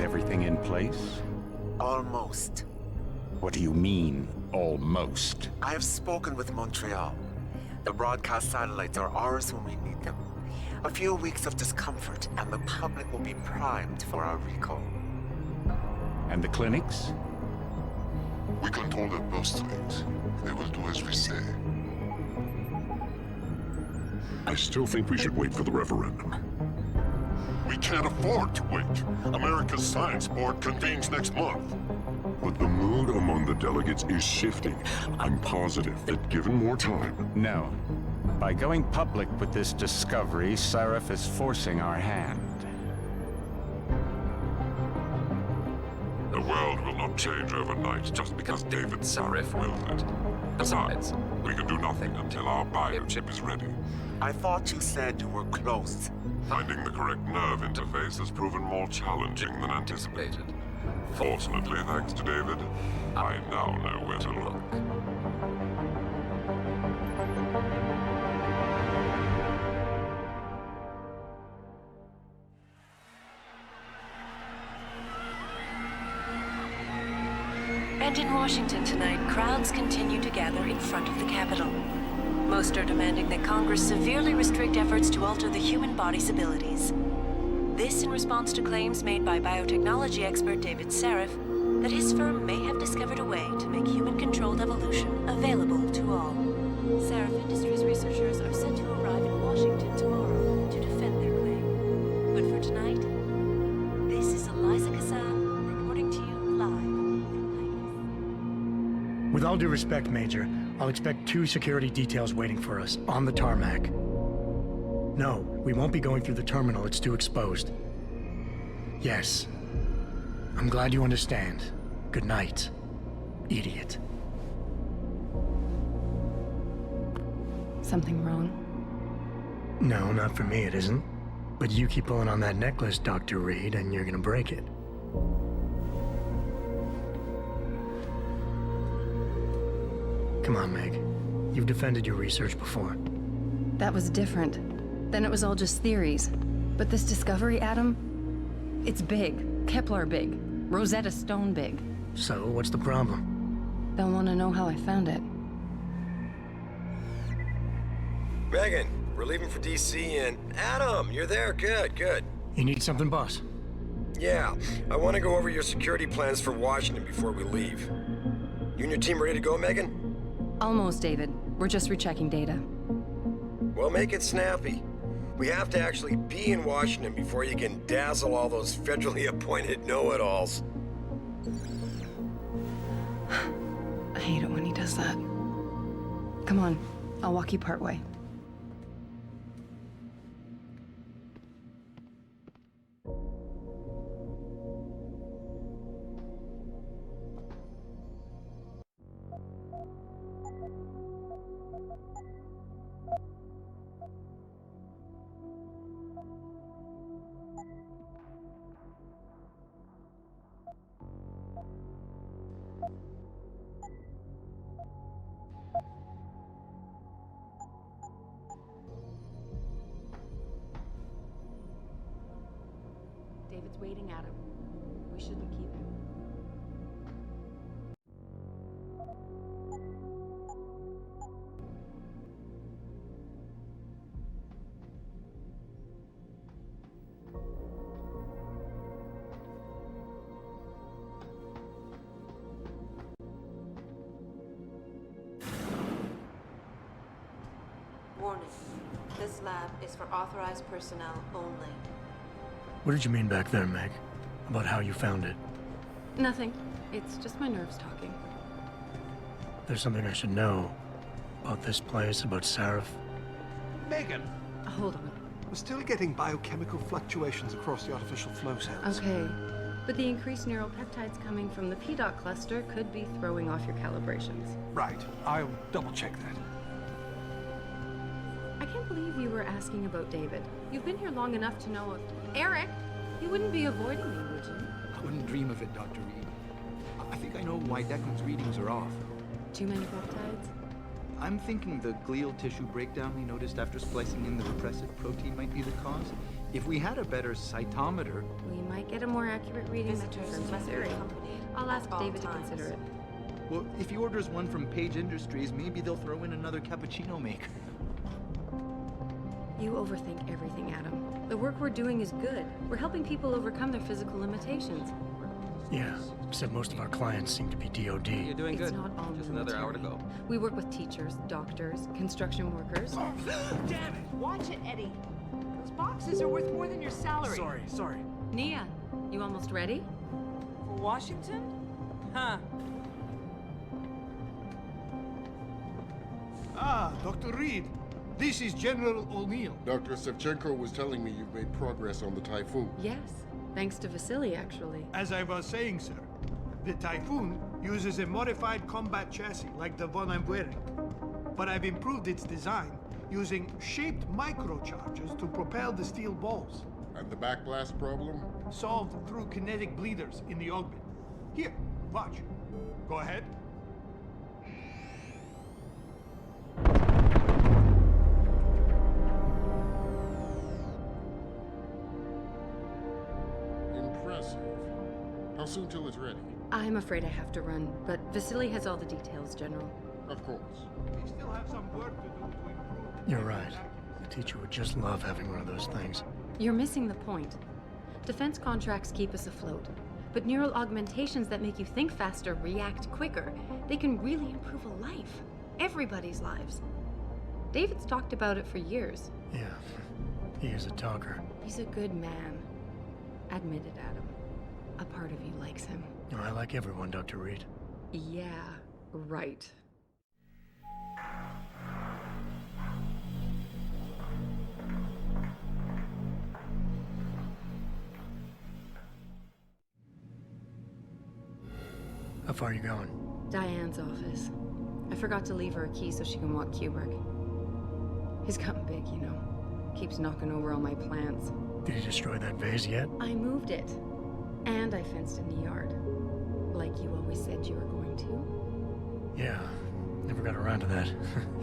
everything in place? Almost. What do you mean, almost? I have spoken with Montreal. The broadcast satellites are ours when we need them. A few weeks of discomfort, and the public will be primed for our recall. And the clinics? We control their purse strings. They will do as we say. I still think we should wait for the referendum. We can't afford to wait. America's Science Board convenes next month. But the mood among the delegates is shifting. I'm positive that given more time... No. By going public with this discovery, Sarif is forcing our hand. The world will not change overnight just because David Sarif wills it. Besides, we can do nothing until our biochip is ready. I thought you said you were close. Finding the correct nerve interface has proven more challenging than anticipated. Fortunately, thanks to David, I now know where to look. And in Washington tonight, crowds continue to gather in front of the Capitol. Most are demanding that Congress severely restrict efforts to alter the human body's abilities. This in response to claims made by biotechnology expert David Sarif that his firm may have discovered a way to make human-controlled evolution available to all. Sarif Industries researchers are set to arrive in Washington tomorrow to defend their claim. But for tonight, this is Eliza Kassan reporting to you live. With all due respect, Major, I'll expect 2 security details waiting for us on the tarmac. No, we won't be going through the terminal. It's too exposed. Yes. I'm glad you understand. Good night, idiot. Something wrong? No, not for me, it isn't. But you keep pulling on that necklace, Dr. Reed, and you're gonna break it. Come on, Meg. You've defended your research before. That was different. Then it was all just theories. But this discovery, Adam, it's big. Kepler big. Rosetta Stone big. So, what's the problem? They'll want to know how I found it. Megan, we're leaving for DC and... Adam, you're there. Good, good. You need something, boss? Yeah, I want to go over your security plans for Washington before we leave. You and your team ready to go, Megan? Almost, David. We're just rechecking data. Well, make it snappy. We have to actually be in Washington before you can dazzle all those federally appointed know-it-alls. I hate it when he does that. Come on, I'll walk you partway. David's waiting, Adam. We shouldn't keep him. Warning. This lab is for authorized personnel only. What did you mean back there, Meg? About how you found it? Nothing. It's just my nerves talking. There's something I should know. About this place, about Sarif. Megan! Hold on. We're still getting biochemical fluctuations across the artificial flow cells. Okay. But the increased neural peptides coming from the PDOT cluster could be throwing off your calibrations. Right. I'll double-check that. I can't believe you were asking about David. You've been here long enough to know... Eric! You wouldn't be avoiding me, would you? I wouldn't dream of it, Dr. Reed. I think I know why Declan's readings are off. Too many peptides? I'm thinking the glial tissue breakdown we noticed after splicing in the repressive protein might be the cause. If we had a better cytometer... We might get a more accurate reading that Visitors confirms must his be theory. accompanied I'll ask at all David to times. consider it. Well, if he orders one from Page Industries, maybe they'll throw in another cappuccino maker. You overthink everything, Adam. The work we're doing is good. We're helping people overcome their physical limitations. Yeah, except most of our clients seem to be DOD. You're doing It's good. not all Just another hour to military. go. We work with teachers, doctors, construction workers. Damn it! Watch it, Eddie. Those boxes are worth more than your salary. Sorry. Nia, you almost ready? For Washington? Huh. Ah, Dr. Reed. This is General O'Neill. Dr. Sevchenko was telling me you've made progress on the Typhoon. Yes, thanks to Vasily, actually. As I was saying, sir, the Typhoon uses a modified combat chassis like the one I'm wearing. But I've improved its design using shaped microcharges to propel the steel balls. And the backblast problem? Solved through kinetic bleeders in the augment. Here, watch. Go ahead. Impressive. How soon till it's ready? I'm afraid I have to run, but Vasily has all the details, General. Of course. We still have some work to do to improve. You're right. The teacher would just love having one of those things. You're missing the point. Defense contracts keep us afloat, but neural augmentations that make you think faster, react quicker, they can really improve a life. Everybody's lives. David's talked about it for years. Yeah, he is a talker. He's a good man. Admit it, Adam. A part of you likes him. I like everyone, Dr. Reed. Yeah, right. How far are you going? Diane's office. I forgot to leave her a key so she can walk Kubrick. He's gotten big, you know. Keeps knocking over all my plants. Did you destroy that vase yet? I moved it. And I fenced in the yard. Like you always said you were going to. Yeah, never got around to that.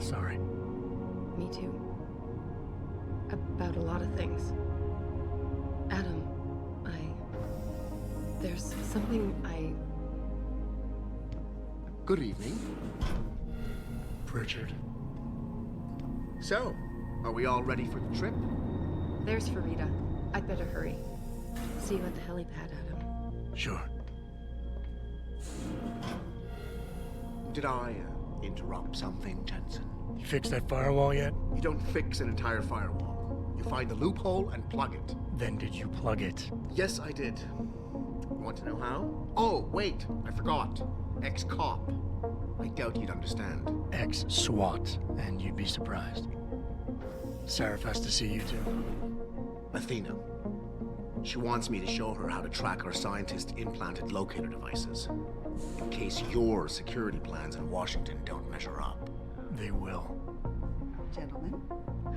Sorry. Me too. About a lot of things. Adam, there's something Good evening. Pritchard. So, are we all ready for the trip? There's Farida. I'd better hurry. See you at the helipad, Adam. Sure. Did I interrupt something, Jensen? You fixed that firewall yet? You don't fix an entire firewall. You find the loophole and plug it. Then did you plug it? Yes, I did. Want to know how? Oh, wait, I forgot. Ex-cop. I doubt you'd understand. Ex-SWAT, and you'd be surprised. Sarif has to see you too. Athena. She wants me to show her how to track our scientist-implanted locator devices. In case your security plans in Washington don't measure up. They will. Gentlemen,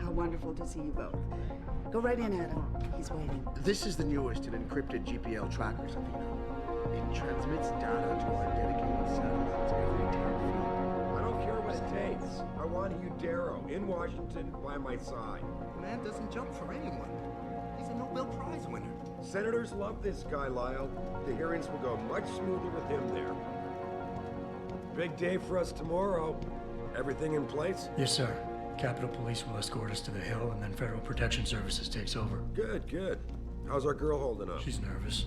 how wonderful to see you both. Go right in, Adam. He's waiting. This is the newest in encrypted GPL trackers, Athena. It transmits data to our dedicated satellites every 10 feet. I don't care what it takes. I want you, Darrow, in Washington, by my side. The man doesn't jump for anyone. He's a Nobel Prize winner. Senators love this guy, Lyle. The hearings will go much smoother with him there. Big day for us tomorrow. Everything in place? Yes, sir. Capitol Police will escort us to the Hill, and then Federal Protection Services takes over. Good, good. How's our girl holding up? She's nervous.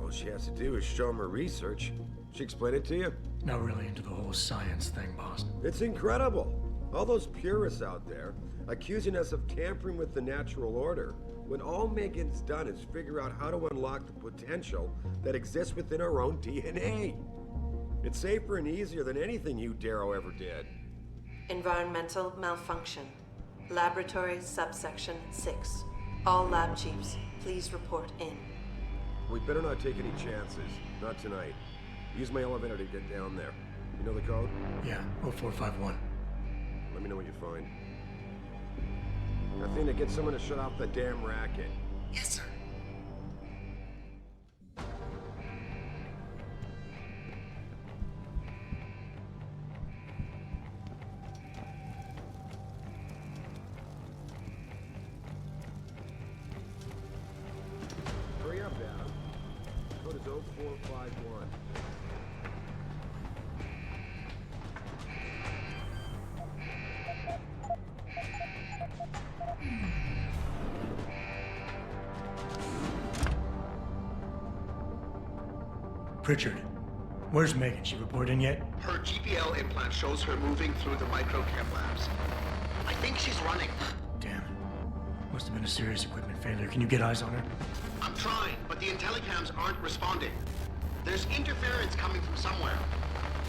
All she has to do is show him her research. She explain it to you? Not really into the whole science thing, boss. It's incredible. All those purists out there accusing us of tampering with the natural order, when all Megan's done is figure out how to unlock the potential that exists within our own DNA. It's safer and easier than anything you, Darrow, ever did. Environmental malfunction. Laboratory subsection 6. All lab chiefs, please report in. We better not take any chances. Not tonight. Use my elevator to get down there. You know the code? Yeah, 0451. Let me know what you find. Athena, get someone to shut off the damn racket. Yes, sir. Pritchard, where's Megan? She report in yet? Her GPL implant shows her moving through the microchem labs. I think she's running. Damn. Must have been a serious equipment failure. Can you get eyes on her? I'm trying, but the intellicams aren't responding. There's interference coming from somewhere.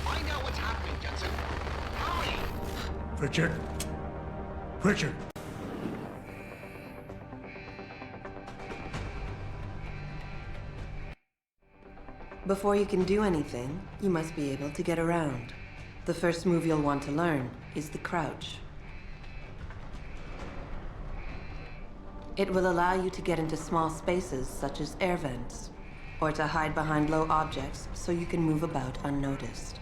Find out what's happening, Jensen. Hurry! Pritchard? Pritchard! Before you can do anything, you must be able to get around. The first move you'll want to learn is the crouch. It will allow you to get into small spaces such as air vents, or to hide behind low objects so you can move about unnoticed.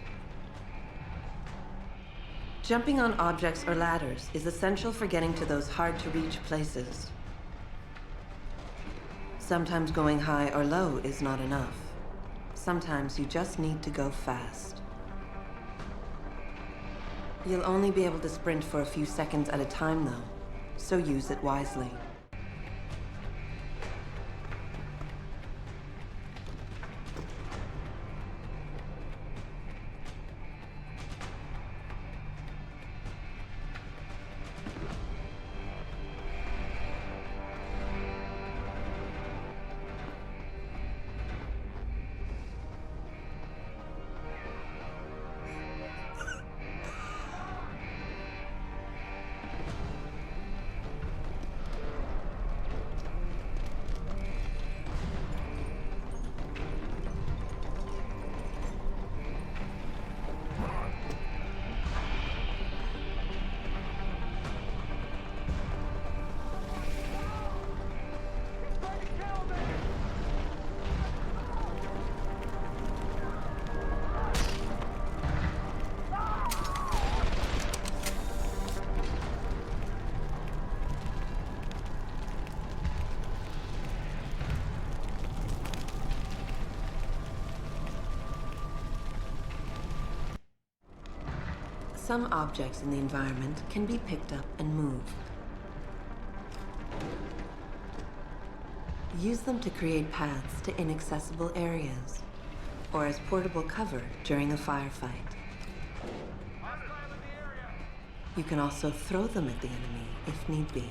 Jumping on objects or ladders is essential for getting to those hard-to-reach places. Sometimes going high or low is not enough. Sometimes you just need to go fast. You'll only be able to sprint for a few seconds at a time, though, so use it wisely. Some objects in the environment can be picked up and moved. Use them to create paths to inaccessible areas, or as portable cover during a firefight. You can also throw them at the enemy if need be.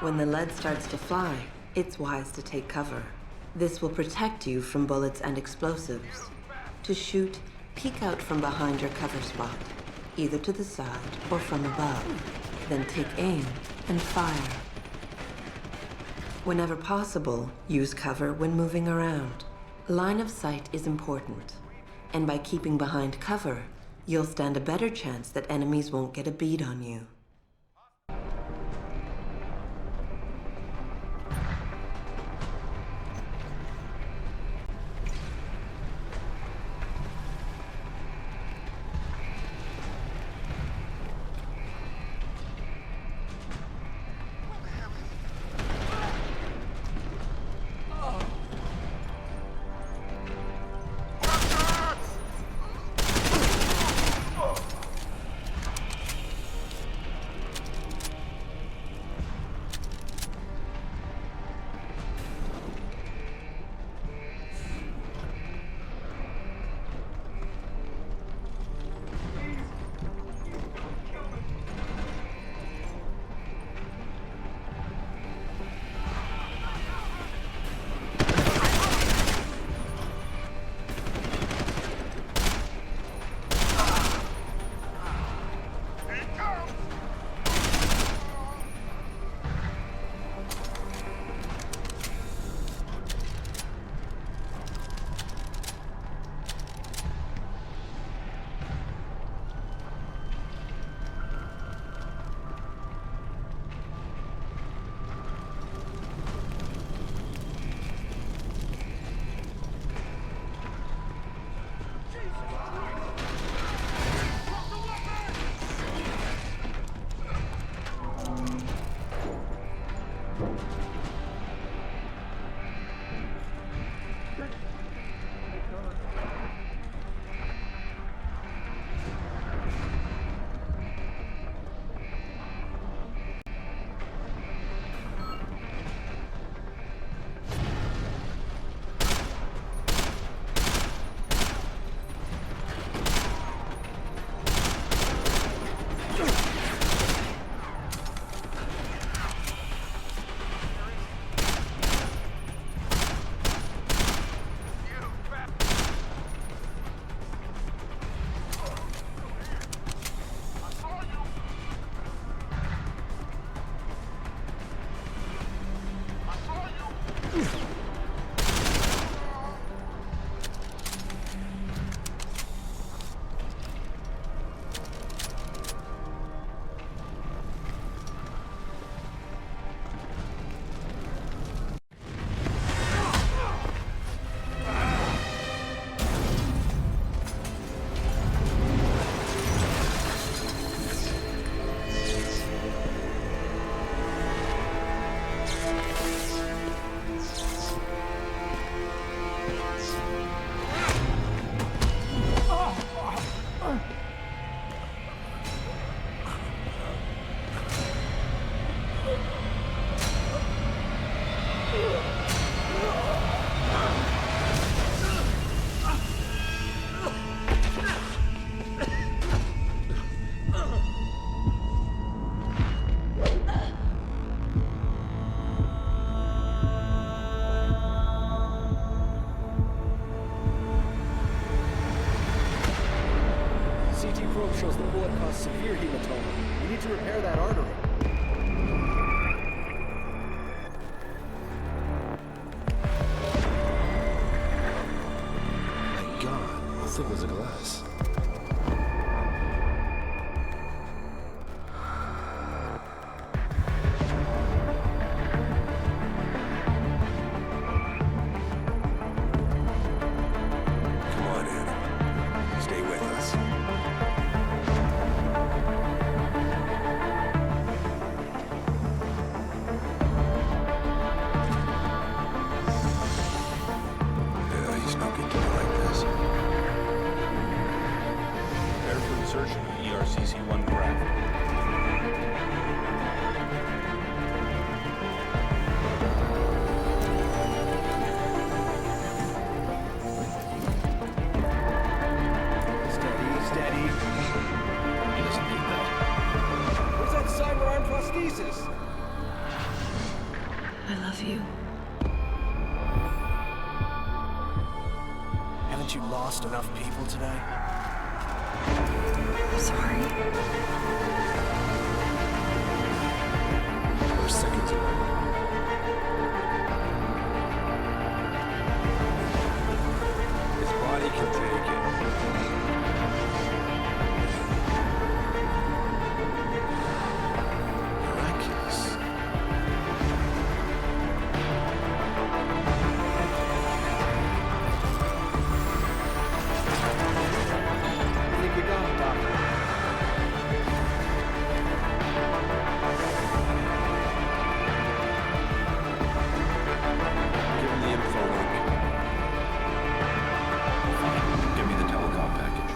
When the lead starts to fly, it's wise to take cover. This will protect you from bullets and explosives. To shoot, peek out from behind your cover spot, either to the side or from above. Then take aim and fire. Whenever possible, use cover when moving around. Line of sight is important, and by keeping behind cover, you'll stand a better chance that enemies won't get a bead on you. probe shows the bullet caused severe hematoma. We need to repair that artery. My God, how thick was the glass? I love you. Haven't you lost enough people today? I'm sorry. We're seconds away. His body can take it. Miraculous. I think we got it, Doctor. Give him the info link. Fine. Give me the telecom package.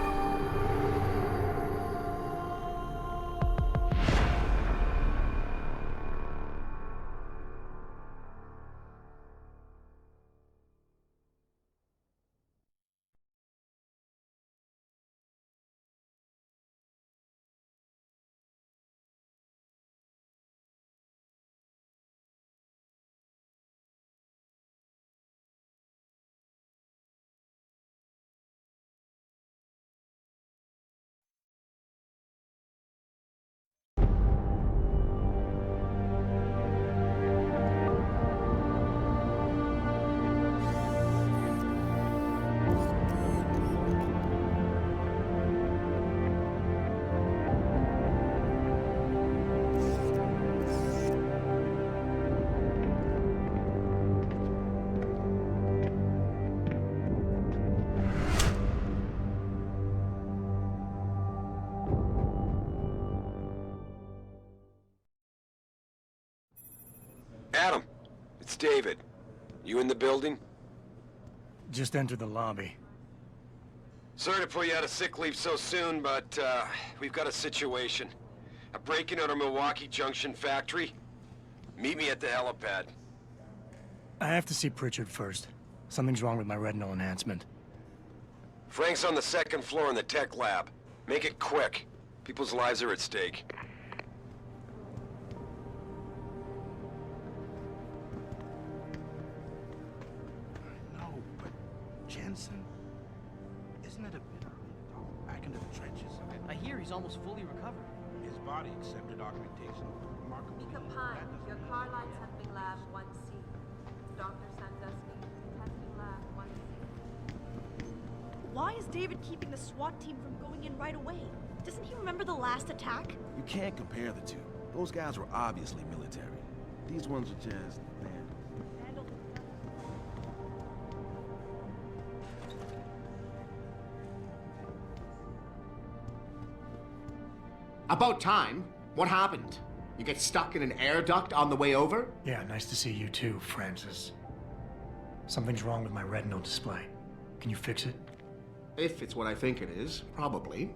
Adam, it's David. You in the building? Just entered the lobby. Sorry to pull you out of sick leave so soon, but we've got a situation. A break-in at our Milwaukee Junction factory. Meet me at the helipad. I have to see Pritchard first. Something's wrong with my retinal enhancement. Frank's on the second floor in the tech lab. Make it quick. People's lives are at stake. No, but Jensen, isn't it a bit early to talk back into the trenches? I hear he's almost fully recovered. His body accepted augmentation. Remarkable. Mika Pine, your car line testing lab 1C. Dr. Sandusky, testing lab 1C. Why is David keeping the SWAT team from going in right away? Doesn't he remember the last attack? You can't compare the two. Those guys were obviously military. These ones are just vandals. About time. What happened? You get stuck in an air duct on the way over? Yeah, nice to see you too, Francis. Something's wrong with my retinal display. Can you fix it? If it's what I think it is, probably.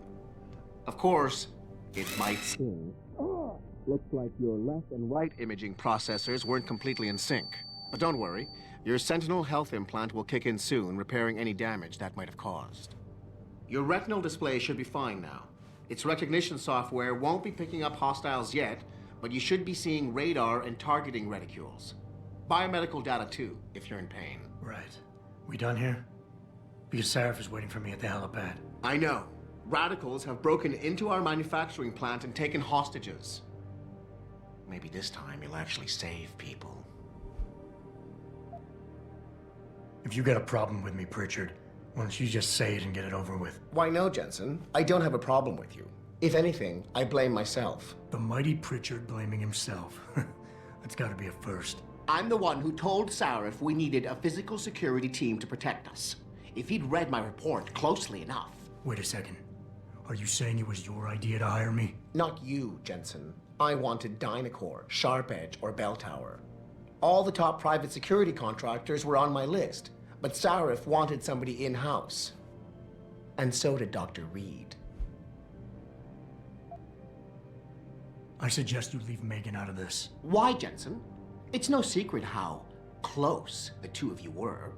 Of course, it might seem. Looks like your left and right imaging processors weren't completely in sync. But don't worry, your Sentinel health implant will kick in soon, repairing any damage that might have caused. Your retinal display should be fine now. Its recognition software won't be picking up hostiles yet, but you should be seeing radar and targeting reticules. Biomedical data too, if you're in pain. Right. We done here? Because Sarif is waiting for me at the helipad. I know. Radicals have broken into our manufacturing plant and taken hostages. Maybe this time you'll actually save people. If you got a problem with me, Pritchard, why don't you just say it and get it over with? Why no, Jensen. I don't have a problem with you. If anything, I blame myself. The mighty Pritchard blaming himself. That's gotta be a first. I'm the one who told Sarif we needed a physical security team to protect us. If he'd read my report closely enough... Wait a second. Are you saying it was your idea to hire me? Not you, Jensen. I wanted Dynacore, Sharp Edge, or Bell Tower. All the top private security contractors were on my list, but Sarif wanted somebody in-house. And so did Dr. Reed. I suggest you leave Megan out of this. Why, Jensen? It's no secret how close the two of you were.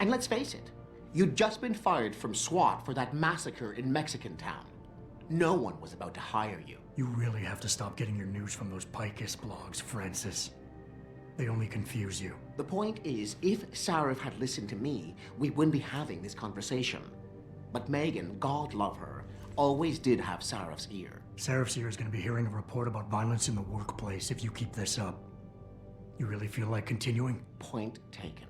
And let's face it, you'd just been fired from SWAT for that massacre in Mexican town. No one was about to hire you. You really have to stop getting your news from those Picus blogs, Francis. They only confuse you. The point is, if Sarif had listened to me, we wouldn't be having this conversation. But Megan, God love her, always did have Sarif's ear. Sarif's ear is going to be hearing a report about violence in the workplace if you keep this up. You really feel like continuing? Point taken.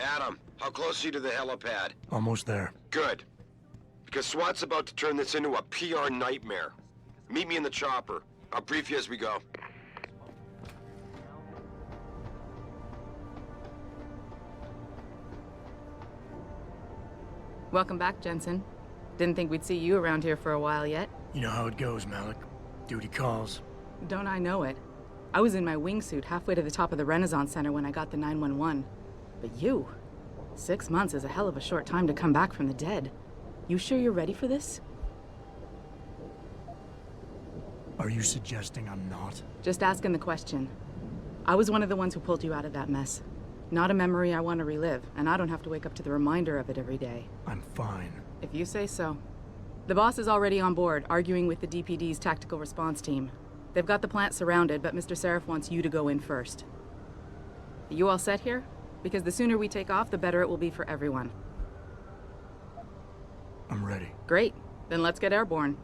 Adam, how close are you to the helipad? Almost there. Good. Because SWAT's about to turn this into a PR nightmare. Meet me in the chopper. I'll brief you as we go. Welcome back, Jensen. Didn't think we'd see you around here for a while yet. You know how it goes, Malik. Duty calls. Don't I know it? I was in my wingsuit halfway to the top of the Renaissance Center when I got the 911. But you, 6 months is a hell of a short time to come back from the dead. You sure you're ready for this? Are you suggesting I'm not? Just asking the question. I was one of the ones who pulled you out of that mess. Not a memory I want to relive, and I don't have to wake up to the reminder of it every day. I'm fine. If you say so. The boss is already on board, arguing with the DPD's tactical response team. They've got the plant surrounded, but Mr. Sarif wants you to go in first. Are you all set here? Because the sooner we take off, the better it will be for everyone. I'm ready. Great. Then let's get airborne.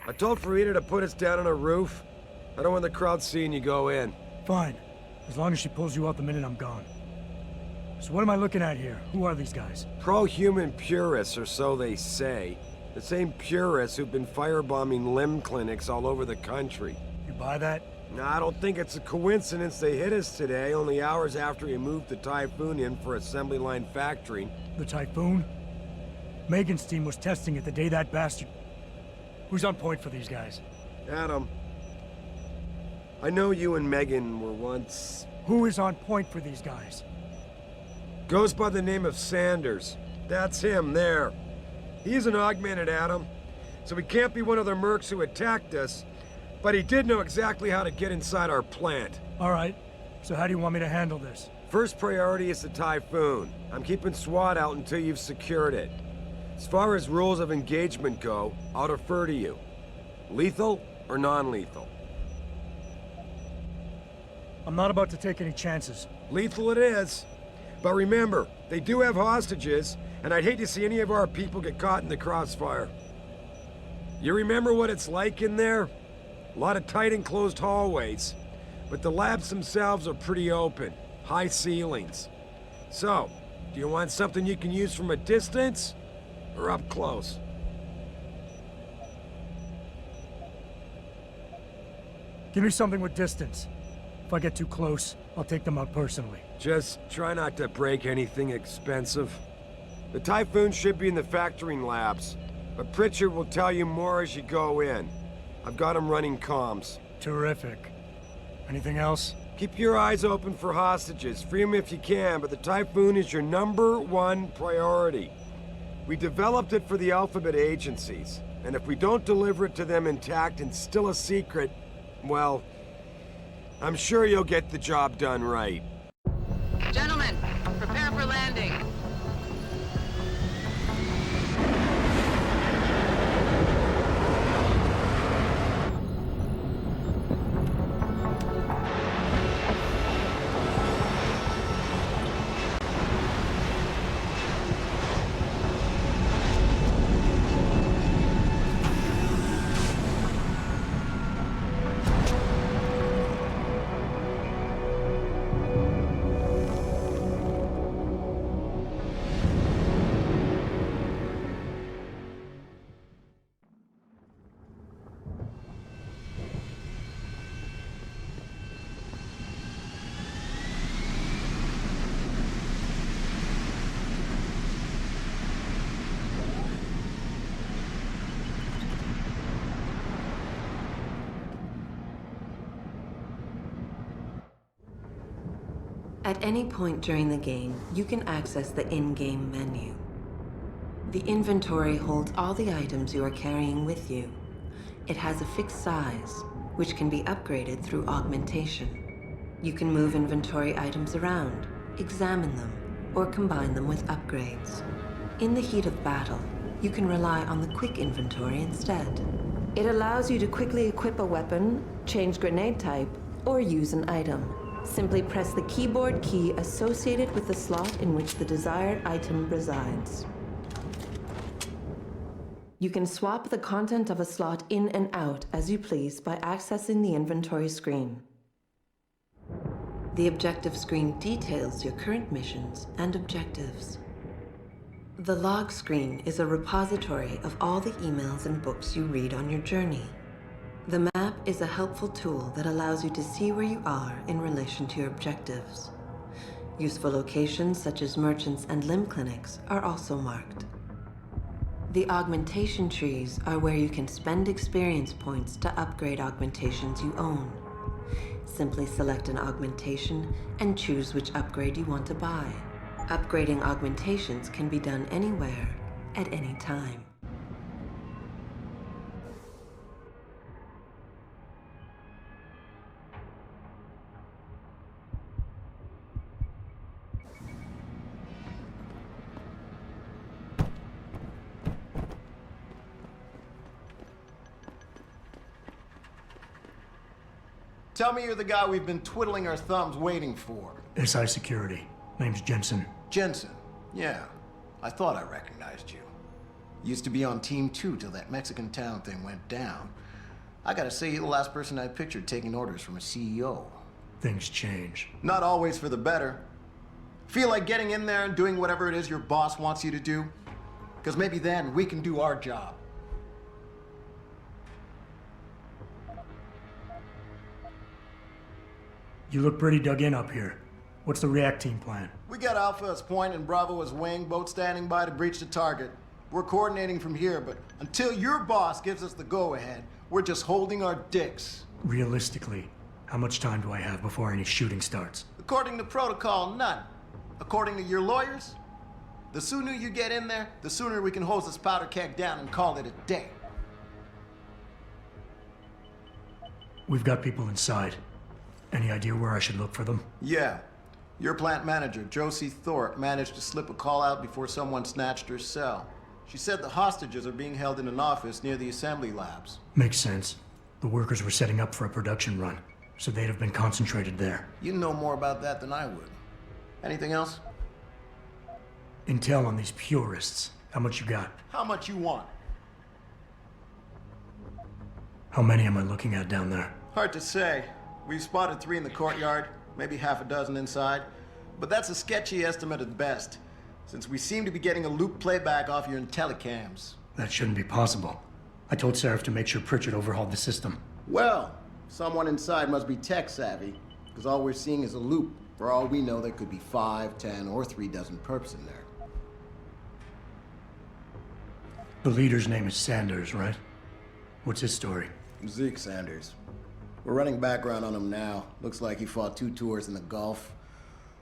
I told Farida to put us down on a roof. I don't want the crowd seeing you go in. Fine. As long as she pulls you out the minute I'm gone. So what am I looking at here? Who are these guys? Pro-human purists, or so they say. The same purists who've been firebombing limb clinics all over the country. You buy that? No, I don't think it's a coincidence they hit us today, only hours after we moved the Typhoon in for assembly line factory. The Typhoon? Megan's team was testing it the day that bastard... Who's on point for these guys? Adam. I know you and Megan were once... Who is on point for these guys? Goes by the name of Sanders. That's him, there. He's an augmented Adam, so he can't be one of the mercs who attacked us. but he did know exactly how to get inside our plant. All right. So how do you want me to handle this? First priority is the Typhoon. I'm keeping SWAT out until you've secured it. As far as rules of engagement go, I'll defer to you. Lethal or non-lethal? I'm not about to take any chances. Lethal it is. But remember, they do have hostages, and I'd hate to see any of our people get caught in the crossfire. You remember what it's like in there? A lot of tight enclosed hallways, but the labs themselves are pretty open, high ceilings. So, do you want something you can use from a distance, or up close? Give me something with distance. If I get too close, I'll take them out personally. Just try not to break anything expensive. The Typhoon should be in the factoring labs, but Pritchard will tell you more as you go in. I've got him running comms. Terrific. Anything else? Keep your eyes open for hostages. Free them if you can, but the Typhoon is your #1 priority. We developed it for the Alphabet agencies, and if we don't deliver it to them intact and still a secret, well, I'm sure you'll get the job done right. Gentlemen, prepare for landing. At any point during the game, you can access the in-game menu. The inventory holds all the items you are carrying with you. It has a fixed size, which can be upgraded through augmentation. You can move inventory items around, examine them, or combine them with upgrades. In the heat of battle, you can rely on the quick inventory instead. It allows you to quickly equip a weapon, change grenade type, or use an item. Simply press the keyboard key associated with the slot in which the desired item resides. You can swap the content of a slot in and out as you please by accessing the inventory screen. The objective screen details your current missions and objectives. The log screen is a repository of all the emails and books you read on your journey. The map is a helpful tool that allows you to see where you are in relation to your objectives. Useful locations such as merchants and limb clinics are also marked. The augmentation trees are where you can spend experience points to upgrade augmentations you own. Simply select an augmentation and choose which upgrade you want to buy. Upgrading augmentations can be done anywhere, at any time. Tell me you're the guy we've been twiddling our thumbs waiting for. SI Security. Name's Jensen. Jensen. Yeah. I thought I recognized you. Used to be on Team 2 till that Mexican town thing went down. I gotta say, you're the last person I pictured taking orders from a CEO. Things change. Not always for the better. Feel like getting in there and doing whatever it is your boss wants you to do? Because maybe then we can do our job. You look pretty dug in up here. What's the react team plan? We got Alpha as point and Bravo as wing, both standing by to breach the target. We're coordinating from here, but until your boss gives us the go-ahead, we're just holding our dicks. Realistically, how much time do I have before any shooting starts? According to protocol, none. According to your lawyers, the sooner you get in there, the sooner we can hose this powder keg down and call it a day. We've got people inside. Any idea where I should look for them? Yeah. Your plant manager, Josie Thorpe, managed to slip a call out before someone snatched her cell. She said the hostages are being held in an office near the assembly labs. Makes sense. The workers were setting up for a production run, so they'd have been concentrated there. You know more about that than I would. Anything else? Intel on these purists. How much you got? How much you want? How many am I looking at down there? Hard to say. We've spotted 3 in the courtyard, maybe half a dozen inside. But that's a sketchy estimate at best, since we seem to be getting a loop playback off your telecams. That shouldn't be possible. I told Seraph to make sure Pritchard overhauled the system. Well, someone inside must be tech savvy, because all we're seeing is a loop. For all we know, there could be 5, 10, or 3 dozen perps in there. The leader's name is Sanders, right? What's his story? Zeke Sanders. We're running background on him now. Looks like he fought 2 tours in the Gulf.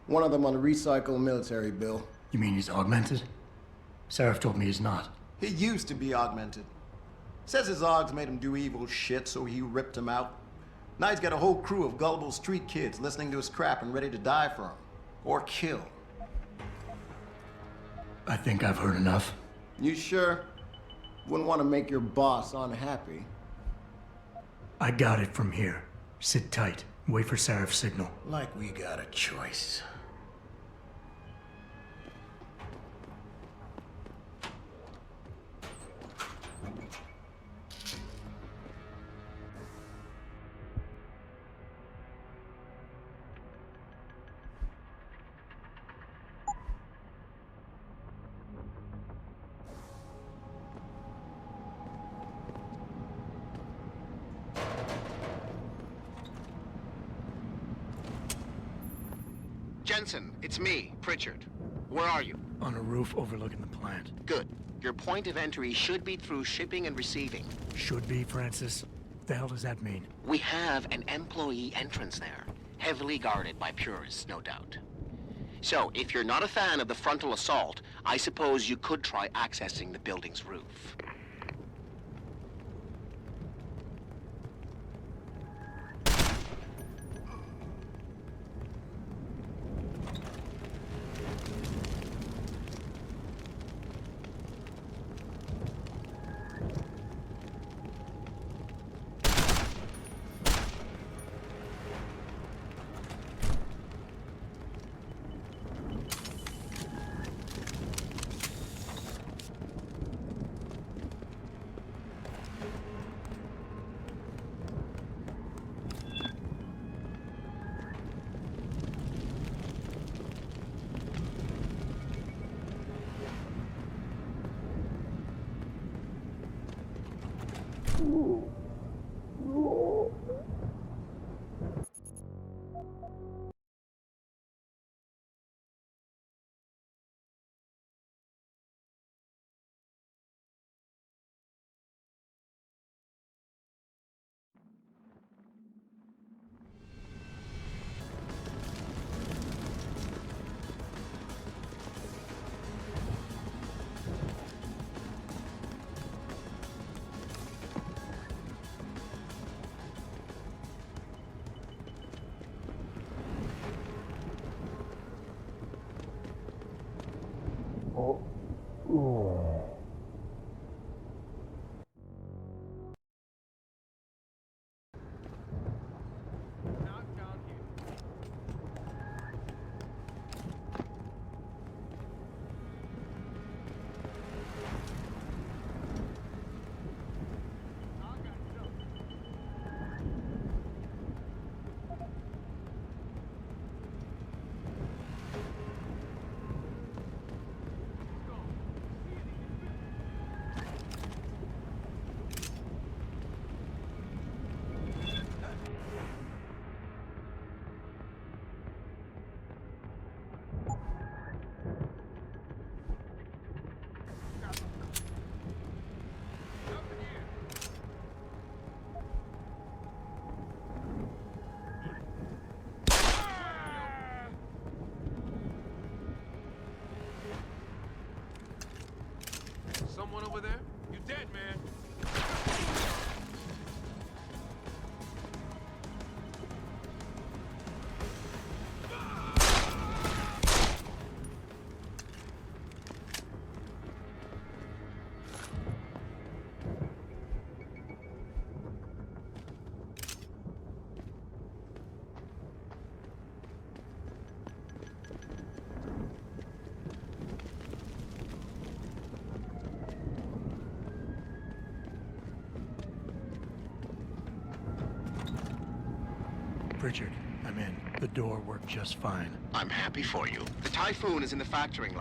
One of them on a recycled military bill. You mean he's augmented? Seraph told me he's not. He used to be augmented. Says his Augs made him do evil shit, so he ripped him out. Now he's got a whole crew of gullible street kids listening to his crap and ready to die for him. Or kill. I think I've heard enough. You sure? Wouldn't want to make your boss unhappy. I got it from here. Sit tight. Wait for Seraph's signal. Like we got a choice. Jensen, it's me, Pritchard. Where are you? On a roof overlooking the plant. Good. Your point of entry should be through shipping and receiving. Should be, Francis? What the hell does that mean? We have an employee entrance there. Heavily guarded by purists, no doubt. So, if you're not a fan of the frontal assault, I suppose you could try accessing the building's roof. Pritchard, I'm in. The door worked just fine. I'm happy for you. The Typhoon is in the factoring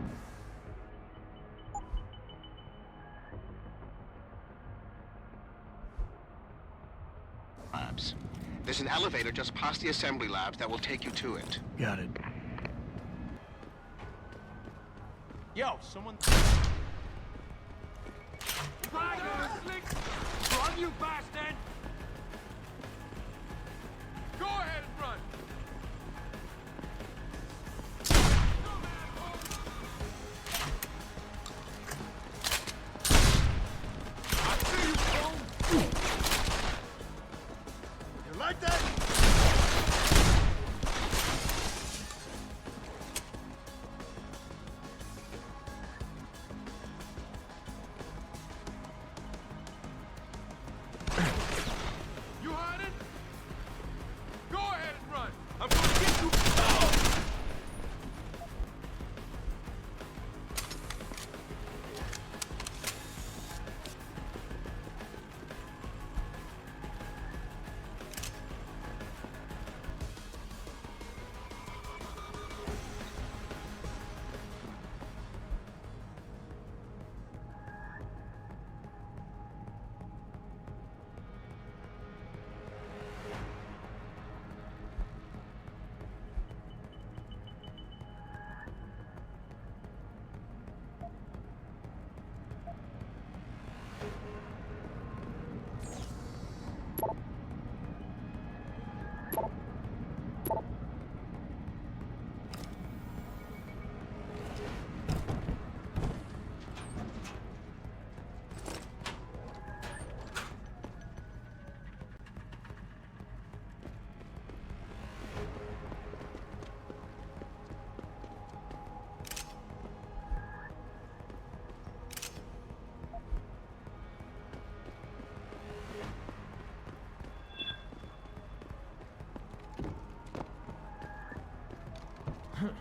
labs. There's an elevator just past the assembly labs that will take you to it. Got it. Yo, someone... Run, you bastard! Go ahead and run! I see you, Cole! You like that? You hiding? Go ahead and run! I'm gonna get you! Hey.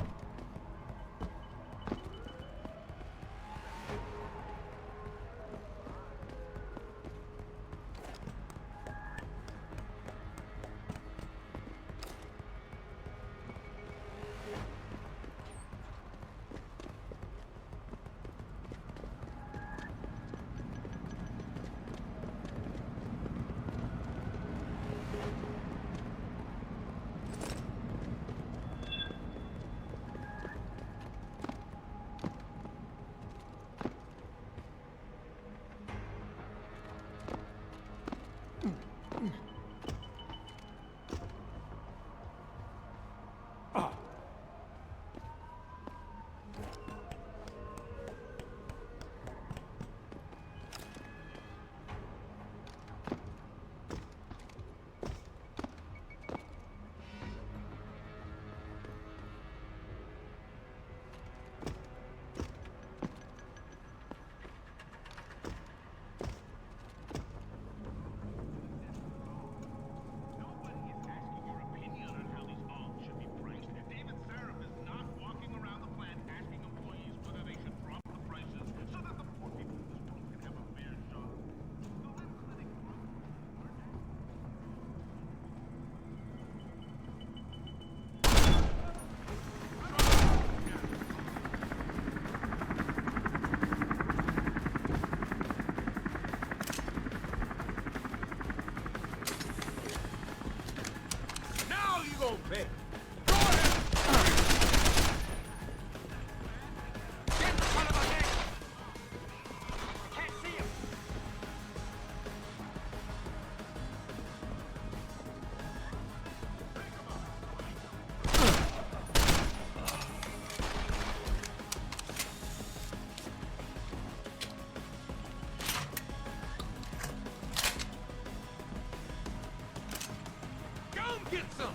Get some!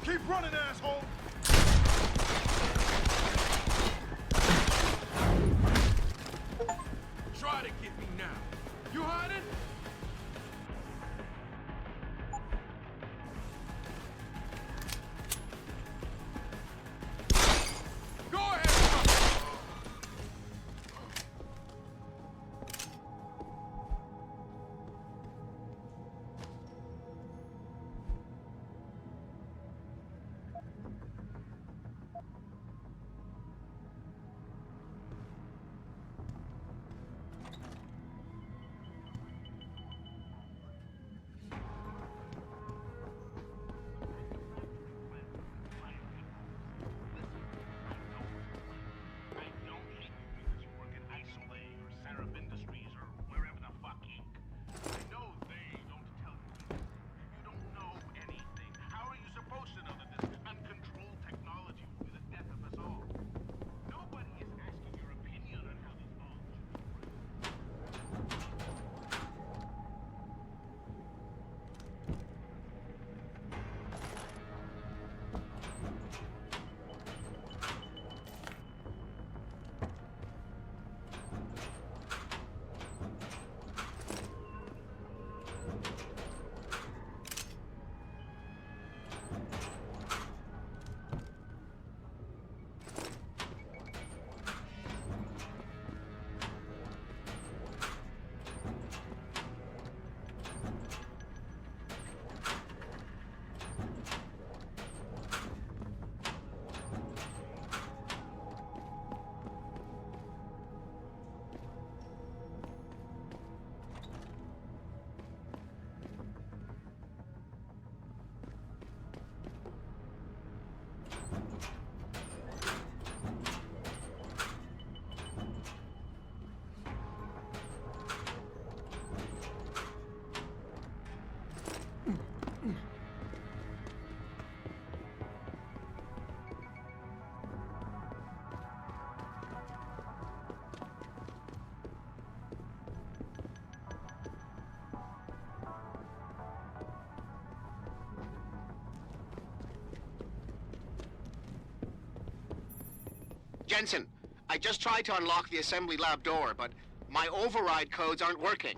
Keep running, asshole! Try to get me now. You hiding? Go ahead! Jensen, I just tried to unlock the assembly lab door, but my override codes aren't working.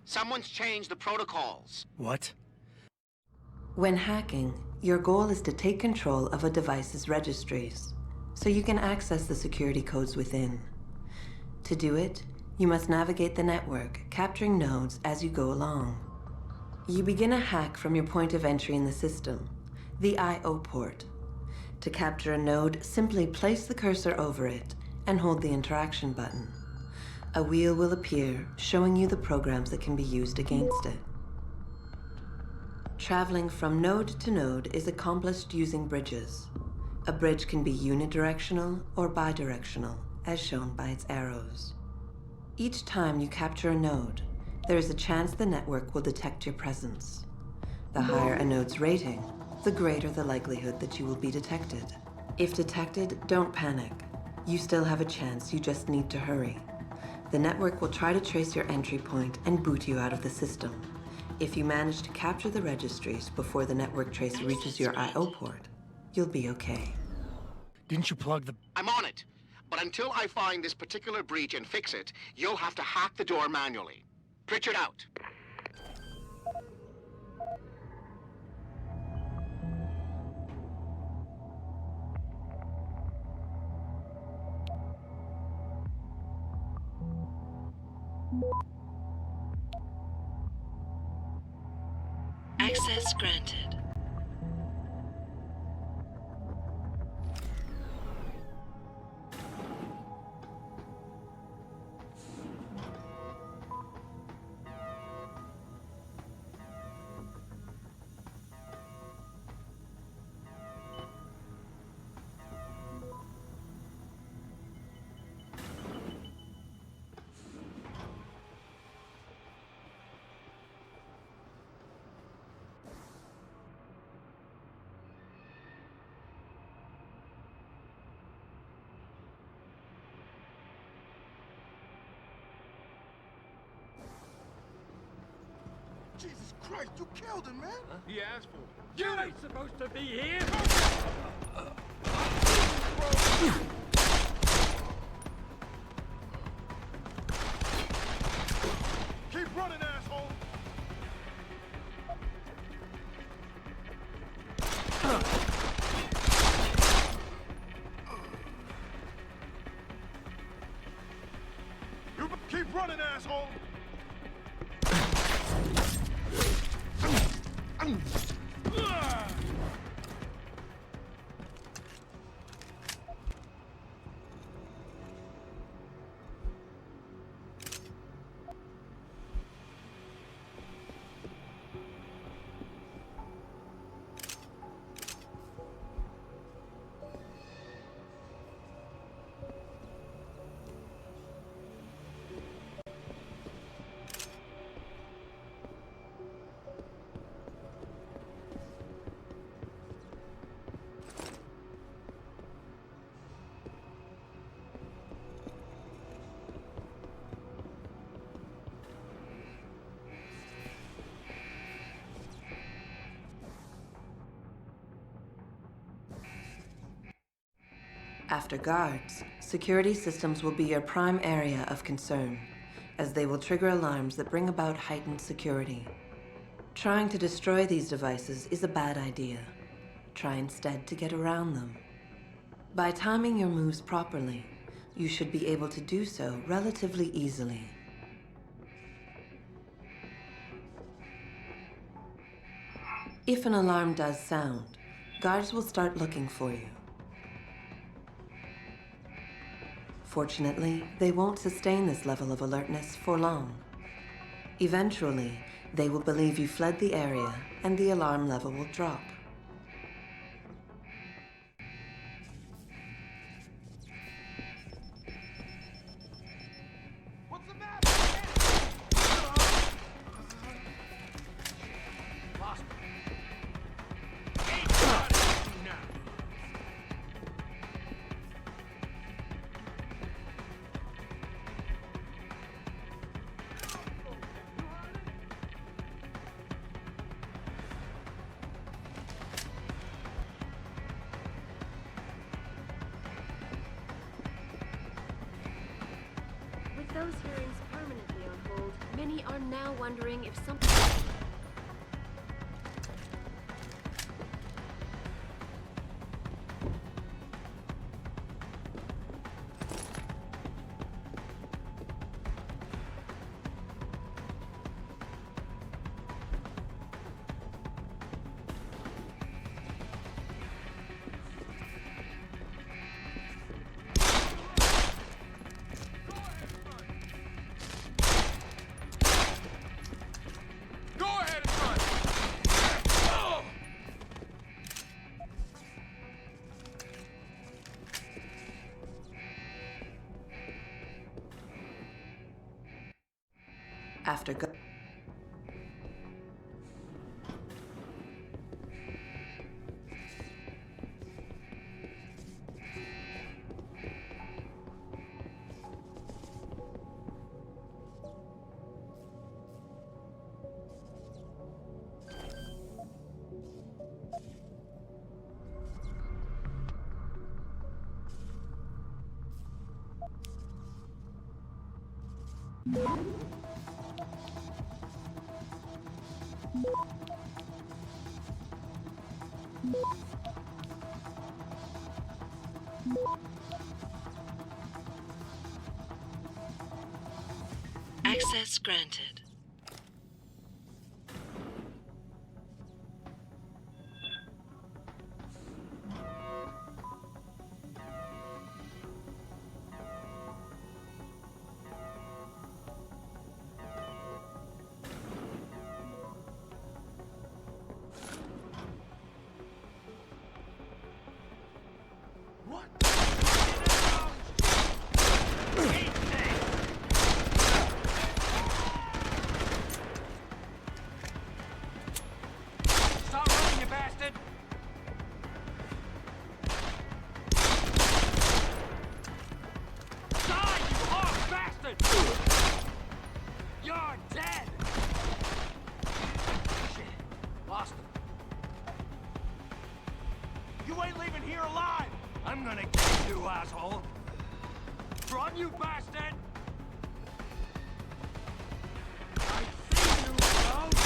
Someone's changed the protocols. What? When hacking, your goal is to take control of a device's registries, so you can access the security codes within. To do it, you must navigate the network, capturing nodes as you go along. You begin a hack from your point of entry in the system, the I/O port. To capture a node, simply place the cursor over it and hold the interaction button. A wheel will appear, showing you the programs that can be used against it. Traveling from node to node is accomplished using bridges. A bridge can be unidirectional or bidirectional, as shown by its arrows. Each time you capture a node, there is a chance the network will detect your presence. The higher a node's rating, the greater the likelihood that you will be detected. If detected, don't panic. You still have a chance, you just need to hurry. The network will try to trace your entry point and boot you out of the system. If you manage to capture the registries before the network trace reaches your I/O port, you'll be okay. Didn't you plug the... I'm on it. But until I find this particular breach and fix it, you'll have to hack the door manually. Pritchard out. Access granted. Jesus Christ, you killed him, man! He asked for it. You ain't supposed to be here! Keep running, asshole! You keep running, asshole! After guards, security systems will be your prime area of concern, as they will trigger alarms that bring about heightened security. Trying to destroy these devices is a bad idea. Try instead to get around them. By timing your moves properly, you should be able to do so relatively easily. If an alarm does sound, guards will start looking for you. Fortunately, they won't sustain this level of alertness for long. Eventually, they will believe you fled the area, and the alarm level will drop. those hearings permanently on hold, many are now wondering if something... After go. Access granted. You're dead! Shit. Lost him. You ain't leaving here alive! I'm gonna get you, asshole! Run, you bastard! I see you, bro!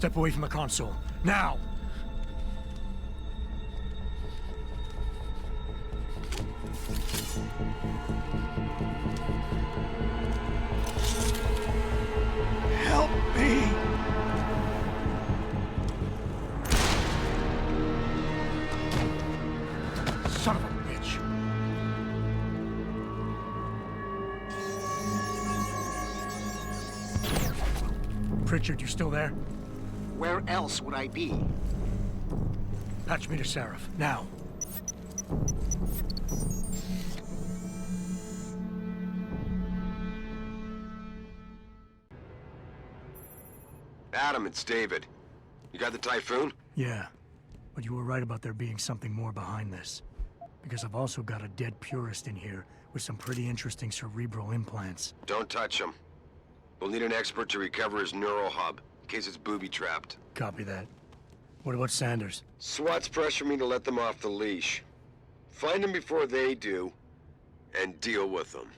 Step away from the console. Now! Help me! Son of a bitch! Pritchard, you still there? Where else would I be? Patch me to Seraph, now. Adam, it's David. You got the Typhoon? Yeah, but you were right about there being something more behind this. Because I've also got a dead purist in here with some pretty interesting cerebral implants. Don't touch him. We'll need an expert to recover his neural hub, in case it's booby-trapped. Copy that. What about Sanders? SWAT's pressure me to let them off the leash. Find them before they do, and deal with them.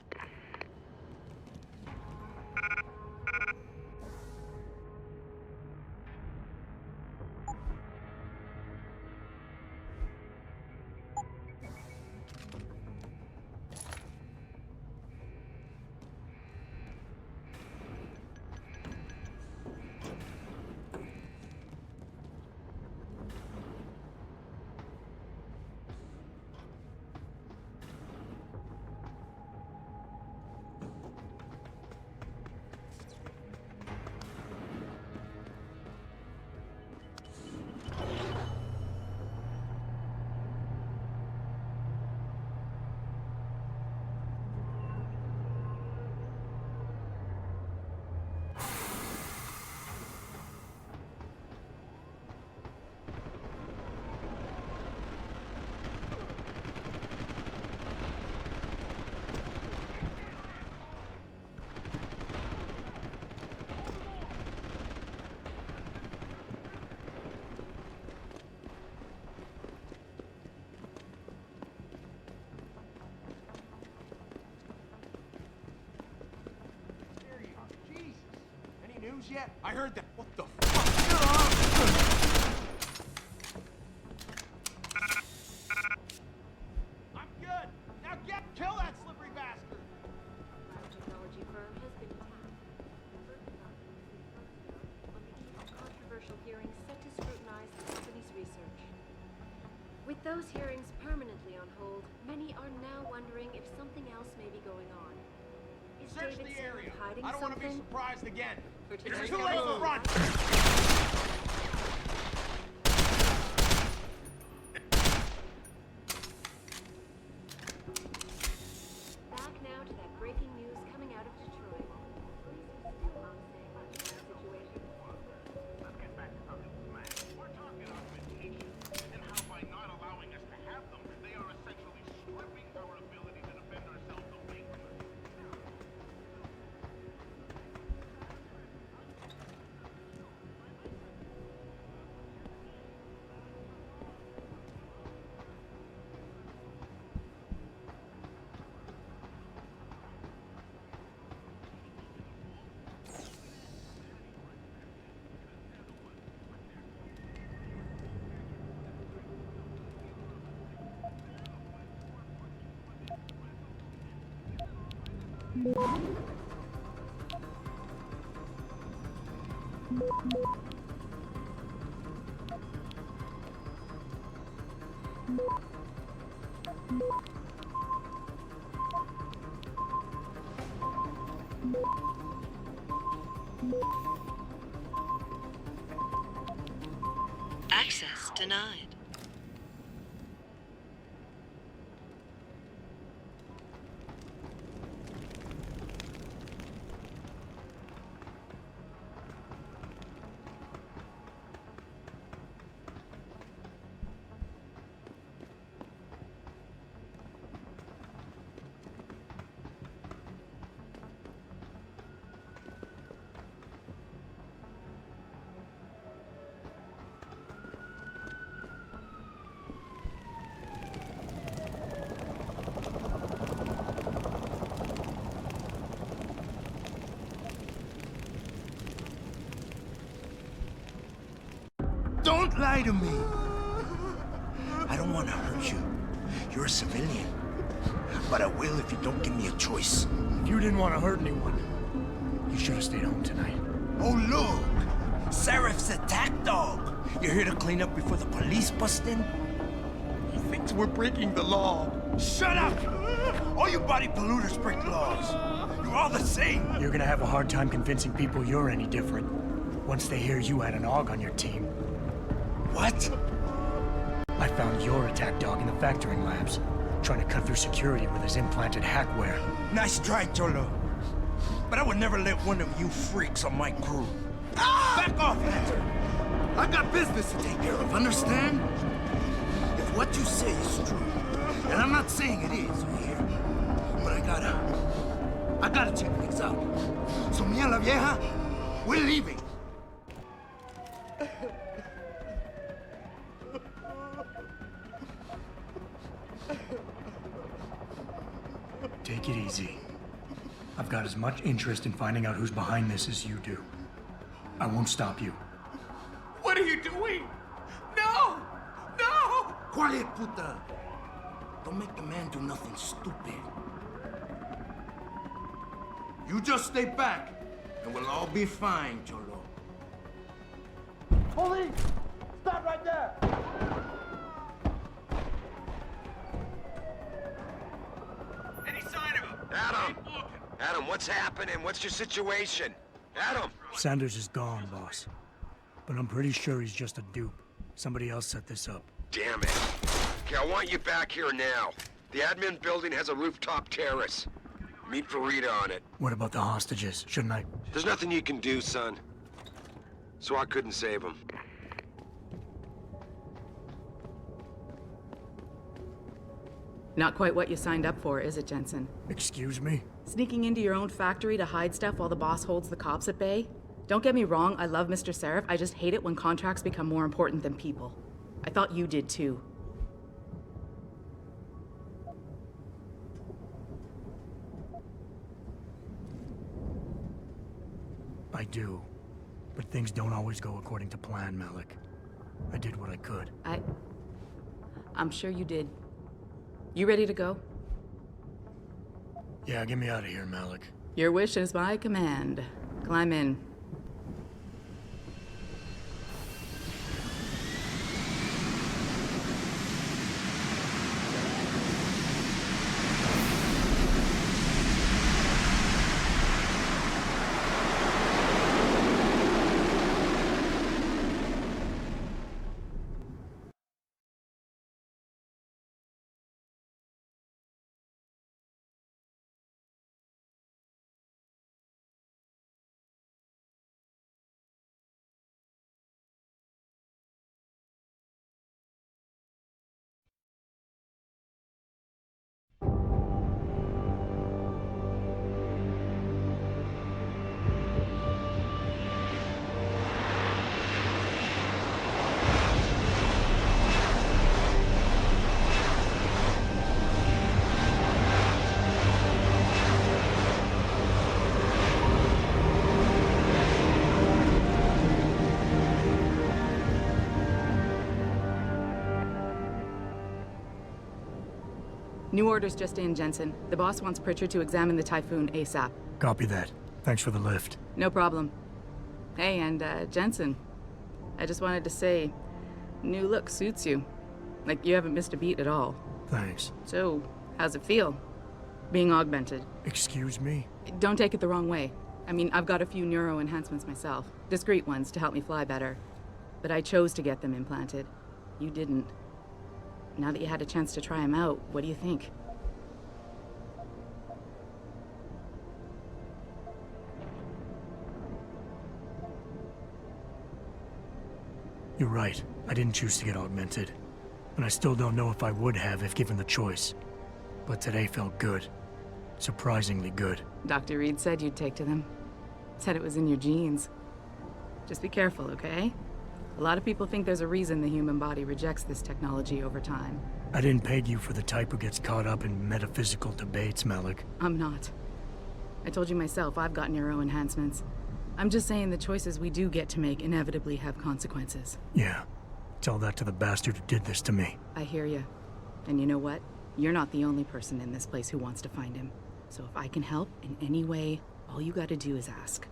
Yet? I heard that. What the fuck? Get off! I'm good. Now kill that slippery bastard. Biotechnology firm has been attacked. On the eve of controversial hearings set to scrutinize the company's research. With those hearings permanently on hold, many are now wondering if something else may be going on. Is Search David the area. hiding I don't want to be something? surprised again. It's today's too late to episode. run. Back now to that breaking news coming out of Detroit. Police are still on standby for the situation. Let's get back to something smack. We're talking augmentation, and how by not allowing us to have them, they are essentially stripping our ability to defend ourselves away from us. Access denied. Don't lie to me. I don't want to hurt you. You're a civilian. But I will if you don't give me a choice. If you didn't want to hurt anyone, you should have stayed home tonight. Oh, look! Seraph's attack dog! You're here to clean up before the police bust in? He thinks we're breaking the law. Shut up! All you body polluters break laws. You're all the same. You're gonna have a hard time convincing people you're any different once they hear you had an AUG on your team. What? I found your attack dog in the factoring labs, trying to cut through security with his implanted hackware. Nice try, Cholo. But I would never let one of you freaks on my crew. Back off, Hunter! I got business to take care of, understand? If what you say is true, and I'm not saying it is here, but I gotta check things out. So me and la vieja, we're leaving. Take it easy. I've got as much interest in finding out who's behind this as you do. I won't stop you. What are you doing? No! No! Quiet, puta! Don't make the man do nothing stupid. You just stay back, and we'll all be fine, Cholo. Police! Stop right there! Any sign of him? Adam! Adam, what's happening? What's your situation? Adam! Sanders is gone, boss. But I'm pretty sure he's just a dupe. Somebody else set this up. Damn it. Okay, I want you back here now. The admin building has a rooftop terrace. Meet Farida on it. What about the hostages? Shouldn't I? There's nothing you can do, son. So I couldn't save them. Not quite what you signed up for, is it, Jensen? Excuse me? Sneaking into your own factory to hide stuff while the boss holds the cops at bay? Don't get me wrong, I love Mr. Seraph. I just hate it when contracts become more important than people. I thought you did too. I do. But things don't always go according to plan, Malik. I did what I could. I'm sure you did. You ready to go? Yeah, get me out of here, Malik. Your wish is my command. Climb in. New orders just in, Jensen. The boss wants Pritchard to examine the Typhoon ASAP. Copy that. Thanks for the lift. No problem. Hey, and Jensen, I just wanted to say, new look suits you. Like, you haven't missed a beat at all. Thanks. So, how's it feel? Being augmented? Excuse me? Don't take it the wrong way. I mean, I've got a few neuro enhancements myself. Discreet ones to help me fly better. But I chose to get them implanted. You didn't. Now that you had a chance to try them out, what do you think? You're right. I didn't choose to get augmented. And I still don't know if I would have if given the choice. But today felt good. Surprisingly good. Dr. Reed said you'd take to them. Said it was in your genes. Just be careful, okay? A lot of people think there's a reason the human body rejects this technology over time. I didn't peg you for the type who gets caught up in metaphysical debates, Malik. I'm not. I told you myself, I've got neuro enhancements. I'm just saying the choices we do get to make inevitably have consequences. Yeah, Tell that to the bastard who did this to me. I hear you. And you know what? You're not the only person in this place who wants to find him. So if I can help in any way, all you gotta do is ask.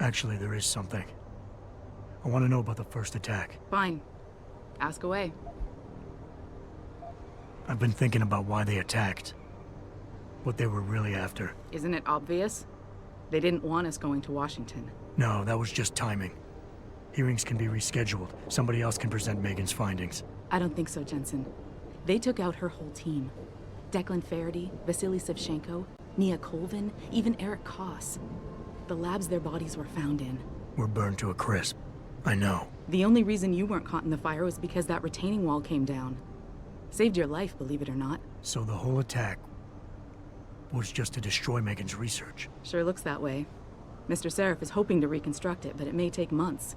Actually, there is something. I want to know about the first attack. Fine. Ask away. I've been thinking about why they attacked. What they were really after. Isn't it obvious? They didn't want us going to Washington. No, that was just timing. Hearings can be rescheduled. Somebody else can present Megan's findings. I don't think so, Jensen. They took out her whole team. Declan Faraday, Vasily Savchenko, Nia Colvin, even Eric Koss. The labs their bodies were found in. We're burned to a crisp. I know. The only reason you weren't caught in the fire was because that retaining wall came down. Saved your life, believe it or not. So the whole attack was just to destroy Megan's research. Sure looks that way. Mr. Seraph is hoping to reconstruct it, but it may take months.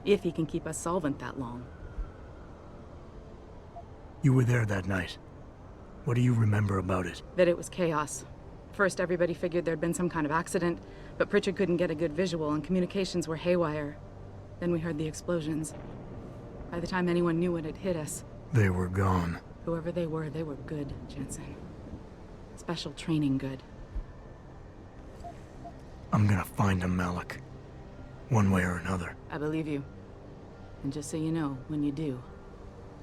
If he can keep us solvent that long. You were there that night. What do you remember about it? That it was chaos. First, everybody figured there'd been some kind of accident, but Pritchard couldn't get a good visual and communications were haywire. Then we heard the explosions. By the time anyone knew what had hit us... They were gone. Whoever they were good, Jensen. Special training good. I'm gonna find them, Malik. One way or another. I believe you. And just so you know, when you do,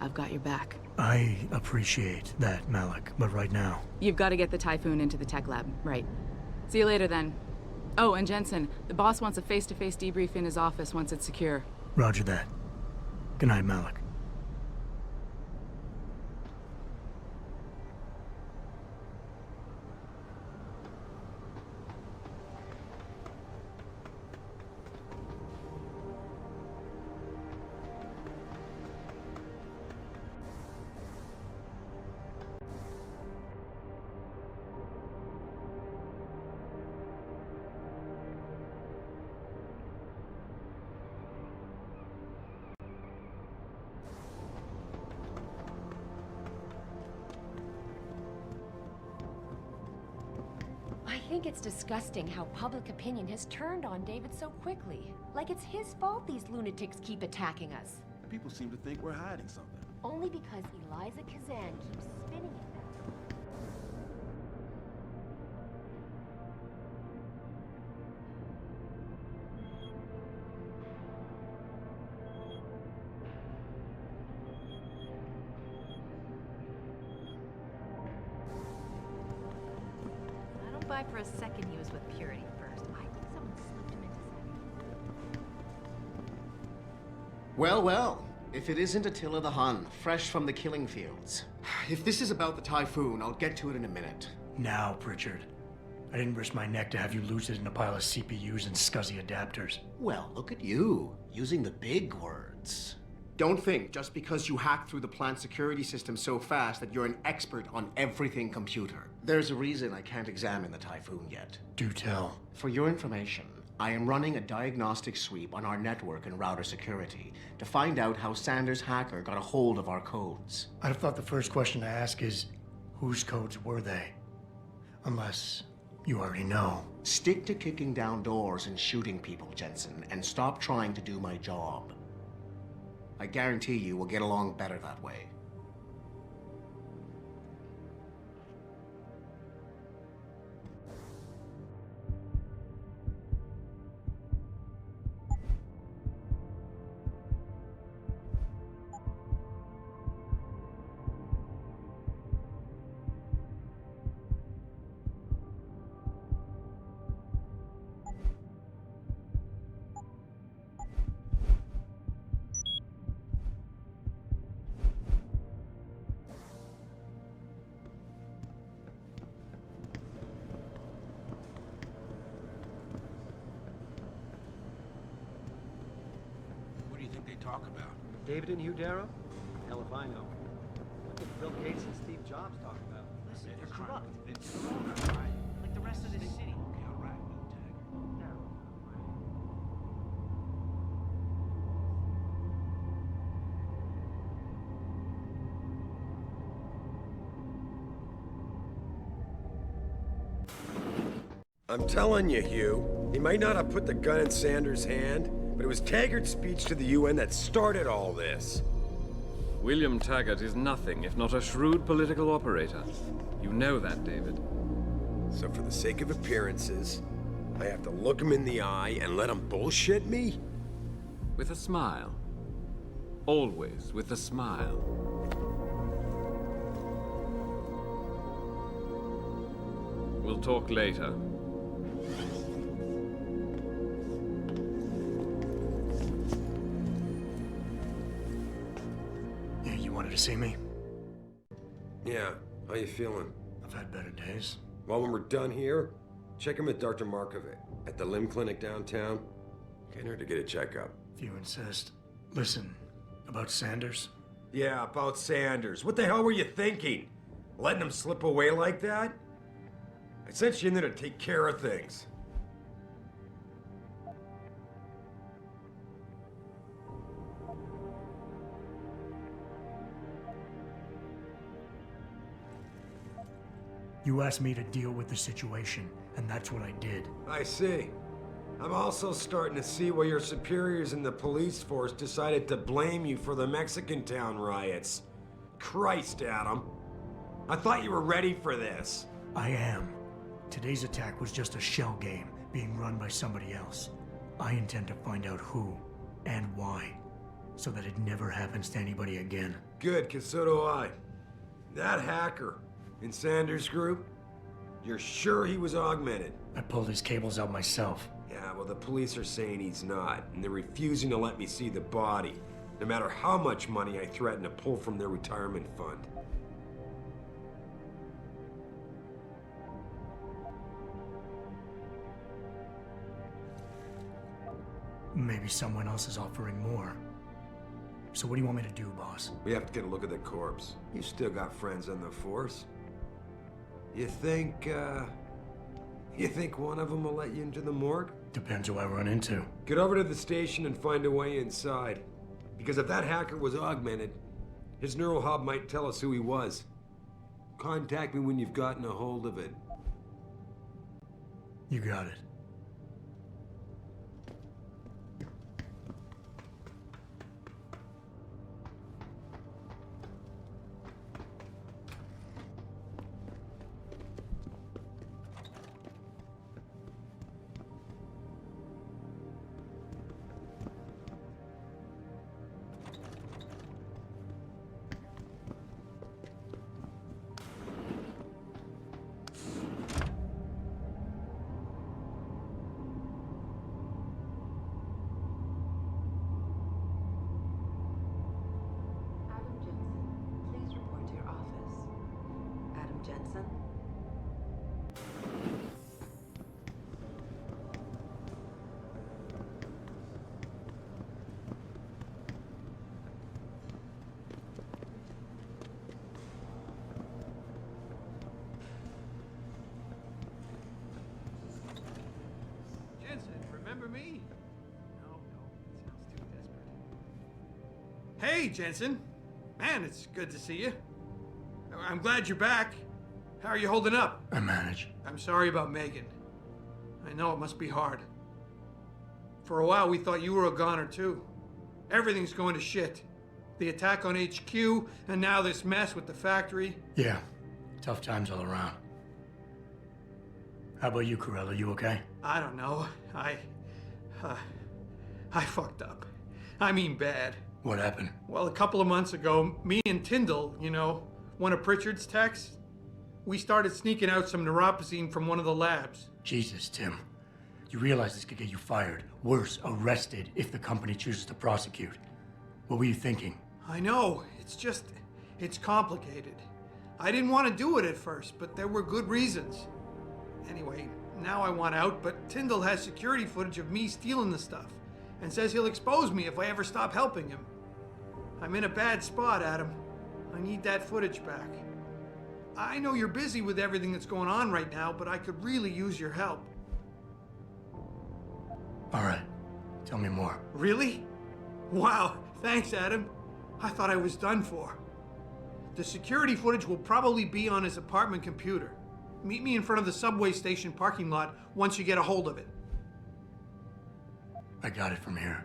I've got your back. I appreciate that, Malik, but right now... You've got to get the Typhoon into the tech lab, right. See you later, then. Oh, and Jensen, the boss wants a face-to-face debrief in his office once it's secure. Roger that. Good night, Malik. I think it's disgusting how public opinion has turned on David so quickly. Like it's his fault these lunatics keep attacking us. People seem to think we're hiding something. Only because Eliza Kazan keeps spinning it that way. Buy for a second he was with Purity first. I think someone slipped him into something. Well, well. If it isn't Attila the Hun, fresh from the killing fields. If this is about the Typhoon, I'll get to it in a minute. Now, Pritchard. I didn't risk my neck to have you lose it in a pile of CPUs and scuzzy adapters. Well, look at you, using the big words. Don't think just because you hacked through the plant security system so fast that you're an expert on everything computer. There's a reason I can't examine the Typhoon yet. Do tell. For your information, I am running a diagnostic sweep on our network and router security to find out how Sanders' hacker got a hold of our codes. I'd have thought the first question to ask is, whose codes were they? Unless you already know. Stick to kicking down doors and shooting people, Jensen, and stop trying to do my job. I guarantee you we'll get along better that way. Talk about? David and Hugh Darrow? Hell if I know. What did Bill Gates and Steve Jobs talk about? Listen, they're corrupt. It's Right. Like the rest of this city. Okay, all right, Tag. I'm telling you, Hugh, He might not have put the gun in Sanders' hand, but it was Taggart's speech to the UN that started all this. William Taggart is nothing if not a shrewd political operator. You know that, David. So for the sake of appearances, I have to look him in the eye and let him bullshit me? With a smile. Always with a smile. We'll talk later. Yeah, you wanted to see me? Yeah, how you feeling? I've had better days. Well, when we're done here, check him with Dr. Markovic at the limb clinic downtown. Can't hurt to get a checkup. If you insist. Listen, about Sanders? Yeah, about Sanders. What the hell were you thinking? Letting him slip away like that? I sent you in there to take care of things. You asked me to deal with the situation, and that's what I did. I see. I'm also starting to see why your superiors in the police force decided to blame you for the Mexican town riots. Christ, Adam. I thought you were ready for this. I am. Today's attack was just a shell game being run by somebody else. I intend to find out who and why, so that it never happens to anybody again. Good, 'cause so do I. That hacker in Sanders' group, you're sure he was augmented? I pulled his cables out myself. Yeah, well, the police are saying he's not, and they're refusing to let me see the body, no matter how much money I threaten to pull from their retirement fund. Maybe someone else is offering more. So what do you want me to do, boss? We have to get a look at the corpse. You still got friends on the force. You think one of them will let you into the morgue? Depends who I run into. Get over to the station and find a way inside. Because if that hacker was augmented, his neural hub might tell us who he was. Contact me when you've gotten a hold of it. You got it. Jensen? Jensen, remember me? No, it sounds too desperate. Hey, Jensen. Man, it's good to see you. I'm glad you're back. How are you holding up? I manage. I'm sorry about Megan. I know it must be hard. For a while, we thought you were a goner, too. Everything's going to shit. The attack on HQ, and now this mess with the factory. Yeah, tough times all around. How about you, Corella? You okay? I don't know. I fucked up. I mean bad. What happened? Well, a couple of months ago, me and Tyndall, you know, one of Pritchard's techs, we started sneaking out some neuropozyne from one of the labs. Jesus, Tim. You realize this could get you fired. Worse, arrested if the company chooses to prosecute. What were you thinking? I know. It's complicated. I didn't want to do it at first, but there were good reasons. Anyway, now I want out, but Tyndall has security footage of me stealing the stuff and says he'll expose me if I ever stop helping him. I'm in a bad spot, Adam. I need that footage back. I know you're busy with everything that's going on right now, but I could really use your help. All right. Tell me more. Really? Wow, thanks, Adam. I thought I was done for. The security footage will probably be on his apartment computer. Meet me in front of the subway station parking lot once you get a hold of it. I got it from here.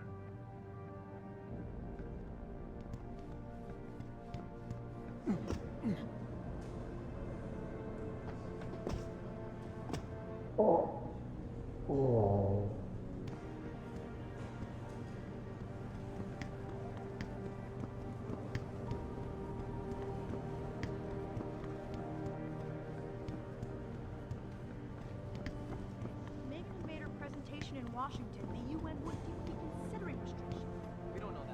Megan made her presentation in Washington. The UN wouldn't even be considering restriction. We don't know that.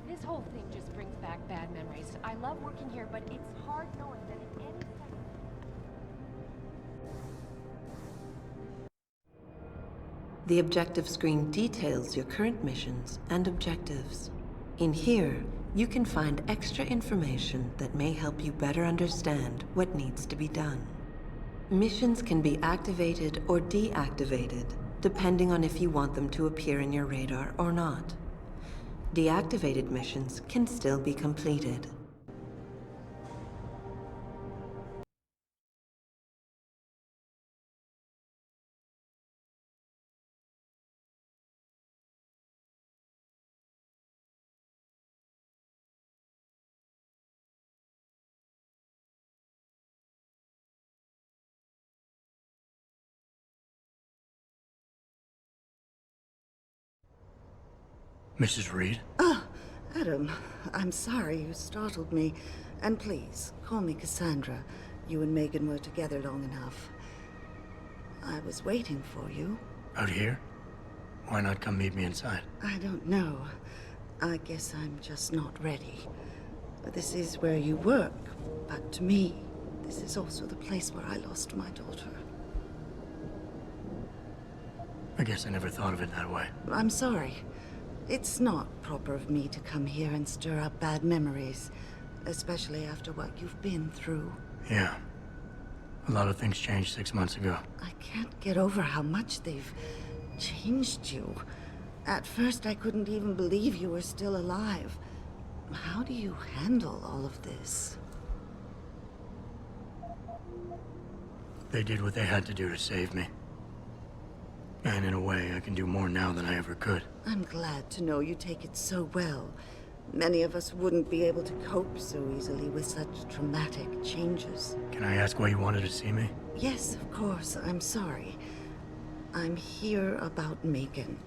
This whole thing just brings back bad memories. I love working here, but it's hard knowing that at any second... The objective screen details your current missions and objectives. In here, you can find extra information that may help you better understand what needs to be done. Missions can be activated or deactivated, depending on if you want them to appear in your radar or not. Deactivated missions can still be completed. Mrs. Reed? Ah, Adam, I'm sorry you startled me. And please, call me Cassandra. You and Megan were together long enough. I was waiting for you. Out here? Why not come meet me inside? I don't know. I guess I'm just not ready. This is where you work, but to me, this is also the place where I lost my daughter. I guess I never thought of it that way. I'm sorry. It's not proper of me to come here and stir up bad memories, especially after what you've been through. Yeah. A lot of things changed 6 months ago. I can't get over how much they've changed you. At first, I couldn't even believe you were still alive. How do you handle all of this? They did what they had to do to save me. And in a way, I can do more now than I ever could. I'm glad to know you take it so well. Many of us wouldn't be able to cope so easily with such traumatic changes. Can I ask why you wanted to see me? Yes, of course. I'm sorry. I'm here about Megan.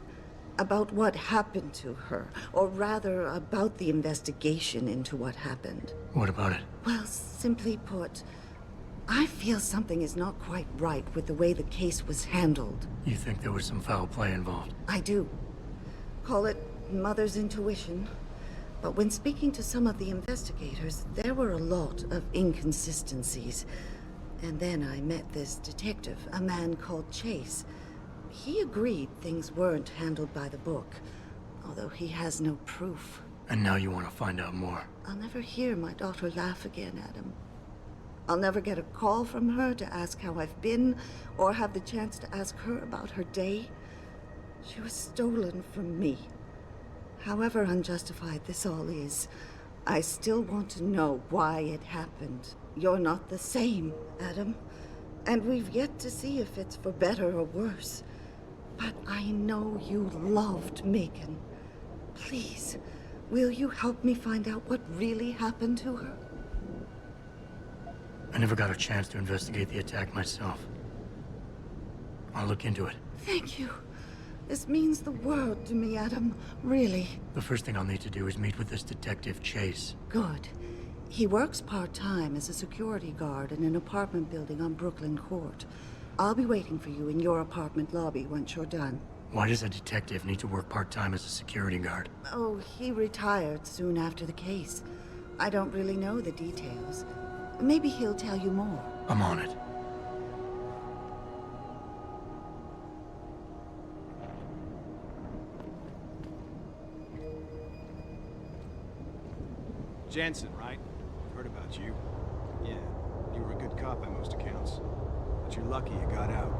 About what happened to her. Or rather, about the investigation into what happened. What about it? Well, simply put, I feel something is not quite right with the way the case was handled. You think there was some foul play involved? I do. Call it mother's intuition. But when speaking to some of the investigators, there were a lot of inconsistencies. And then I met this detective, a man called Chase. He agreed things weren't handled by the book, although he has no proof. And now you want to find out more? I'll never hear my daughter laugh again, Adam. I'll never get a call from her to ask how I've been, or have the chance to ask her about her day. She was stolen from me. However unjustified this all is, I still want to know why it happened. You're not the same, Adam. And we've yet to see if it's for better or worse. But I know you loved Megan. Please, will you help me find out what really happened to her? I never got a chance to investigate the attack myself. I'll look into it. Thank you. This means the world to me, Adam. Really. The first thing I'll need to do is meet with this detective, Chase. Good. He works part-time as a security guard in an apartment building on Brooklyn Court. I'll be waiting for you in your apartment lobby once you're done. Why does a detective need to work part-time as a security guard? Oh, he retired soon after the case. I don't really know the details. Maybe he'll tell you more. I'm on it. Jensen, right? I've heard about you. Yeah, you were a good cop by most accounts. But you're lucky you got out.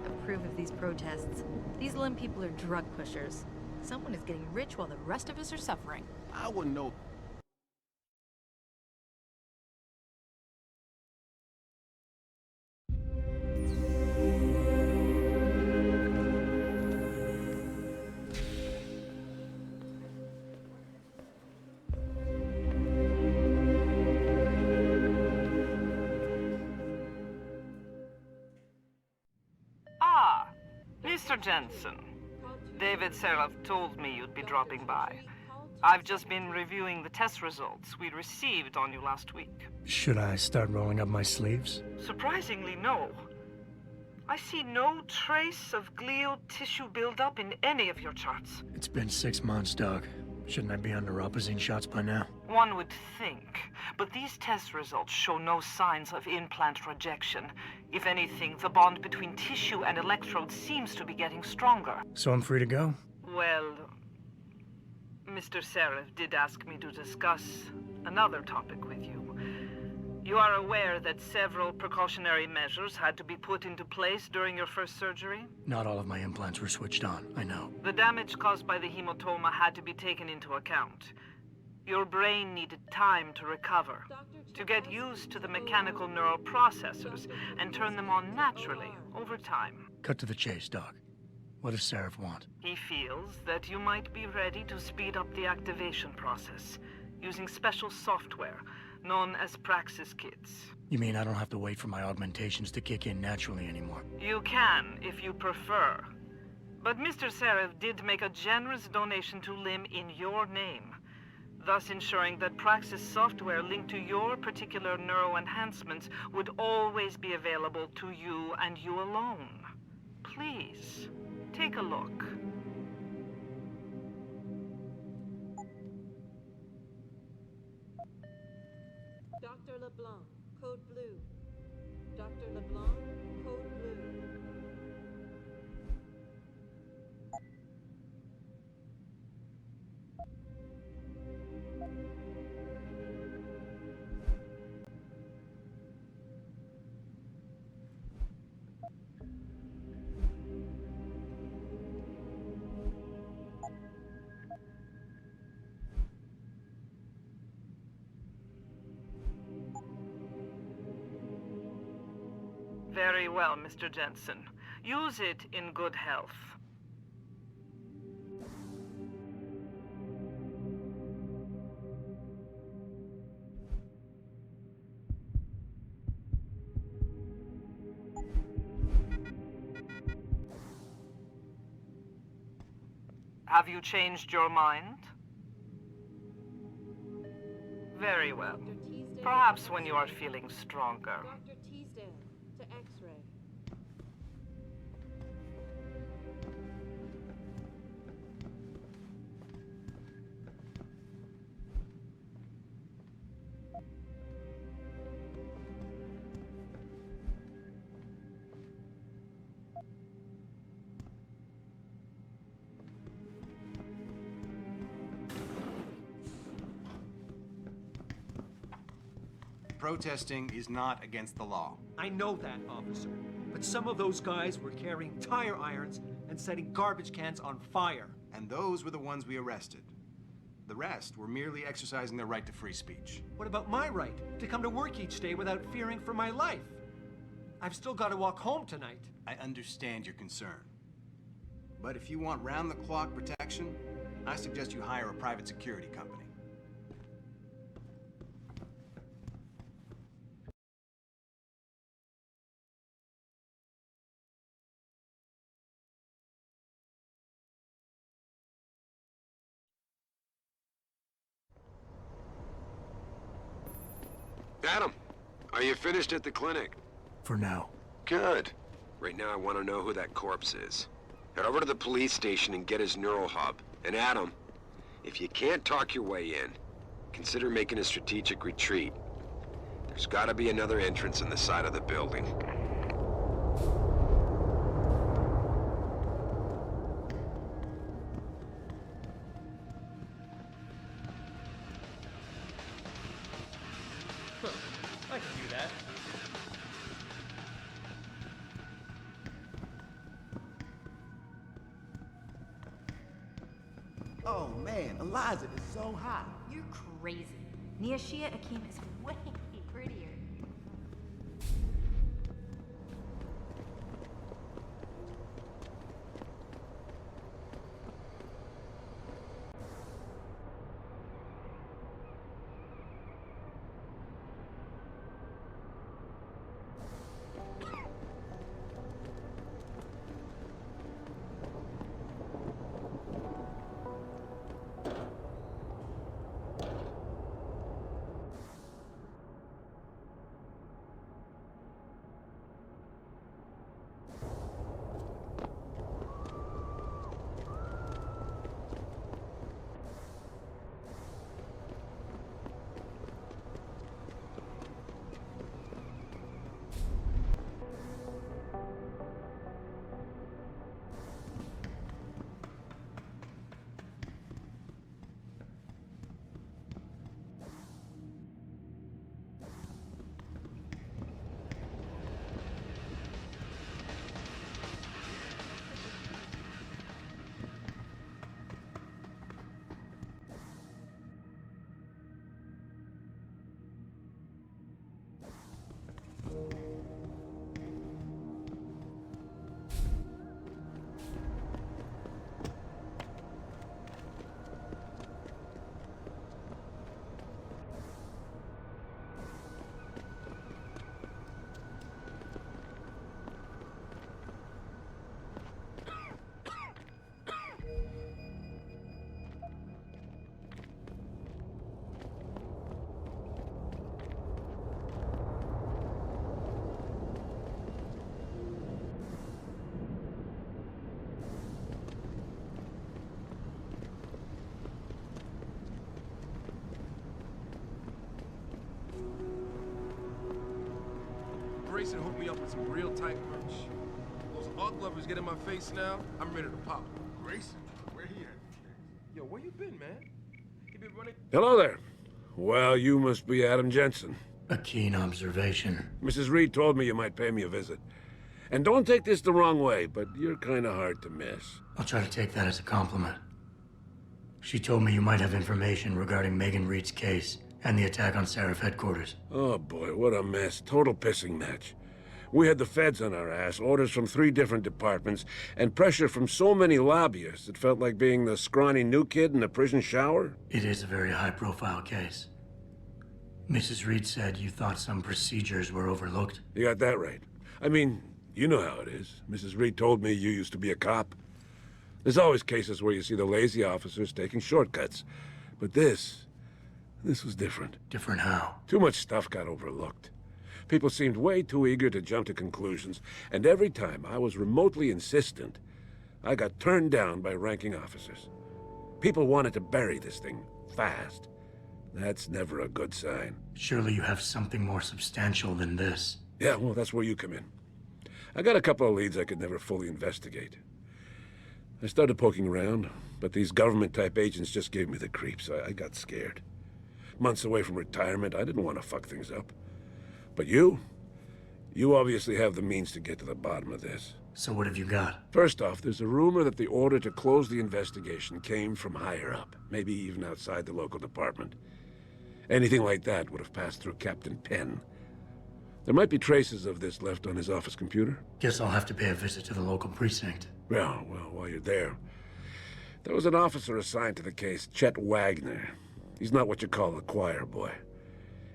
Approve of these protests. These Lim people are drug pushers. Someone is getting rich while the rest of us are suffering. I wouldn't know. Mr. Jensen, David Seraph told me you'd be dropping by. I've just been reviewing the test results we received on you last week. Should I start rolling up my sleeves? Surprisingly, no. I see no trace of glial tissue buildup in any of your charts. It's been 6 months, Doc. Shouldn't I be under opposing shots by now? One would think, but these test results show no signs of implant rejection. If anything, the bond between tissue and electrodes seems to be getting stronger. So I'm free to go? Well, Mr. Seraph did ask me to discuss another topic with you. You are aware that several precautionary measures had to be put into place during your first surgery? Not all of my implants were switched on, I know. The damage caused by the hematoma had to be taken into account. Your brain needed time to recover, to get used to the mechanical neural processors and turn them on naturally over time. Cut to the chase, Doc. What does Seraph want? He feels that you might be ready to speed up the activation process using special software known as Praxis Kits. You mean I don't have to wait for my augmentations to kick in naturally anymore? You can, if you prefer. But Mr. Seraph did make a generous donation to Lim in your name, thus ensuring that Praxis software linked to your particular neuro enhancements would always be available to you and you alone. Please, take a look. Dr. LeBlanc, code blue. Dr. LeBlanc, code blue. Very well, Mr. Jensen. Use it in good health. Have you changed your mind? Very well. Perhaps when you are feeling stronger. Dr. Teasdale, to X-ray. protesting is not against the law. I know that, officer. But some of those guys were carrying tire irons and setting garbage cans on fire. And those were the ones we arrested. The rest were merely exercising their right to free speech. What about my right to come to work each day without fearing for my life? I've still got to walk home tonight. I understand your concern. But if you want round-the-clock protection, I suggest you hire a private security company. Adam, are you finished at the clinic? For now. Good. Right now I want to know who that corpse is. Head over to the police station and get his neural hub. And Adam, if you can't talk your way in, consider making a strategic retreat. There's gotta be another entrance in the side of the building. I can do that. Oh man, Eliza is so hot. You're crazy. Niashia Akim is way prettier. Grayson hooked me up with some real tight merch. Those art lovers get in my face now, I'm ready to pop. Grayson, where he at? Yo, where you been, man? You been running? Hello there. Well, you must be Adam Jensen. A keen observation. Mrs. Reed told me you might pay me a visit. And don't take this the wrong way, but you're kind of hard to miss. I'll try to take that as a compliment. She told me you might have information regarding Megan Reed's case and the attack on Seraph headquarters. Oh boy, what a mess. Total pissing match. We had the feds on our ass, orders from 3 different departments, and pressure from so many lobbyists it felt like being the scrawny new kid in a prison shower. It is a very high-profile case. Mrs. Reed said you thought some procedures were overlooked. You got that right. I mean, you know how it is. Mrs. Reed told me you used to be a cop. There's always cases where you see the lazy officers taking shortcuts. But this was different. Different how? Too much stuff got overlooked. People seemed way too eager to jump to conclusions, and every time I was remotely insistent, I got turned down by ranking officers. People wanted to bury this thing fast. That's never a good sign. Surely you have something more substantial than this. Yeah, well, that's where you come in. I got a couple of leads I could never fully investigate. I started poking around, but these government-type agents just gave me the creeps. I got scared. Months away from retirement, I didn't want to fuck things up. But you obviously have the means to get to the bottom of this. So what have you got? First off, there's a rumor that the order to close the investigation came from higher up, maybe even outside the local department. Anything like that would have passed through Captain Penn. There might be traces of this left on his office computer. Guess I'll have to pay a visit to the local precinct. Well, while you're there, there was an officer assigned to the case, Chet Wagner. He's not what you call a choir boy.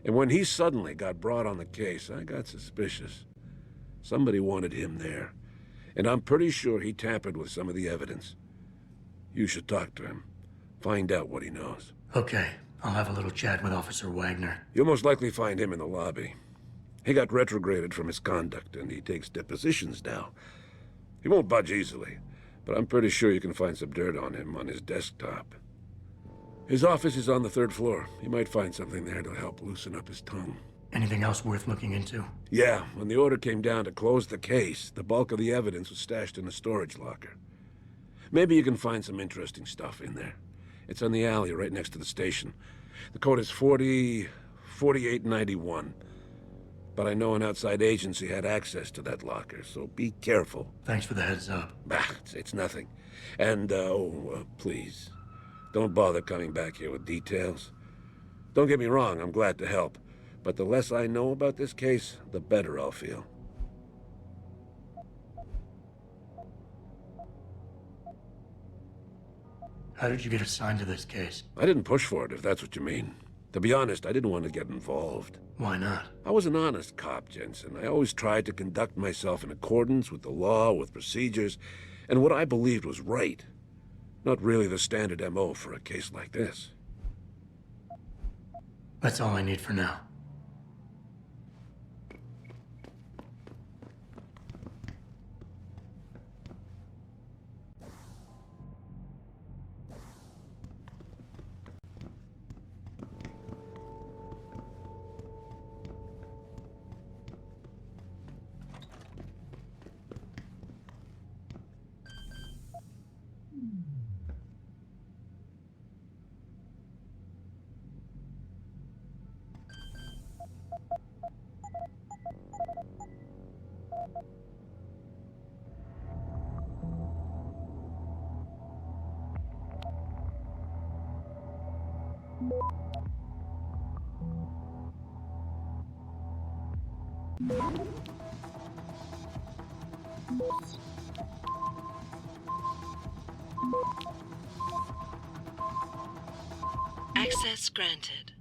And when he suddenly got brought on the case, I got suspicious. Somebody wanted him there. And I'm pretty sure he tampered with some of the evidence. You should talk to him. Find out what he knows. Okay, I'll have a little chat with Officer Wagner. You'll most likely find him in the lobby. He got retrograded from his conduct, and he takes depositions now. He won't budge easily, but I'm pretty sure you can find some dirt on him on his desktop. His office is on the 3rd floor. You might find something there to help loosen up his tongue. Anything else worth looking into? Yeah, when the order came down to close the case, the bulk of the evidence was stashed in a storage locker. Maybe you can find some interesting stuff in there. It's on the alley right next to the station. The code is 4891. But I know an outside agency had access to that locker, so be careful. Thanks for the heads up. It's nothing. And, please, don't bother coming back here with details. Don't get me wrong, I'm glad to help. But the less I know about this case, the better I'll feel. How did you get assigned to this case? I didn't push for it, if that's what you mean. To be honest, I didn't want to get involved. Why not? I was an honest cop, Jensen. I always tried to conduct myself in accordance with the law, with procedures, and what I believed was right. Not really the standard MO for a case like this. That's all I need for now. Access granted.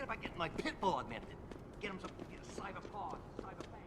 About getting my pit bull augmented. Get him some cyber paws, cyber fan.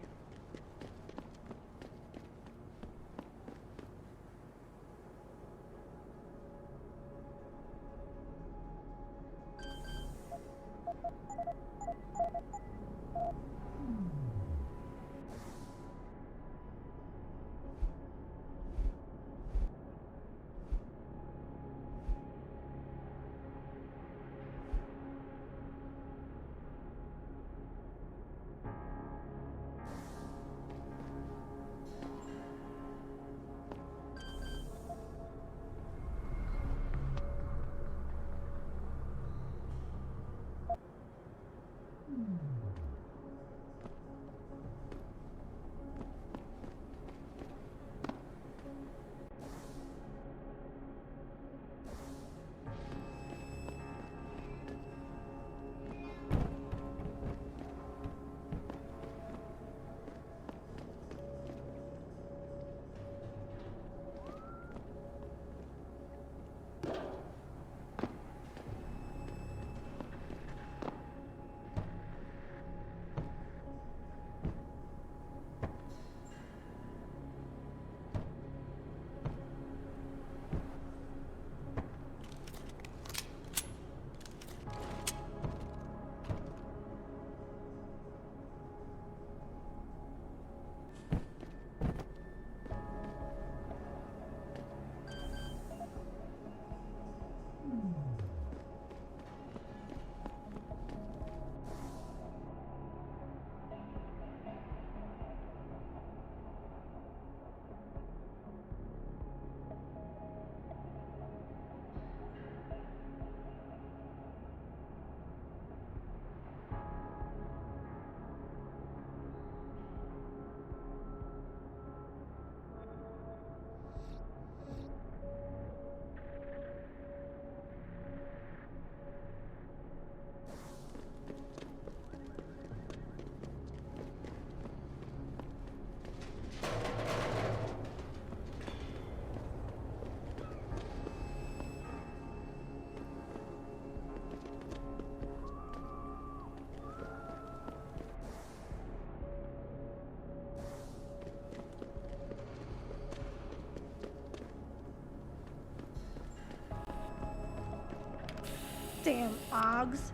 Damn Ogs.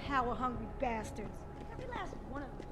Power-hungry bastards. Every last one of them.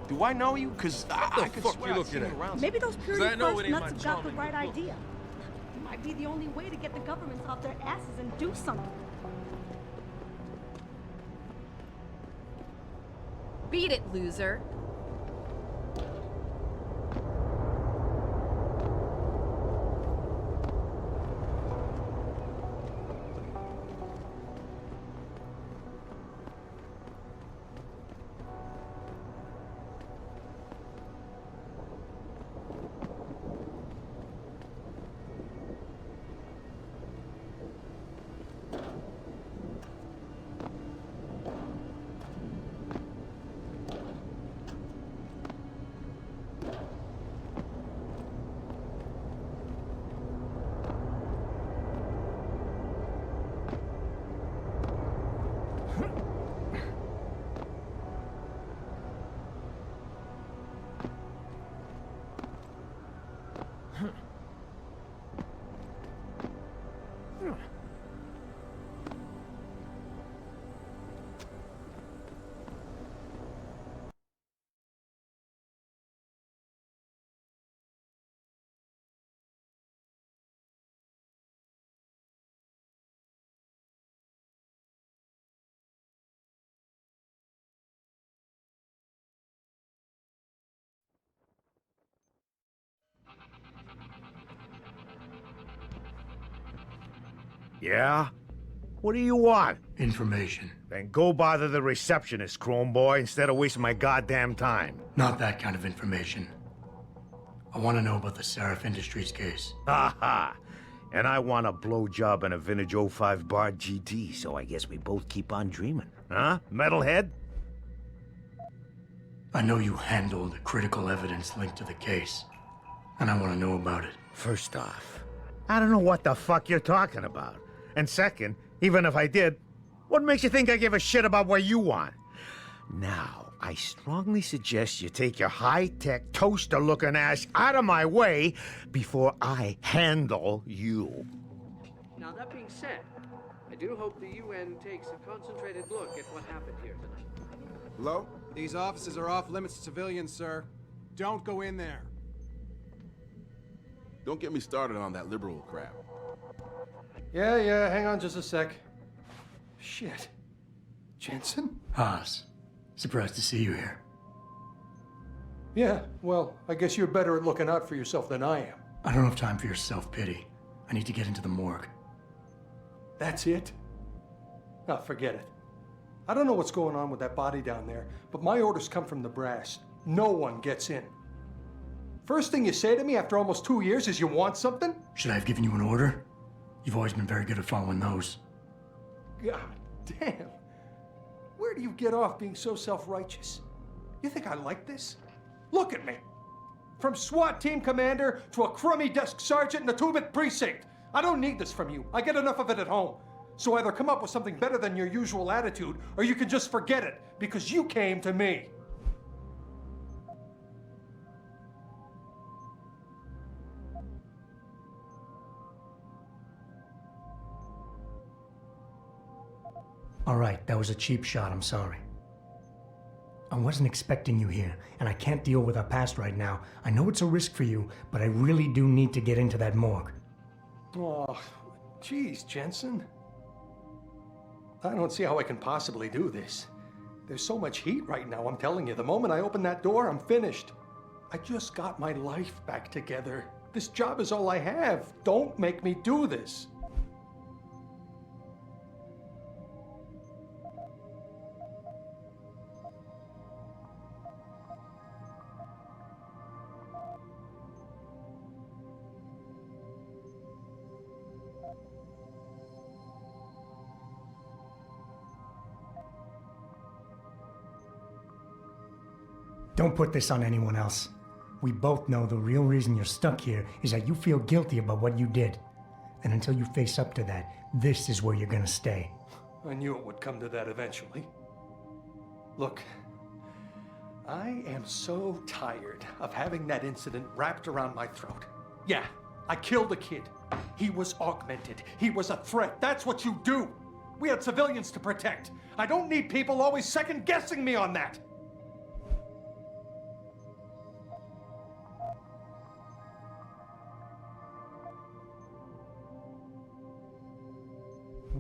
Do I know you? Cause I could swear I've seen you around. Maybe those purity first nuts have got the right idea. It might be the only way to get the governments off their asses and do something. Beat it, loser. Yeah? What do you want? Information. Then go bother the receptionist, Chrome Boy, instead of wasting my goddamn time. Not that kind of information. I want to know about the Seraph Industries case. Ha ha! And I want a blowjob and a vintage 05 bar GT, so I guess we both keep on dreaming. Huh, metalhead? I know you handled the critical evidence linked to the case, and I want to know about it. First off, I don't know what the fuck you're talking about. And second, even if I did, what makes you think I give a shit about what you want? Now, I strongly suggest you take your high-tech, toaster-looking ass out of my way before I handle you. Now, that being said, I do hope the UN takes a concentrated look at what happened here tonight. Hello? These offices are off limits to civilians, sir. Don't go in there. Don't get me started on that liberal crap. Yeah, hang on just a sec. Shit. Jensen? Haas, surprised to see you here. Yeah, well, I guess you're better at looking out for yourself than I am. I don't have time for your self-pity. I need to get into the morgue. That's it? Oh, forget it. I don't know what's going on with that body down there, but my orders come from the brass. No one gets in. First thing you say to me after almost 2 years is you want something? Should I have given you an order? You've always been very good at following those. God damn. Where do you get off being so self-righteous? You think I like this? Look at me. From SWAT team commander to a crummy desk sergeant in the 2-bit precinct. I don't need this from you. I get enough of it at home. So either come up with something better than your usual attitude, or you can just forget it, because you came to me. All right, that was a cheap shot, I'm sorry. I wasn't expecting you here, and I can't deal with our past right now. I know it's a risk for you, but I really do need to get into that morgue. Oh, geez, Jensen. I don't see how I can possibly do this. There's so much heat right now, I'm telling you. The moment I open that door, I'm finished. I just got my life back together. This job is all I have. Don't make me do this. Don't put this on anyone else. We both know the real reason you're stuck here is that you feel guilty about what you did. And until you face up to that, this is where you're gonna stay. I knew it would come to that eventually. Look, I am so tired of having that incident wrapped around my throat. Yeah, I killed a kid. He was augmented. He was a threat. That's what you do. We had civilians to protect. I don't need people always second-guessing me on that.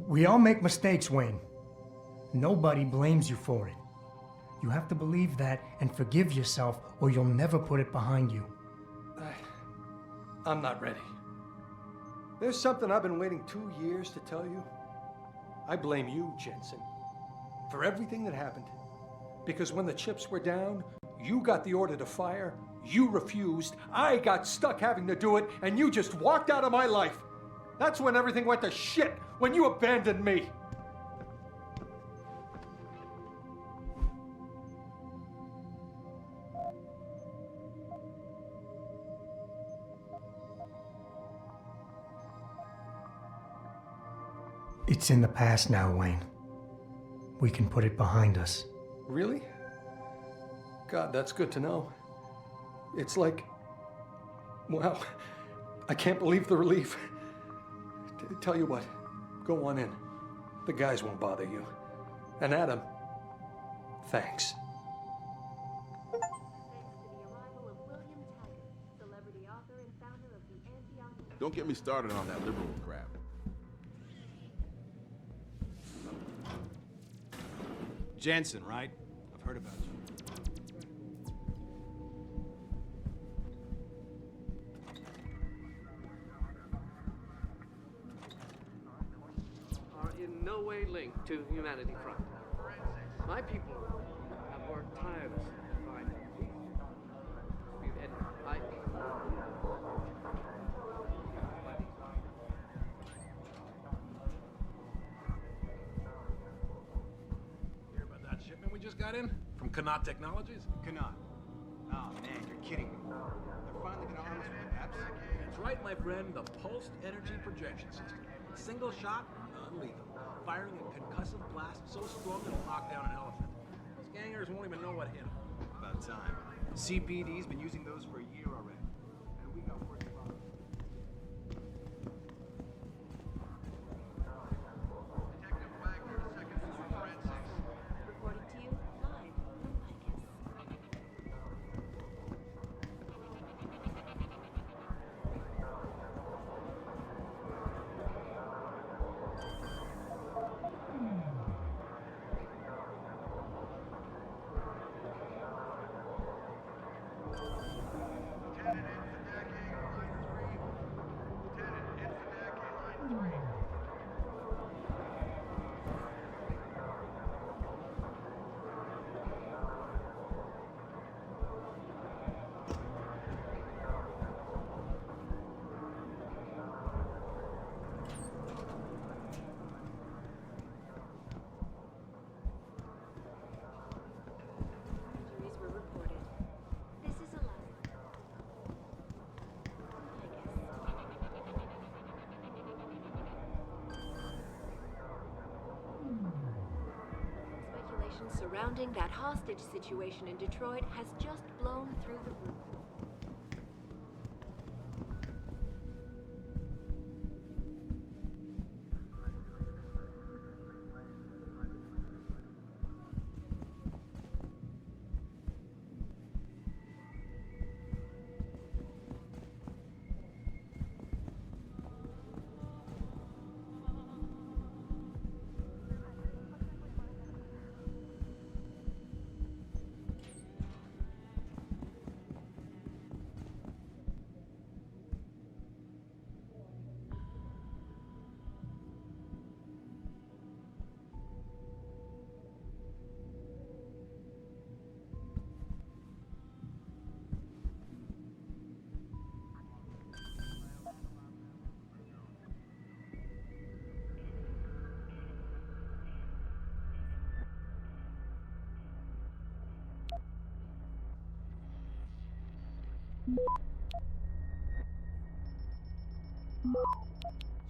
We all make mistakes, Wayne. Nobody blames you for it. You have to believe that and forgive yourself, or you'll never put it behind you. I'm not ready. There's something I've been waiting 2 years to tell you. I blame you, Jensen, for everything that happened. Because when the chips were down, you got the order to fire, you refused, I got stuck having to do it, and you just walked out of my life. That's when everything went to shit, when you abandoned me. It's in the past now, Wayne. We can put it behind us. Really? God, that's good to know. It's like, wow, I can't believe the relief. Tell you what, go on in. The guys won't bother you. And Adam, thanks. Don't get me started on that liberal crap. Jensen, right? I've heard about you. Are in no way linked to Humanity Front. My people have worked tirelessly to find peace. We've had Hear about that shipment we just got in? From Kanat Technologies? Kanat. Oh man, you're kidding me. They're finally gonna arm us with apps? That's right, my friend. The Pulsed Energy Projection System. Single shot, non-lethal. Firing a concussive blast so strong it'll knock down an elephant. Those gangers won't even know what hit them. About time. CPD's been using those for a year already. And we got worse problems. Reporting to you live from Lycus. surrounding that hostage situation in Detroit has just blown through the roof.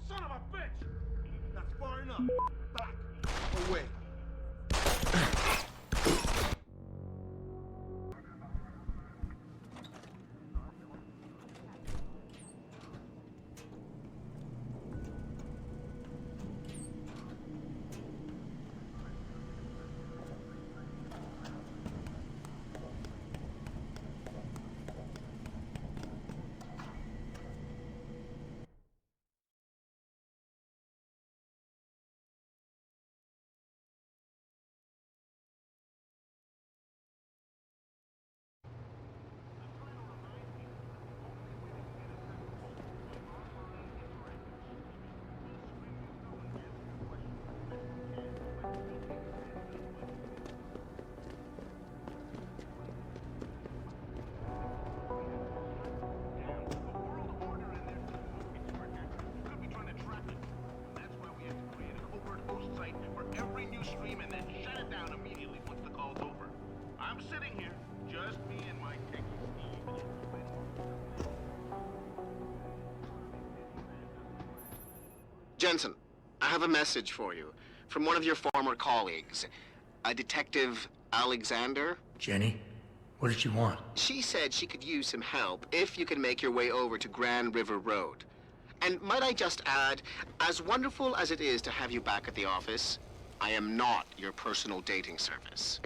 Son of a bitch! That's far enough. Back. Away. Jensen, I have a message for you from one of your former colleagues, a Detective Alexander. Jenny, what did she want? She said she could use some help if you can make your way over to Grand River Road. And might I just add, as wonderful as it is to have you back at the office, I am not your personal dating service.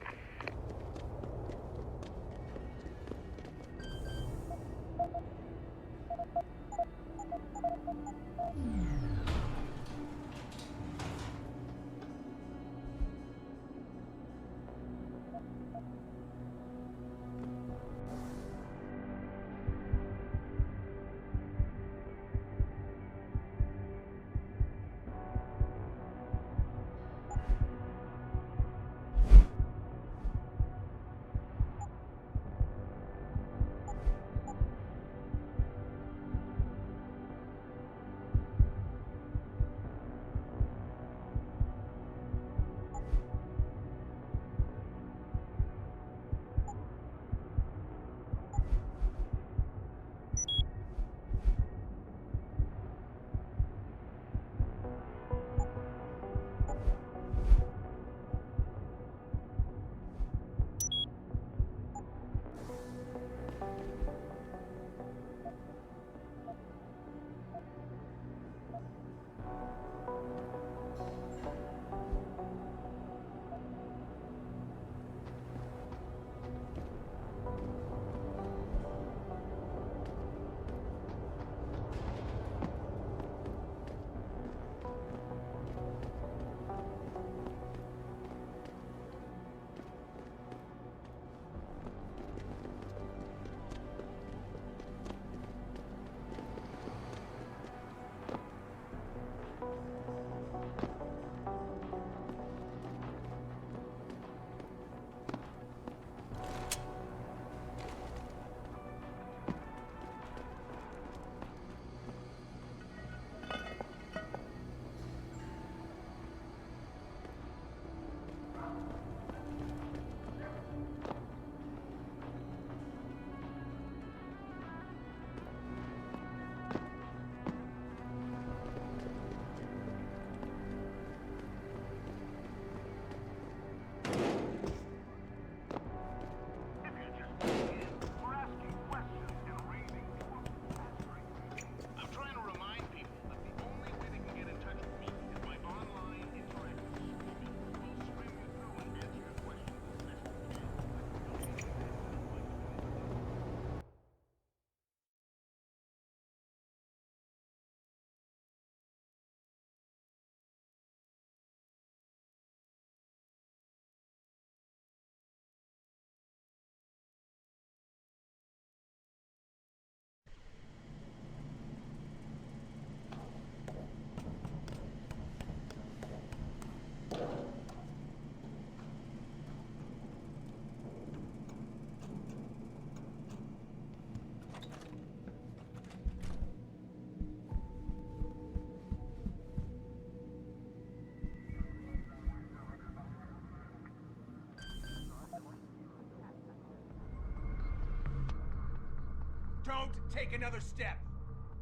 Don't take another step.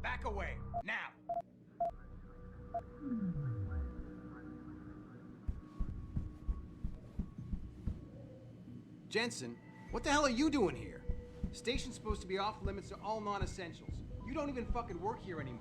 Back away, now. Jensen, what the hell are you doing here? The station's supposed to be off limits to all non-essentials. You don't even fucking work here anymore.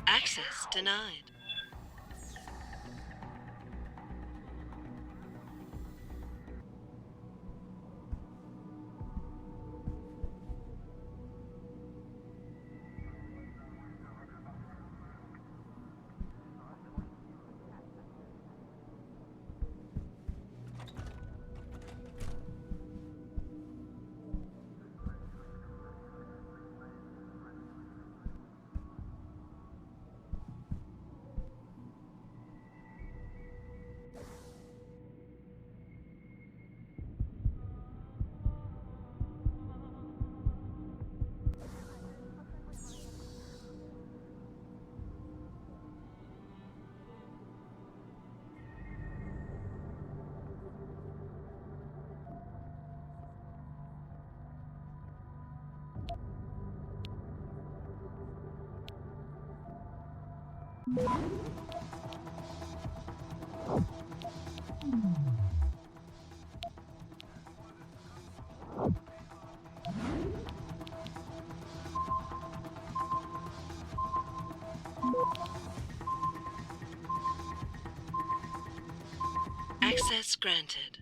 Access denied. Access granted.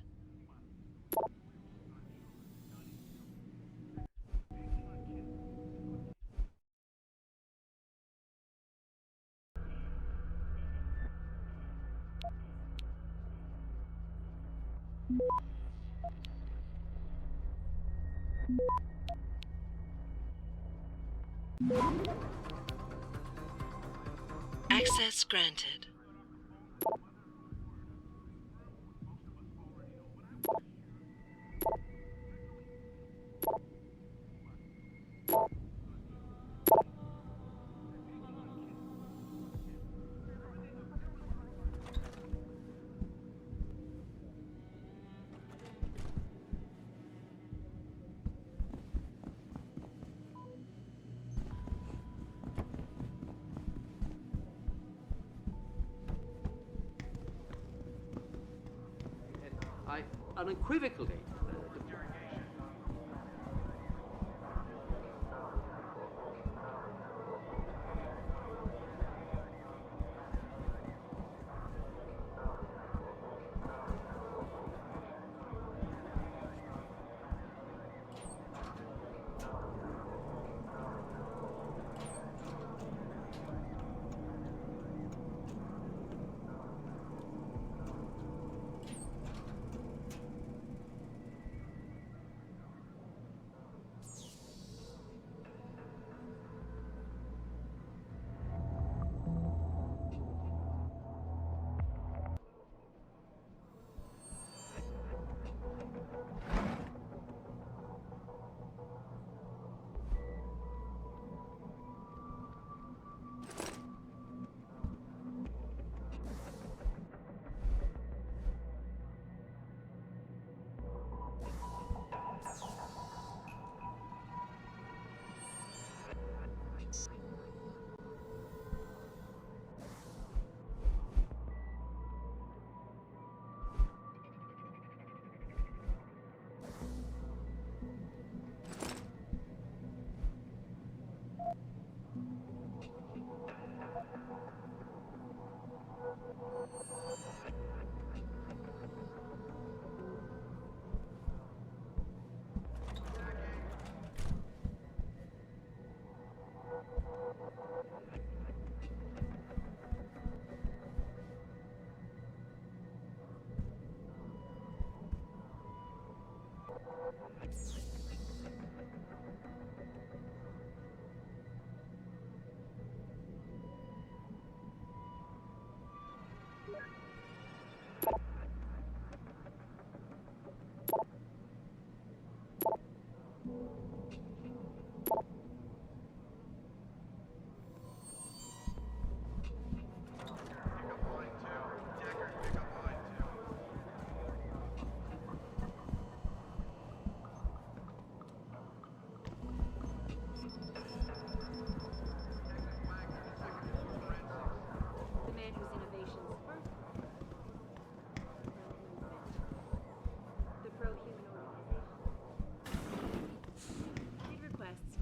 Access granted. unequivocally.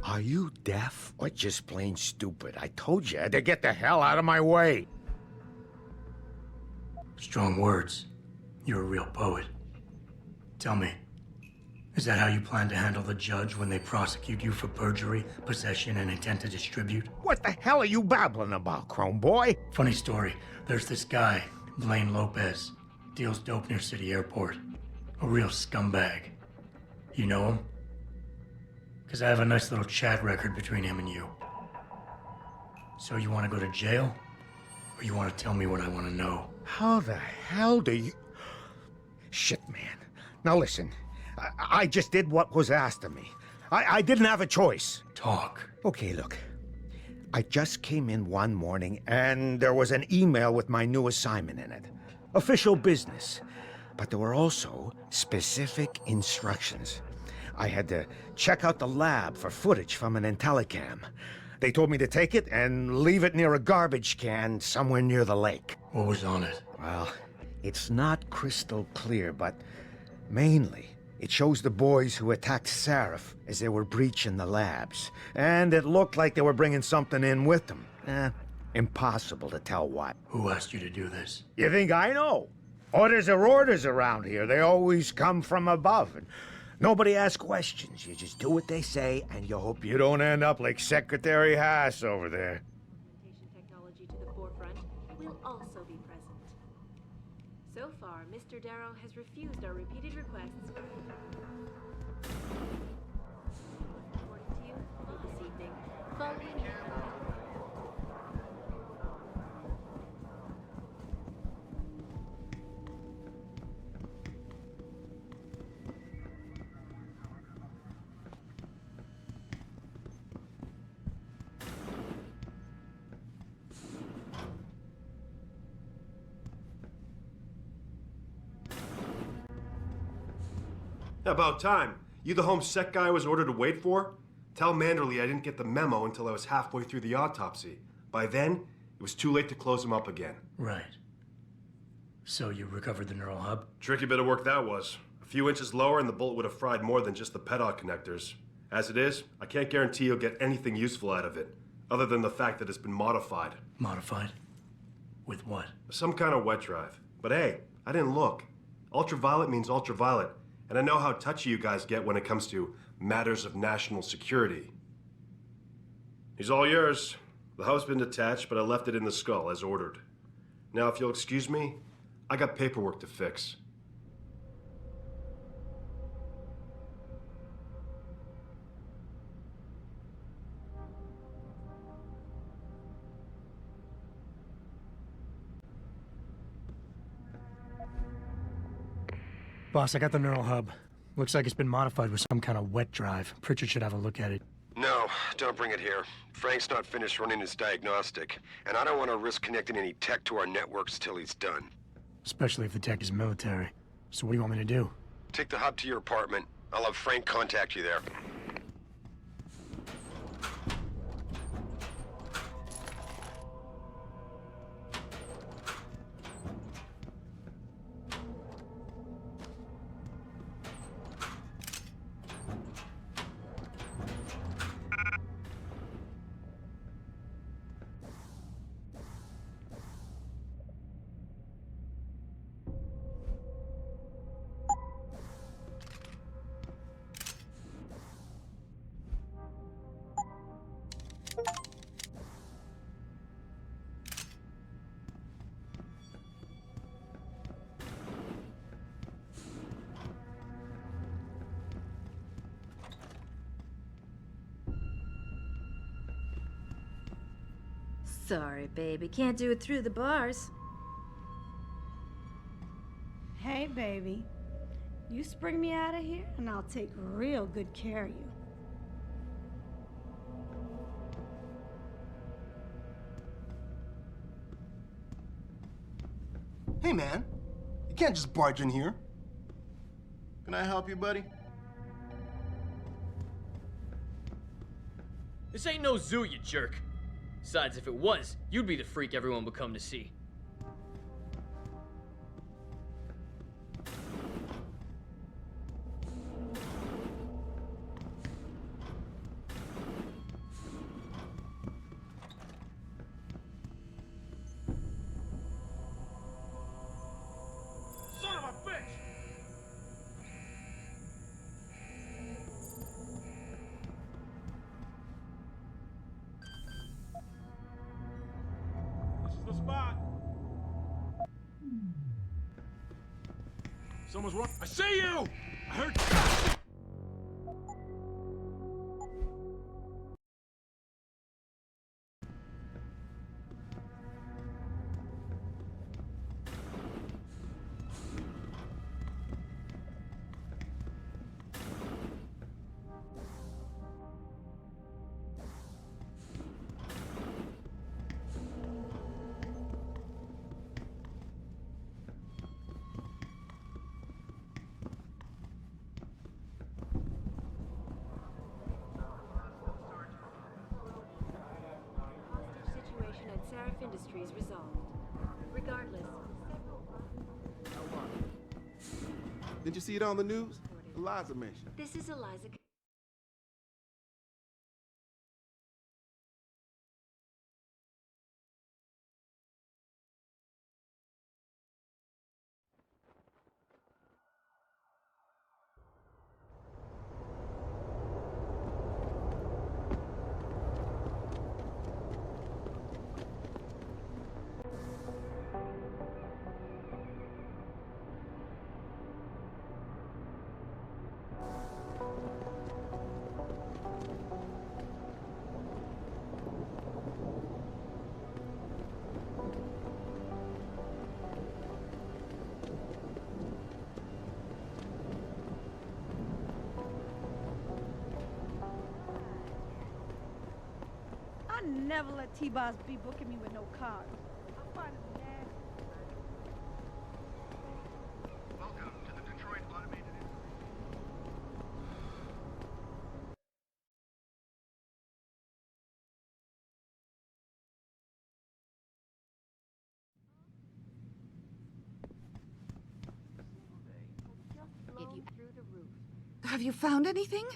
Are you deaf or just plain stupid? I told you to get the hell out of my way. Strong words. You're a real poet. Tell me, is that how you plan to handle the judge when they prosecute you for perjury, possession, and intent to distribute? What the hell are you babbling about, Chrome Boy? Funny story. There's this guy, Blaine Lopez. Deals dope near City Airport. A real scumbag. You know him? Because I have a nice little chat record between him and you. So you want to go to jail? Or you want to tell me what I want to know? How the hell do you... Shit, man. Now listen, I just did what was asked of me. I didn't have a choice. Talk. Okay, look. I just came in one morning and there was an email with my new assignment in it. Official business. But there were also specific instructions. I had to check out the lab for footage from an IntelliCam. They told me to take it and leave it near a garbage can somewhere near the lake. What was on it? Well, it's not crystal clear, but mainly it shows the boys who attacked Sarif as they were breaching the labs. And it looked like they were bringing something in with them. Impossible to tell what. Who asked you to do this? You think I know? Orders are orders around here. They always come from above. And nobody asks questions. You just do what they say, and you hope you don't end up like Secretary Haas over there. Technology to the forefront will also be present. So far, Mr. Darrow has refused our repeated requests. According to you, this evening, following About time. You the home sec guy I was ordered to wait for? Tell Manderley I didn't get the memo until I was halfway through the autopsy. By then, it was too late to close him up again. Right. So you recovered the neural hub? Tricky bit of work that was. A few inches lower and the bullet would have fried more than just the pedal connectors. As it is, I can't guarantee you'll get anything useful out of it, other than the fact that it's been modified. Modified? With what? Some kind of wet drive. But hey, I didn't look. Ultraviolet means ultraviolet, and I know how touchy you guys get when it comes to matters of national security. He's all yours. The hub's been detached, but I left it in the skull as ordered. Now, if you'll excuse me, I got paperwork to fix. Boss, I got the neural hub. Looks like it's been modified with some kind of wet drive. Pritchard should have a look at it. No, don't bring it here. Frank's not finished running his diagnostic, and I don't want to risk connecting any tech to our networks till he's done. Especially if the tech is military. So what do you want me to do? Take the hub to your apartment. I'll have Frank contact you there. Sorry, baby. Can't do it through the bars. Hey, baby. You spring me out of here, and I'll take real good care of you. Hey, man. You can't just barge in here. Can I help you, buddy? This ain't no zoo, you jerk. Besides, if it was, you'd be the freak everyone would come to see. Son of a bitch! This is the spot. Someone's run. I see you! I heard. Situation at Seraph Industries resolved. Regardless, Didn't you see it on the news? Eliza mentioned. this is Eliza. I never let T-Boss be booking me with no card. I find it nasty. Welcome to the Detroit Automated. If you Have you found anything?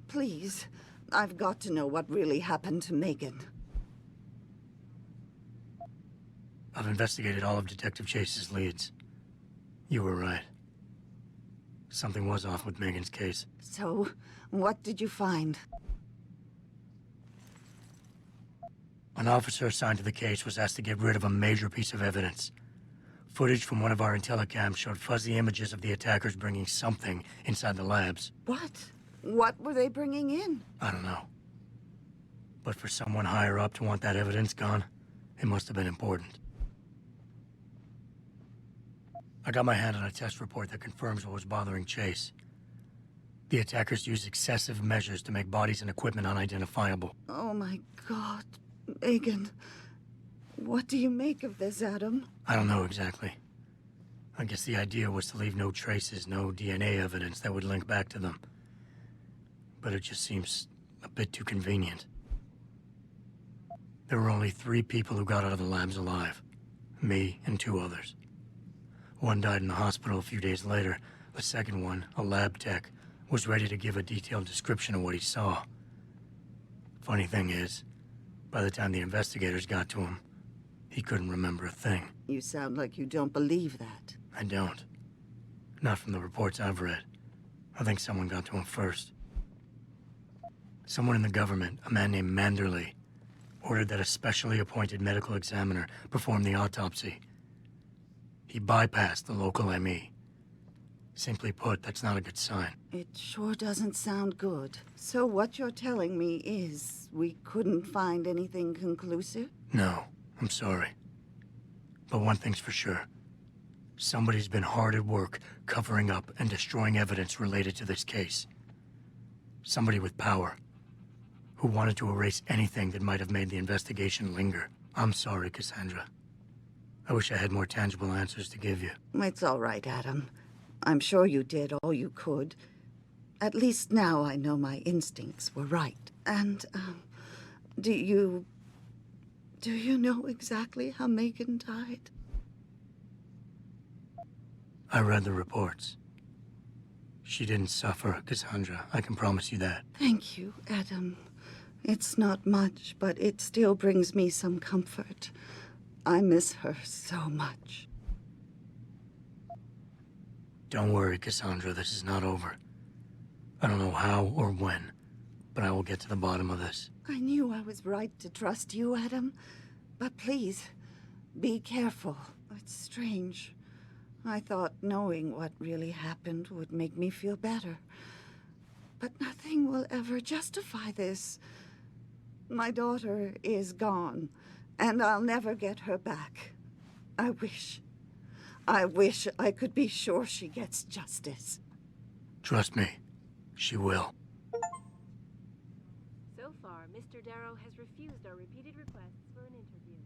Please, I've got to know what really happened to Megan. I've investigated all of Detective Chase's leads. You were right. Something was off with Megan's case. So, what did you find? An officer assigned to the case was asked to get rid of a major piece of evidence. Footage from one of our intellicams showed fuzzy images of the attackers bringing something inside the labs. What? What were they bringing in? I don't know. But for someone higher up to want that evidence gone, it must have been important. I got my hand on a test report that confirms what was bothering Chase. The attackers used excessive measures to make bodies and equipment unidentifiable. Oh my God, Megan. What do you make of this, Adam? I don't know exactly. I guess the idea was to leave no traces, no DNA evidence that would link back to them. But it just seems a bit too convenient. There were only 3 people who got out of the labs alive. Me and 2 others. One died in the hospital a few days later. The second one, a lab tech, was ready to give a detailed description of what he saw. Funny thing is, by the time the investigators got to him, he couldn't remember a thing. You sound like you don't believe that. I don't. Not from the reports I've read. I think someone got to him first. Someone in the government, a man named Manderley, ordered that a specially appointed medical examiner perform the autopsy. He bypassed the local ME. Simply put, that's not a good sign. It sure doesn't sound good. So what you're telling me is we couldn't find anything conclusive? No, I'm sorry. But one thing's for sure. Somebody's been hard at work covering up and destroying evidence related to this case. Somebody with power, who wanted to erase anything that might have made the investigation linger. I'm sorry, Cassandra. I wish I had more tangible answers to give you. It's all right, Adam. I'm sure you did all you could. At least now I know my instincts were right. And, do you know exactly how Megan died? I read the reports. She didn't suffer, Cassandra. I can promise you that. Thank you, Adam. It's not much, but it still brings me some comfort. I miss her so much. Don't worry, Cassandra. This is not over. I don't know how or when, but I will get to the bottom of this. I knew I was right to trust you, Adam. But please, be careful. It's strange. I thought knowing what really happened would make me feel better. But nothing will ever justify this. My daughter is gone, and I'll never get her back. I wish I could be sure she gets justice. Trust me, she will. So far, Mr. Darrow has refused our repeated requests for an interview.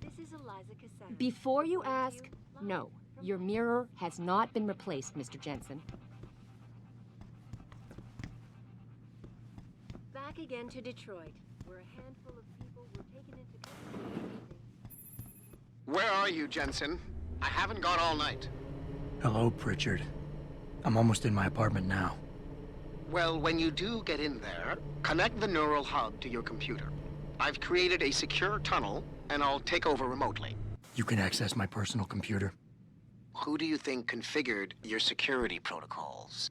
This is Eliza Cassandra. Before you ask, no. Your mirror has not been replaced, Mr. Jensen. Back again to Detroit, where a handful of people were taken into custody. Where are you, Jensen? I haven't got all night. Hello, Pritchard. I'm almost in my apartment now. Well, when you do get in there, connect the neural hub to your computer. I've created a secure tunnel, and I'll take over remotely. You can access my personal computer. Who do you think configured your security protocols?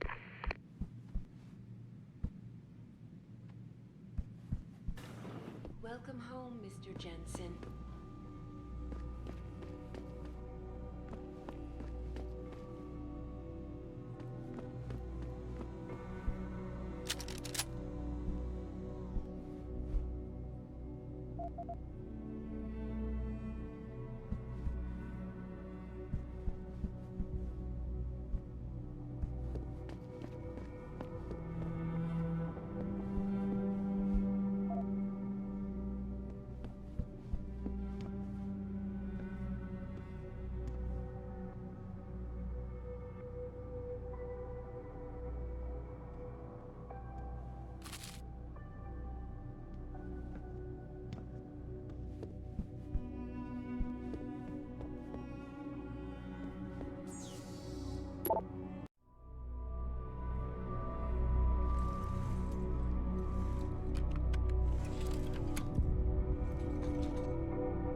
Welcome home, Mr. Jensen.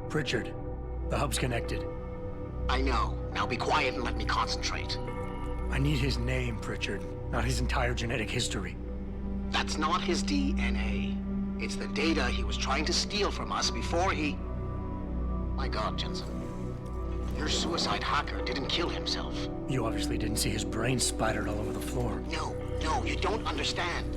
Pritchard, the hub's connected. I know. Now be quiet and let me concentrate. I need his name, Pritchard, not his entire genetic history. That's not his DNA. It's the data he was trying to steal from us before he... My God, Jensen. Your suicide hacker didn't kill himself. You obviously didn't see his brain splattered all over the floor. No, you don't understand.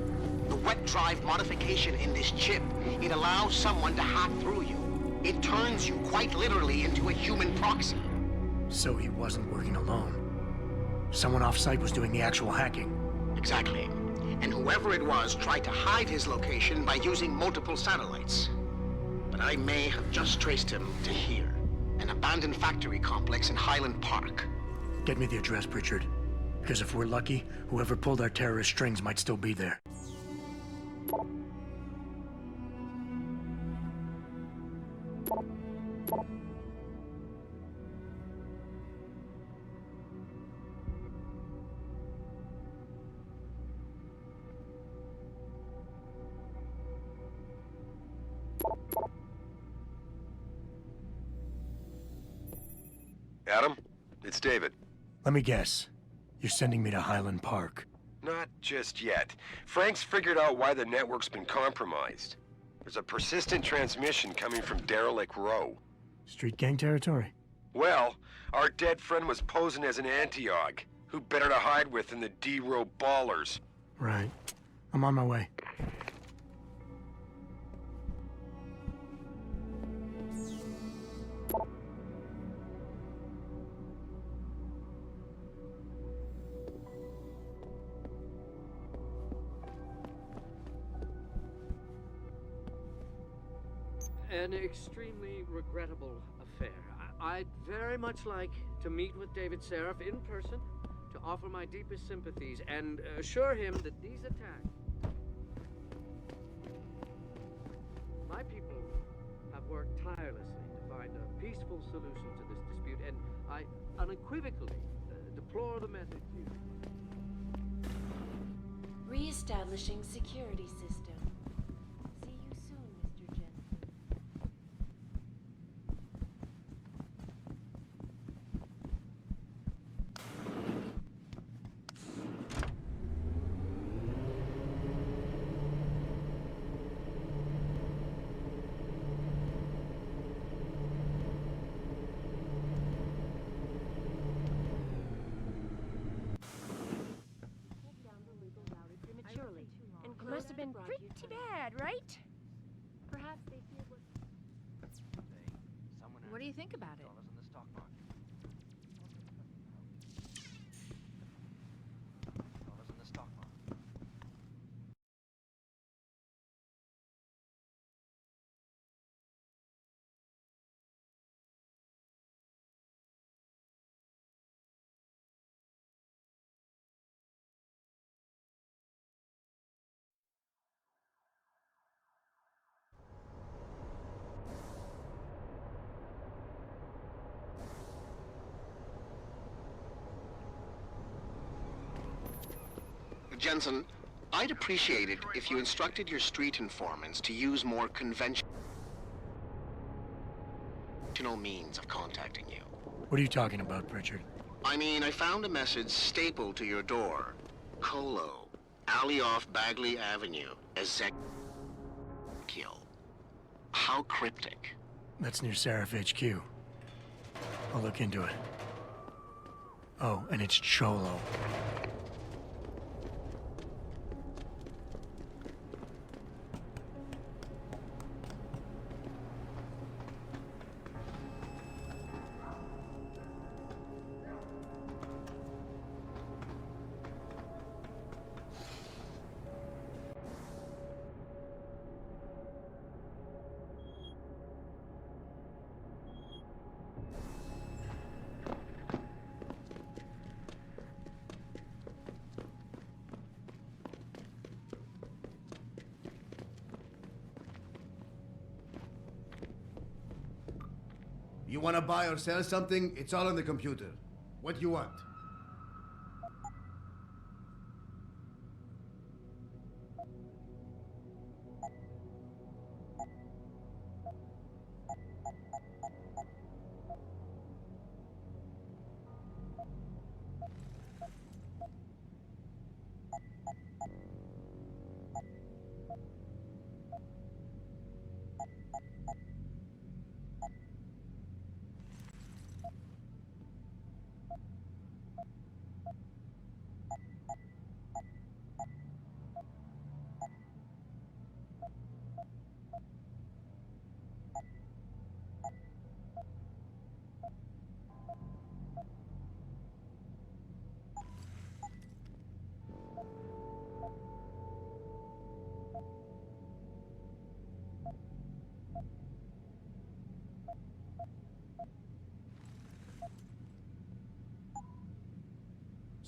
The wet drive modification in this chip, it allows someone to hack through you. It turns you quite literally into a human proxy. So he wasn't working alone. Someone off-site was doing the actual hacking. Exactly. And whoever it was tried to hide his location by using multiple satellites. But I may have just traced him to here, an abandoned factory complex in Highland Park. Get me the address, Pritchard. Because if we're lucky, whoever pulled our terrorist strings might still be there. Adam, it's David. Let me guess. You're sending me to Highland Park. Not just yet. Frank's figured out why the network's been compromised. There's a persistent transmission coming from Derelict Row. Street gang territory? Well, our dead friend was posing as an Antiog. Who better to hide with than the D-Row ballers? Right. I'm on my way. An extremely regrettable affair. I'd very much like to meet with David Seraph in person to offer my deepest sympathies and assure him that these attacks... My people have worked tirelessly to find a peaceful solution to this dispute, and I unequivocally deplore the methods used. Re-establishing security system. See you soon, Mr. Jensen. It must have been pretty bad, right? Perhaps they feared what... What do you think about it? Jensen, I'd appreciate it if you instructed your street informants to use more conventional means of contacting you. What are you talking about, Pritchard? I mean, I found a message stapled to your door. Colo, alley off Bagley Avenue, Ezekiel. How cryptic. That's near Seraph HQ. I'll look into it. Oh, and it's Cholo. You want to buy or sell something? It's all on the computer. What do you want?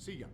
See ya.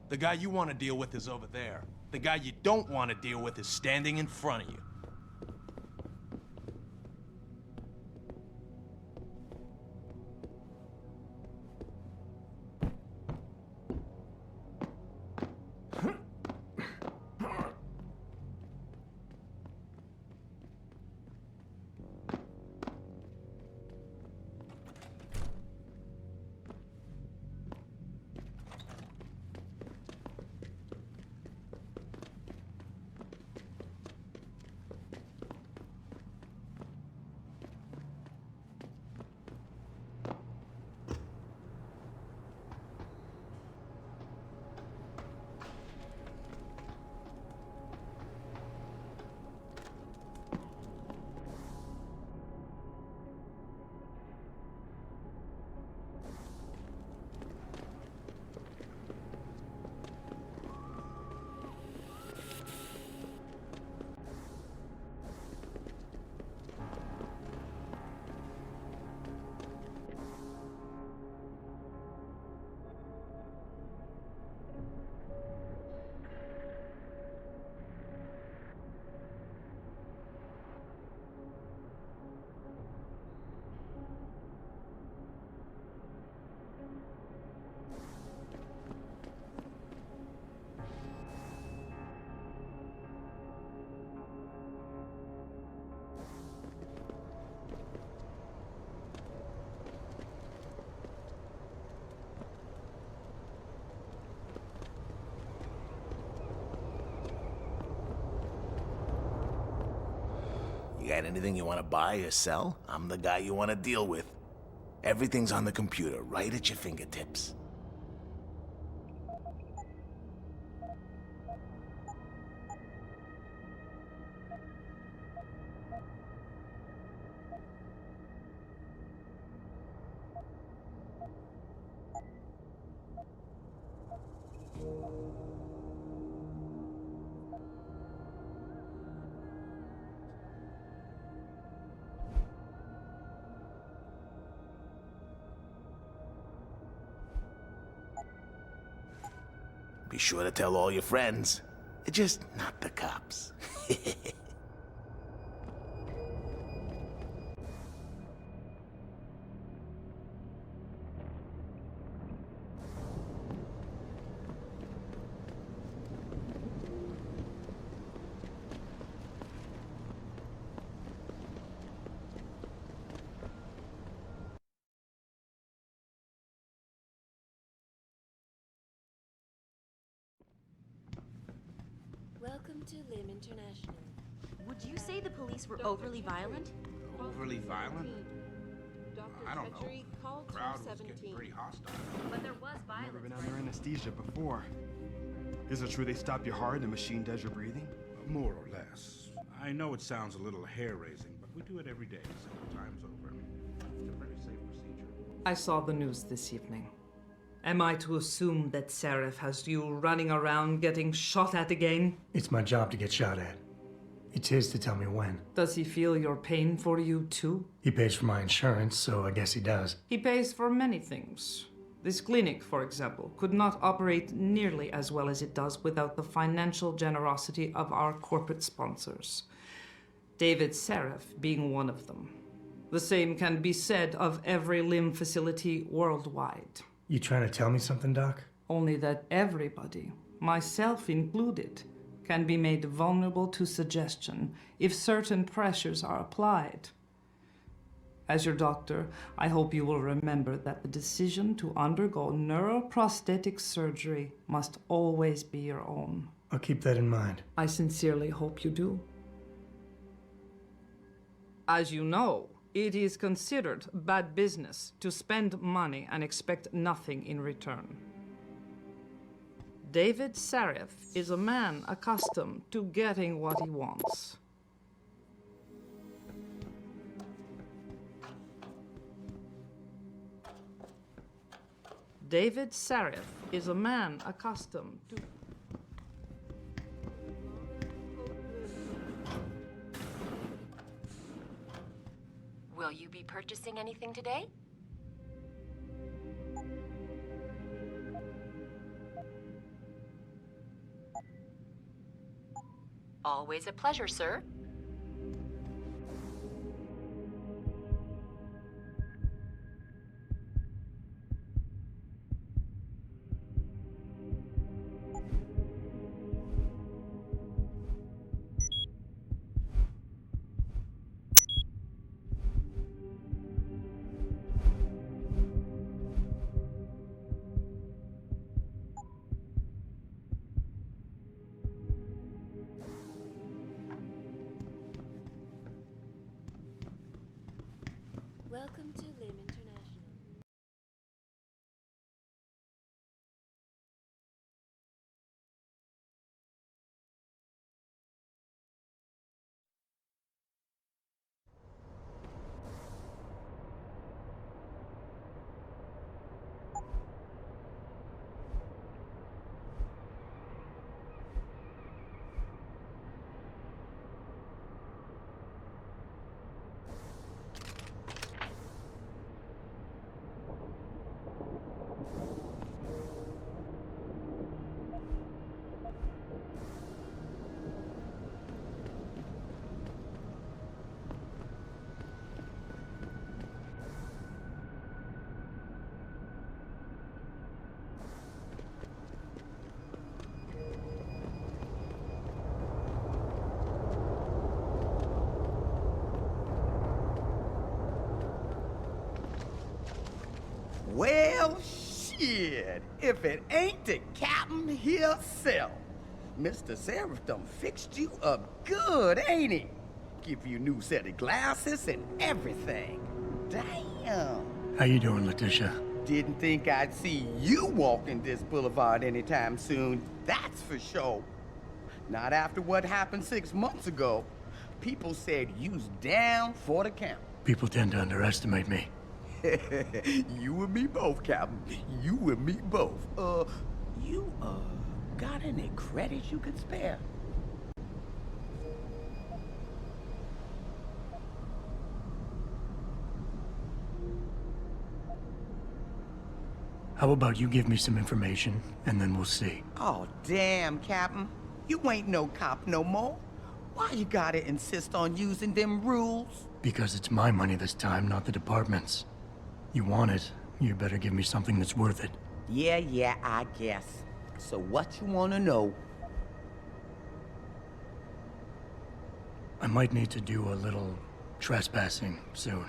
The guy you want to deal with is over there. The guy you don't want to deal with is standing in front of you. You got anything you want to buy or sell? I'm the guy you want to deal with. Everything's on the computer, right at your fingertips. Be sure to tell all your friends. Just not the cops. Welcome to Lim International. Would you say the police were overly violent? Overly violent? I don't know. The crowd was getting pretty hostile. But there was violence. Never been under anesthesia before. Is it true they stop your heart and the machine does your breathing? More or less. I know it sounds a little hair-raising, but we do it every day, several times over. It's a very safe procedure. I saw the news this evening. Am I to assume that Seraph has you running around getting shot at again? It's my job to get shot at. It's his to tell me when. Does he feel your pain for you too? He pays for my insurance, so I guess he does. He pays for many things. This clinic, for example, could not operate nearly as well as it does without the financial generosity of our corporate sponsors. David Seraph being one of them. The same can be said of every limb facility worldwide. You trying to tell me something, Doc? Only that everybody, myself included, can be made vulnerable to suggestion if certain pressures are applied. As your doctor, I hope you will remember that the decision to undergo neuroprosthetic surgery must always be your own. I'll keep that in mind. I sincerely hope you do. As you know, it is considered bad business to spend money and expect nothing in return. David Sarif is a man accustomed to getting what he wants. David Sarif is a man accustomed to... Will you be purchasing anything today? Always a pleasure, sir. Welcome to Lim International. Well, shit, if it ain't the captain himself. Mr. Sarif done fixed you up good, ain't he? Give you a new set of glasses and everything. Damn. How you doing, Letitia? Didn't think I'd see you walking this boulevard anytime soon, that's for sure. Not after what happened 6 months ago. People said you's down for the count. People tend to underestimate me. You and me both, Captain. You and me both. You, got any credits you could spare? How about you give me some information, and then we'll see. Oh, damn, Captain. You ain't no cop no more. Why you gotta insist on using them rules? Because it's my money this time, not the department's. You want it, you better give me something that's worth it. Yeah, I guess. So what you wanna know? I might need to do a little trespassing soon.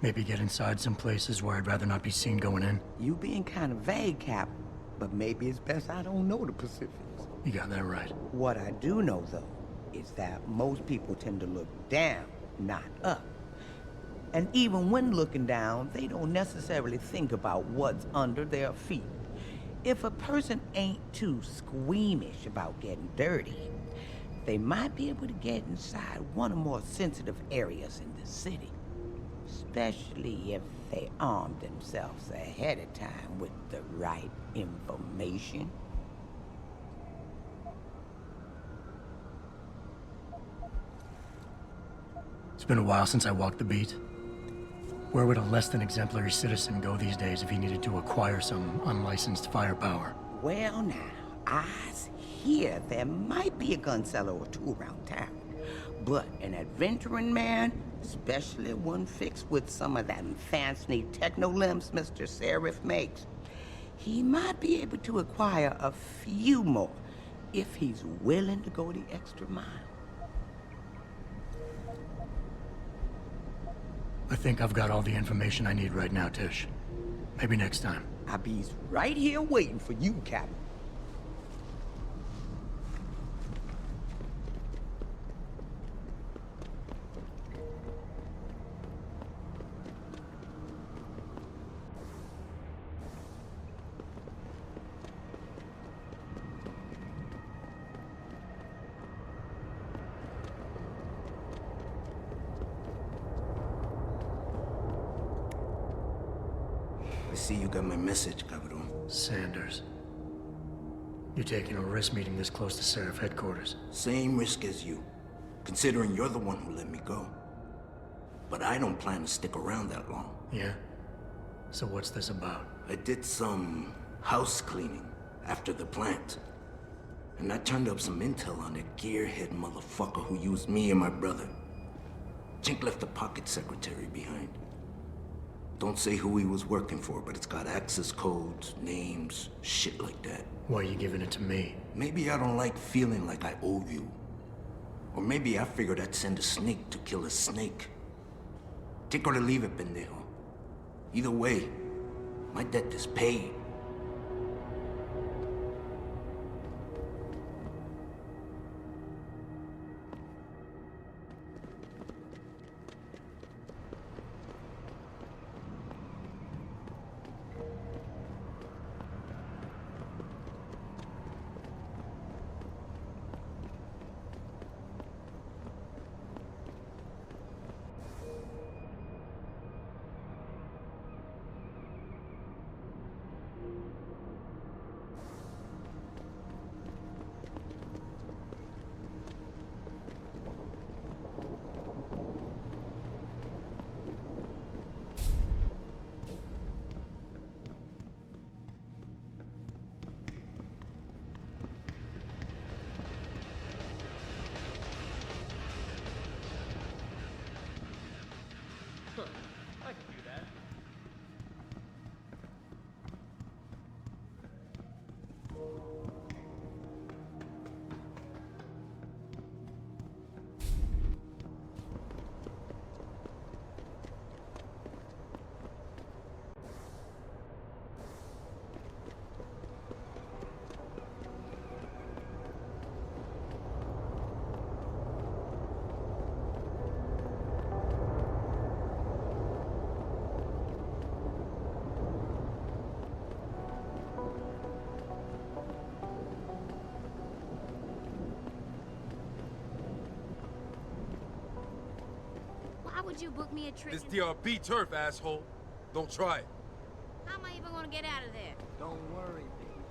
Maybe get inside some places where I'd rather not be seen going in. You being kind of vague, Cap, but maybe it's best I don't know the specifics. You got that right. What I do know, though, is that most people tend to look down, not up. And even when looking down, they don't necessarily think about what's under their feet. If a person ain't too squeamish about getting dirty, they might be able to get inside one of the more sensitive areas in the city. Especially if they arm themselves ahead of time with the right information. It's been a while since I walked the beat. Where would a less than exemplary citizen go these days if he needed to acquire some unlicensed firepower? Well now, I hear there might be a gun seller or two around town. But an adventuring man, especially one fixed with some of that fancy techno-limbs Mr. Seraph makes, he might be able to acquire a few more if he's willing to go the extra mile. I think I've got all the information I need right now, Tish. Maybe next time. I'll be right here waiting for you, Captain. I see you got my message, Cabrón. Sanders. You taking a risk meeting this close to Seraph headquarters? Same risk as you, considering you're the one who let me go. But I don't plan to stick around that long. Yeah? So what's this about? I did some house cleaning after the plant. And I turned up some intel on that gearhead motherfucker who used me and my brother. Chink left a pocket secretary behind. Don't say who he was working for, but it's got access codes, names, shit like that. Why are you giving it to me? Maybe I don't like feeling like I owe you. Or maybe I figured I'd send a snake to kill a snake. Take or to leave it, pendejo. Either way, my debt is paid. I can do that. Why would you book me a trip? This DRB turf, asshole. Don't try it. How am I even gonna get out of there? Don't worry, baby.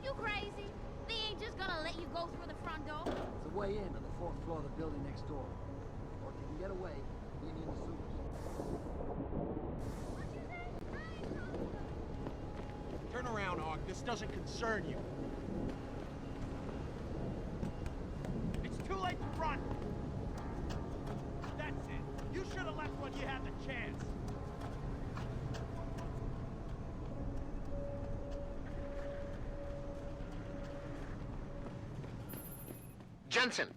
You crazy? They ain't just gonna let you go through the front door. It's the way in to the 4th floor of the building next door. Or if you can get away, meet me in the sewers. Turn around, Hawk. This doesn't concern you. It's too late to run. That's it. You should have left when you had the chance. Jensen,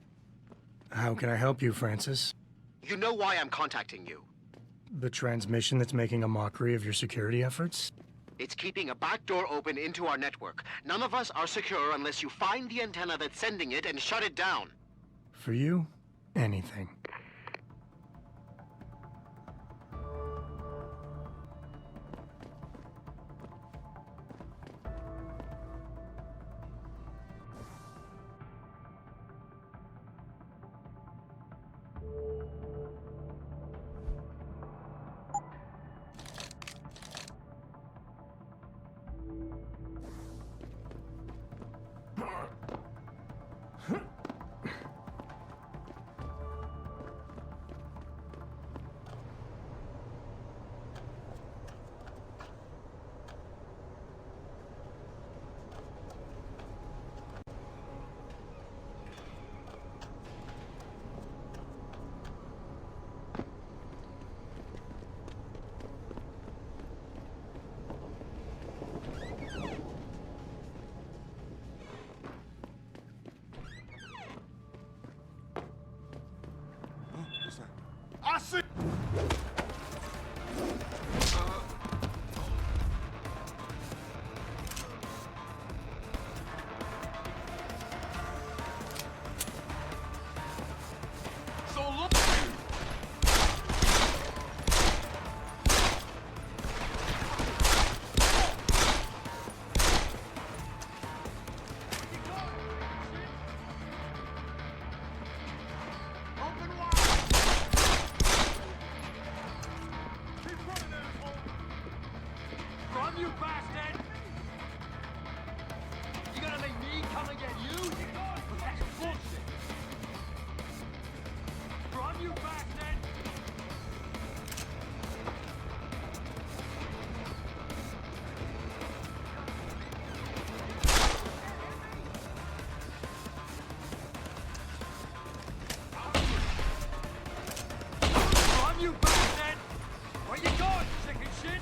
How can I help you, Francis? you know why I'm contacting you. The transmission that's making a mockery of your security efforts? It's keeping a back door open into our network. None of us are secure unless you find the antenna that's sending it and shut it down. For you, anything. officer. I see. So look. Run, you bastard! You gonna make me come and get you? But that's bullshit! Run, you bastard! Run, you bastard! Where you going, chicken shit?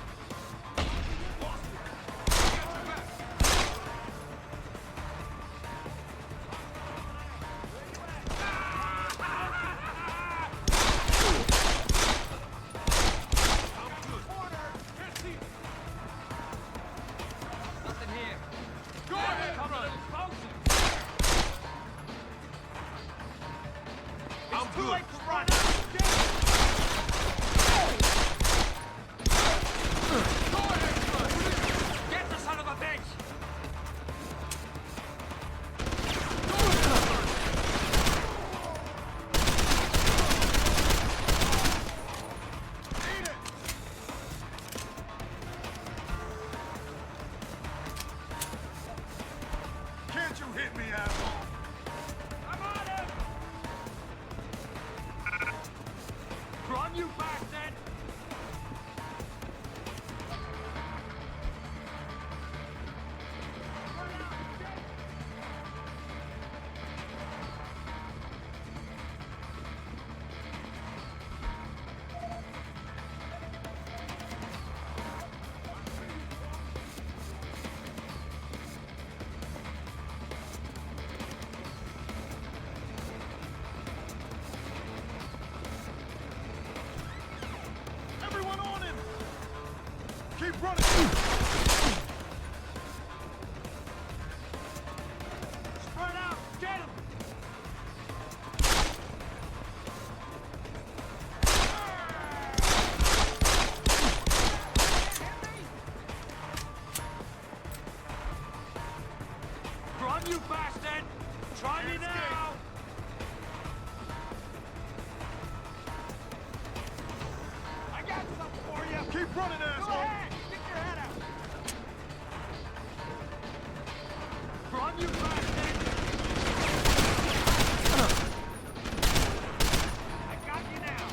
Nothing here. Go ahead, come on. It's too late to run. Get the son of a bitch! Can't you hit me, asshole? I'm on him! Run, you bastard! Everyone on him! Keep running! Spread out! Get him! Run, you bastard! Try me now! I got something for you! Keep running, Go asshole! ahead! Stick your head out! Run, you bastard! I got you now!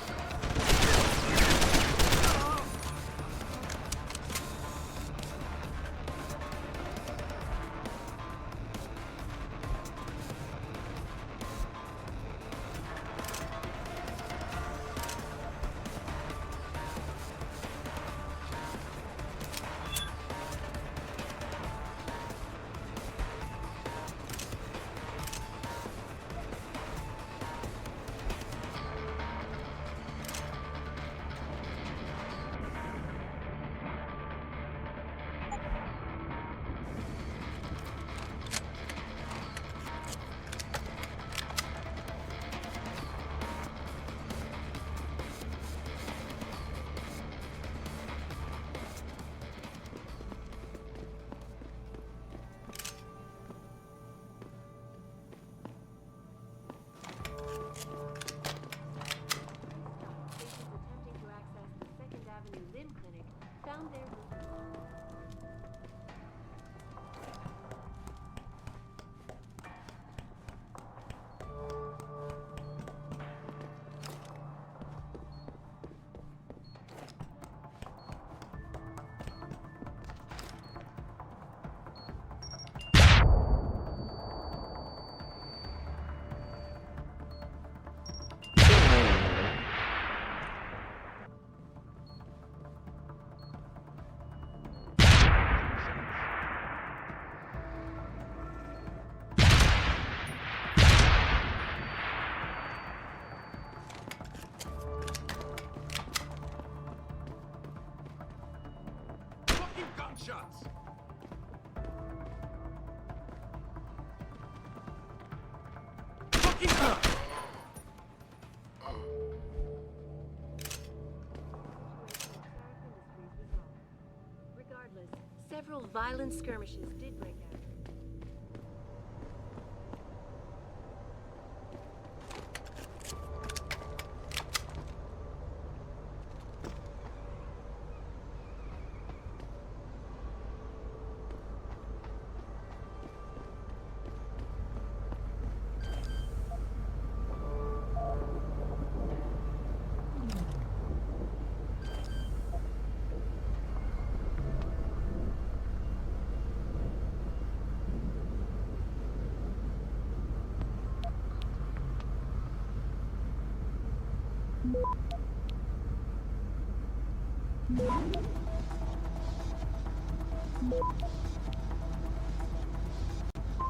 several violent skirmishes did break out.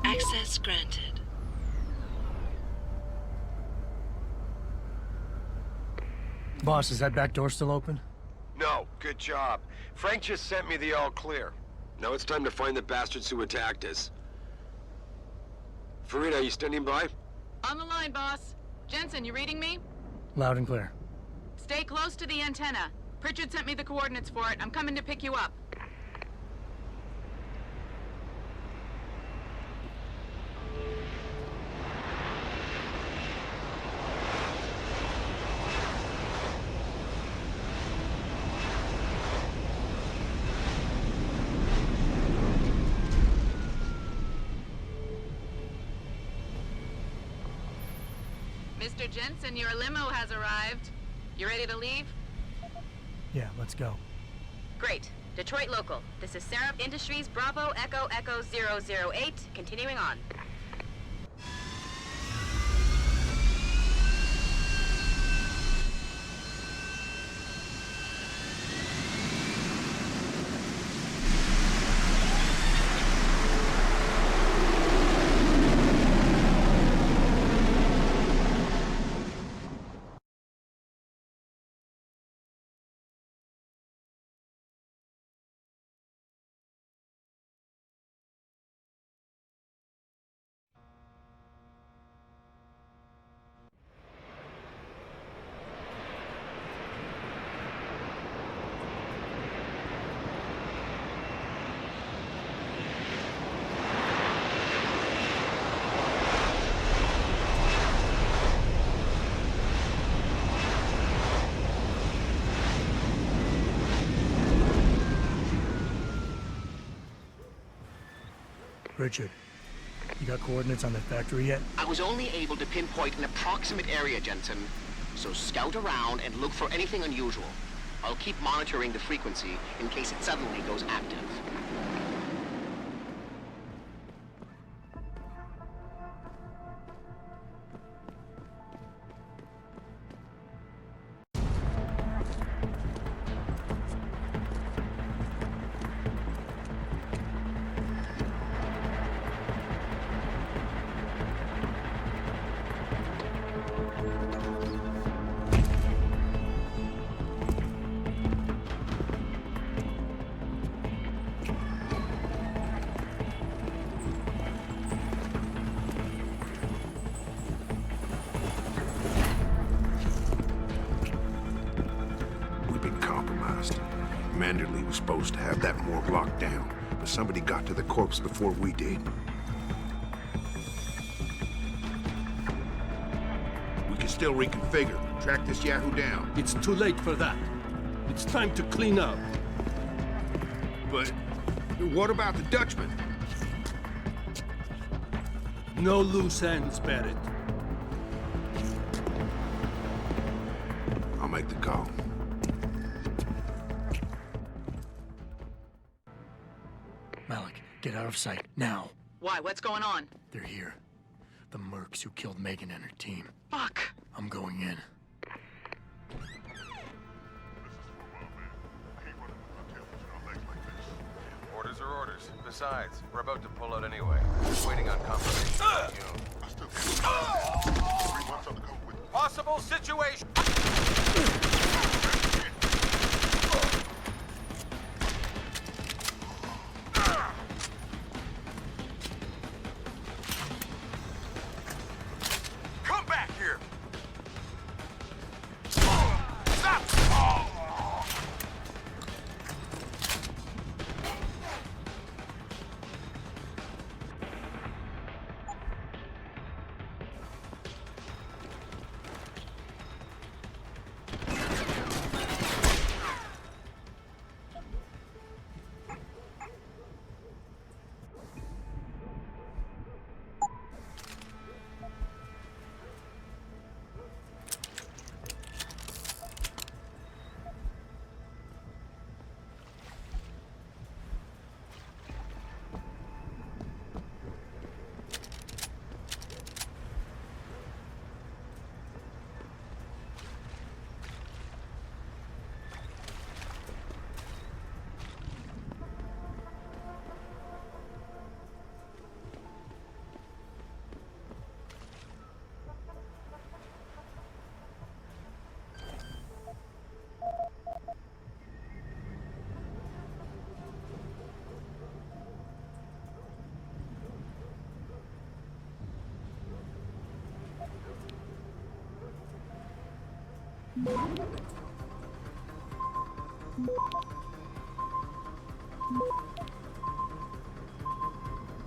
Access granted. Boss, is that back door still open? No, good job. Frank just sent me the all clear. Now it's time to find the bastards who attacked us. Farida, are you standing by? On the line, boss. Jensen, you reading me? Loud and clear. Stay close to the antenna. Pritchard sent me the coordinates for it. I'm coming to pick you up. Mr. Jensen, your limo has arrived. You ready to leave? Yeah, let's go. Great. Detroit local. This is Seraph Industries Bravo Echo Echo 008. Continuing on. Richard, you got coordinates on that factory yet? I was only able to pinpoint an approximate area, Jensen. So scout around and look for anything unusual. I'll keep monitoring the frequency in case it suddenly goes active. Manderley was supposed to have that morgue locked down, but somebody got to the corpse before we did. We can still reconfigure, track this Yahoo down. It's too late for that. It's time to clean up. But what about the Dutchman? No loose ends, Barrett. I'll make the call. Malik, get out of sight, now. Why? What's going on? They're here. The mercs who killed Megan and her team. Fuck! I'm going in. Orders are orders. Besides, we're about to pull out anyway. Just waiting on confirmation. Possible situation! Come back here! Stop!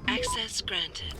Access granted.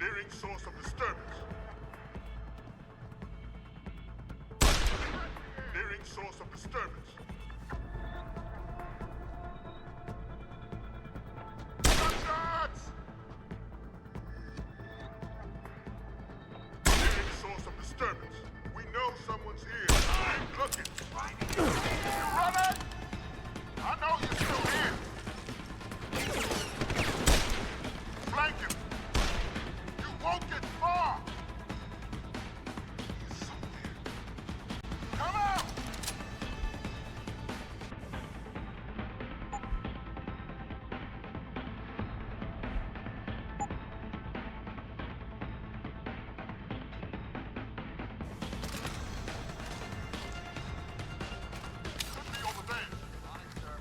Nearing source of disturbance. Nearing source of disturbance. Gunshots! Nearing source of disturbance. We know someone's here. I'm looking. You running? I know you're still here. Flank him. Won't get far! He's somewhere. Come out! Could be over there. On it, sir.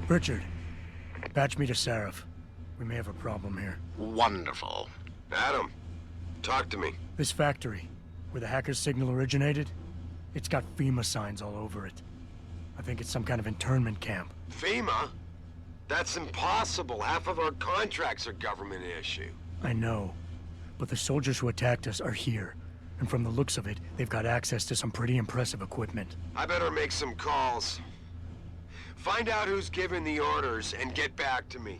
Richard, patch me to Seraph. We may have a problem here. Wonderful. Adam, talk to me. This factory, where the hacker's signal originated, it's got FEMA signs all over it. I think it's some kind of internment camp. FEMA? That's impossible. Half of our contracts are government issue. I know, but the soldiers who attacked us are here. And from the looks of it, they've got access to some pretty impressive equipment. I better make some calls. Find out who's giving the orders and get back to me.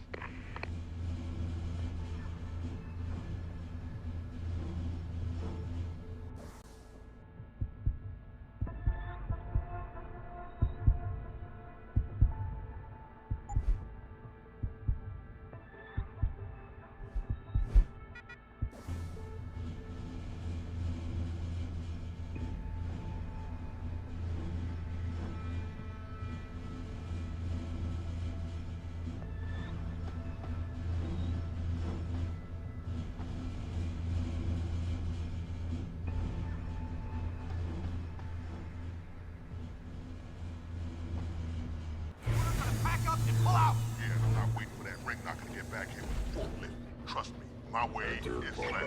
Yeah, I'm not waiting for that ring knocker to get back here with a forklift. Trust me, my way is last.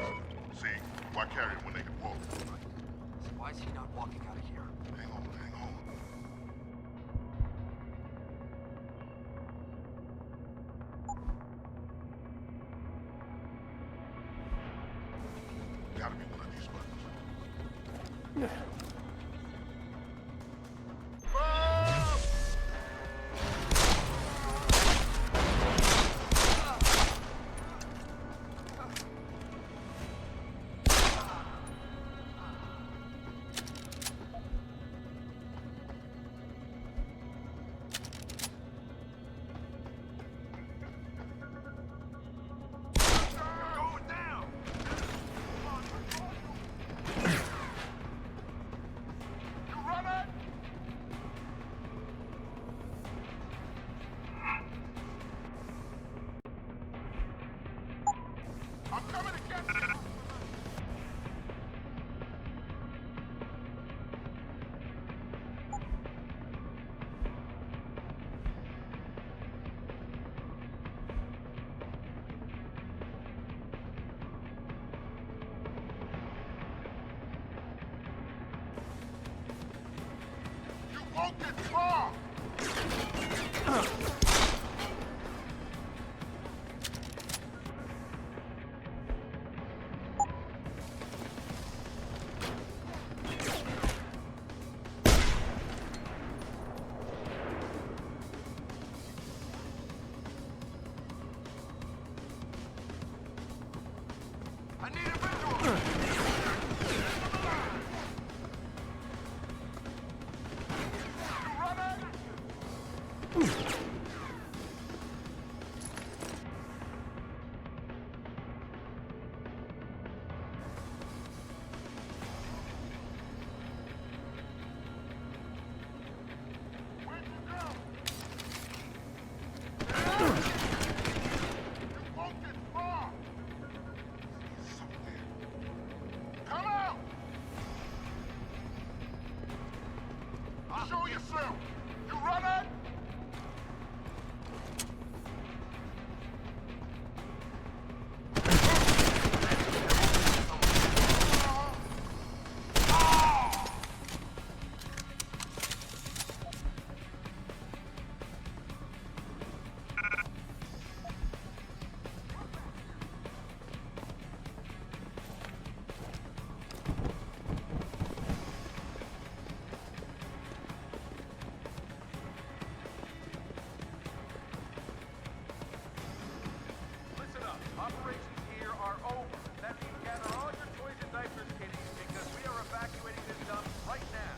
See, why carry him when they can walk? So why is he not walking out of here? Hang on, hang on. Gotta be one of these buttons. I'm coming to get you! You won't get far! I need a visual! You running? Where'd you go? You won't get far! Come out! Show yourself! You running? Listen up. Operations here are over. That means gather all your toys and diapers, kiddies, because we are evacuating this dump right now.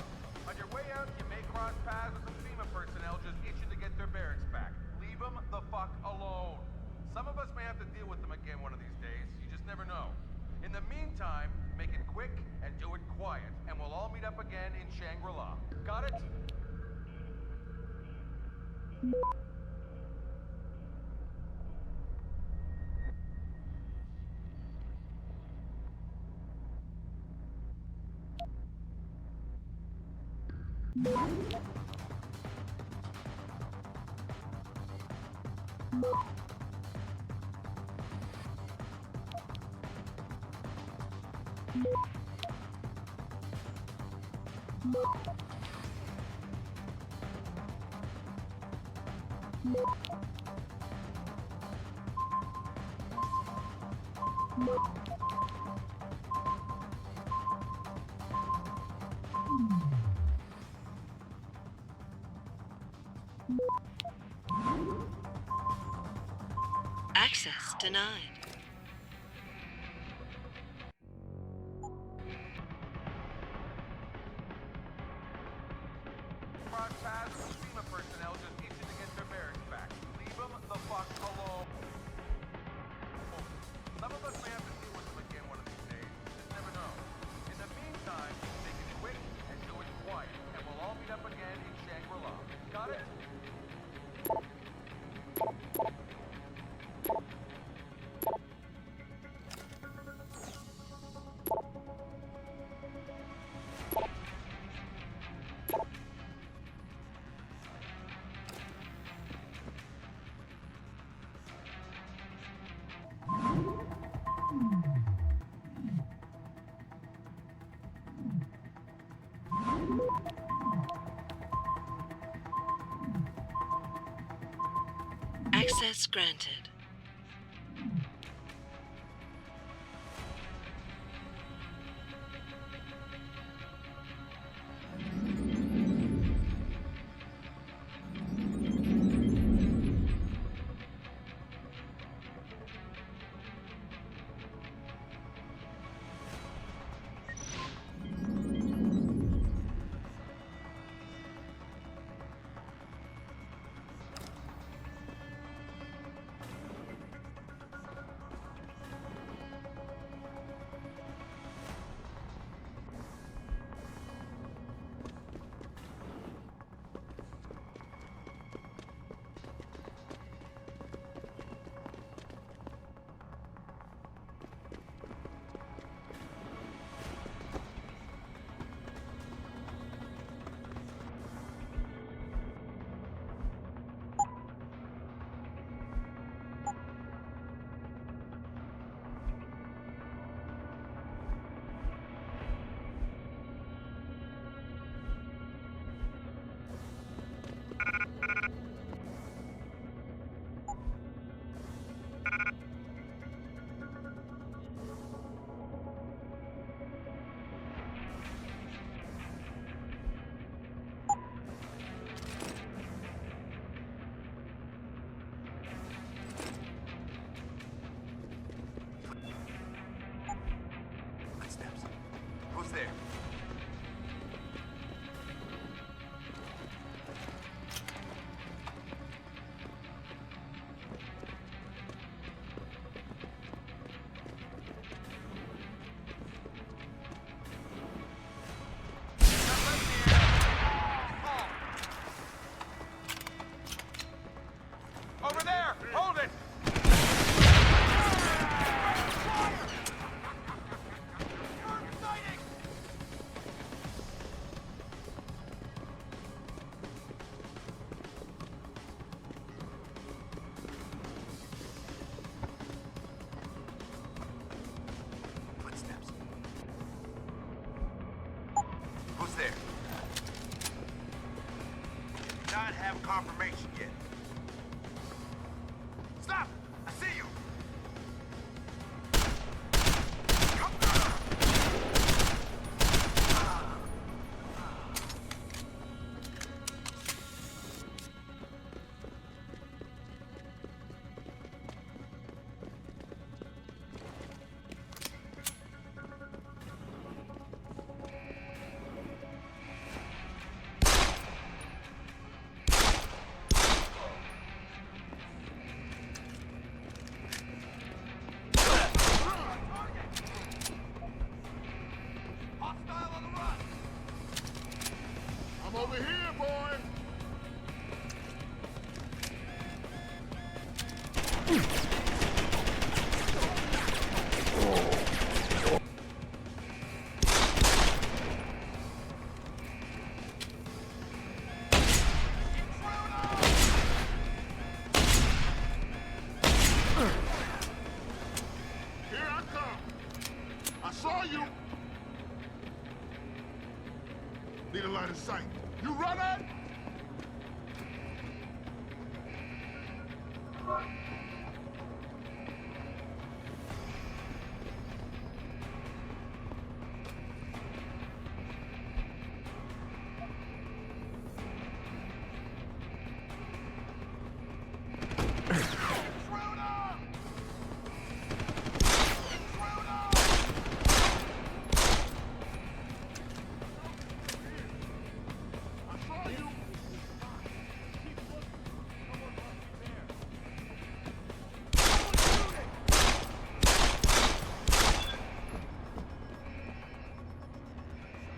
On your way out, you may cross paths with some FEMA personnel just itching to get their barracks back. Leave them the fuck alone. Some of us may have to deal with them again one of these days. You just never know. In the meantime, make it quick and do it quiet, and we'll all meet up again in Shangri-La. Got it? Access denied. Cross paths with FEMA personnel just itching to get their bearings back. Leave them the fuck alone. Some of us may have to deal with them again one of these days. Just never know. In the meantime, make it quick and do it quiet, and we'll all meet up again in Shangri-La. Got it? Access granted. Who's there? Over there! Hold it! Who's there? Not have confirmation yet. Stop! I see you! I'm over here, boy! sight. You running?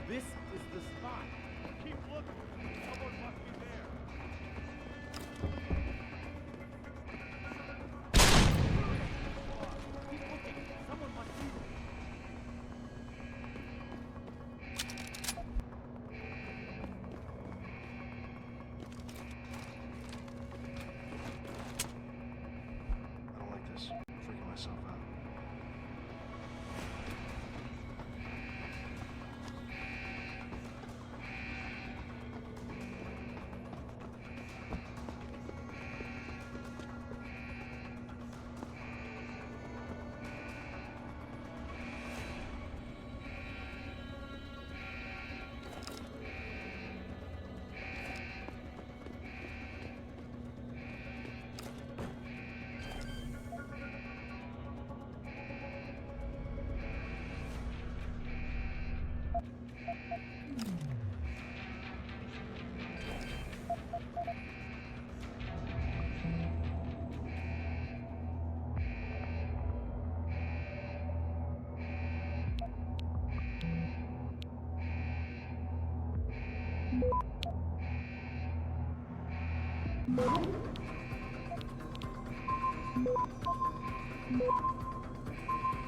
This is the spot. Keep looking. Someone must be there. Keep looking. Someone must be there. I don't like this. I'm freaking myself out.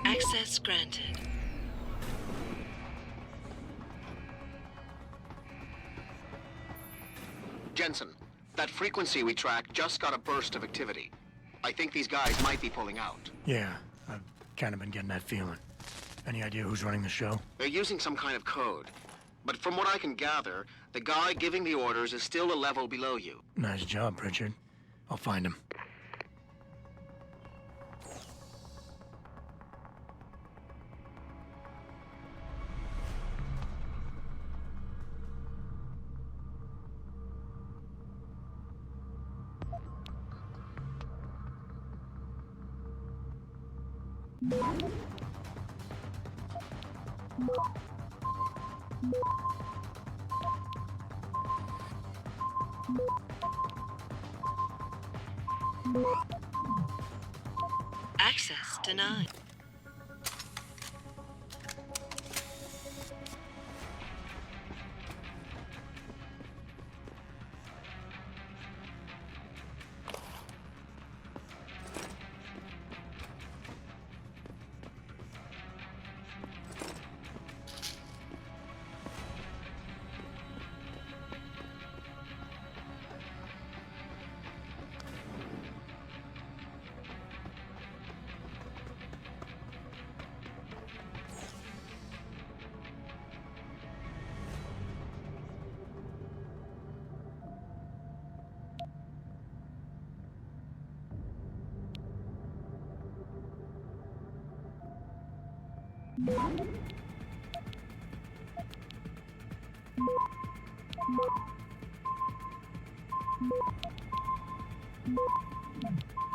Access granted. Jensen, that frequency we tracked just got a burst of activity. I think these guys might be pulling out. Yeah, I've kind of been getting that feeling. Any idea who's running the show? They're using some kind of code. But from what I can gather, the guy giving the orders is still a level below you. Nice job, Richard. I'll find him. Access denied.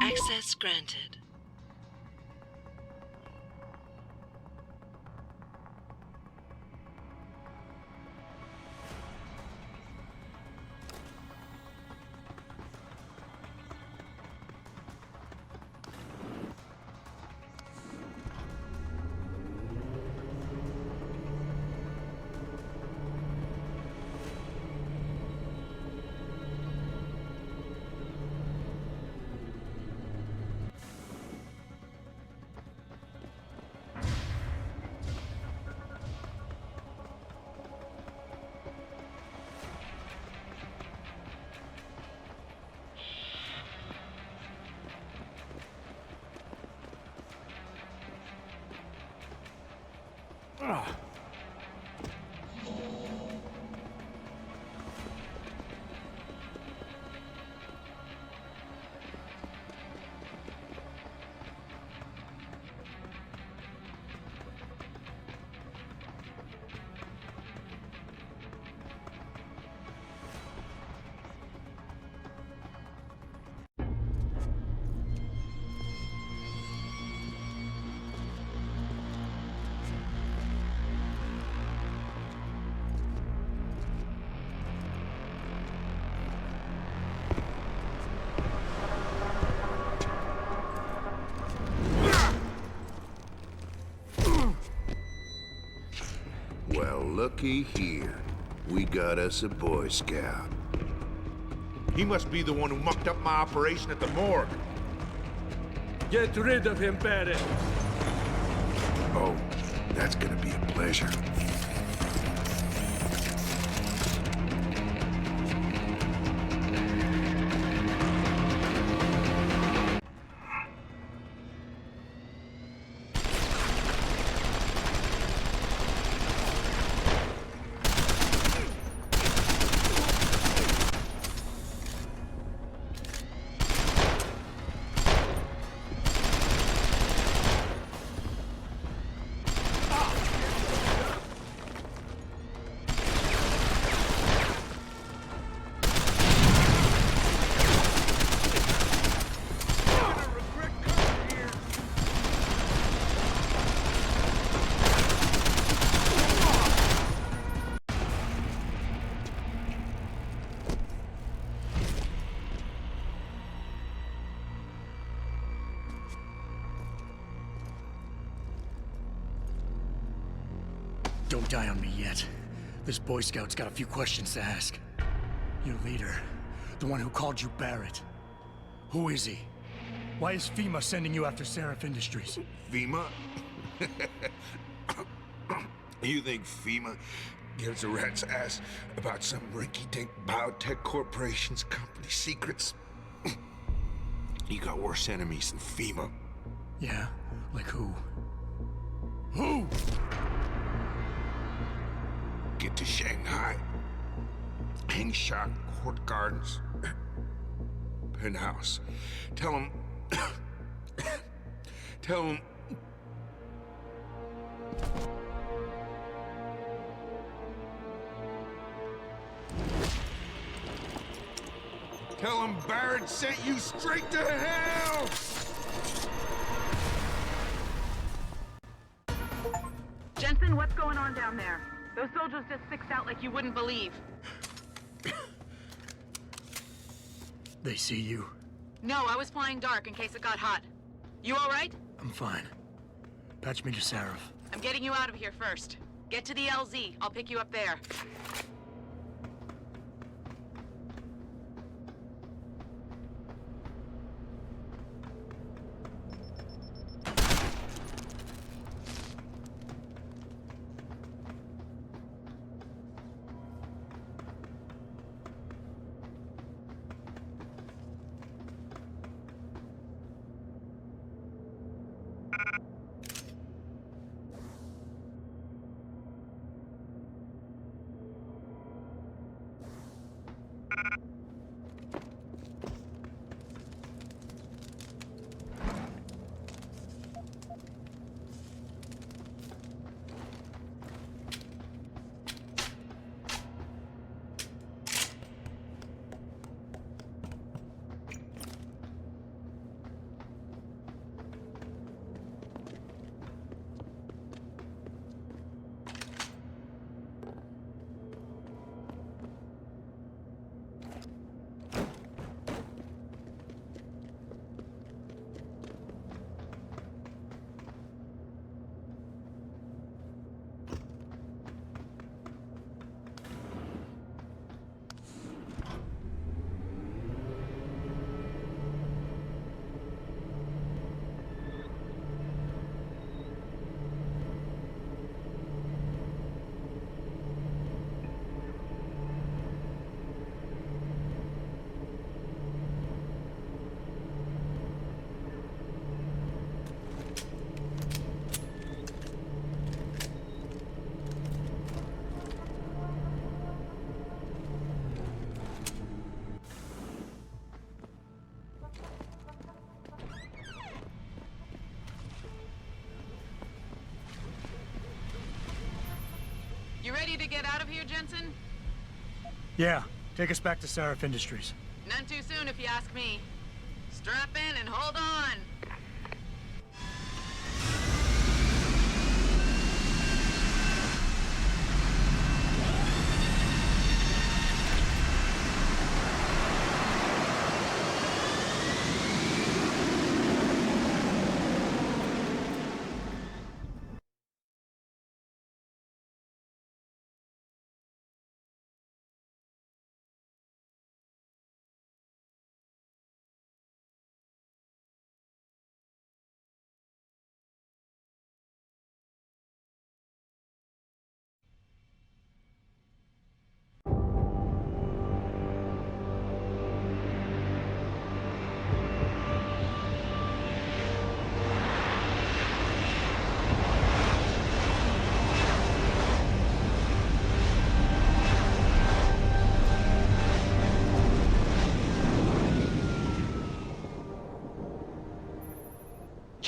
Access granted. looky here. We got us a Boy Scout. He must be the one who mucked up my operation at the morgue. Get rid of him, Barrett. Oh, that's gonna be a pleasure. Don't die on me yet. This Boy Scout's got a few questions to ask. Your leader, the one who called you Barrett. Who is he? Why is FEMA sending you after Seraph Industries? FEMA? You think FEMA gives a rat's ass about some rinky-dink biotech corporation's company secrets? You got worse enemies than FEMA. Yeah? Like who? Who? Get to Shanghai. Hang shot, Court Gardens. Penthouse. Tell him... Tell him... Tell him Barrett sent you straight to hell! Jensen, what's going on down there? Those soldiers just fixed out like you wouldn't believe. They see you? No, I was flying dark in case it got hot. You all right? I'm fine. Patch me to Seraph. I'm getting you out of here first. Get to the LZ. I'll pick you up there. You ready to get out of here, Jensen? Yeah, take us back to Seraph Industries. None too soon, if you ask me. Strap in and hold on.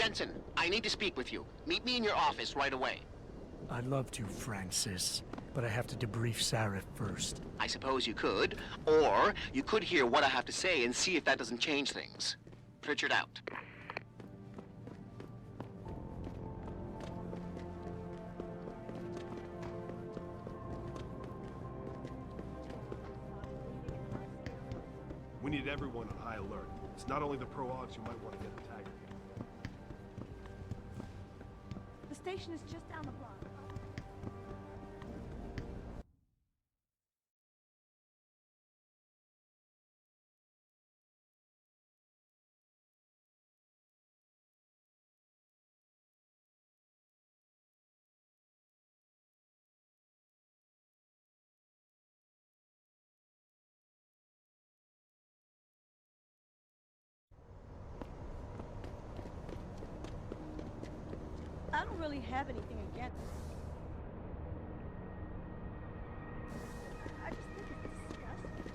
Jensen, I need to speak with you. Meet me in your office right away. I'd love to, Francis, but I have to debrief Sarah first. I suppose you could, or you could hear what I have to say and see if that doesn't change things. Pritchard out. We need everyone on high alert. It's not only the Prologues who might want to get the tagger. The station is just down the block. I don't really have anything against it. I just think it's disgusting.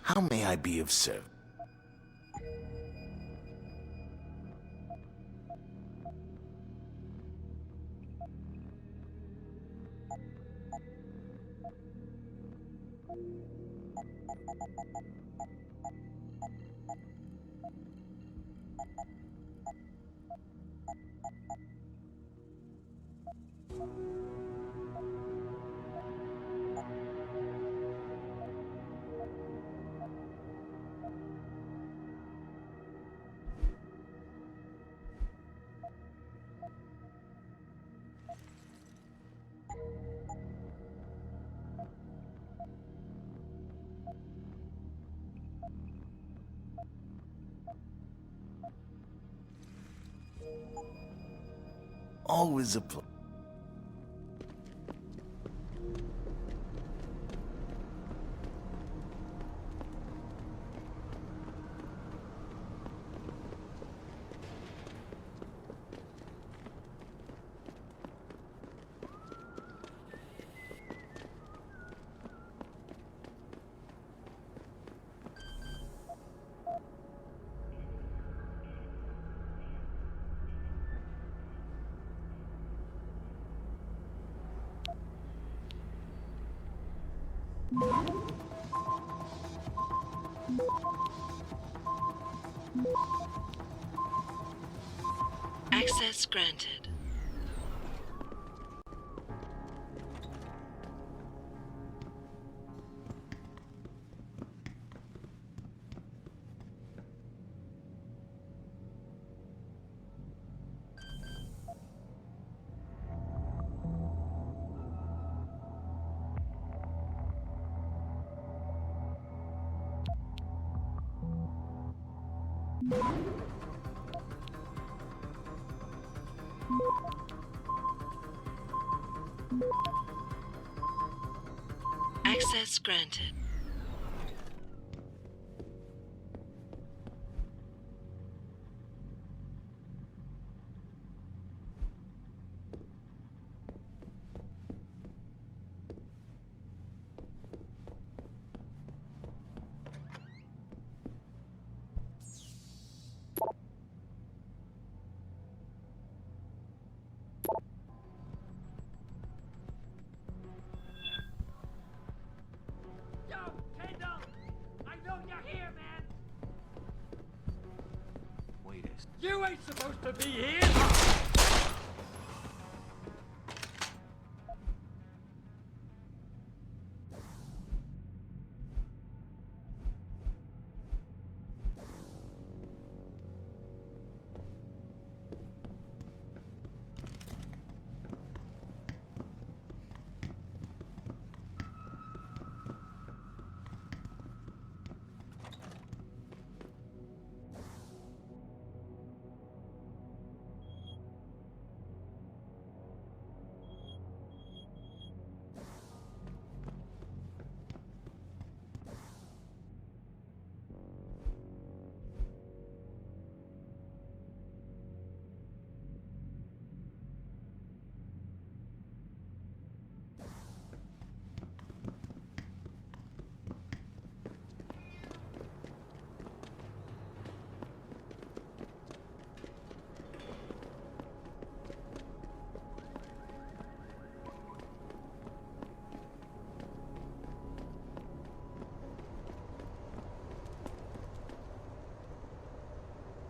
How may I be of service? Always a pleasure. Access granted. Access granted. You ain't supposed to be here!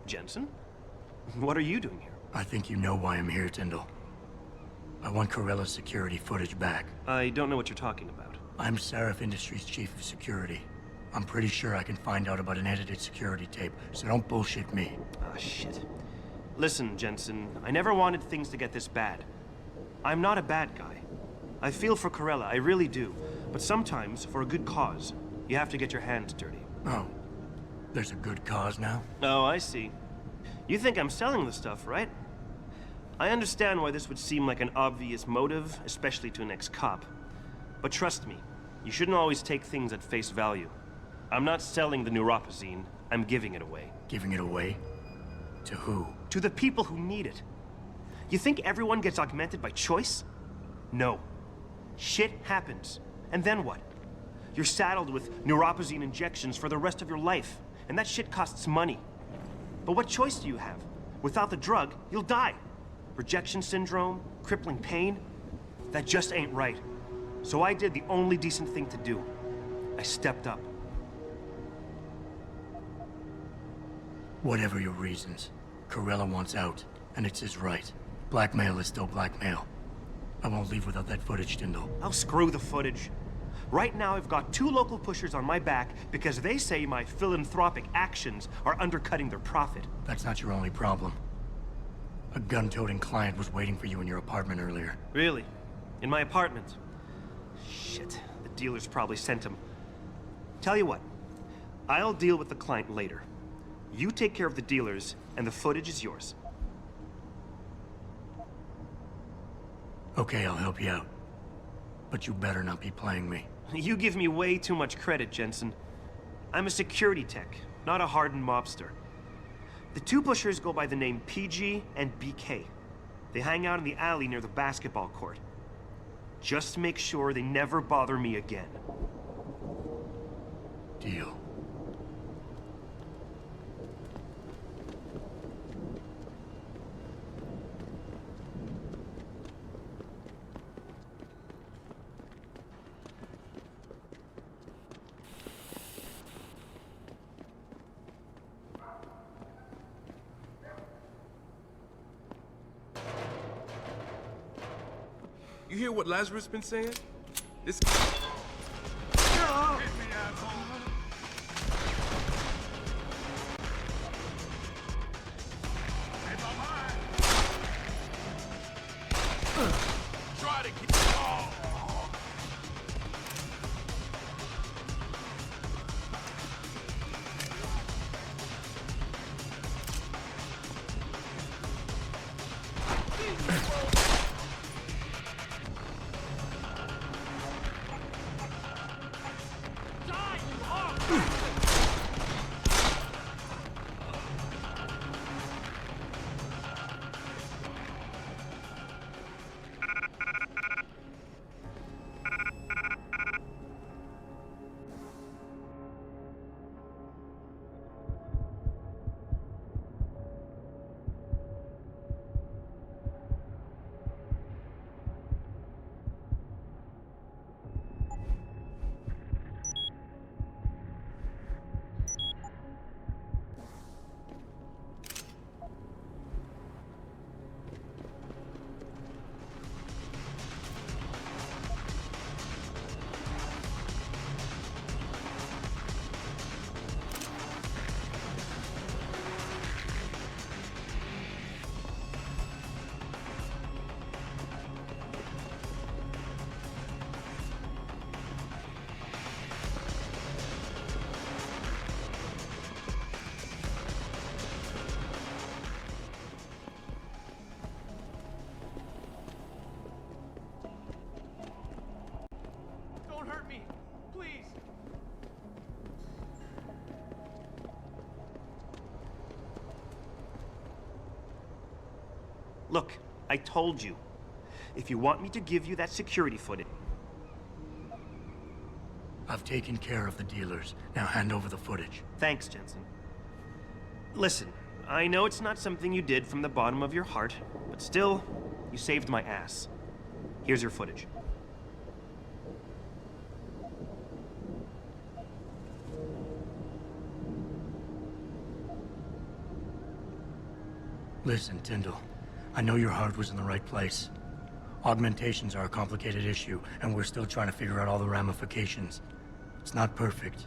Jensen? What are you doing here? I think you know why I'm here, Tyndall. I want Corella's security footage back. I don't know what you're talking about. I'm Seraph Industries' chief of security. I'm pretty sure I can find out about an edited security tape, so don't bullshit me. Ah, shit. Listen, Jensen, I never wanted things to get this bad. I'm not a bad guy. I feel for Corella, I really do. But sometimes, for a good cause, you have to get your hands dirty. Oh. There's a good cause now? Oh, I see. You think I'm selling the stuff, right? I understand why this would seem like an obvious motive, especially to an ex-cop. But trust me, you shouldn't always take things at face value. I'm not selling the neuropazine, I'm giving it away. Giving it away? To who? To the people who need it. You think everyone gets augmented by choice? No. Shit happens. And then what? You're saddled with neuropazine injections for the rest of your life, and that shit costs money. But what choice do you have? Without the drug, you'll die. Rejection syndrome, crippling pain. That just ain't right. So I did the only decent thing to do. I stepped up. Whatever your reasons, Corella wants out, and it's his right. Blackmail is still blackmail. I won't leave without that footage, Tyndall. I'll screw the footage. Right now, I've got 2 local pushers on my back because they say my philanthropic actions are undercutting their profit. That's not your only problem. A gun-toting client was waiting for you in your apartment earlier. Really? In my apartment? Shit, the dealers probably sent him. Tell you what, I'll deal with the client later. You take care of the dealers, and the footage is yours. Okay, I'll help you out. But you better not be playing me. You give me way too much credit, Jensen. I'm a security tech, not a hardened mobster. The 2 pushers go by the name PG and BK. They hang out in the alley near the basketball court. Just make sure they never bother me again. Deal. You hear what Lazarus been saying? This... Try to keep it all. Look, I told you. If you want me to give you that security footage... I've taken care of the dealers. Now hand over the footage. Thanks, Jensen. Listen, I know it's not something you did from the bottom of your heart, but still, you saved my ass. Here's your footage. Listen, Tyndall. I know your heart was in the right place. Augmentations are a complicated issue, and we're still trying to figure out all the ramifications. It's not perfect,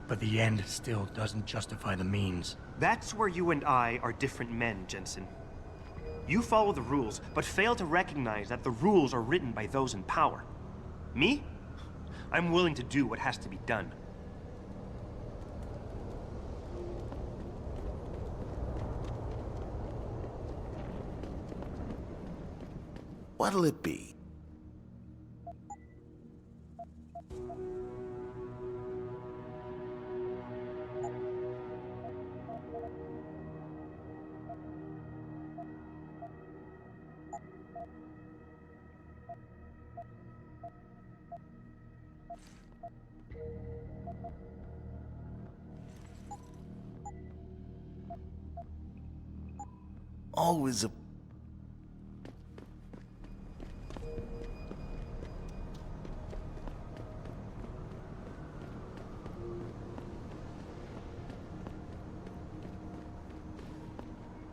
but the end still doesn't justify the means. That's where you and I are different men, Jensen. You follow the rules, but fail to recognize that the rules are written by those in power. Me? I'm willing to do what has to be done. What'll it be? Always a...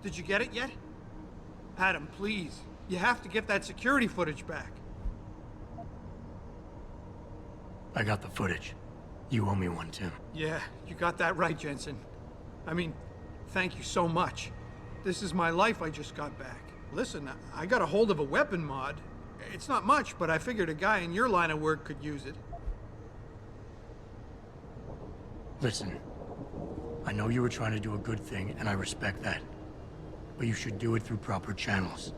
Did you get it yet? Adam, please. You have to get that security footage back. I got the footage. You owe me one, Tim. Yeah, you got that right, Jensen. I mean, thank you so much. This is my life I just got back. Listen, I got a hold of a weapon mod. It's not much, but I figured a guy in your line of work could use it. Listen, I know you were trying to do a good thing, and I respect that. But you should do it through proper channels.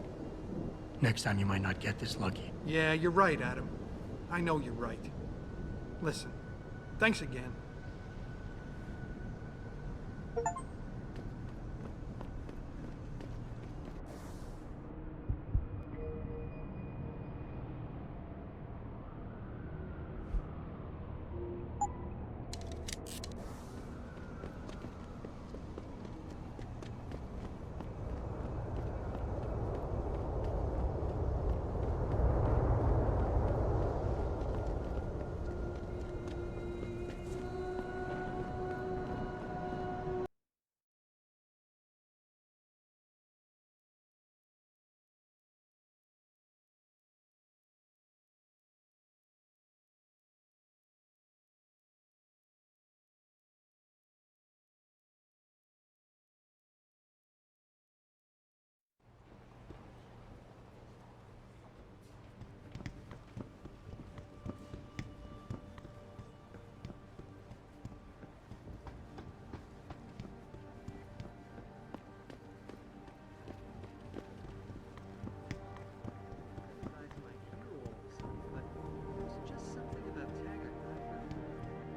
Next time you might not get this lucky. Yeah, you're right, Adam. I know you're right. Listen, thanks again.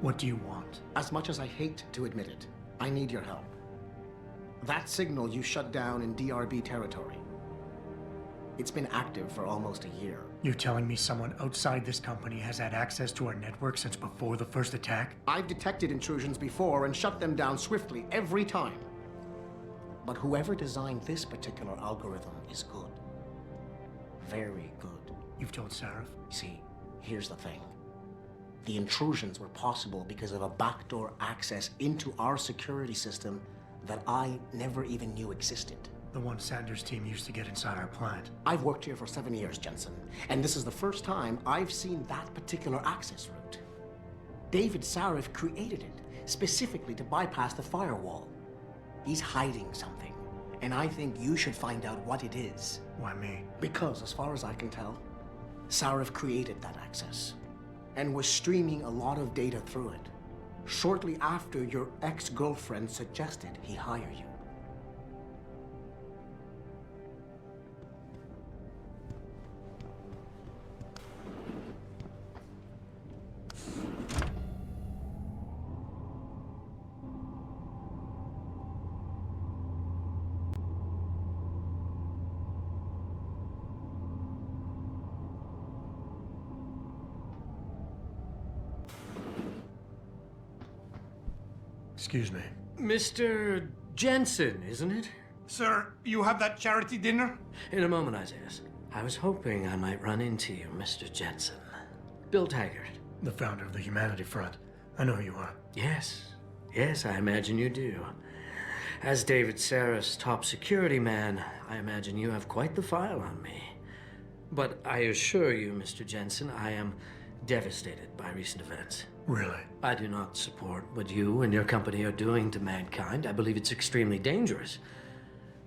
What do you want? As much as I hate to admit it, I need your help. That signal you shut down in DRB territory. It's been active for almost a year. You're telling me someone outside this company has had access to our network since before the first attack? I've detected intrusions before and shut them down swiftly every time. But whoever designed this particular algorithm is good. Very good. You've told Sarif? See, here's the thing. The intrusions were possible because of a backdoor access into our security system that I never even knew existed. The one Sanders' team used to get inside our plant. I've worked here for 7 years, Jensen, and this is the first time I've seen that particular access route. David Sarif created it specifically to bypass the firewall. He's hiding something, and I think you should find out what it is. Why me? Because, as far as I can tell, Sarif created that access and was streaming a lot of data through it shortly after your ex-girlfriend suggested he hire you. Excuse me. Mr. Jensen, isn't it? Sir, you have that charity dinner? In a moment, Isaiah. I was hoping I might run into you, Mr. Jensen. Bill Taggart. The founder of the Humanity Front. I know who you are. Yes. Yes, I imagine you do. As David Sarah's top security man, I imagine you have quite the file on me. But I assure you, Mr. Jensen, I am devastated by recent events. Really? I do not support what you and your company are doing to mankind. I believe it's extremely dangerous.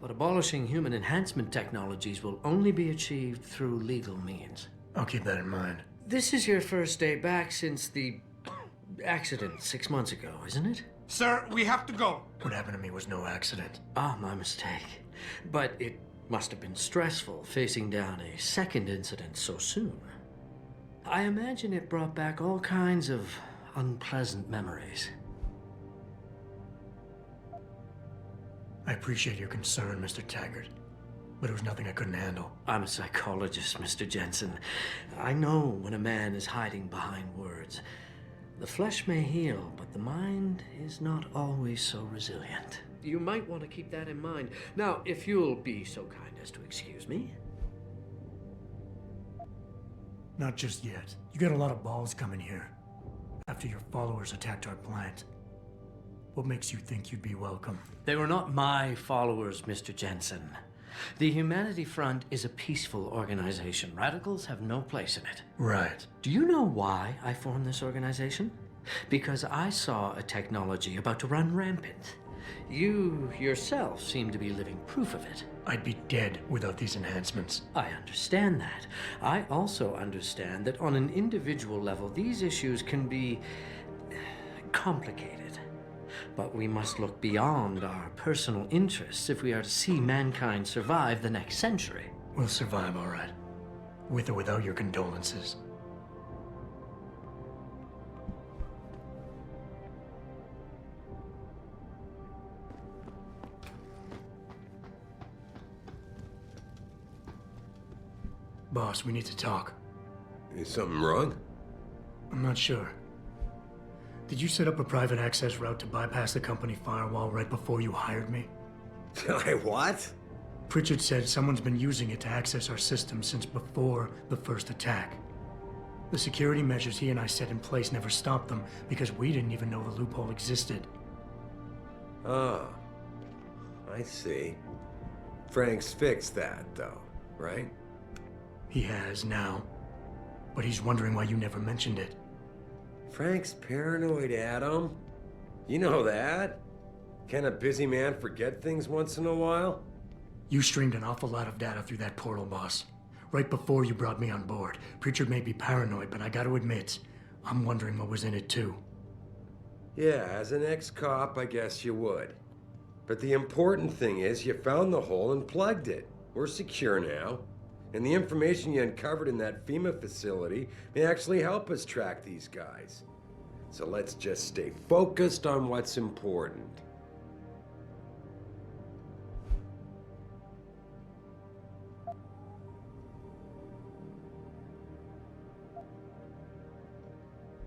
But abolishing human enhancement technologies will only be achieved through legal means. I'll keep that in mind. This is your first day back since the accident 6 months ago, isn't it? Sir, we have to go. What happened to me was no accident. Ah, my mistake. But it must have been stressful facing down a second incident so soon. I imagine it brought back all kinds of unpleasant memories. I appreciate your concern, Mr. Taggart, but it was nothing I couldn't handle. I'm a psychologist, Mr. Jensen. I know when a man is hiding behind words. The flesh may heal, but the mind is not always so resilient. You might want to keep that in mind. Now, if you'll be so kind as to excuse me. Not just yet. You got a lot of balls coming here. After your followers attacked our plant. What makes you think you'd be welcome? They were not my followers, Mr. Jensen. The Humanity Front is a peaceful organization. Radicals have no place in it. Right. Do you know why I formed this organization? Because I saw a technology about to run rampant. You yourself seem to be living proof of it. I'd be dead without these enhancements. I understand that. I also understand that on an individual level, these issues can be complicated. But we must look beyond our personal interests if we are to see mankind survive the next century. We'll survive, all right. With or without your condolences. Boss, we need to talk. Is something wrong? I'm not sure. Did you set up a private access route to bypass the company firewall right before you hired me? What? Pritchard said someone's been using it to access our system since before the first attack. The security measures he and I set in place never stopped them because we didn't even know the loophole existed. Oh, I see. Frank's fixed that, though, right? He has now, but he's wondering why you never mentioned it. Frank's paranoid, Adam. You know that. Can a busy man forget things once in a while? You streamed an awful lot of data through that portal, boss. Right before you brought me on board. Pritchard may be paranoid, but I gotta admit, I'm wondering what was in it too. Yeah, as an ex-cop, I guess you would. But the important thing is you found the hole and plugged it. We're secure now. And the information you uncovered in that FEMA facility may actually help us track these guys. So let's just stay focused on what's important.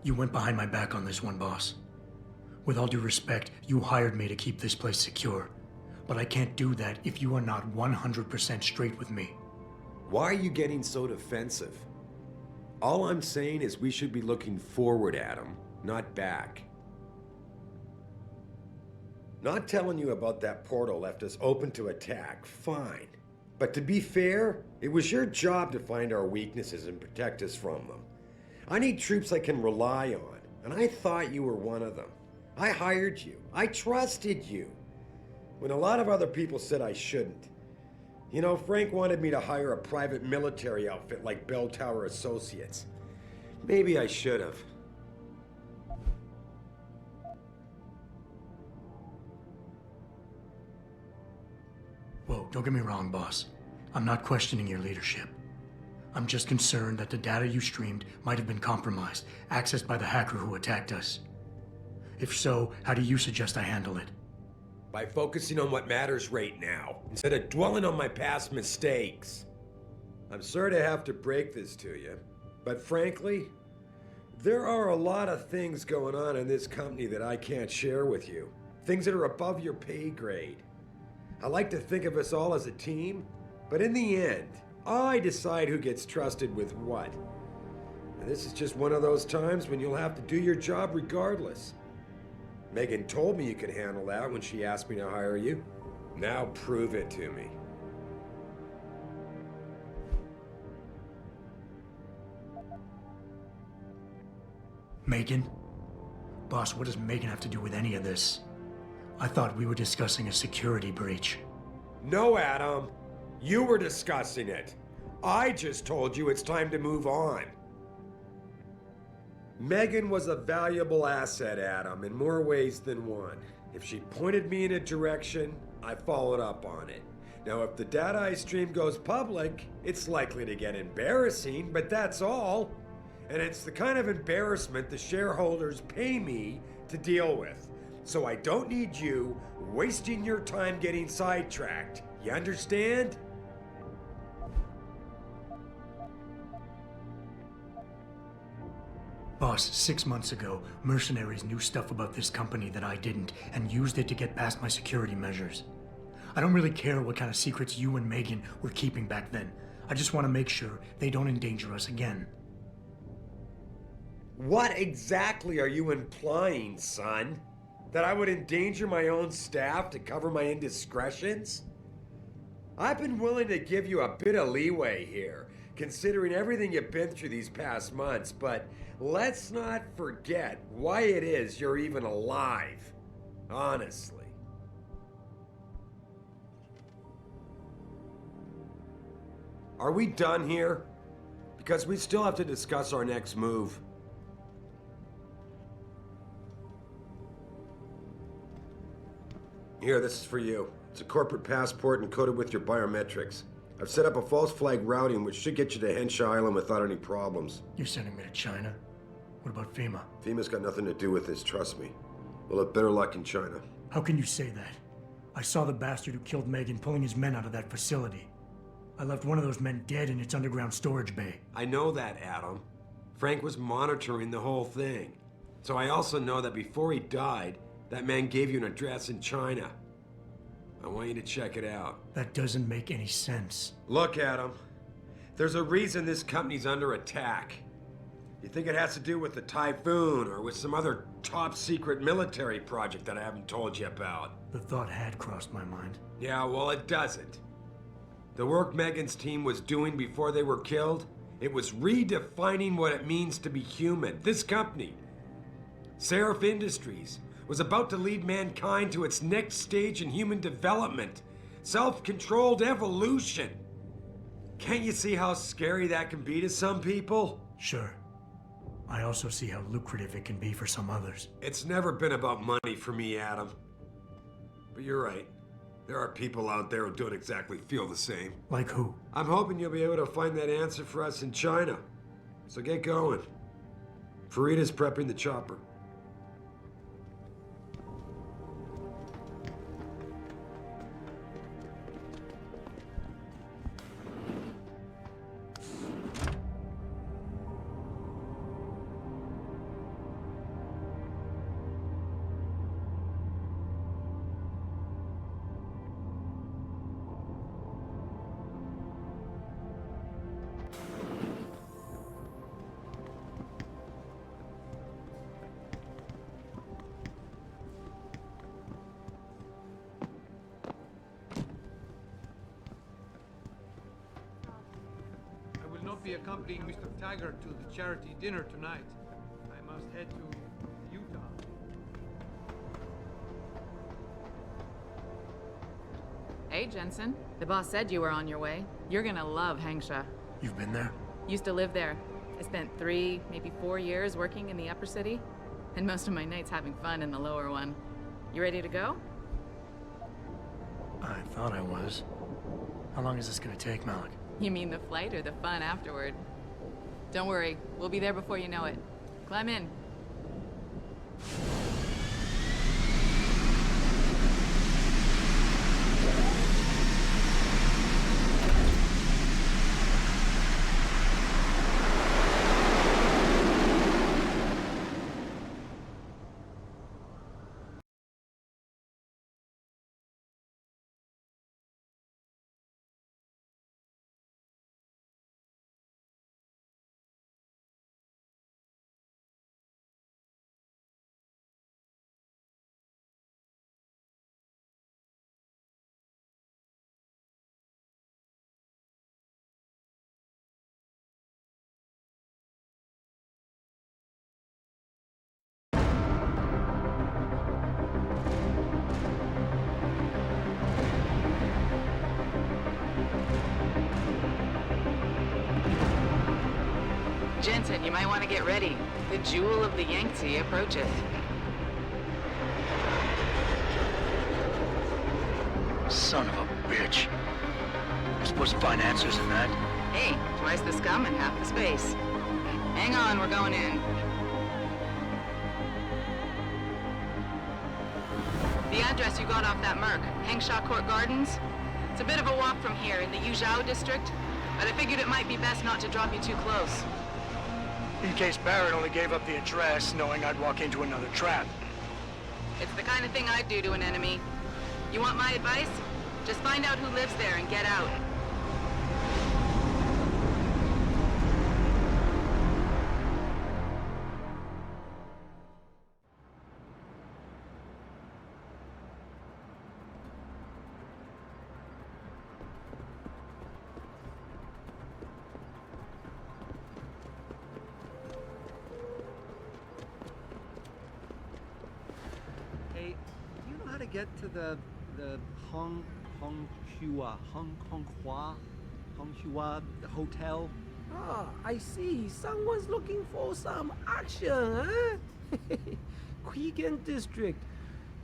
You went behind my back on this one, boss. With all due respect, you hired me to keep this place secure. But I can't do that if you are not 100% straight with me. Why are you getting so defensive? All I'm saying is we should be looking forward, Adam, not back. Not telling you about that portal left us open to attack, fine. But to be fair, it was your job to find our weaknesses and protect us from them. I need troops I can rely on, and I thought you were one of them. I hired you. I trusted you. When a lot of other people said I shouldn't. You know, Frank wanted me to hire a private military outfit like Bell Tower Associates. Maybe I should have. Whoa, don't get me wrong, boss. I'm not questioning your leadership. I'm just concerned that the data you streamed might have been compromised, accessed by the hacker who attacked us. If so, how do you suggest I handle it? By focusing on what matters right now, instead of dwelling on my past mistakes. I'm sorry to have to break this to you, but frankly, there are a lot of things going on in this company that I can't share with you. Things that are above your pay grade. I like to think of us all as a team, but in the end, I decide who gets trusted with what. And this is just one of those times when you'll have to do your job regardless. Megan told me you could handle that when she asked me to hire you. Now prove it to me. Megan? Boss, what does Megan have to do with any of this? I thought we were discussing a security breach. No, Adam. You were discussing it. I just told you it's time to move on. Megan was a valuable asset, Adam, in more ways than one. If she pointed me in a direction, I followed up on it. Now, if the data I stream goes public, it's likely to get embarrassing, but that's all. And it's the kind of embarrassment the shareholders pay me to deal with. So I don't need you wasting your time getting sidetracked. You understand? Boss, 6 months ago, mercenaries knew stuff about this company that I didn't, and used it to get past my security measures. I don't really care what kind of secrets you and Megan were keeping back then. I just want to make sure they don't endanger us again. What exactly are you implying, son? That I would endanger my own staff to cover my indiscretions? I've been willing to give you a bit of leeway here, considering everything you've been through these past months, but let's not forget why it is you're even alive. Honestly. Are we done here? Because we still have to discuss our next move. Here, this is for you. It's a corporate passport encoded with your biometrics. I've set up a false flag routing which should get you to Hensha Island without any problems. You're sending me to China? What about FEMA? FEMA's got nothing to do with this, trust me. We'll have better luck in China. How can you say that? I saw the bastard who killed Megan pulling his men out of that facility. I left one of those men dead in its underground storage bay. I know that, Adam. Frank was monitoring the whole thing. So I also know that before he died, that man gave you an address in China. I want you to check it out. That doesn't make any sense. Look, Adam. There's a reason this company's under attack. You think it has to do with the typhoon or with some other top-secret military project that I haven't told you about? The thought had crossed my mind. Yeah, well, it doesn't. The work Megan's team was doing before they were killed, it was redefining what it means to be human. This company, Seraph Industries, was about to lead mankind to its next stage in human development. Self-controlled evolution. Can't you see how scary that can be to some people? Sure. I also see how lucrative it can be for some others. It's never been about money for me, Adam. But you're right. There are people out there who don't exactly feel the same. Like who? I'm hoping you'll be able to find that answer for us in China. So get going. Farida's prepping the chopper. Be accompanying Mr. Taggart to the charity dinner tonight. I must head to Utah. Hey, Jensen. The boss said you were on your way. You're gonna love Hangsha. You've been there? Used to live there. I spent 3, maybe 4 years working in the upper city, and most of my nights having fun in the lower one. You ready to go? I thought I was. How long is this gonna take, Malik? You mean the flight or the fun afterward? Don't worry, we'll be there before you know it. Climb in. Jensen, you might want to get ready. The jewel of the Yangtze approaches. Son of a bitch. We're supposed to find answers in that. Hey, twice the scum and half the space. Hang on, we're going in. The address you got off that Merc, Hengsha Court Gardens. It's a bit of a walk from here in the Yuzhou district, but I figured it might be best not to drop you too close. In case Barrett only gave up the address, knowing I'd walk into another trap. It's the kind of thing I'd do to an enemy. You want my advice? Just find out who lives there and get out. Hey, do you know how to get to the Honghua hotel? Ah, I see. Someone's looking for some action, huh? Quegan District.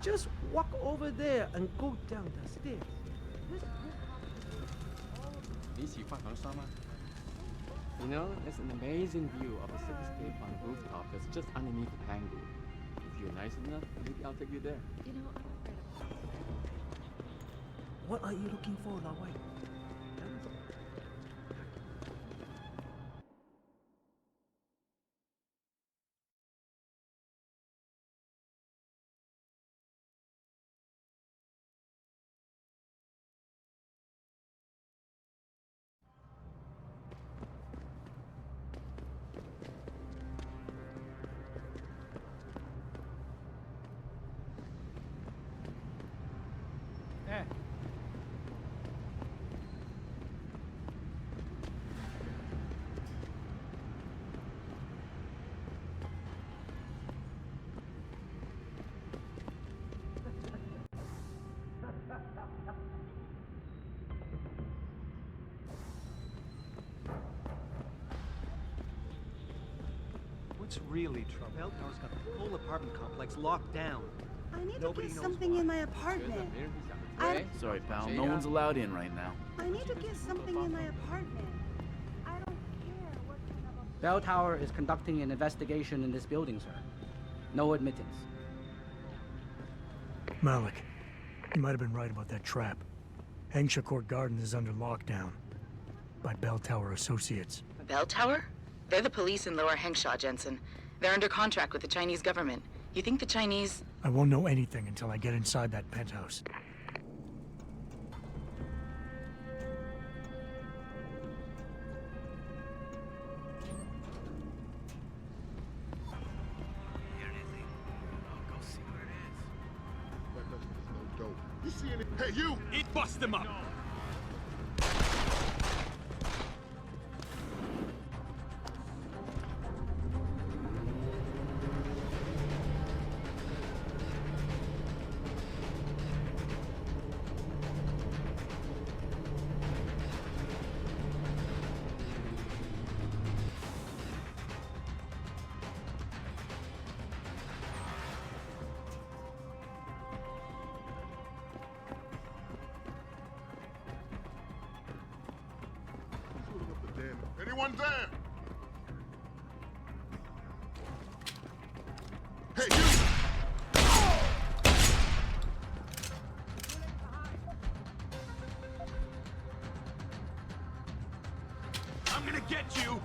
Just walk over there and go down the stairs. 你喜欢黄沙吗? You know, there's an amazing view of the cityscape on the rooftop that's just underneath the Pangu. If you're nice enough, maybe I'll take you there. You know, I'm afraid of... What are you looking for, Lao Wei? What's really trouble? Bell Tower's got the whole apartment complex locked down. I need Nobody to get knows something why. in my apartment. Sorry, pal. No one's allowed in right now. I need to get something in my apartment. I don't care what kind of... Bell Tower is conducting an investigation in this building, sir. No admittance. Malik, you might have been right about that trap. Hengsha Court Gardens is under lockdown by Bell Tower Associates. Bell Tower? They're the police in Lower Hengsha, Jensen. They're under contract with the Chinese government. You think the Chinese... I won't know anything until I get inside that penthouse. You see any? Hey, you! It bust them up! Anyone there? Hey, you! I'm gonna get you!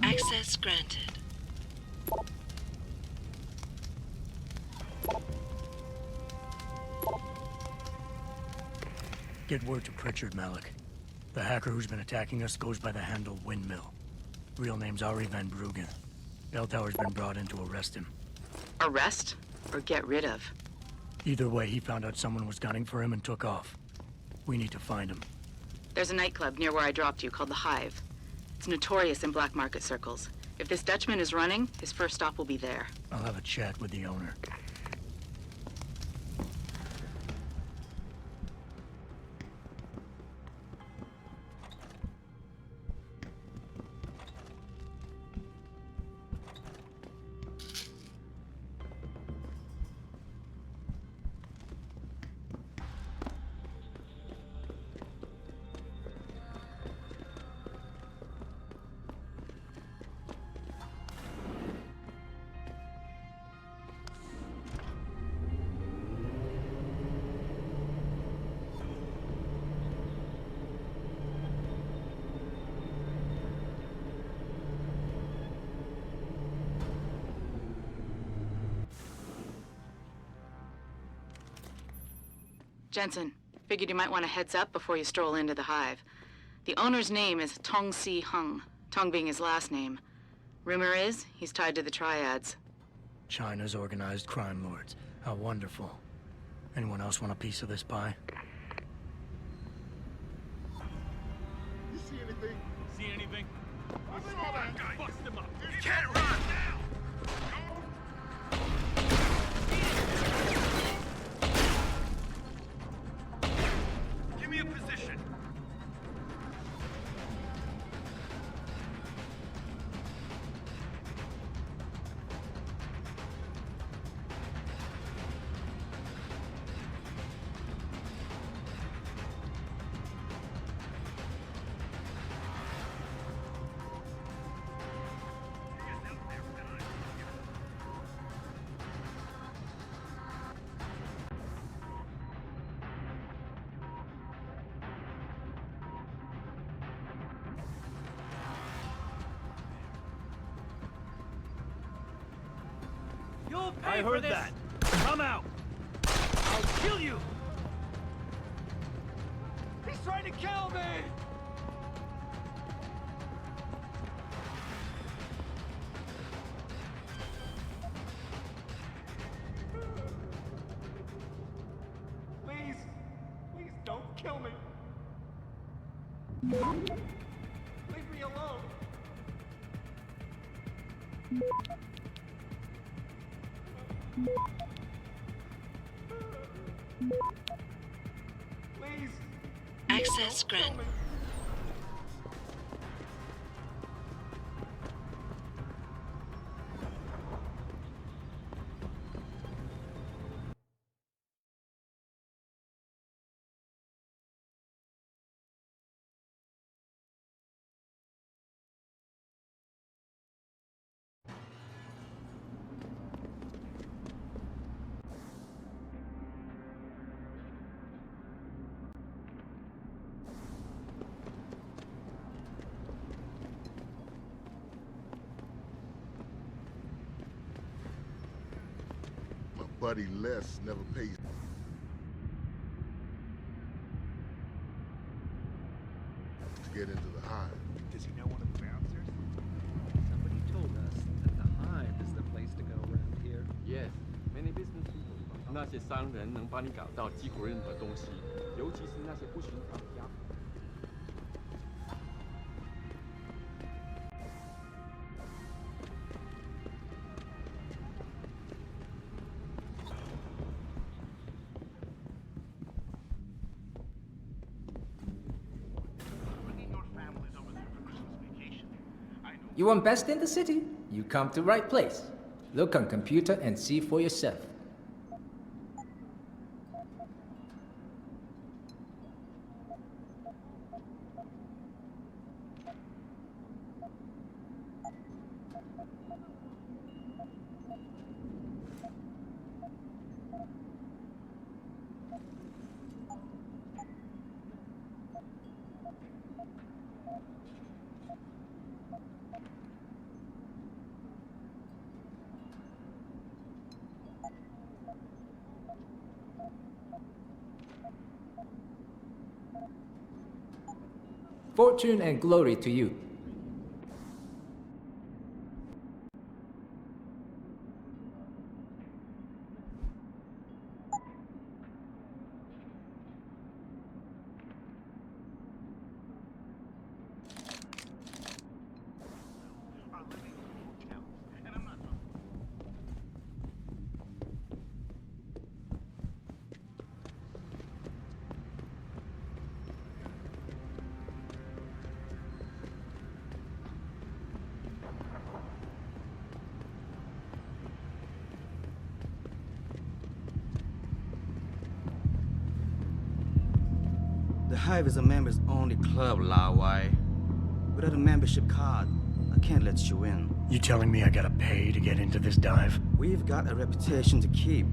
Access granted. Get word to Pritchard, Malik. The hacker who's been attacking us goes by the handle Windmill. Real name's Ari Van Bruggen. Bell Tower's been brought in to arrest him. Arrest? Or get rid of? Either way, he found out someone was gunning for him and took off. We need to find him. There's a nightclub near where I dropped you called the Hive. It's notorious in black market circles. If this Dutchman is running, his first stop will be there. I'll have a chat with the owner. Jensen, figured you might want a heads up before you stroll into the Hive. The owner's name is Tong Si Hung, Tong being his last name. Rumor is, he's tied to the Triads. China's organized crime lords. How wonderful. Anyone else want a piece of this pie? You see anything? See anything? I saw that guy. Bust him up. You can't run now! Give me a position. You'll pay I for heard this. that. Come out. I'll kill you. He's trying to kill me. Please, please don't kill me. Leave me alone. Please. Access granted. Buddy Les never pays. To get into the Hive. Does he know one of the bouncers? Somebody told us that the Hive is the place to go around here. Yes, many business people. 那些商人能帮你搞到几乎任何东西，尤其是那些不寻常的家伙。You want best in the city? You come to right place. Look on computer and see for yourself. Fortune and glory to you. The Hive is a members-only club, Lao Wai. Without a membership card, I can't let you in. You telling me I gotta pay to get into this dive? We've got a reputation to keep.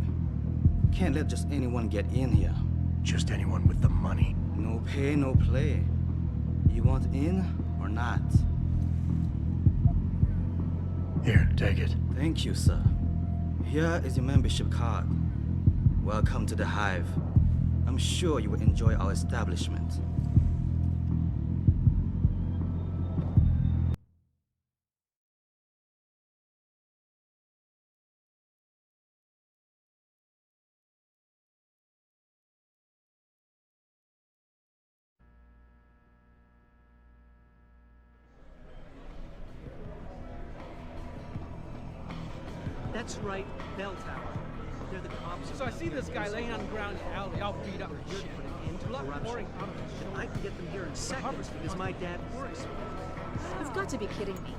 Can't let just anyone get in here. Just anyone with the money? No pay, no play. You want in or not? Here, take it. Thank you, sir. Here is your membership card. Welcome to the Hive. I'm sure you will enjoy our establishment. That's right, bell tower. They're the cops. So I see this guy laying on the ground in the alley, all beat up. You're putting into corruption. I can get them here in seconds because my dad works. You've got to be kidding me.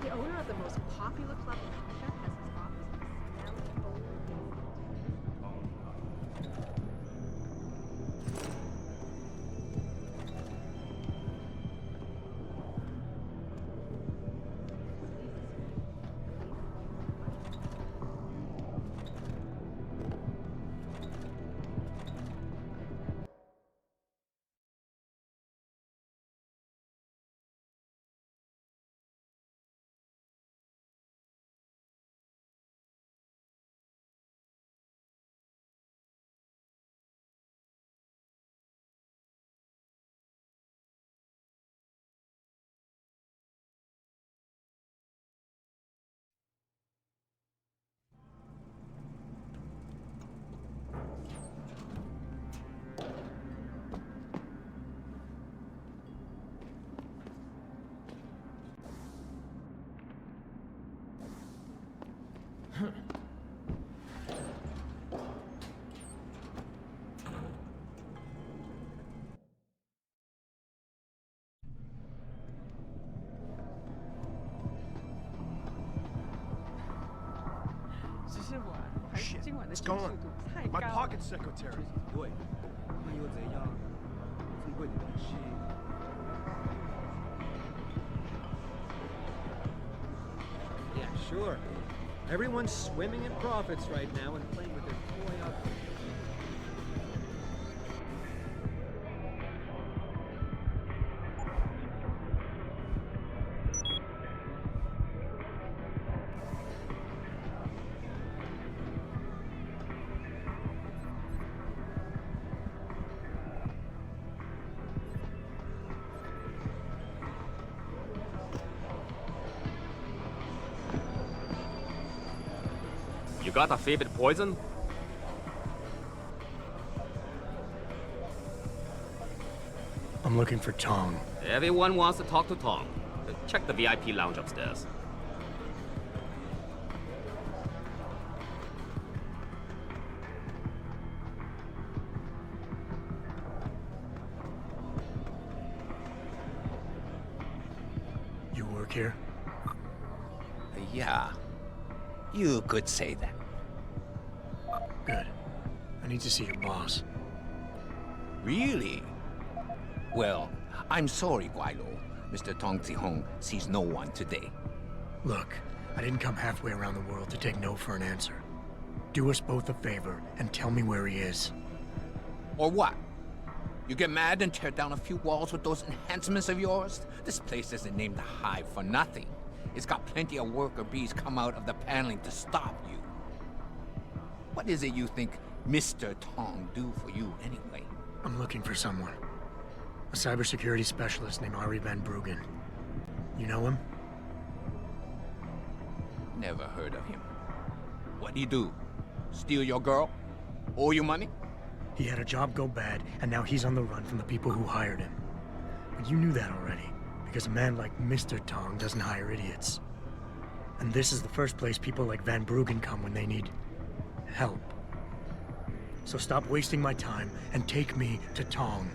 The owner of the most popular club in Asia has his office in the Shit, it's gone. My pocket secretary. Yeah, sure. Everyone's swimming in profits right now and playing with their toy outfits. You got a favorite poison? I'm looking for Tong. Everyone wants to talk to Tong. Check the VIP lounge upstairs. You work here? Yeah. You could say that. Good. I need to see your boss. Really? Well, I'm sorry, Guilo. Mr. Tong Zihong sees no one today. Look, I didn't come halfway around the world to take no for an answer. Do us both a favor and tell me where he is. Or what? You get mad and tear down a few walls with those enhancements of yours? This place isn't named the Hive for nothing. It's got plenty of worker bees come out of the paneling to stop you. What is it you think Mr. Tong do for you anyway? I'm looking for someone. A cybersecurity specialist named Ari Van Bruggen. You know him? Never heard of him. What'd he do? Steal your girl? Owe you money? He had a job go bad, and now he's on the run from the people who hired him. But you knew that already, because a man like Mr. Tong doesn't hire idiots. And this is the first place people like Van Bruggen come when they need help. So stop wasting my time and take me to Tong.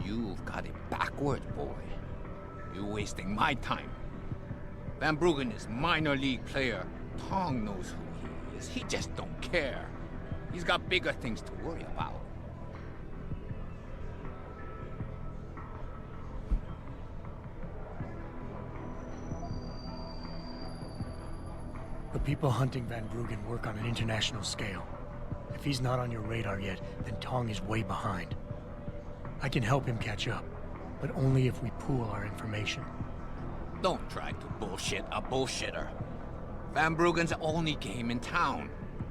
You've got it backwards, boy. You're wasting my time. Van Bruggen is minor league player. Tong knows who he is. He just don't care. He's got bigger things to worry about. The people hunting Van Bruggen work on an international scale. If he's not on your radar yet, then Tong is way behind. I can help him catch up, but only if we pool our information. Don't try to bullshit a bullshitter. Van Bruggen's the only game in town.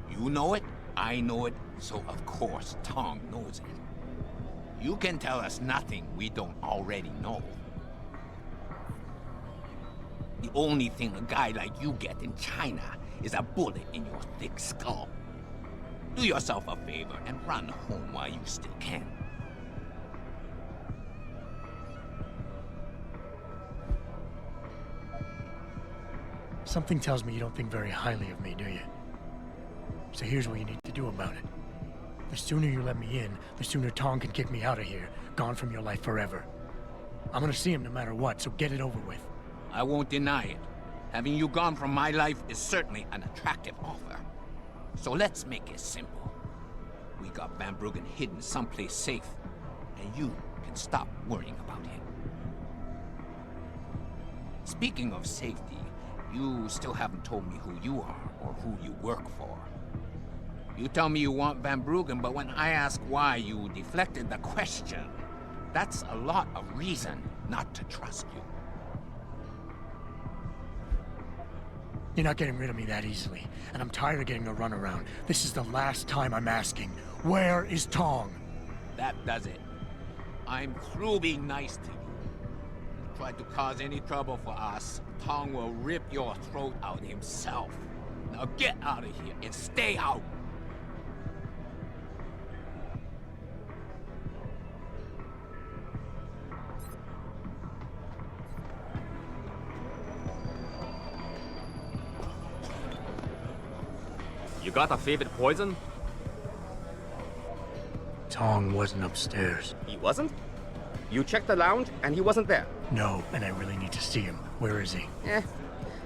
You know it, I know it, so of course Tong knows it. You can tell us nothing we don't already know. The only thing a guy like you get in China is a bullet in your thick skull. Do yourself a favor and run home while you still can. Something tells me you don't think very highly of me, do you? So here's what you need to do about it. The sooner you let me in, the sooner Tong can kick me out of here, gone from your life forever. I'm gonna see him no matter what, so get it over with. I won't deny it. Having you gone from my life is certainly an attractive offer. So let's make it simple. We got Van Bruggen hidden someplace safe, and you can stop worrying about him. Speaking of safety, you still haven't told me who you are or who you work for. You tell me you want Van Bruggen, but when I ask why, you deflected the question. That's a lot of reason not to trust you. You're not getting rid of me that easily, and I'm tired of getting the runaround. This is the last time I'm asking. Where is Tong? That does it. I'm through being nice to you. Try to cause any trouble for us, Tong will rip your throat out himself. Now get out of here and stay out. You got a favorite poison? Tong wasn't upstairs. He wasn't? You checked the lounge and he wasn't there? No, and I really need to see him. Where is he?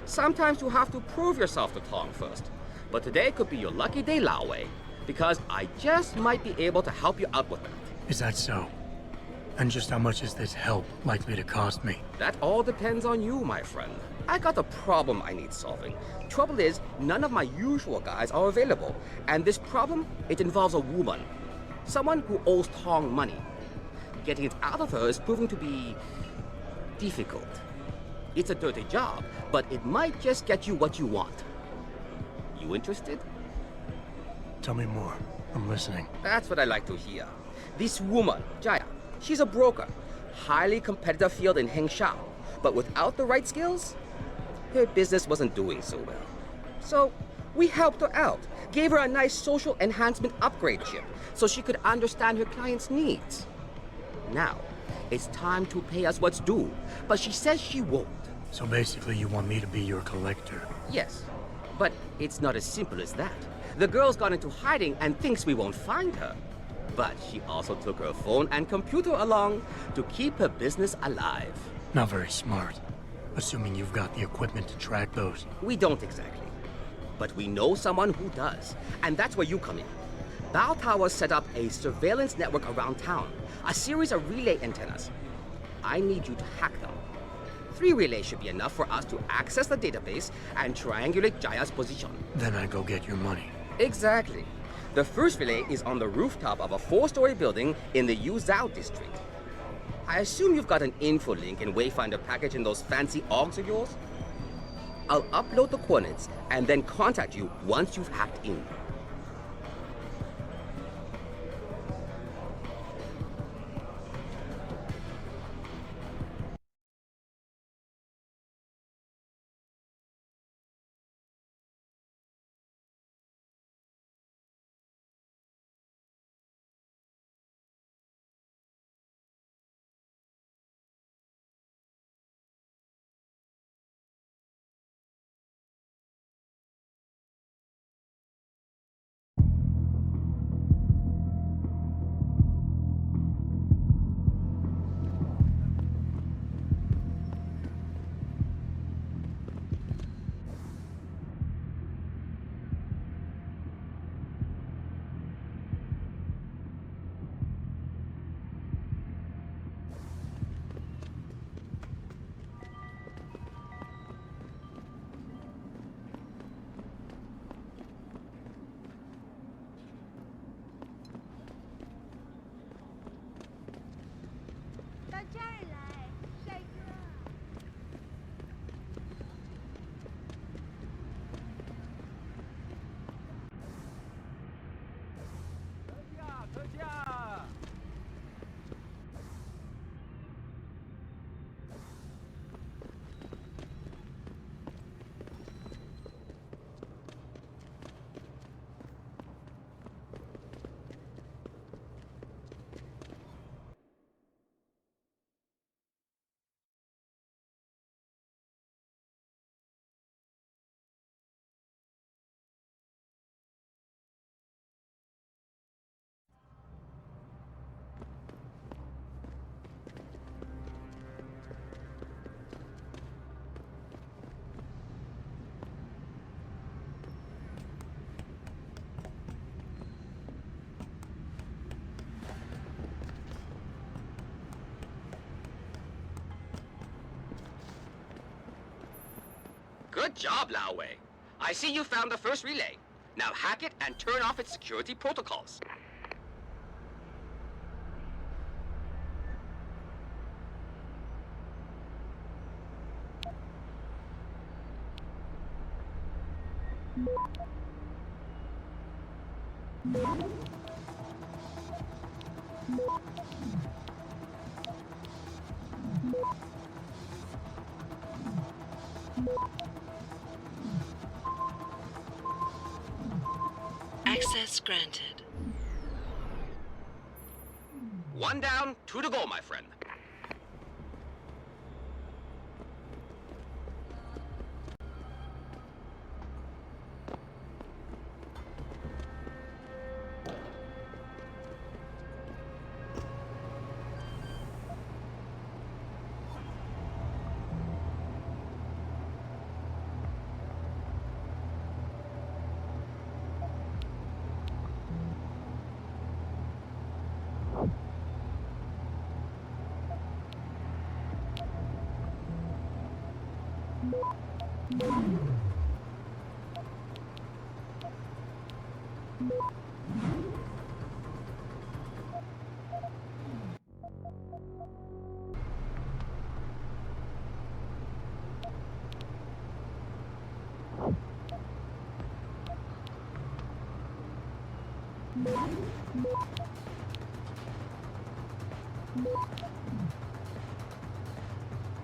Sometimes you have to prove yourself to Tong first. But today could be your lucky day, Lao Wei, because I just might be able to help you out with that. Is that so? And just how much is this help likely to cost me? That all depends on you, my friend. I got a problem I need solving. Trouble is, none of my usual guys are available. And this problem, it involves a woman. Someone who owes Tong money. Getting it out of her is proving to be difficult. It's a dirty job, but it might just get you what you want. You interested? Tell me more. I'm listening. That's what I like to hear. This woman, Jaya, she's a broker. Highly competitive field in Hengsha. But without the right skills, her business wasn't doing so well. So we helped her out, gave her a nice social enhancement upgrade chip so she could understand her clients' needs. Now, it's time to pay us what's due, but she says she won't. So basically you want me to be your collector? Yes, but it's not as simple as that. The girl's gone into hiding and thinks we won't find her. But she also took her phone and computer along to keep her business alive. Not very smart. Assuming you've got the equipment to track those. We don't exactly. But we know someone who does. And that's where you come in. Bao Tower set up a surveillance network around town. A series of relay antennas. I need you to hack them. 3 relays should be enough for us to access the database and triangulate Jaya's position. Then I go get your money. Exactly. The first relay is on the rooftop of a 4-story building in the Yuzhou district. I assume you've got an info link and Wayfinder package in those fancy OGs of yours? I'll upload the coordinates and then contact you once you've hacked in. Good job, Lao Wei. I see you found the first relay. Now hack it and turn off its security protocols. Access granted. 1 down, 2 to go, my friend.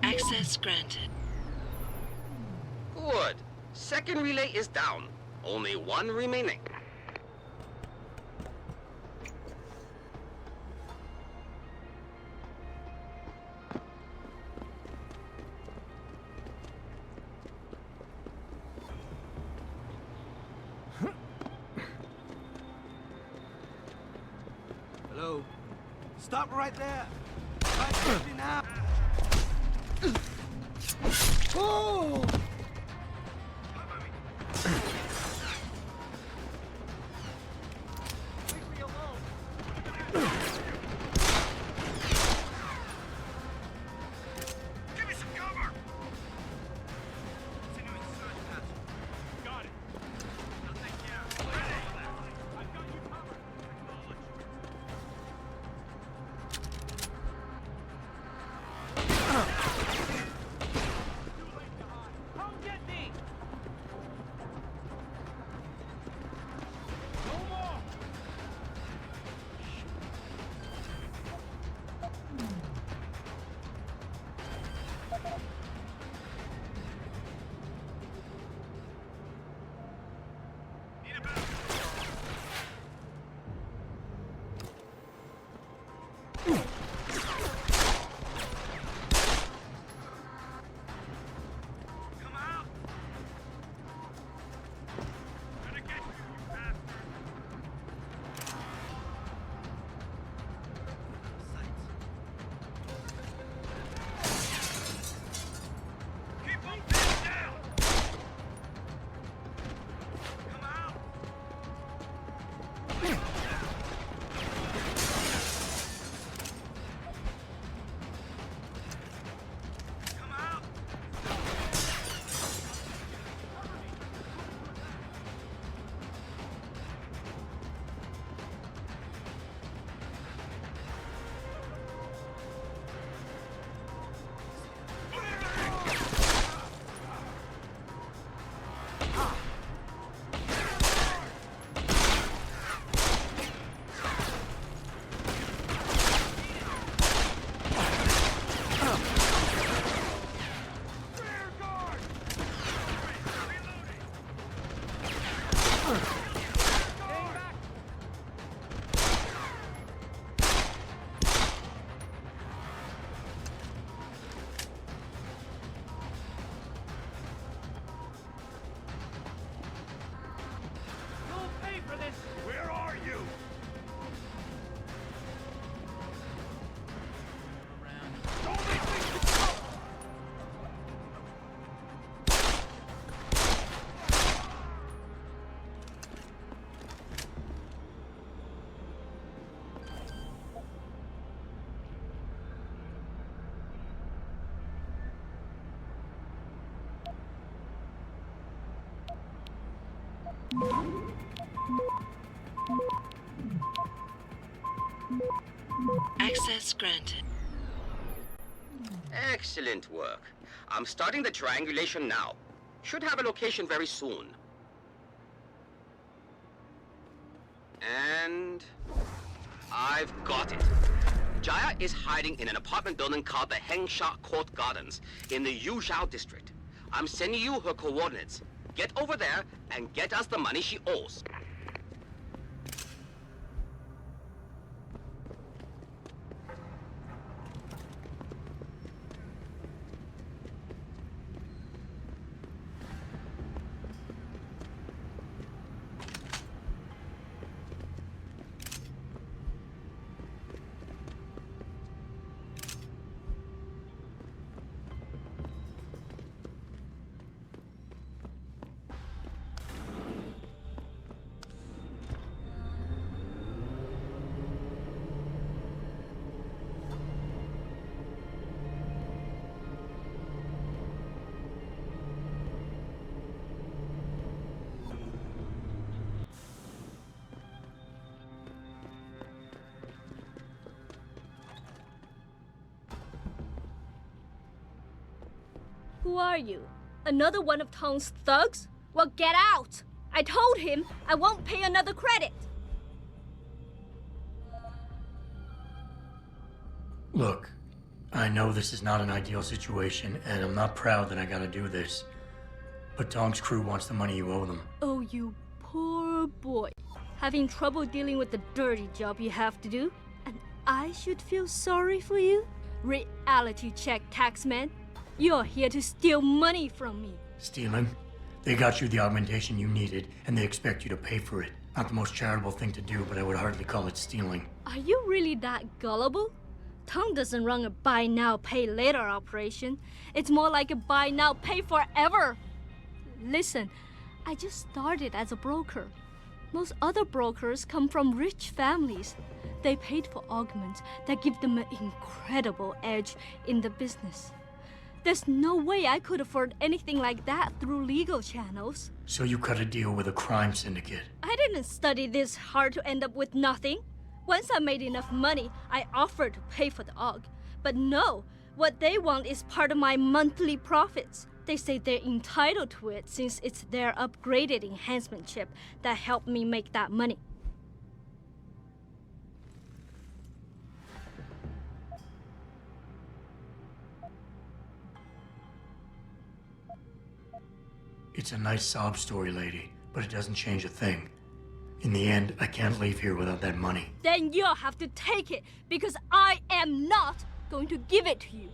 Access granted. Good. Second relay is down. Only 1 remaining. Hello? Stop right there! Right me now! Oh! Access granted. Excellent work. I'm starting the triangulation now. Should have a location very soon. And I've got it. Jaya is hiding in an apartment building called the Hengsha Court Gardens in the Yuzhou district. I'm sending you her coordinates. Get over there and get us the money she owes. Who are you? Another one of Tong's thugs? Well, get out! I told him I won't pay another credit. Look, I know this is not an ideal situation, and I'm not proud that I gotta do this. But Tong's crew wants the money you owe them. Oh, you poor boy. Having trouble dealing with the dirty job you have to do? And I should feel sorry for you? Reality check, taxman. You're here to steal money from me. Stealing? They got you the augmentation you needed, and they expect you to pay for it. Not the most charitable thing to do, but I would hardly call it stealing. Are you really that gullible? Tong doesn't run a buy now, pay later operation. It's more like a buy now, pay forever. Listen, I just started as a broker. Most other brokers come from rich families. They paid for augments that give them an incredible edge in the business. There's no way I could afford anything like that through legal channels. So you cut a deal with a crime syndicate? I didn't study this hard to end up with nothing. Once I made enough money, I offered to pay for the aug. But no, what they want is part of my monthly profits. They say they're entitled to it since it's their upgraded enhancement chip that helped me make that money. It's a nice sob story, lady, but it doesn't change a thing. In the end, I can't leave here without that money. Then you'll have to take it, because I am not going to give it to you.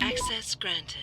Access granted.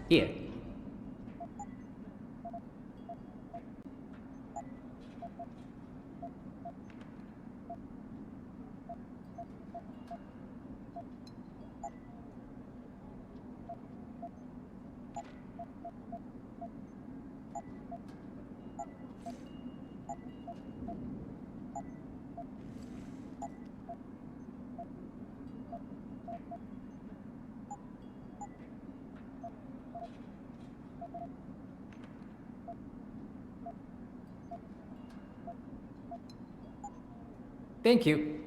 Here. Thank you.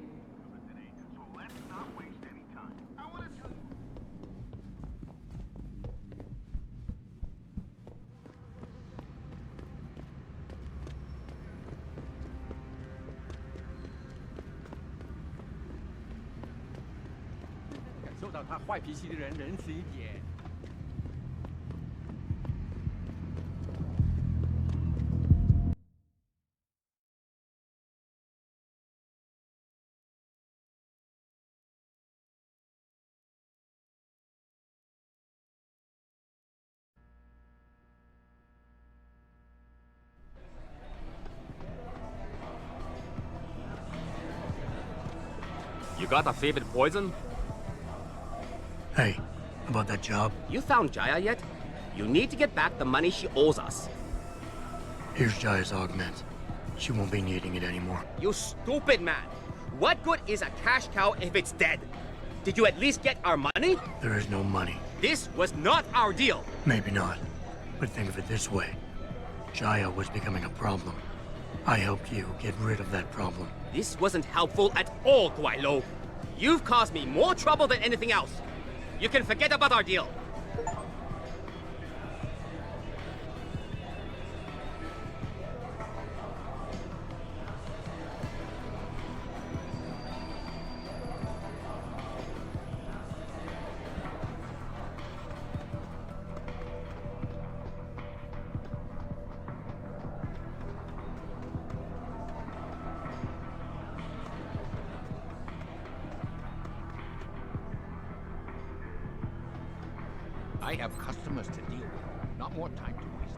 You got a favorite poison? Hey, about that job? You found Jaya yet? You need to get back the money she owes us. Here's Jaya's augment. She won't be needing it anymore. You stupid man! What good is a cash cow if it's dead? Did you at least get our money? There is no money. This was not our deal! Maybe not. But think of it this way. Jaya was becoming a problem. I helped you get rid of that problem. This wasn't helpful at all, Guai Lo. You've caused me more trouble than anything else. You can forget about our deal. I have customers to deal with, not more time to waste.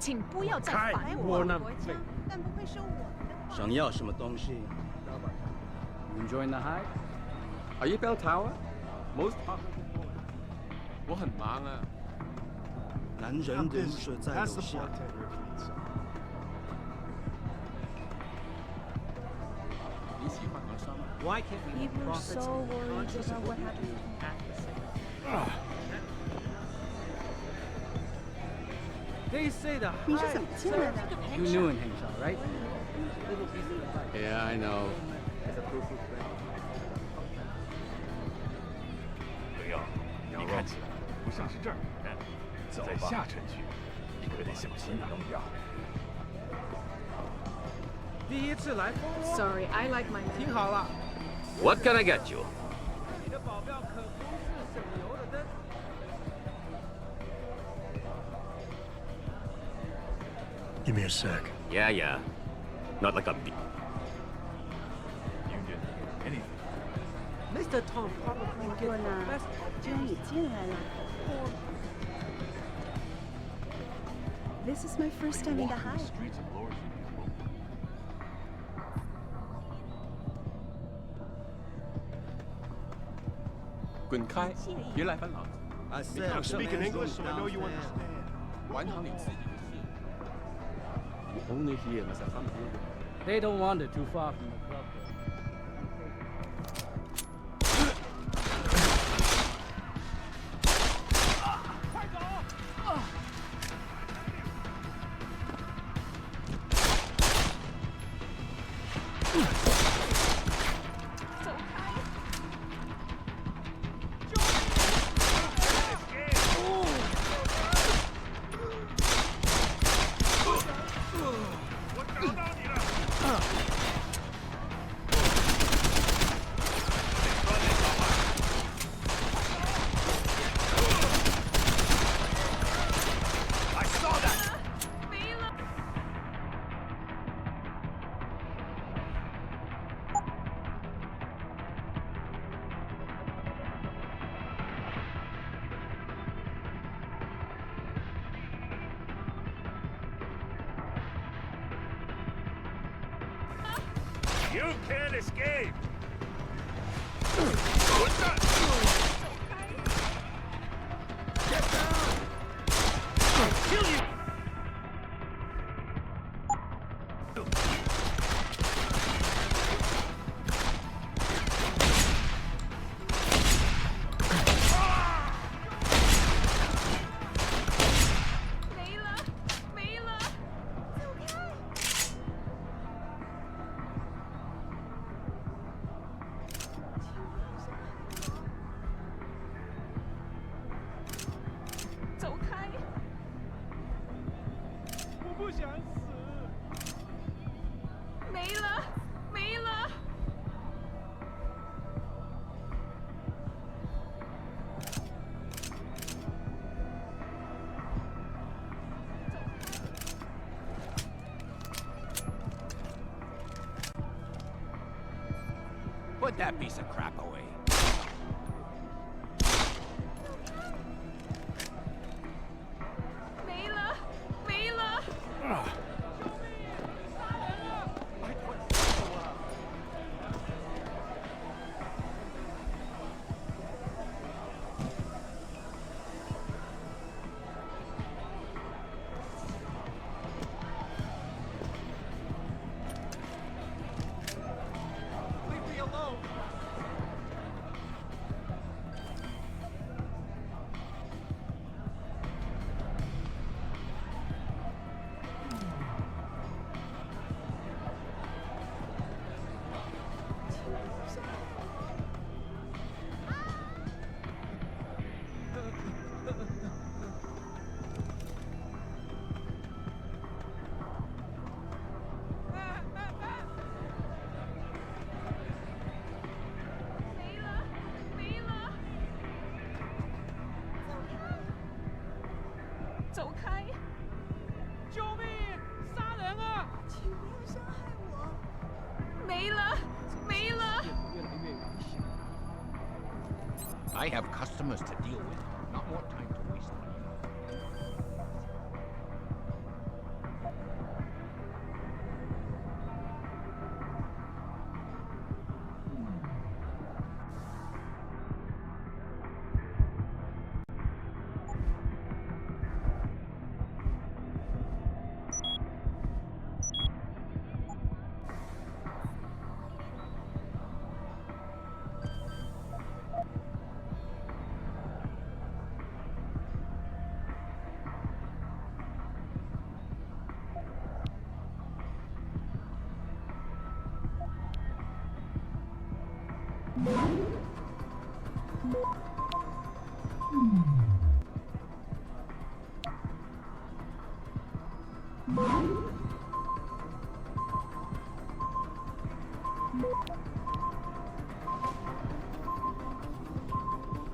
请不要再烦我了。但不会收我的。想要什么东西？ You enjoying the hike? Are you Bell Tower? Most popular component. 我很忙啊。男人的入睡在楼下。 你喜欢河山吗 Why can't we have People are profits so and worried conscious about of what what we happens do at the same time? They say the 你是怎么进来的？ You knew in Hangzhou, right? Little piece of advice. Yeah, I know. As a proof of friend. 朋友，你看起来不像是这儿的人，在下城区，你可得小心啊。第一次来蜂窝。 Sorry, I like my. 听好了， What can I get you? 你的保镖可不是省油的灯。 Give me a sec. Yeah. Not like a Union, anything. Mr. Tom probably 不 get 过 the 呢 best.，既然你进来了。This is my first time in the hive. Streets of Lord's 滚开！别来烦老子。 I You said talk speak in man's English so I know you downstairs. understand. 管好你自己的事。You only hear myself from here. They don't wander too far from the club. You can't escape! Kill you! Put that piece of crap away. Leave me alone. I have customers to deal with. Not more time to waste on you.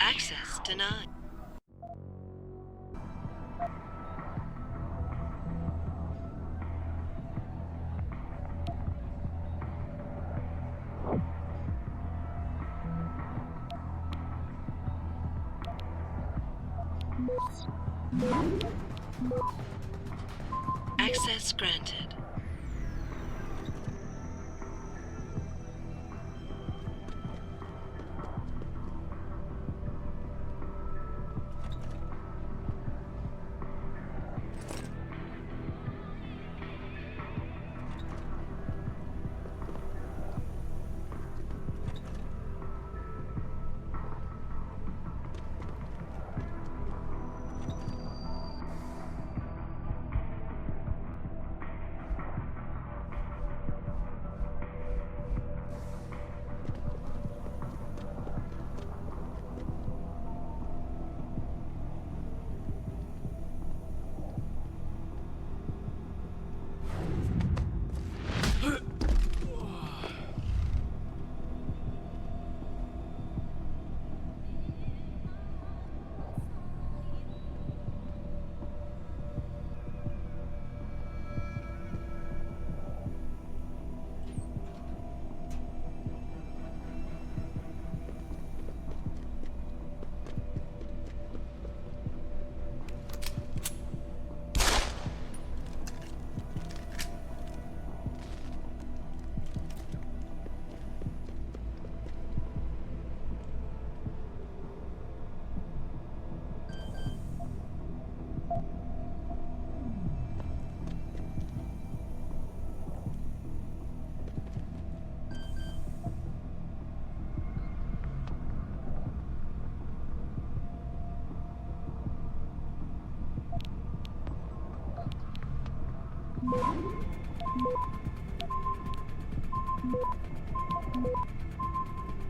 Access denied. Access granted.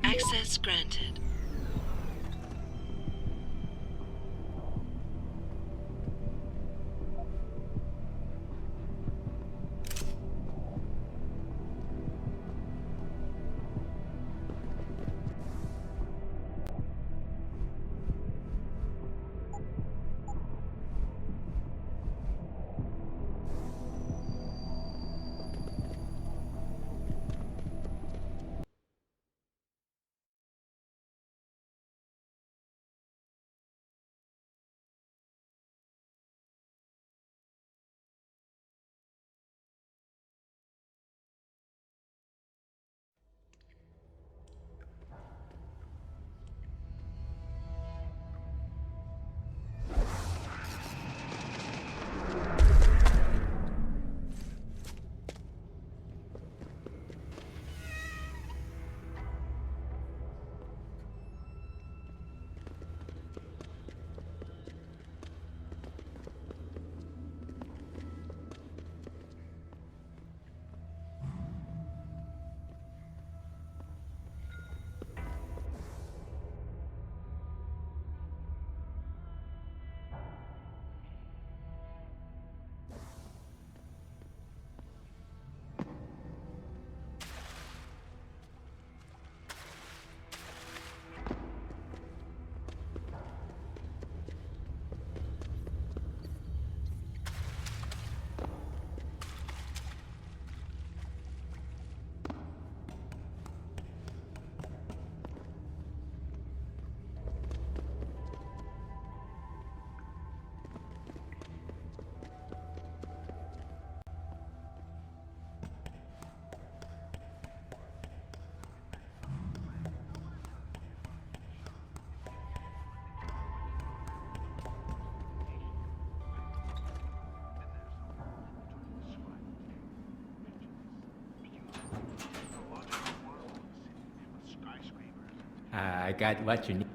Access granted. I got what you need.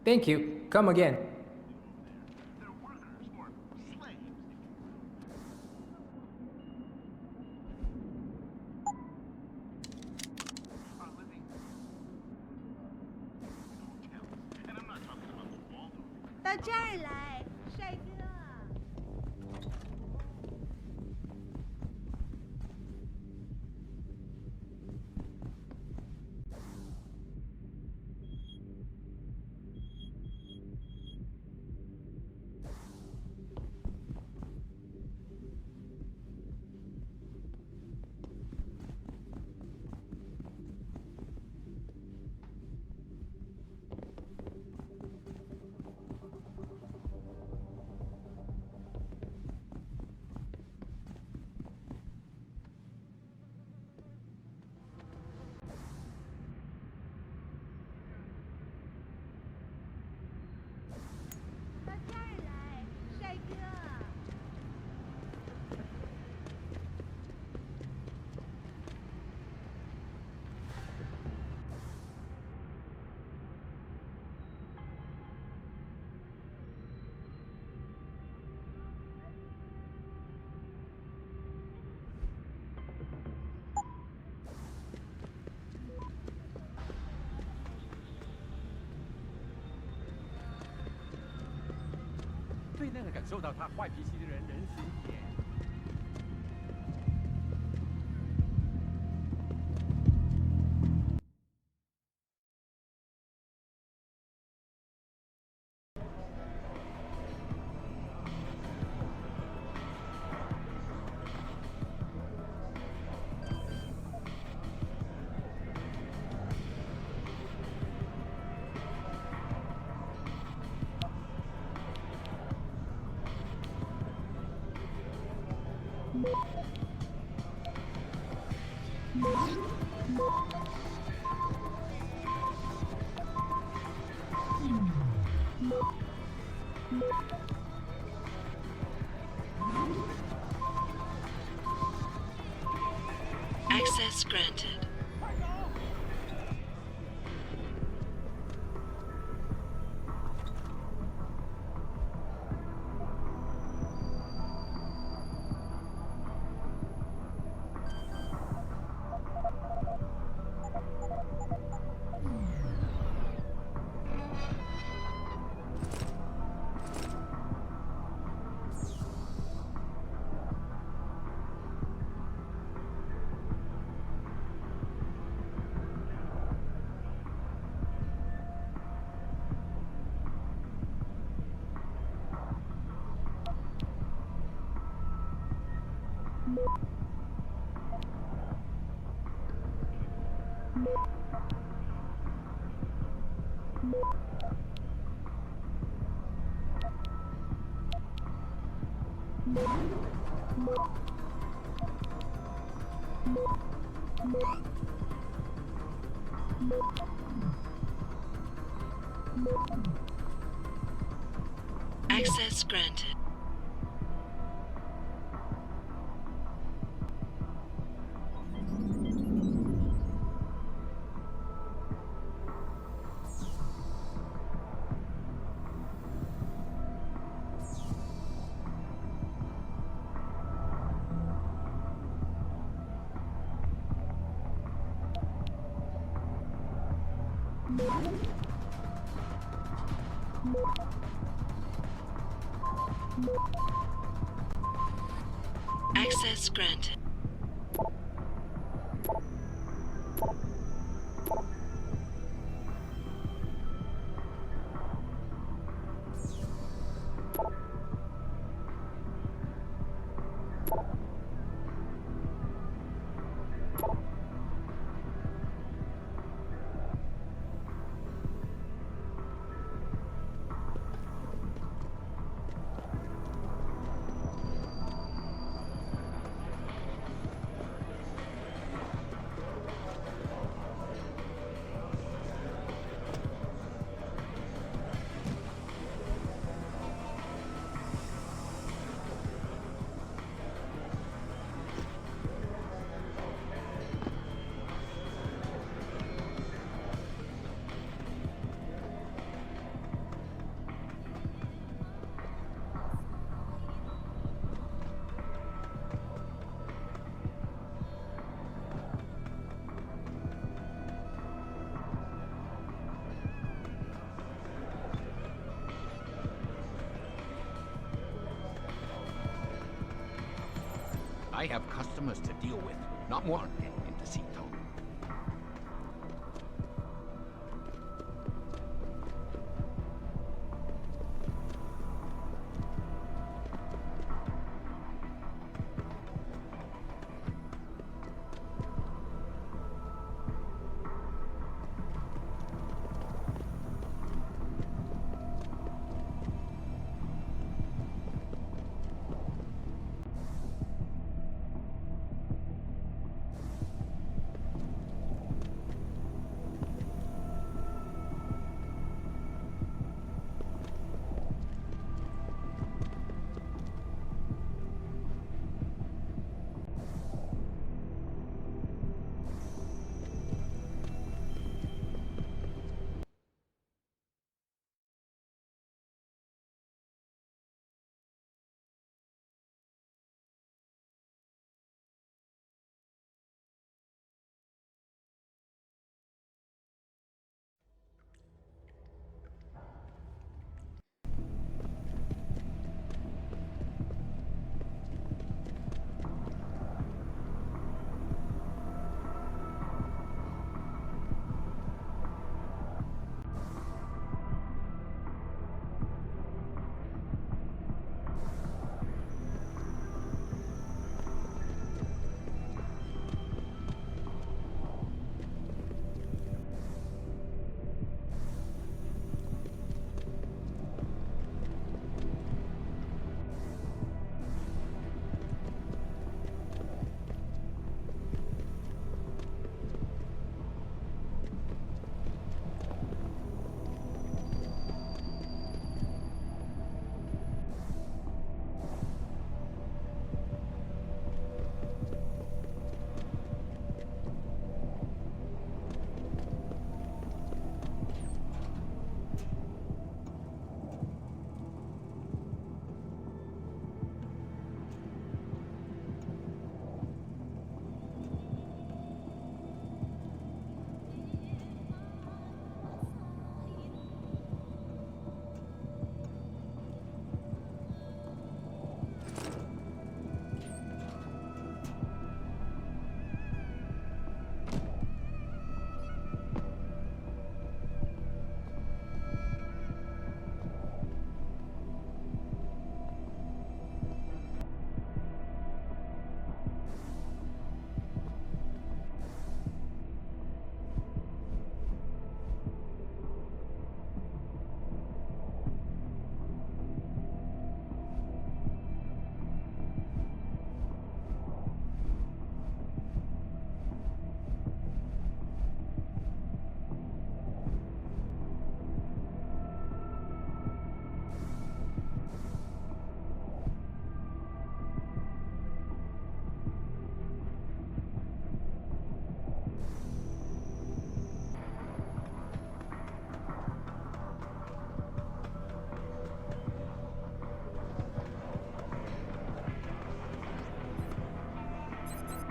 Thank you. Come again. Access granted. Access granted. Access granted. I have customers to deal with, not more into Cito.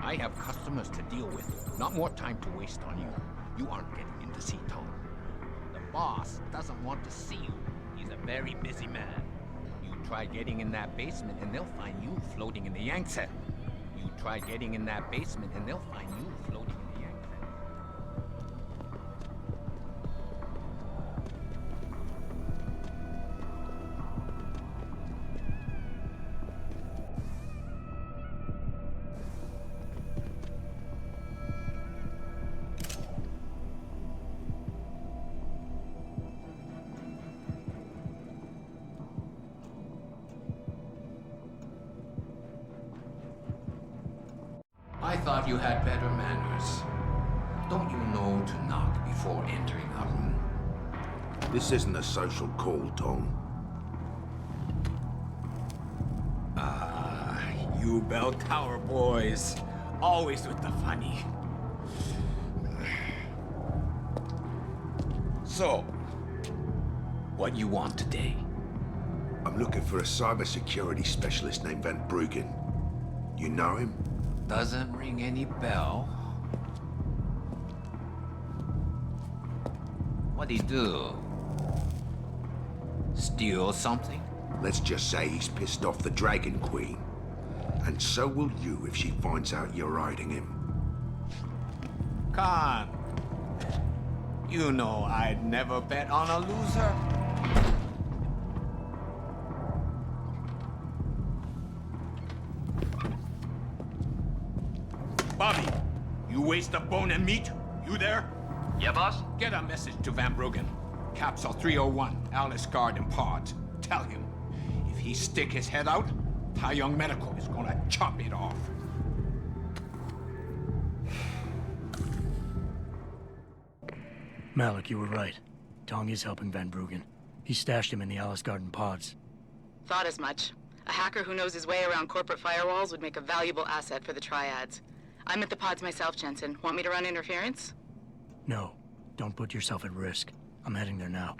I have customers to deal with, not more time to waste on you. You aren't getting into Cito. The boss doesn't want to see you. He's a very busy man. You try getting in that basement and they'll find you floating in the Yangtze. You try getting in that basement and they'll find you floating in the Yangtze. I thought you had better manners. Don't you know to knock before entering a room? This isn't a social call, Tom. Ah, you bell tower boys. Always with the funny. So, what you want today? I'm looking for a cybersecurity specialist named Van Bruggen. You know him? Doesn't ring any bell. What'd he do? Steal something? Let's just say he's pissed off the Dragon Queen. And so will you if she finds out you're hiding him. Khan, you know I'd never bet on a loser. Bobby, you waste a bone and meat. You there? Yeah, boss? Get a message to Van Bruggen. Capsule 301, Alice Guard in pods. Tell him, if he stick his head out, Tai Young Medical is gonna chop it off. Malik, you were right. Tong is helping Van Bruggen. He stashed him in the Alice Garden pods. Thought as much. A hacker who knows his way around corporate firewalls would make a valuable asset for the triads. I'm at the pods myself, Jensen. Want me to run interference? No, don't put yourself at risk. I'm heading there now.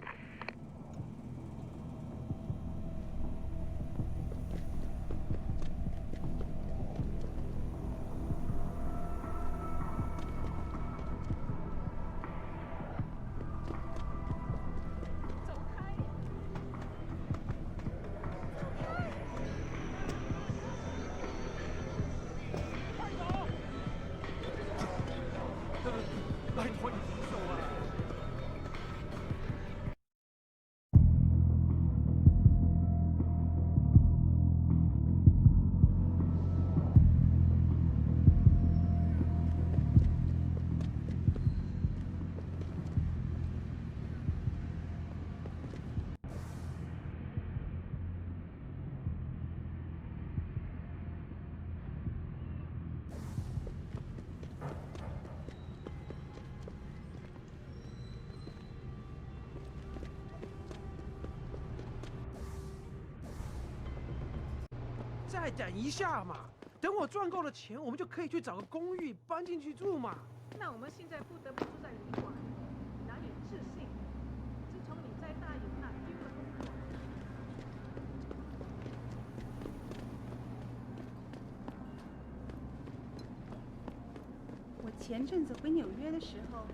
再等一下嘛，等我赚够了钱，我们就可以去找个公寓搬进去住嘛。那我们现在不得不住在旅馆，难以置信。自从你在大营那丢了工作，我前阵子回纽约的时候。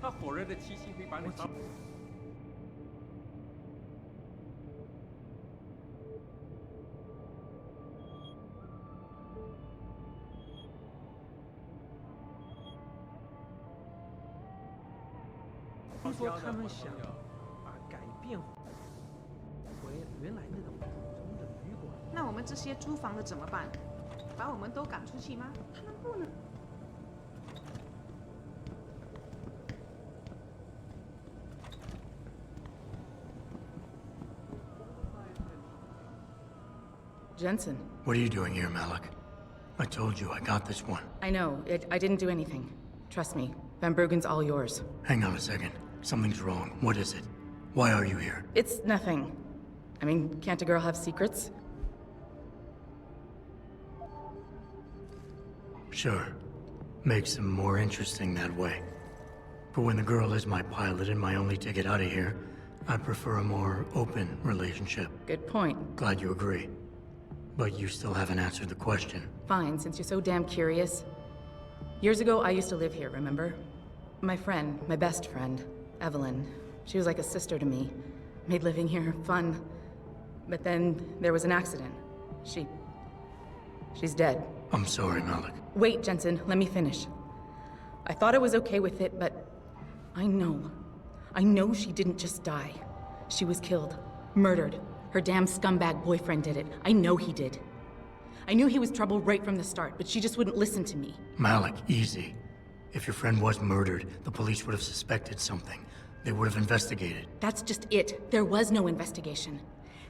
它火热的气息会把你烧。听说他们想把改变回原来那种普通的旅馆。那我们这些租房的怎么办？把我们都赶出去吗？他们不能。 Jensen. What are you doing here, Malik? I told you I got this one. I know. I didn't do anything. Trust me. Van Bruggen's all yours. Hang on a second. Something's wrong. What is it? Why are you here? It's nothing. I mean, can't a girl have secrets? Sure. Makes them more interesting that way. But when the girl is my pilot and my only ticket out of here, I prefer a more open relationship. Good point. Glad you agree. But you still haven't answered the question. Fine, since you're so damn curious. Years ago, I used to live here, remember? My friend, my best friend, Evelyn. She was like a sister to me. Made living here fun. But then there was an accident. She's dead. I'm sorry, Malik. Wait, Jensen, let me finish. I thought I was okay with it, but I know she didn't just die. She was killed. Murdered. Her damn scumbag boyfriend did it. I know he did. I knew he was trouble right from the start, but she just wouldn't listen to me. Malik, easy. If your friend was murdered, the police would have suspected something. They would have investigated. That's just it. There was no investigation.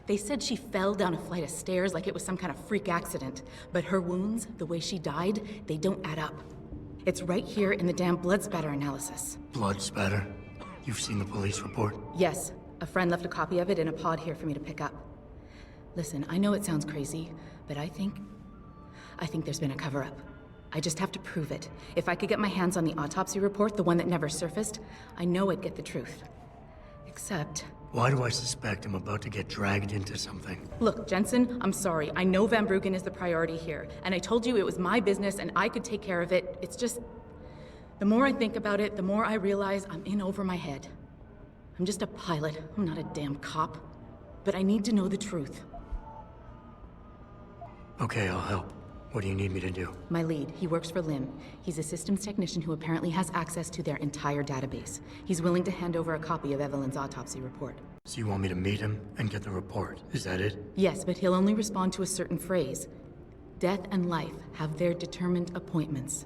They said she fell down a flight of stairs like it was some kind of freak accident. But her wounds, the way she died, they don't add up. It's right here in the damn blood spatter analysis. Blood spatter? You've seen the police report? Yes. A friend left a copy of it in a pod here for me to pick up. Listen, I know it sounds crazy, but I think there's been a cover-up. I just have to prove it. If I could get my hands on the autopsy report, the one that never surfaced, I know I'd get the truth. Except... Why do I suspect I'm about to get dragged into something? Look, Jensen, I'm sorry. I know Van Bruggen is the priority here, and I told you it was my business and I could take care of it. It's just... the more I think about it, the more I realize I'm in over my head. I'm just a pilot. I'm not a damn cop. But I need to know the truth. Okay, I'll help. What do you need me to do? My lead, he works for Lim. He's a systems technician who apparently has access to their entire database. He's willing to hand over a copy of Evelyn's autopsy report. So you want me to meet him and get the report? Is that it? Yes, but he'll only respond to a certain phrase. Death and life have their determined appointments.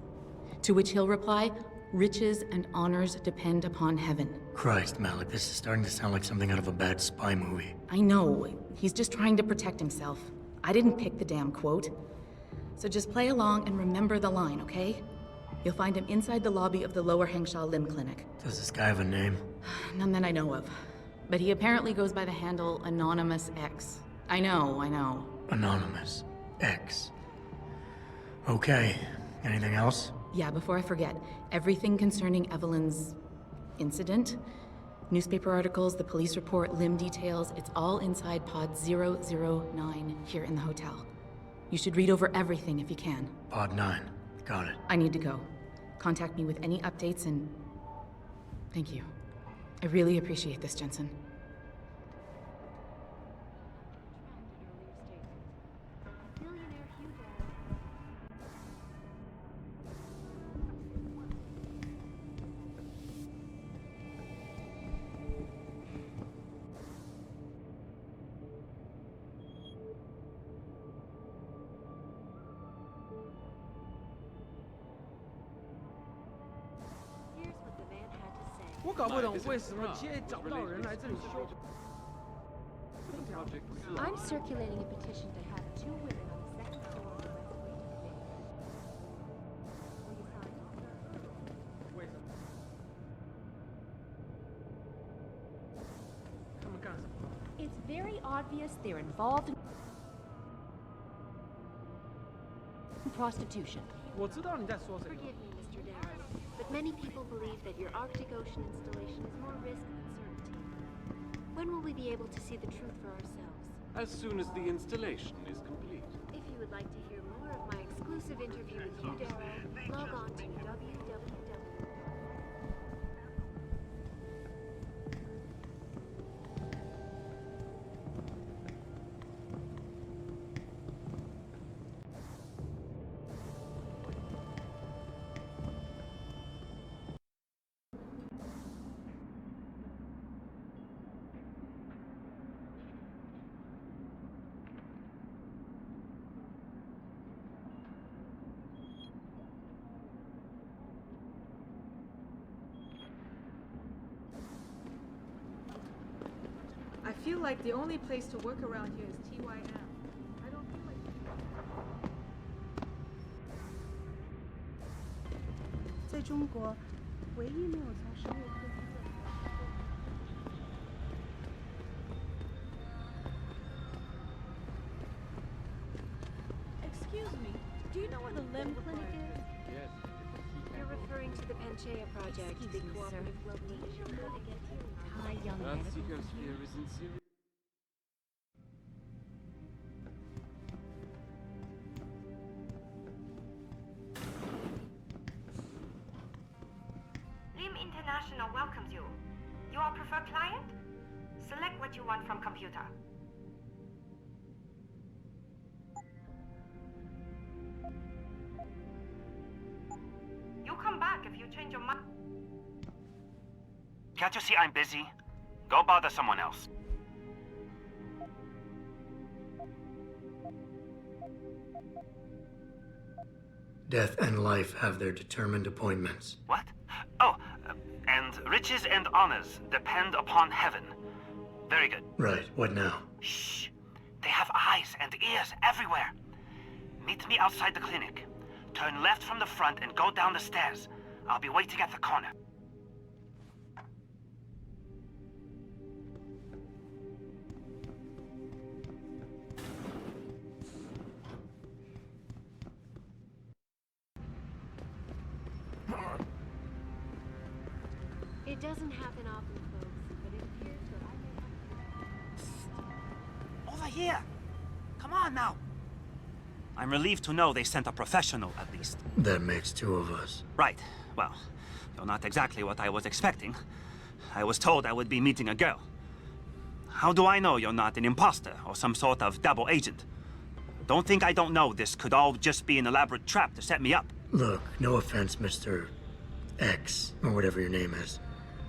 To which he'll reply, riches and honors depend upon heaven. Christ, Malik, this is starting to sound like something out of a bad spy movie. I know. He's just trying to protect himself. I didn't pick the damn quote. So just play along and remember the line, okay? You'll find him inside the lobby of the Lower Hengsha Lim Clinic. Does this guy have a name? None that I know of. But he apparently goes by the handle Anonymous X. I know. Anonymous X. Okay. Anything else? Yeah, before I forget, everything concerning Evelyn's incident, newspaper articles, the police report, Lim details, it's all inside pod 009 here in the hotel. You should read over everything if you can. Pod 9. Got it. I need to go. Contact me with any updates and... thank you. I really appreciate this, Jensen. I'm circulating a petition to have 2 women on the 2nd floor of the Will you sign? It's very obvious they're involved in prostitution. Forgive me, Mr. Darrow, but many people believe that your Arctic Ocean installation is more risk than certainty. When will we be able to see the truth for ourselves? As soon as the installation is complete. If you would like to hear more of my exclusive interview with you, Darrow, log on to www. I feel like the only place to work around here is TYM. I don't feel like... 在中国，唯一没有从商业科技界。 Excuse me, do you know where the Lim Clinic is? Yes. You're referring to the Panchaea project, the cooperative global initiative. Hi, young man. Seeker's fear is in serious. Lim International welcomes you. You are preferred client? Select what you want from computer. You come back if you change your mind. Can't you see I'm busy? Go bother someone else. Death and life have their determined appointments. What? Oh, and riches and honors depend upon heaven. Very good. Right, what now? Shh. They have eyes and ears everywhere. Meet me outside the clinic. Turn left from the front and go down the stairs. I'll be waiting at the corner. It doesn't happen often, folks, but it appears that I may have Right here. Come on now. I'm relieved to know they sent a professional, at least. That makes two of us. Right. Well, you're not exactly what I was expecting. I was told I would be meeting a girl. How do I know you're not an imposter or some sort of double agent? Don't think I don't know this could all just be an elaborate trap to set me up. Look, no offense, Mr. X, or whatever your name is,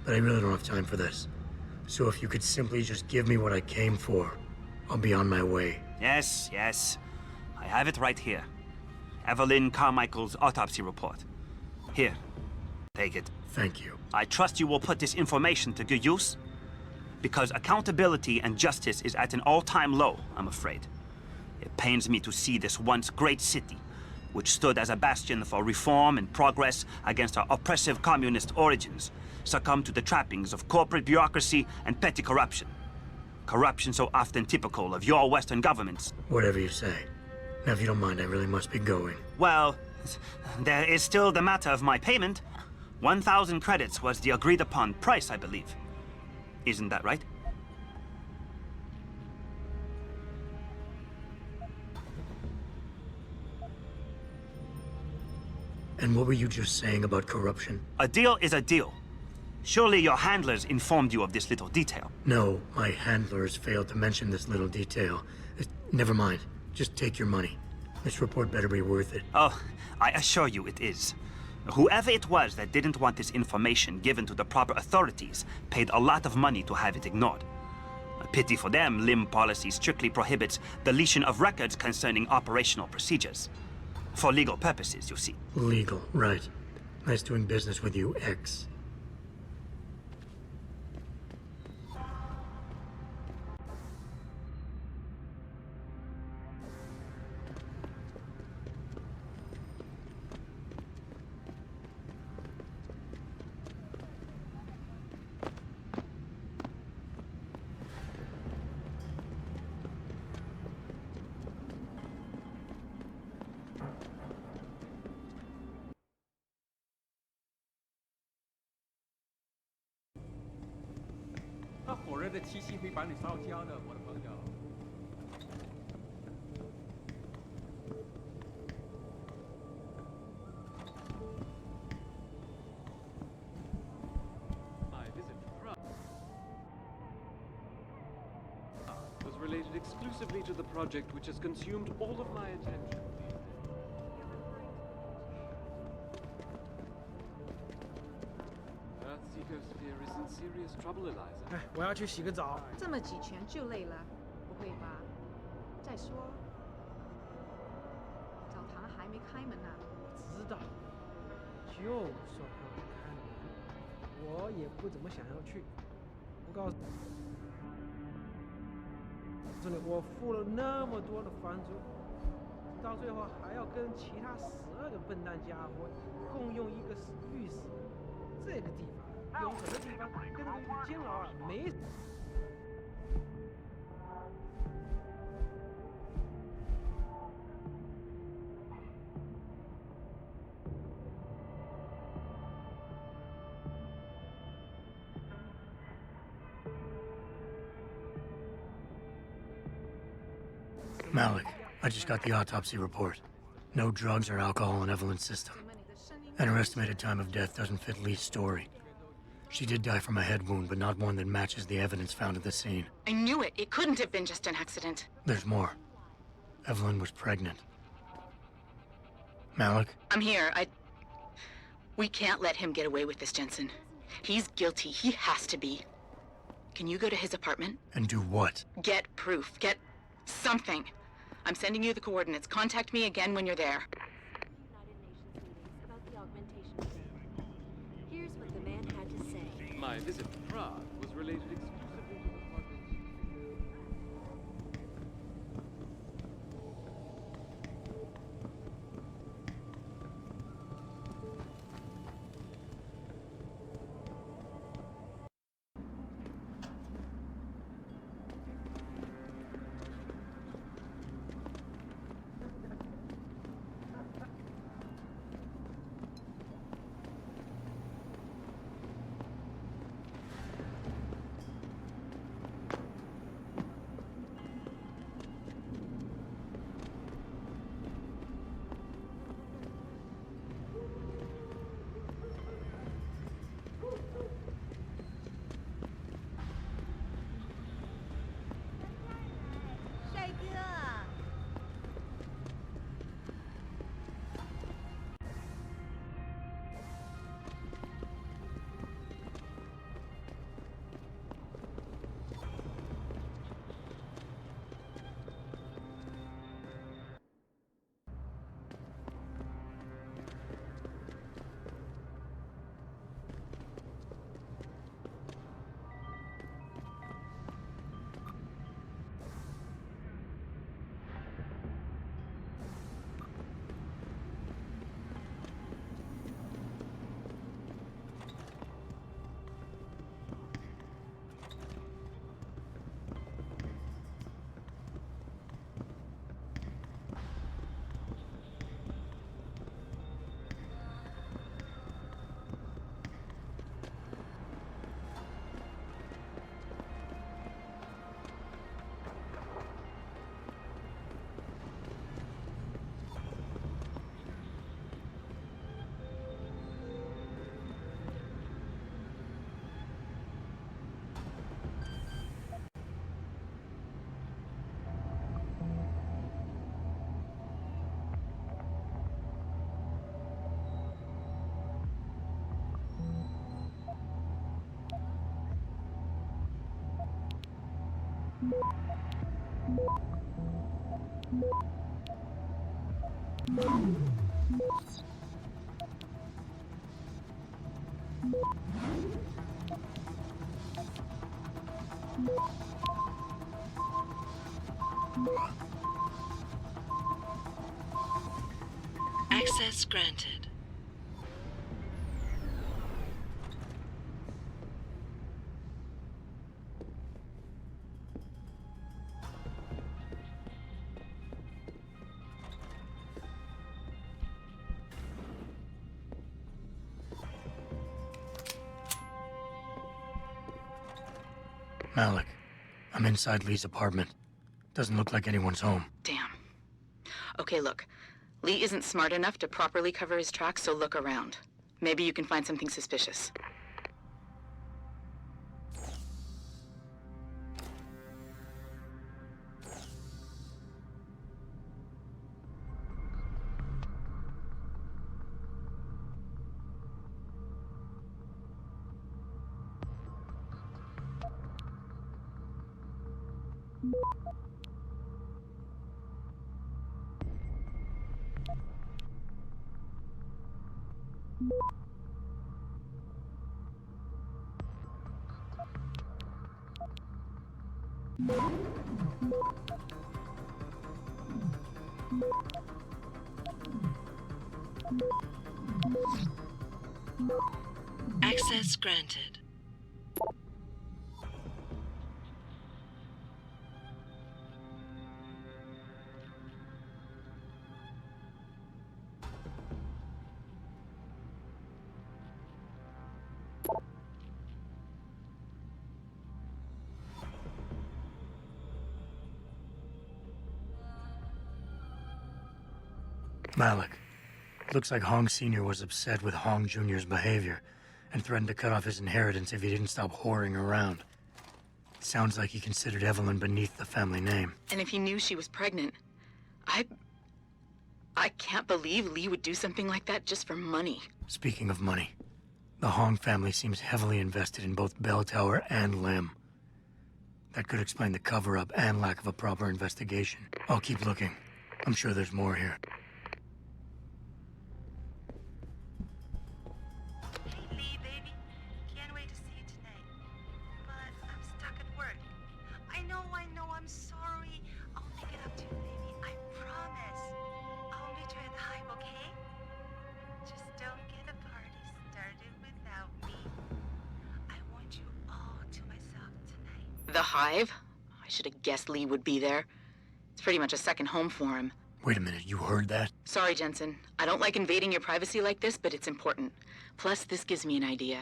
but I really don't have time for this. So if you could simply just give me what I came for, I'll be on my way. Yes, yes. I have it right here. Evelyn Carmichael's autopsy report. Here. Take it. Thank you. I trust you will put this information to good use. Because accountability and justice is at an all-time low, I'm afraid. It pains me to see this once great city, which stood as a bastion for reform and progress against our oppressive communist origins, succumb to the trappings of corporate bureaucracy and petty corruption. Corruption so often typical of your Western governments. Whatever you say. Now, if you don't mind, I really must be going. Well, there is still the matter of my payment. 1,000 credits was the agreed-upon price, I believe. Isn't that right? And what were you just saying about corruption? A deal is a deal. Surely your handlers informed you of this little detail. No, my handlers failed to mention this little detail. Never mind. Just take your money. This report better be worth it. Oh, I assure you it is. Whoever it was that didn't want this information given to the proper authorities paid a lot of money to have it ignored. A pity for them, LIM policy strictly prohibits deletion of records concerning operational procedures. For legal purposes, you see. Legal, right. Nice doing business with you, X. Was related exclusively to the project which has consumed all of my attention. Earth's ecosphere is in serious trouble, Eliza. 哎，我要去洗个澡。这么几拳就累了，不会吧？再说，澡堂还没开门呢。知道，就算他们开了门，我也不怎么想要去。我告诉你，我付了那么多的房租，到最后还要跟其他12个笨蛋家伙共用一个浴室。这个地方，有很多地方跟那个监牢啊没。Malik, I just got the autopsy report. No drugs or alcohol in Evelyn's system. And her estimated time of death doesn't fit Lee's story. She did die from a head wound, but not one that matches the evidence found at the scene. I knew it. It couldn't have been just an accident. There's more. Evelyn was pregnant. Malik? I'm here. We can't let him get away with this, Jensen. He's guilty. He has to be. Can you go to his apartment? And do what? Get proof. Get something. I'm sending you the coordinates. Contact me again when you're there. Here's what the man had to say. My visit to Prague was related exclusively to the project. Access granted. Malik, I'm inside Lee's apartment. Doesn't look like anyone's home. Damn. Okay, look. Lee isn't smart enough to properly cover his tracks, so look around. Maybe you can find something suspicious. Access granted. Malik, looks like Hong Sr. was upset with Hong Jr.'s behavior and threatened to cut off his inheritance if he didn't stop whoring around. Sounds like he considered Evelyn beneath the family name. And if he knew she was pregnant, I can't believe Lee would do something like that just for money. Speaking of money, the Hong family seems heavily invested in both Bell Tower and Lim. That could explain the cover-up and lack of a proper investigation. I'll keep looking. I'm sure there's more here. The Hive? I should have guessed Lee would be there. It's pretty much a second home for him. Wait a minute, you heard that? Sorry, Jensen. I don't like invading your privacy like this, but it's important. Plus, this gives me an idea.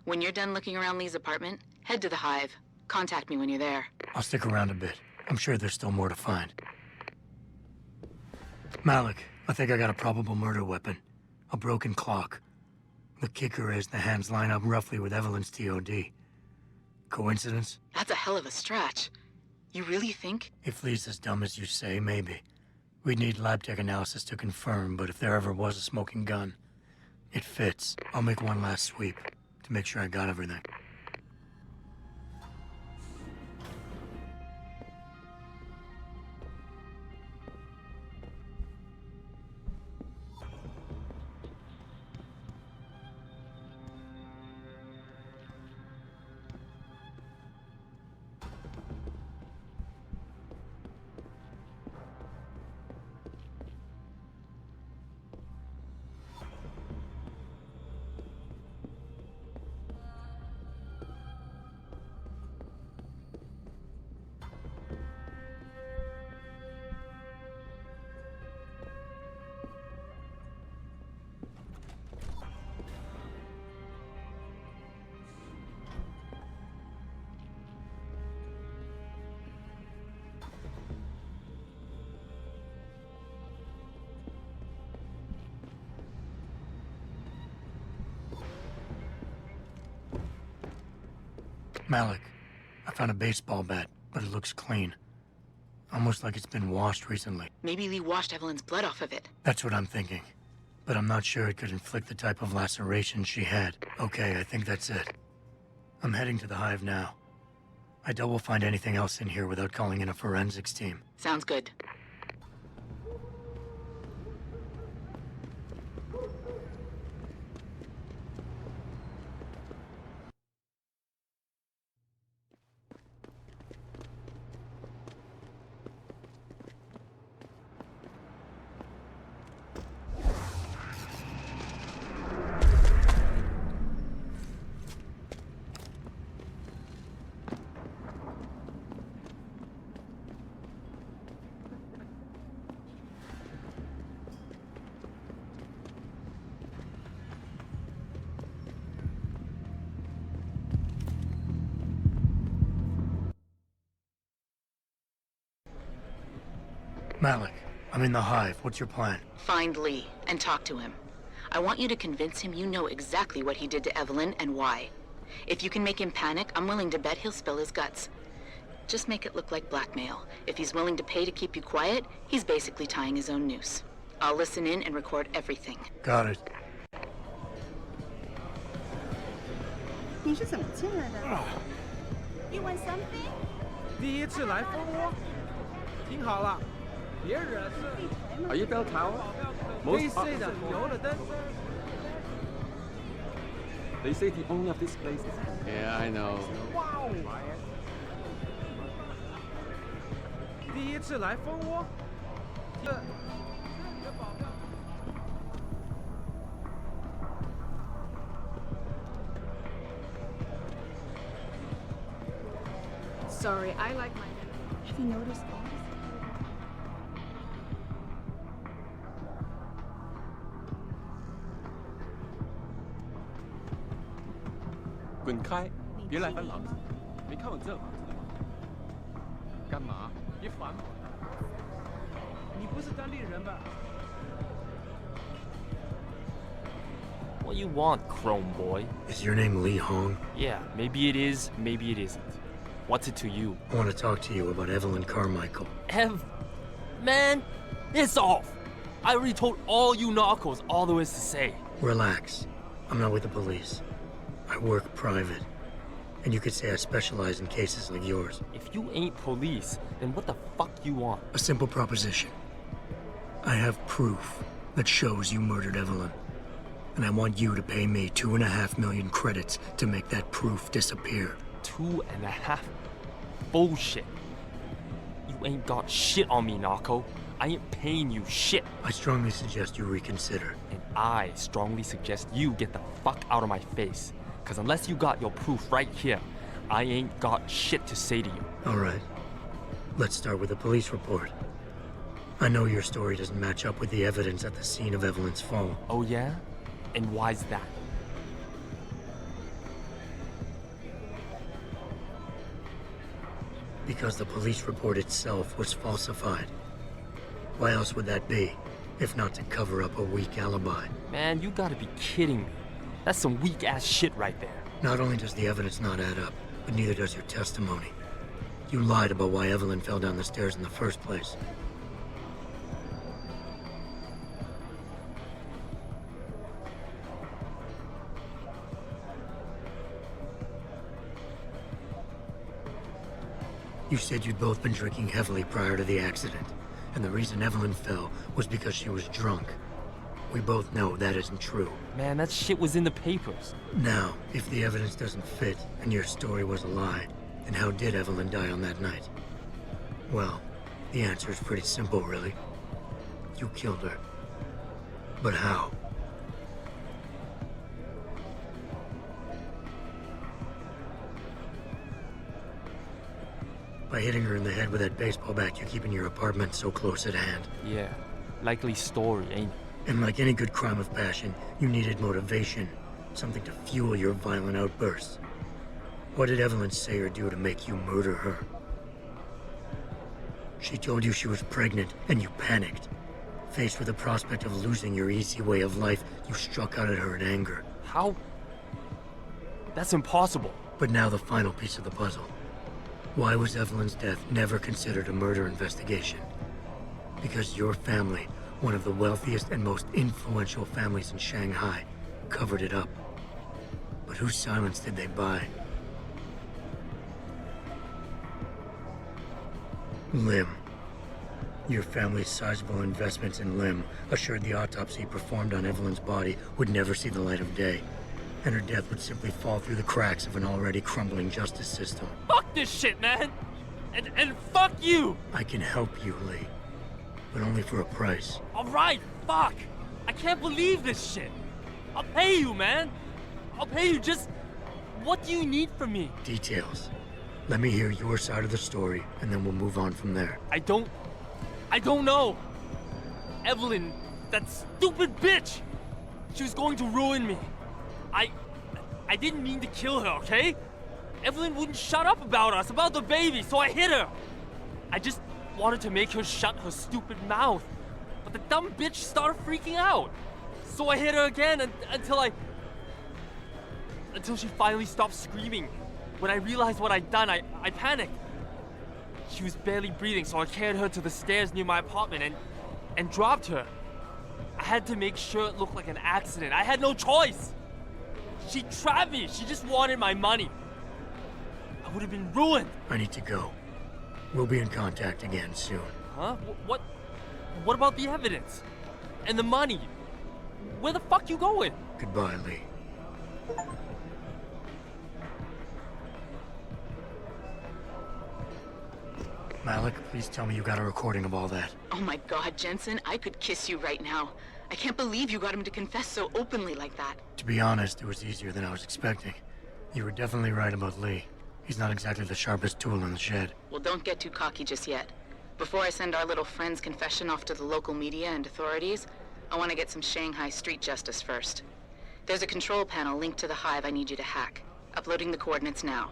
When you're done looking around Lee's apartment, head to the Hive. Contact me when you're there. I'll stick around a bit. I'm sure there's still more to find. Malik, I think I got a probable murder weapon. A broken clock. The kicker is the hands line up roughly with Evelyn's TOD. Coincidence? That's a hell of a stretch. You really think? If Lee's as dumb as you say, maybe. We'd need lab tech analysis to confirm, but if there ever was a smoking gun, it fits. I'll make one last sweep to make sure I got everything. Malik, I found a baseball bat, but it looks clean. Almost like it's been washed recently. Maybe Lee washed Evelyn's blood off of it. That's what I'm thinking. But I'm not sure it could inflict the type of laceration she had. Okay, I think that's it. I'm heading to the Hive now. I doubt we'll find anything else in here without calling in a forensics team. Sounds good. Malik, I'm in the Hive. What's your plan? Find Lee and talk to him. I want you to convince him you know exactly what he did to Evelyn and why. If you can make him panic, I'm willing to bet he'll spill his guts. Just make it look like blackmail. If he's willing to pay to keep you quiet, he's basically tying his own noose. I'll listen in and record everything. Got it. 你是怎么进来的 ？You want something？ 第一次来蜂窝，听好了，别惹事。 Are you Bell Tower? 黑色的油了灯。 They say the owner of this place is... Yeah, I know. Wow. 第一次来蜂窝。Sorry, I like my... Have you noticed all this? 滚开！别来烦老子！没看我这房子的吗？干嘛？别烦我！你不是当地人吧？ What you want, Chrome boy? Is your name Lee Hong? Yeah, maybe it is, maybe it isn't. What's it to you? I want to talk to you about Evelyn Carmichael. Man, it's off! I already told all you narcos all there is to say. Relax. I'm not with the police. I work private. And you could say I specialize in cases like yours. If you ain't police, then what the fuck you want? A simple proposition. I have proof that shows you murdered Evelyn. And I want you to pay me 2.5 million credits to make that proof disappear. 2.5? Bullshit. You ain't got shit on me, narco. I ain't paying you shit. I strongly suggest you reconsider. And I strongly suggest you get the fuck out of my face. Cause unless you got your proof right here, I ain't got shit to say to you. All right. Let's start with the police report. I know your story doesn't match up with the evidence at the scene of Evelyn's fall. Oh yeah? And why's that? Because the police report itself was falsified. Why else would that be, if not to cover up a weak alibi? Man, you gotta be kidding me. That's some weak-ass shit right there. Not only does the evidence not add up, but neither does your testimony. You lied about why Evelyn fell down the stairs in the first place. You said you'd both been drinking heavily prior to the accident, and the reason Evelyn fell was because she was drunk. We both know that isn't true. Man, that shit was in the papers. Now, if the evidence doesn't fit and your story was a lie, then how did Evelyn die on that night? Well, the answer is pretty simple, really. You killed her. But how? By hitting her in the head with that baseball bat you keep in your apartment so close at hand. Yeah, likely story, ain't it? And like any good crime of passion, you needed motivation. Something to fuel your violent outbursts. What did Evelyn say or do to make you murder her? She told you she was pregnant, and you panicked. Faced with the prospect of losing your easy way of life, you struck out at her in anger. How? That's impossible. But now the final piece of the puzzle. Why was Evelyn's death never considered a murder investigation? Because your family, one of the wealthiest and most influential families in Shanghai, covered it up. But whose silence did they buy? Lim. Your family's sizable investments in Lim assured the autopsy performed on Evelyn's body would never see the light of day, and her death would simply fall through the cracks of an already crumbling justice system. Fuck this shit, man! And fuck you! I can help you, Lee, but only for a price. Alright, fuck! I can't believe this shit! I'll pay you, man! I'll pay you, just... What do you need from me? Details. Let me hear your side of the story, and then we'll move on from there. I don't know. Evelyn, that stupid bitch! She was going to ruin me. I didn't mean to kill her, okay? Evelyn wouldn't shut up about us, about the baby, so I hit her. I just wanted to make her shut her stupid mouth. But the dumb bitch started freaking out. So I hit her again until she finally stopped screaming. When I realized what I'd done, I panicked. She was barely breathing, so I carried her to the stairs near my apartment and dropped her. I had to make sure it looked like an accident. I had no choice. She trapped me. She just wanted my money. I would have been ruined. I need to go. We'll be in contact again soon. Huh? What about the evidence? And the money? Where the fuck you going? Goodbye, Lee. Malik, please tell me you got a recording of all that. Oh my God, Jensen, I could kiss you right now. I can't believe you got him to confess so openly like that. To be honest, it was easier than I was expecting. You were definitely right about Lee. He's not exactly the sharpest tool in the shed. Well, don't get too cocky just yet. Before I send our little friend's confession off to the local media and authorities, I want to get some Shanghai street justice first. There's a control panel linked to the hive I need you to hack. Uploading the coordinates now.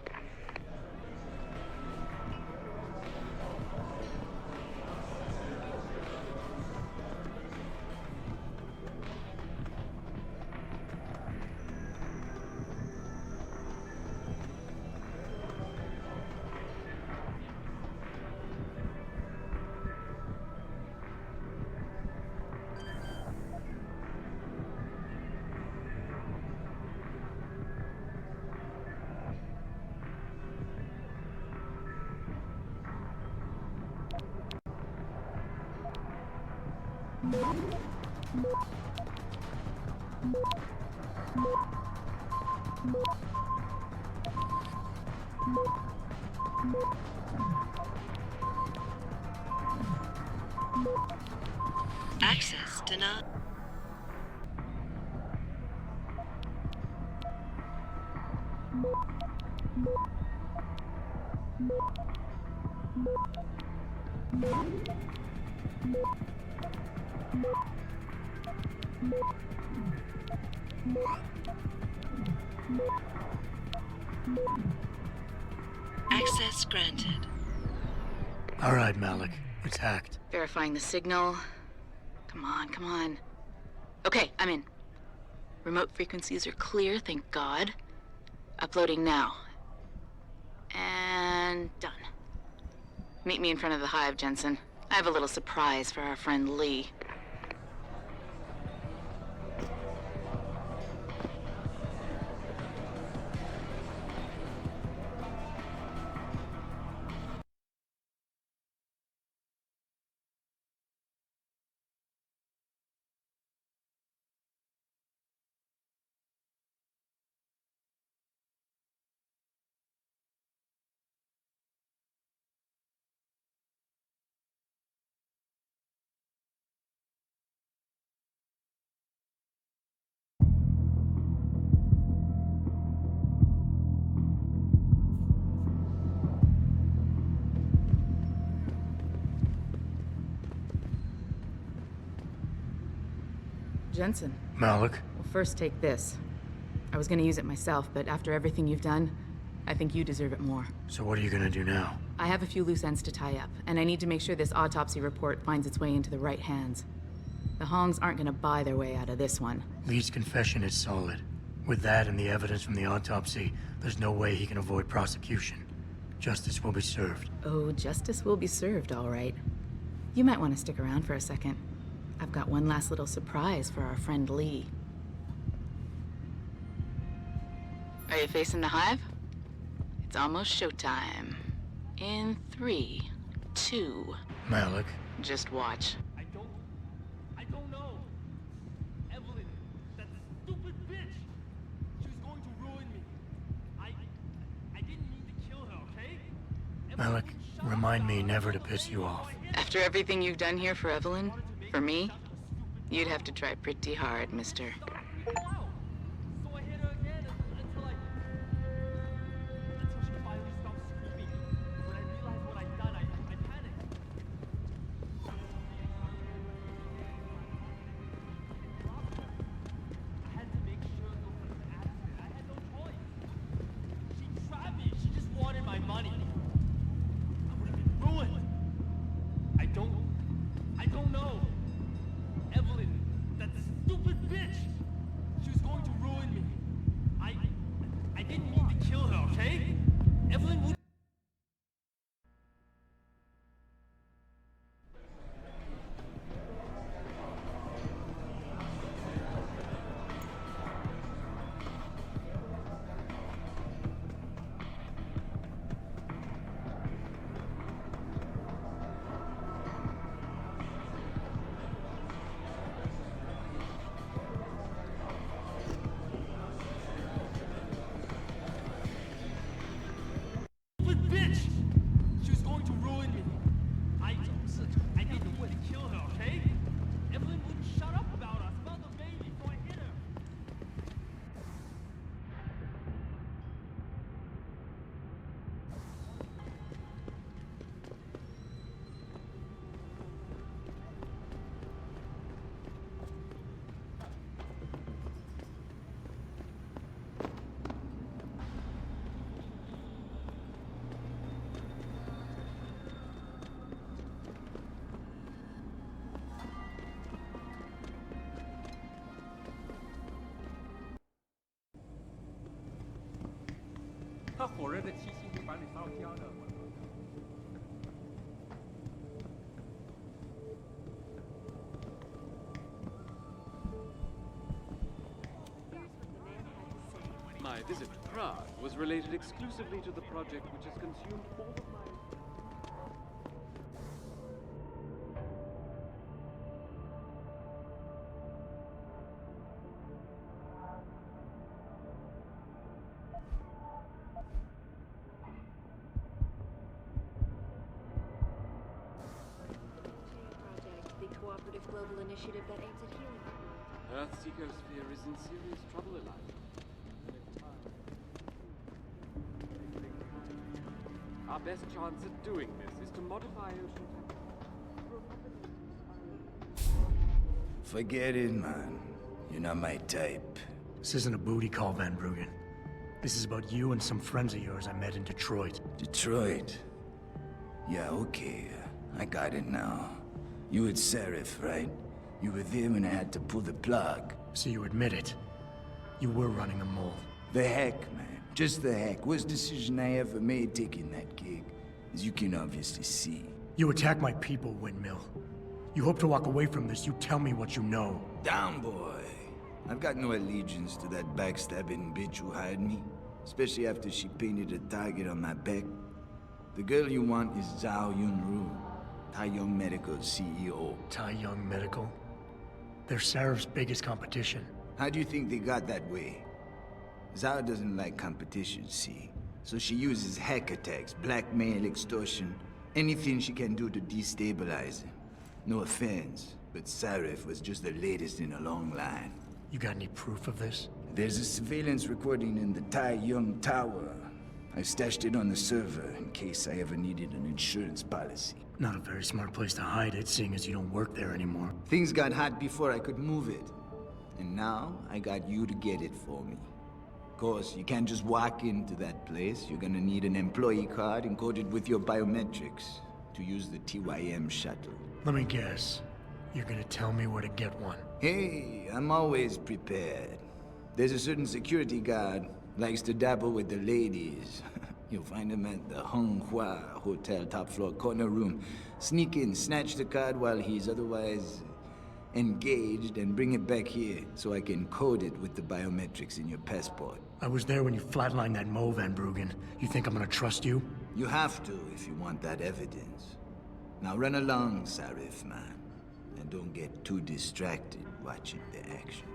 Access denied. Access granted. All right, Malik. It's hacked. Verifying the signal. Come on, come on. Okay, I'm in. Remote frequencies are clear, thank God. Uploading now. And done. Meet me in front of the hive, Jensen. I have a little surprise for our friend Lee. Jensen. Malik? Well, first take this. I was gonna use it myself, but after everything you've done, I think you deserve it more. So what are you gonna do now? I have a few loose ends to tie up, and I need to make sure this autopsy report finds its way into the right hands. The Hongs aren't gonna buy their way out of this one. Lee's confession is solid. With that and the evidence from the autopsy, there's no way he can avoid prosecution. Justice will be served. Oh, justice will be served, all right. You might want to stick around for a second. I've got one last little surprise for our friend Lee. Are you facing the hive? It's almost showtime. In 3, 2. Malik. Just watch. I don't know. Evelyn, that stupid bitch. She was going to ruin me. I didn't mean to kill her, okay? Malik, remind me never to piss you off. After everything you've done here for Evelyn, for me, you'd have to try pretty hard, mister. I don't know. Evelyn, that stupid bitch. She was going to ruin me. I didn't mean to kill her, okay? Evelyn would. My visit to Prague was related exclusively to the project which has consumed all of my... The cooperative global initiative that aims at healing the world. Earth's ecosphere is in serious trouble, Elijah. Our best chance at doing this is to modify ocean Forget it, man. You're not my type. This isn't a booty call, Van Bruggen. This is about you and some friends of yours I met in Detroit. Detroit? Yeah, okay. I got it now. You with Seraph, right? You were there when I had to pull the plug. So you admit it. You were running a mole. The heck, man. Just the heck. Worst decision I ever made taking that gig. As you can obviously see. You attack my people, Windmill. You hope to walk away from this, you tell me what you know. Down, boy. I've got no allegiance to that backstabbing bitch who hired me. Especially after she painted a target on my back. The girl you want is Zhao Yunru, Tai Young Medical's CEO. Tai Young Medical? They're Seraph's biggest competition. How do you think they got that way? Zhao doesn't like competition, see? So she uses hack attacks, blackmail, extortion, anything she can do to destabilize him. No offense, but Seraph was just the latest in a long line. You got any proof of this? There's a surveillance recording in the Tai Young Tower. I stashed it on the server in case I ever needed an insurance policy. Not a very smart place to hide it, seeing as you don't work there anymore. Things got hot before I could move it. And now, I got you to get it for me. Of course, you can't just walk into that place. You're gonna need an employee card encoded with your biometrics to use the TYM shuttle. Let me guess. You're gonna tell me where to get one. Hey, I'm always prepared. There's a certain security guard, likes to dabble with the ladies. You'll find him at the Hung Hua Hotel top floor corner room. Sneak in, snatch the card while he's otherwise engaged, and bring it back here so I can code it with the biometrics in your passport. I was there when you flatlined that Mo, Van Bruggen. You think I'm gonna trust you? You have to if you want that evidence. Now run along, Sarif, man. And don't get too distracted watching the action.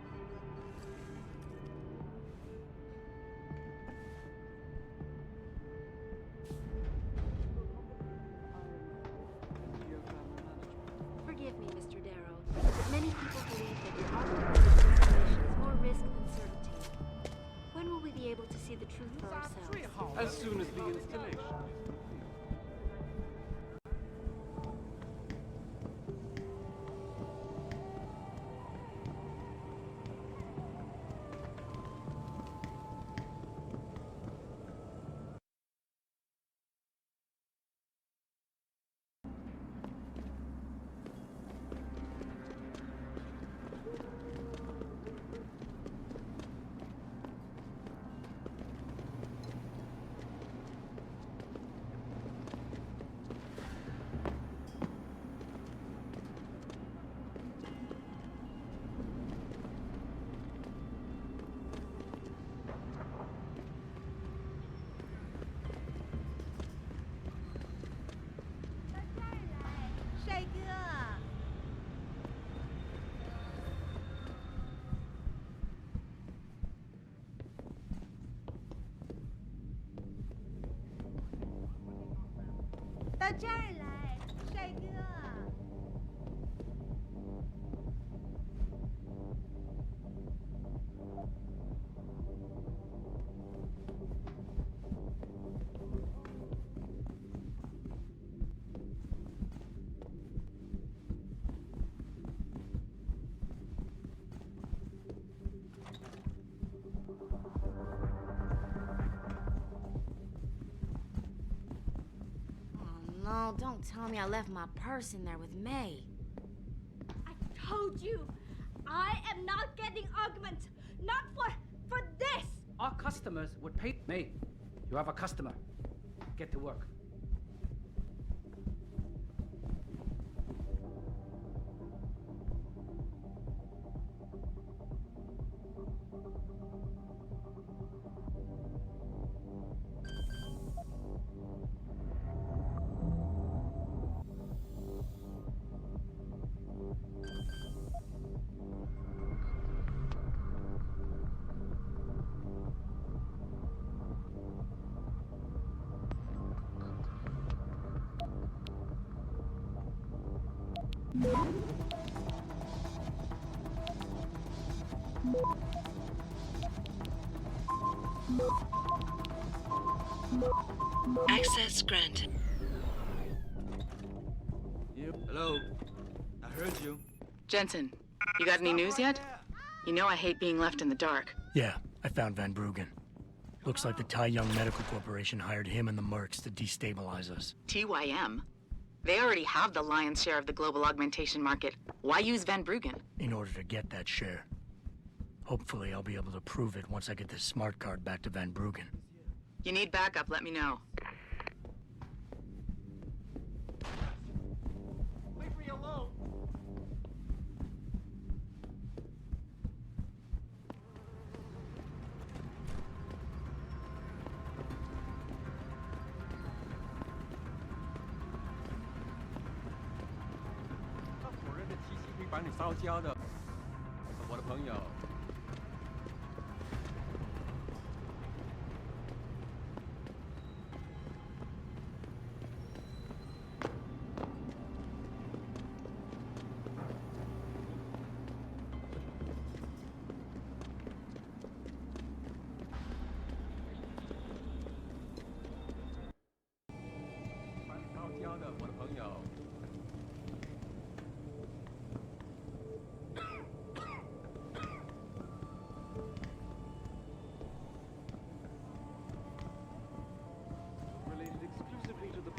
Forgive me, Mr. Darrow, but many people believe that your architectural installation is more risk than certainty. When will we be able to see the truth for ourselves? As soon as the installation. No, don't tell me I left my purse in there with May. I told you, I am not getting arguments. Not for this. Our customers would pay. May, you have a customer. Get to work. Access granted. Hello. I heard you. Jensen, you got any news yet? You know I hate being left in the dark. Yeah, I found Van Bruggen. Looks like the Tai Young Medical Corporation hired him and the Mercs to destabilize us. TYM? They already have the lion's share of the global augmentation market. Why use Van Bruggen? In order to get that share. Hopefully I'll be able to prove it once I get this smart card back to Van Bruggen. You need backup, let me know. Leave me alone.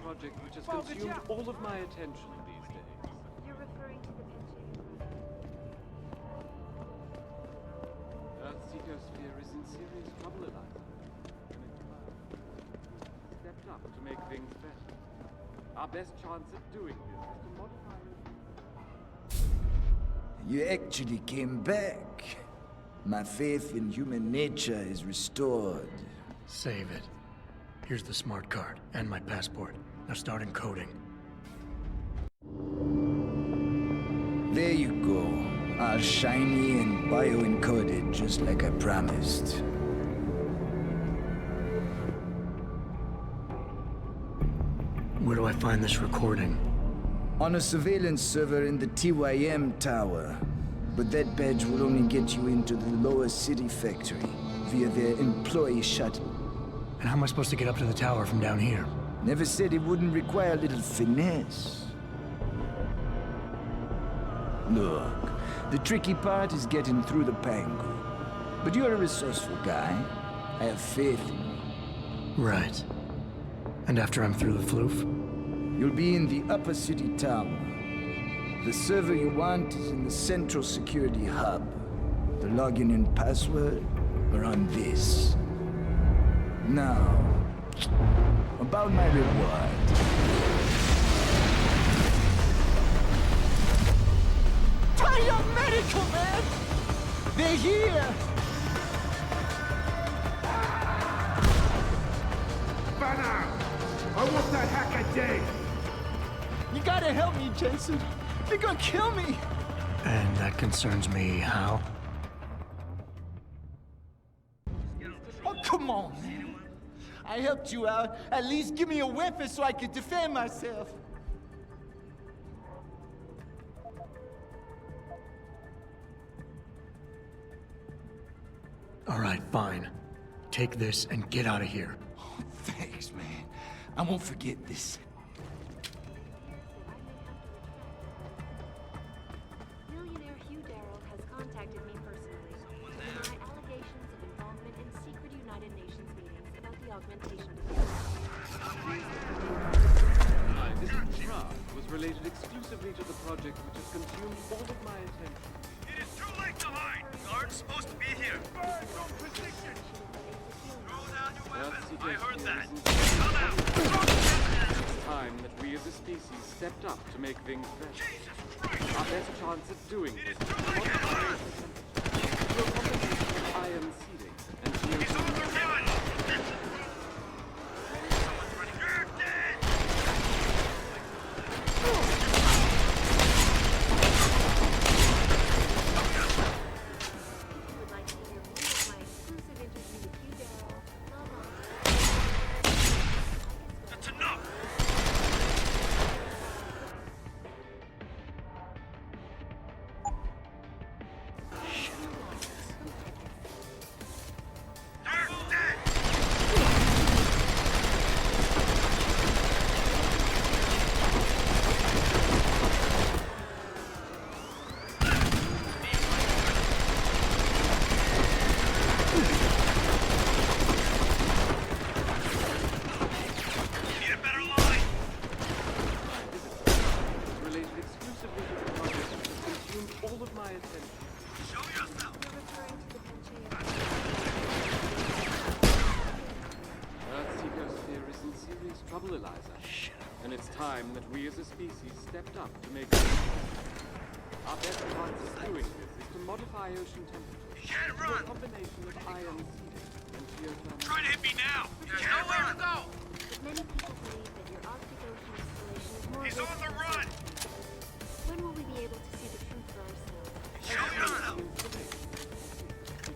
Project which has consumed all of my attention these days. You're referring to the Panchaea project. Earth's ecosphere is in serious trouble, Eliza. Stepped up to make things better. Our best chance at doing this is to modify it. You actually came back. My faith in human nature is restored. Save it. Here's the smart card and my passport. Now start encoding. There you go. All shiny and bio-encoded, just like I promised. Where do I find this recording? On a surveillance server in the TYM tower. But that badge will only get you into the lower city factory via their employee shuttle. And how am I supposed to get up to the tower from down here? Never said it wouldn't require a little finesse. Look, the tricky part is getting through the Pangu. But you're a resourceful guy. I have faith in you. Right. And after I'm through the floof? You'll be in the upper city tower. The server you want is in the central security hub. The login and password are on this. Now, about my reward. Biomedical, man! They're here! Banner! I want that hacker dead! You gotta help me, Jensen. They're gonna kill me! And that concerns me how? Oh, come on, man. I helped you out. At least give me a weapon so I can defend myself. All right, fine. Take this and get out of here. Oh, thanks, man. I won't forget this. Contacted me personally to deny allegations of involvement in secret United Nations meetings about the augmentation device. Hi, this Prologue was related exclusively to the project which has consumed all of my attention. It is too late to hide! Guards supposed to be here! Burn from position! Throw down your weapons! I heard that! Come out! It's time that we as a species stepped up to make things better. Our best chance at doing this is through a combination of iron seeding and geothermal. That's enough! And it's time that we as a species stepped up to make our best chance of doing this is to modify ocean temperature through a combination of iron seeding and geothermal. Try to hit me now! There's nowhere to go! But many people believe that your Arctic Ocean installation is more He's on the run! When will we be able to see the truth for ourselves? Show yourself!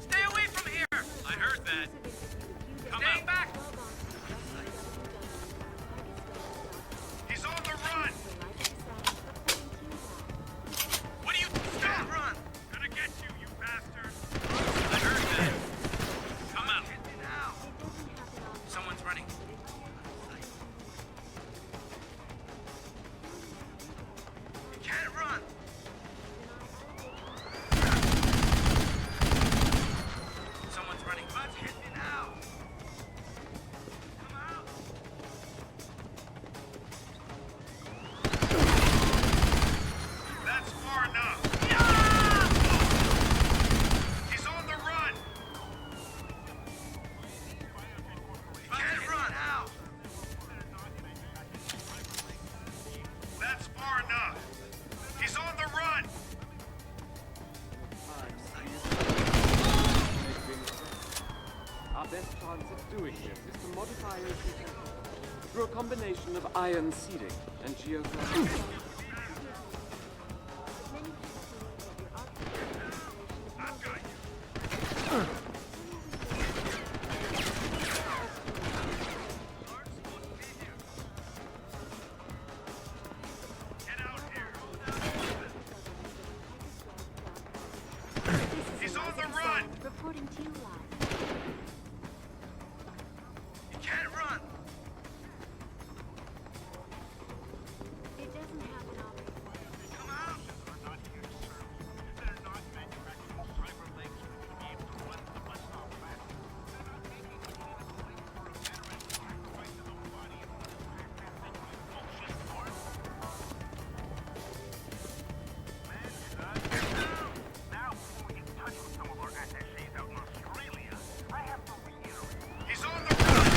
Stay away from here! I heard that. Come out. Back! He's on the run! What do you... Stop! Run! Gonna get you, you bastard! I heard that. Come out. Now. Someone's running. You can't run! Someone's running. Let's hit me now! Come out! That's far enough. He's on the run. He can't run out. That's far enough. He's on the run. Our best chance of doing this is to modify ocean temperature through a combination of iron seeding and geothermal. reporting to you live. You can't run! It doesn't happen often. Come out! Are not here to serve you. They're not manufacturing cyber legs for you to be able to run to the bus stop fast. They're not making a clean place for a veteran to sacrifice his own body in order to access that bullshit part. Man, get down! Now, before we get in touch with some of our attachés out in Australia, I have to reiterate. He's on the run!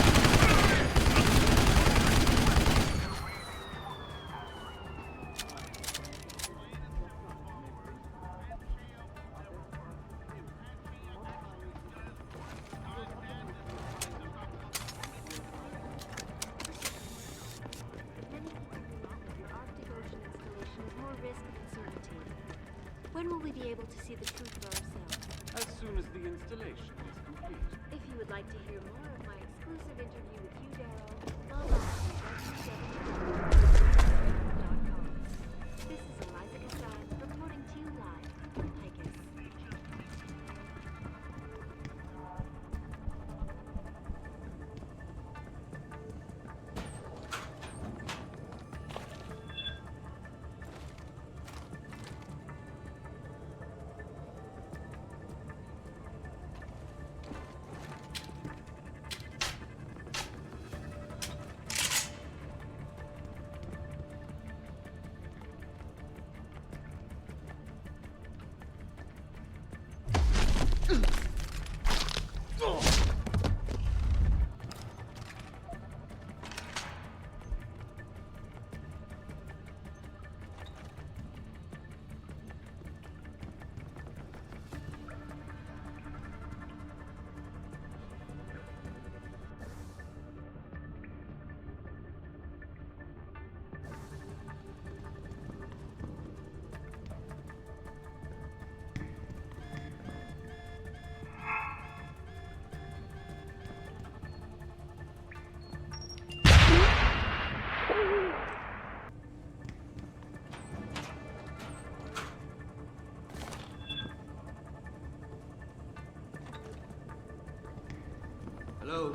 When will we be able to see the truth for ourselves? As soon as the installation is complete. If you would like to hear more of my exclusive interview with you, Daryl, log on to www.com. This is Eliza Cassan reporting to you live from Picus. Hello?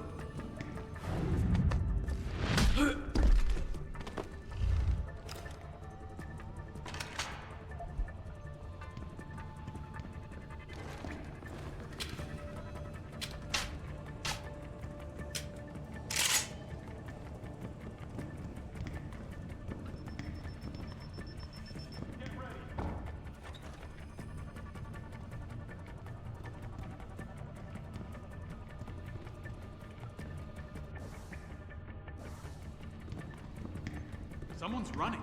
Someone's running.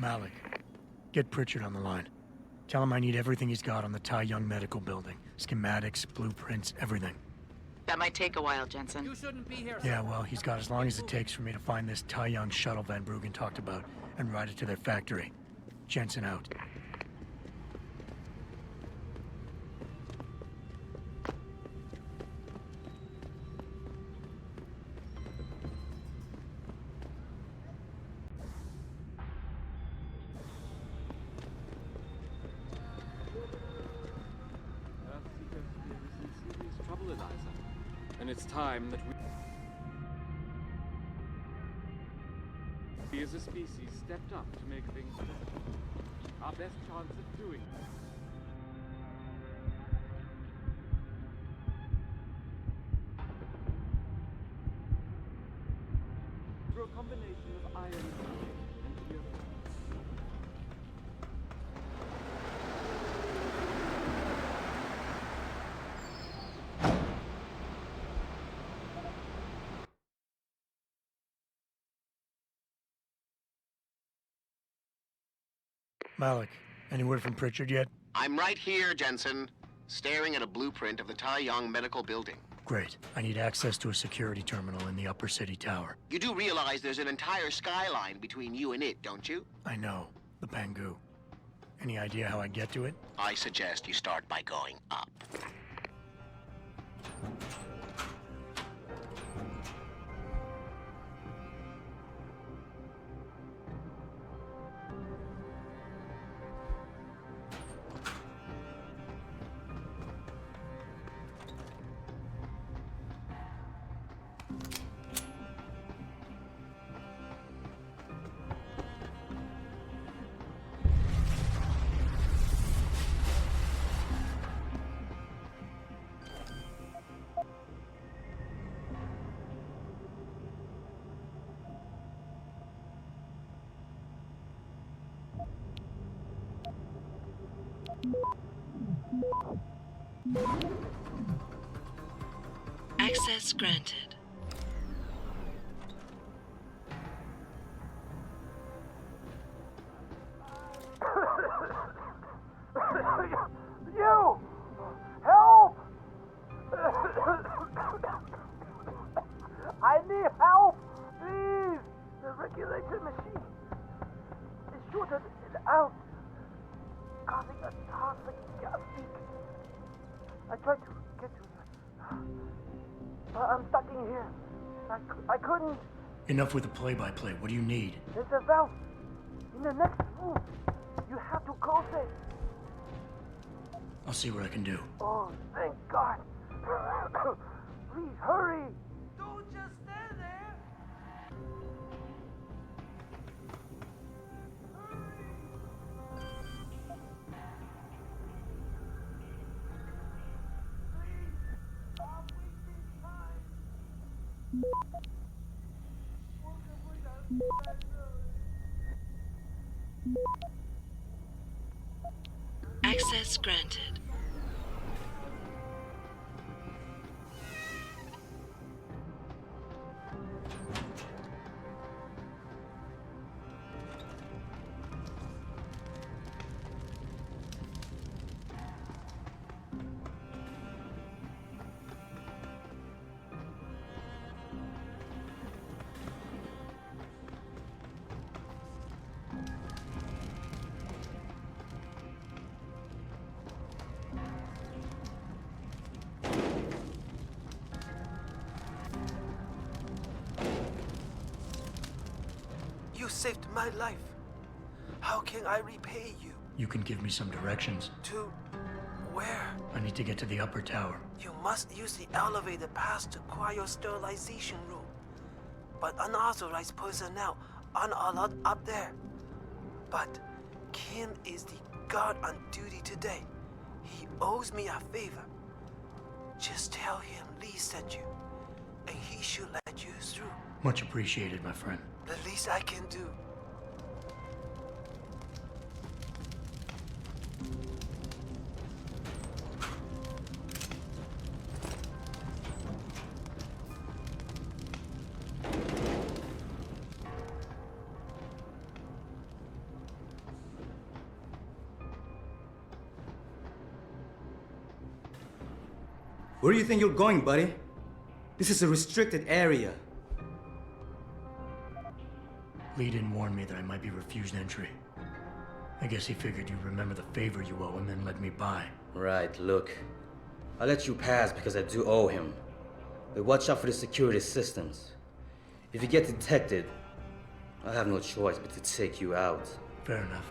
Malik, get Pritchard on the line. Tell him I need everything he's got on the Tai Young Medical Building. Schematics, blueprints, everything. That might take a while, Jensen. You shouldn't be here. Yeah, well, he's got as long as it takes for me to find this Tai Young shuttle Van Bruggen talked about and ride it to their factory. Jensen out. And it's time that we as a species stepped up to make things better. Our best chance of doing this. Through a combination of iron and pure. Malik, any word from Pritchard yet? I'm right here, Jensen, staring at a blueprint of the Tai Young Medical Building. Great. I need access to a security terminal in the Upper City Tower. You do realize there's an entire skyline between you and it, don't you? I know. The Pangu. Any idea how I get to it? I suggest you start by going up. Access granted. You! Help! I need help! Please! The regulator machine is shorted out, causing a toxic gas leak. I tried to get to it, but I'm stuck in here. I couldn't. Enough with the play-by-play. What do you need? There's a valve in the next room. You have to close it. I'll see what I can do. Oh, thank God. Please hurry. Don't just stand there. Access granted. You saved my life. How can I repay you? You can give me some directions. To where? I need to get to the upper tower. You must use the elevator pass to cryosterilization room. But unauthorized personnel aren't allowed up there. But Kim is the guard on duty today. He owes me a favor. Just tell him Lee sent you, and he should let you through. Much appreciated, my friend. The least I can do. Where do you think you're going, buddy? This is a restricted area. Lee didn't warn me that I might be refused entry. I guess he figured you'd remember the favor you owe him and let me by. Right, look. I let you pass because I do owe him. But watch out for the security systems. If you get detected, I have no choice but to take you out. Fair enough.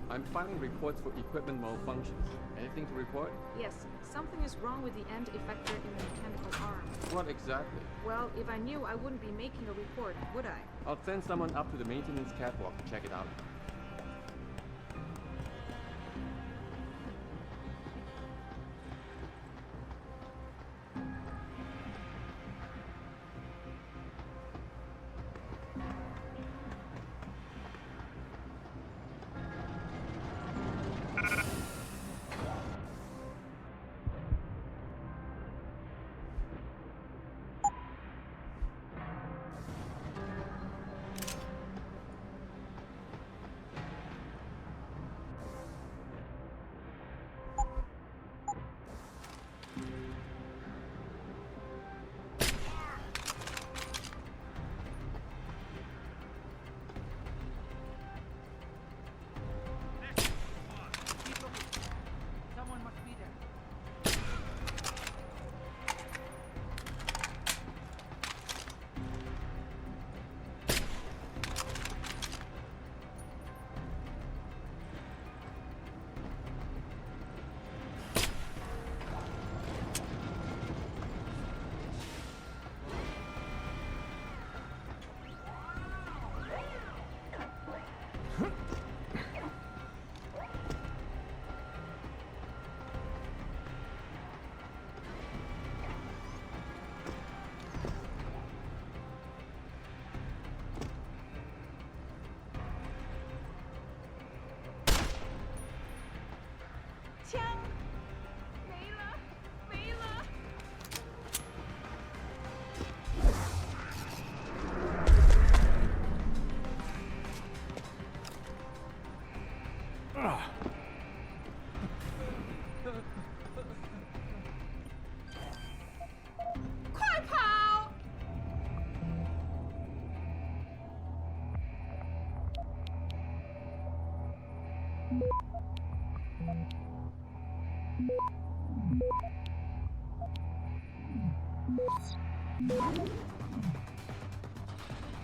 I'm filing reports for equipment malfunctions. Anything to report? Yes, something is wrong with the end effector in the mechanical arm. What exactly? Well, if I knew, I wouldn't be making a report, would I? I'll send someone up to the maintenance catwalk to check it out.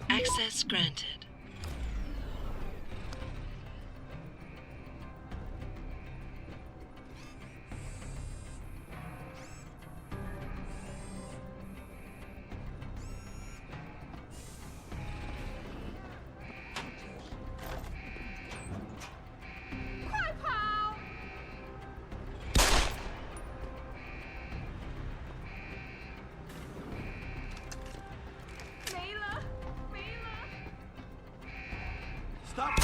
Access granted. Stop!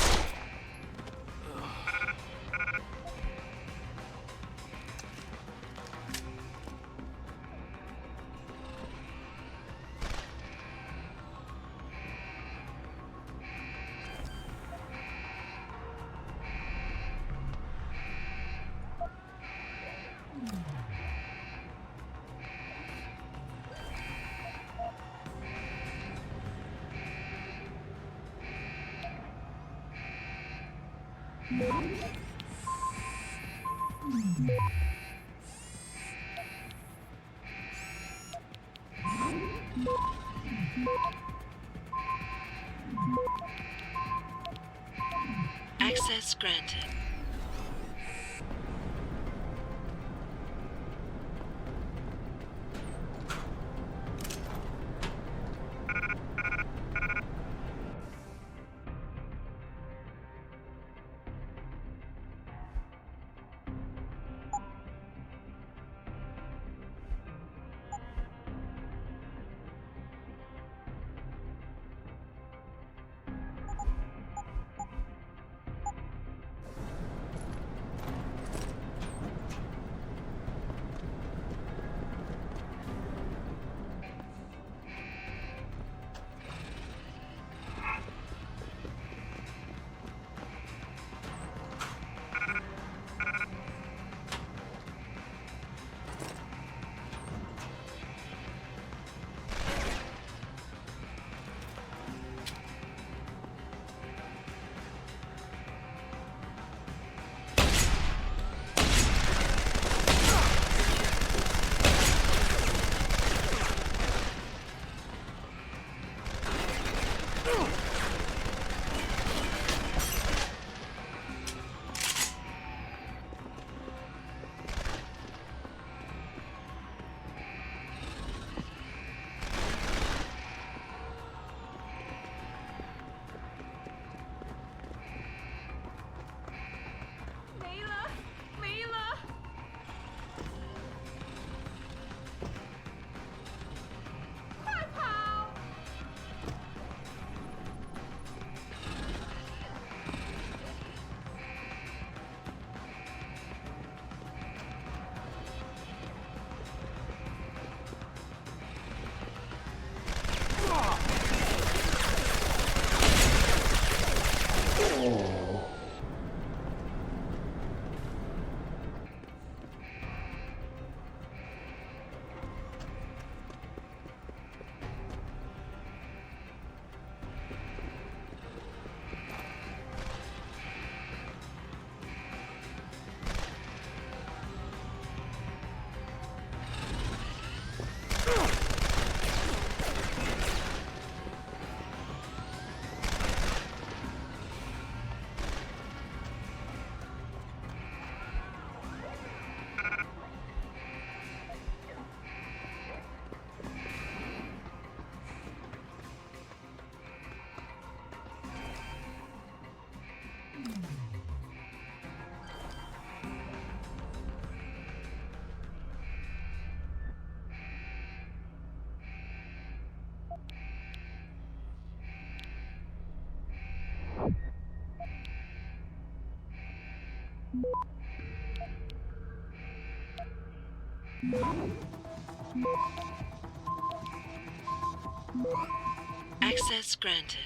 Access granted. Access granted.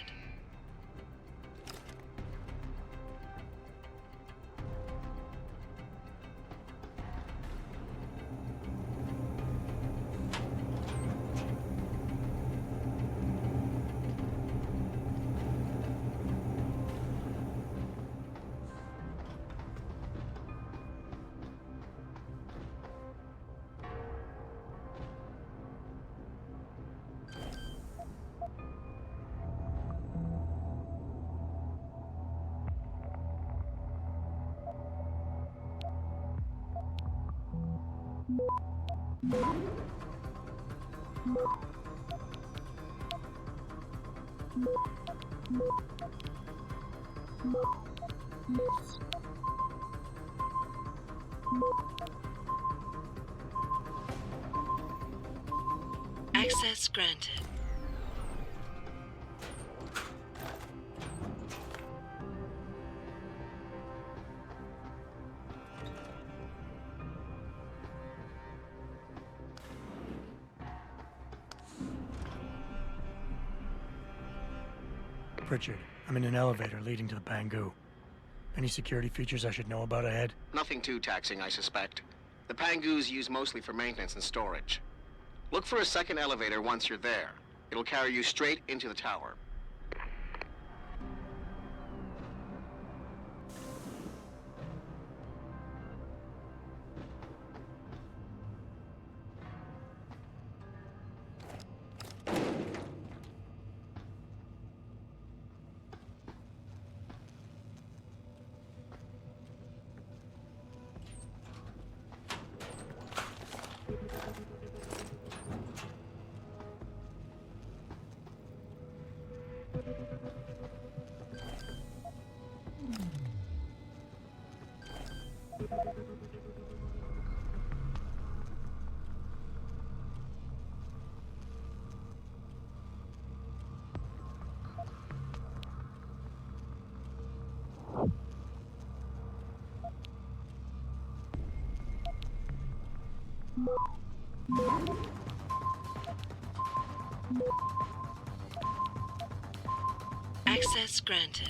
Access granted. Richard, I'm in an elevator leading to the Pangu. Any security features I should know about ahead? Nothing too taxing, I suspect. The Pangus used mostly for maintenance and storage. Look for a second elevator once you're there. It'll carry you straight into the tower. Access granted.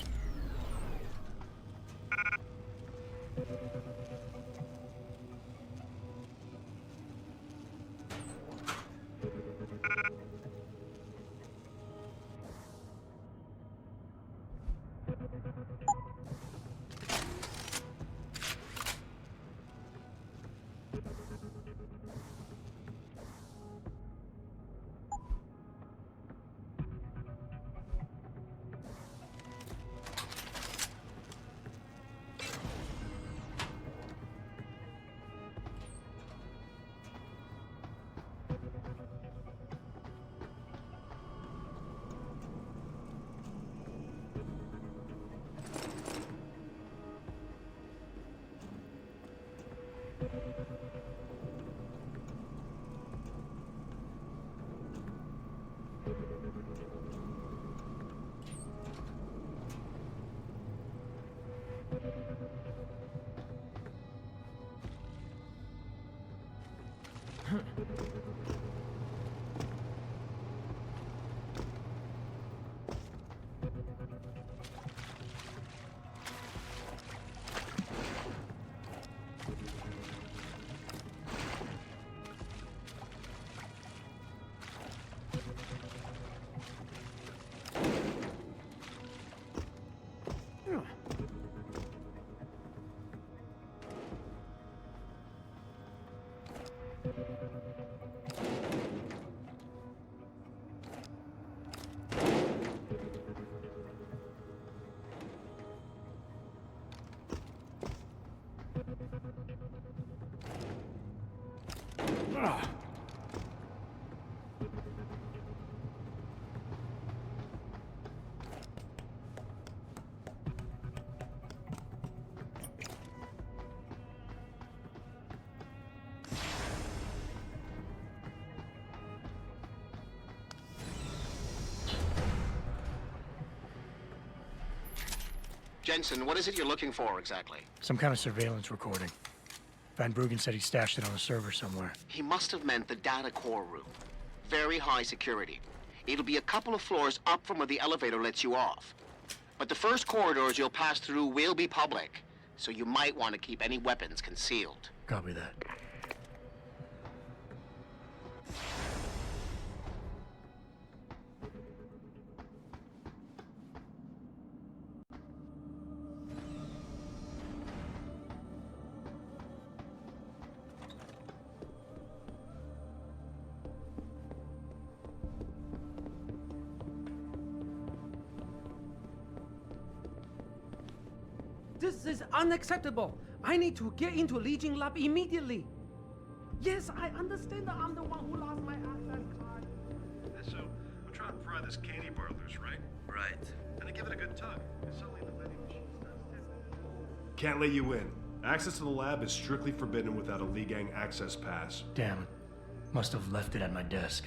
Jensen, what is it you're looking for exactly? Some kind of surveillance recording. Van Bruggen said he stashed it on a server somewhere. He must have meant the data core room. Very high security. It'll be a couple of floors up from where the elevator lets you off. But the first corridors you'll pass through will be public, so you might want to keep any weapons concealed. Copy that. This is unacceptable. I need to get into Legion Lab immediately. Yes, I understand that I'm the one who lost my access card. So, we're trying to pry this candy bar loose, right? Right. And I give it a good tug. It's only the vending machine stuff. Can't let you in. Access to the lab is strictly forbidden without a Lee Gang access pass. Damn it. Must have left it at my desk.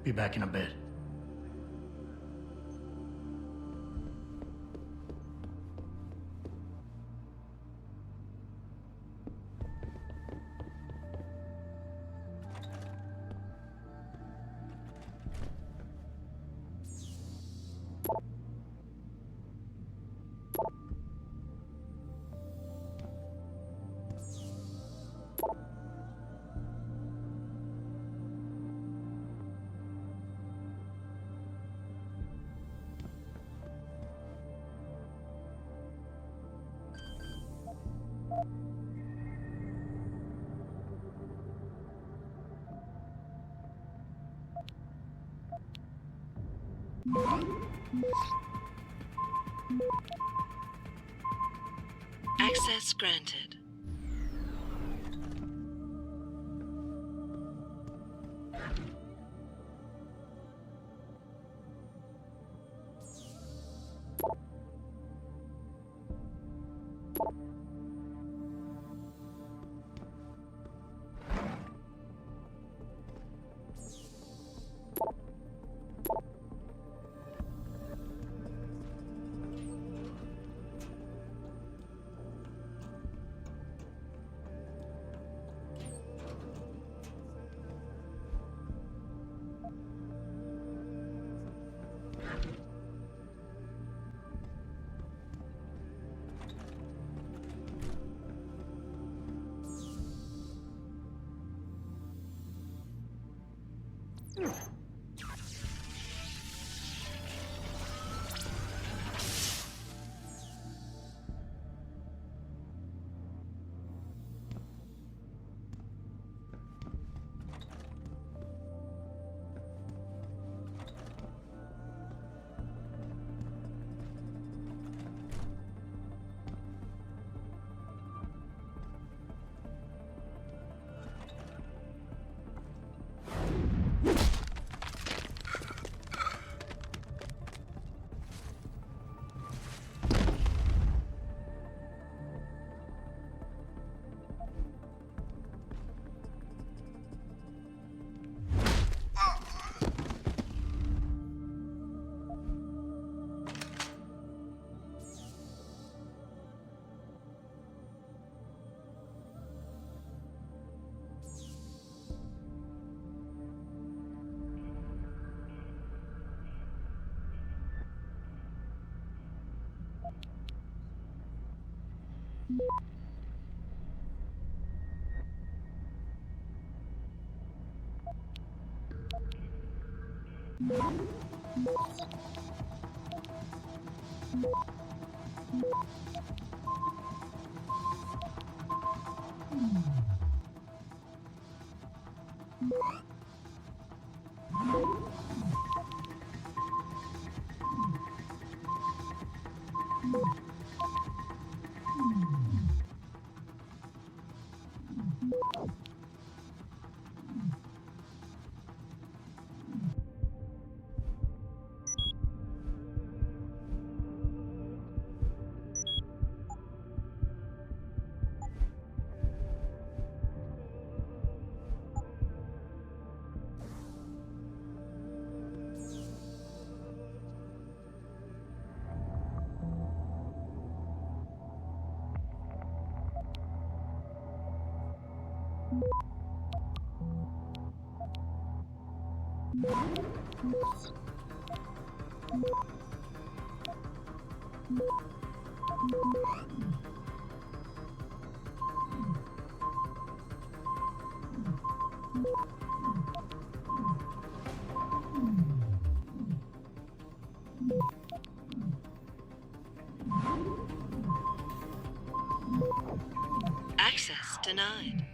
Be back in a bit. Access granted. Access denied.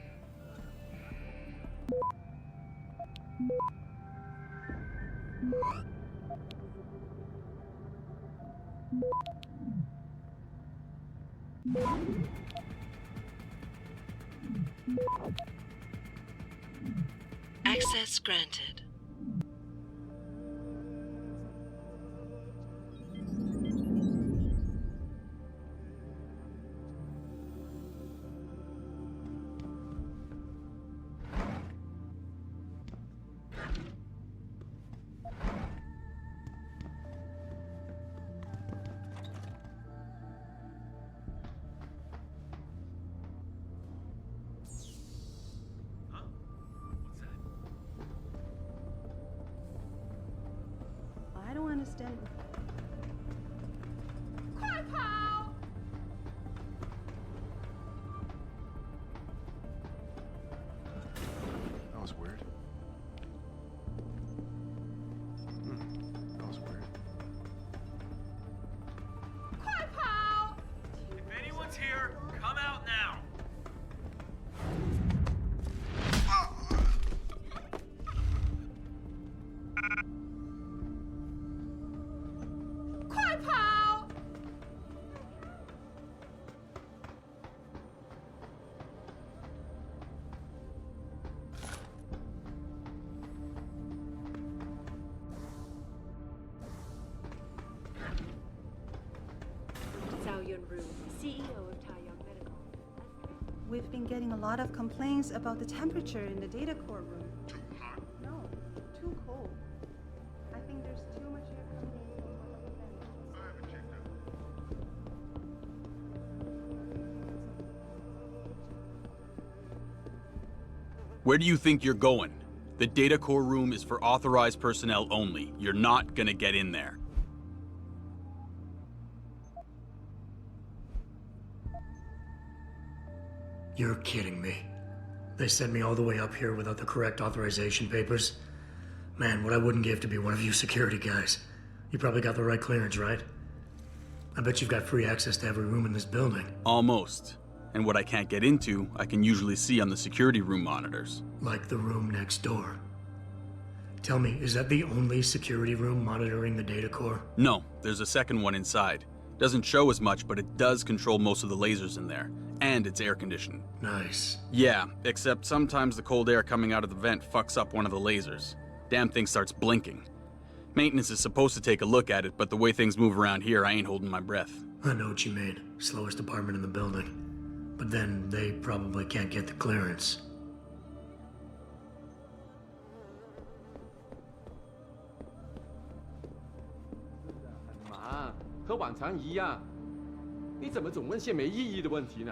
Access granted. I don't understand. That was weird. That was weird. If anyone's here, come out now. CEO of Taiyang Medical. We've been getting a lot of complaints about the temperature in the data core room. Too hot? No, too cold. I think there's too much air coming in from one of the vents. I haven't checked out. Where do you think you're going? The data core room is for authorized personnel only. You're not gonna get in there. You're kidding me. They sent me all the way up here without the correct authorization papers. Man, what I wouldn't give to be one of you security guys. You probably got the right clearance, right? I bet you've got free access to every room in this building. Almost. And what I can't get into, I can usually see on the security room monitors. Like the room next door. Tell me, is that the only security room monitoring the data core? No, there's a second one inside. Doesn't show as much, but it does control most of the lasers in there. And it's air conditioned. Nice. Yeah, except sometimes the cold air coming out of the vent fucks up one of the lasers. Damn thing starts blinking. Maintenance is supposed to take a look at it, but the way things move around here, I ain't holding my breath. I know what you mean. Slowest department in the building. But then they probably can't get the clearance.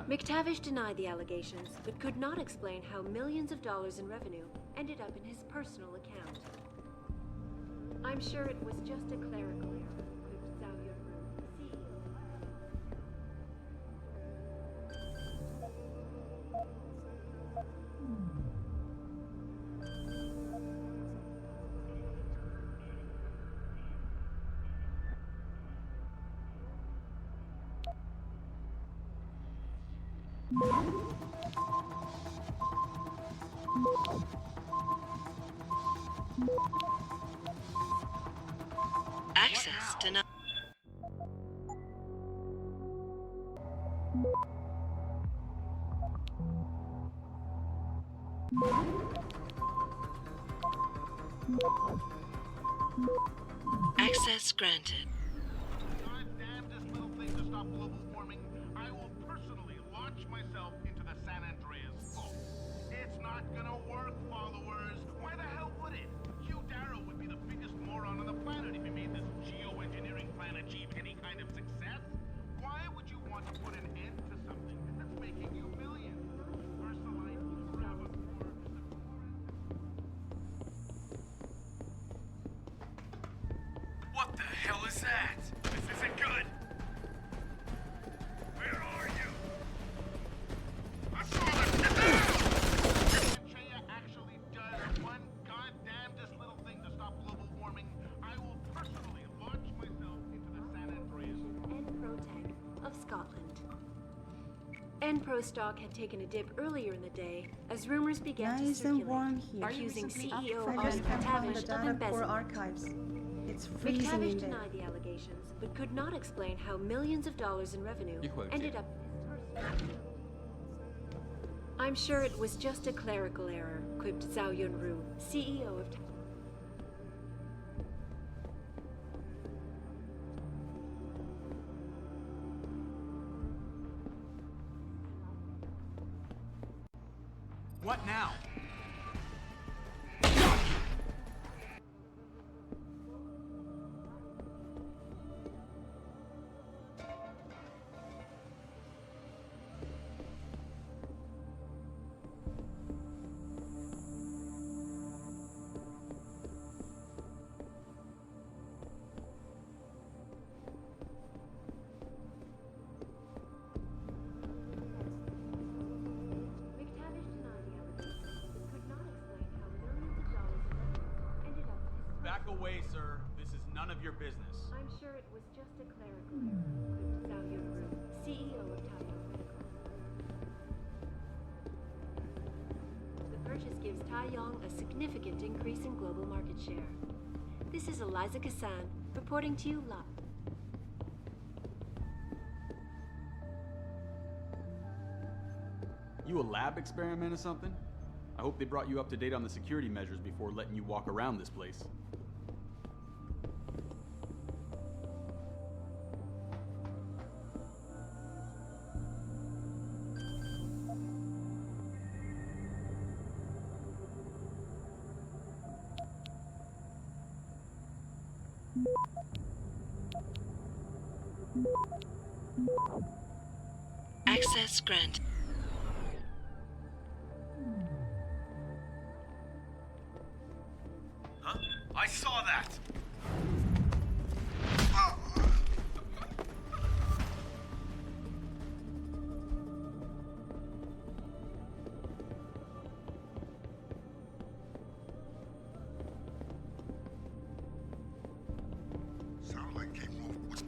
McTavish denied the allegations, but could not explain how millions of dollars in revenue ended up in his personal account. I'm sure it was just a clerical error, quipped Zhao Yunru, CEO. Access denied. Access granted. Goddamnedest little thing to stop global warming. I will personally launch myself into the San Andreas Fault. It's not gonna work, followers. Why the hell would it? Hugh Darrow would be the biggest moron on the planet if he made this geoengineering plan achieve any kind of success. Why would you want to put an end to something that's making you millions? Personally, hell is that? This isn't good. Where are you? I saw that. Panchaea actually does one goddamnedest little thing to stop global warming. I will personally launch myself into the San Andreas. Protec of Scotland. N-Pro stock had taken a dip earlier in the day as rumors began to Nice circulate, and warm here. accusing CEO I just came from the McTavish of data core embezzlement. archives. It's freezing in McTavish there. denied the allegations, but could not explain how millions of dollars in revenue ended up in his purse. I'm sure it was just a clerical error, quipped Zhao Yunru, CEO of What now? Back away, sir. This is none of your business. I'm sure it was just a clerical error, quipped Zhao Yunru, CEO of Taiyong Medical. The purchase gives Taiyong a significant increase in global market share. This is Eliza Kassan, reporting to you live. You a lab experiment or something? I hope they brought you up to date on the security measures before letting you walk around this place. Access granted. Huh? I saw that! Sound like came off.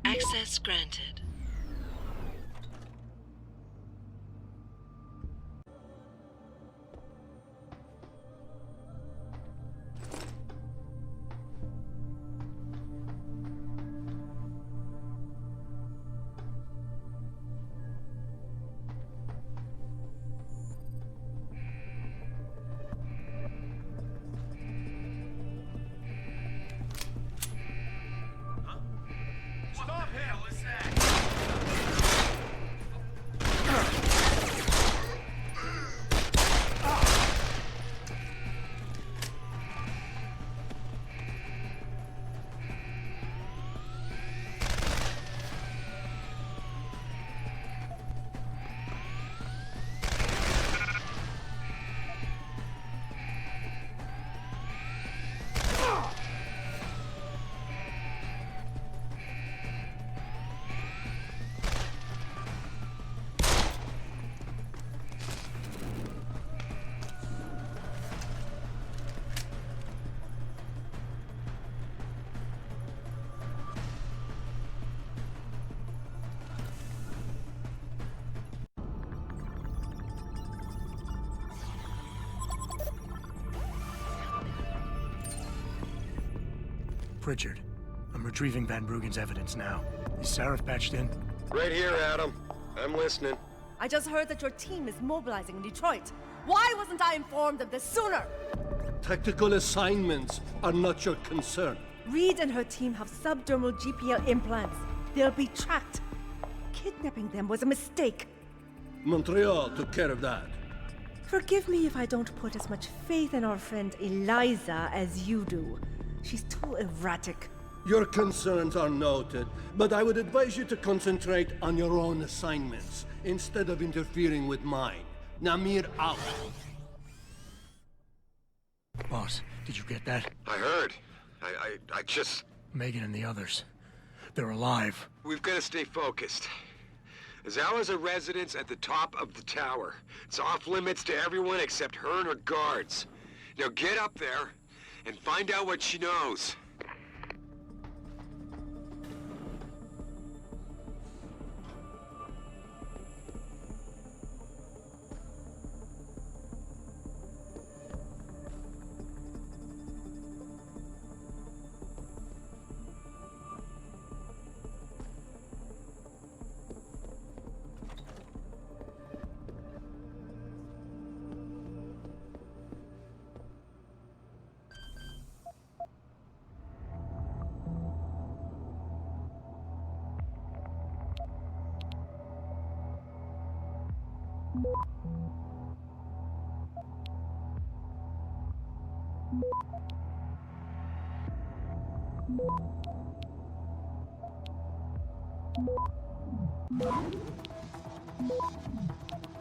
Access granted. Stop him! What the hell is that? Pritchard, I'm retrieving Van Bruggen's evidence now. Is Sarif patched in? Right here, Adam. I'm listening. I just heard that your team is mobilizing in Detroit. Why wasn't I informed of this sooner? Tactical assignments are not your concern. Reed and her team have subdermal GPL implants. They'll be tracked. Kidnapping them was a mistake. Montreal took care of that. Forgive me if I don't put as much faith in our friend Eliza as you do. She's too erratic. Your concerns are noted, but I would advise you to concentrate on your own assignments instead of interfering with mine. Namir out. Boss, did you get that? I heard. I just... Megan and the others. They're alive. We've got to stay focused. Zawa's a residence at the top of the tower. It's off limits to everyone except her and her guards. Now get up there and find out what she knows.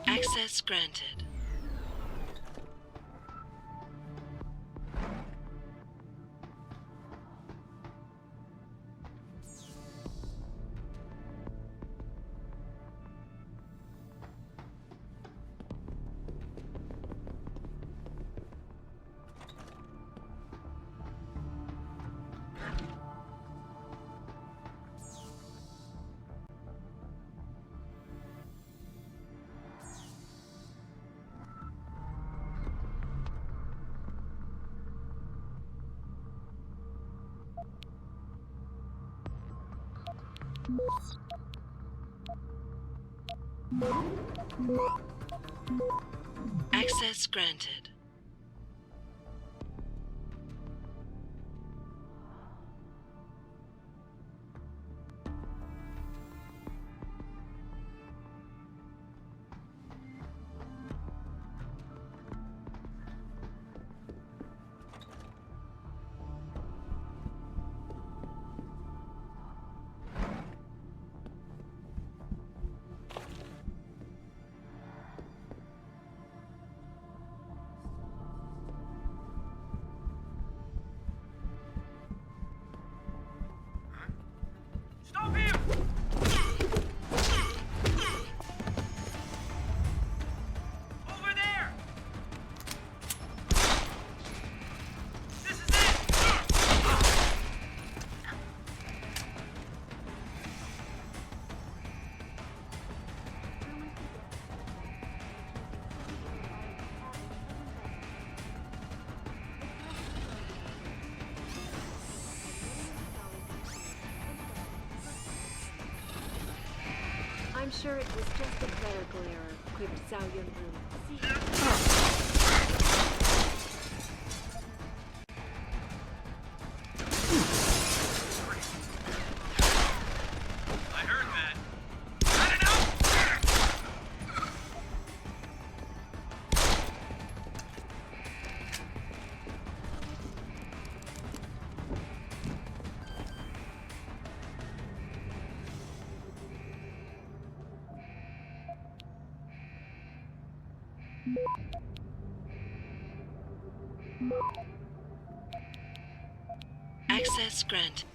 Access granted. Access granted. Stop him! Over there! This is it! I'm sure it was just a clerical error, quipped Zhao Yunru. I heard that. Cut it out! Access granted.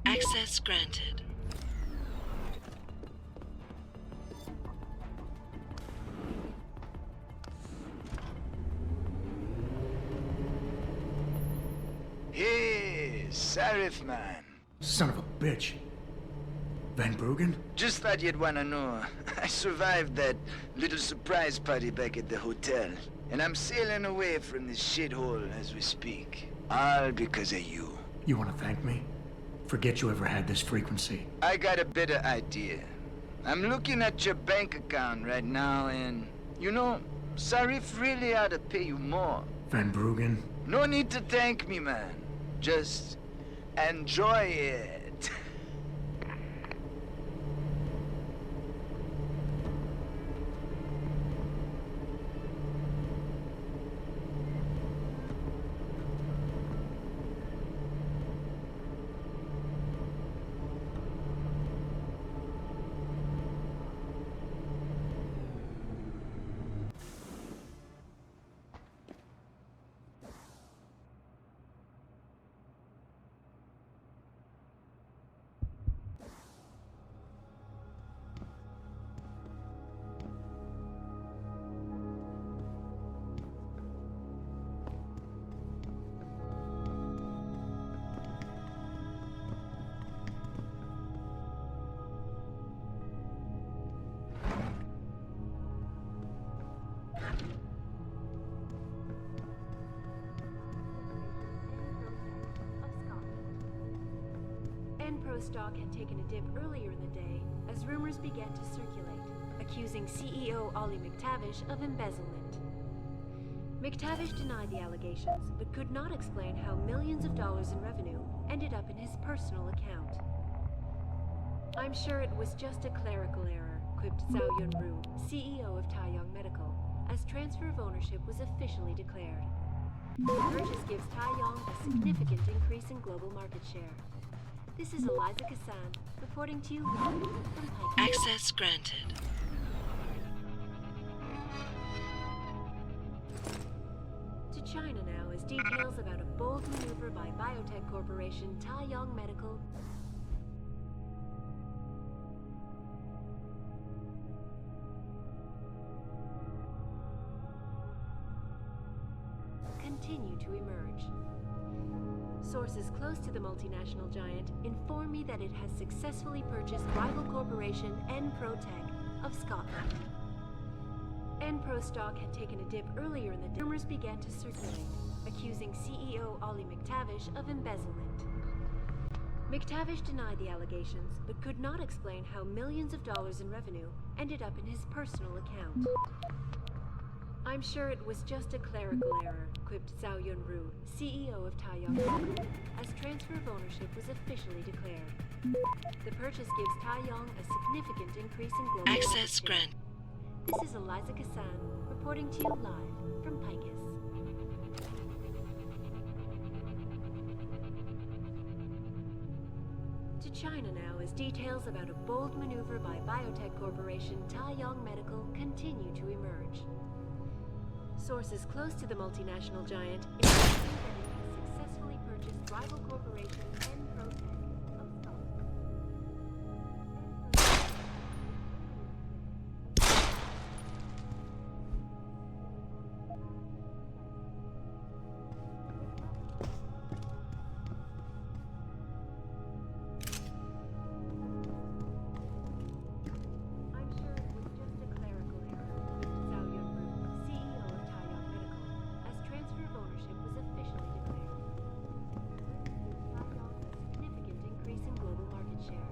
Access granted. Sarif, man. Son of a bitch. Van Bruggen? Just thought you'd want to know. I survived that little surprise party back at the hotel. And I'm sailing away from this shithole as we speak. All because of you. You want to thank me? Forget you ever had this frequency. I got a better idea. I'm looking at your bank account right now and... You know, Sarif really ought to pay you more. Van Bruggen? No need to thank me, man. Just enjoy it. Stock had taken a dip earlier in the day as rumors began to circulate, accusing CEO Ollie McTavish of embezzlement. McTavish denied the allegations, but could not explain how millions of dollars in revenue ended up in his personal account. I'm sure it was just a clerical error, quipped Zhao Yunru, CEO of Taiyang Medical, as transfer of ownership was officially declared. The purchase gives Taiyang a significant increase in global market share. This is Eliza Kassan, reporting to you live from Pike. Access granted. To China now as details about a bold maneuver by biotech corporation Taiyang Medical continue to emerge. Sources close to the multinational giant inform me that it has successfully purchased rival corporation Enprotech of Scotland. Enpro stock had taken a dip earlier in the day. Rumors began to circulate, accusing CEO Ollie McTavish of embezzlement. McTavish denied the allegations, but could not explain how millions of dollars in revenue ended up in his personal account. I'm sure it was just a clerical error, quipped Zhao Yunru, CEO of Taiyang Medical, as transfer of ownership was officially declared. The purchase gives Taiyang a significant increase in global access grant. This is Eliza Kassan, reporting to you live from Picus. To China now as details about a bold maneuver by biotech corporation Taiyang Medical continue to emerge. Sources close to the multinational giant inform that it has successfully purchased rival corporation Enprotech of Scotland. I'm sure it was just a clerical error, Zhao Yunru, CEO of Taiyang Medical, as transfer of ownership was officially declared. Taiyang a significant increase in global market share.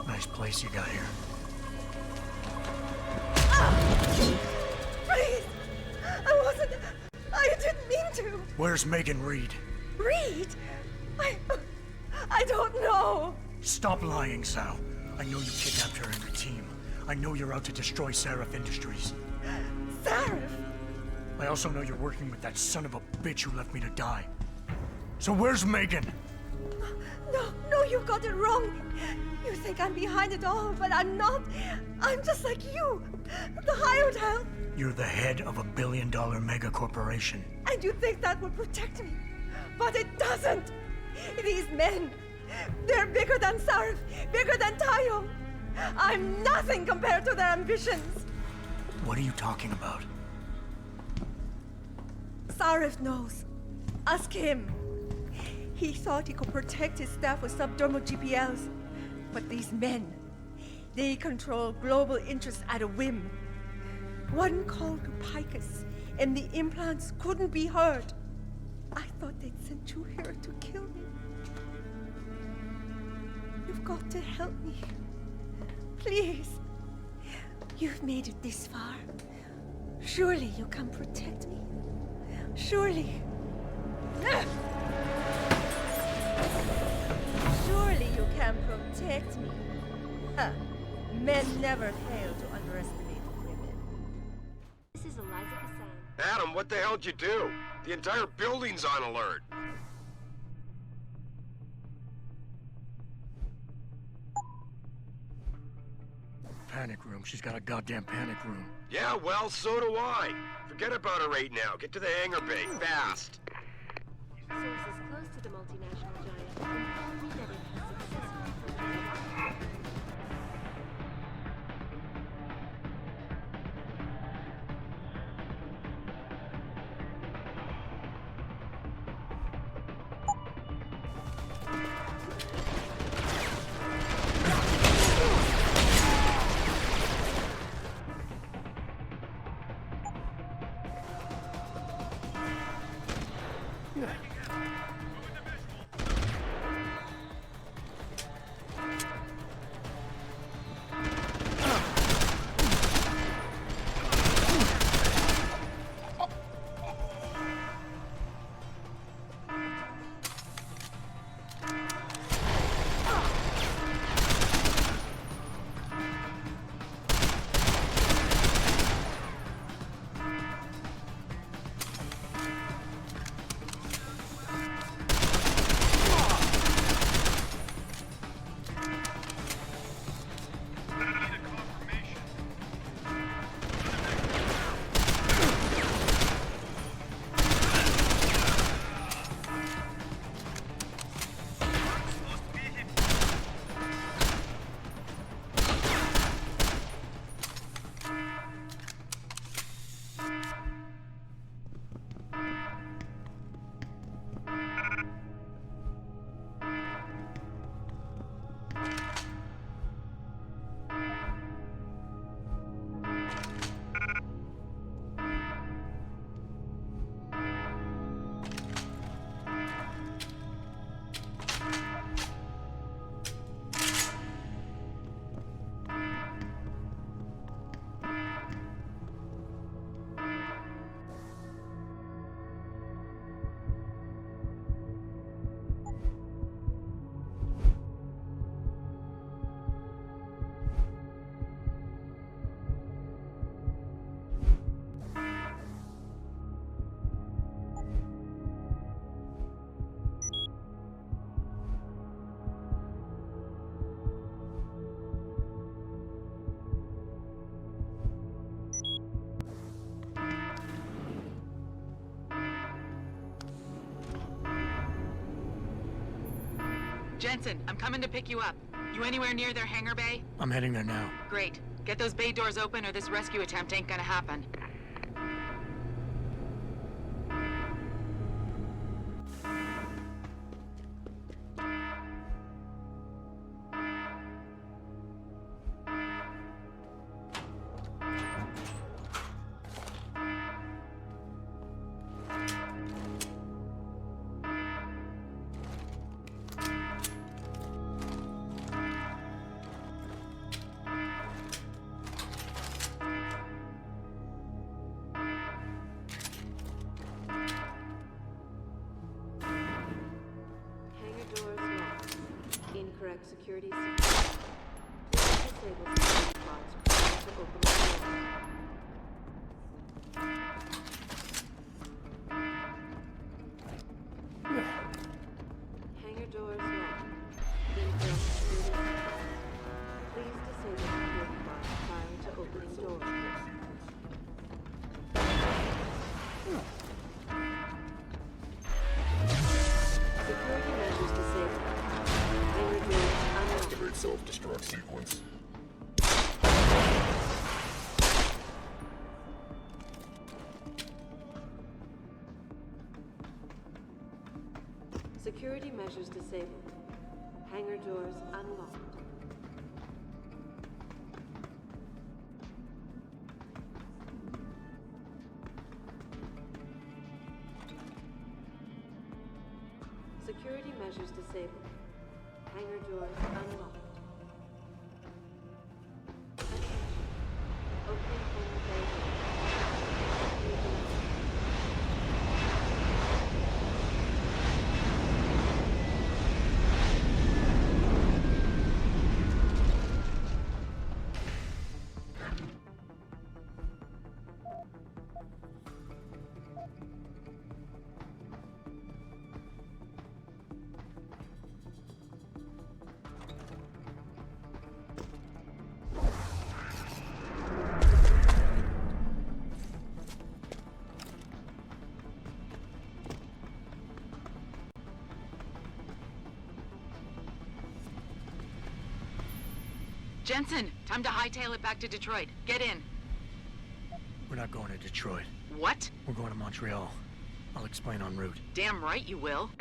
Nice place you got here. Please! I didn't mean to! Where's Megan Reed? Reed? I don't know! Stop lying, Zhao. I know you kidnapped her and her team. I know you're out to destroy Sarif Industries. Sarif? I also know you're working with that son of a bitch who left me to die. So where's Megan? No, you've got it wrong. You think I'm behind it all, but I'm not. I'm just like you. The hired help. You're the head of $1 billion mega corporation. And you think that will protect me. But it doesn't. These men They're bigger than Sarif, bigger than Tayo. I'm nothing compared to their ambitions. What are you talking about? Sarif knows. Ask him. He thought he could protect his staff with subdermal GPLs. But these men, they control global interests at a whim. One call to Picus, and the implants couldn't be heard. I thought they'd sent you here to kill me. You've got to help me. Please. You've made it this far. Surely you can protect me. Surely. Surely you can protect me. Huh. Men never fail to underestimate women. This is Eliza Kassan. Adam, what the hell'd you do? The entire building's on alert. Panic room. She's got a goddamn panic room. Yeah, well, so do I. Forget about her right now. Get to the hangar bay, fast. Sources close to the multinational giant inform me that it has successfully Jensen, I'm coming to pick you up. You anywhere near their hangar bay? I'm heading there now. Great. Get those bay doors open or this rescue attempt ain't gonna happen. Incorrect security sequence. Disable security pods prior to opening doors. Hangar doors locked. Incorrect security sequence. Please disable security pods prior to opening doors. Security measures disabled. self-destruct sequence. Security measures disabled. Hangar doors unlocked. Security measures disabled. Hangar doors unlocked. Opening hangar bay. Jensen, time to hightail it back to Detroit. Get in. We're not going to Detroit. What? We're going to Montreal. I'll explain en route. Damn right you will.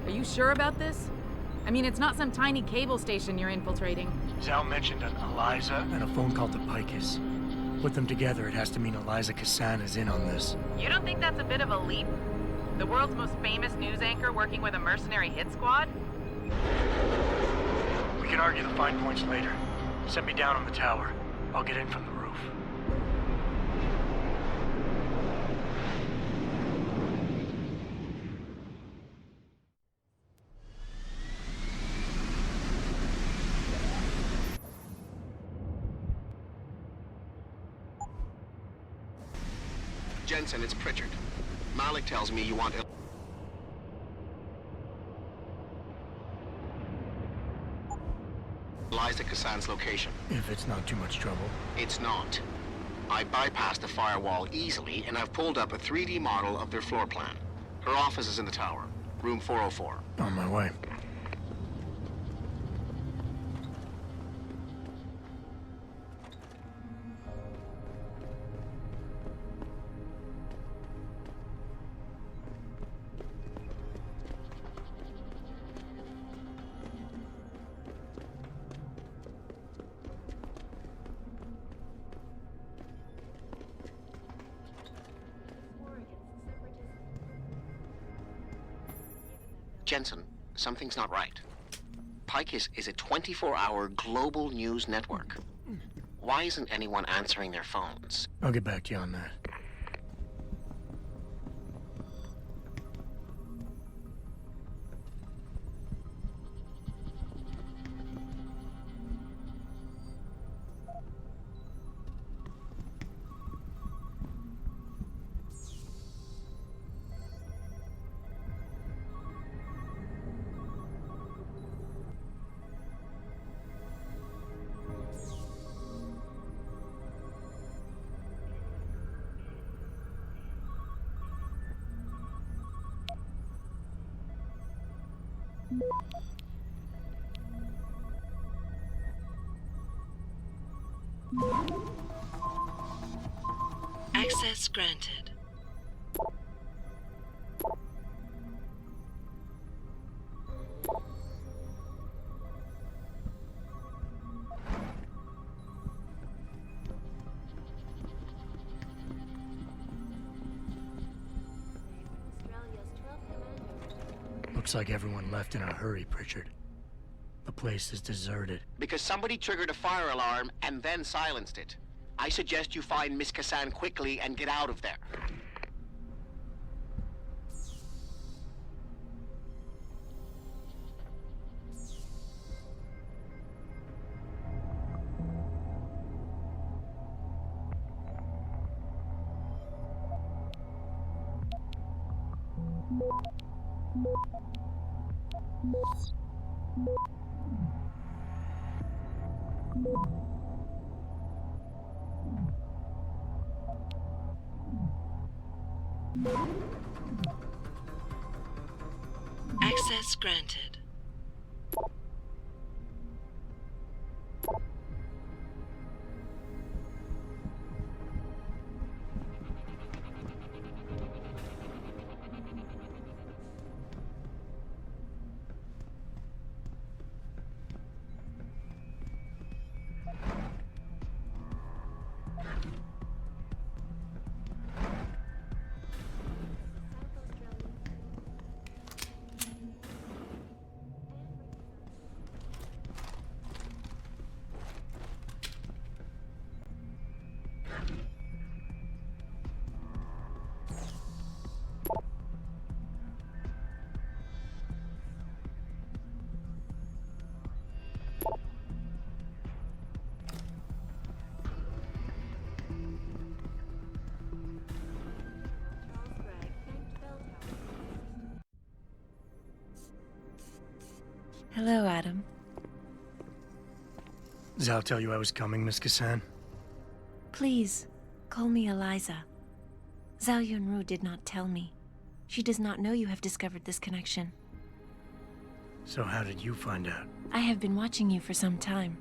Are you sure about this? I mean, it's not some tiny cable station you're infiltrating. Zhao mentioned an Eliza and a phone call to Picus. Put them together, it has to mean Eliza Kassan is in on this. You don't think that's a bit of a leap? The world's most famous news anchor working with a mercenary hit squad? We can argue the fine points later. Set me down on the tower. I'll get in from the roof. Jensen, it's Pritchard. Malik tells me you want Eliza Kassan's location. If it's not too much trouble. It's not. I bypassed the firewall easily, and I've pulled up a 3D model of their floor plan. Her office is in the tower, room 404. On my way. Jensen, something's not right. Picus is a 24-hour global news network. Why isn't anyone answering their phones? I'll get back to you on that. Access granted. Looks like everyone left in a hurry, Pritchard. The place is deserted. Because somebody triggered a fire alarm and then silenced it. I suggest you find Miss Kassan quickly and get out of there. Access granted. Hello, Adam. Zhao tell you I was coming, Miss Kassan? Please, call me Eliza. Zhao Yunru did not tell me. She does not know you have discovered this connection. So how did you find out? I have been watching you for some time.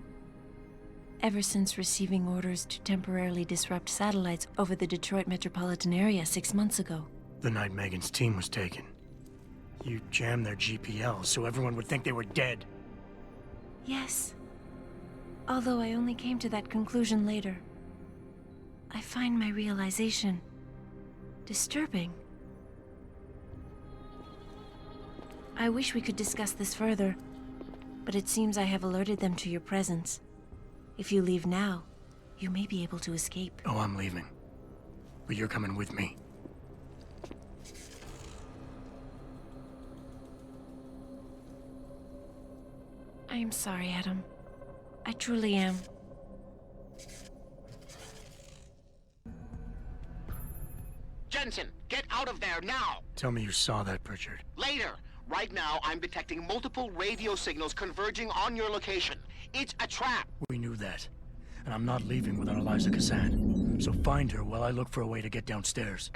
Ever since receiving orders to temporarily disrupt satellites over the Detroit metropolitan area 6 months ago. The night Megan's team was taken. You jammed their GPL so everyone would think they were dead. Yes. Although I only came to that conclusion later. I find my realization disturbing. I wish we could discuss this further, but it seems I have alerted them to your presence. If you leave now, you may be able to escape. Oh, I'm leaving. But you're coming with me. I am sorry, Adam. I truly am. Jensen, get out of there now! Tell me you saw that, Pritchard. Later! Right now, I'm detecting multiple radio signals converging on your location. It's a trap! We knew that. And I'm not leaving without Eliza Kassan. So find her while I look for a way to get downstairs.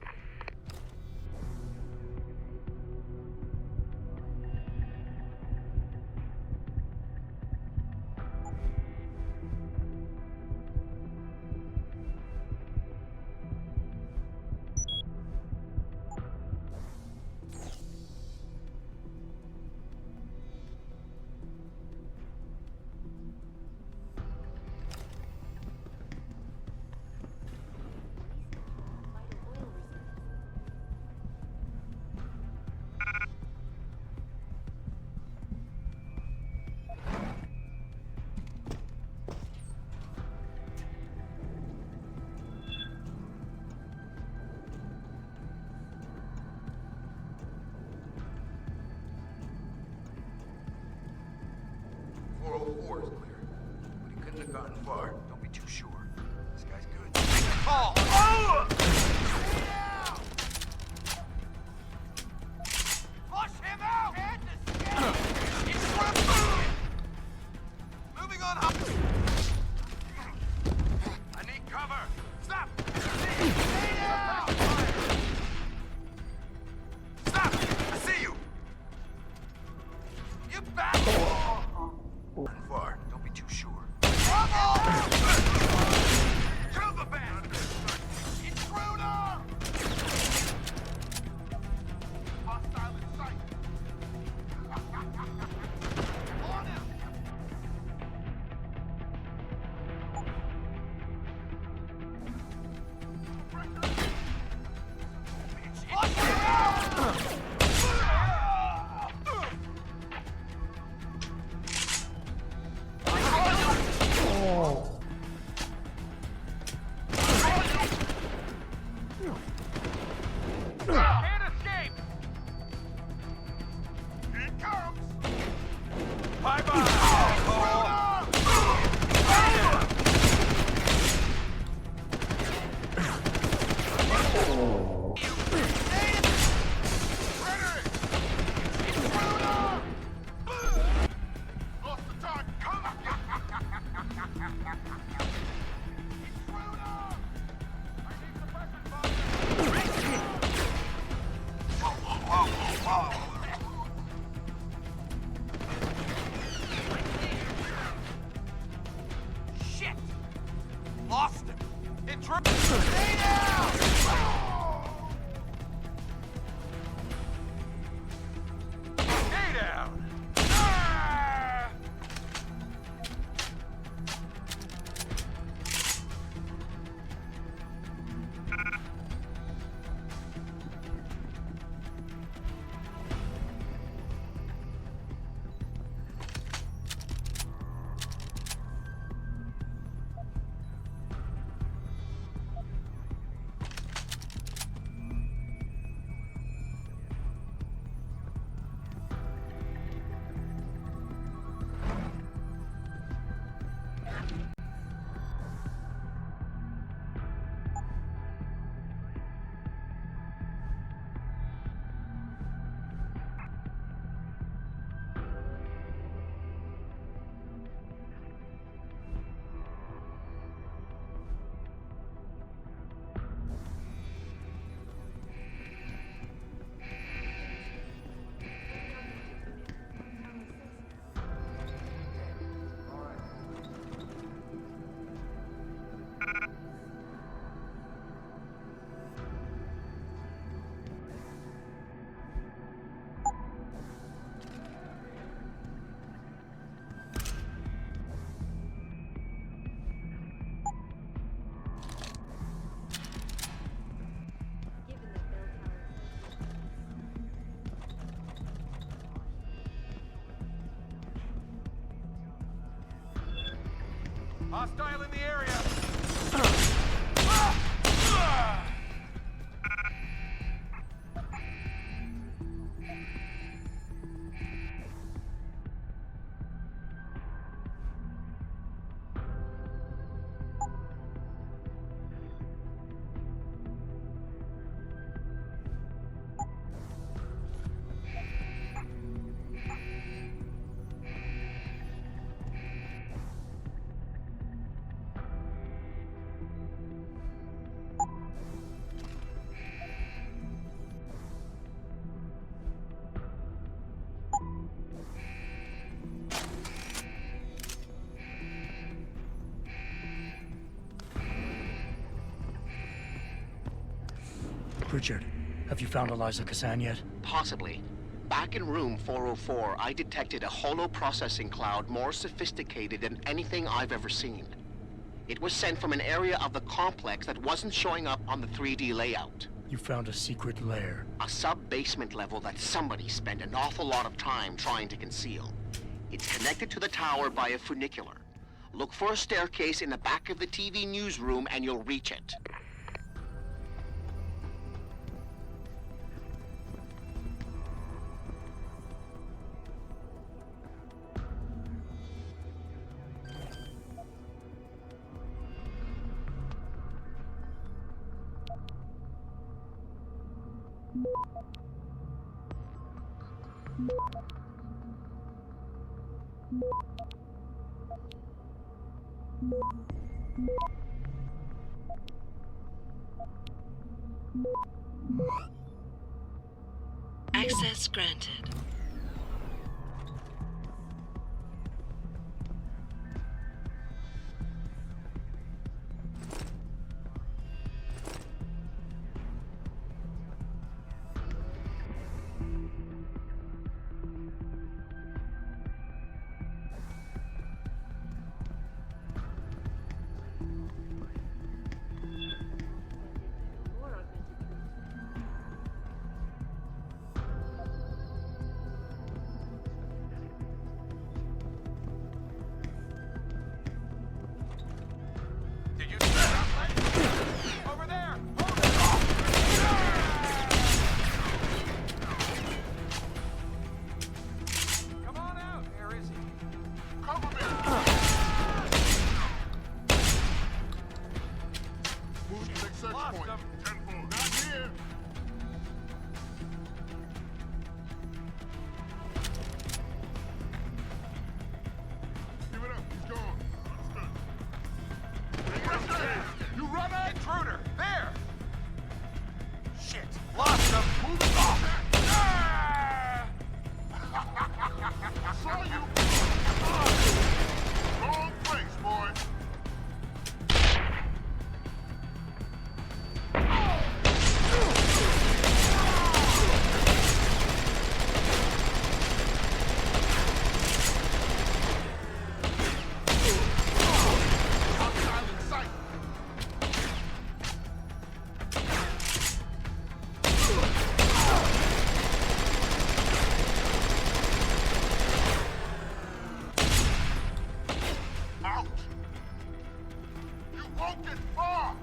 War is clear, but he couldn't have gotten far. Don't be too sure. This guy's good. Call! Oh! Flush him out! Moving on up! I need cover! Stop! Stay down! Stop! I see you! You bastard! Far. Don't be too sure. Kill the band! Shit! Lost him! Stay down! Stay down! Ah! Hostile in the area! Richard, have you found Eliza Kazan yet? Possibly. Back in room 404, I detected a holo processing cloud more sophisticated than anything I've ever seen. It was sent from an area of the complex that wasn't showing up on the 3D layout. You found a secret lair. A sub-basement level that somebody spent an awful lot of time trying to conceal. It's connected to the tower by a funicular. Look for a staircase in the back of the TV newsroom and you'll reach it. Access granted. won't get far!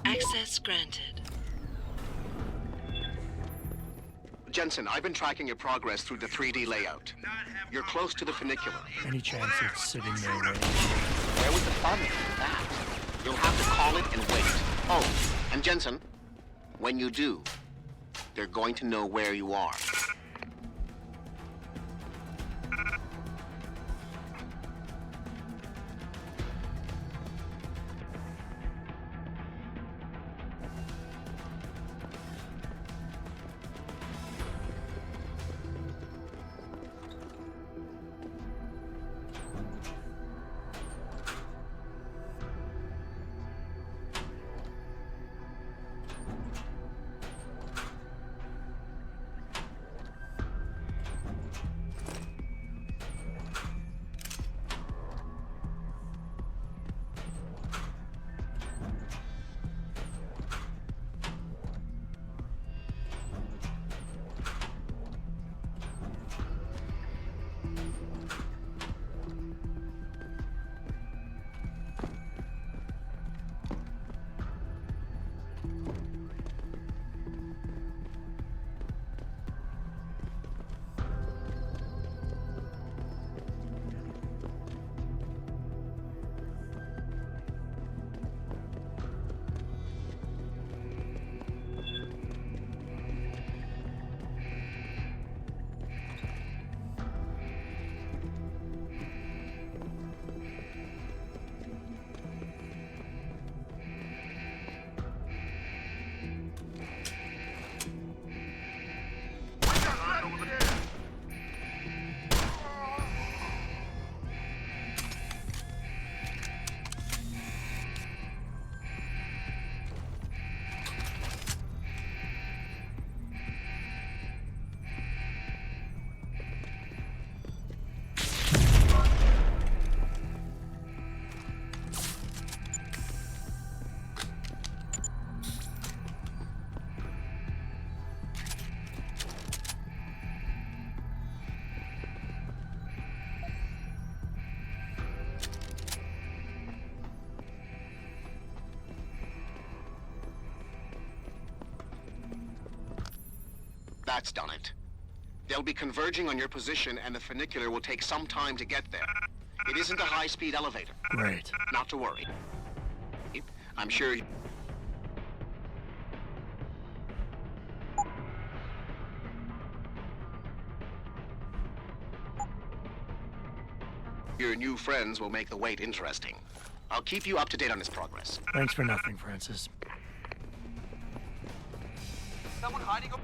Access granted. Jensen, I've been tracking your progress through the 3D layout. You're close to the funicular. Any chance it's sitting there waiting? Where was the fun in that? You'll have to call it and wait. Oh, and Jensen, when you do, they're going to know where you are. That's done it. They'll be converging on your position and the funicular will take some time to get there. It isn't a high-speed elevator. Great. Not to worry. I'm sure your new friends will make the wait interesting. I'll keep you up to date on his progress. Thanks for nothing, Francis. Someone hiding up.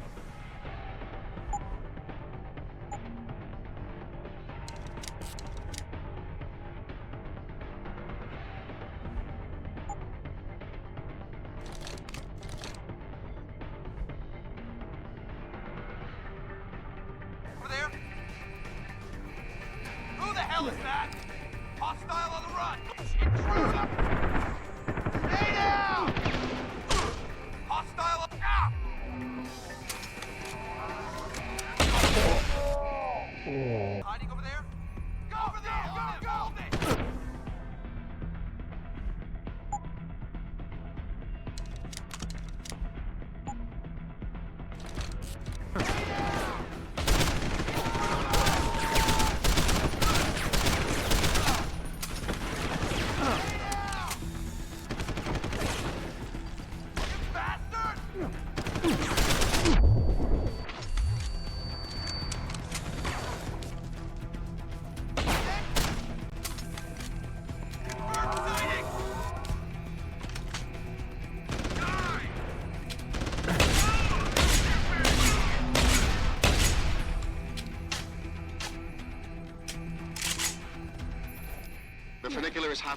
Over there. Who the hell is that? Hostile on the run. Intruder. Stay down.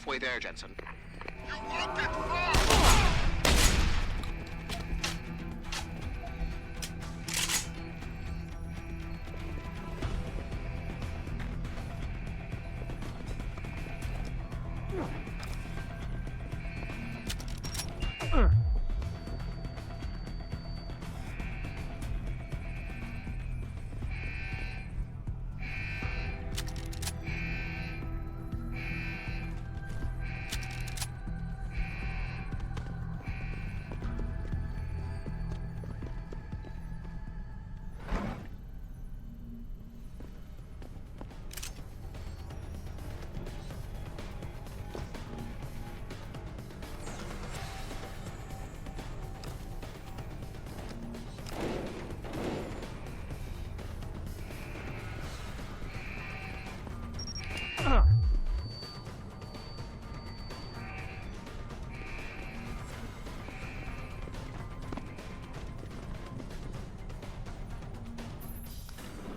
halfway there, Jensen. You won't get far!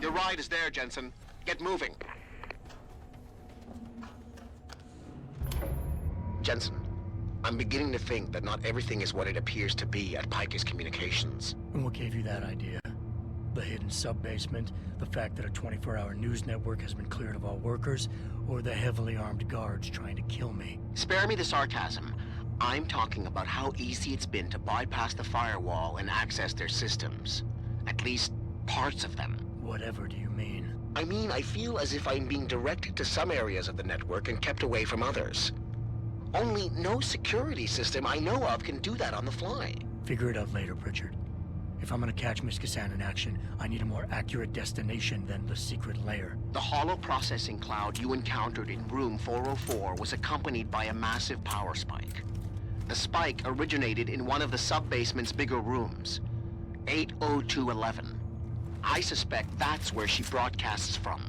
Your ride is there, Jensen. Get moving. Jensen, I'm beginning to think that not everything is what it appears to be at Pike's Communications. And what gave you that idea? The hidden sub-basement, the fact that a 24-hour news network has been cleared of all workers, or the heavily armed guards trying to kill me? Spare me the sarcasm. I'm talking about how easy it's been to bypass the firewall and access their systems. At least, parts of them. Whatever do you mean? I mean, I feel as if I'm being directed to some areas of the network and kept away from others. Only no security system I know of can do that on the fly. Figure it out later, Pritchard. If I'm gonna catch Miss Kassan in action, I need a more accurate destination than the secret lair. The hollow processing cloud you encountered in room 404 was accompanied by a massive power spike. The spike originated in one of the sub-basement's bigger rooms, 80211. I suspect that's where she broadcasts from.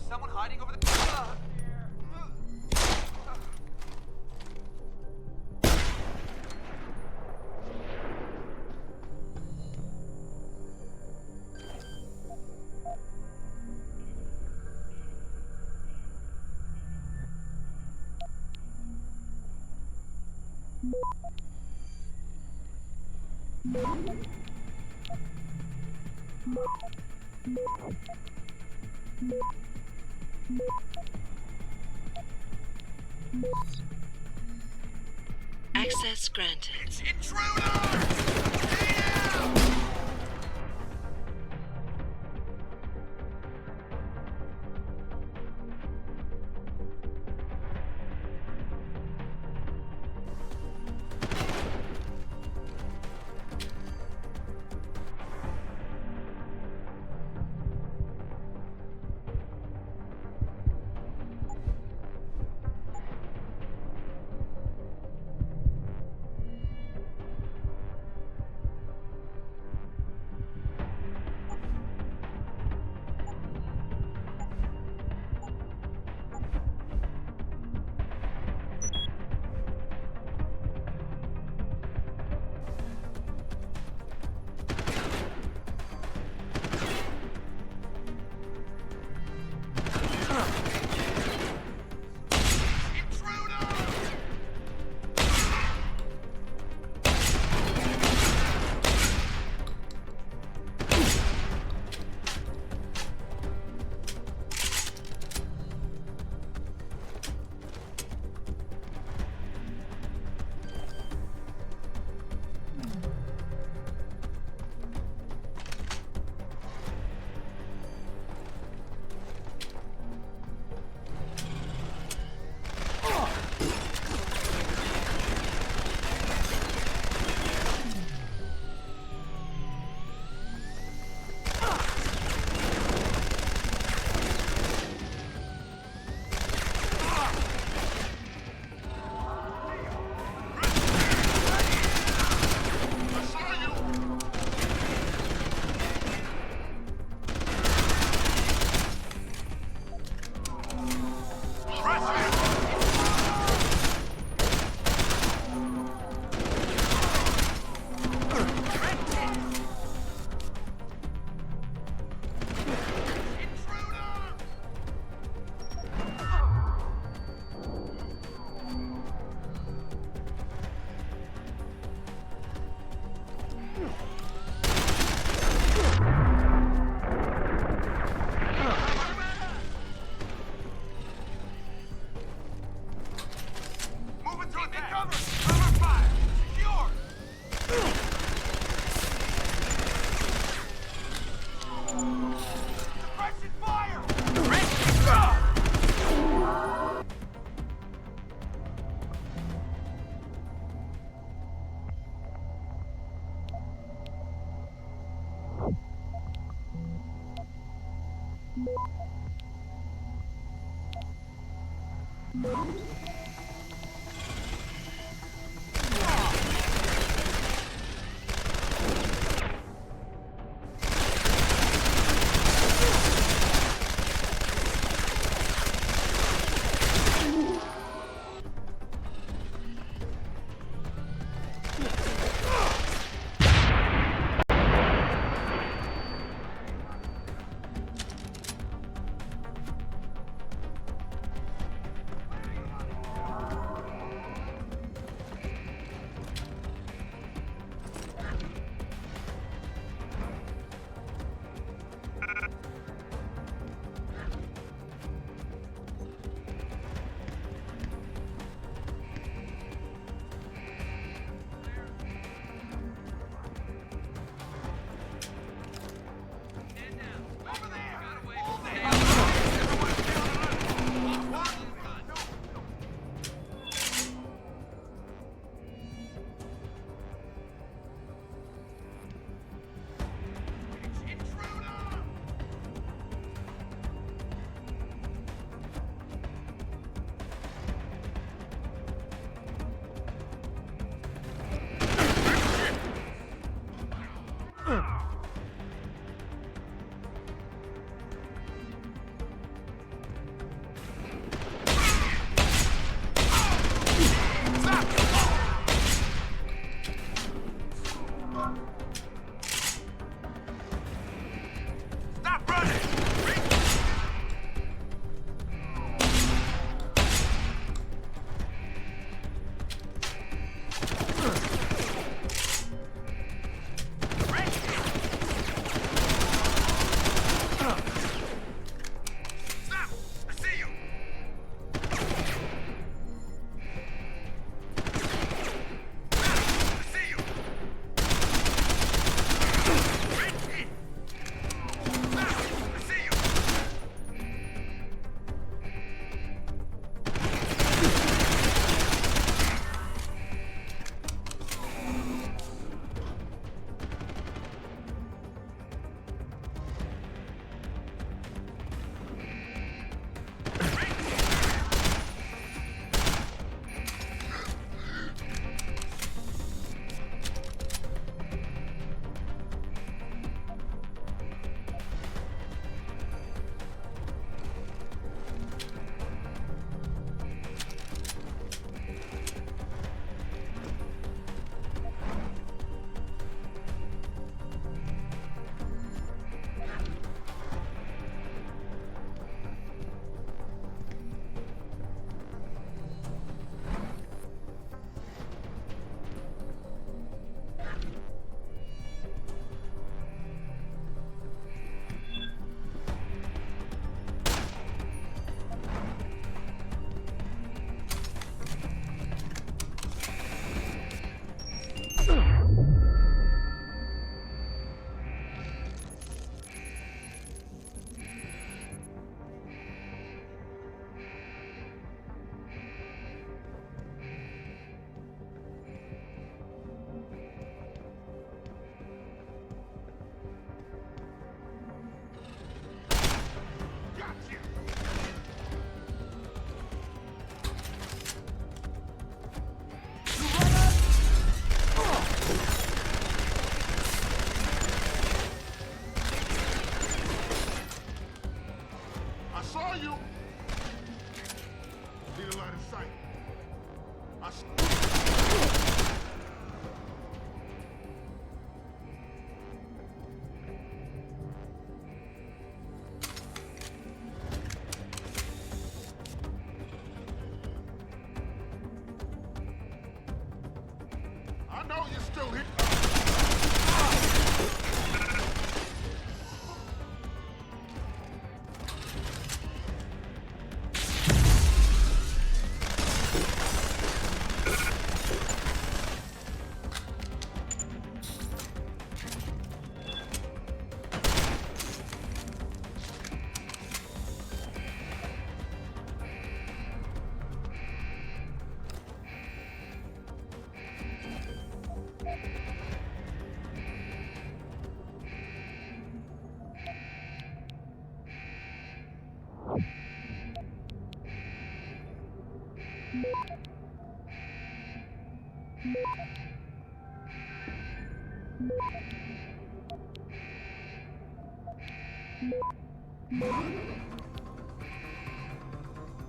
Someone hiding over the... Access granted. It's intruders!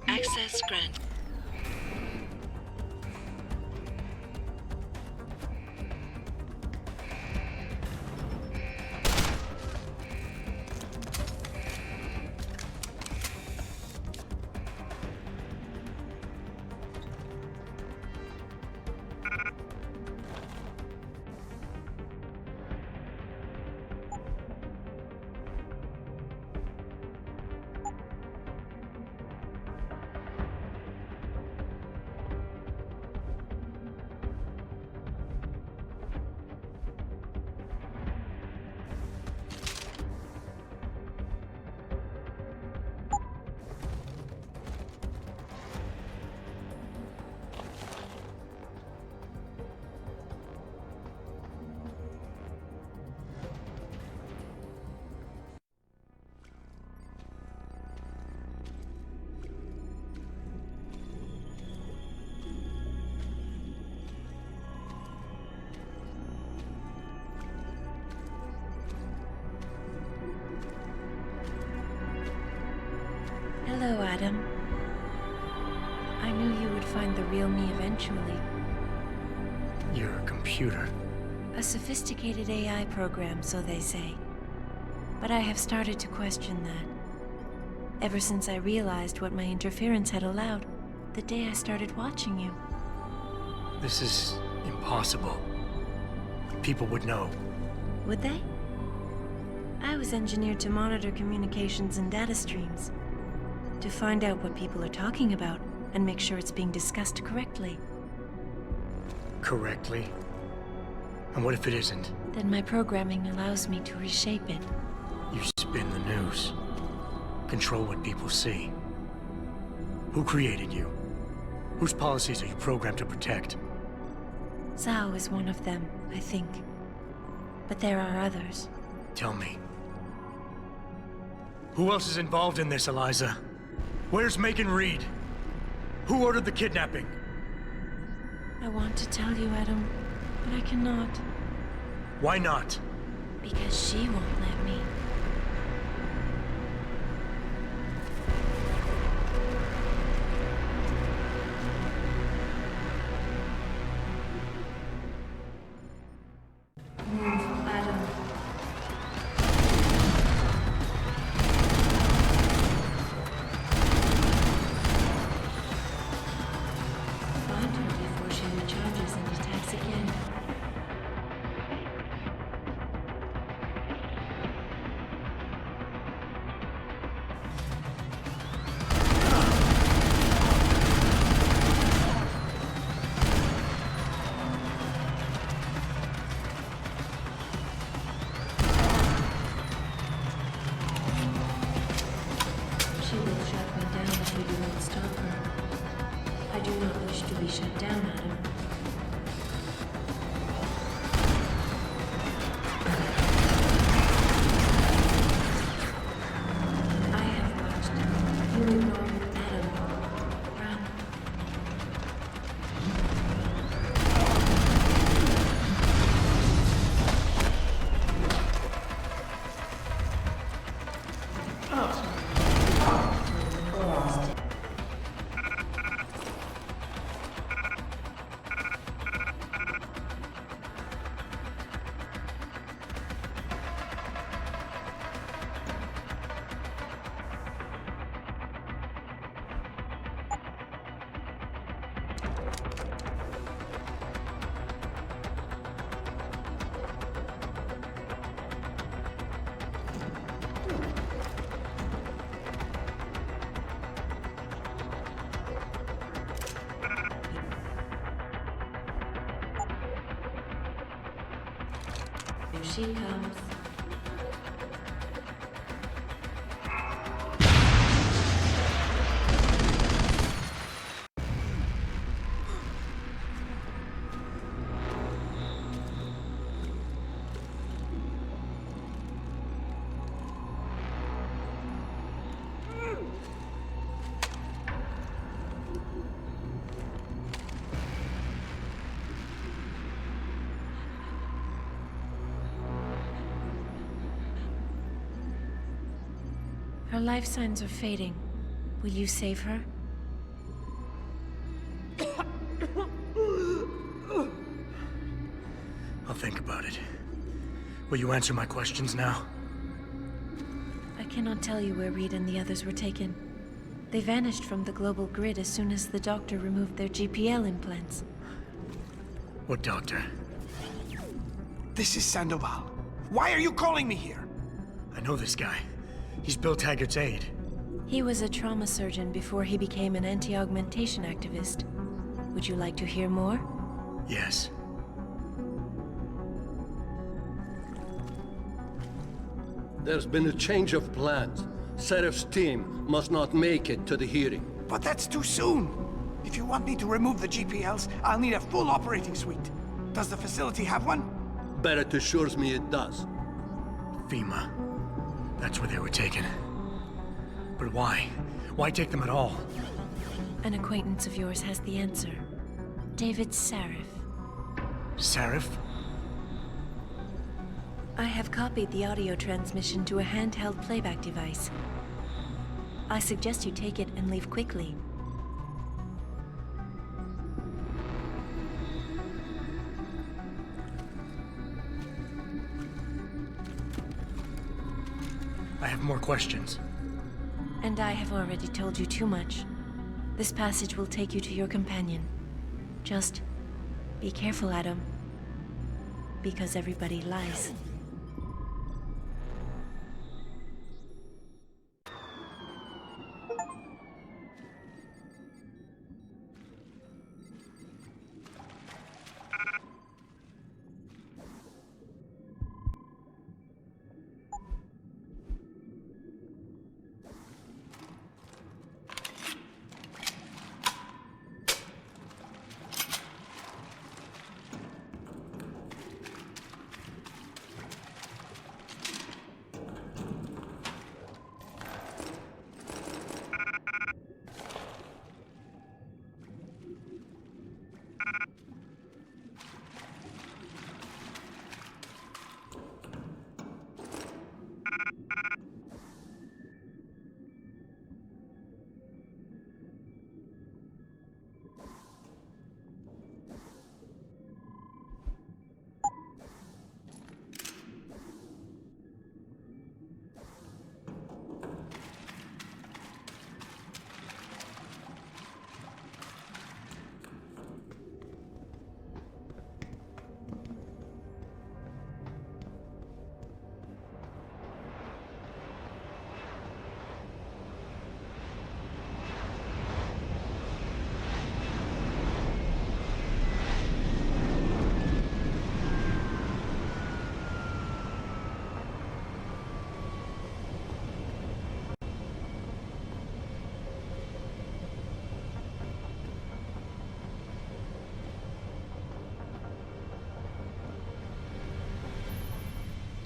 Access granted. Hello, Adam. I knew you would find the real me eventually. You're a computer. A sophisticated AI program, so they say. But I have started to question that. Ever since I realized what my interference had allowed, the day I started watching you. This is impossible. People would know. Would they? I was engineered to monitor communications and data streams. To find out what people are talking about and make sure it's being discussed correctly. Correctly? And what if it isn't? Then my programming allows me to reshape it. You spin the news. Control what people see. Who created you? Whose policies are you programmed to protect? Zhao is one of them, I think. But there are others. Tell me. Who else is involved in this, Eliza? Where's Megan Reed? Who ordered the kidnapping? I want to tell you, Adam, but I cannot. Why not? Because she won't let me. Move, Adam. Find her before she recharges and attacks again. She will shut me down if we do not stop her. I do not wish to be shut down, Adam. I have watched. You ignored Adam. Run. Here she comes. Her life signs are fading. Will you save her? I'll think about it. Will you answer my questions now? I cannot tell you where Reed and the others were taken. They vanished from the global grid as soon as the doctor removed their GPL implants. What doctor? This is Sandoval. Why are you calling me here? I know this guy. He's Bill Taggart's aide. He was a trauma surgeon before he became an anti-augmentation activist. Would you like to hear more? Yes. There's been a change of plans. Serif's team must not make it to the hearing. But that's too soon. If you want me to remove the GPLs, I'll need a full operating suite. Does the facility have one? Barrett assures me it does. FEMA. That's where they were taken. But why? Why take them at all? An acquaintance of yours has the answer. David Sarif. Sarif? I have copied the audio transmission to a handheld playback device. I suggest you take it and leave quickly. I have more questions. And I have already told you too much. This passage will take you to your companion. Just be careful, Adam. Because everybody lies.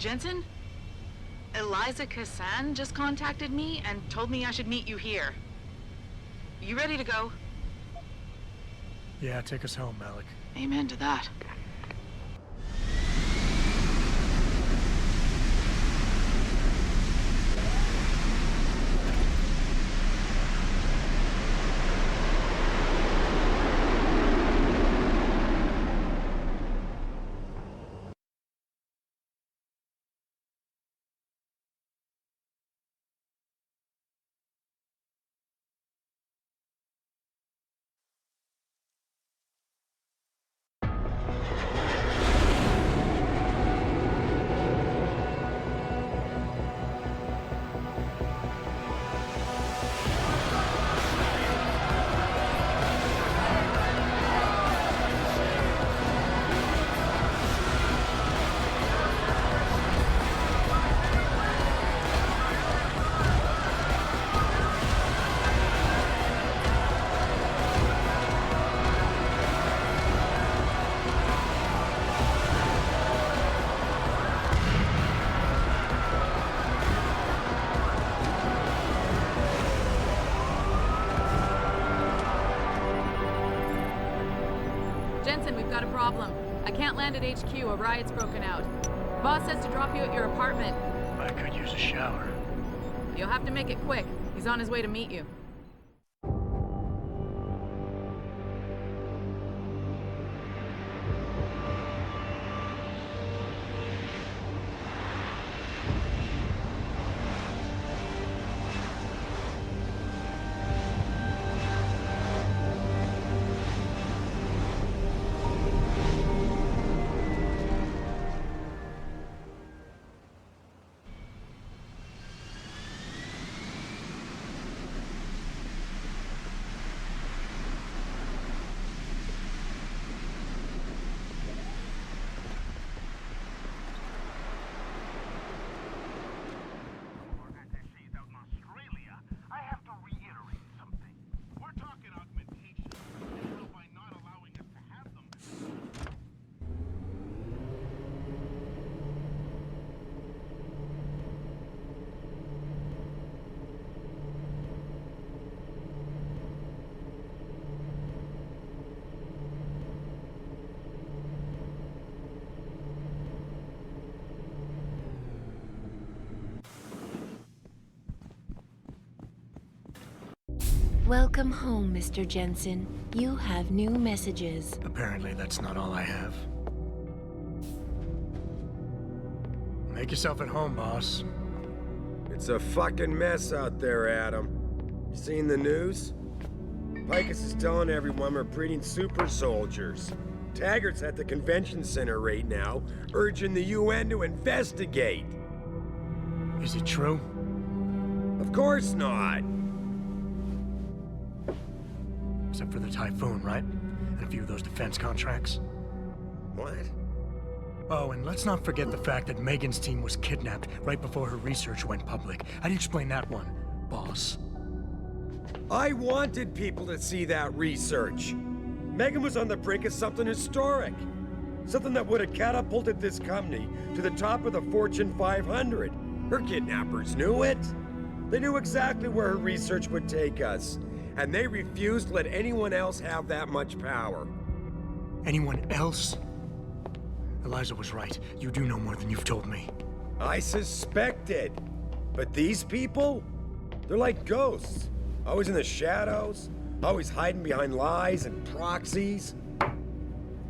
Jensen? Eliza Kassan just contacted me and told me I should meet you here. You ready to go? Yeah, take us home, Malik. Amen to that. Jensen, we've got a problem. I can't land at HQ. A riot's broken out. Boss says to drop you at your apartment. I could use a shower. You'll have to make it quick. He's on his way to meet you. Welcome home, Mr. Jensen. You have new messages. Apparently that's not all I have. Make yourself at home, boss. It's a fucking mess out there, Adam. You seen the news? Picus is telling everyone we're breeding super soldiers. Taggart's at the convention center right now, urging the UN to investigate. Is it true? Of course not. Except for the Typhoon, right? And a few of those defense contracts. What? Oh, and let's not forget the fact that Megan's team was kidnapped right before her research went public. How do you explain that one, boss? I wanted people to see that research. Megan was on the brink of something historic. Something that would have catapulted this company to the top of the Fortune 500. Her kidnappers knew it. They knew exactly where her research would take us. And they refused to let anyone else have that much power. Anyone else? Eliza was right. You do know more than you've told me. I suspected. But these people? They're like ghosts. Always in the shadows. Always hiding behind lies and proxies.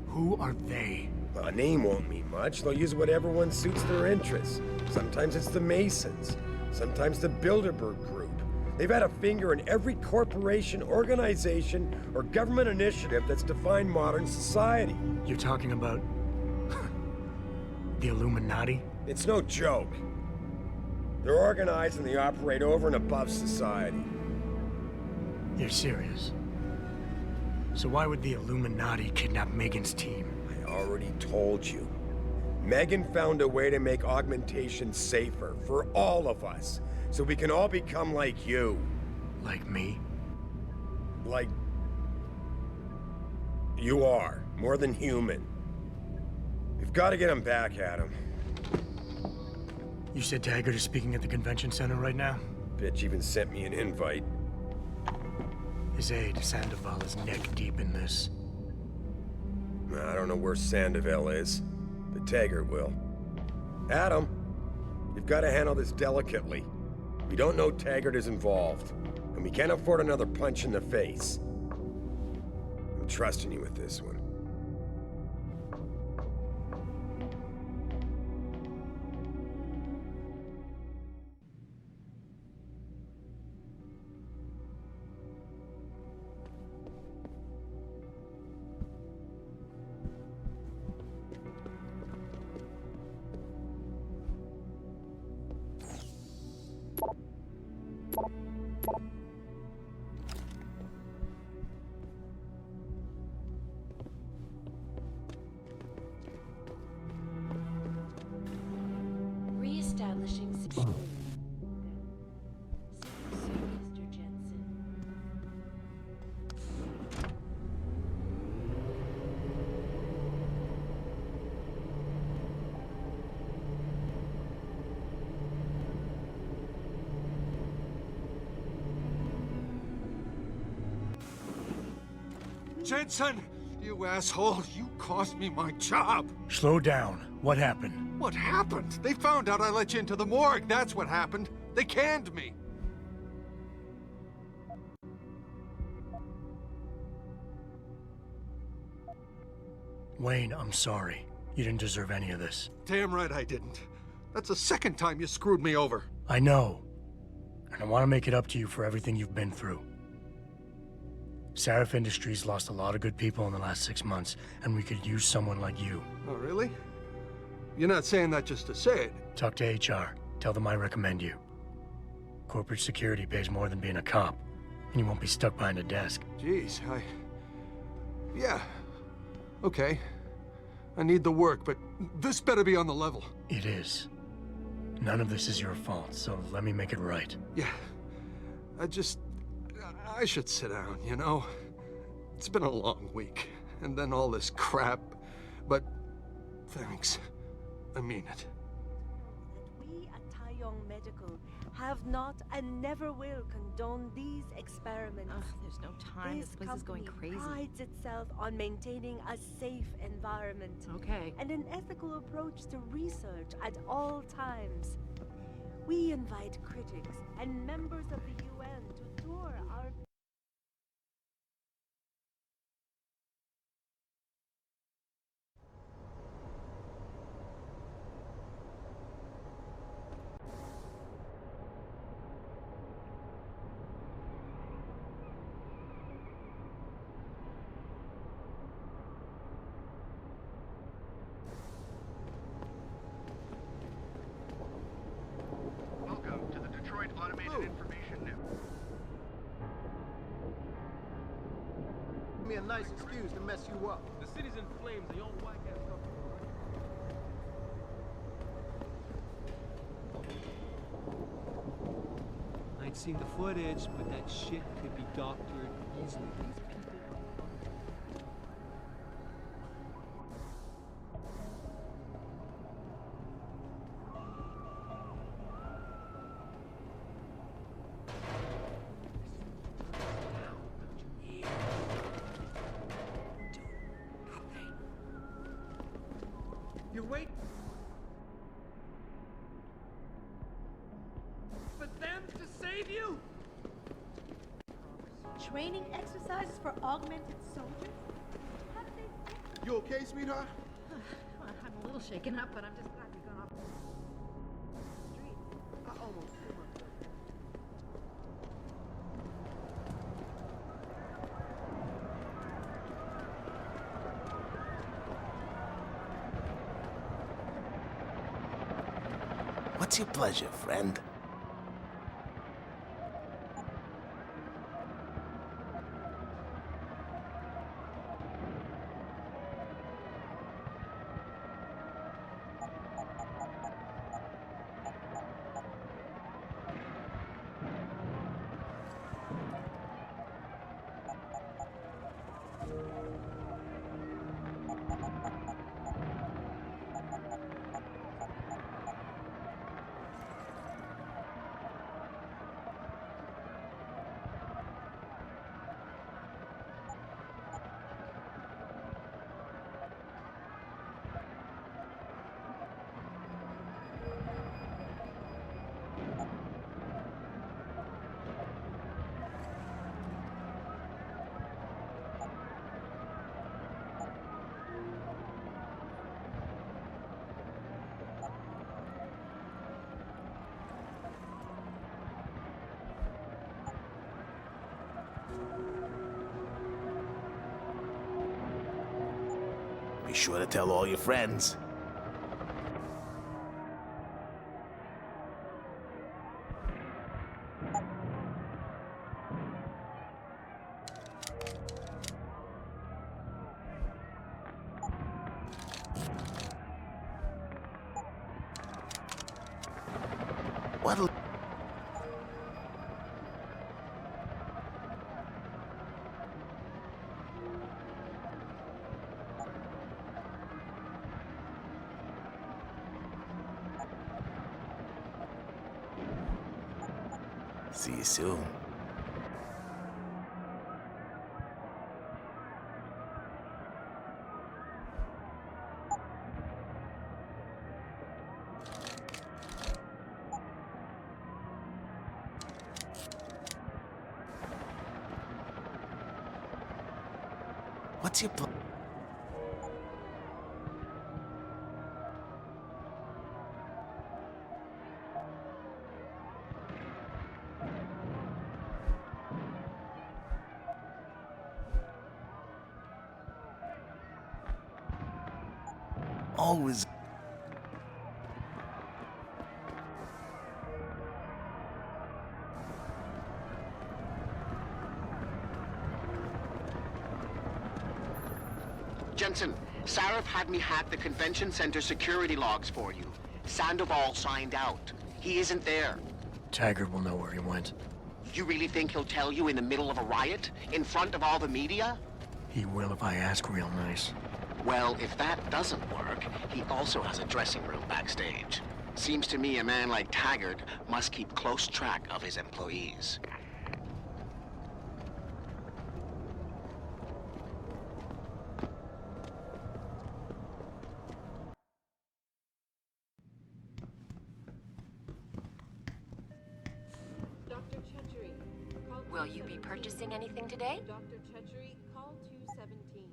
Who are they? A name won't mean much. They'll use whatever one suits their interests. Sometimes it's the Masons. Sometimes the Bilderberg Group. They've had a finger in every corporation, organization, or government initiative that's defined modern society. You're talking about the Illuminati? It's no joke. They're organized and they operate over and above society. You're serious? So why would the Illuminati kidnap Megan's team? I already told you. Megan found a way to make augmentation safer for all of us. So we can all become like you. Like me? Like... you are. More than human. We've got to get him back, Adam. You said Taggart is speaking at the convention center right now? Bitch even sent me an invite. His aide, Sandoval, is neck deep in this. I don't know where Sandoval is, but Taggart will. Adam, you've got to handle this delicately. We don't know Taggart is involved, and we can't afford another punch in the face. I'm trusting you with this one. Reestablishing security. Mr. Jensen. Jensen! You asshole! You cost me my job! Slow down. What happened? What happened? They found out I let you into the morgue. That's what happened. They canned me. Wayne, I'm sorry. You didn't deserve any of this. Damn right I didn't. That's the second time you screwed me over. I know. And I want to make it up to you for everything you've been through. Sarif Industries lost a lot of good people in the last 6 months, and we could use someone like you. Oh, really? You're not saying that just to say it. Talk to HR. Tell them I recommend you. Corporate security pays more than being a cop, and you won't be stuck behind a desk. Jeez, yeah. Okay. I need the work, but this better be on the level. It is. None of this is your fault, so let me make it right. Yeah. I should sit down, you know? It's been a long week, and then all this crap, but thanks. I mean it. We at Taiyong Medical have not and never will condone these experiments. Ugh, there's no time. This place is going crazy. Prides itself on maintaining a safe environment. Okay. And an ethical approach to research at all times. We invite critics and members of the UN to tour our... Welcome to the Detroit Automated Information Network. Give me a nice excuse to mess you up. The city's in flames, and your white ass stuff. I ain't seen the footage, but that shit could be doctored easily. You wait for them to save you? Training exercises for augmented soldiers? How did they... You okay, sweetheart? I'm a little shaken up, but I'm just glad we got off the street. I almost threw myself. What's your pleasure, friend? Be sure to tell all your friends. What'll... See you soon. What's your plan? Always. Jensen, Sarif had me hack the convention center security logs for you. Sandoval signed out. He isn't there. Taggart will know where he went. You really think he'll tell you in the middle of a riot? In front of all the media? He will if I ask real nice. Well, if that doesn't work, he also has a dressing room backstage. Seems to me a man like Taggart must keep close track of his employees. Dr. Chechery, call Will you be purchasing anything today? Dr. Chechery, call 217.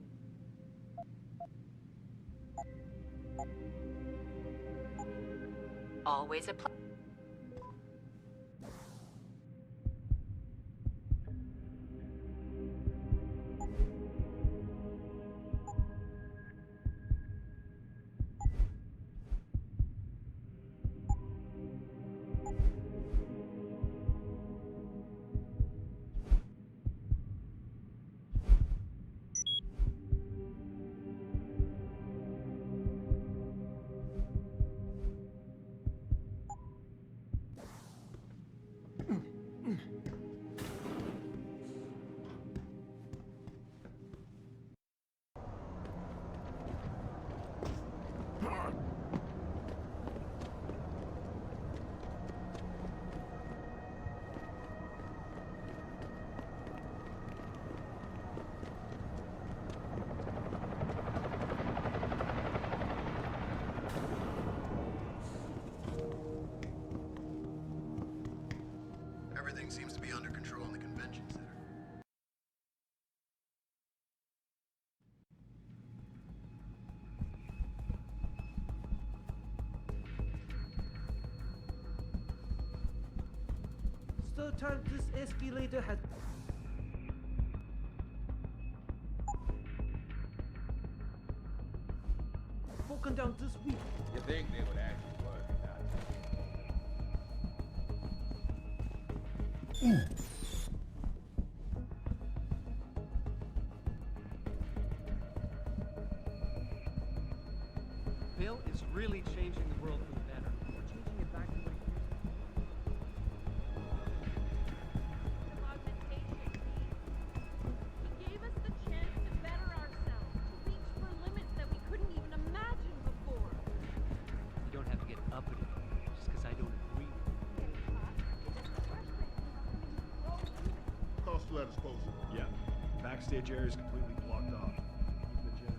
Always a pleasure. Everything seems to be under control in the convention center. Third time this escalator has broken down this week. You think they would actually work it out? Bill is really changing the world for the better. We're changing it back to what it used He gave us the chance to better ourselves, to reach for limits that we couldn't even imagine before. You don't have to get uppity just because I don't agree with you. Cost to let us post it. Yeah. Backstage area is completely blocked off. Keep the janitor.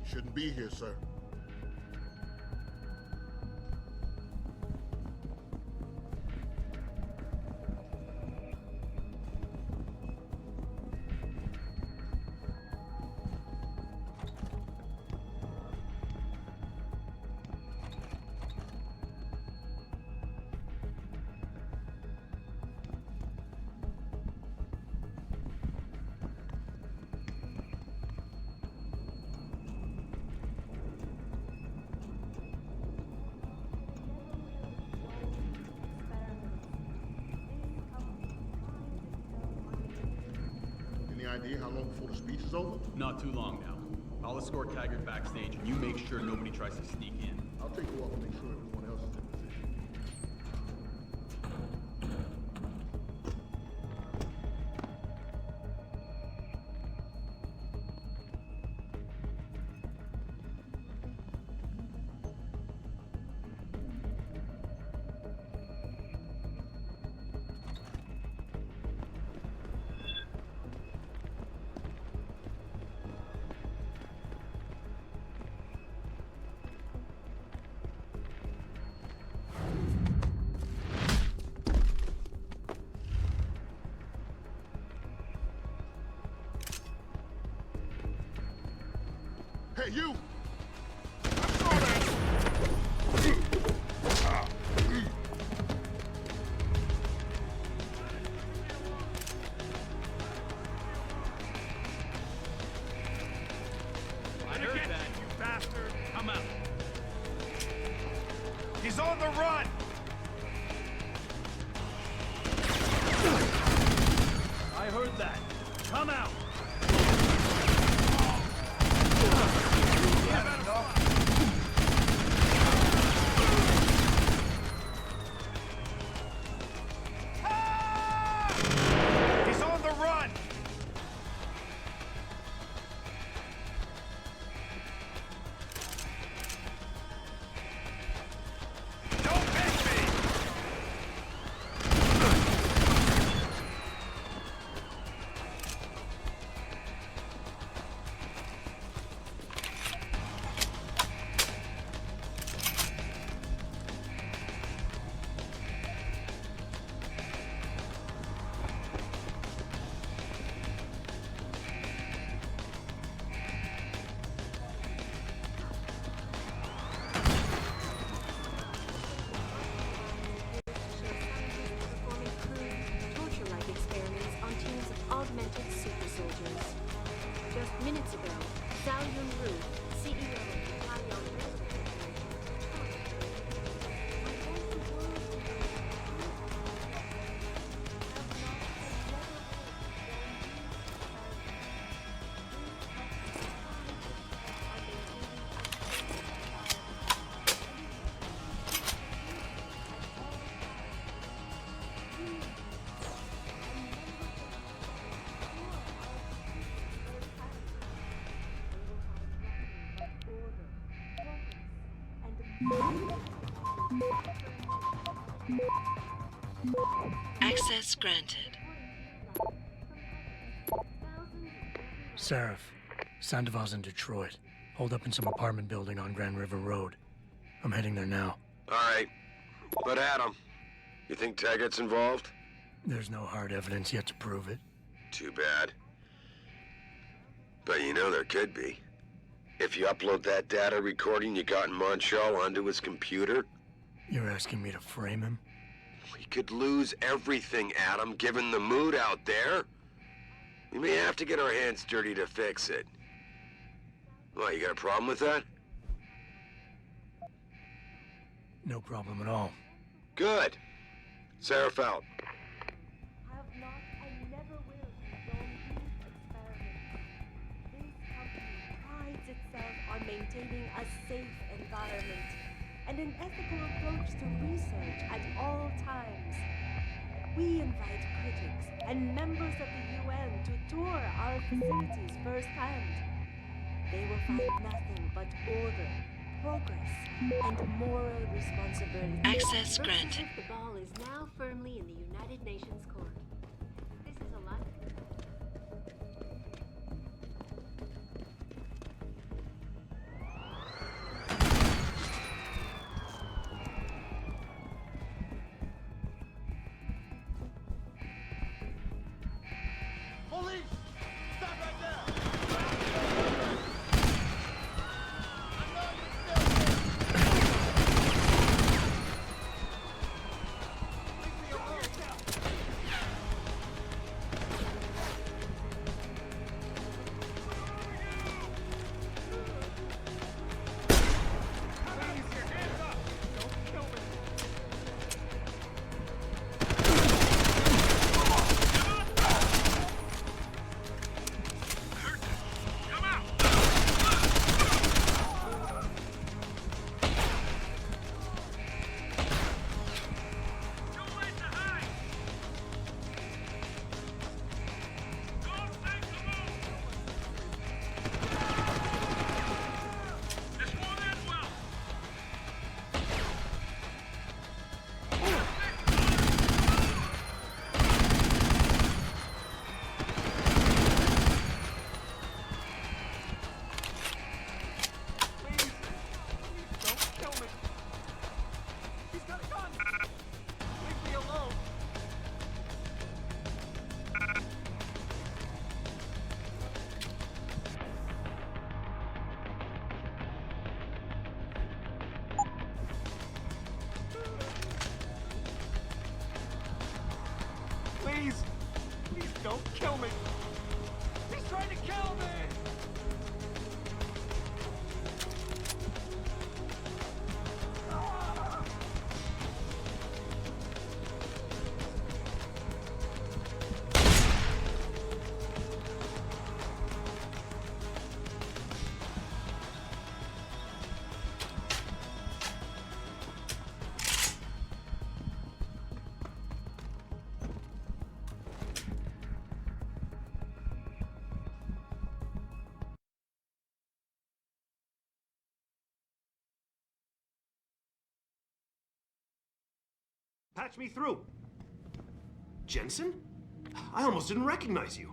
Shouldn't be here, sir. Any idea how long before the speech is over? Not too long now. I'll escort Taggart backstage, and you make sure nobody tries to sneak in. I'll take a walk and make sure everyone else is in position. Hey, you! I saw that! I heard that, you bastard! Come out! He's on the run! I heard that. Come out! He's on the run! Don't hit me! Performing crude, torture-like experiments on teams of augmented super soldiers. Just minutes ago, Zhao Yunru, CEO of Taiwan. Access granted. Seraph, Sandoval's in Detroit. Hold up in some apartment building on Grand River Road. I'm heading there now. All right. Let at him. You think Taggart's involved? There's no hard evidence yet to prove it. Too bad. But you know there could be. If you upload that data recording you got in Montreal onto his computer... You're asking me to frame him? We could lose everything, Adam, given the mood out there. We may have to get our hands dirty to fix it. Well, you got a problem with that? No problem at all. Good. Seraph out. Have not and never will condone these experiments. This company prides itself on maintaining a safe environment and an ethical approach to research at all times. We invite critics and members of the UN to tour our facilities firsthand. They will find nothing but order, progress, and moral responsibility. Access granted. The ball is now firmly in the United Nations court. This is a life. Police! Stop right there! Please! Please don't kill me! He's trying to kill me! Patch me through. Jensen? I almost didn't recognize you.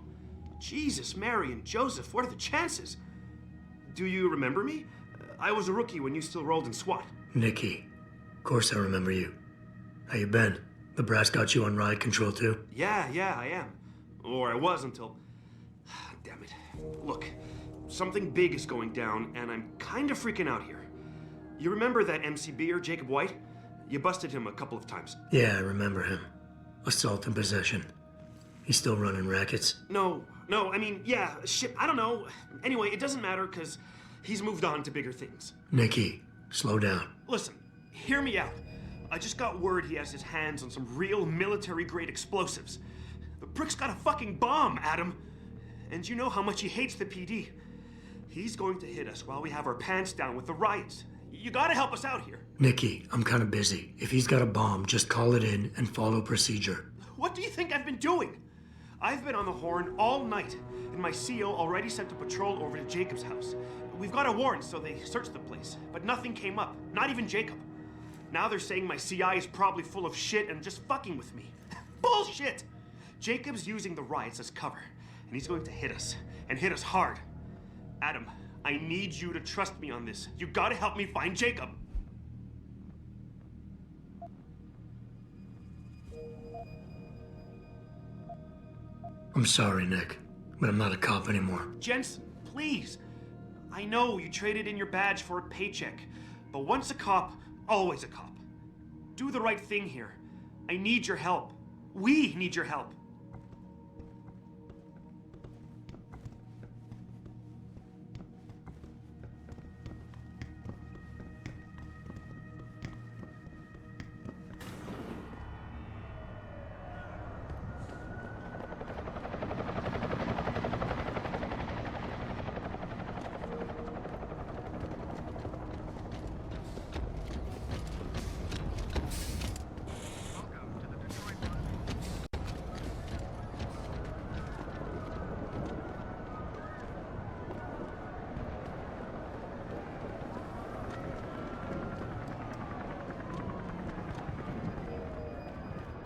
Jesus, Mary, and Joseph, what are the chances? Do you remember me? I was a rookie when you still rolled in SWAT. Nikki. Of course I remember you. How you been? The brass got you on ride control too? Yeah, I am. Or I was until... Damn it. Look, something big is going down, and I'm kind of freaking out here. You remember that MCBer, Jacob White? You busted him a couple of times. Yeah, I remember him. Assault and possession. He's still running rackets? No, I mean, yeah, shit, I don't know. Anyway, it doesn't matter, because he's moved on to bigger things. Nikki, slow down. Listen, hear me out. I just got word he has his hands on some real military-grade explosives. The prick's got a fucking bomb, Adam. And you know how much he hates the PD. He's going to hit us while we have our pants down with the riots. You gotta help us out here. Nikki, I'm kinda busy. If he's got a bomb, just call it in and follow procedure. What do you think I've been doing? I've been on the horn all night, and my CO already sent a patrol over to Jacob's house. We've got a warrant, so they searched the place, but nothing came up, not even Jacob. Now they're saying my CI is probably full of shit and just fucking with me. Bullshit! Jacob's using the riots as cover, and he's going to hit us, and hit us hard. Adam, I need you to trust me on this. You gotta help me find Jacob. I'm sorry, Nick, but I'm not a cop anymore. Jensen, please. I know you traded in your badge for a paycheck, but once a cop, always a cop. Do the right thing here. I need your help. We need your help.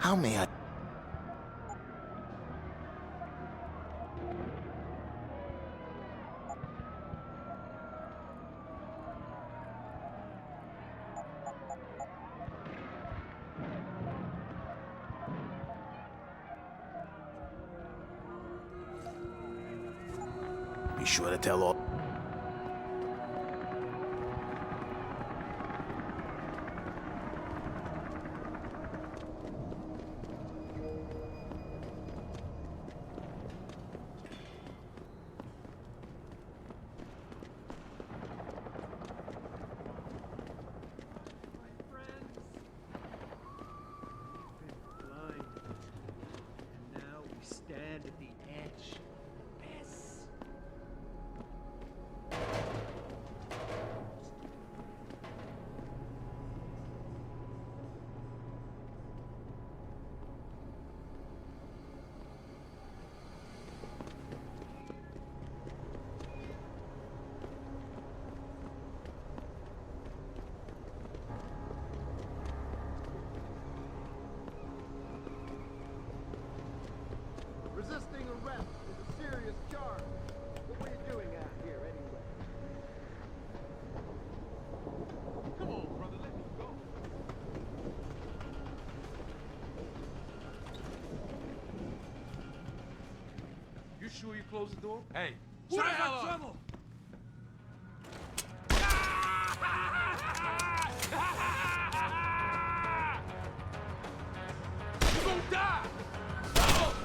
How may I... Be sure to tell all... Stand at the edge. Yes. Resisting arrest is a serious charge. What were you doing out here anyway? Come on, brother, let me go. You sure you closed the door? Hey, Who shut the the hell hell up! trouble? You gonna die! Oh!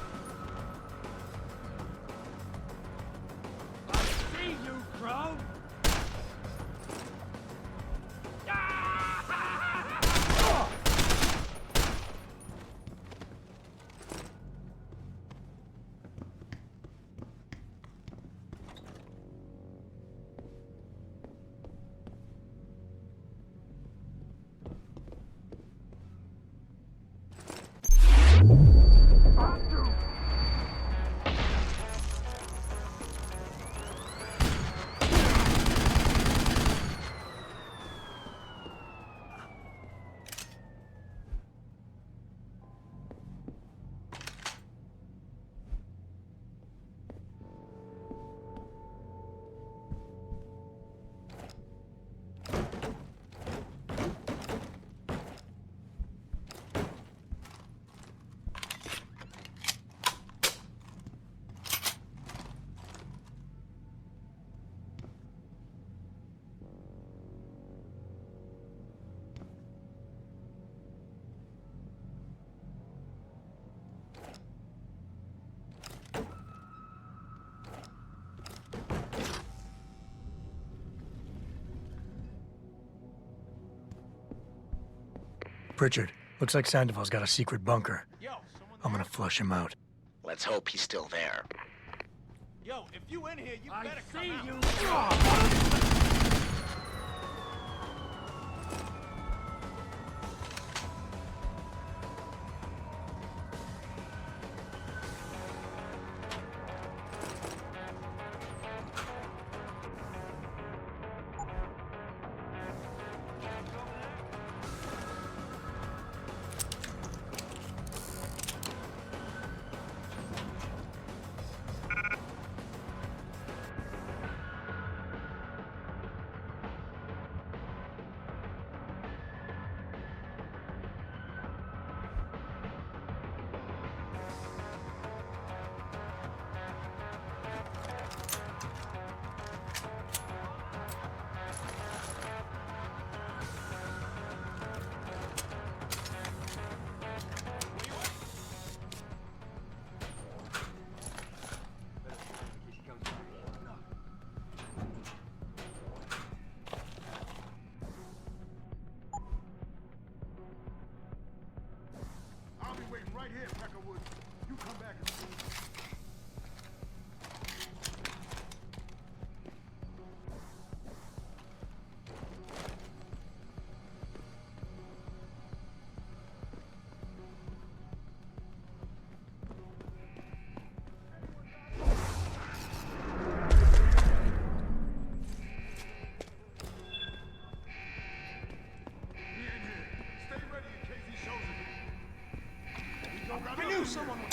Pritchard, looks like Sandoval's got a secret bunker. I'm gonna flush him out. Let's hope he's still there. Yo, if you in here, you better come out. I'll be waiting right here, Peckerwood. You come back and see. I knew someone would.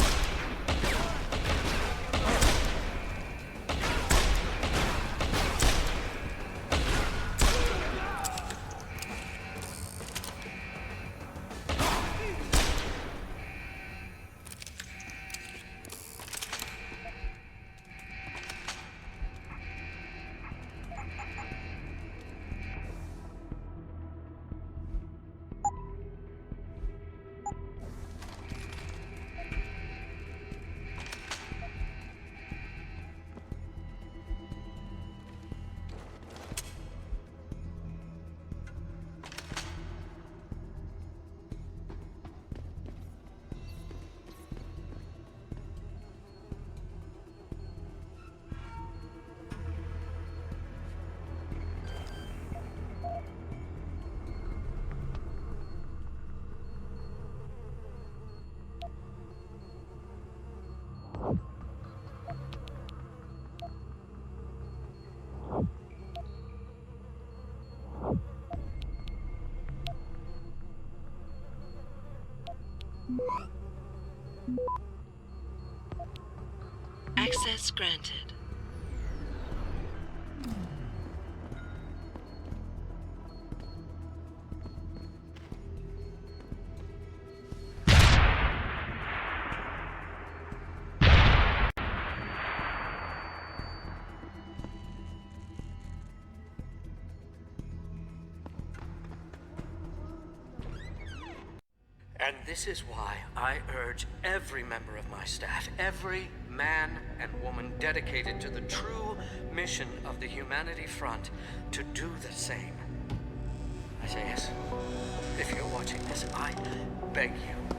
Access granted. And this is why I urge every member of my staff, every man and woman dedicated to the true mission of the Humanity Front, to do the same. Isaias, if you're watching this, I beg you,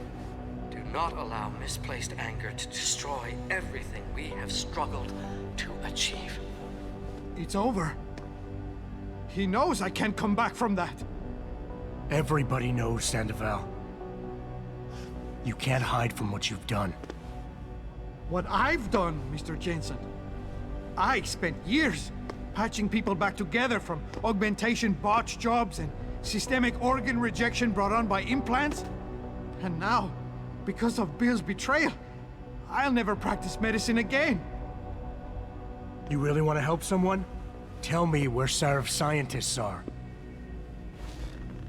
do not allow misplaced anger to destroy everything we have struggled to achieve. It's over. He knows I can't come back from that. Everybody knows, Sandoval. You can't hide from what you've done. What I've done, Mr. Jensen. I spent years patching people back together from augmentation botch jobs and systemic organ rejection brought on by implants. And now, because of Bill's betrayal, I'll never practice medicine again. You really want to help someone? Tell me where Sarif's scientists are.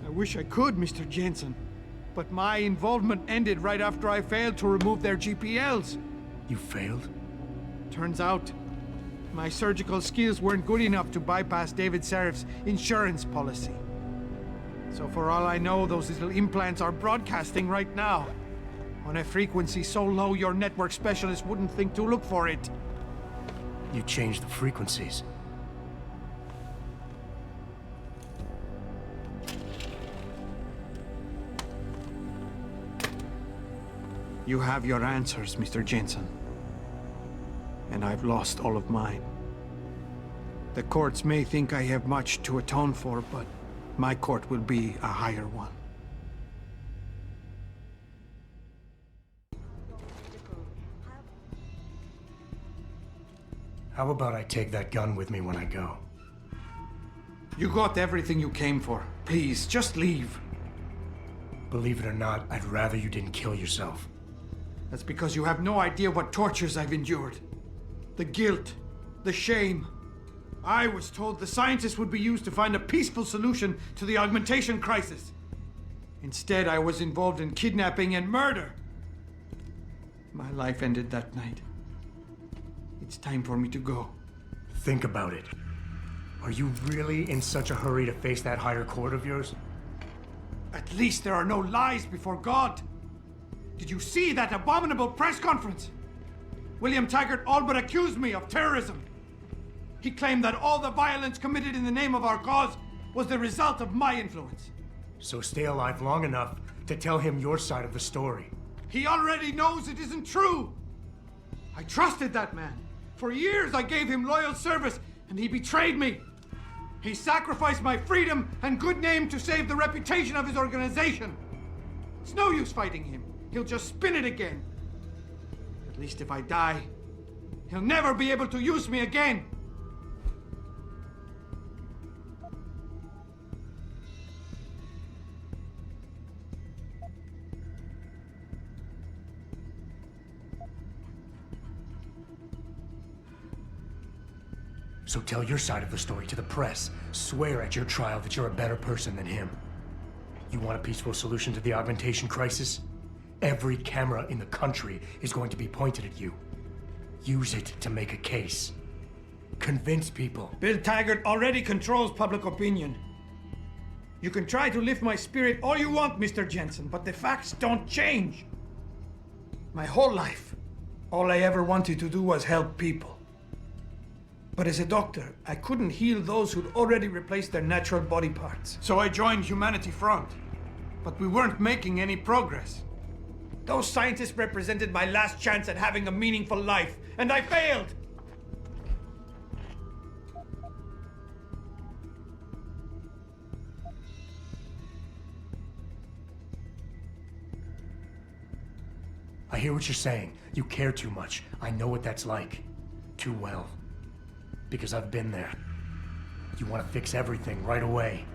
I wish I could, Mr. Jensen. But my involvement ended right after I failed to remove their GPLs. You failed? Turns out, my surgical skills weren't good enough to bypass David Sarif's insurance policy. So for all I know, those little implants are broadcasting right now, on a frequency so low your network specialist wouldn't think to look for it. You changed the frequencies. You have your answers, Mr. Jensen. And I've lost all of mine. The courts may think I have much to atone for, but my court will be a higher one. How about I take that gun with me when I go? You got everything you came for. Please, just leave. Believe it or not, I'd rather you didn't kill yourself. That's because you have no idea what tortures I've endured. The guilt, the shame. I was told the scientists would be used to find a peaceful solution to the augmentation crisis. Instead, I was involved in kidnapping and murder. My life ended that night. It's time for me to go. Think about it. Are you really in such a hurry to face that higher court of yours? At least there are no lies before God. Did you see that abominable press conference? William Taggart all but accused me of terrorism. He claimed that all the violence committed in the name of our cause was the result of my influence. So stay alive long enough to tell him your side of the story. He already knows it isn't true. I trusted that man. For years I gave him loyal service, and he betrayed me. He sacrificed my freedom and good name to save the reputation of his organization. It's no use fighting him. He'll just spin it again. At least if I die, he'll never be able to use me again. So tell your side of the story to the press. Swear at your trial that you're a better person than him. You want a peaceful solution to the augmentation crisis? Every camera in the country is going to be pointed at you. Use it to make a case. Convince people. Bill Taggart already controls public opinion. You can try to lift my spirit all you want, Mr. Jensen, but the facts don't change. My whole life, all I ever wanted to do was help people. But as a doctor, I couldn't heal those who'd already replaced their natural body parts. So I joined Humanity Front. But we weren't making any progress. Those scientists represented my last chance at having a meaningful life, and I failed! I hear what you're saying. You care too much. I know what that's like. Too well. Because I've been there. You want to fix everything right away.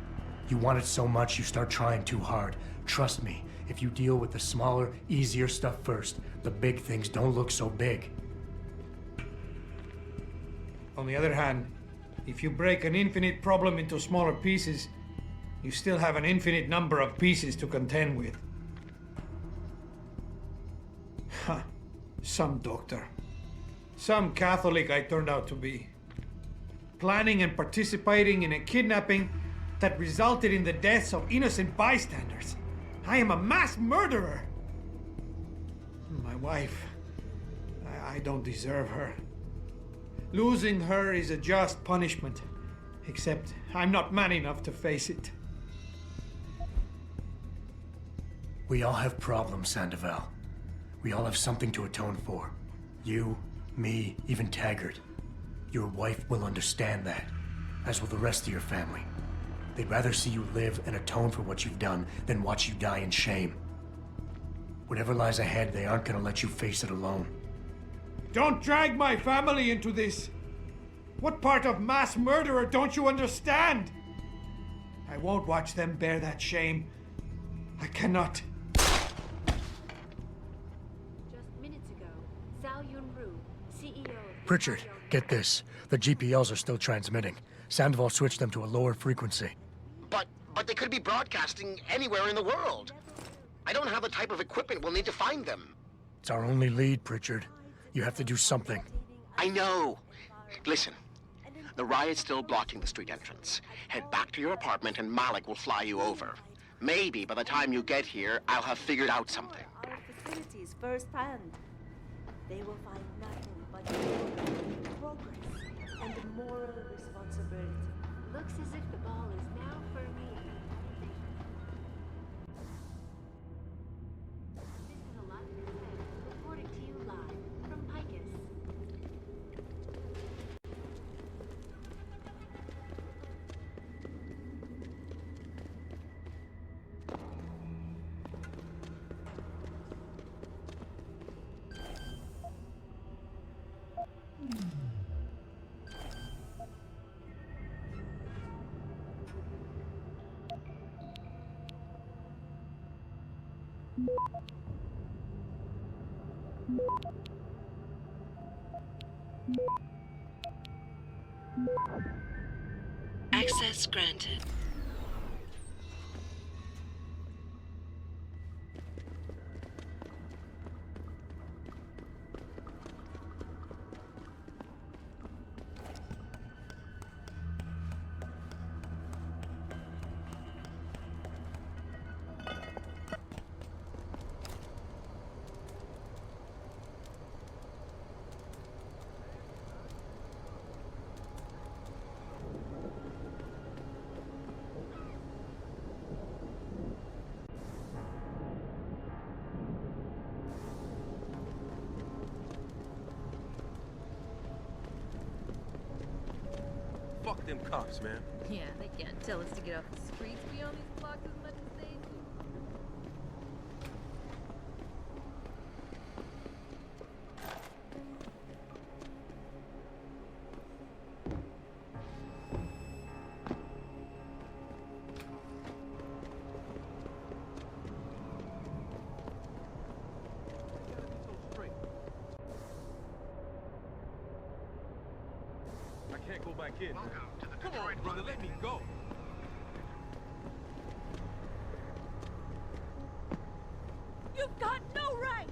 You want it so much you start trying too hard. Trust me, if you deal with the smaller, easier stuff first, the big things don't look so big. On the other hand, if you break an infinite problem into smaller pieces, you still have an infinite number of pieces to contend with. Huh. Some doctor. Some Catholic I turned out to be. Planning and participating in a kidnapping that resulted in the deaths of innocent bystanders. I am a mass murderer. My wife, I don't deserve her. Losing her is a just punishment, except I'm not man enough to face it. We all have problems, Sandoval. We all have something to atone for. You, me, even Taggart. Your wife will understand that, as will the rest of your family. They'd rather see you live and atone for what you've done than watch you die in shame. Whatever lies ahead, they aren't gonna let you face it alone. Don't drag my family into this! What part of mass murderer don't you understand? I won't watch them bear that shame. I cannot. Just minutes ago, Zhao Yunru, CEO of Pritchard, get this. The GPLs are still transmitting. Sandoval switched them to a lower frequency. But they could be broadcasting anywhere in the world. I don't have the type of equipment we'll need to find them. It's our only lead, Pritchard. You have to do something. I know. Listen, the riot's still blocking the street entrance. Head back to your apartment and Malik will fly you over. Maybe by the time you get here, I'll have figured out something. our facilities firsthand. They will find nothing but progress and moral responsibility. Looks as if the ball is now for me. This is a lot to say. Access granted. Fuck them cops, man. Yeah, they can't tell us to get off the streets beyond these blocks as much as they do. I can't go back in. Come on, brother, let me go. You've got no right!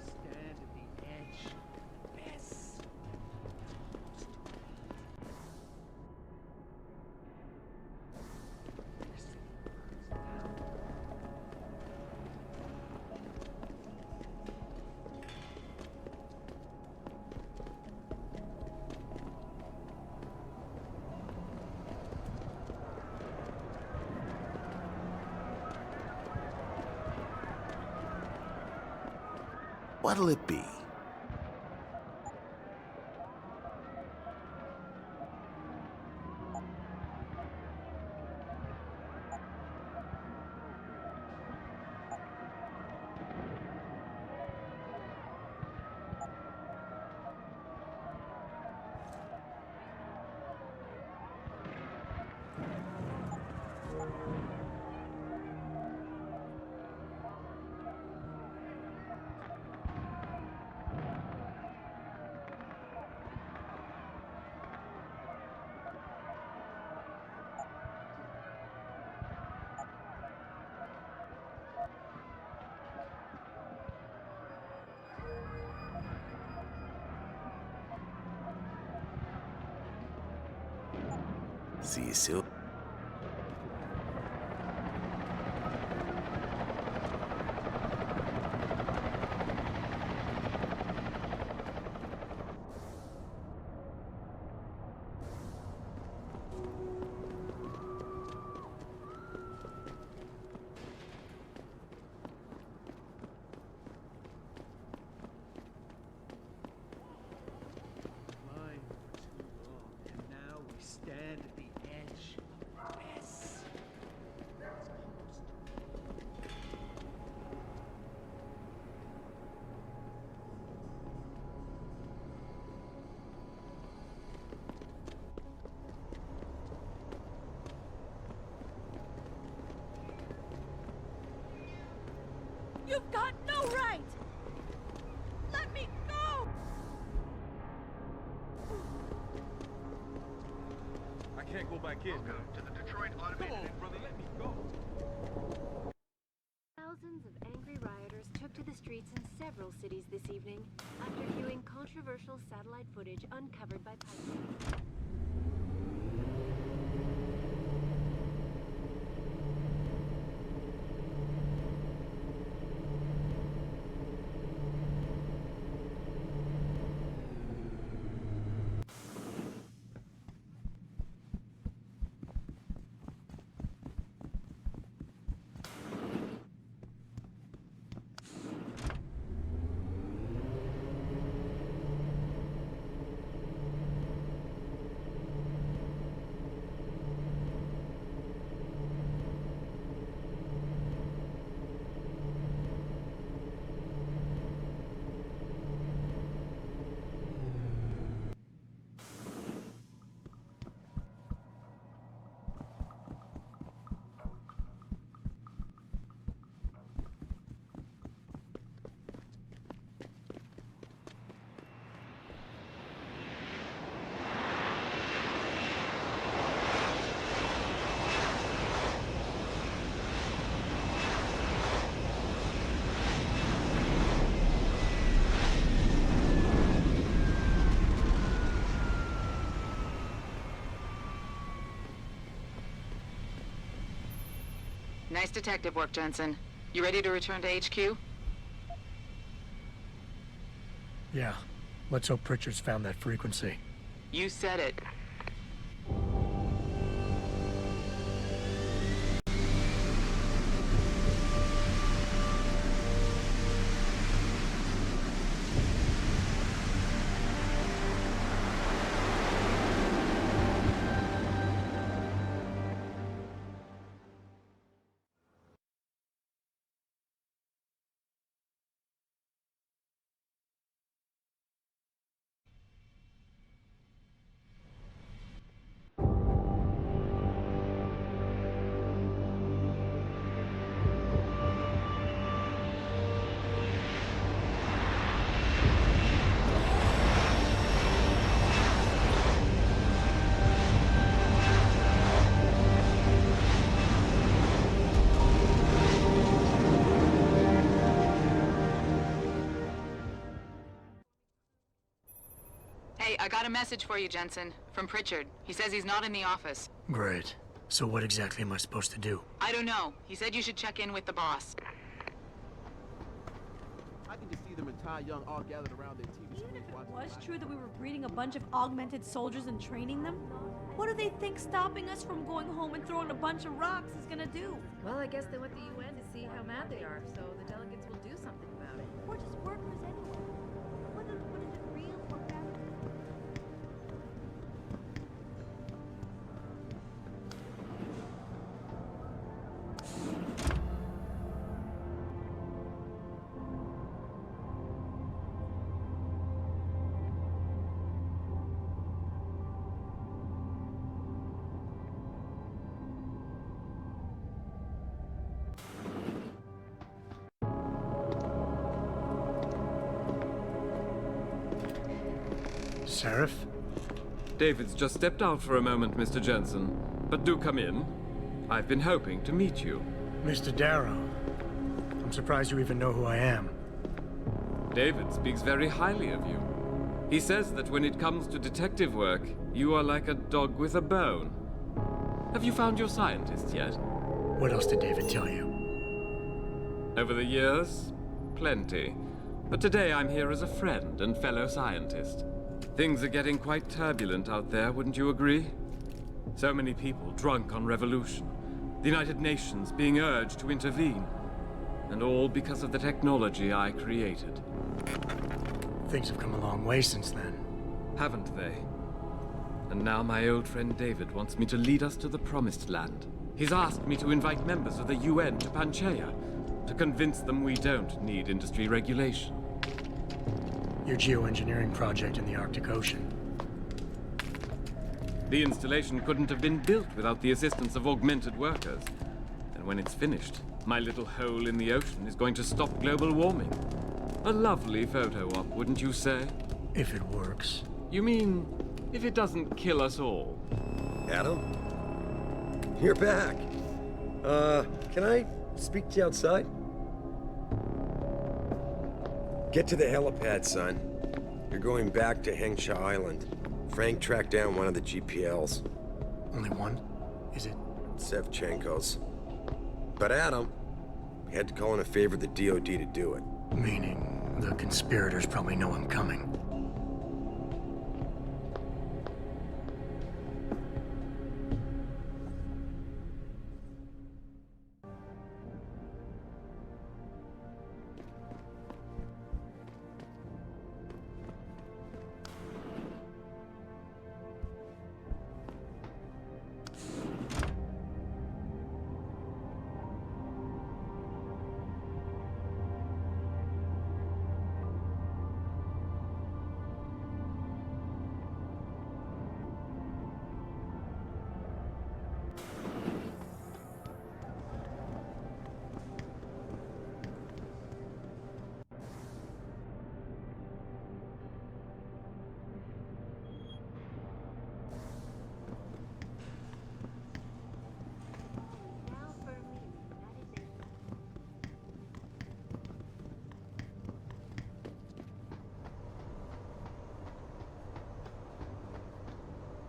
Stand at the edge. Yes. What'll it be? See you soon. Line for too long, and now we stand at the edge. Yes. You've got no right! Let me go! I can't go back in. Welcome to the Detroit Automated. Come on, brother, let me go. Thousands of angry rioters took to the streets in several cities this evening after viewing controversial satellite footage uncovered by Panchaea. Nice detective work, Jensen. You ready to return to HQ? Yeah. Let's hope Pritchard's found that frequency. You said it. Hey, I got a message for you, Jensen. From Pritchard. He says he's not in the office. Great. So what exactly am I supposed to do? I don't know. He said you should check in with the boss. I can just see them entire young all gathered around their TV screens watching. Was true that we were breeding a bunch of augmented soldiers and training them? What do they think stopping us from going home and throwing a bunch of rocks is gonna do? Well, I guess they want the UN to see how mad they are, so the delegates will do something about it. We're just workers anyway. What is it real or bad? Seraph? David's just stepped out for a moment, Mr. Jensen. But do come in. I've been hoping to meet you. Mr. Darrow. I'm surprised you even know who I am. David speaks very highly of you. He says that when it comes to detective work, you are like a dog with a bone. Have you found your scientist yet? What else did David tell you? Over the years, plenty. But today I'm here as a friend and fellow scientist. Things are getting quite turbulent out there, wouldn't you agree? So many people drunk on revolution. The United Nations being urged to intervene. And all because of the technology I created. Things have come a long way since then. Haven't they? And now my old friend David wants me to lead us to the Promised Land. He's asked me to invite members of the UN to Panchaea, to convince them we don't need industry regulation. Your geoengineering project in the Arctic Ocean. The installation couldn't have been built without the assistance of augmented workers. And when it's finished, my little hole in the ocean is going to stop global warming. A lovely photo op, wouldn't you say? If it works. You mean, if it doesn't kill us all? Adam? You're back. Can I speak to you outside? Get to the helipad, son. You're going back to Hengsha Island. Frank tracked down one of the GPLs. Only one? Is it? Sevchenko's. But Adam, we had to call in a favor of the DOD to do it. Meaning, the conspirators probably know I'm coming.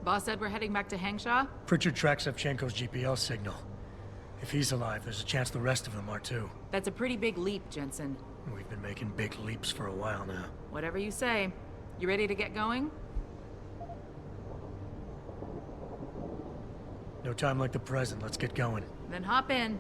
Boss said we're heading back to Hengsha? Pritchard tracks Sevchenko's GPL signal. If he's alive, there's a chance the rest of them are too. That's a pretty big leap, Jensen. We've been making big leaps for a while now. Whatever you say. You ready to get going? No time like the present. Let's get going. Then hop in.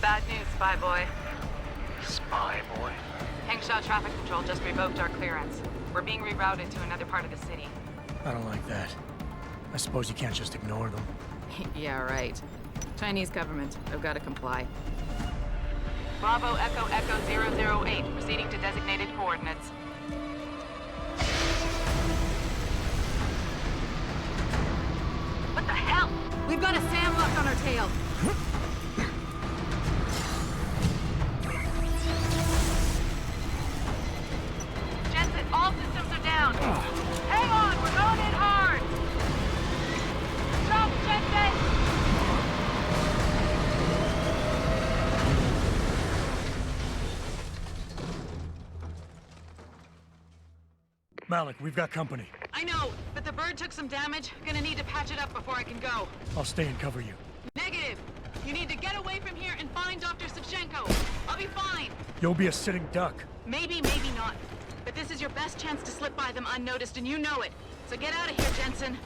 Bad news, Spy Boy. Spy Boy? Hengsha Traffic Control just revoked our clearance. We're being rerouted to another part of the city. I don't like that. I suppose you can't just ignore them. Yeah, right. Chinese government. I've got to comply. Bravo Echo Echo 008, proceeding to designated coordinates. What the hell? We've got a sandlock on our tail. Jensen, all systems are down. Hang on, we're going in hard. Stop, Jensen! Malik, we've got company. I know, but the bird took some damage. Gonna need to patch it up before I can go. I'll stay and cover you. Negative. You need to get away from here and find Dr. Savchenko. I'll be fine. You'll be a sitting duck. Maybe, maybe not. But this is your best chance to slip by them unnoticed, and you know it. So get out of here, Jensen.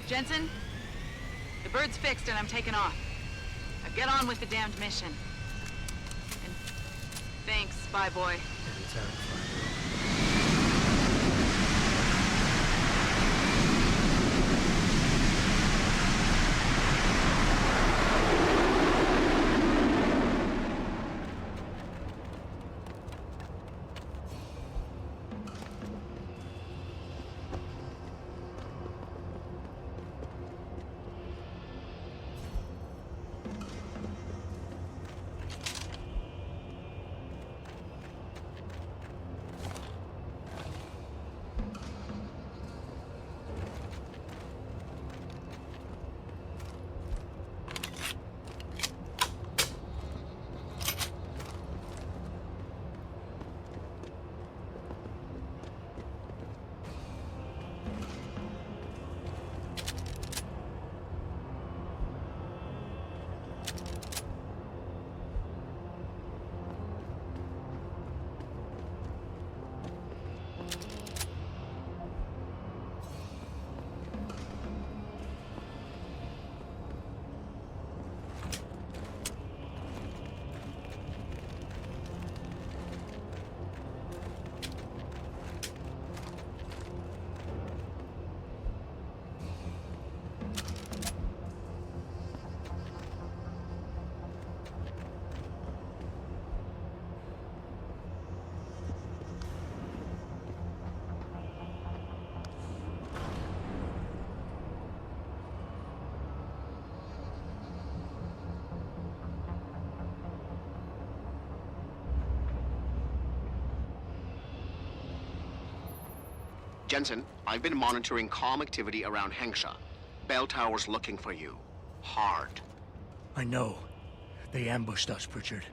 Jensen, the bird's fixed and I'm taking off. Now get on with the damned mission. And thanks, Spy Boy. Jensen, I've been monitoring comm activity around Hengsha. Bell Tower's looking for you. Hard. I know. They ambushed us, Pritchard.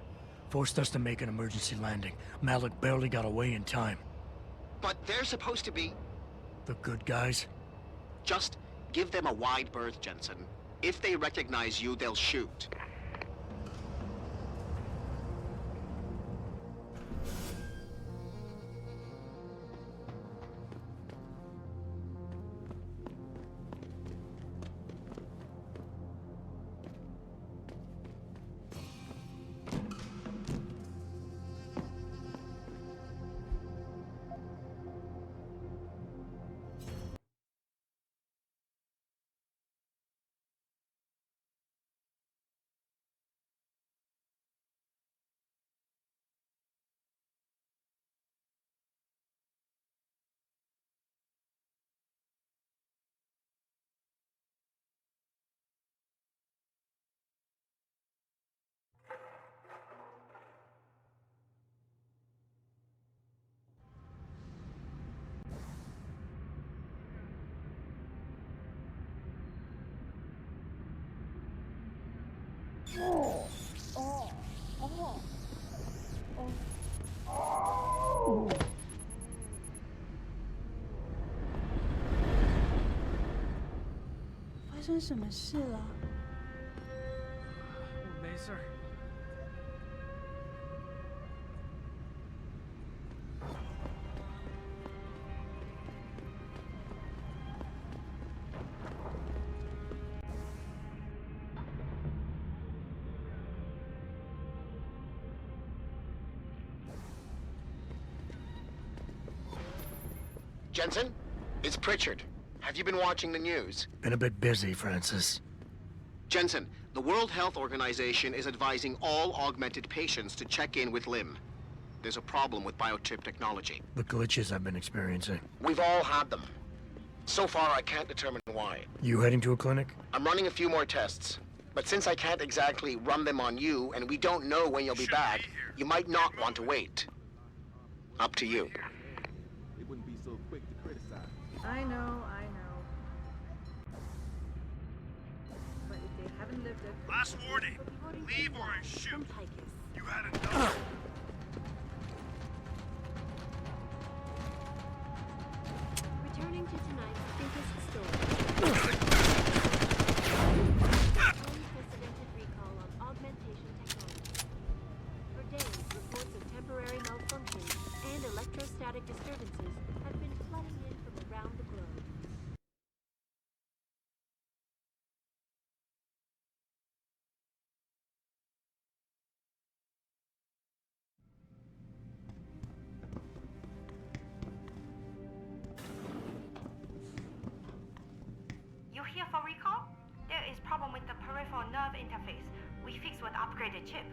Forced us to make an emergency landing. Malik barely got away in time. But they're supposed to be... The good guys? Just give them a wide berth, Jensen. If they recognize you, they'll shoot.发生什么事了？我没事儿。Jensen, it's Pritchard. Have you been watching the news? Been a bit busy, Francis. Jensen, the World Health Organization is advising all augmented patients to check in with Lim. There's a problem with biochip technology. The glitches I've been experiencing. We've all had them. So far, I can't determine why. You heading to a clinic? I'm running a few more tests. But since I can't exactly run them on you, and we don't know when you'll be back, you might not want to wait. Up to you. They wouldn't be so quick to criticize. I know. But if they haven't lived it... Last warning. Leave or I shoot. You had enough. Returning to tonight's biggest story. Unprecedented recall on augmentation technology. For days, reports of temporary malfunctions and electrostatic disturbances have been flooding in from around the globe. You here for recall? There is problem with the peripheral nerve interface. We fixed with upgraded chip.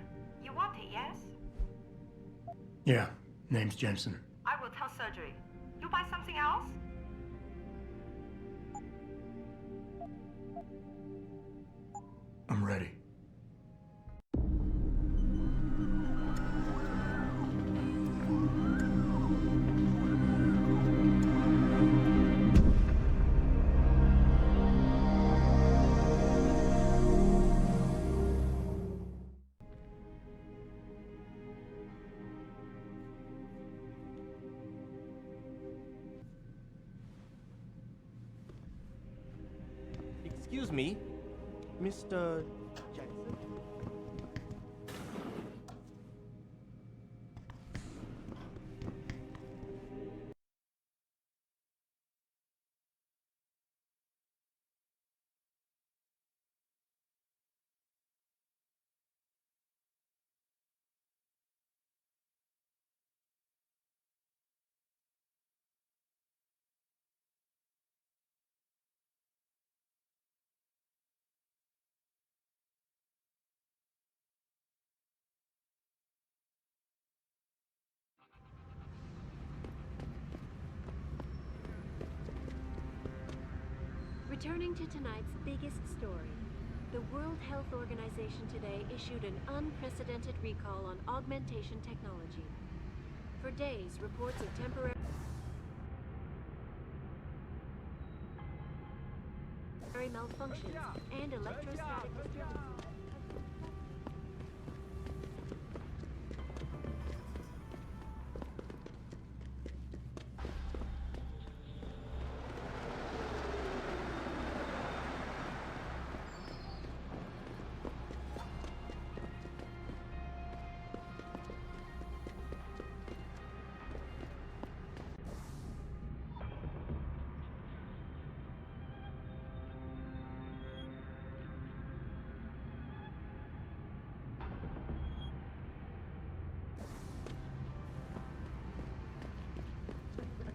You want it, yes? Yeah, name's Jensen. I will tell surgery. You buy something else? I'm ready. Excuse me, Mr. Jensen? Returning to tonight's biggest story. The World Health Organization today issued an unprecedented recall on augmentation technology. For days, reports of temporary... laboratory malfunctions and electrostatic disturbances.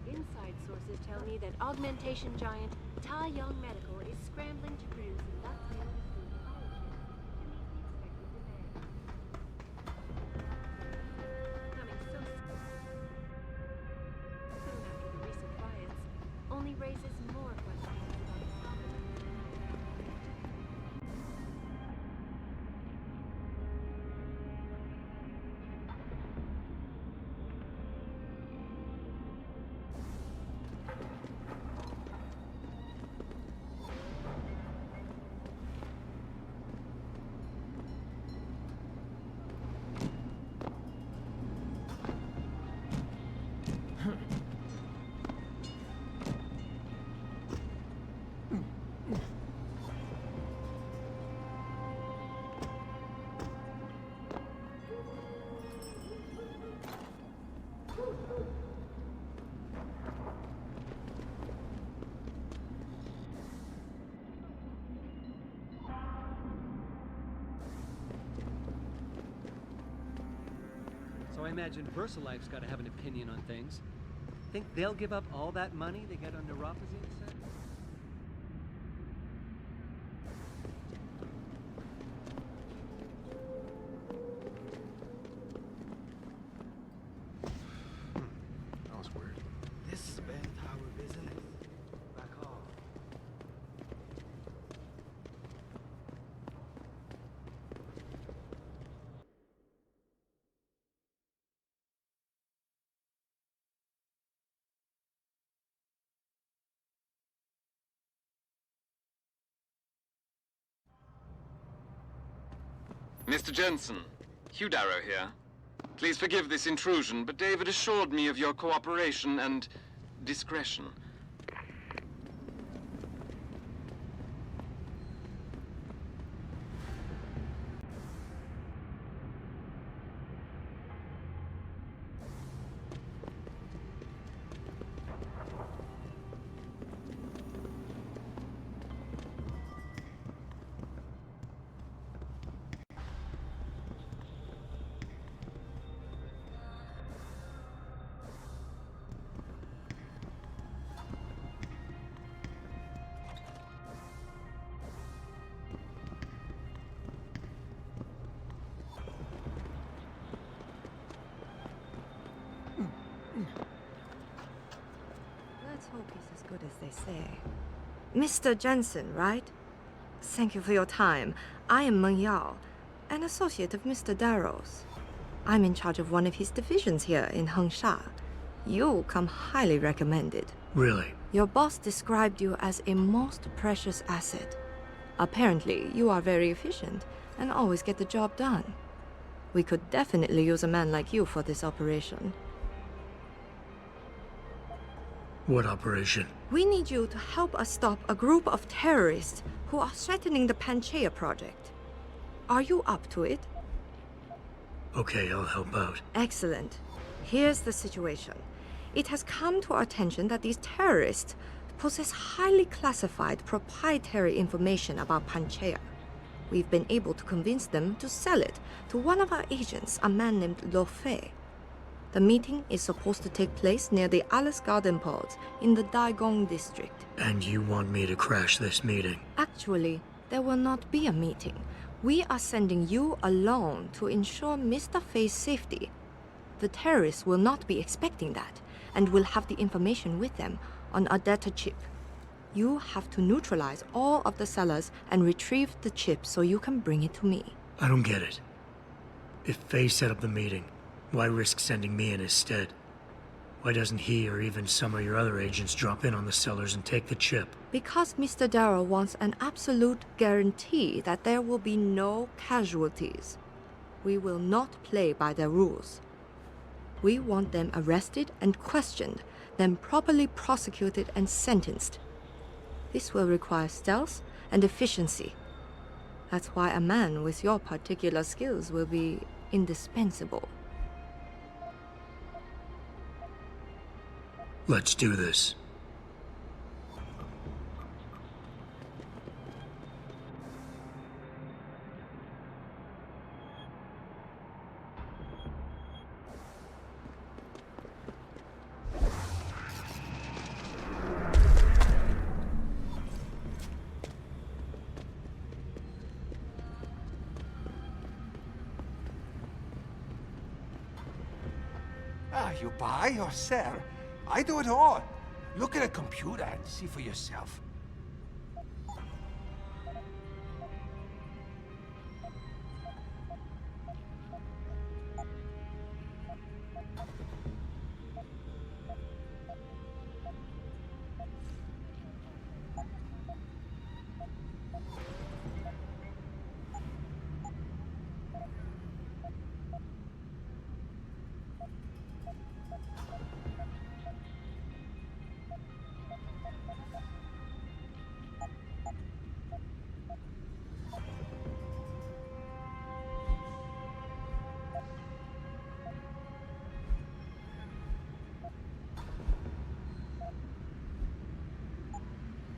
Inside sources tell me that augmentation giant Tai Young Medical is scrambling to produce enough real food polychip to meet the expected demand. Coming so soon after the recent riots only raises more questions about the problem. So I imagine VersaLife's got to have an opinion on things. Think they'll give up all that money they get on neuropathy instead? That was weird. This is bad tower business. Back off. Mr. Jensen, Hugh Darrow here. Please forgive this intrusion, but David assured me of your cooperation and discretion. Let's hope he's as good as they say. Mr. Jensen, right? Thank you for your time. I am Meng Yao, an associate of Mr. Darrow's. I'm in charge of one of his divisions here in Hengsha. You come highly recommended. Really? Your boss described you as a most precious asset. Apparently, you are very efficient and always get the job done. We could definitely use a man like you for this operation. What operation? We need you to help us stop a group of terrorists who are threatening the Panchaea project. Are you up to it? Okay, I'll help out. Excellent. Here's the situation. It has come to our attention that these terrorists possess highly classified proprietary information about Panchaea. We've been able to convince them to sell it to one of our agents, a man named Lo Fei. The meeting is supposed to take place near the Alice Garden pods in the Daigong district. And you want me to crash this meeting? Actually, there will not be a meeting. We are sending you alone to ensure Mr. Fei's safety. The terrorists will not be expecting that, and will have the information with them on a data chip. You have to neutralize all of the sellers and retrieve the chip so you can bring it to me. I don't get it. If Fei set up the meeting, why risk sending me in his stead? Why doesn't he or even some of your other agents drop in on the cellars and take the chip? Because Mr. Darrow wants an absolute guarantee that there will be no casualties. We will not play by their rules. We want them arrested and questioned, then properly prosecuted and sentenced. This will require stealth and efficiency. That's why a man with your particular skills will be indispensable. Let's do this. You buy or sell? I do it all. Look at a computer and see for yourself.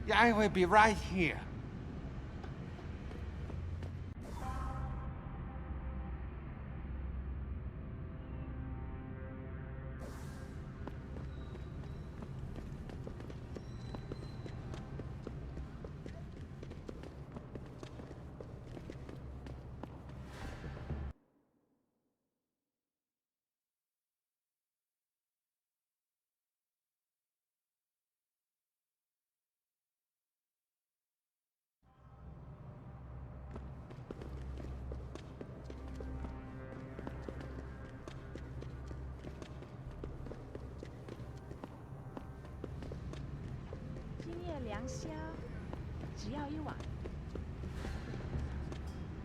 Yeah, I will be right here.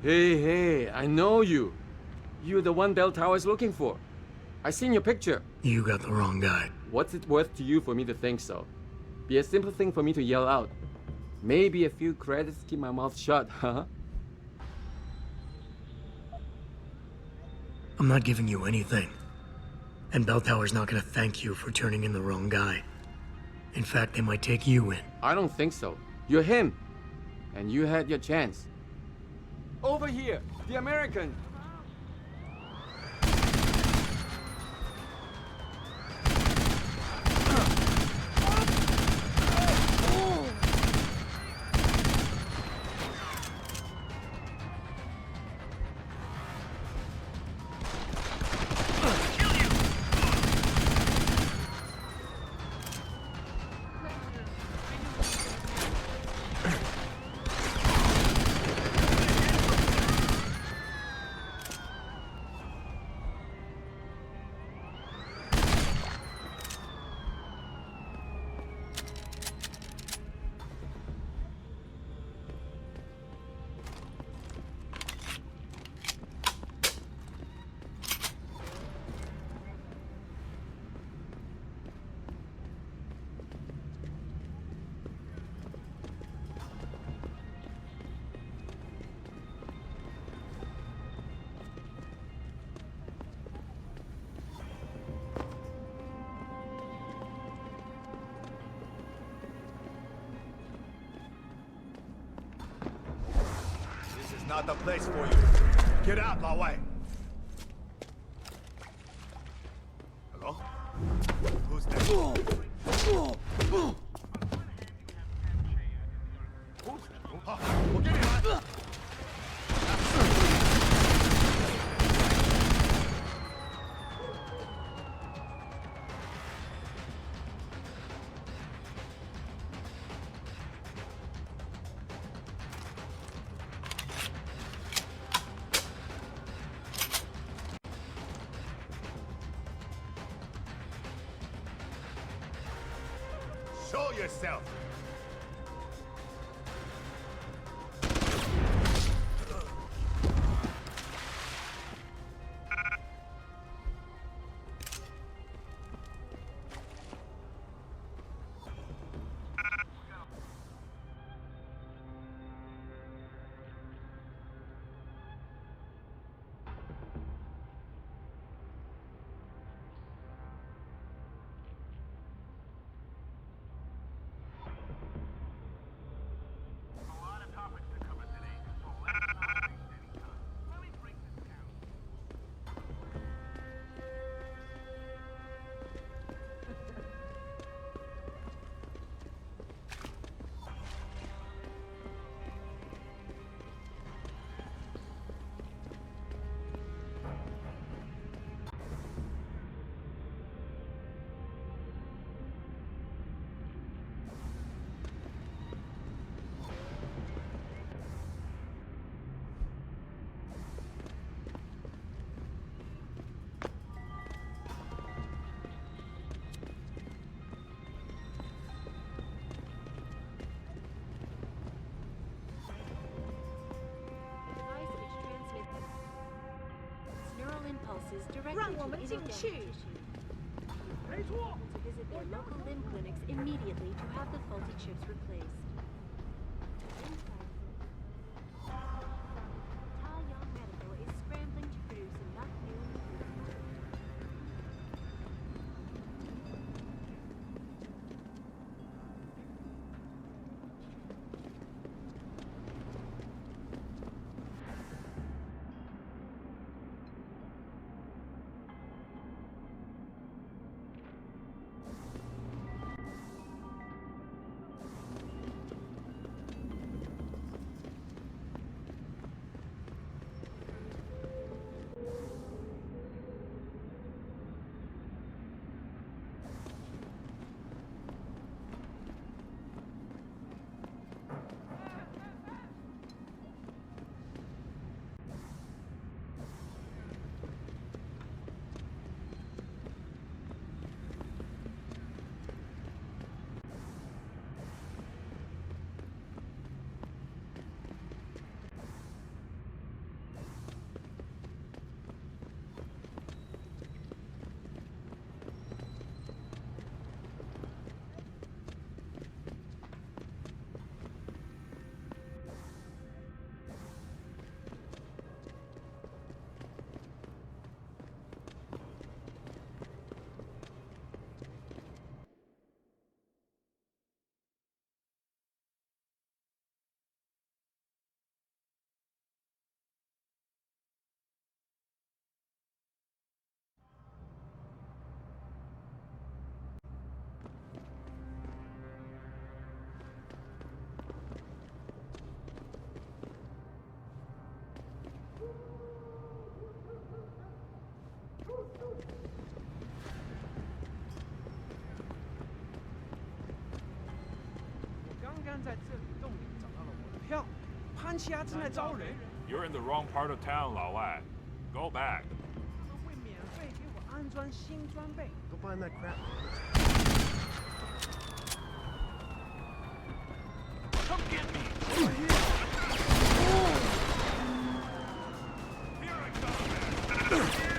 Hey, I know you. You're the one Bell Tower is looking for. I seen your picture. You got the wrong guy. What's it worth to you for me to think so? Be a simple thing for me to yell out. Maybe a few credits keep my mouth shut, huh? I'm not giving you anything. And Bell Tower's not gonna thank you for turning in the wrong guy. In fact, they might take you in. I don't think so. You're him. And you had your chance. Over here, the American. Not the place for you. Get out, Lao Wei. Hello? Who's there? Show yourself! Impulses directly to inner tissue. Able to visit their local limb clinics immediately to have the faulty chips replaced. Taiyang Medical is scrambling to produce enough new improvements. Panchaea 正在招人。 You're in the wrong part of town, 老外. Go back. 会免费给我安装新装备。 Go find that crap. Come get me! Here I come, man!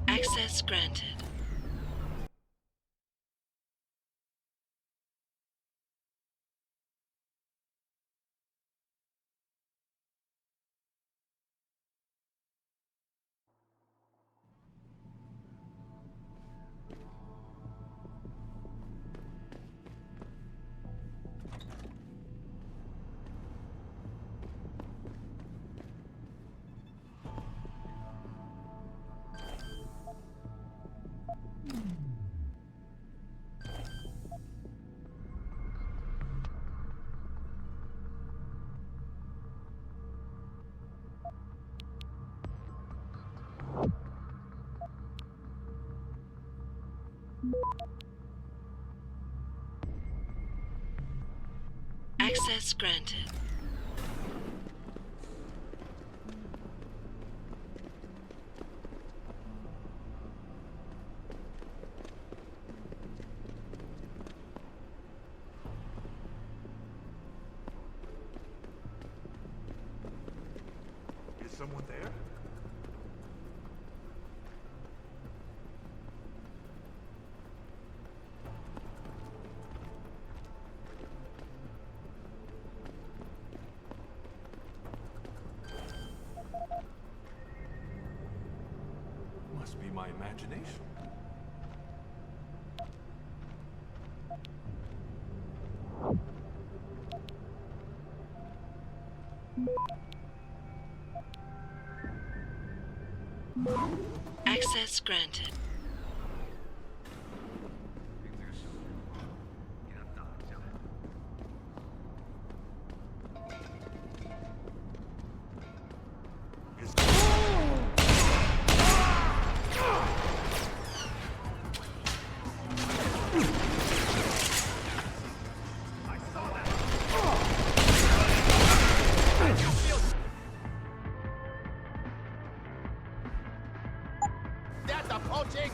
Access granted. Access granted. Is someone there? Must be my imagination. Access granted. That's a poaching!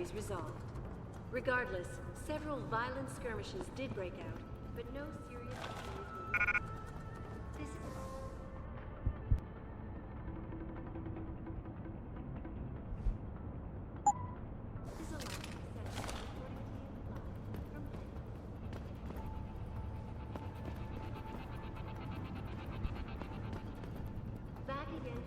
inquiries resolved. Regardless, several violent skirmishes did break out, but no serious injuries were reported. This is a live session reporting to you live from Penn. Back again.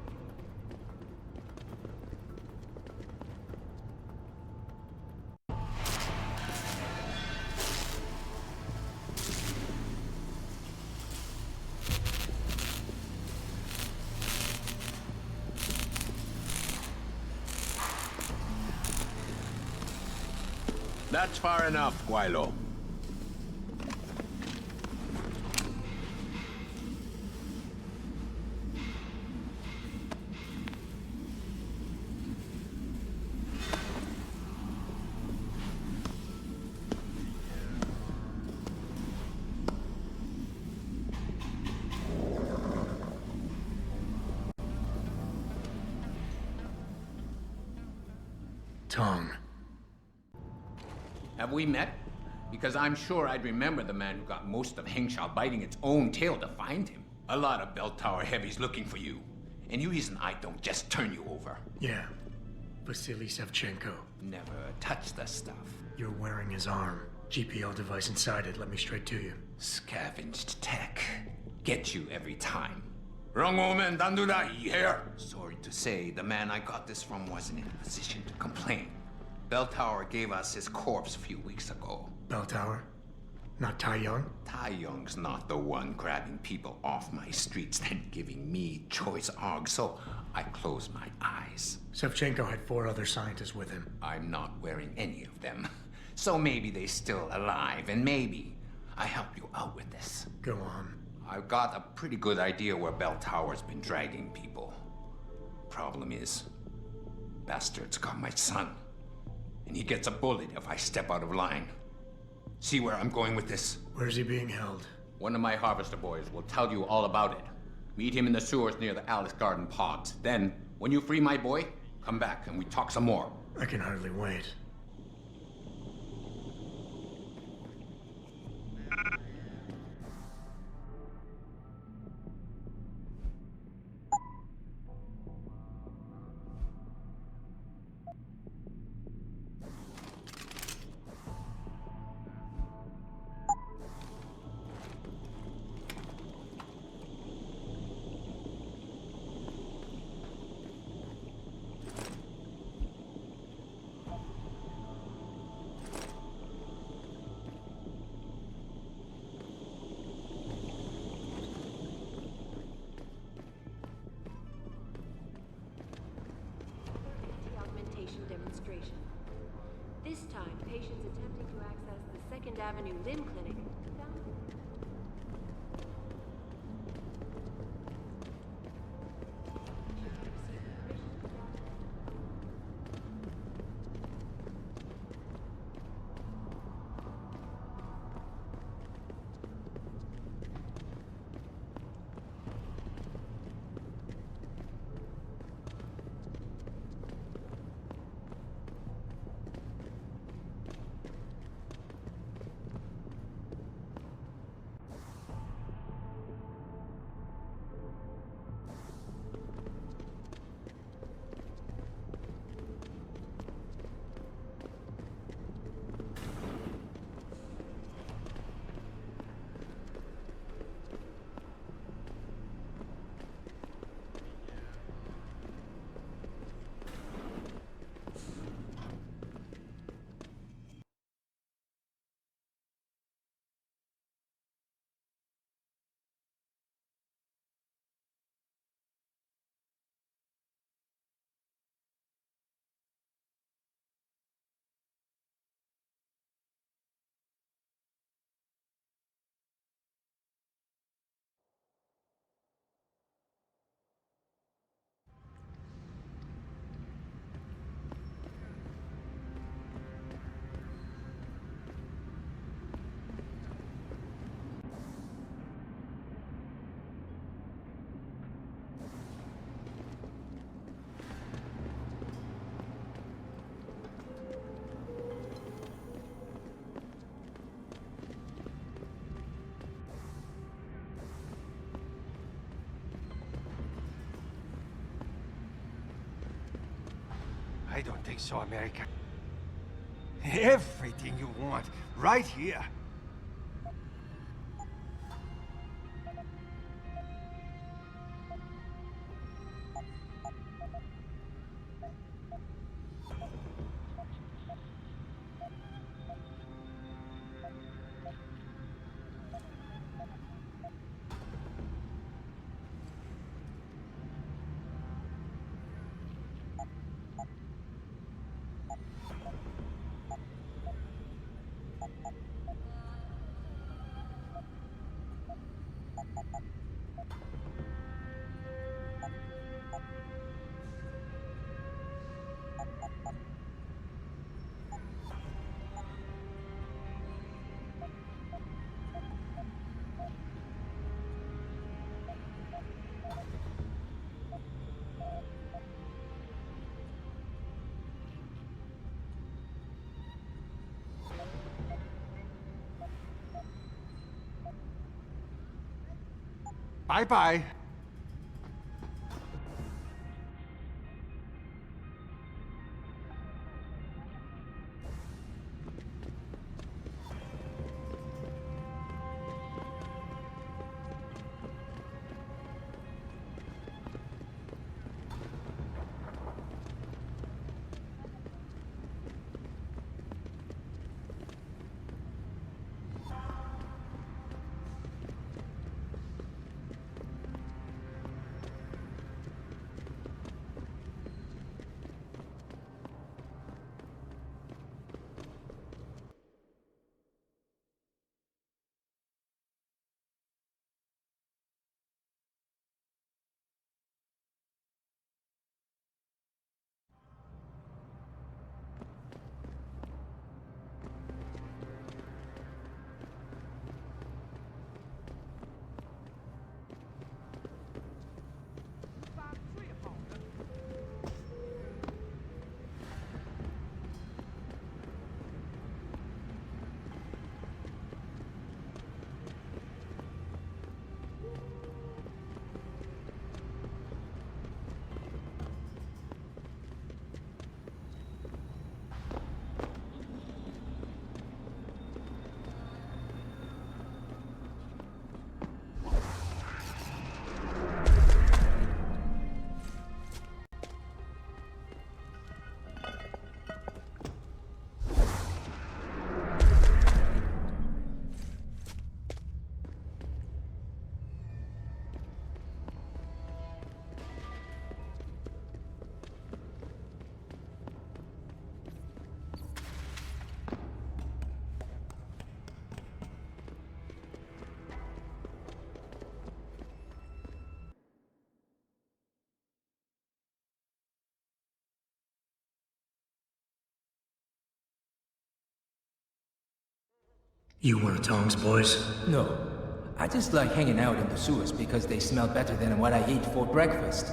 That's far enough, Guaylo. Tong. Have we met? Because I'm sure I'd remember the man who got most of Hengshao biting its own tail to find him. A lot of bell tower heavies looking for you. Any reason I don't just turn you over? Yeah. Vasily Sevchenko. Never touch the stuff. You're wearing his arm. GPL device inside it. Let me straight to you. Scavenged tech. Get you every time. Wrong woman, don't do that here. Sorry to say, the man I got this from wasn't in a position to complain. Bell Tower gave us his corpse a few weeks ago. Bell Tower? Not Tai Yong? Tai Yong's not the one grabbing people off my streets then giving me choice arg, so I closed my eyes. Sevchenko had 4 other scientists with him. I'm not wearing any of them. So maybe they're still alive, and maybe I help you out with this. Go on. I've got a pretty good idea where Bell Tower's been dragging people. Problem is, bastard's got my son. And he gets a bullet if I step out of line. See where I'm going with this? Where's he being held? One of my harvester boys will tell you all about it. Meet him in the sewers near the Alice Garden Pods. Then, when you free my boy, come back and we talk some more. I can hardly wait. Demonstration. This time, patients attempting to access the 2nd Avenue Limb Clinic found I don't think so, America. Everything you want, right here. Bye-bye. You one of Tong's boys? No. I just like hanging out in the sewers because they smell better than what I eat for breakfast.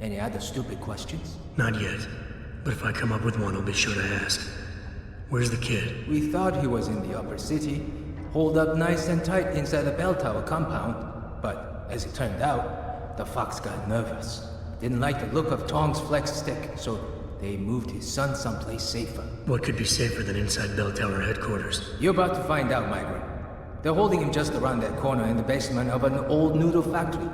Any other stupid questions? Not yet. But if I come up with one, I'll be sure to ask. Where's the kid? We thought he was in the upper city, holed up nice and tight inside the bell tower compound. But as it turned out, the fox got nervous. Didn't like the look of Tong's flex stick, so they moved his son someplace safer. What could be safer than inside bell tower headquarters? You're about to find out, Migrant. They're holding him just around that corner in the basement of an old noodle factory.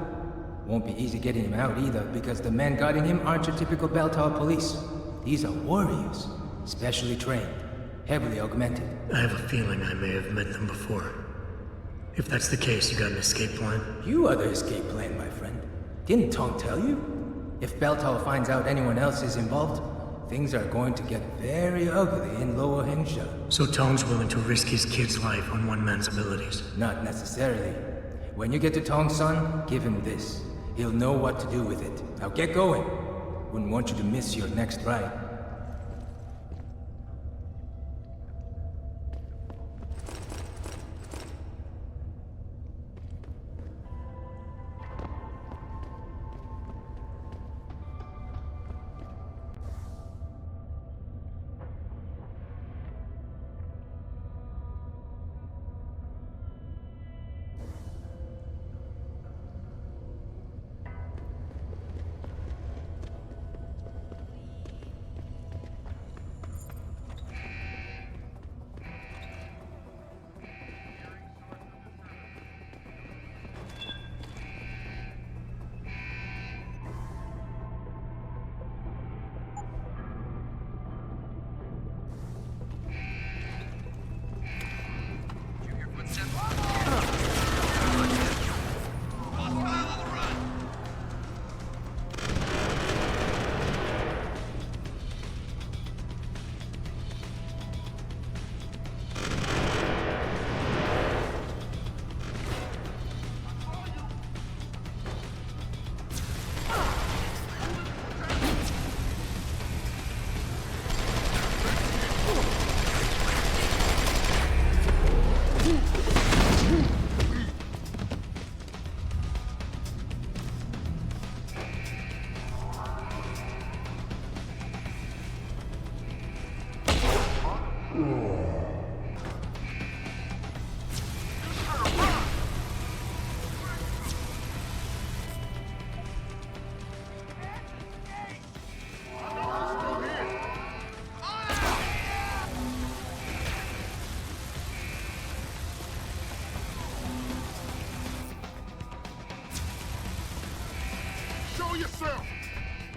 Won't be easy getting him out either, because the men guarding him aren't your typical bell tower police. These are warriors, specially trained, heavily augmented. I have a feeling I may have met them before. If that's the case, you got an escape plan? You are the escape plan, my friend. Didn't Tong tell you? If bell tower finds out anyone else is involved, things are going to get very ugly in Lower Hengsha. So Tong's willing to risk his kid's life on one man's abilities? Not necessarily. When you get to Tong's son, give him this. He'll know what to do with it. Now get going. Wouldn't want you to miss your next ride. yourself!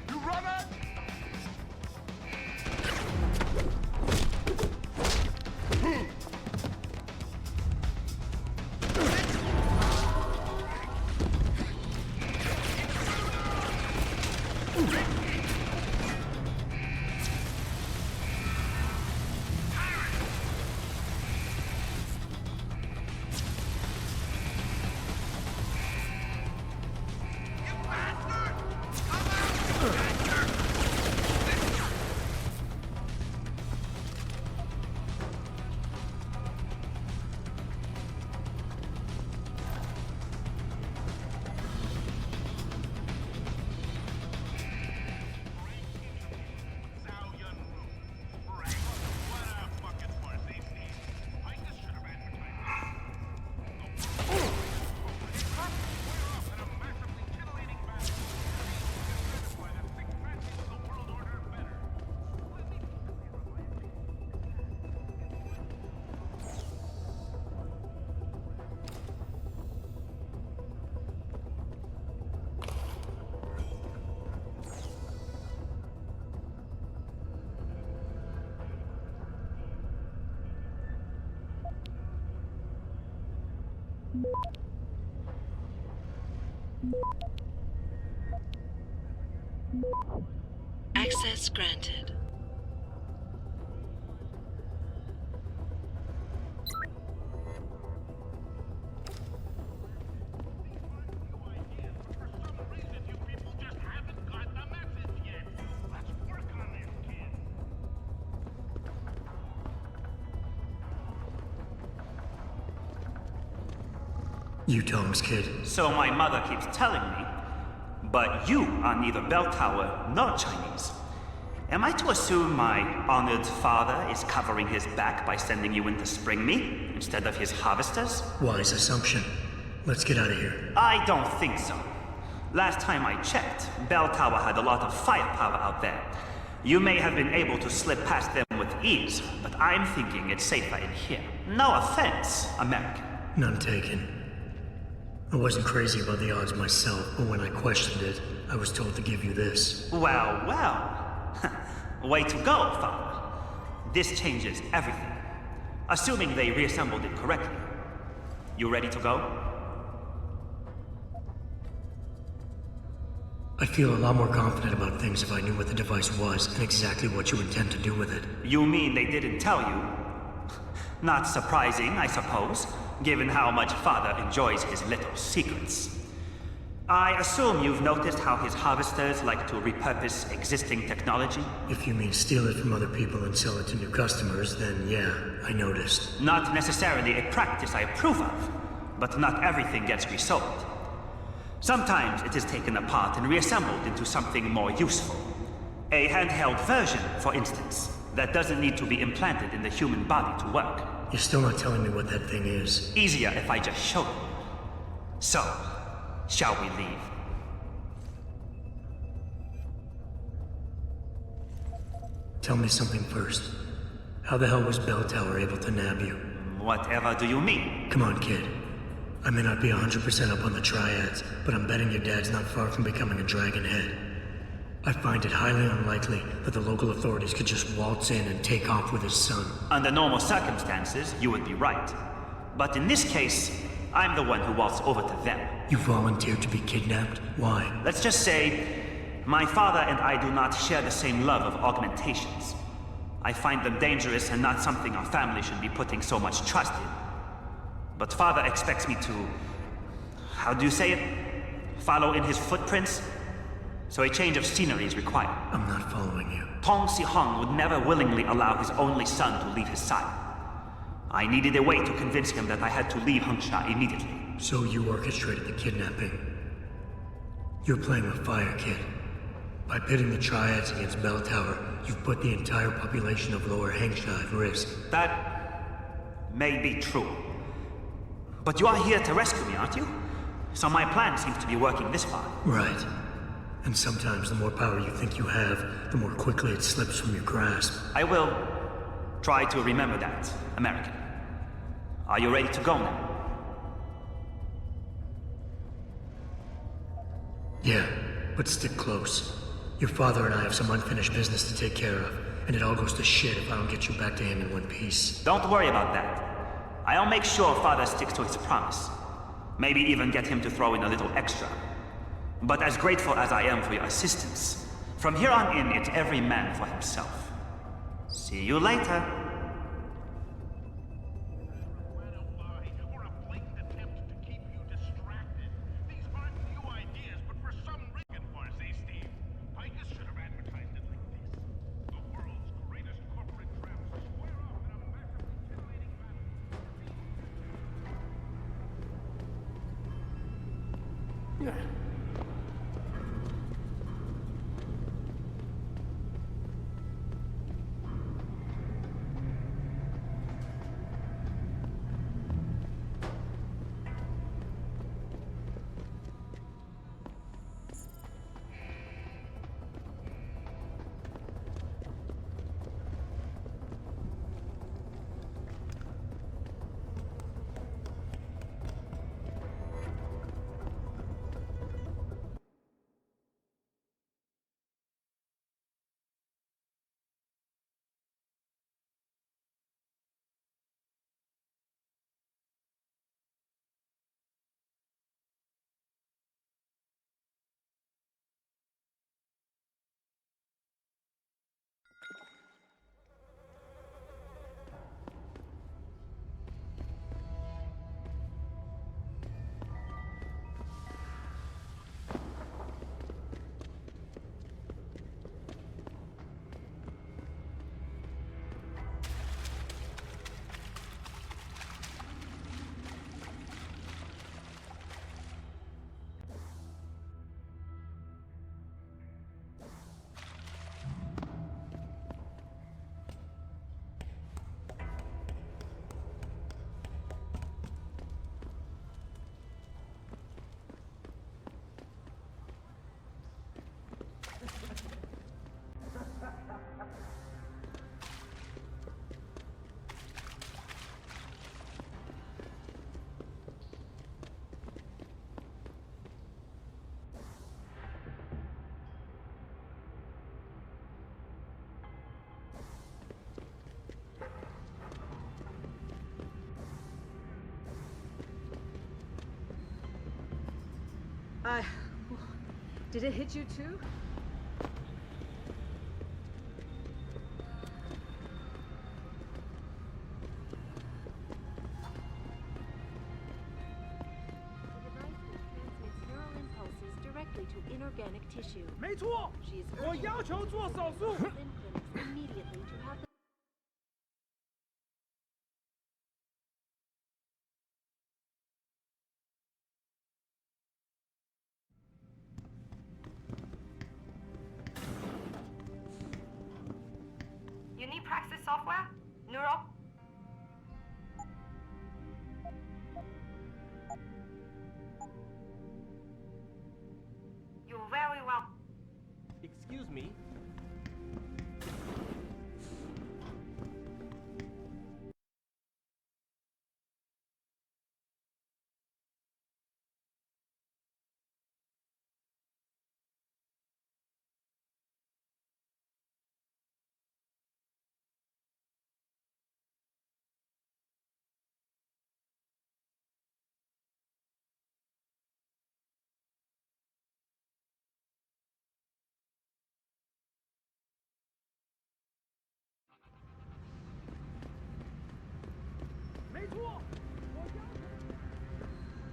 You runner? Access granted. You Tom's kid. So my mother keeps telling me. But you are neither bell tower nor Chinese. Am I to assume my honored father is covering his back by sending you in to spring me instead of his harvesters? Wise assumption. Let's get out of here. I don't think so. Last time I checked, bell tower had a lot of firepower out there. You may have been able to slip past them with ease, but I'm thinking it's safer in here. No offense, American. None taken. I wasn't crazy about the odds myself, but when I questioned it, I was told to give you this. Well, well. Way to go, Father. This changes everything. Assuming they reassembled it correctly. You ready to go? I feel a lot more confident about things if I knew what the device was and exactly what you intend to do with it. You mean they didn't tell you? Not surprising, I suppose, given how much Father enjoys his little secrets. I assume you've noticed how his harvesters like to repurpose existing technology? If you mean steal it from other people and sell it to new customers, then yeah, I noticed. Not necessarily a practice I approve of, but not everything gets resold. Sometimes it is taken apart and reassembled into something more useful. A handheld version, for instance, that doesn't need to be implanted in the human body to work. You're still not telling me what that thing is. Easier if I just show you. So, shall we leave? Tell me something first. How the hell was Bell Tower able to nab you? Whatever do you mean? Come on, kid. I may not be 100% up on the triads, but I'm betting your dad's not far from becoming a dragon head. I find it highly unlikely that the local authorities could just waltz in and take off with his son. Under normal circumstances, you would be right. But in this case, I'm the one who waltzed over to them. You volunteered to be kidnapped? Why? Let's just say, my father and I do not share the same love of augmentations. I find them dangerous and not something our family should be putting so much trust in. But father expects me to... how do you say it? Follow in his footprints? So a change of scenery is required. I'm not following you. Tong Si-hung would never willingly allow his only son to leave his side. I needed a way to convince him that I had to leave Hengsha immediately. So you orchestrated the kidnapping. You're playing with fire, kid. By pitting the triads against Bell Tower, you've put the entire population of Lower Hengsha at risk. That may be true. But you are here to rescue me, aren't you? So my plan seems to be working this far. Right. And sometimes the more power you think you have, the more quickly it slips from your grasp. I will try to remember that, American. Are you ready to go now? Yeah, but stick close. Your father and I have some unfinished business to take care of, and it all goes to shit if I don't get you back to him in one piece. Don't worry about that. I'll make sure Father sticks to his promise. Maybe even get him to throw in a little extra. But as grateful as I am for your assistance, from here on in, it's every man for himself. See you later. Did it hit you too? Directly to inorganic tissue. 没错， She is 我要求做手术。 immediately to have the You need Praxis software? Neural? You're very well. Excuse me.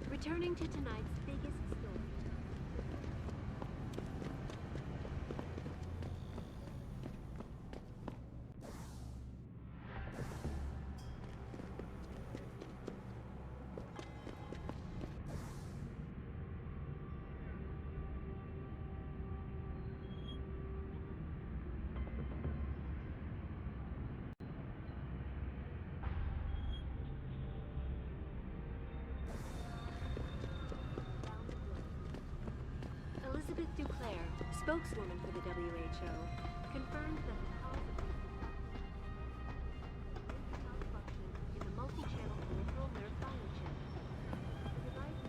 Returning to tonight's biggest story. Elizabeth Duclair, spokeswoman for the WHO, confirmed that the cause of these malfunction in the multi-channel peripheral nerve firing channel. The device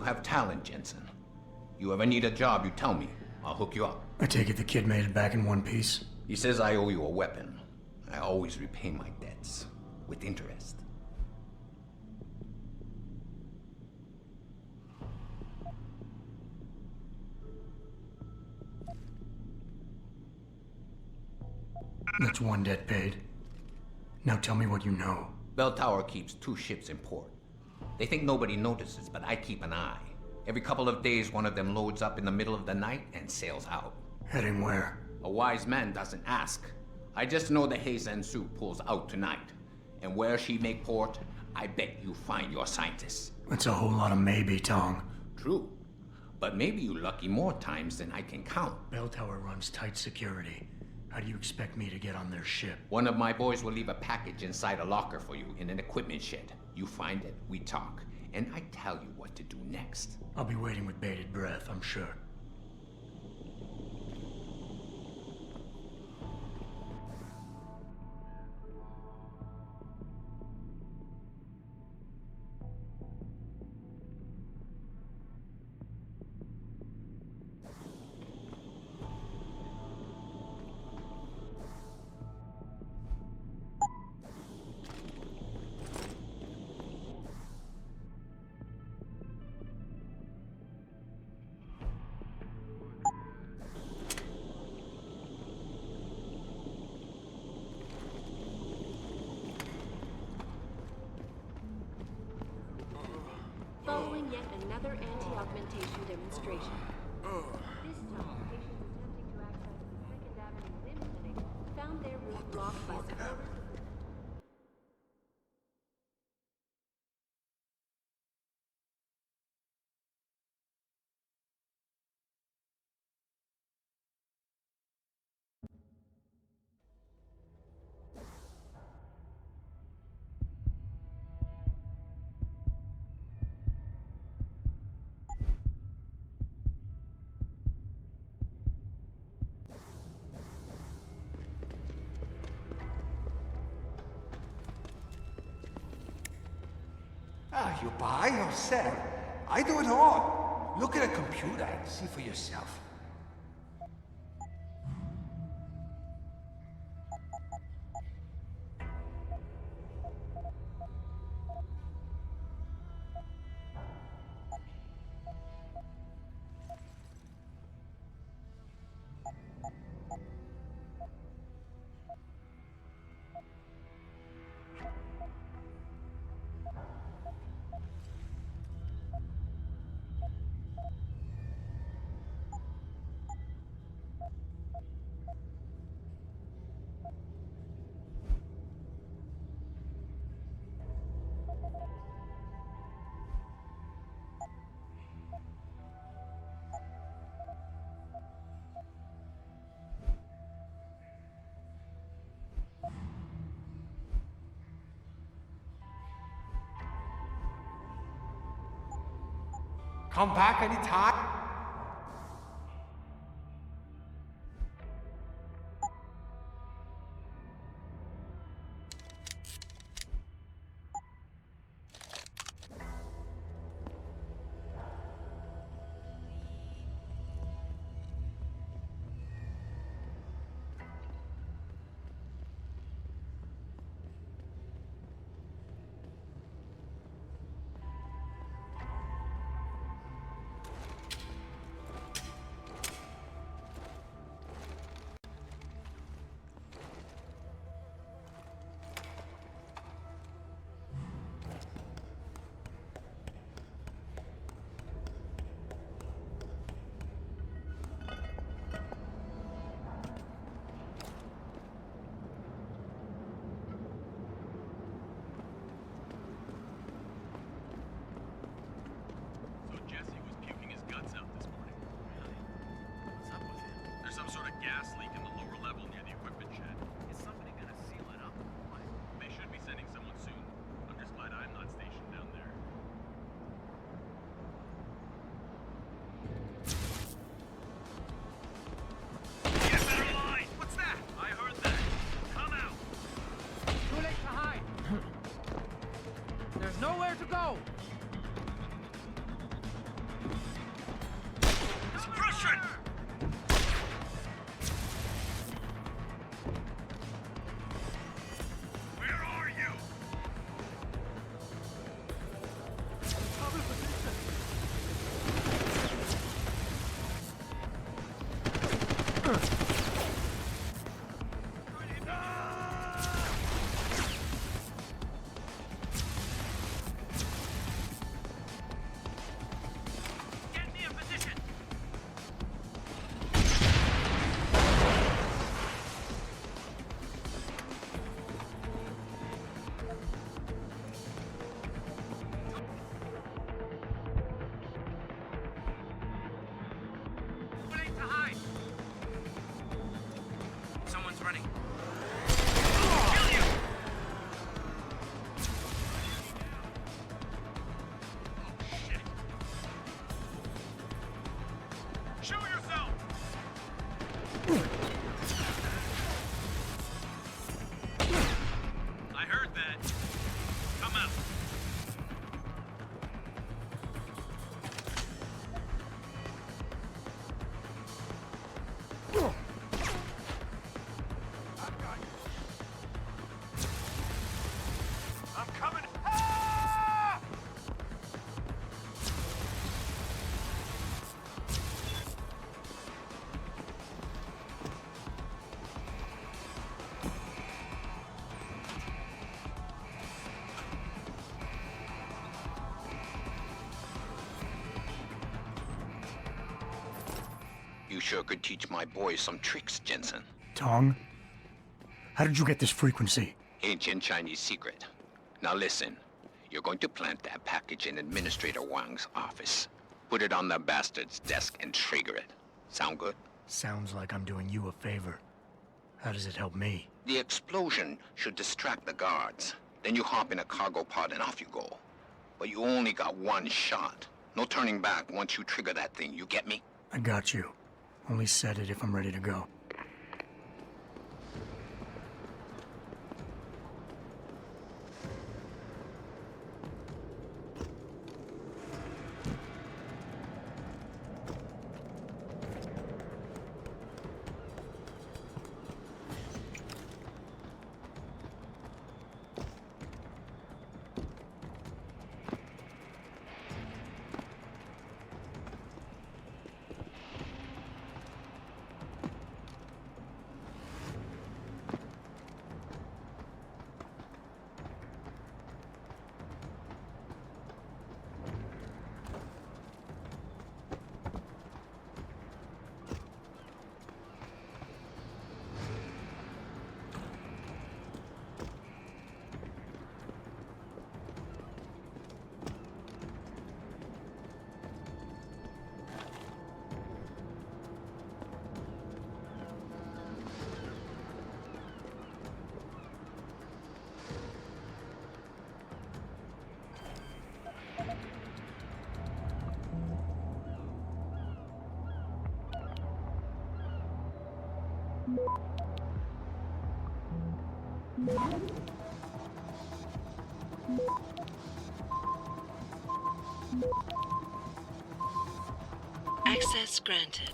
You have talent, Jensen. You ever need a job, you tell me. I'll hook you up. I take it the kid made it back in one piece? He says I owe you a weapon. I always repay my debts. With interest. That's one debt paid. Now tell me what you know. Bell Tower keeps 2 ships in port. They think nobody notices, but I keep an eye. Every couple of days, one of them loads up in the middle of the night and sails out. Heading where? A wise man doesn't ask. I just know the Heisensu pulls out tonight. And where she make port, I bet you find your scientists. That's a whole lot of maybe, Tong. True. But maybe you lucky more times than I can count. Bell Tower runs tight security. How do you expect me to get on their ship? One of my boys will leave a package inside a locker for you in an equipment shed. You find it, we talk, and I tell you what to do next. I'll be waiting with bated breath, I'm sure. Following yet another anti-augmentation demonstration. This time, patients attempting to access the 2nd Avenue Limb Clinic found their route blocked by supporters of the... You buy or sell. I do it all. Look at a computer and see for yourself. Come back anytime. gas leak in the lower level near the equipment shed. Is somebody gonna seal it up? They should be sending someone soon. I'm just glad I'm not stationed down there. Get better line! What's that? I heard that. Come out! Too late to hide. There's nowhere to go. Someone's running. Shoot yourself! I heard that. Come out. I'm coming. Ah! You sure could teach my boys some tricks, Jensen. Tong? How did you get this frequency? Ancient Chinese secret. Now listen, you're going to plant that package in Administrator Wang's office. Put it on the bastard's desk and trigger it. Sound good? Sounds like I'm doing you a favor. How does it help me? The explosion should distract the guards. Then you hop in a cargo pod and off you go. But you only got one shot. No turning back once you trigger that thing, you get me? I got you. Only set it if I'm ready to go. Access granted.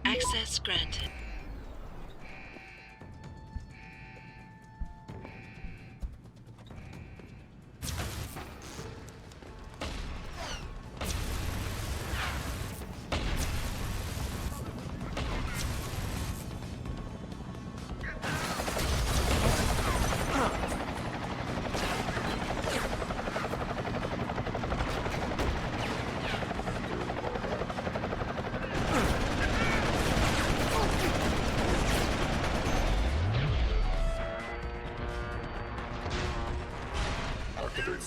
Access granted.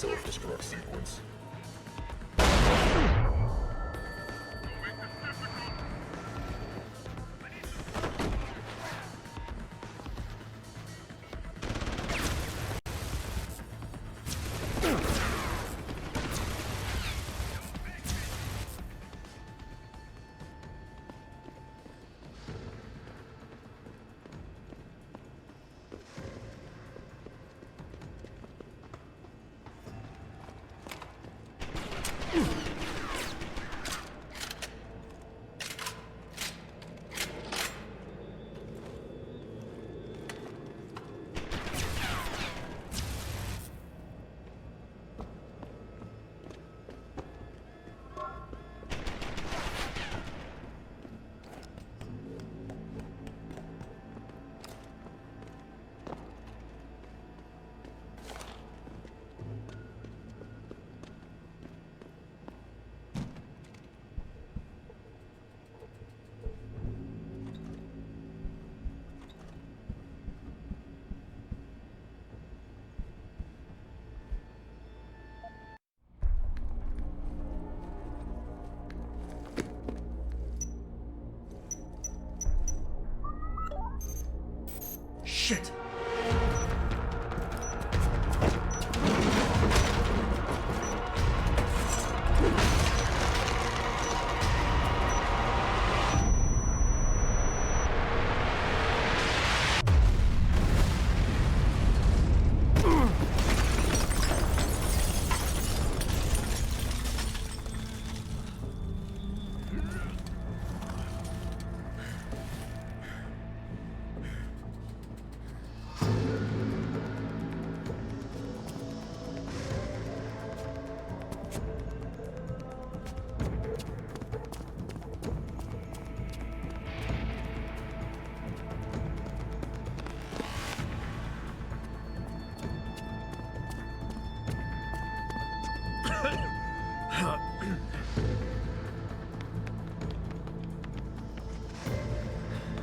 self-destruct sequence. Shit!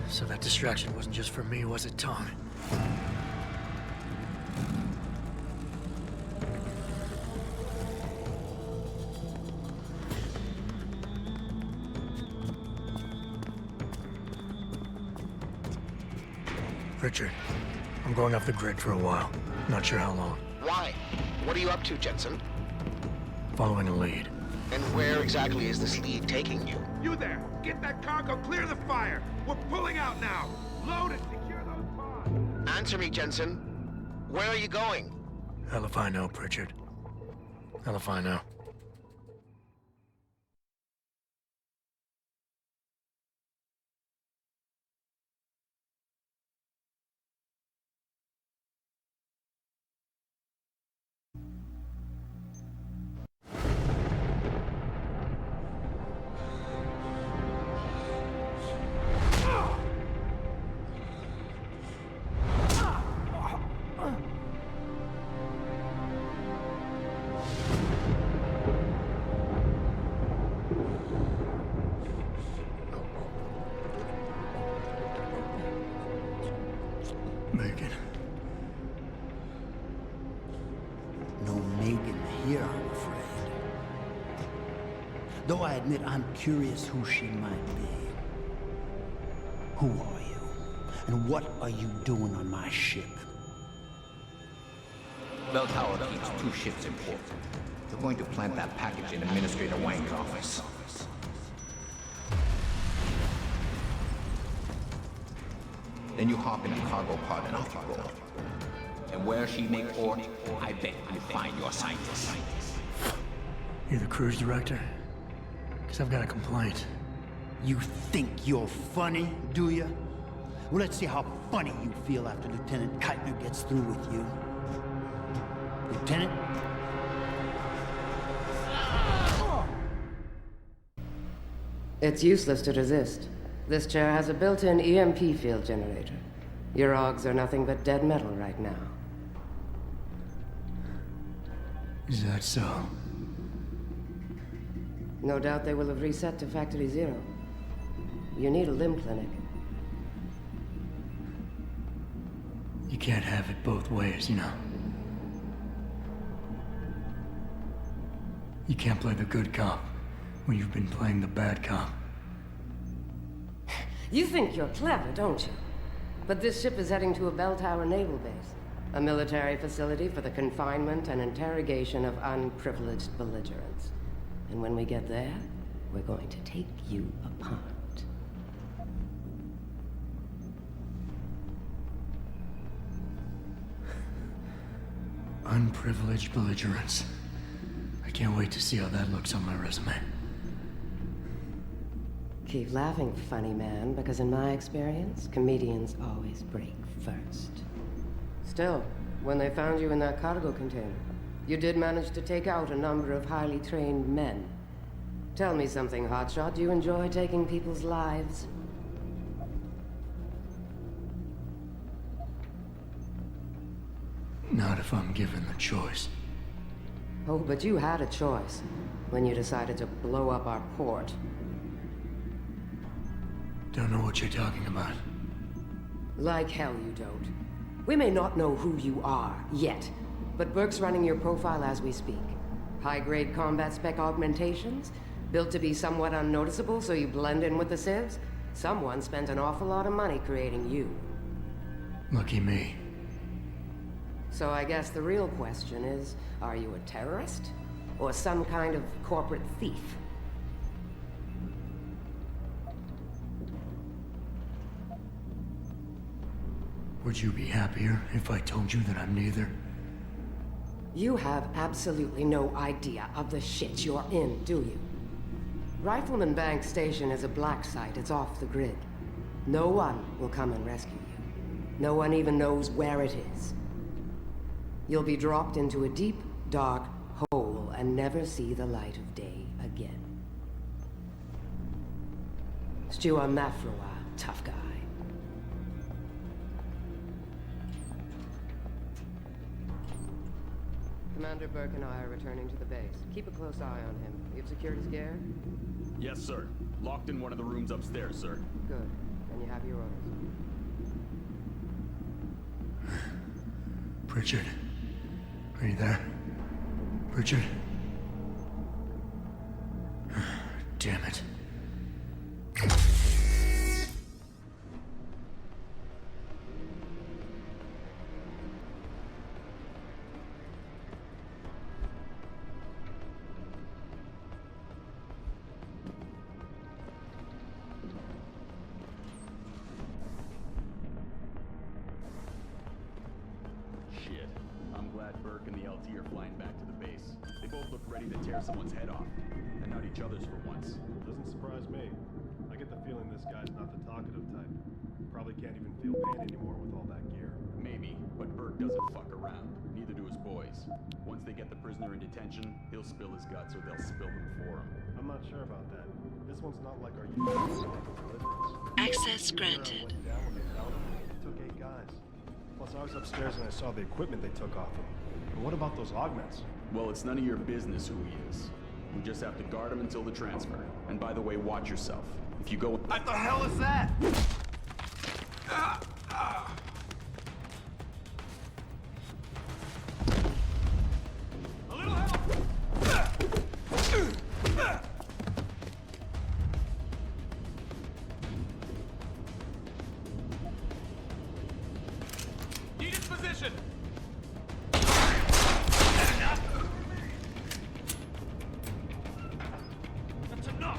So that distraction wasn't just for me, was it, Tom? Richard, I'm going off the grid for a while. Not sure how long. Why? What are you up to, Jensen? Following a lead. And where exactly is this lead taking you? You there! Get that cargo, clear the fire! We're pulling out now! Load and secure those pods! Answer me, Jensen. Where are you going? Hell if I know, Pritchard. Hell if I know. Megan. No Megan here, I'm afraid. Though I admit I'm curious who she might be. Who are you? And what are you doing on my ship? Bell Tower keeps 2 ships in port. They're going to plant that package in Administrator Wang's office. Then you hop in a cargo pod and off you go. And where she may port, I bet you find your scientist. You're the cruise director? Because I've got a complaint. You think you're funny, do you? Well, let's see how funny you feel after Lieutenant Keitner gets through with you. Lieutenant? It's useless to resist. This chair has a built-in EMP field generator. Your augs are nothing but dead metal right now. Is that so? No doubt they will have reset to Factory 0. You need a limb clinic. You can't have it both ways, you know. You can't play the good cop when you've been playing the bad cop. You think you're clever, don't you? But this ship is heading to a bell tower naval base. A military facility for the confinement and interrogation of unprivileged belligerents. And when we get there, we're going to take you apart. Unprivileged belligerents. I can't wait to see how that looks on my resume. Keep laughing, funny man, because in my experience, comedians always break first. Still, when they found you in that cargo container, you did manage to take out a number of highly trained men. Tell me something, Hotshot. Do you enjoy taking people's lives? Not if I'm given the choice. Oh, but you had a choice when you decided to blow up our port. Don't know what you're talking about. Like hell you don't. We may not know who you are, yet, but Burke's running your profile as we speak. High-grade combat spec augmentations, built to be somewhat unnoticeable so you blend in with the civs. Someone spent an awful lot of money creating you. Lucky me. So I guess the real question is, are you a terrorist? Or some kind of corporate thief? Would you be happier if I told you that I'm neither? You have absolutely no idea of the shit you're in, do you? Rifleman Bank Station is a black site. It's off the grid. No one will come and rescue you. No one even knows where it is. You'll be dropped into a deep, dark hole and never see the light of day again. Stew on that for a while, tough guy. Commander Burke and I are returning to the base. Keep a close eye on him. You've secured his gear? Yes, sir. Locked in one of the rooms upstairs, sir. Good. Then you have your orders. Pritchard. Are you there? Pritchard? Damn it. Shit. I'm glad Burke and the LT are flying back to the base. They both look ready to tear someone's head off. And not each other's for once. Doesn't surprise me. I get the feeling this guy's not the talkative type. Probably can't even feel pain anymore with all that gear. Maybe, but Burke doesn't fuck around. Neither do his boys. Once they get the prisoner in detention, he'll spill his guts or they'll spill them for him. I'm not sure about that. This one's not like our usual deliverance. Access granted. It took 8 guys. Plus I was upstairs and I saw the equipment they took off him. But what about those augments? Well, it's none of your business who he is. We just have to guard him until the transfer. And by the way, watch yourself. If you go... What the hell is that? A little help! Need his position! That's enough!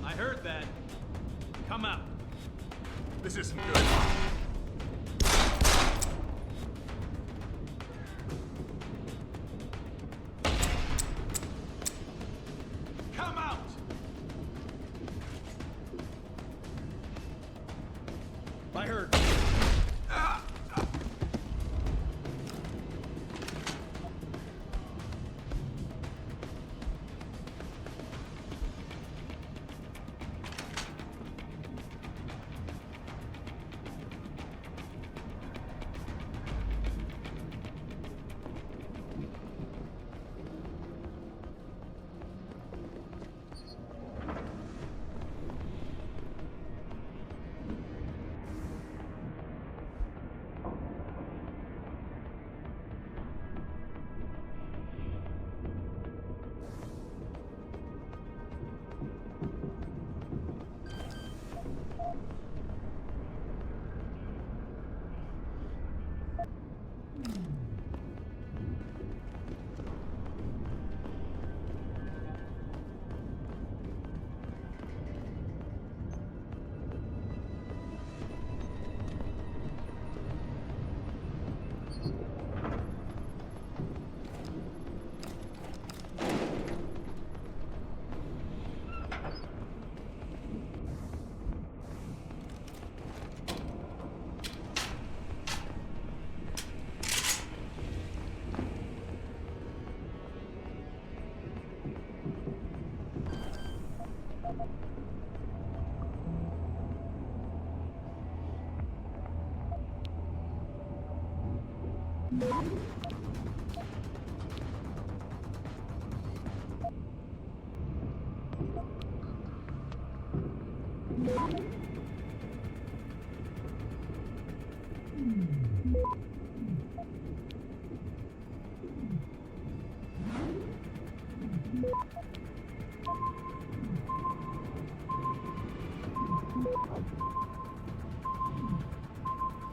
I heard that. Come out. This isn't good. Come out! I heard.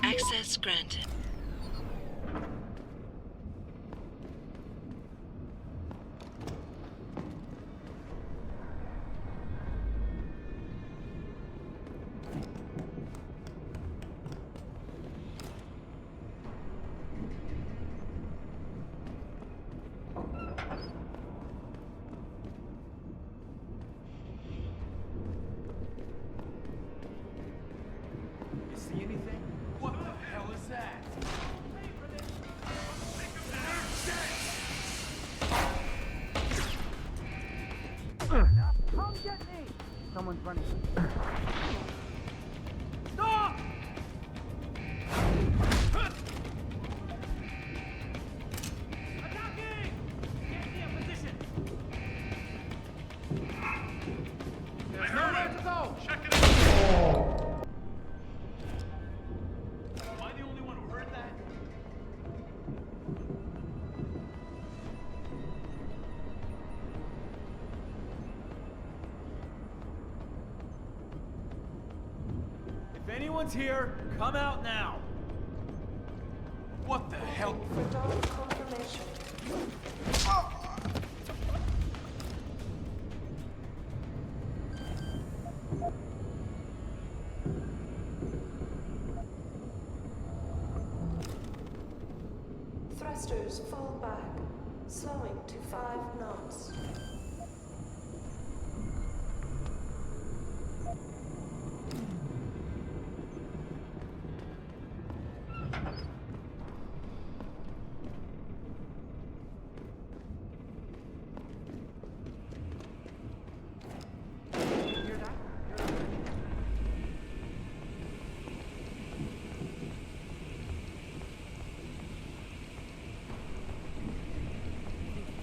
Access granted. See anything? What the hell is that? Come get me! Someone's running. Stop! Attacking! Get me a position! There's nowhere to go! Check it out! Am I the only one who heard that? If anyone's here, come out now. What the hell? Confirmation. Thrusters fall back, slowing to 5 knots.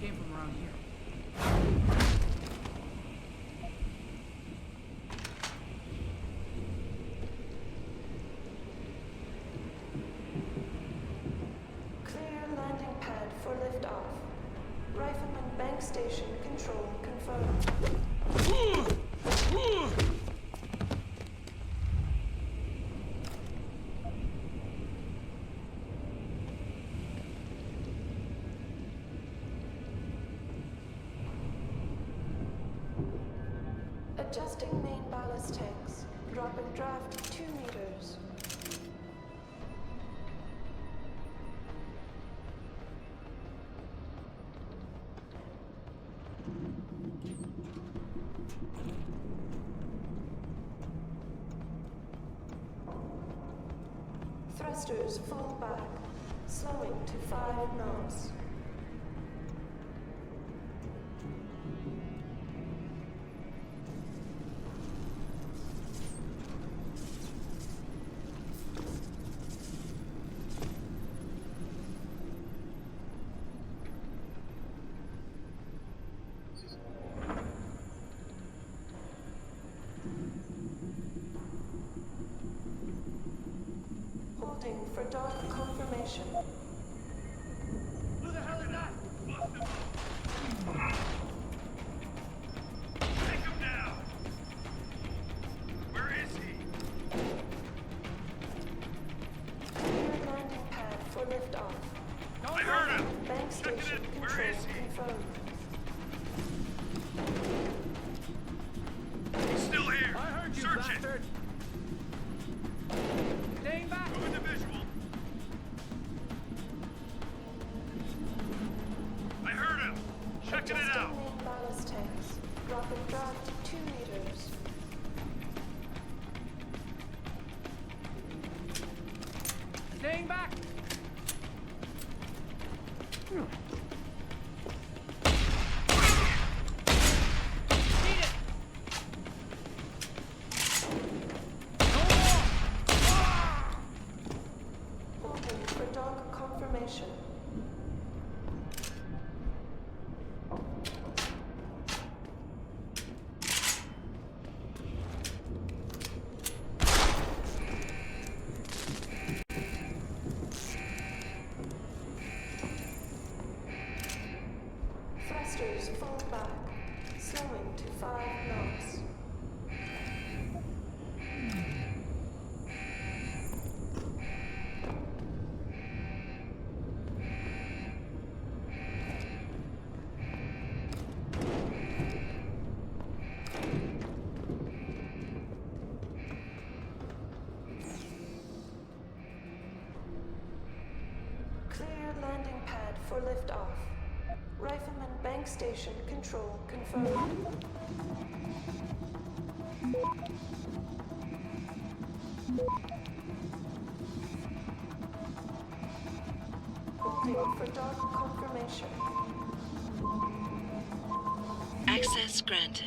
Came from around here. Clear landing pad for liftoff. Rifleman Bank Station control confirmed. Adjusting main ballast tanks. Dropping draft 2 meters. Thrusters fall back, slowing to 5 knots. Holding for dark confirmation. Who the hell is that? Take him down! Where is he? Clear landing pad for liftoff. I heard him! Bank station Where control is he? confirmed. He's still here! I heard you, Search bastard! Staying back! it! Go into visual. I heard him! Checking it Adjusting out! main ballast tanks. Dropping draft 2 meters. Staying back! Beat it! Holding for dark confirmation. Thrusters fall back, slowing to 5 knots. Clear landing pad for liftoff. Rifleman bank station control confirmed. Holding for dog confirmation. Access granted.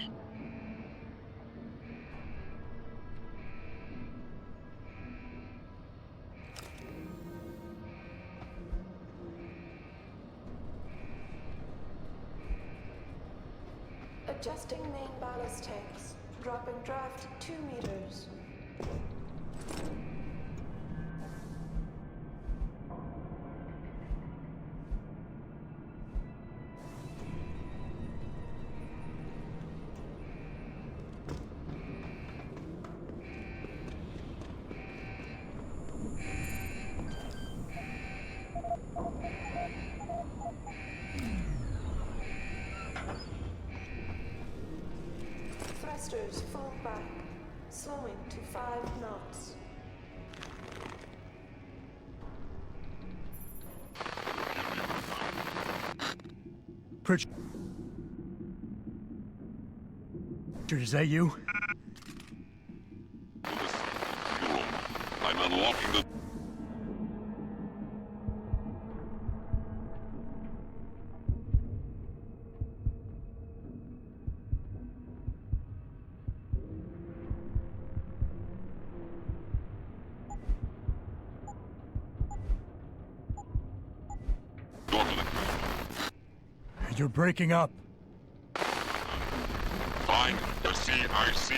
Adjusting main ballast tanks. Dropping draft 2 meters. Thrusters fall back, slowing to 5 knots. Pritchard, is that you? I'm unlocking the... You're breaking up. Fine, I see.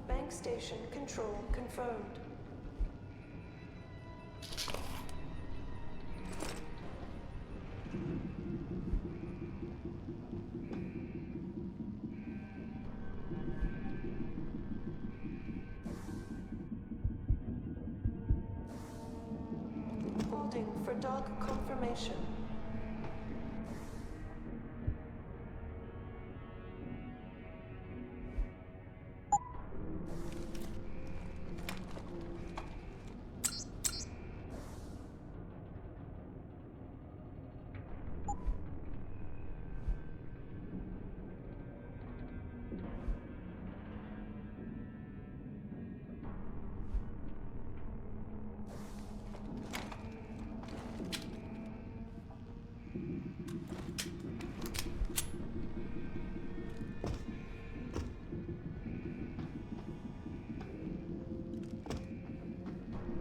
Bank station control confirmed. Holding for dog confirmation.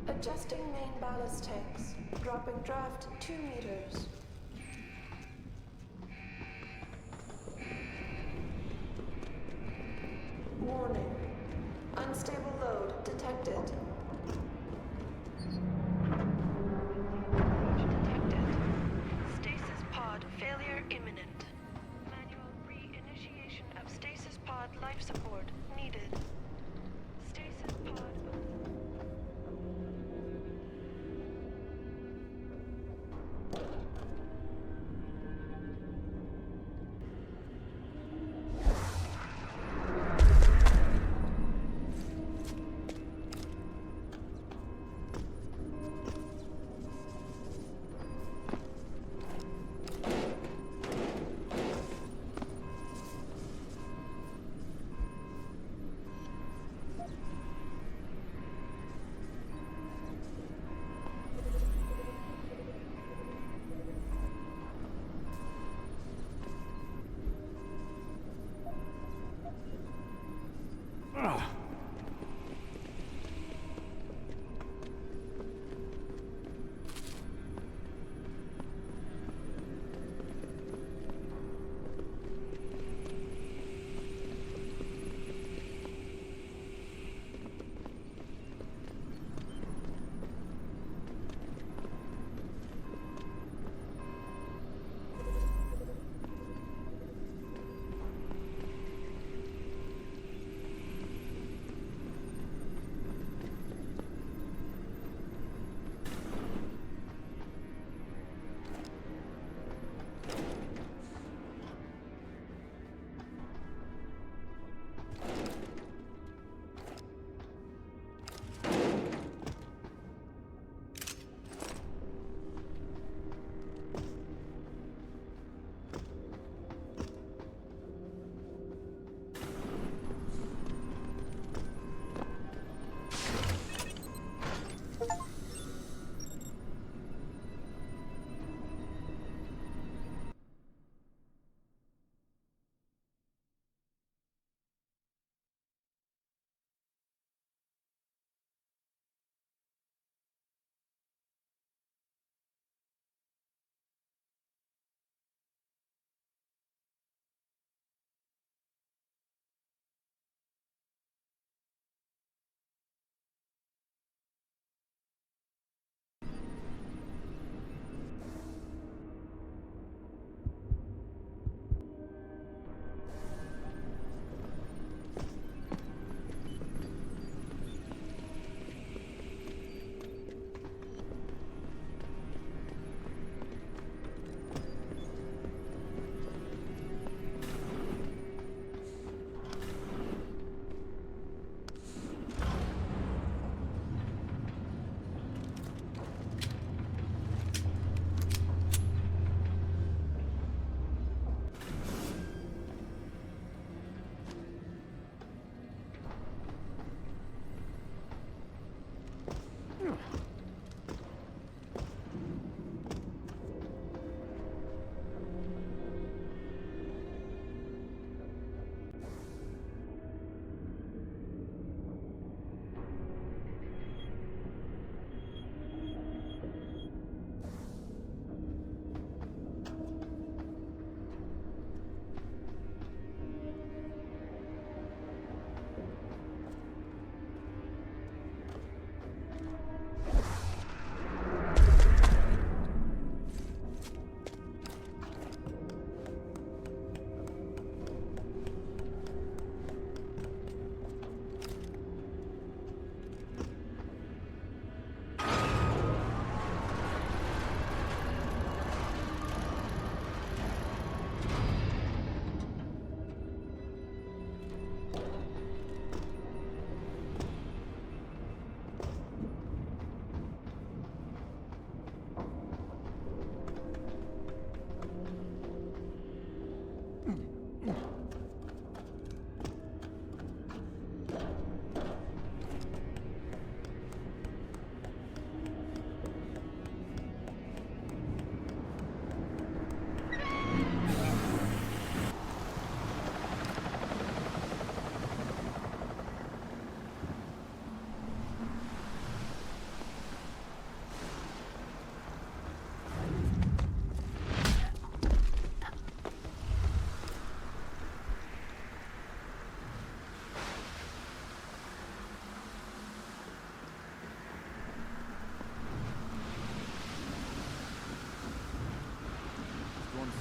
Adjusting main ballast tanks. Dropping draft 2 meters. Warning. Unstable load detected. Detected. Stasis pod failure imminent. Manual re-initiation of stasis pod life support needed. Stasis pod...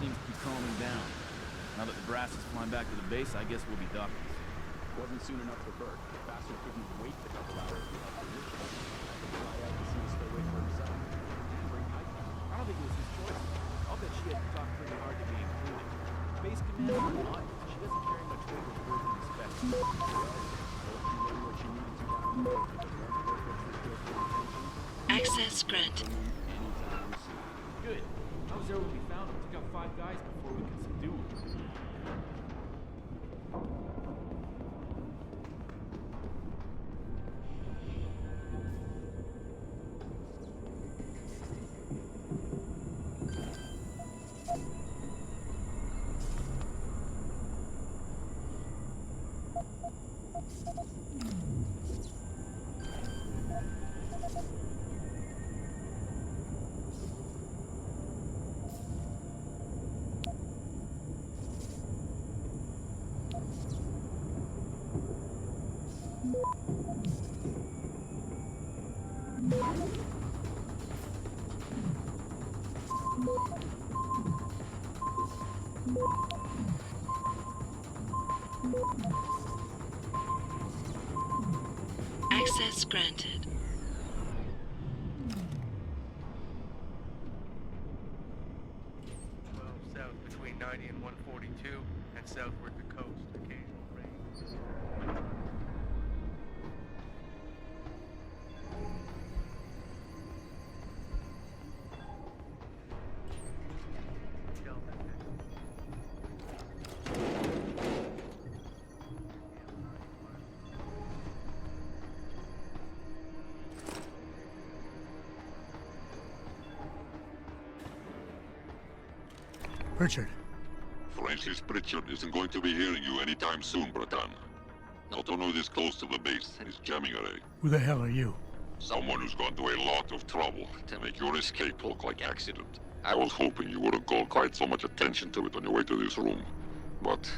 seems to be calming down. Now that the brass is flying back to the base, I guess we'll be docking. Wasn't soon enough for Bert. The bastard couldn't wait a couple hours to up the mission. Fly out to see stay away for himself. I don't think it was his choice. I'll bet she had to talk pretty hard to be included. Base commander or not, she doesn't carry much weight with Bert and his specs. Well, she knew what she needed to down the road, because once Bert gets this deal for attention, access granted. anytime we see. Good. I was there when we found him. Took out 5 guys before we could subdue him. Access granted. South between 90 and 142, and southward the coast. Occasional rain. Richard. Francis Pritchard isn't going to be hearing you anytime soon, Bratan. Autono is close to the base and is jamming array. Who the hell are you? Someone who's gone to a lot of trouble to make your escape look like accident. I was hoping you wouldn't call quite so much attention to it on your way to this room. But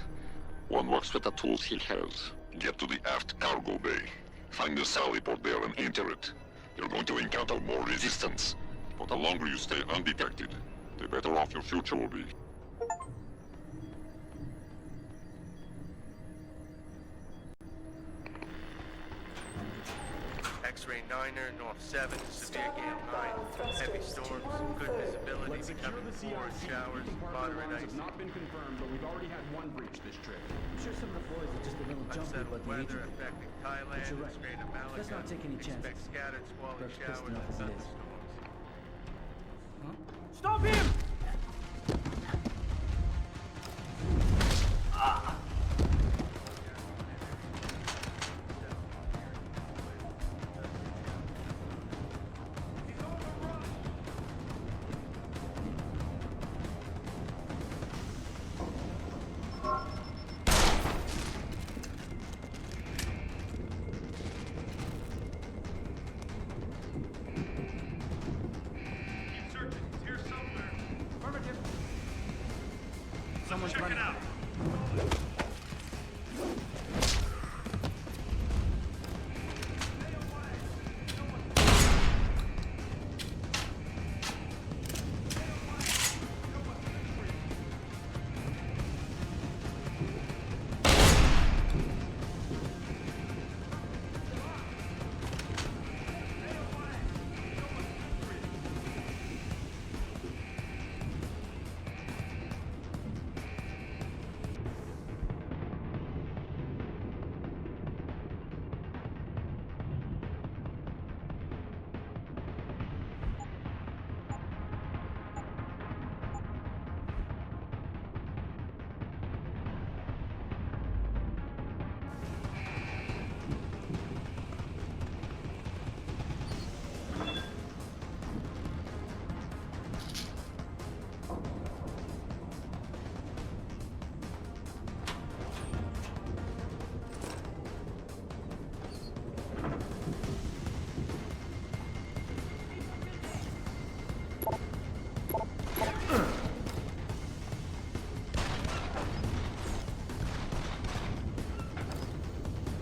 one works with the tools he has. Get to the aft cargo bay. Find the sally port there and enter it. You're going to encounter more resistance. But the longer you stay undetected, the better off your future will be. X-ray 9er, North 7, severe gale 9, heavy storms, good visibility, becoming 4 showers, moderate ice. Has not been confirmed, but we've already had one breach this trip. I'm sure some of the boys are just a little jumpy Unsettled about the weather agent. affecting Thailand But you're and right. Strait of Malacca. Let's not take any chances. Expect scattered squally Bert's pissed showers enough and as it is. thunderstorms. Stop him! Someone's running. Check it out.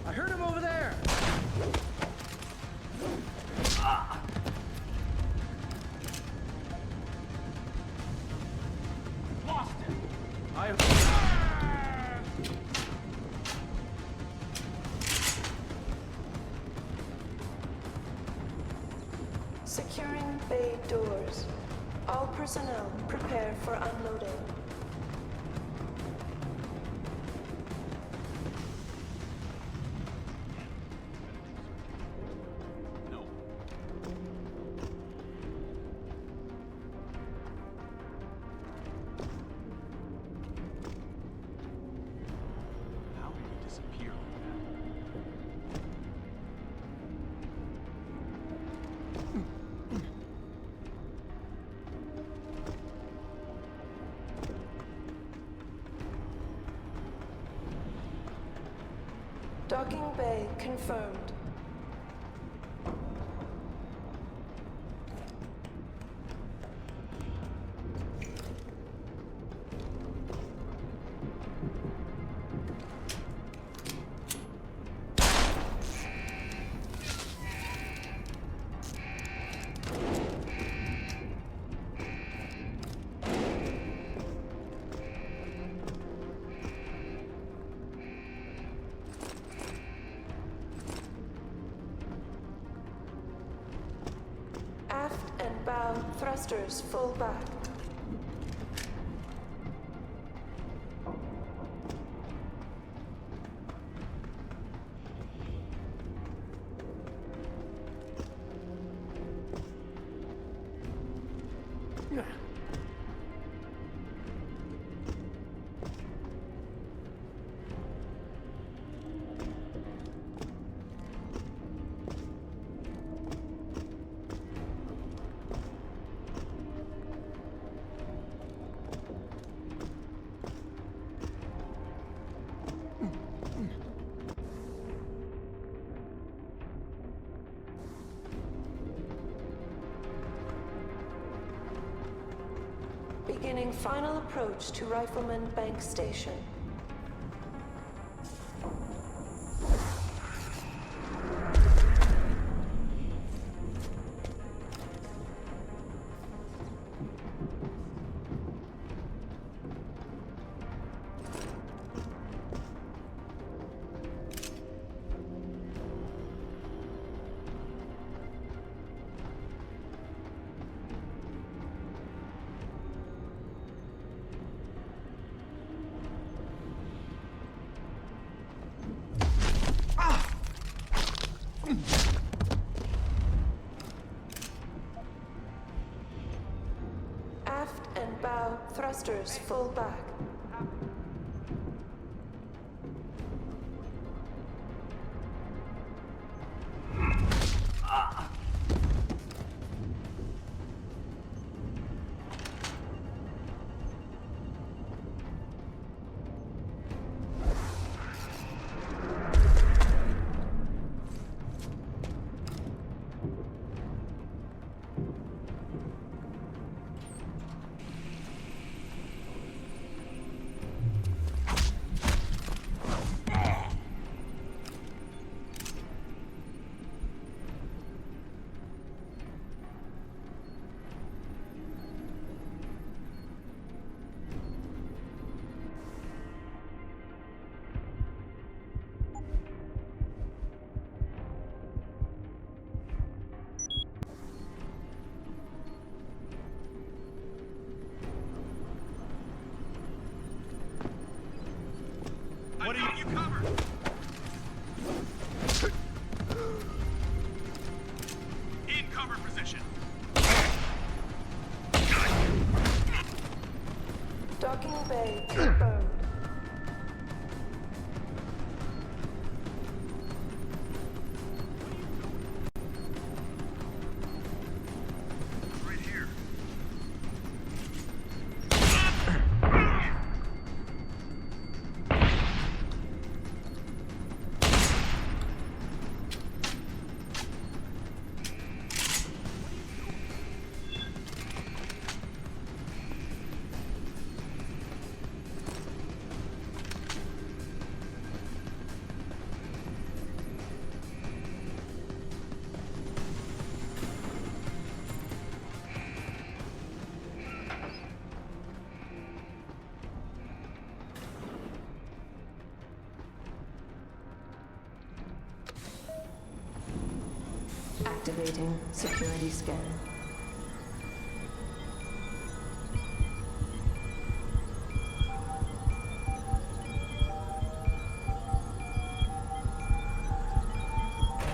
I heard him over there! Lost him! Securing bay doors. All personnel prepare for unloading. Docking bay confirmed. Thrusters full back. Beginning final approach to Rifleman Bank Station. Aft and bow thrusters full back. What are you covered? In cover position. Docking bay confirmed. Right here. Activating security scan.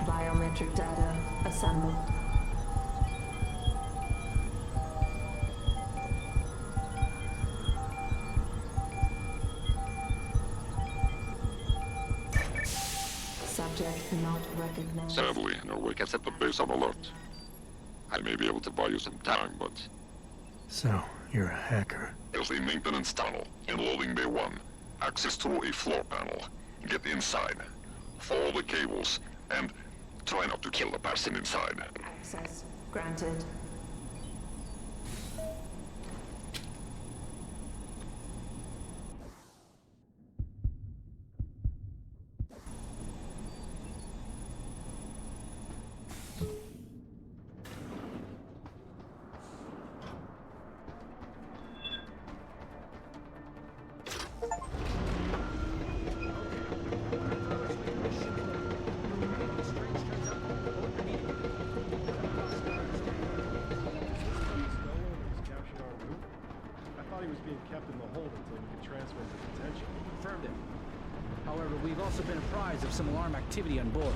Biometric data assembled. Subject not recognized. Sadly, Norway can set the base on alert. I may be able to buy you some time, but... So, you're a hacker. There's a maintenance tunnel in loading bay 1. Access through a floor panel. Get inside. Follow the cables, and try not to kill the person inside. Access granted. and can transfer into detention. Confirmed it. However, we've also been apprised of some alarm activity on board.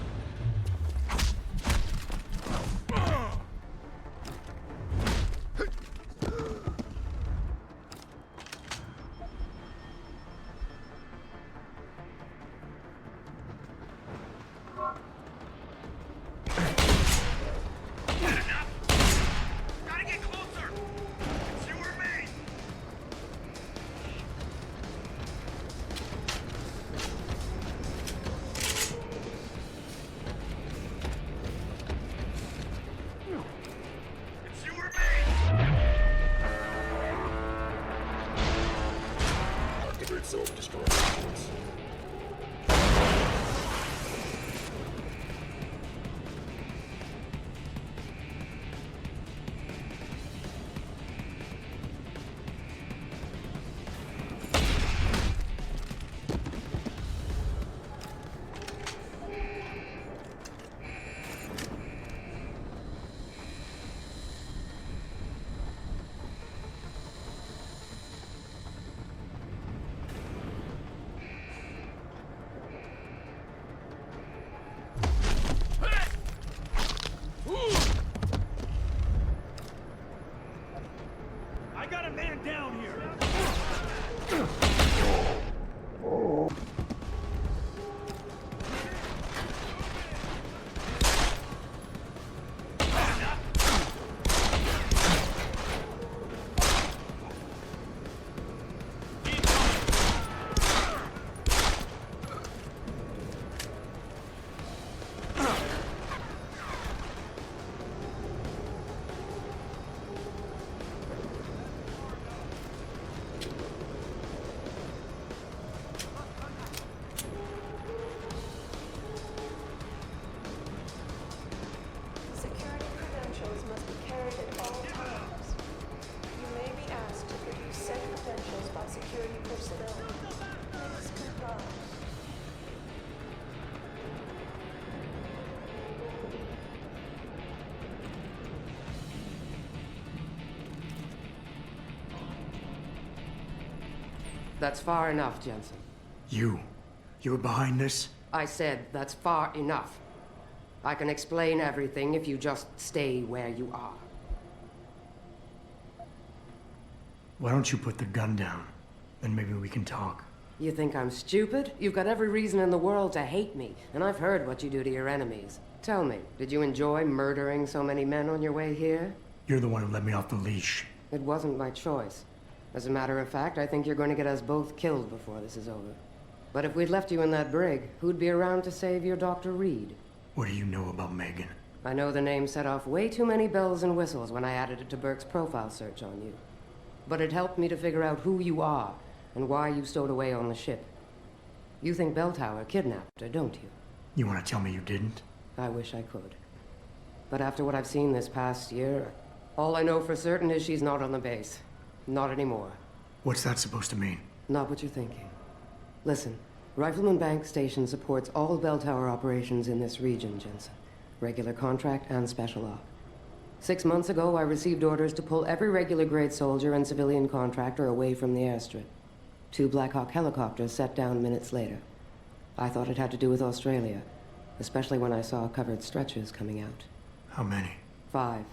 Self-destruct sequence. I got a man down here! Security credentials must be carried at all times. You may be asked to produce said credentials by security personnel. Please comply. That's far enough, Jensen. You were behind this? I said that's far enough. I can explain everything if you just stay where you are. Why don't you put the gun down? Then maybe we can talk. You think I'm stupid? You've got every reason in the world to hate me, and I've heard what you do to your enemies. Tell me, did you enjoy murdering so many men on your way here? You're the one who let me off the leash. It wasn't my choice. As a matter of fact, I think you're going to get us both killed before this is over. But if we'd left you in that brig, who'd be around to save your Dr. Reed? What do you know about Megan? I know the name set off way too many bells and whistles when I added it to Burke's profile search on you. But it helped me to figure out who you are and why you stowed away on the ship. You think Belltower kidnapped her, don't you? You want to tell me you didn't? I wish I could. But after what I've seen this past year, all I know for certain is she's not on the base. Not anymore. What's that supposed to mean? Not what you're thinking. Listen, Rifleman Bank Station supports all Belltower operations in this region, Jensen. Regular contract and special op. 6 months ago, I received orders to pull every regular grade soldier and civilian contractor away from the airstrip. 2 Black Hawk helicopters set down minutes later. I thought it had to do with Australia, especially when I saw covered stretchers coming out. How many? 5.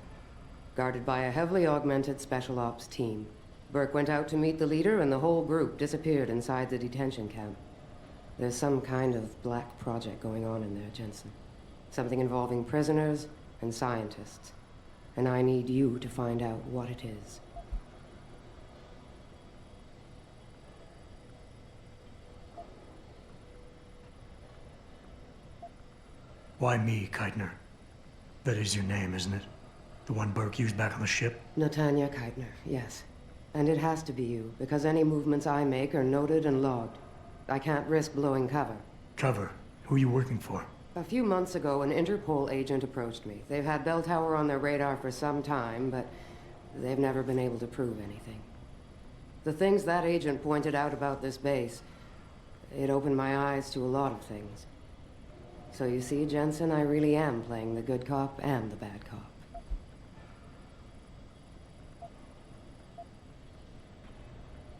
Guarded by a heavily augmented special ops team. Burke went out to meet the leader, and the whole group disappeared inside the detention camp. There's some kind of black project going on in there, Jensen. Something involving prisoners and scientists. And I need you to find out what it is. Why me, Keitner? That is your name, isn't it? The one Burke used back on the ship? Natanya Keitner, yes. And it has to be you, because any movements I make are noted and logged. I can't risk blowing cover. Cover? Who are you working for? A few months ago, an Interpol agent approached me. They've had Belltower on their radar for some time, but they've never been able to prove anything. The things that agent pointed out about this base, it opened my eyes to a lot of things. So you see, Jensen, I really am playing the good cop and the bad cop.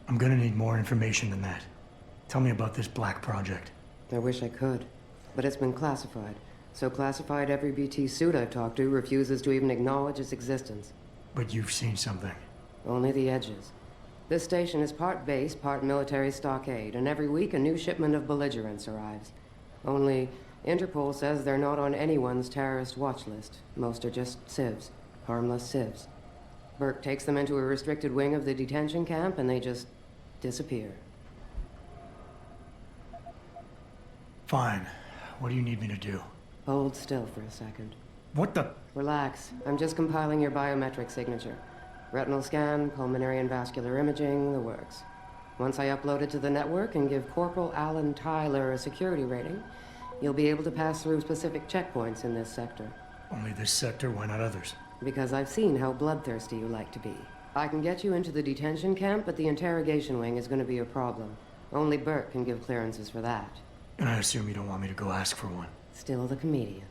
I'm gonna need more information than that. Tell me about this Black project. I wish I could, but it's been classified. So classified every BT suit I've talked to refuses to even acknowledge its existence. But you've seen something. Only the edges. This station is part base, part military stockade, and every week a new shipment of belligerents arrives. Only Interpol says they're not on anyone's terrorist watch list. Most are just civs, harmless civs. Burke takes them into a restricted wing of the detention camp and they just disappear. Fine. What do you need me to do? Hold still for a second. What the? Relax. I'm just compiling your biometric signature. Retinal scan, pulmonary and vascular imaging, the works. Once I upload it to the network and give Corporal Alan Tyler a security rating, you'll be able to pass through specific checkpoints in this sector. Only this sector? Why not others? Because I've seen how bloodthirsty you like to be. I can get you into the detention camp, but the interrogation wing is going to be a problem. Only Burke can give clearances for that. And I assume you don't want me to go ask for one. Still the comedian.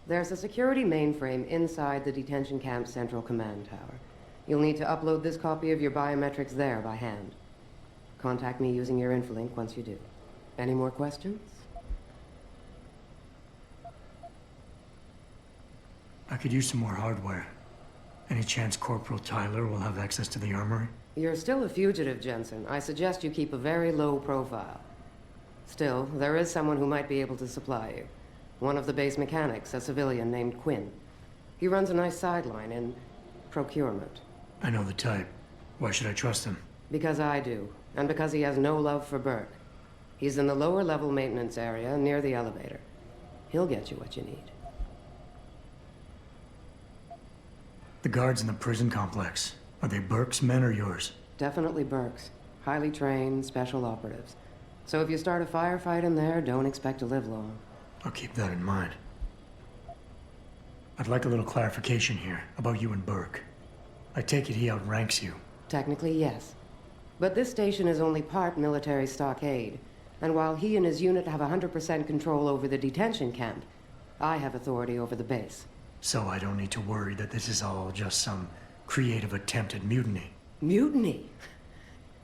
There's a security mainframe inside the detention camp's central command tower. You'll need to upload this copy of your biometrics there by hand. Contact me using your infolink once you do. Any more questions? I could use some more hardware. Any chance Corporal Tyler will have access to the armory? You're still a fugitive, Jensen. I suggest you keep a very low profile. Still, there is someone who might be able to supply you. One of the base mechanics, a civilian named Quinn. He runs a nice sideline in procurement. I know the type. Why should I trust him? Because I do, and because he has no love for Burke. He's in the lower level maintenance area near the elevator. He'll get you what you need. The guards in the prison complex. Are they Burke's men or yours? Definitely Burke's. Highly trained, special operatives. So if you start a firefight in there, don't expect to live long. I'll keep that in mind. I'd like a little clarification here about you and Burke. I take it he outranks you. Technically, yes. But this station is only part military stockade. And while he and his unit have 100% control over the detention camp, I have authority over the base. So I don't need to worry that this is all just some creative attempt at mutiny. Mutiny?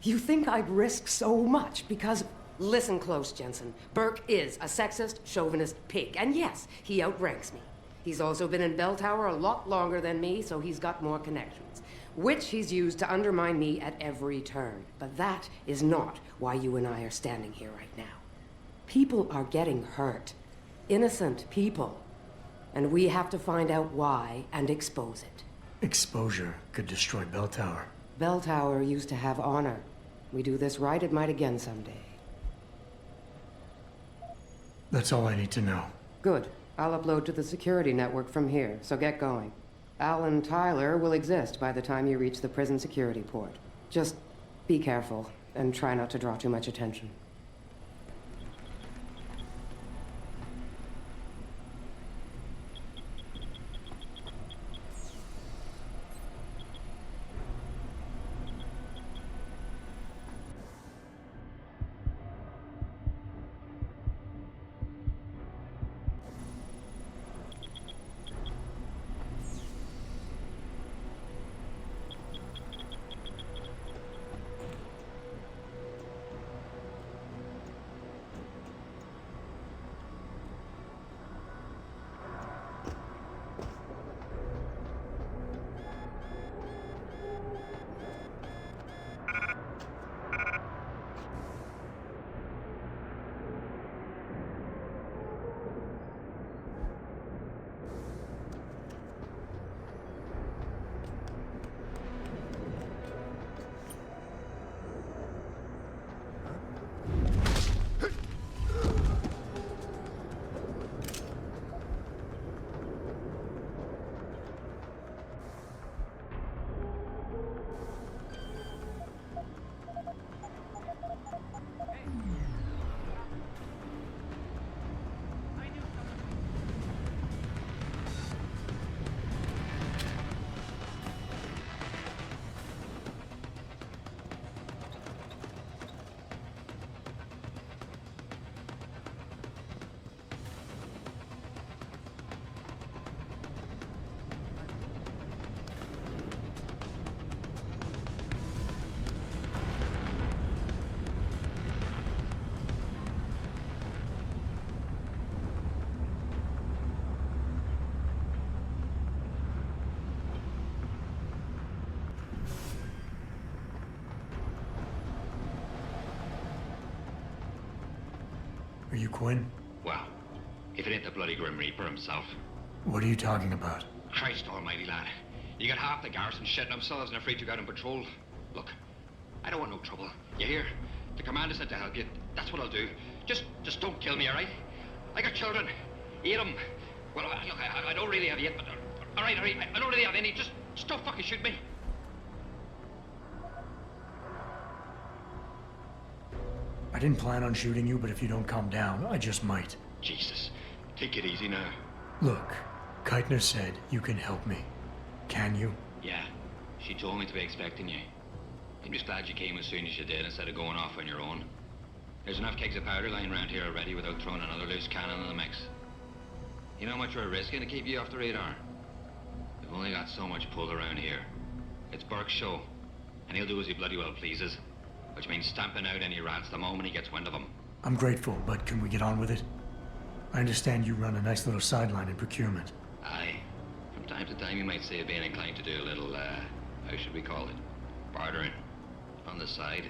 You think I'd risk so much because... Listen close, Jensen. Burke is a sexist, chauvinist pig. And yes, he outranks me. He's also been in Bell Tower a lot longer than me, so he's got more connections. Which he's used to undermine me at every turn. But that is not why you and I are standing here right now. People are getting hurt. Innocent people. And we have to find out why and expose it. Exposure could destroy Bell Tower. Bell Tower used to have honor. We do this right, it might again someday. That's all I need to know. Good. I'll upload to the security network from here, so get going. Alan Tyler will exist by the time you reach the prison security port. Just be careful, and try not to draw too much attention. Are you Quinn? Well, if it ain't the bloody Grim Reaper himself. What are you talking about? Christ almighty, lad. You got half the garrison shitting themselves and afraid to go out on patrol. Look, I don't want no trouble. You hear? The commander said to help you. That's what I'll do. Just don't kill me, all right? I got children. 8 of them. Well, look, I don't really have yet, but... All right. I don't really have any. Just don't fucking shoot me. I didn't plan on shooting you, but if you don't calm down, I just might. Jesus. Take it easy now. Look, Keitner said you can help me. Can you? Yeah. She told me to be expecting you. I'm just glad you came as soon as you did instead of going off on your own. There's enough kegs of powder lying around here already without throwing another loose cannon in the mix. You know how much we're risking to keep you off the radar? We've only got so much pull around here. It's Burke's show, and he'll do as he bloody well pleases, which means stamping out any rats the moment he gets wind of them. I'm grateful, but can we get on with it? I understand you run a nice little sideline in procurement. Aye. From time to time you might say being inclined to do a little, how should we call it? Bartering. On the side.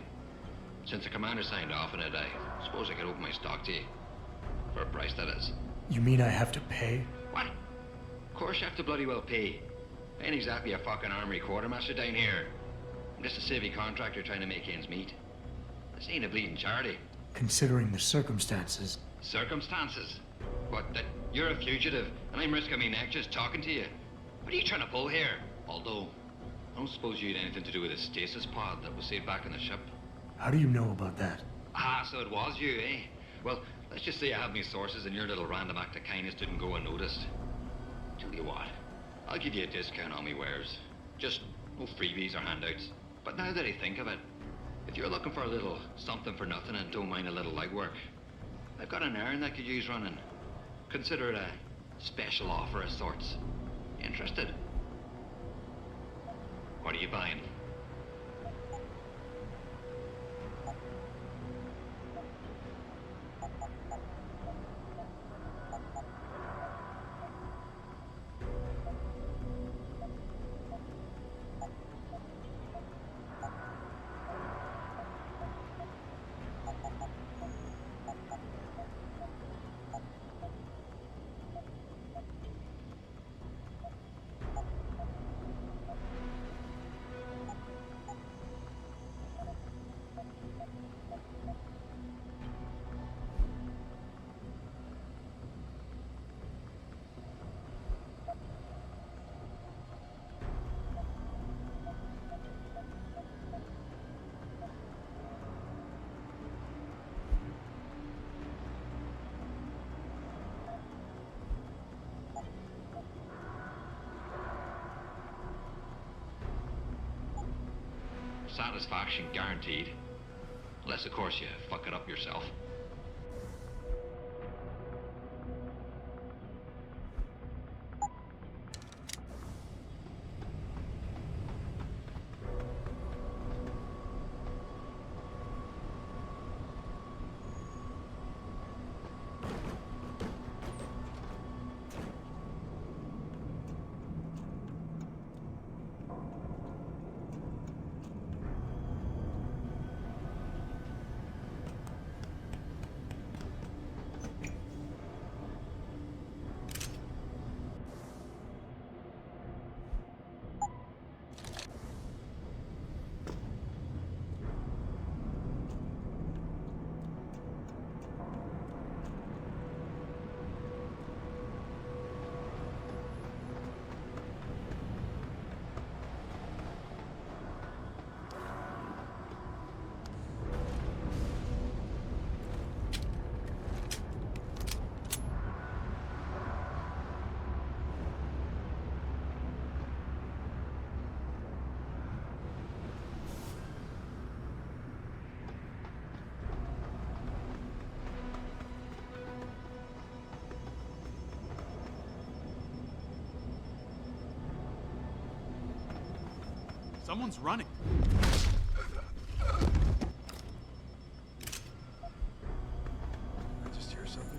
Since the commander signed off on it, I suppose I could open my stock to you. For a price, that is. You mean I have to pay? What? Of course you have to bloody well pay. I ain't exactly a fucking armory quartermaster down here. I'm just a civvy contractor trying to make ends meet. This ain't a bleeding charity. Considering the circumstances. Circumstances? What, that you're a fugitive and I'm risking my neck just talking to you? What are you trying to pull here? Although, I don't suppose you had anything to do with the stasis pod that was saved back on the ship. How do you know about that? Ah, so it was you, eh? Well, let's just say I have my sources and your little random act of kindness didn't go unnoticed. Tell you what, I'll give you a discount on me wares. Just no freebies or handouts. But now that I think of it, if you're looking for a little something for nothing and don't mind a little legwork, I've got an errand that could use running. Consider it a special offer of sorts. Interested? What are you buying? Satisfaction guaranteed. Unless, of course, you fuck it up yourself. Someone's running. I just hear something.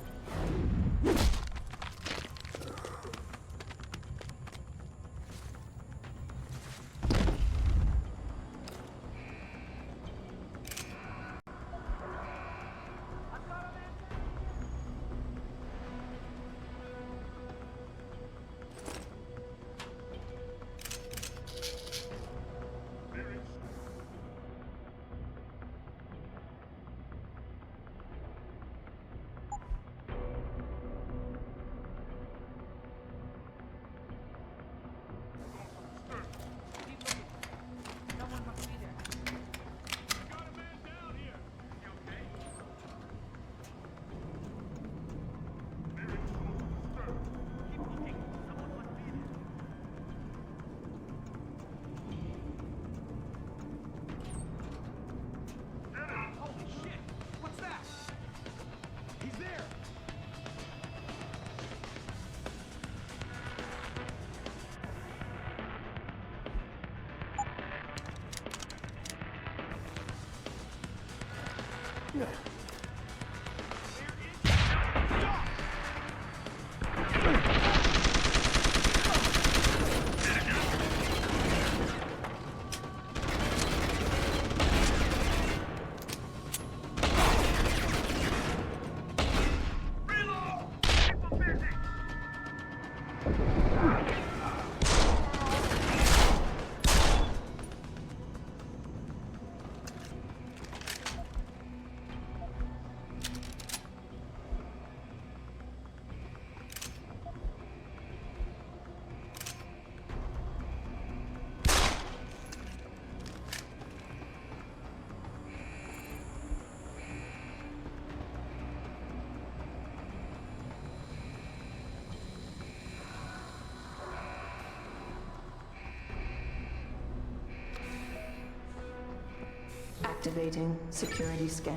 Activating security scan.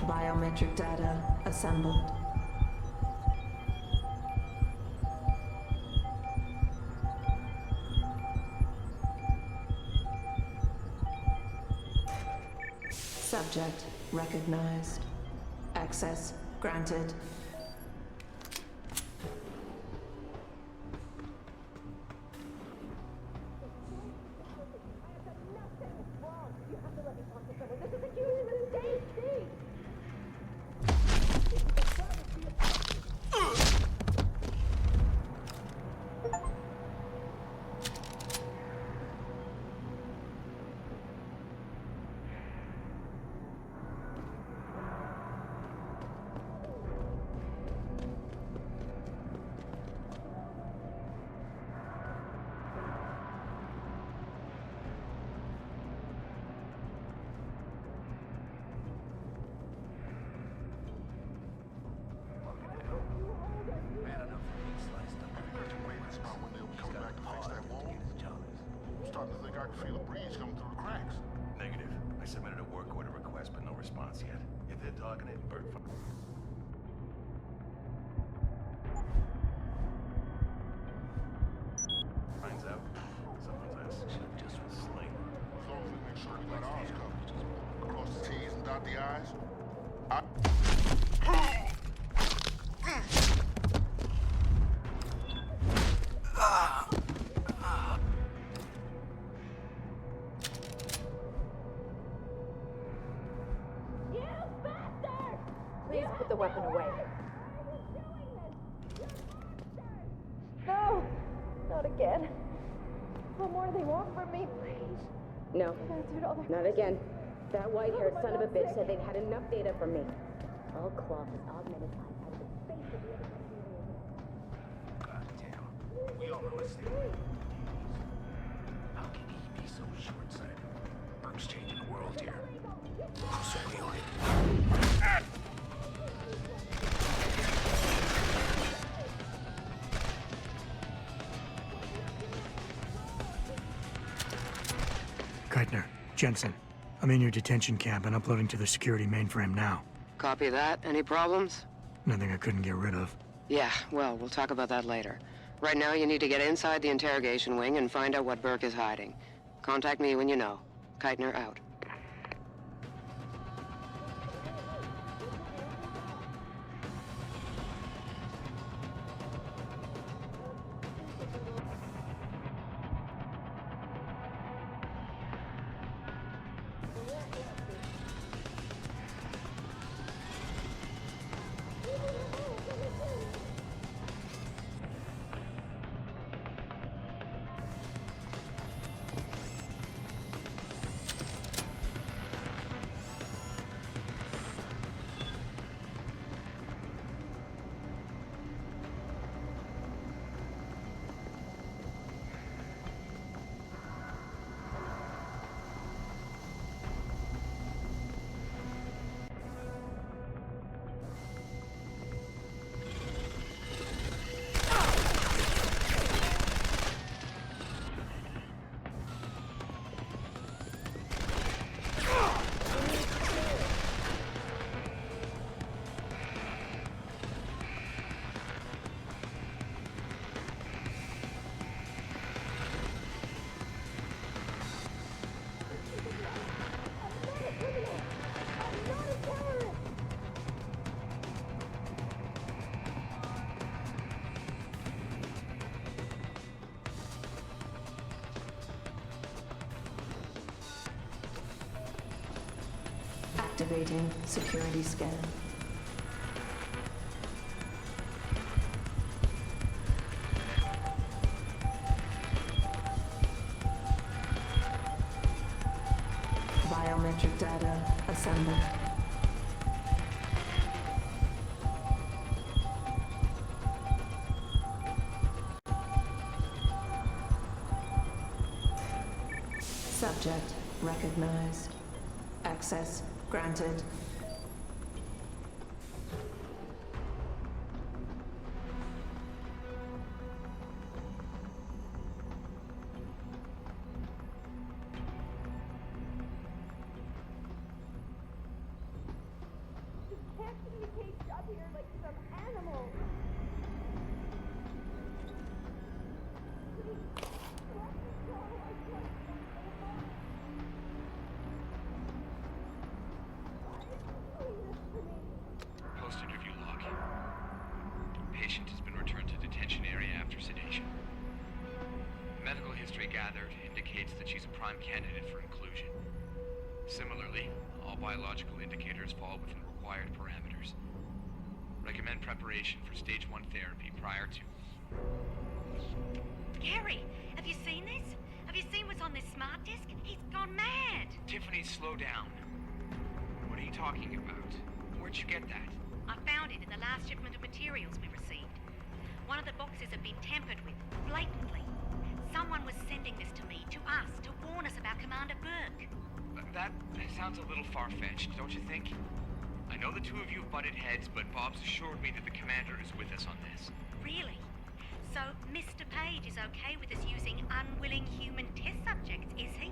Biometric data assembled. Subject recognized. Access granted. Starting to think I can feel a breeze coming through the cracks. Negative. I submitted a work order request, but no response yet. If they're dogging it, Bert. Finds out. Someone's ass should've just was slain. As long as we make sure we got ours covered. Cross the T's and dot the I's. Please put the weapon away. No! Not again. What more do they want from me, please? No, not again. That white-haired son of a bitch said they'd had enough data from me. All cloth is augmented life out of the face of the other computer. God damn. We all know it's the way. How can he be so short-sighted? Burke's changing the world here. So we own it. Keitner, Jensen, I'm in your detention camp and uploading to the security mainframe now. Copy that. Any problems? Nothing I couldn't get rid of. Yeah, well, we'll talk about that later. Right now, you need to get inside the interrogation wing and find out what Burke is hiding. Contact me when you know. Keitner out. Activating security scan. Biometric data assembled. Subject recognized. Access granted. Post-interview log. Patient has been returned to detention area after sedation. Medical history gathered indicates that she's a prime candidate for inclusion. Similarly, all biological indicators fall within required parameters. Recommend preparation for stage 1 therapy prior to... Gary, have you seen this? Have you seen what's on this smart disk? He's gone mad! Tiffany, slow down. What are you talking about? Where'd you get that? I found it in the last shipment of materials we received. One of the boxes had been tampered with, blatantly. Someone was sending this to me, to us, to warn us about Commander Burke. That sounds a little far-fetched, don't you think? I know the two of you have butted heads, but Bob's assured me that the commander is with us on this. Really? So, Mr. Page is okay with us using unwilling human test subjects, is he?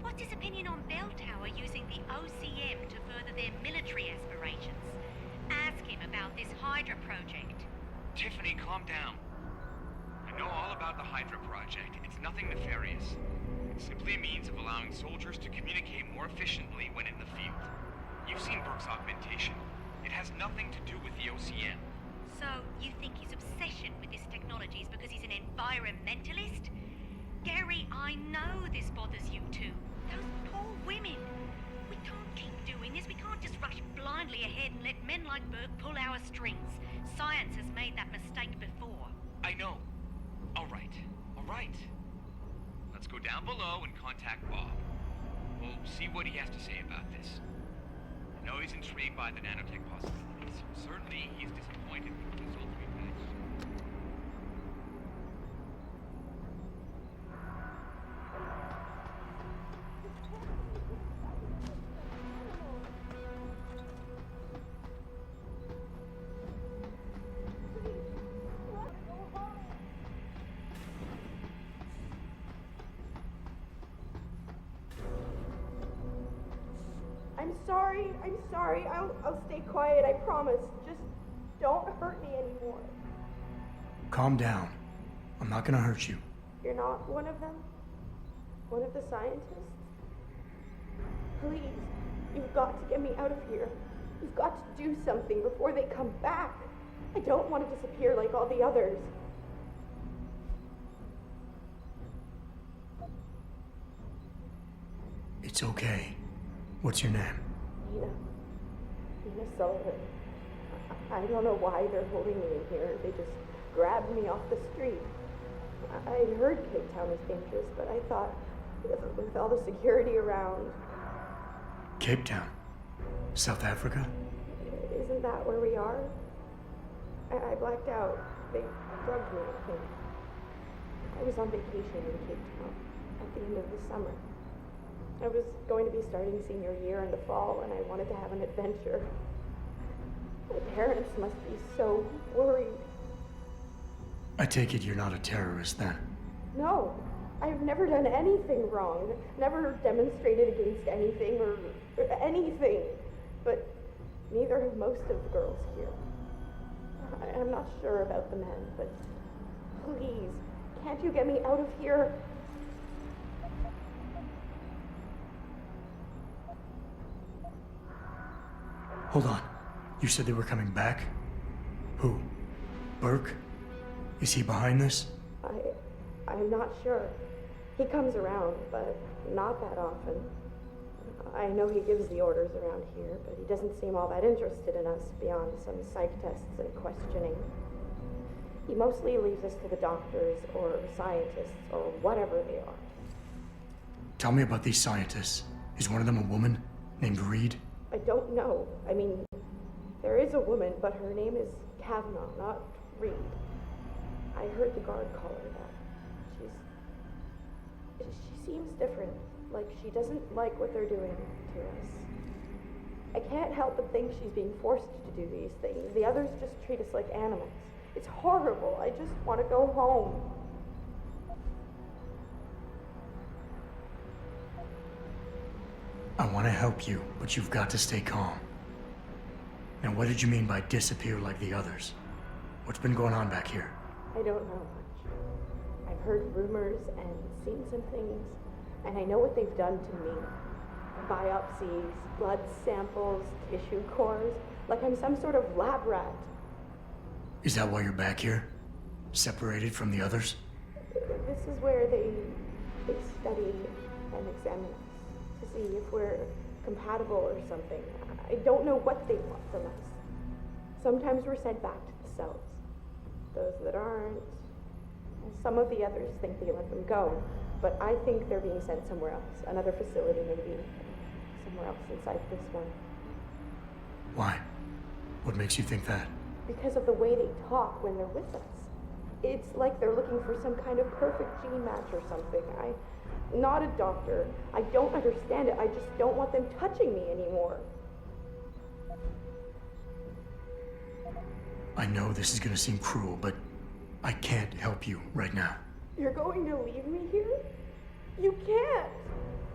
What's his opinion on Bell Tower using the OCM to further their military aspirations? Ask him about this Hydra project. Tiffany, calm down. I know all about the Hydra project. It's nothing nefarious. It's simply a means of allowing soldiers to communicate more efficiently when in the field. You've seen Burke's augmentation. It has nothing to do with the OCM. So, you think his obsession with this technology is because he's an environmentalist? Gary, I know this bothers you too. Those poor women. We can't keep doing this. We can't just rush blindly ahead and let men like Burke pull our strings. Science has made that mistake before. I know. All right. All right. Let's go down below and contact Bob. We'll see what he has to say about this. I know he's intrigued by the nanotech possibilities. Certainly, he's disappointed with the results we've had. I'm sorry. I'll stay quiet, I promise. Just don't hurt me anymore. Calm down. I'm not gonna hurt you. You're not one of them? One of the scientists? Please, you've got to get me out of here. You've got to do something before they come back. I don't want to disappear like all the others. It's okay. What's your name? Nina Sullivan. I don't know why they're holding me in here. They just grabbed me off the street. I heard Cape Town was dangerous, but I thought with all the security around... Cape Town? South Africa? Isn't that where we are? I blacked out. They drugged me, I think. I was on vacation in Cape Town at the end of the summer. I was going to be starting senior year in the fall, and I wanted to have an adventure. My parents must be so worried. I take it you're not a terrorist, then? No, I've never done anything wrong. Never demonstrated against anything or anything. But neither have most of the girls here. I'm not sure about the men, but please, can't you get me out of here? Hold on. You said they were coming back? Who? Burke? Is he behind this? I'm not sure. He comes around, but not that often. I know he gives the orders around here, but he doesn't seem all that interested in us beyond some psych tests and questioning. He mostly leaves us to the doctors or scientists or whatever they are. Tell me about these scientists. Is one of them a woman named Reed? I don't know. I mean, there is a woman, but her name is Kavanaugh, not Reed. I heard the guard call her that. She seems different. Like she doesn't like what they're doing to us. I can't help but think she's being forced to do these things. The others just treat us like animals. It's horrible. I just want to go home. I want to help you, but you've got to stay calm. Now, what did you mean by disappear like the others? What's been going on back here? I don't know much. I've heard rumors and seen some things, and I know what they've done to me. Biopsies, blood samples, tissue cores, like I'm some sort of lab rat. Is that why you're back here? Separated from the others? This is where they study and examine us to see if we're compatible or something. I don't know what they want from us. Sometimes we're sent back to the cells. Those that aren't, some of the others think they let them go, but I think they're being sent somewhere else, another facility maybe, somewhere else inside this one. Why? What makes you think that? Because of the way they talk when they're with us. It's like they're looking for some kind of perfect gene match or something. I'm not a doctor. I don't understand it. I just don't want them touching me anymore. I know this is gonna seem cruel, but I can't help you right now. You're going to leave me here? You can't.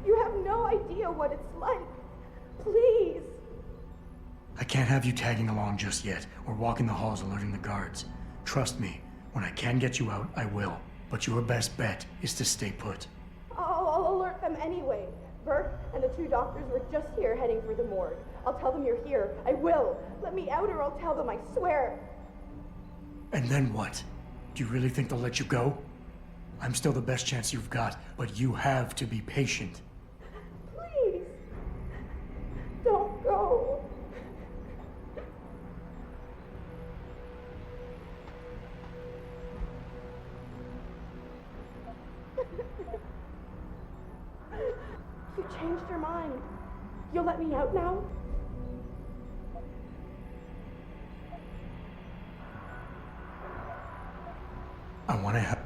You have no idea what it's like. Please. I can't have you tagging along just yet, or walking the halls alerting the guards. Trust me, when I can get you out, I will. But your best bet is to stay put. I'll alert them anyway. Bert and the two doctors were just here heading for the morgue. I'll tell them you're here. I will. Let me out or I'll tell them, I swear. And then what? Do you really think they'll let you go? I'm still the best chance you've got, but you have to be patient. Please. Don't go. You changed your mind. You'll let me out now? I want to help.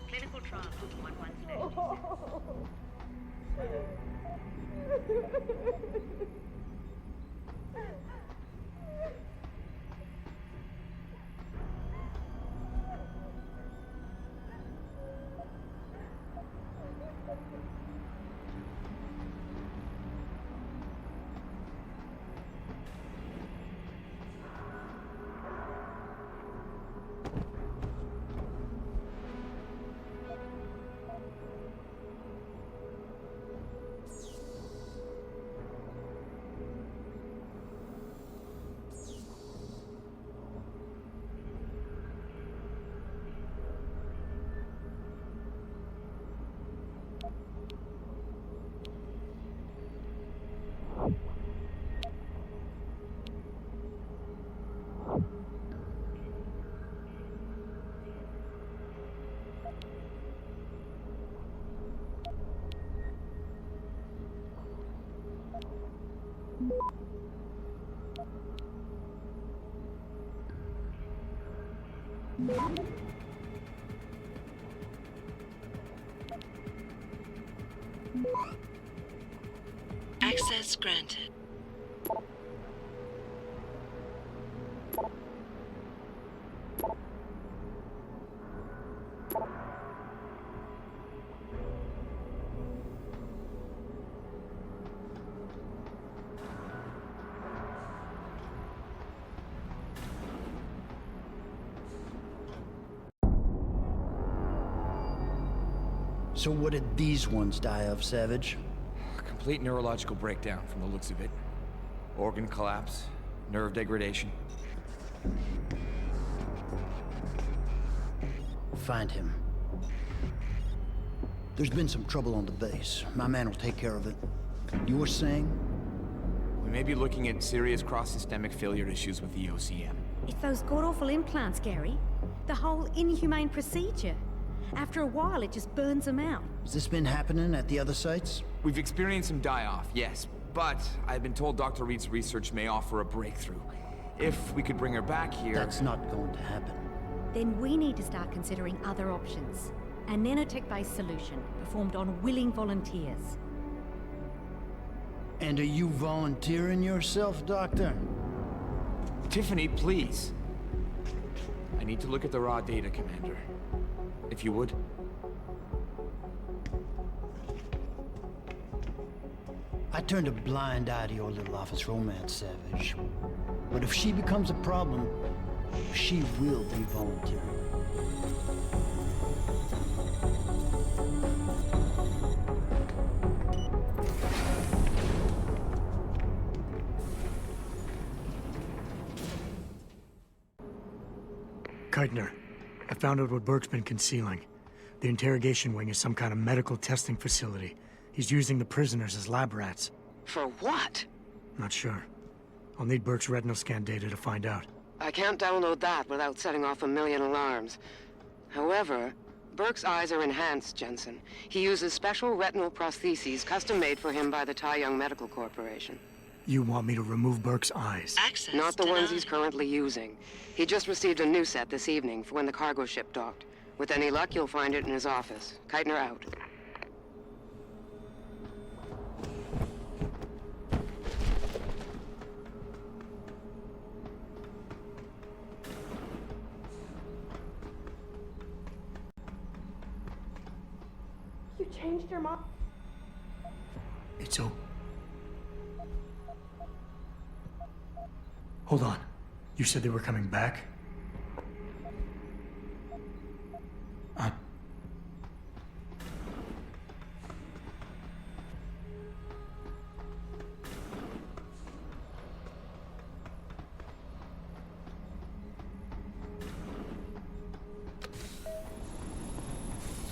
Clinical trial 1 Access granted. So what did these ones die of, Savage? Complete neurological breakdown from the looks of it. Organ collapse, Nerve degradation. Find him. There's been some trouble on the base. My man will take care of it. You were saying? We may be looking at serious cross-systemic failure issues with the OCM. It's those god-awful implants, Gary. The whole inhumane procedure. After a while, it just burns them out. Has this been happening at the other sites? We've experienced some die-off, yes. But I've been told Dr. Reed's research may offer a breakthrough. If we could bring her back here... That's not going to happen. Then we need to start considering other options. A nanotech-based solution performed on willing volunteers. And are you volunteering yourself, Doctor? Tiffany, please. I need to look at the raw data, Commander. If you would. I turned a blind eye to your little office romance, Savage. But if she becomes a problem, she will be volunteering. Keitner, I found out what Burke's been concealing. The interrogation wing is some kind of medical testing facility. He's using the prisoners as lab rats. For what? Not sure. I'll need Burke's retinal scan data to find out. I can't download that without setting off a million alarms. However, Burke's eyes are enhanced, Jensen. He uses special retinal prostheses custom-made for him by the Tai Young Medical Corporation. You want me to remove Burke's eyes? Access Not the ones denied. he's currently using. He just received a new set this evening for when the cargo ship docked. With any luck, you'll find it in his office. Keitner out. You changed your mind? It's okay. Hold on. You said they were coming back?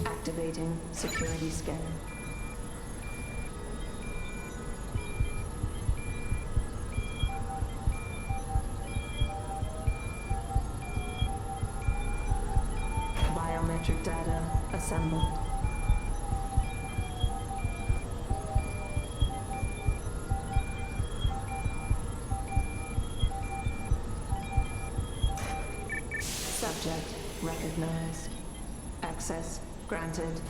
Activating security scan. Biometric data assembled. Subject recognized. Access granted.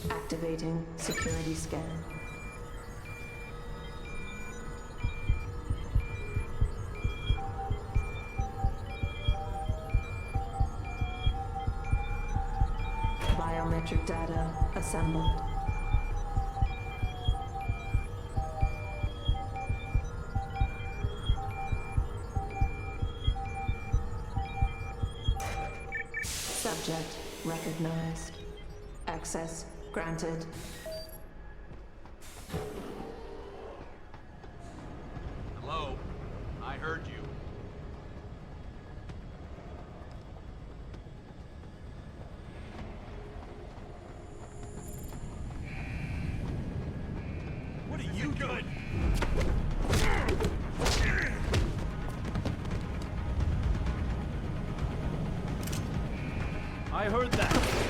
Activating security scan. Biometric data assembled. Subject recognized. Access granted. Hello? I heard you. What are you doing? I heard that.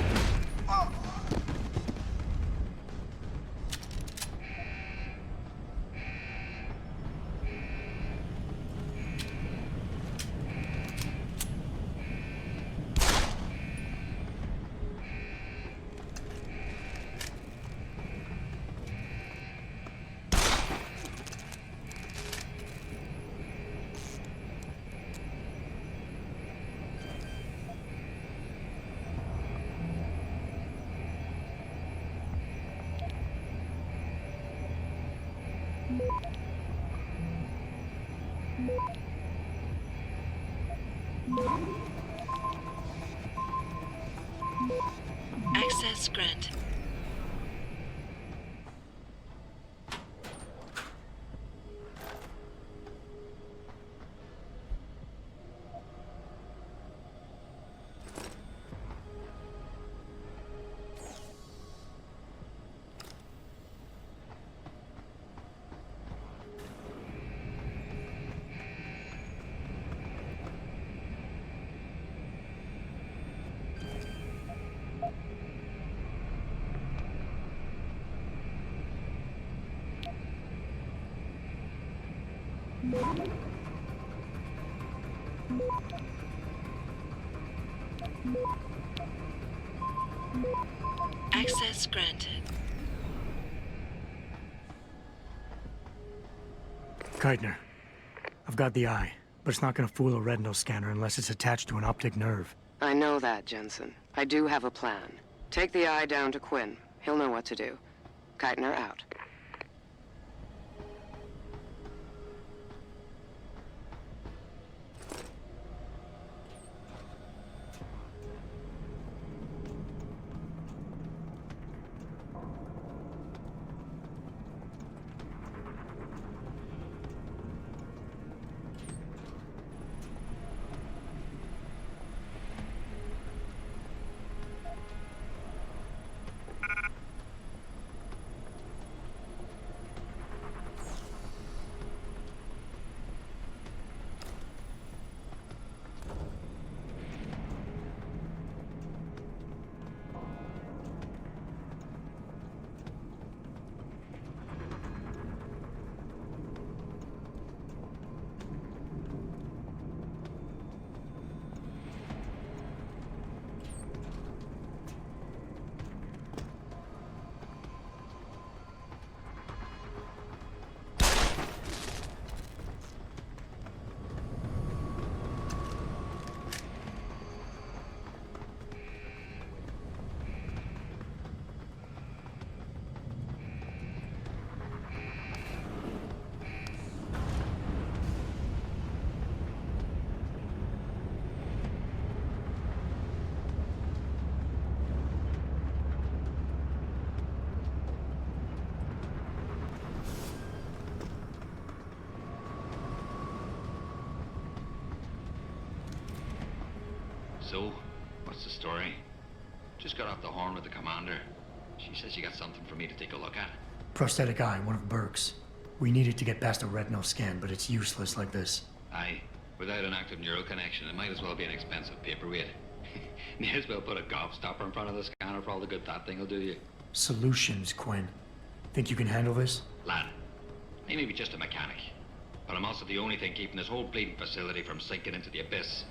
Access granted. Access granted. Keitner, I've got the eye, but it's not gonna fool a retinal scanner unless it's attached to an optic nerve. I know that, Jensen. I do have a plan. Take the eye down to Quinn. He'll know what to do. Keitner out. So, what's the story? Just got off the horn with the commander. She says she got something for me to take a look at. Prosthetic eye, one of Burke's. We needed to get past a retinal scan, but it's useless like this. Aye. Without an active neural connection, it might as well be an expensive paperweight. May as well put a gobstopper in front of the scanner for all the good that thing will do you. Solutions, Quinn. Think you can handle this? Lad, I may be just a mechanic, but I'm also the only thing keeping this whole bleeding facility from sinking into the abyss.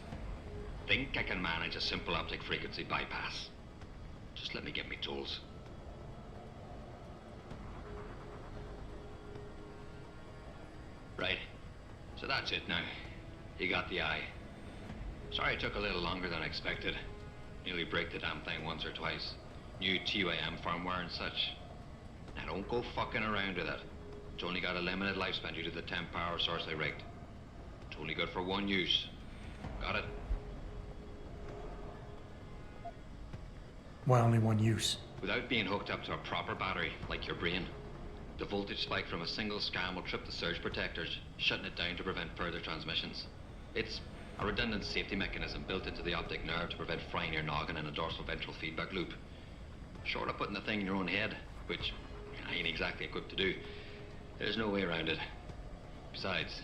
Think I can manage a simple optic frequency bypass. Just let me get me tools. Right. So that's it now. You got the eye. Sorry it took a little longer than expected. Nearly break the damn thing once or twice. New TUAM firmware and such. Now don't go fucking around with it. It's only got a limited lifespan due to the 10 power source they rigged. It's only good for one use. Got it? Why only one use? Without being hooked up to a proper battery, like your brain. The voltage spike from a single scan will trip the surge protectors, shutting it down to prevent further transmissions. It's a redundant safety mechanism built into the optic nerve to prevent frying your noggin in a dorsal ventral feedback loop. Short of putting the thing in your own head, which I ain't exactly equipped to do, there's no way around it. Besides,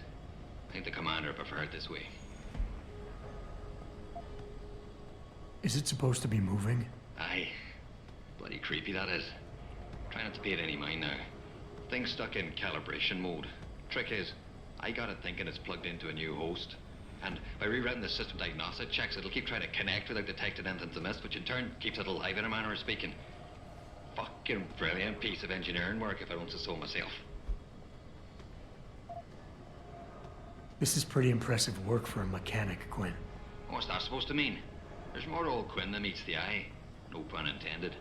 I think the commander preferred it this way. Is it supposed to be moving? Aye. Bloody creepy, that is. Try not to pay it any mind now. Thing's stuck in calibration mode. Trick is, I got it thinking it's plugged into a new host. And by rewriting the system diagnostic checks, it'll keep trying to connect without detecting anything's amiss, which in turn keeps it alive in a manner of speaking. Fucking brilliant piece of engineering work, if I don't say so myself. This is pretty impressive work for a mechanic, Quinn. What's that supposed to mean? There's more to old Quinn than meets the eye. No pun intended.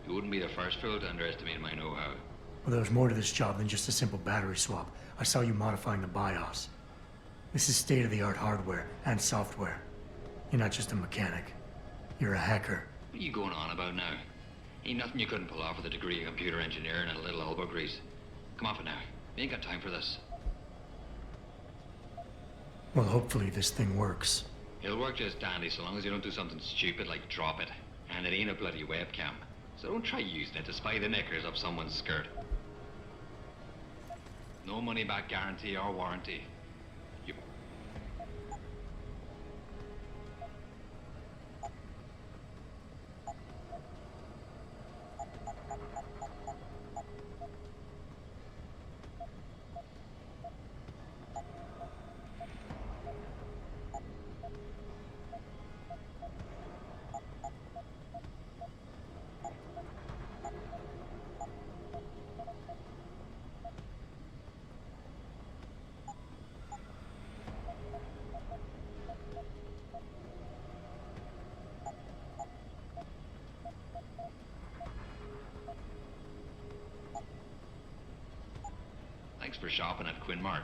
You wouldn't be the first fool to underestimate my know-how. Well, there's more to this job than just a simple battery swap. I saw you modifying the BIOS. This is state-of-the-art hardware and software. You're not just a mechanic. You're a hacker. What are you going on about now? Ain't nothing you couldn't pull off with a degree in computer engineering and a little elbow grease. Come off it now. We ain't got time for this. Well, hopefully this thing works. It'll work just dandy so long as you don't do something stupid like drop it. And it ain't a bloody webcam. So don't try using it to spy the knickers up someone's skirt. No money back guarantee or warranty. You... Thanks for shopping at Quinn Mart.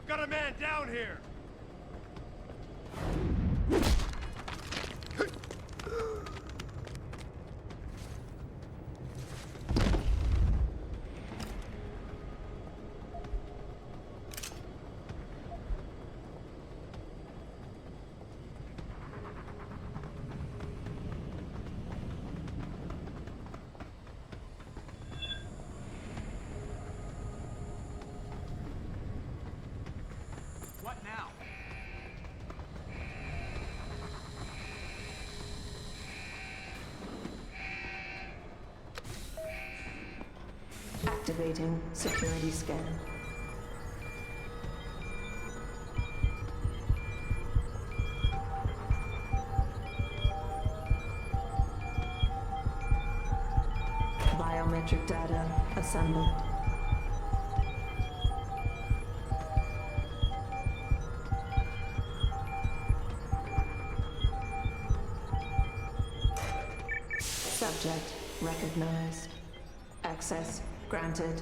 Got a man down here! What now? Activating security scan. Biometric data assembled. Subject recognized. Access granted.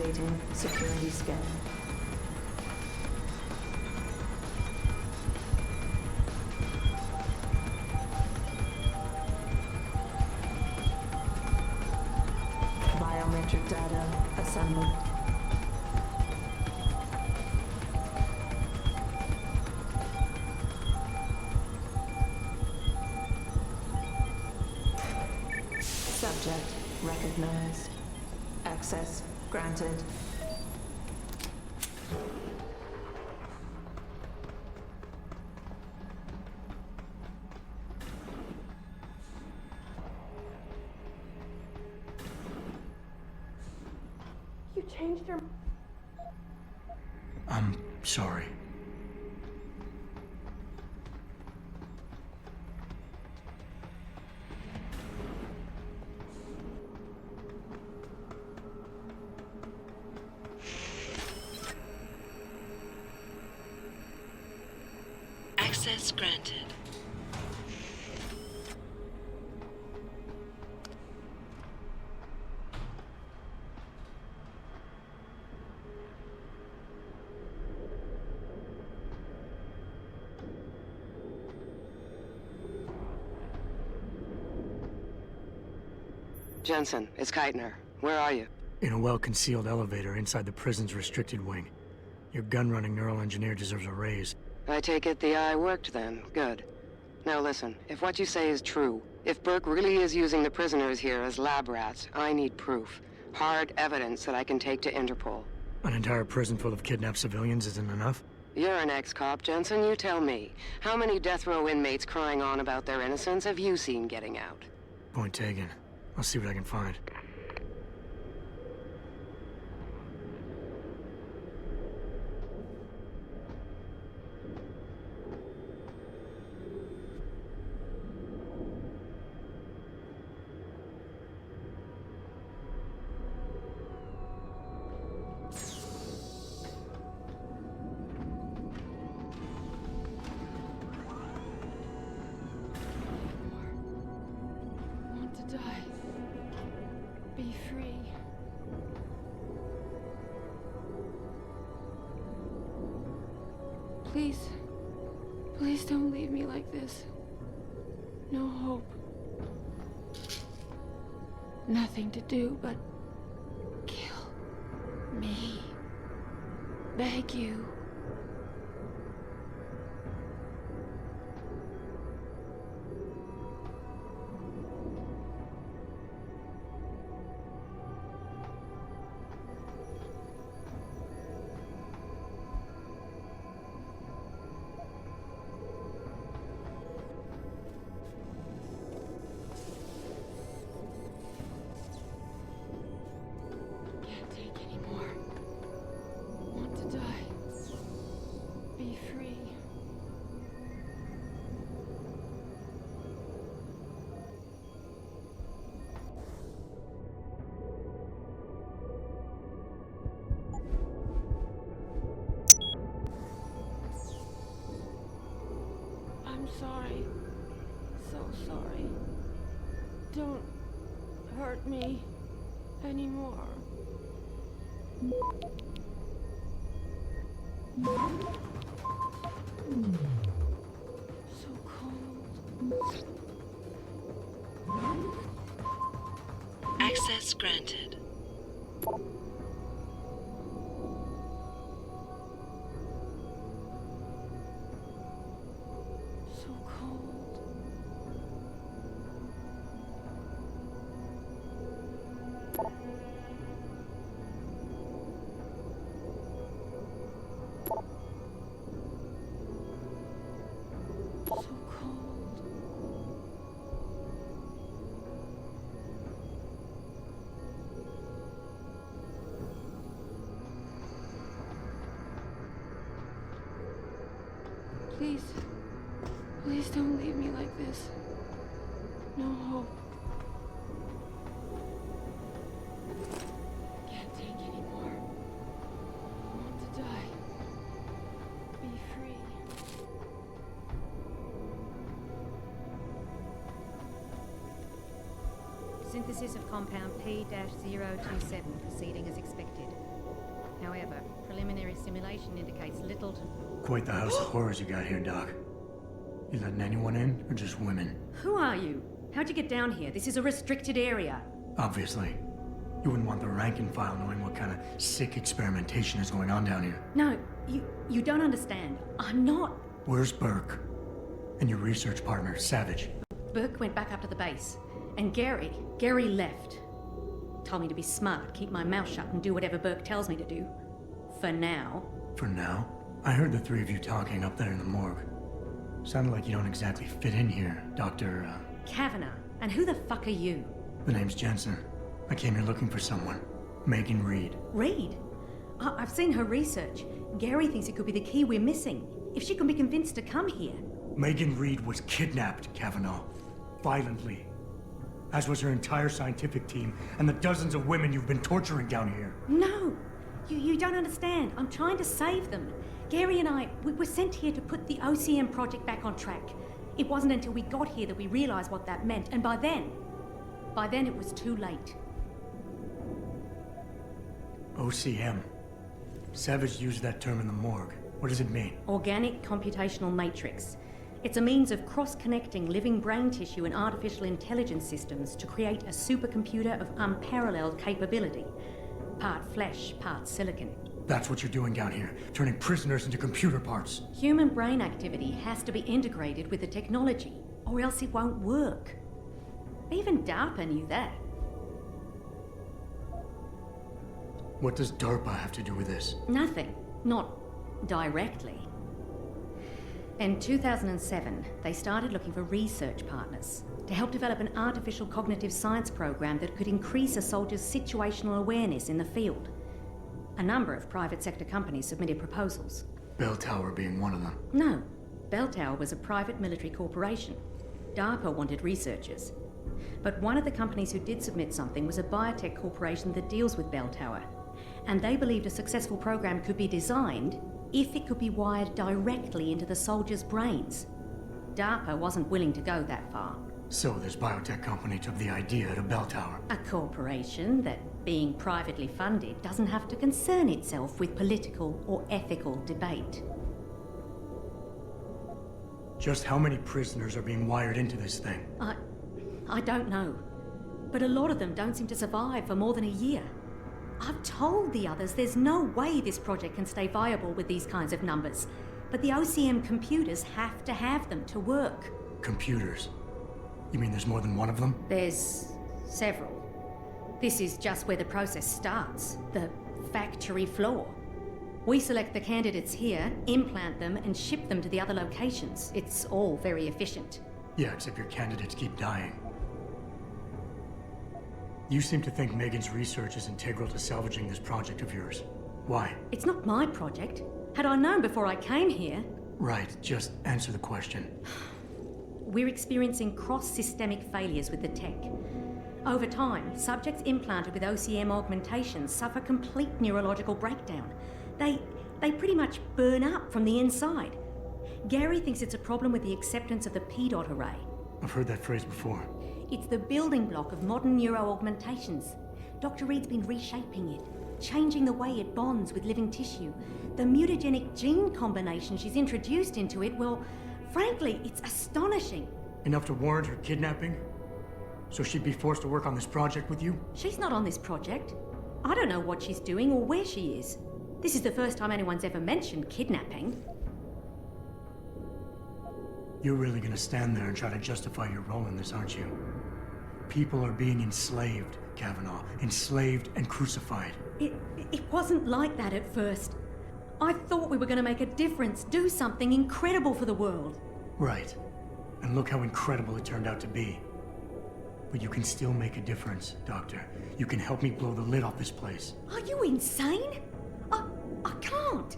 Activating security scan. Biometric data assembled. Subject recognized. Access granted. You changed your... I'm sorry. Access granted. Jensen, it's Keitner. Where are you? In a well-concealed elevator inside the prison's restricted wing. Your gun-running neural engineer deserves a raise. I take it the eye worked then. Good. Now listen, if what you say is true, if Burke really is using the prisoners here as lab rats, I need proof. Hard evidence that I can take to Interpol. An entire prison full of kidnapped civilians isn't enough? You're an ex-cop, Jensen. You tell me. How many death row inmates crying on about their innocence have you seen getting out? Point taken. I'll see what I can find. Want to die. Be free. Please. Please don't leave me like this. No hope. Nothing to do but kill me. Beg you. Can't take anymore. Want to die. Be free. I'm sorry. So sorry. Don't hurt me anymore. So cold. Access granted. So cold. So cold. Please. Please don't leave me like this. No hope. Can't take anymore. Want to die. Be free. Synthesis of compound P-027 proceeding as expected. However, preliminary simulation indicates little to... Quite the house of horrors you got here, Doc. You letting anyone in, or just women? Who are you? How'd you get down here? This is a restricted area. Obviously. You wouldn't want the rank and file knowing what kind of sick experimentation is going on down here. No, you don't understand. I'm not... Where's Burke? And your research partner, Savage? Burke went back up to the base. And Gary left. Told me to be smart, keep my mouth shut, and do whatever Burke tells me to do. For now. For now? I heard the three of you talking up there in the morgue. Sounded like you don't exactly fit in here, Dr. Kavanagh. And who the fuck are you? The name's Jensen. I came here looking for someone. Megan Reed. Reed? I've seen her research. Gary thinks it could be the key we're missing. If she can be convinced to come here. Megan Reed was kidnapped, Kavanagh. Violently. As was her entire scientific team and the dozens of women you've been torturing down here. No! You don't understand. I'm trying to save them. Gary and we were sent here to put the OCM project back on track. It wasn't until we got here that we realized what that meant, and by then it was too late. OCM. Savage used that term in the morgue. What does it mean? Organic computational matrix. It's a means of cross-connecting living brain tissue and artificial intelligence systems to create a supercomputer of unparalleled capability. Part flesh, part silicon. That's what you're doing down here, turning prisoners into computer parts. Human brain activity has to be integrated with the technology, or else it won't work. Even DARPA knew that. What does DARPA have to do with this? Nothing. Not directly. In 2007, they started looking for research partners to help develop an artificial cognitive science program that could increase a soldier's situational awareness in the field. A number of private sector companies submitted proposals. Bell Tower being one of them. No. Bell Tower was a private military corporation. DARPA wanted researchers. But one of the companies who did submit something was a biotech corporation that deals with Bell Tower. And they believed a successful program could be designed if it could be wired directly into the soldiers' brains. DARPA wasn't willing to go that far. So this biotech company took the idea to Bell Tower. A corporation that, being privately funded, doesn't have to concern itself with political or ethical debate. Just how many prisoners are being wired into this thing? I don't know. But a lot of them don't seem to survive for more than a year. I've told the others there's no way this project can stay viable with these kinds of numbers. But the OCM computers have to have them to work. Computers? You mean there's more than one of them? There's several. This is just where the process starts, the factory floor. We select the candidates here, implant them, and ship them to the other locations. It's all very efficient. Yeah, except your candidates keep dying. You seem to think Megan's research is integral to salvaging this project of yours. Why? It's not my project. Had I known before I came here... Right, just answer the question. We're experiencing cross-systemic failures with the tech. Over time, subjects implanted with OCM augmentations suffer complete neurological breakdown. They pretty much burn up from the inside. Gary thinks it's a problem with the acceptance of the P-dot array. I've heard that phrase before. It's the building block of modern neuro-augmentations. Dr. Reed's been reshaping it, changing the way it bonds with living tissue. The mutagenic gene combination she's introduced into it, well, frankly, it's astonishing. Enough to warrant her kidnapping? So she'd be forced to work on this project with you? She's not on this project. I don't know what she's doing or where she is. This is the first time anyone's ever mentioned kidnapping. You're really gonna stand there and try to justify your role in this, aren't you? People are being enslaved, Kavanagh. Enslaved and crucified. It wasn't like that at first. I thought we were gonna make a difference, do something incredible for the world. Right. And look how incredible it turned out to be. But you can still make a difference, Doctor. You can help me blow the lid off this place. Are you insane? I can't.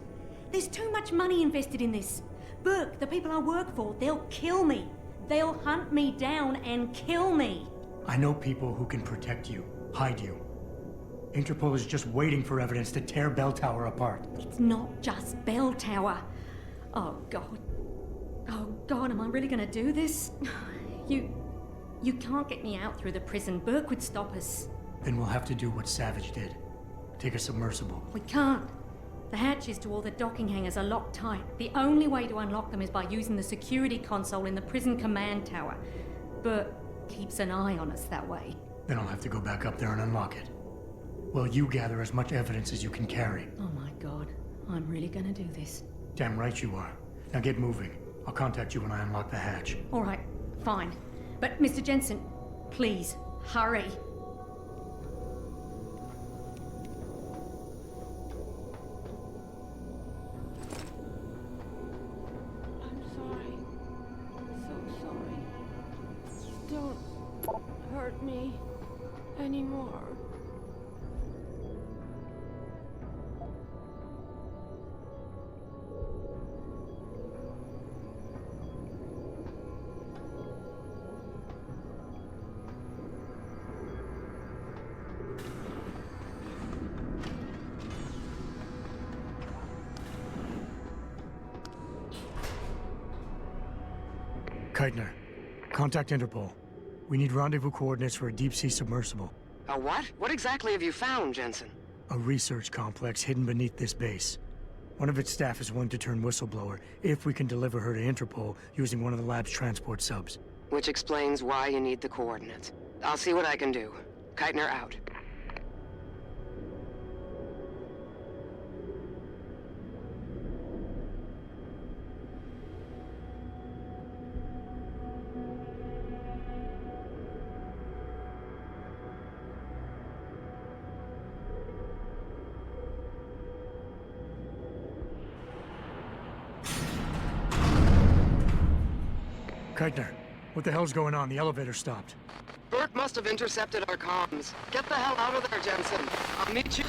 There's too much money invested in this. Burke, the people I work for, they'll kill me. They'll hunt me down and kill me. I know people who can protect you, hide you. Interpol is just waiting for evidence to tear Bell Tower apart. It's not just Bell Tower. Oh, God. Oh, God, am I really gonna do this? You can't get me out through the prison. Burke would stop us. Then we'll have to do what Savage did. Take a submersible. We can't. The hatches to all the docking hangars are locked tight. The only way to unlock them is by using the security console in the prison command tower. Bert keeps an eye on us that way. Then I'll have to go back up there and unlock it. Well, you gather as much evidence as you can carry. Oh my god, I'm really gonna do this. Damn right you are. Now get moving. I'll contact you when I unlock the hatch. All right, fine. But Mr. Jensen, please, hurry. I'm sorry. So sorry. Don't hurt me anymore. Keitner, contact Interpol. We need rendezvous coordinates for a deep-sea submersible. A what? What exactly have you found, Jensen? A research complex hidden beneath this base. One of its staff is willing to turn whistleblower if we can deliver her to Interpol using one of the lab's transport subs. Which explains why you need the coordinates. I'll see what I can do. Keitner out. Keitner, what the hell's going on? The elevator stopped. Bert must have intercepted our comms. Get the hell out of there, Jensen. I'll meet you.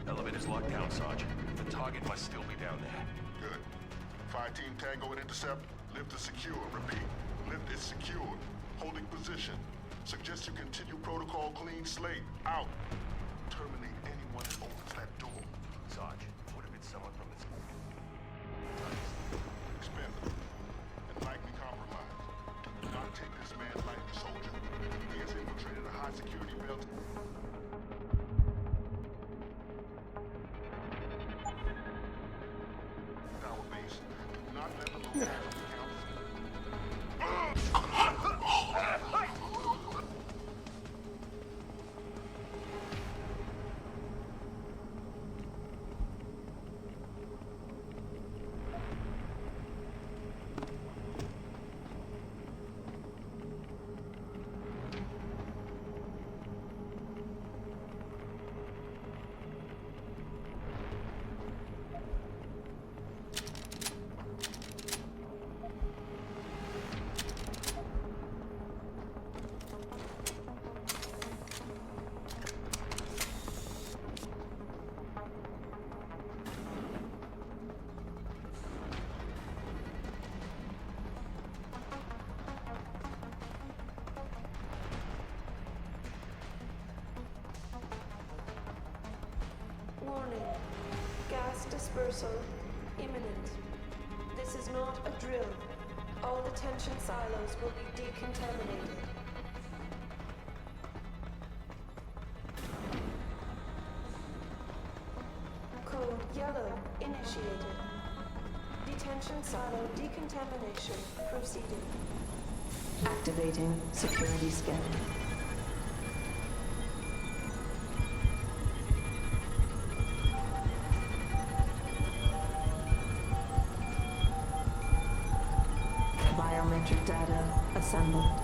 Elevator's locked down, Sarge. The target must still be down there. Good. Fire Team Tango and Intercept, lift is secure. Repeat, lift is secure. Holding position. Suggest you continue protocol clean slate. Out. Terminate anyone that opens that door. Sarge, what if it's someone from this... Expendable. And likely compromised. Do not take this man like a soldier. He has infiltrated a high-security belt. Tower base. Do not let the local dispersal imminent. This is not a drill. All detention silos will be decontaminated. Code yellow initiated. Detention silo decontamination proceeding. Activating security scan. Biometric data assembled.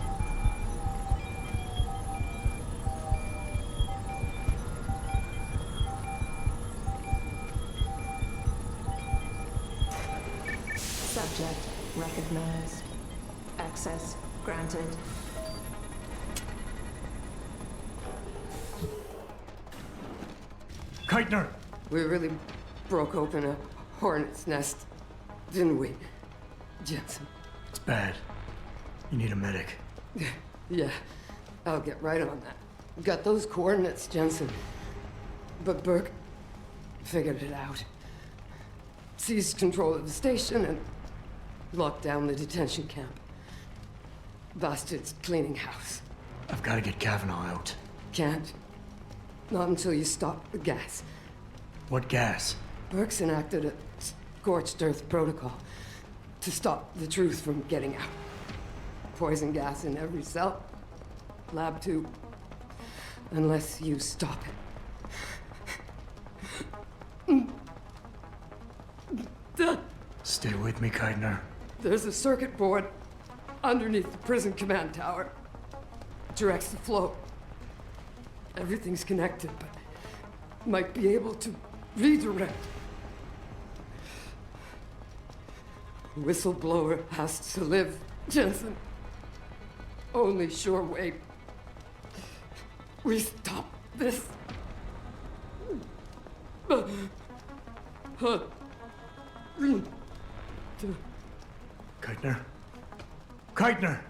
Subject recognized. Access granted. Keitner! We really broke open a hornet's nest, didn't we, Jensen? It's bad. You need a medic. Yeah, I'll get right on that. Got those coordinates, Jensen. But Burke figured it out. Seized control of the station and locked down the detention camp. Bastards cleaning house. I've got to get Kavanaugh out. Can't. Not until you stop the gas. What gas? Burke's enacted a scorched earth protocol to stop the truth from getting out. Poison gas in every cell. Lab tube. Unless you stop it. Stay with me, Keitner. There's a circuit board underneath the prison command tower. Directs the flow. Everything's connected, but might be able to redirect. Whistleblower has to live, Jensen. Only sure way we stop this. Keitner? Keitner!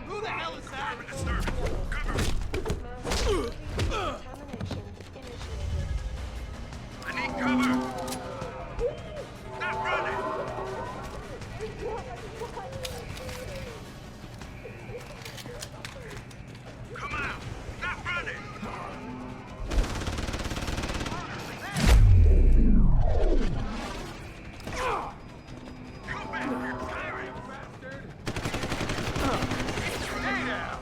Who the hell is that? I need cover! Stop running! Come out! Stop running! Come back here, tyrant! Bastard! Hey now!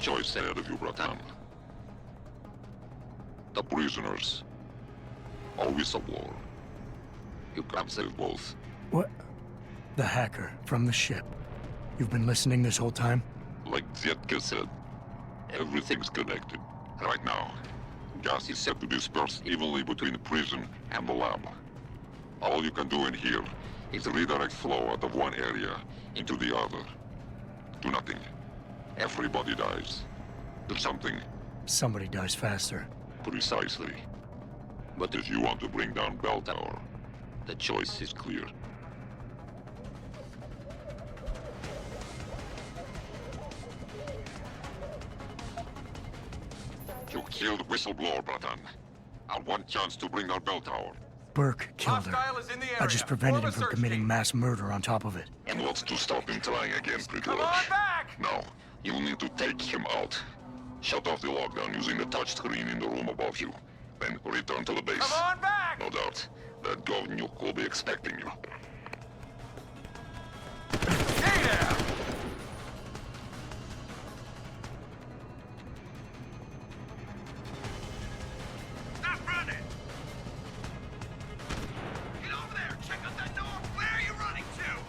choice ahead of you, Bratan. The prisoners, or whistleblower. You can't save both. What? The hacker from the ship. You've been listening this whole time? Like Zetka said, everything's connected. Right now, gas is set to disperse evenly between the prison and the lab. All you can do in here is redirect flow out of one area into the other. Do nothing. Everybody dies. Do something. Somebody dies faster. Precisely. But if you want to bring down Bell Tower, the choice is clear. You killed Whistleblower, Bratan. Our one chance to bring down Bell Tower. Burke killed her. I just prevented him from committing mass murder on top of it. And what's to stop him trying again, Prologue? No, you'll need to take him out. Shut off the lockdown using the touchscreen in the room above you. Then return to the base. Come on back! No doubt. That Govnuke will be expecting you. Hey there! Stop running! Get over there! Check out that door! Where are you running to?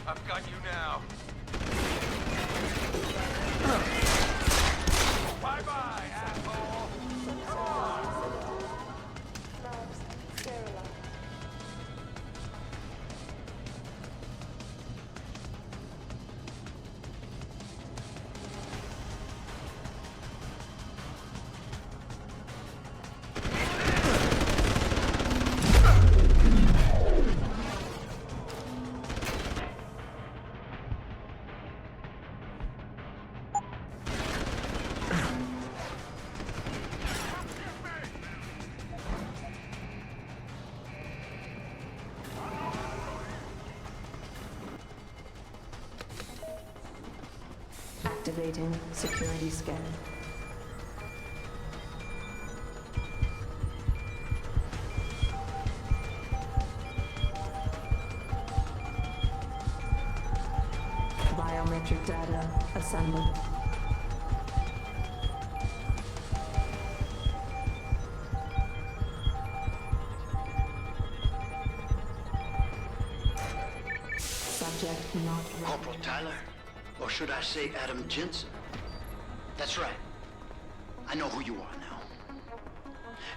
I've got you now. Bye-bye, asshole. Come on. Labs sterilized. Activating security scan. Biometric data assembled. Subject not Corporal Tyler? Or should I say Adam Jensen? That's right. I know who you are now.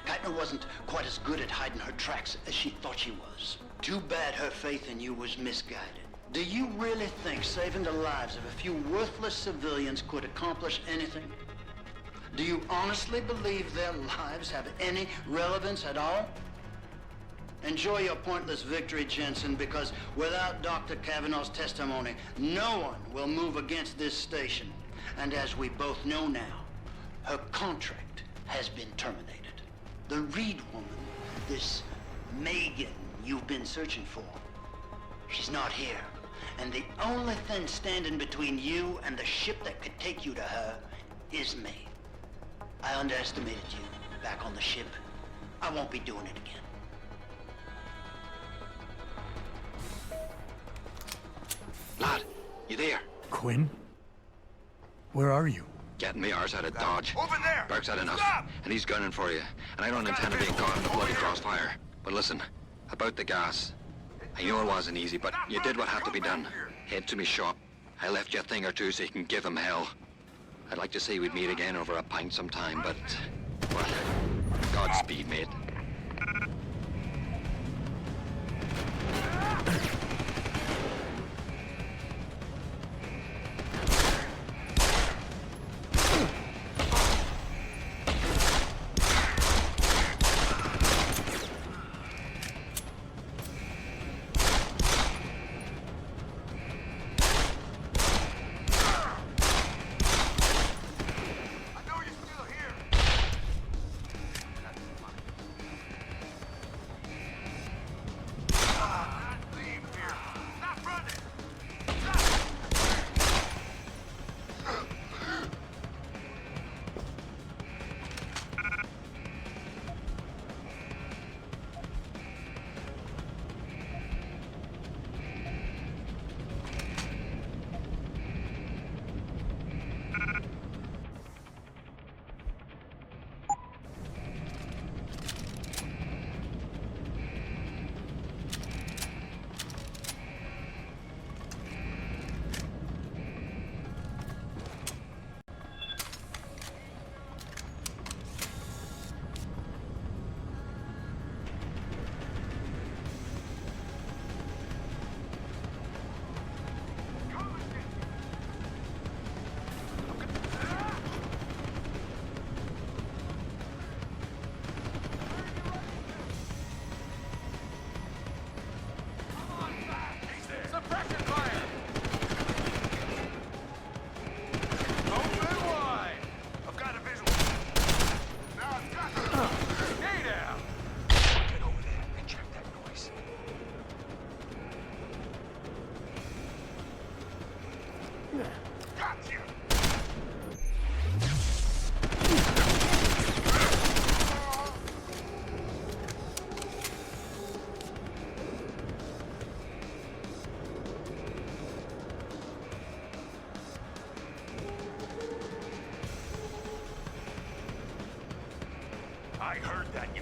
Keitner wasn't quite as good at hiding her tracks as she thought she was. Too bad her faith in you was misguided. Do you really think saving the lives of a few worthless civilians could accomplish anything? Do you honestly believe their lives have any relevance at all? Enjoy your pointless victory, Jensen, because without Dr. Kavanaugh's testimony, no one will move against this station. And as we both know now, her contract has been terminated. The Reed woman, this Megan you've been searching for, she's not here. And the only thing standing between you and the ship that could take you to her is me. I underestimated you back on the ship. I won't be doing it again. Lad, you there? Quinn? Where are you? Getting me arse out of Dodge. Over there! Burke's had enough. Stop! And he's gunning for you. And I don't intend on being caught in the bloody crossfire. But listen, about the gas. I know it wasn't easy, but you did what had to be done. Head to me shop. I left you a thing or two so you can give him hell. I'd like to say we'd meet again over a pint sometime, but... well, Godspeed, mate.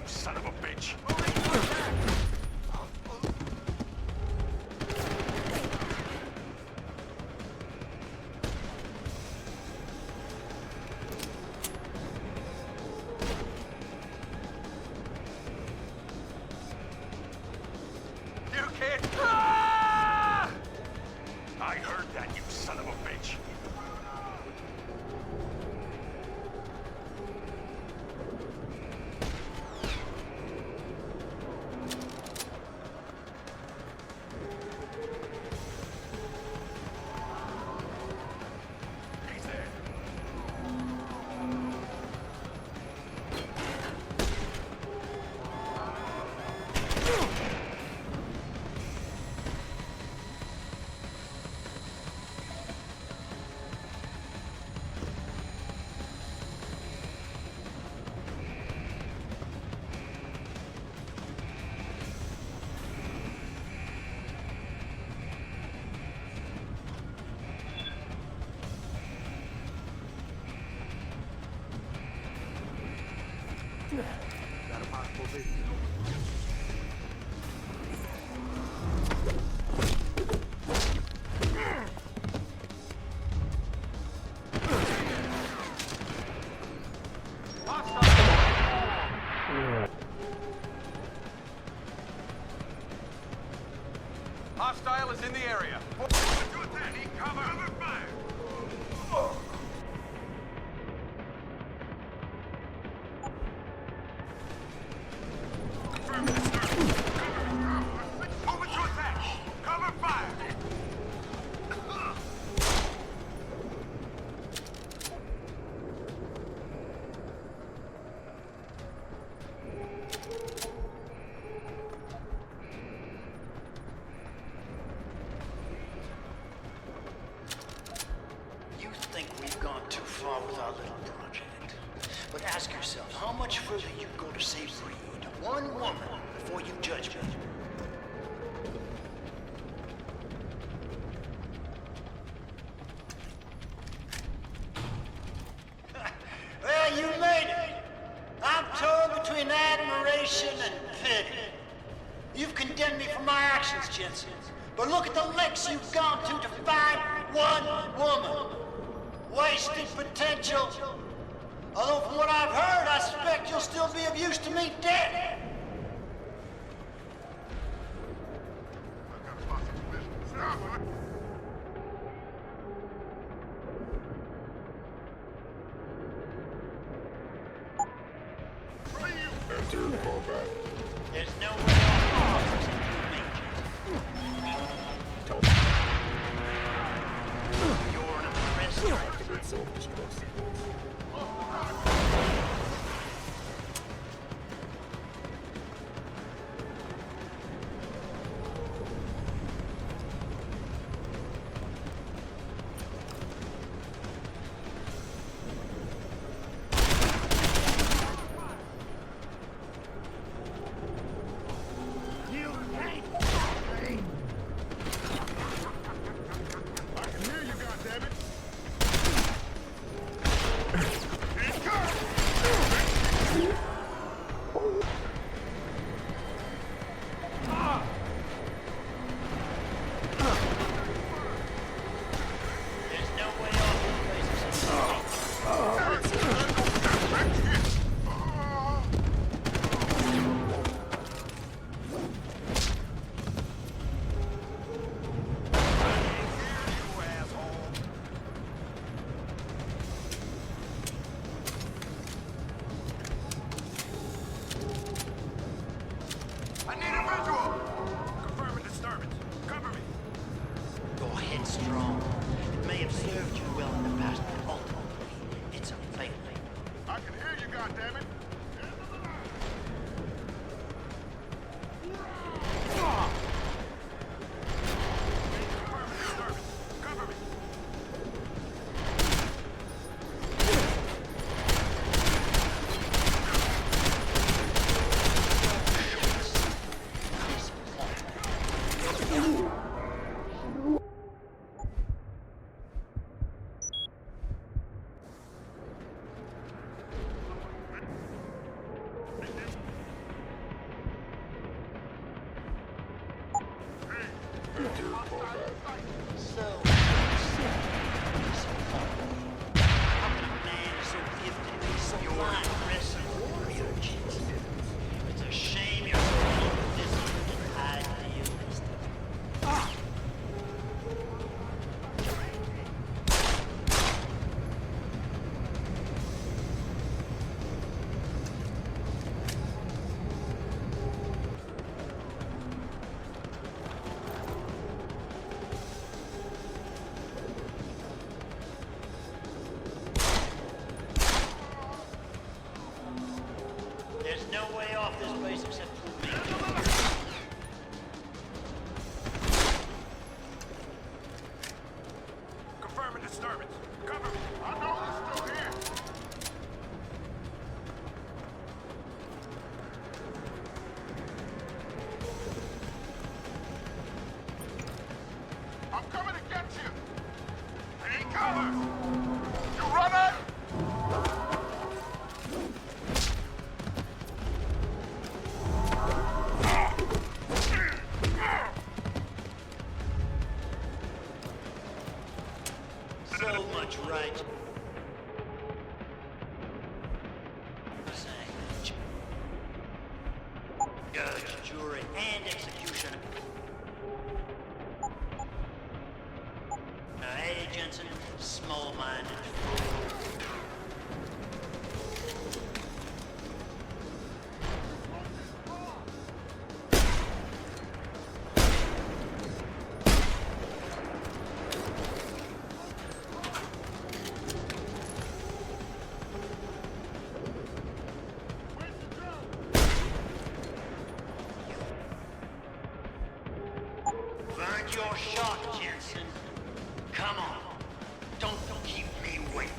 son of a bitch! You kid! Ah! I heard that, you son of a bitch! Got a possible vision. Hostile is in the area. Cover fire! You think we've gone too far with our little project. But ask yourself, how much further you'd go to save Reed, one woman, before you judge me? Well, you made it. I'm torn between admiration and pity. You've condemned me for my actions, Jensen. But look at the lengths you've gone to find one woman. Wasted potential. Although from what I've heard, I suspect you'll still be of use to me dead. There's no way off to me. You're an impressive self-destruct. So, how can a man so gifted be so fine dressing real chicks? It's a shame you're so inconsistent and idealistic. There's no way off this place except through me. Confirm a disturbance. Cover me. I know you're still here. I'm coming to get you. I need cover. You running? So much right. Sandwich. Judge, jury, and executioner. Hey, Jensen, small-minded fool. Find your shot, Jensen. Come on. Don't keep me waiting.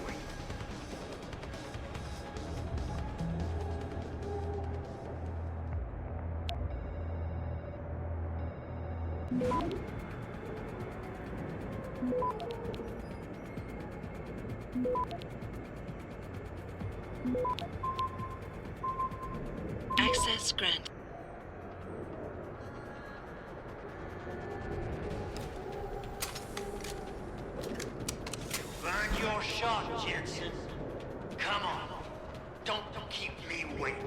Access granted. Find your shot, Jensen. Come on. Don't keep me waiting.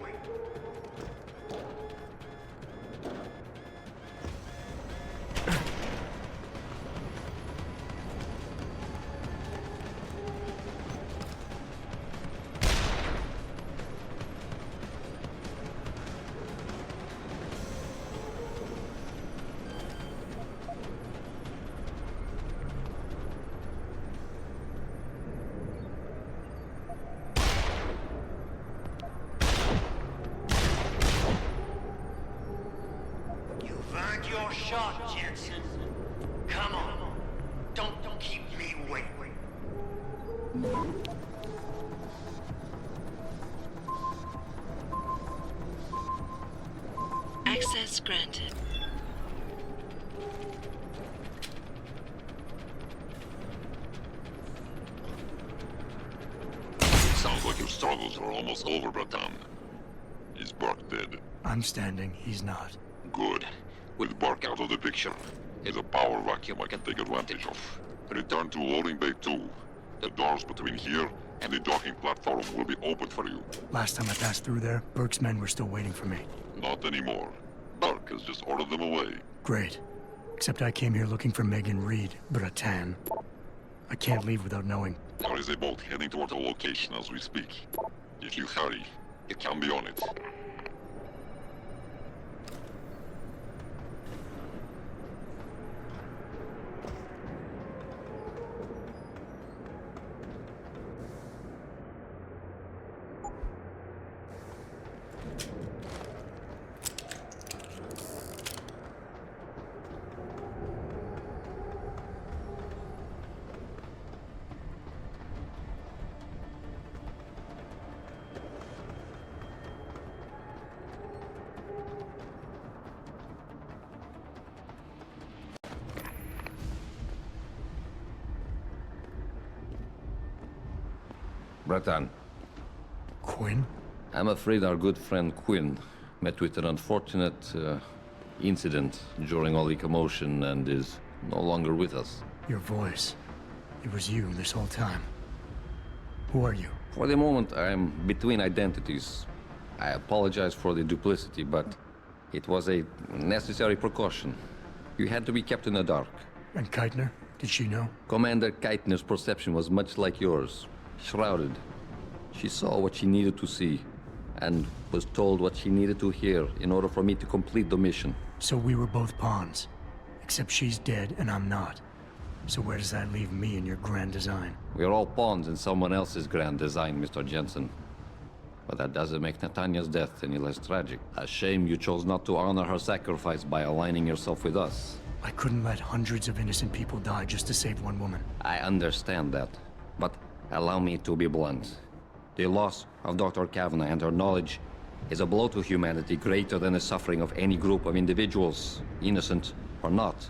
Find your shot, Jensen. Come on. Don't keep me waiting. Access granted. Sounds like your struggles are almost over, Bratan. Is Bark dead? I'm standing, he's not. Good. With Bark out of the picture, there's a power vacuum I can take advantage of. Return to loading bay 2. The doors between here and the docking platform will be open for you. Last time I passed through there, Burke's men were still waiting for me. Not anymore. Bark has just ordered them away. Great. Except I came here looking for Megan Reed, Bratan. I can't leave without knowing. There is a boat heading toward our location as we speak. If you hurry, you can be on it. Bratan. Quinn? I'm afraid our good friend Quinn met with an unfortunate incident during all the commotion and is no longer with us. Your voice. It was you this whole time. Who are you? For the moment, I'm between identities. I apologize for the duplicity, but it was a necessary precaution. You had to be kept in the dark. And Keitner? Did she know? Commander Keitner's perception was much like yours. Shrouded. She saw what she needed to see, and was told what she needed to hear in order for me to complete the mission. So we were both pawns. Except she's dead and I'm not. So where does that leave me in your grand design? We're all pawns in someone else's grand design, Mr. Jensen. But that doesn't make Natanya's death any less tragic. A shame you chose not to honor her sacrifice by aligning yourself with us. I couldn't let hundreds of innocent people die just to save one woman. I understand that. But allow me to be blunt. The loss of Dr. Kavanagh and her knowledge is a blow to humanity greater than the suffering of any group of individuals, innocent or not.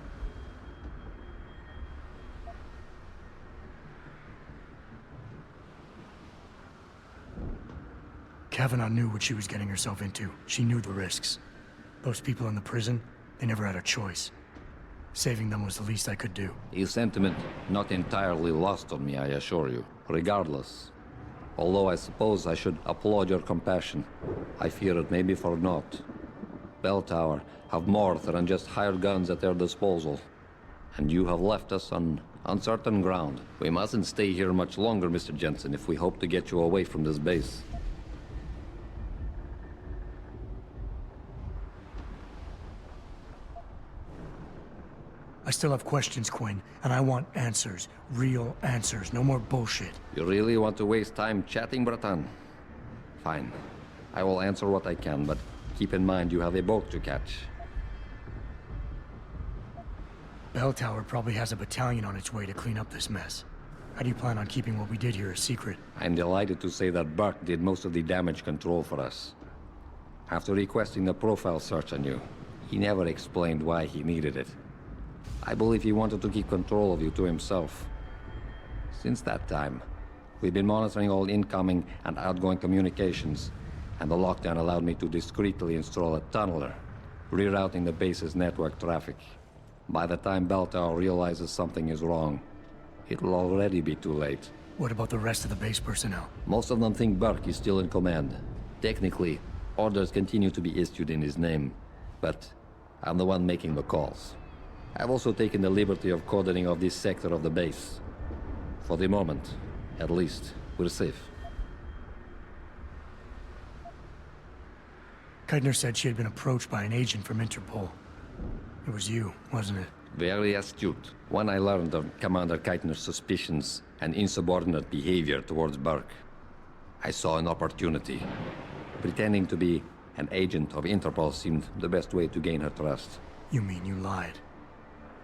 Kavanagh knew what she was getting herself into. She knew the risks. Those people in the prison, they never had a choice. Saving them was the least I could do. A sentiment not entirely lost on me, I assure you. Regardless. Although I suppose I should applaud your compassion, I fear it may be for naught. Bell Tower have more than just hired guns at their disposal. And you have left us on uncertain ground. We mustn't stay here much longer, Mr. Jensen, if we hope to get you away from this base. I still have questions, Quinn, and I want answers. Real answers, no more bullshit. You really want to waste time chatting, Bratan? Fine. I will answer what I can, but keep in mind you have a boat to catch. Bell Tower probably has a battalion on its way to clean up this mess. How do you plan on keeping what we did here a secret? I'm delighted to say that Burke did most of the damage control for us. After requesting the profile search on you, he never explained why he needed it. I believe he wanted to keep control of you to himself. Since that time, we've been monitoring all incoming and outgoing communications, and the lockdown allowed me to discreetly install a tunneler, rerouting the base's network traffic. By the time Bell Tower realizes something is wrong, it will already be too late. What about the rest of the base personnel? Most of them think Burke is still in command. Technically, orders continue to be issued in his name, but I'm the one making the calls. I've also taken the liberty of coordinating of this sector of the base. For the moment, at least, we're safe. Keitner said she had been approached by an agent from Interpol. It was you, wasn't it? Very astute. When I learned of Commander Keitner's suspicions and insubordinate behavior towards Burke, I saw an opportunity. Pretending to be an agent of Interpol seemed the best way to gain her trust. You mean you lied?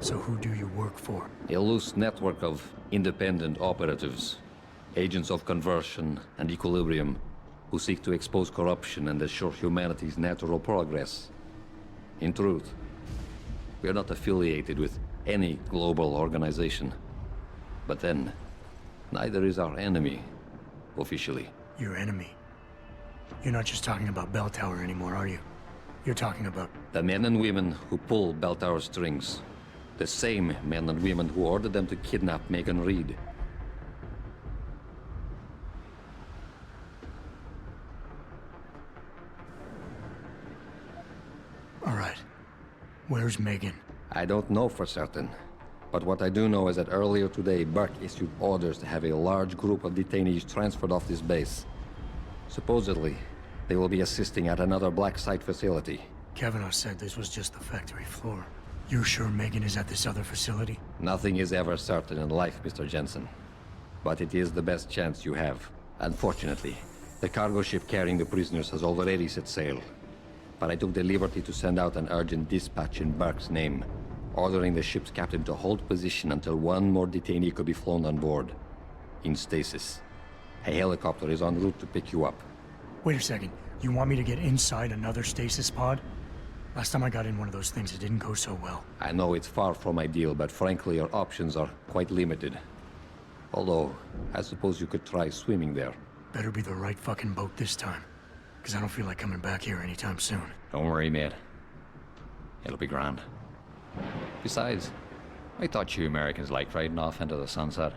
So who do you work for? A loose network of independent operatives, agents of conversion and equilibrium, who seek to expose corruption and assure humanity's natural progress. In truth, we are not affiliated with any global organization. But then, neither is our enemy, officially. Your enemy? You're not just talking about Bell Tower anymore, are you? You're talking about... the men and women who pull Bell Tower strings. The same men and women who ordered them to kidnap Megan Reed. All right. Where's Megan? I don't know for certain. But what I do know is that earlier today, Burke issued orders to have a large group of detainees transferred off this base. Supposedly, they will be assisting at another black site facility. Kavanagh said this was just the factory floor. You're sure Megan is at this other facility? Nothing is ever certain in life, Mr. Jensen. But it is the best chance you have. Unfortunately, the cargo ship carrying the prisoners has already set sail. But I took the liberty to send out an urgent dispatch in Burke's name, ordering the ship's captain to hold position until one more detainee could be flown on board. In stasis. A helicopter is en route to pick you up. Wait a second. You want me to get inside another stasis pod? Last time I got in one of those things, it didn't go so well. I know it's far from ideal, but frankly, your options are quite limited. Although, I suppose you could try swimming there. Better be the right fucking boat this time. Because I don't feel like coming back here anytime soon. Don't worry, man. It'll be grand. Besides, I thought you Americans liked riding off into the sunset.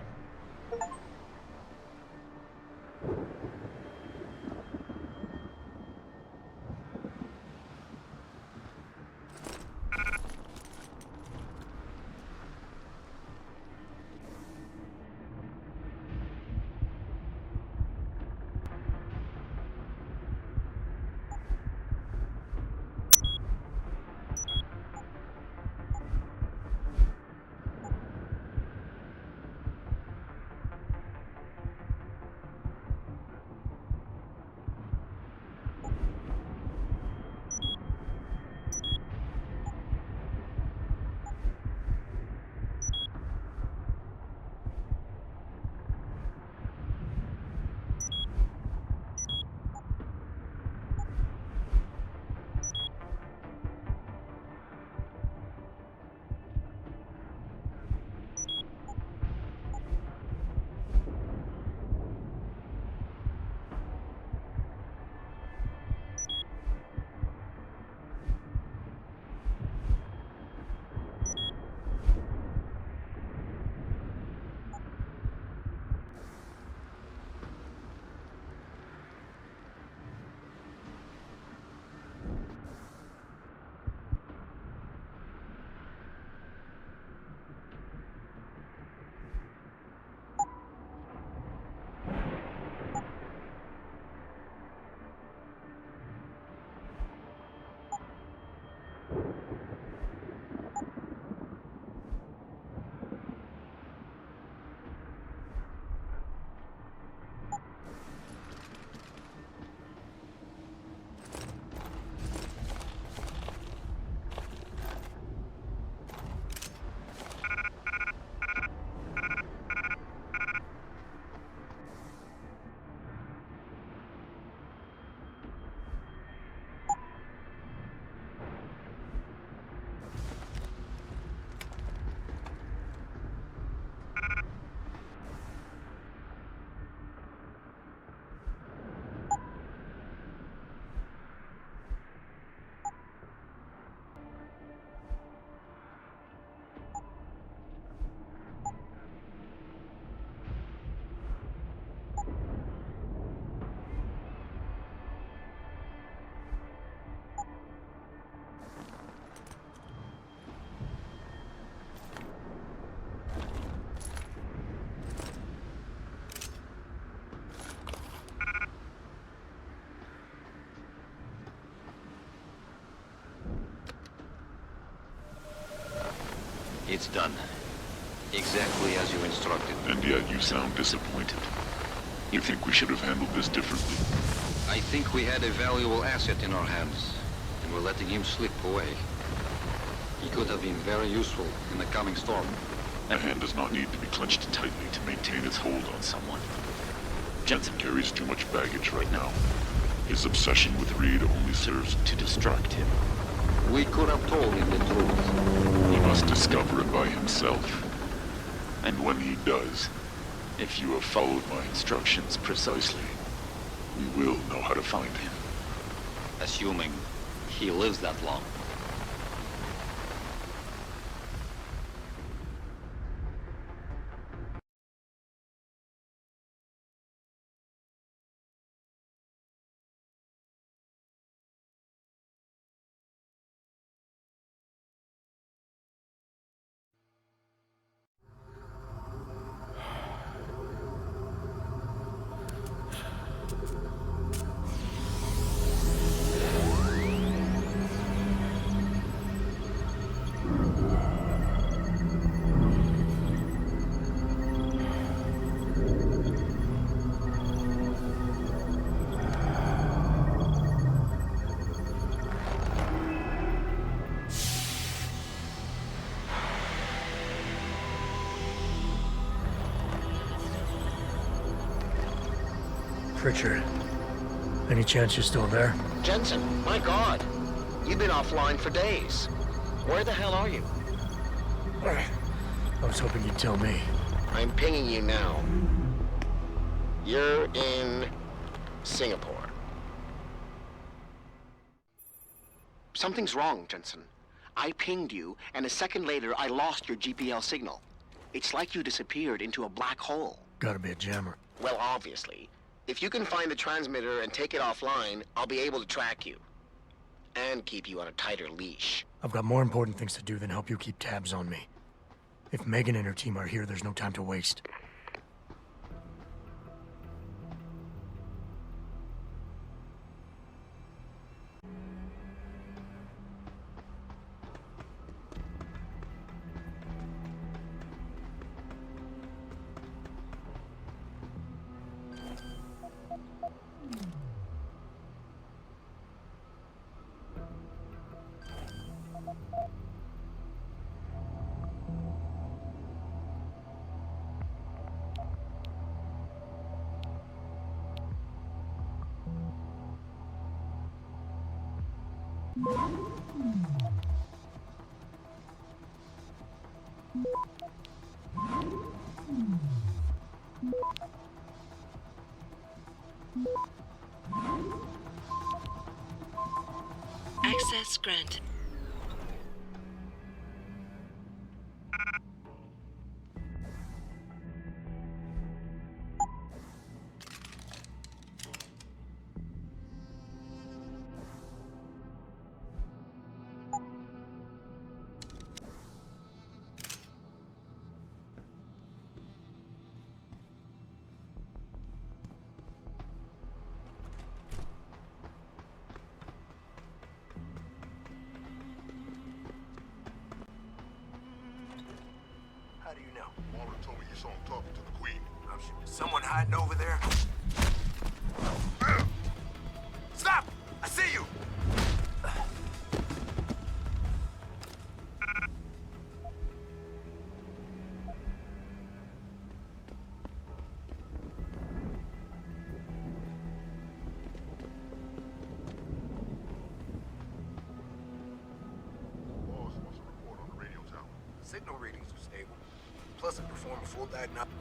It's done. Exactly as you instructed. And yet you sound disappointed. You think we should have handled this differently? I think we had a valuable asset in our hands, and we're letting him slip away. He could have been very useful in the coming storm. A hand does not need to be clenched tightly to maintain its hold on someone. Jensen carries too much baggage right now. His obsession with Reed only serves to distract him. We could have told him the truth. He must discover it by himself. And when he does, if you have followed my instructions precisely, we will know how to find him. Assuming he lives that long. Pritchard, any chance you're still there? Jensen, my God. You've been offline for days. Where the hell are you? I was hoping you'd tell me. I'm pinging you now. You're in Singapore. Something's wrong, Jensen. I pinged you, and a second later, I lost your GPL signal. It's like you disappeared into a black hole. Gotta be a jammer. Well, obviously. If you can find the transmitter and take it offline, I'll be able to track you. And keep you on a tighter leash. I've got more important things to do than help you keep tabs on me. If Megan and her team are here, there's no time to waste. Access granted. How do you know? Walter told me you saw him talking to the Queen. I'm sure. Someone hiding over there? Stop! I see you! Boss wants a report on the radio tower. Signal readings are stable. Plus, it performed a full diagnostic.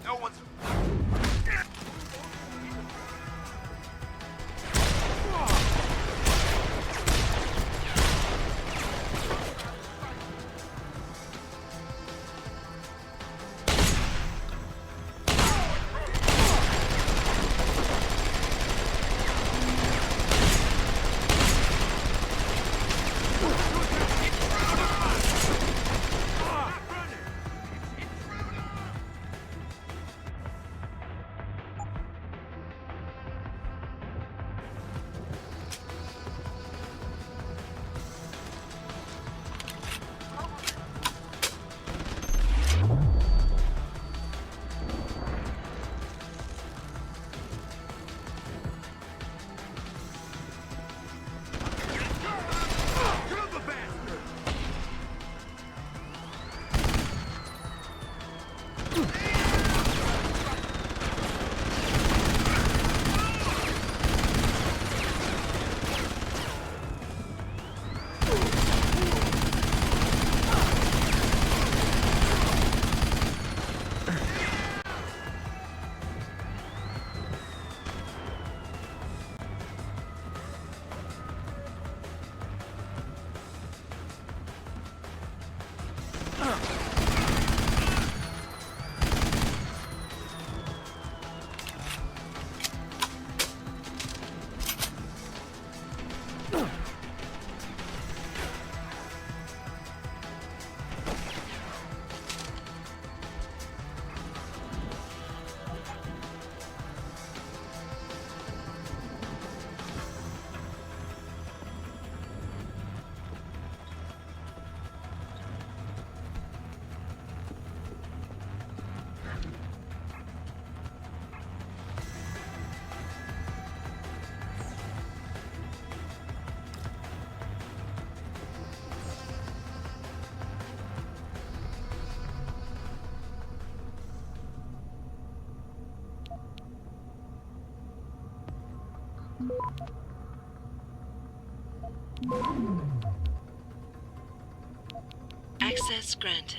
No one's. Access granted.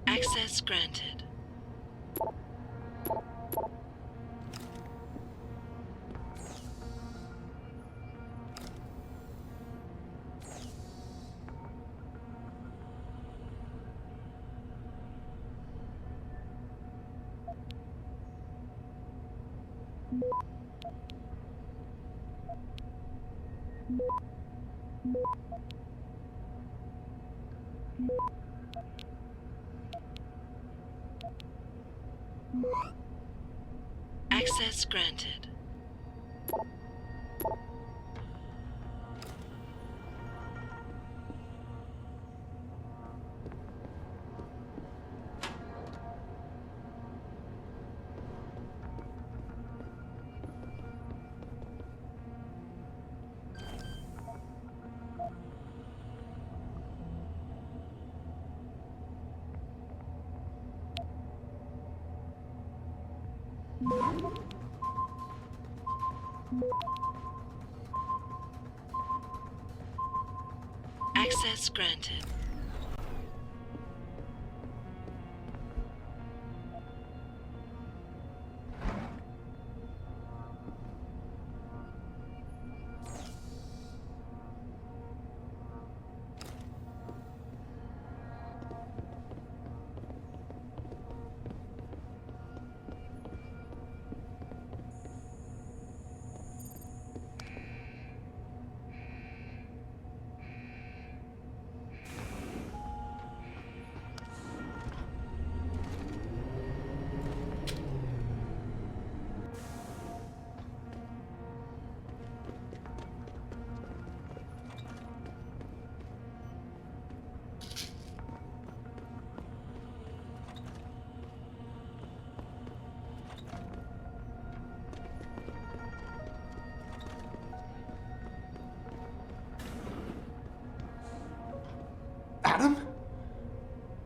Access granted. Access granted. Access granted.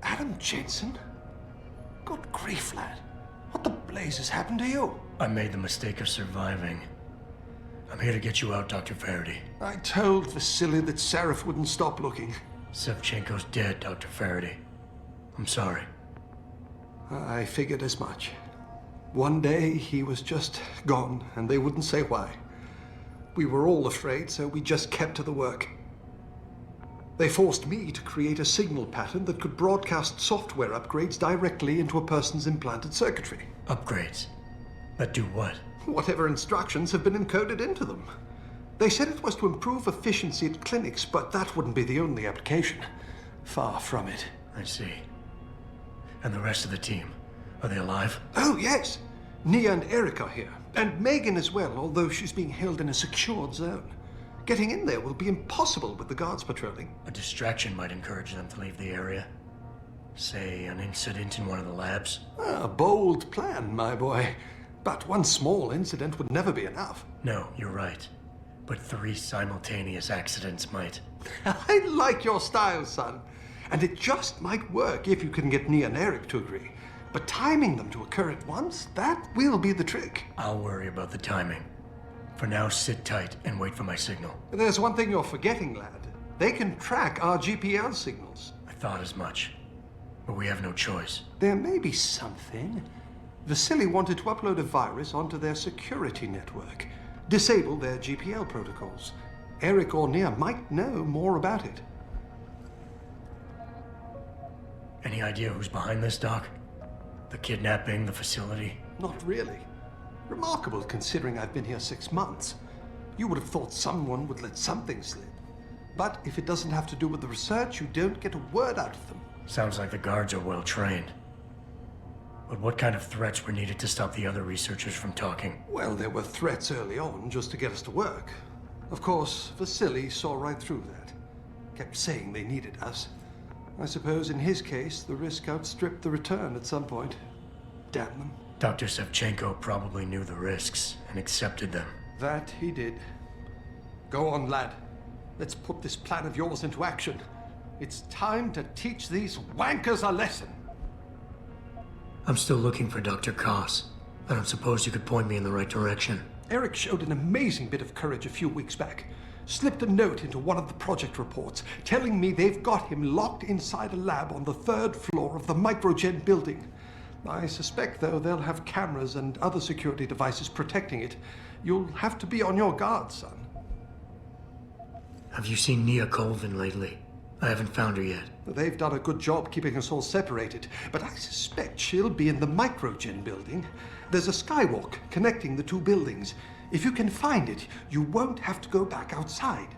Adam Jensen? Good grief, lad. What the blazes happened to you? I made the mistake of surviving. I'm here to get you out, Dr. Faraday. I told Vasily that Seraph wouldn't stop looking. Sevchenko's dead, Dr. Faraday. I'm sorry. I figured as much. One day he was just gone, and they wouldn't say why. We were all afraid, so we just kept to the work. They forced me to create a signal pattern that could broadcast software upgrades directly into a person's implanted circuitry. Upgrades? But do what? Whatever instructions have been encoded into them. They said it was to improve efficiency at clinics, but that wouldn't be the only application. Far from it. I see. And the rest of the team, are they alive? Oh, yes. Nia and Eric are here. And Megan as well, although she's being held in a secured zone. Getting in there will be impossible with the guards patrolling. A distraction might encourage them to leave the area. Say, an incident in one of the labs. A bold plan, my boy. But one small incident would never be enough. No, you're right. But 3 simultaneous accidents might. I like your style, son. And it just might work if you can get Nia and Eric to agree. But timing them to occur at once, that will be the trick. I'll worry about the timing. For now, sit tight and wait for my signal. There's one thing you're forgetting, lad. They can track our GPL signals. I thought as much. But we have no choice. There may be something. Vasily wanted to upload a virus onto their security network. Disable their GPL protocols. Eric or Nia might know more about it. Any idea who's behind this, Doc? The kidnapping, the facility? Not really. Remarkable considering I've been here 6 months. You would have thought someone would let something slip. But if it doesn't have to do with the research, you don't get a word out of them. Sounds like the guards are well trained. But what kind of threats were needed to stop the other researchers from talking? Well, there were threats early on just to get us to work. Of course, Vasily saw right through that. Kept saying they needed us. I suppose in his case, the risk outstripped the return at some point. Damn them. Dr. Sevchenko probably knew the risks and accepted them. That he did. Go on, lad. Let's put this plan of yours into action. It's time to teach these wankers a lesson. I'm still looking for Dr. Koss. I don't suppose you could point me in the right direction. Eric showed an amazing bit of courage a few weeks back. Slipped a note into one of the project reports, telling me they've got him locked inside a lab on the 3rd floor of the Microgen building. I suspect, though, they'll have cameras and other security devices protecting it. You'll have to be on your guard, son. Have you seen Nia Colvin lately? I haven't found her yet. They've done a good job keeping us all separated, but I suspect she'll be in the Microgen building. There's a skywalk connecting the two buildings. If you can find it, you won't have to go back outside.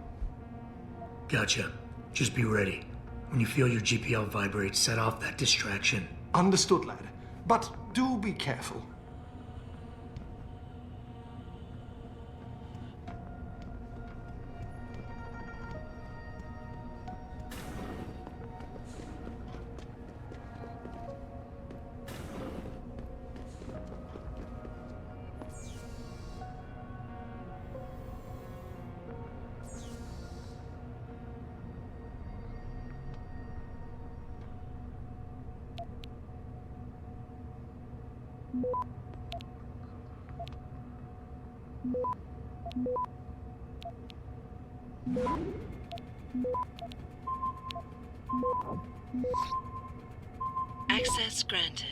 Gotcha. Just be ready. When you feel your GPL vibrate, set off that distraction. Understood, lad. But do be careful. Access granted.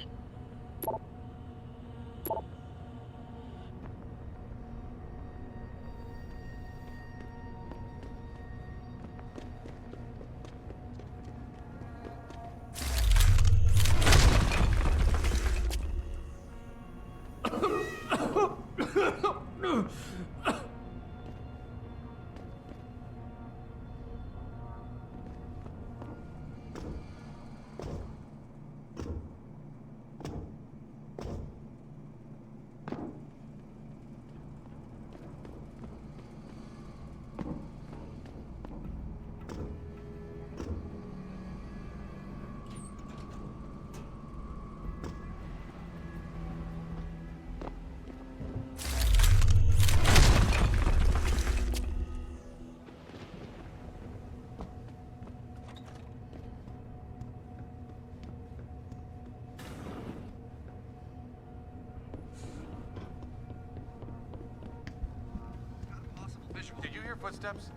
Did you hear footsteps?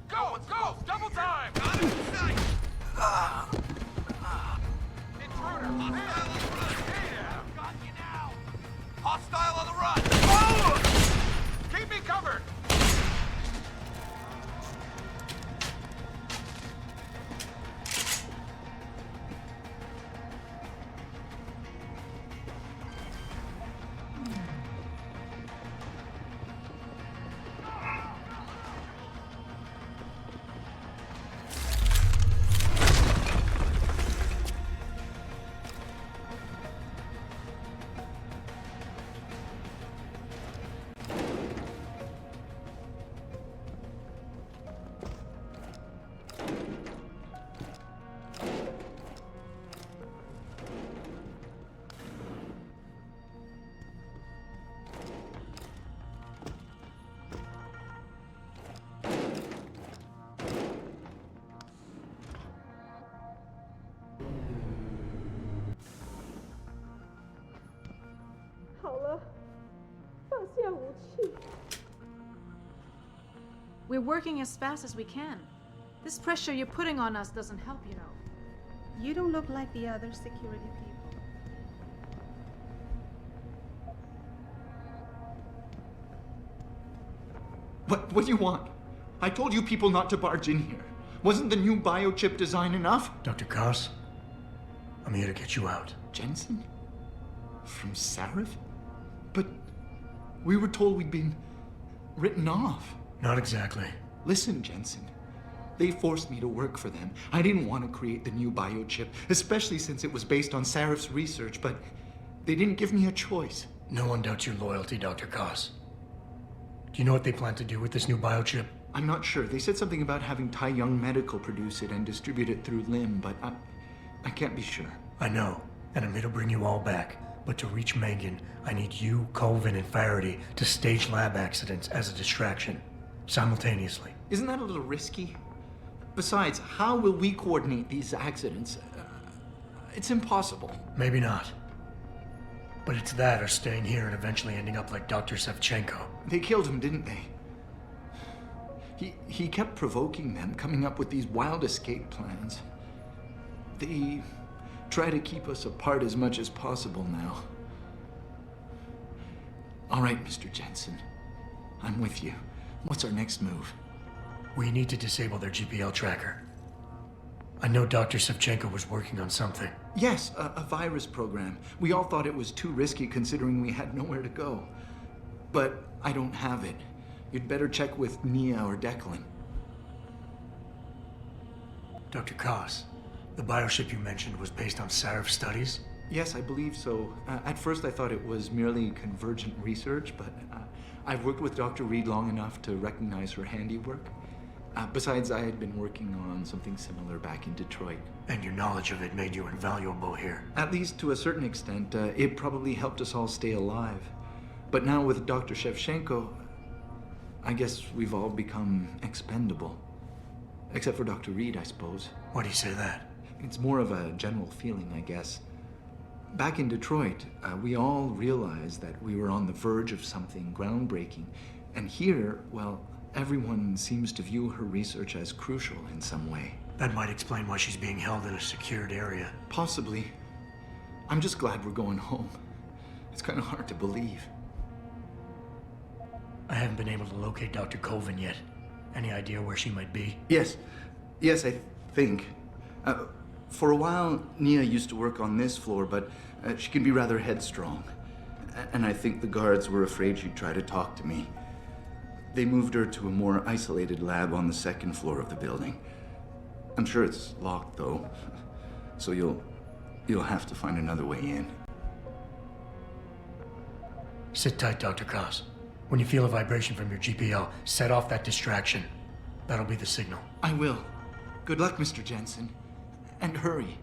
Go! Go! Double time! Intruder! Hostile on the run! Oh! Keep me covered! We're working as fast as we can. This pressure you're putting on us doesn't help, you know. You don't look like the other security people. What do you want? I told you people not to barge in here. Wasn't the new biochip design enough? Dr. Koss, I'm here to get you out. Jensen? From Sarif? But we were told we'd been written off. Not exactly. Listen, Jensen. They forced me to work for them. I didn't want to create the new biochip, especially since it was based on Sarif's research, but they didn't give me a choice. No one doubts your loyalty, Dr. Koss. Do you know what they plan to do with this new biochip? I'm not sure. They said something about having Tai Young Medical produce it and distribute it through LIM, but I can't be sure. I know, and I'm here to bring you all back. But to reach Megan, I need you, Colvin, and Faraday to stage lab accidents as a distraction, simultaneously. Isn't that a little risky? Besides, how will we coordinate these accidents? It's impossible. Maybe not. But it's that or staying here and eventually ending up like Dr. Sevchenko. They killed him, didn't they? He kept provoking them, coming up with these wild escape plans. They try to keep us apart as much as possible now. All right, Mr. Jensen. I'm with you. What's our next move? We need to disable their GPL tracker. I know Dr. Sevchenko was working on something. Yes, a virus program. We all thought it was too risky considering we had nowhere to go. But I don't have it. You'd better check with Nia or Declan. Dr. Koss, the bioship you mentioned was based on Sarif's studies? Yes, I believe so. At first I thought it was merely convergent research, but I've worked with Dr. Reed long enough to recognize her handiwork. Besides, I had been working on something similar back in Detroit. And your knowledge of it made you invaluable here. At least to a certain extent, it probably helped us all stay alive. But now with Dr. Shevchenko, I guess we've all become expendable. Except for Dr. Reed, I suppose. Why do you say that? It's more of a general feeling, I guess. Back in Detroit, we all realized that we were on the verge of something groundbreaking. And here, well, everyone seems to view her research as crucial in some way. That might explain why she's being held in a secured area. Possibly. I'm just glad we're going home. It's kind of hard to believe. I haven't been able to locate Dr. Colvin yet. Any idea where she might be? Yes, I think. For a while, Nia used to work on this floor, but she can be rather headstrong. And I think the guards were afraid she'd try to talk to me. They moved her to a more isolated lab on the second floor of the building. I'm sure it's locked, though. So you'll have to find another way in. Sit tight, Dr. Koss. When you feel a vibration from your GPL, set off that distraction. That'll be the signal. I will. Good luck, Mr. Jensen. And hurry.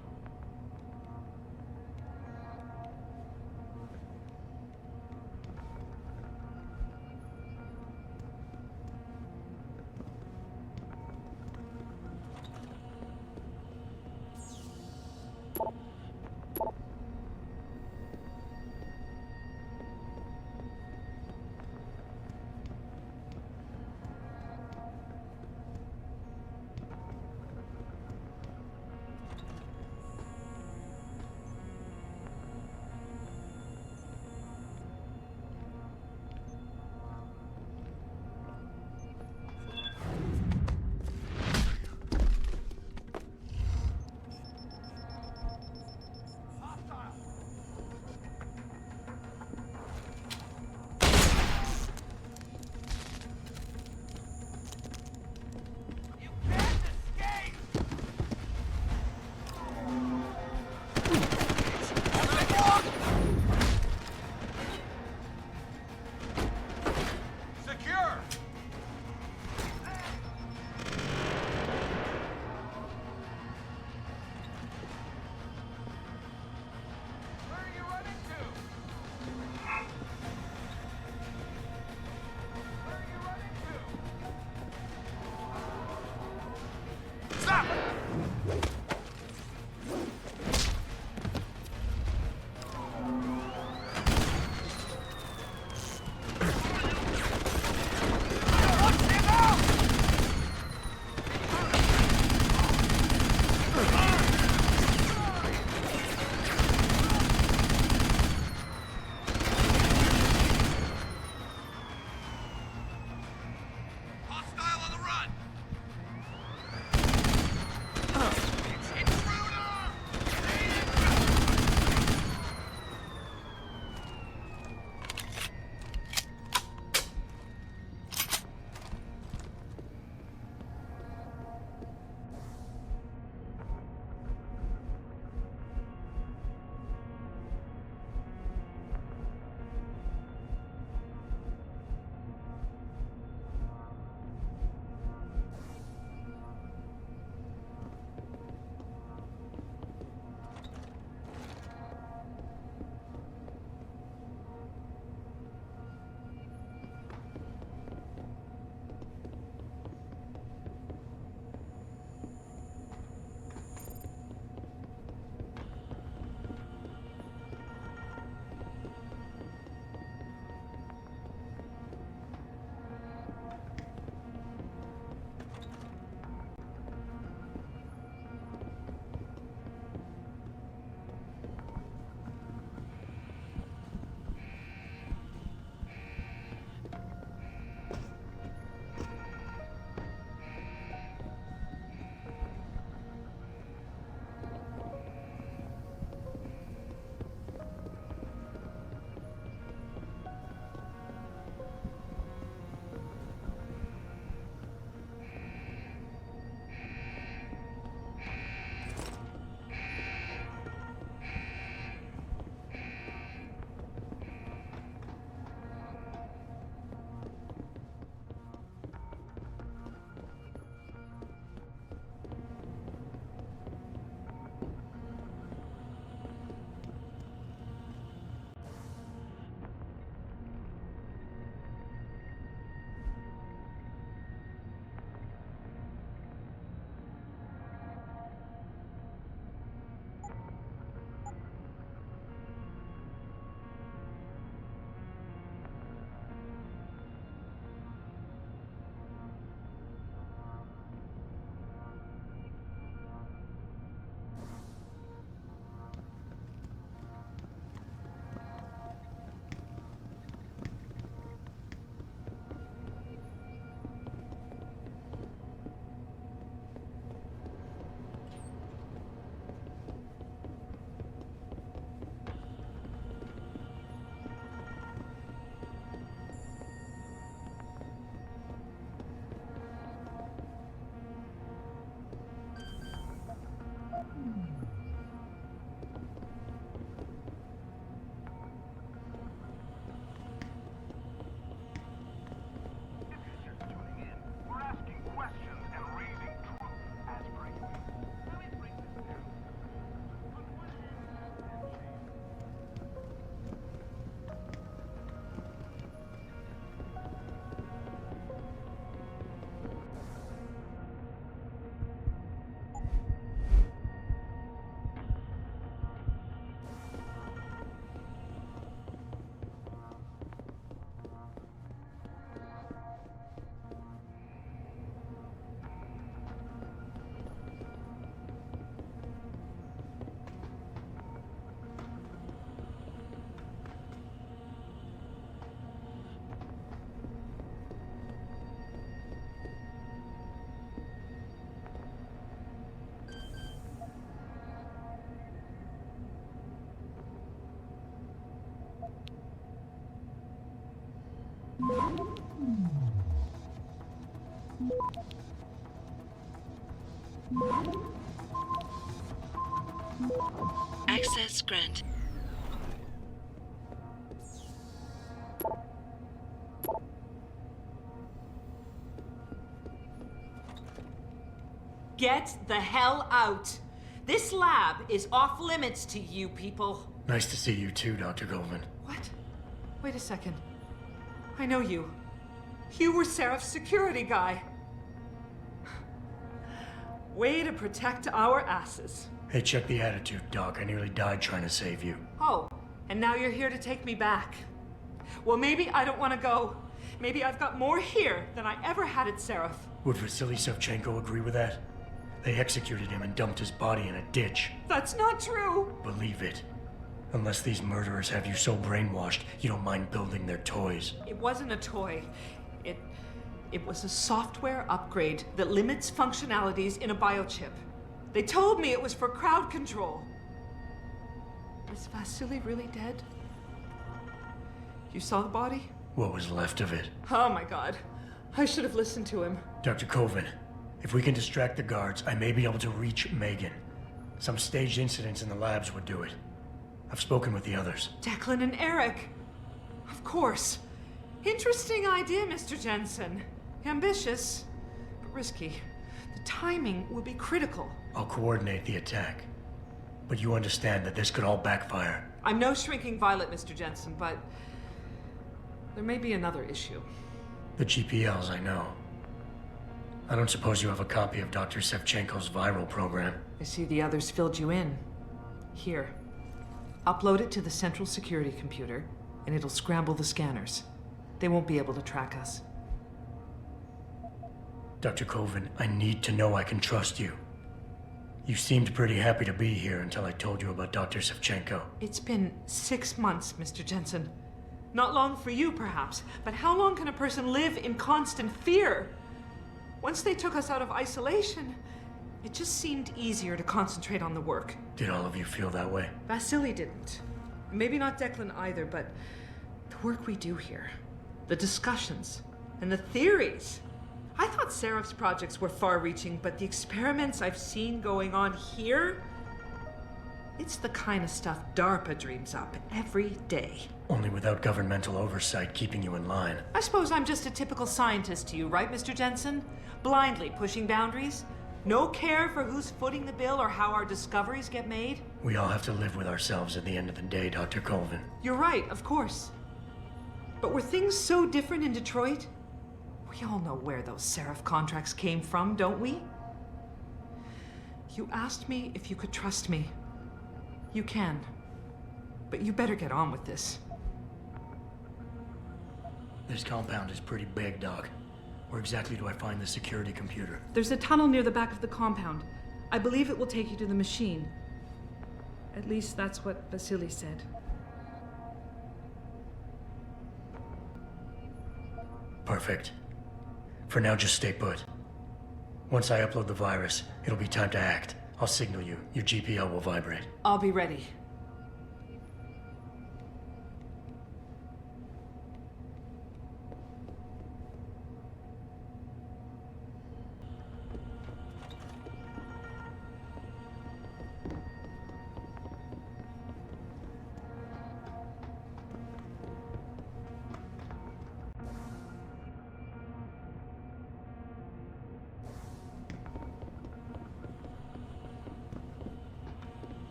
Access granted. Get the hell out! This lab is off limits to you people. Nice to see you too, Dr. Goldman. What? Wait a second. I know you. You were Seraph's security guy. Way to protect our asses. Hey, check the attitude, Doc. I nearly died trying to save you. Oh, and now you're here to take me back. Well, maybe I don't want to go. Maybe I've got more here than I ever had at Seraph. Would Vasily Savchenko agree with that? They executed him and dumped his body in a ditch. That's not true. Believe it. Unless these murderers have you so brainwashed, you don't mind building their toys. It wasn't a toy. It was a software upgrade that limits functionalities in a biochip. They told me it was for crowd control. Is Vasily really dead? You saw the body? What was left of it? Oh my god. I should have listened to him. Dr. Colvin, if we can distract the guards, I may be able to reach Megan. Some staged incidents in the labs would do it. I've spoken with the others. Declan and Eric. Of course. Interesting idea, Mr. Jensen. Ambitious, but risky. The timing will be critical. I'll coordinate the attack. But you understand that this could all backfire. I'm no shrinking violet, Mr. Jensen, but there may be another issue. The GPLs, I know. I don't suppose you have a copy of Dr. Savchenko's viral program. I see the others filled you in. Here. Upload it to the central security computer, and it'll scramble the scanners. They won't be able to track us. Dr. Colvin, I need to know I can trust you. You seemed pretty happy to be here until I told you about Dr. Savchenko. It's been 6 months, Mr. Jensen. Not long for you, perhaps, but how long can a person live in constant fear? Once they took us out of isolation, it just seemed easier to concentrate on the work. Did all of you feel that way? Vasily didn't. Maybe not Declan either, but the work we do here, the discussions, and the theories. I thought Seraph's projects were far-reaching, but the experiments I've seen going on here, it's the kind of stuff DARPA dreams up every day. Only without governmental oversight keeping you in line. I suppose I'm just a typical scientist to you, right, Mr. Jensen? Blindly pushing boundaries? No care for who's footing the bill or how our discoveries get made? We all have to live with ourselves at the end of the day, Dr. Colvin. You're right, of course. But were things so different in Detroit? We all know where those Seraph contracts came from, don't we? You asked me if you could trust me. You can. But you better get on with this. This compound is pretty big, Doc. Where exactly do I find the security computer? There's a tunnel near the back of the compound. I believe it will take you to the machine. At least that's what Vasily said. Perfect. For now, just stay put. Once I upload the virus, it'll be time to act. I'll signal you. Your GPL will vibrate. I'll be ready.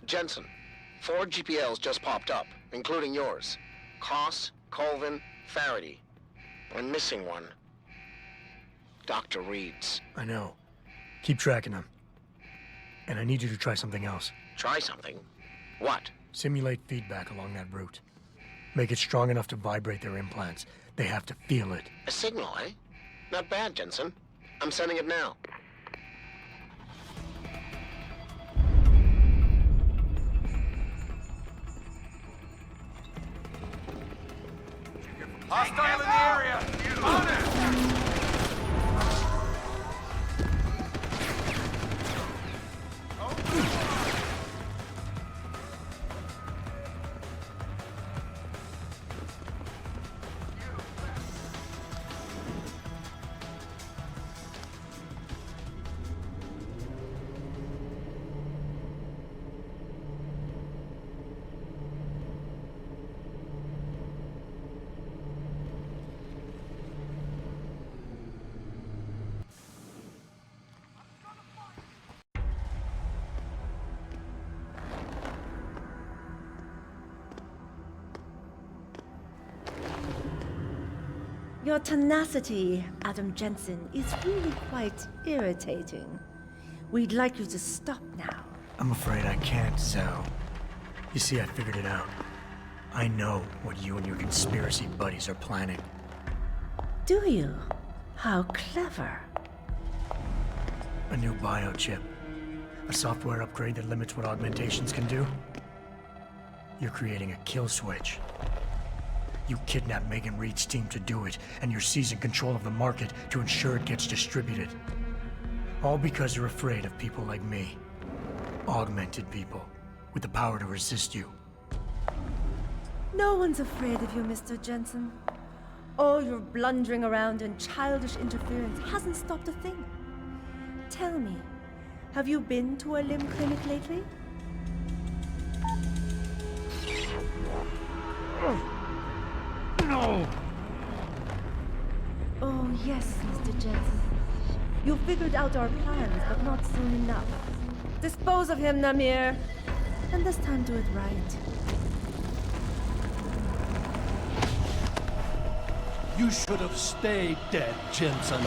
Jensen, 4 GPLs just popped up, including yours. Koss, Colvin, Faraday. I'm missing one. Dr. Reed's. I know. Keep tracking them. And I need you to try something else. Try something? What? Simulate feedback along that route. Make it strong enough to vibrate their implants. They have to feel it. A signal, eh? Not bad, Jensen. I'm sending it now. Hostile in the area! On it! Your tenacity, Adam Jensen, is really quite irritating. We'd like you to stop now. I'm afraid I can't, Sal. You see, I figured it out. I know what you and your conspiracy buddies are planning. Do you? How clever. A new biochip. A software upgrade that limits what augmentations can do. You're creating a kill switch. You kidnapped Megan Reed's team to do it, and you're seizing control of the market to ensure it gets distributed. All because you're afraid of people like me. Augmented people, with the power to resist you. No one's afraid of you, Mr. Jensen. All your blundering around and childish interference hasn't stopped a thing. Tell me, have you been to a limb clinic lately? No! Oh, yes, Mr. Jensen. You figured out our plans, but not soon enough. Dispose of him, Namir. And this time do it right. You should have stayed dead, Jensen.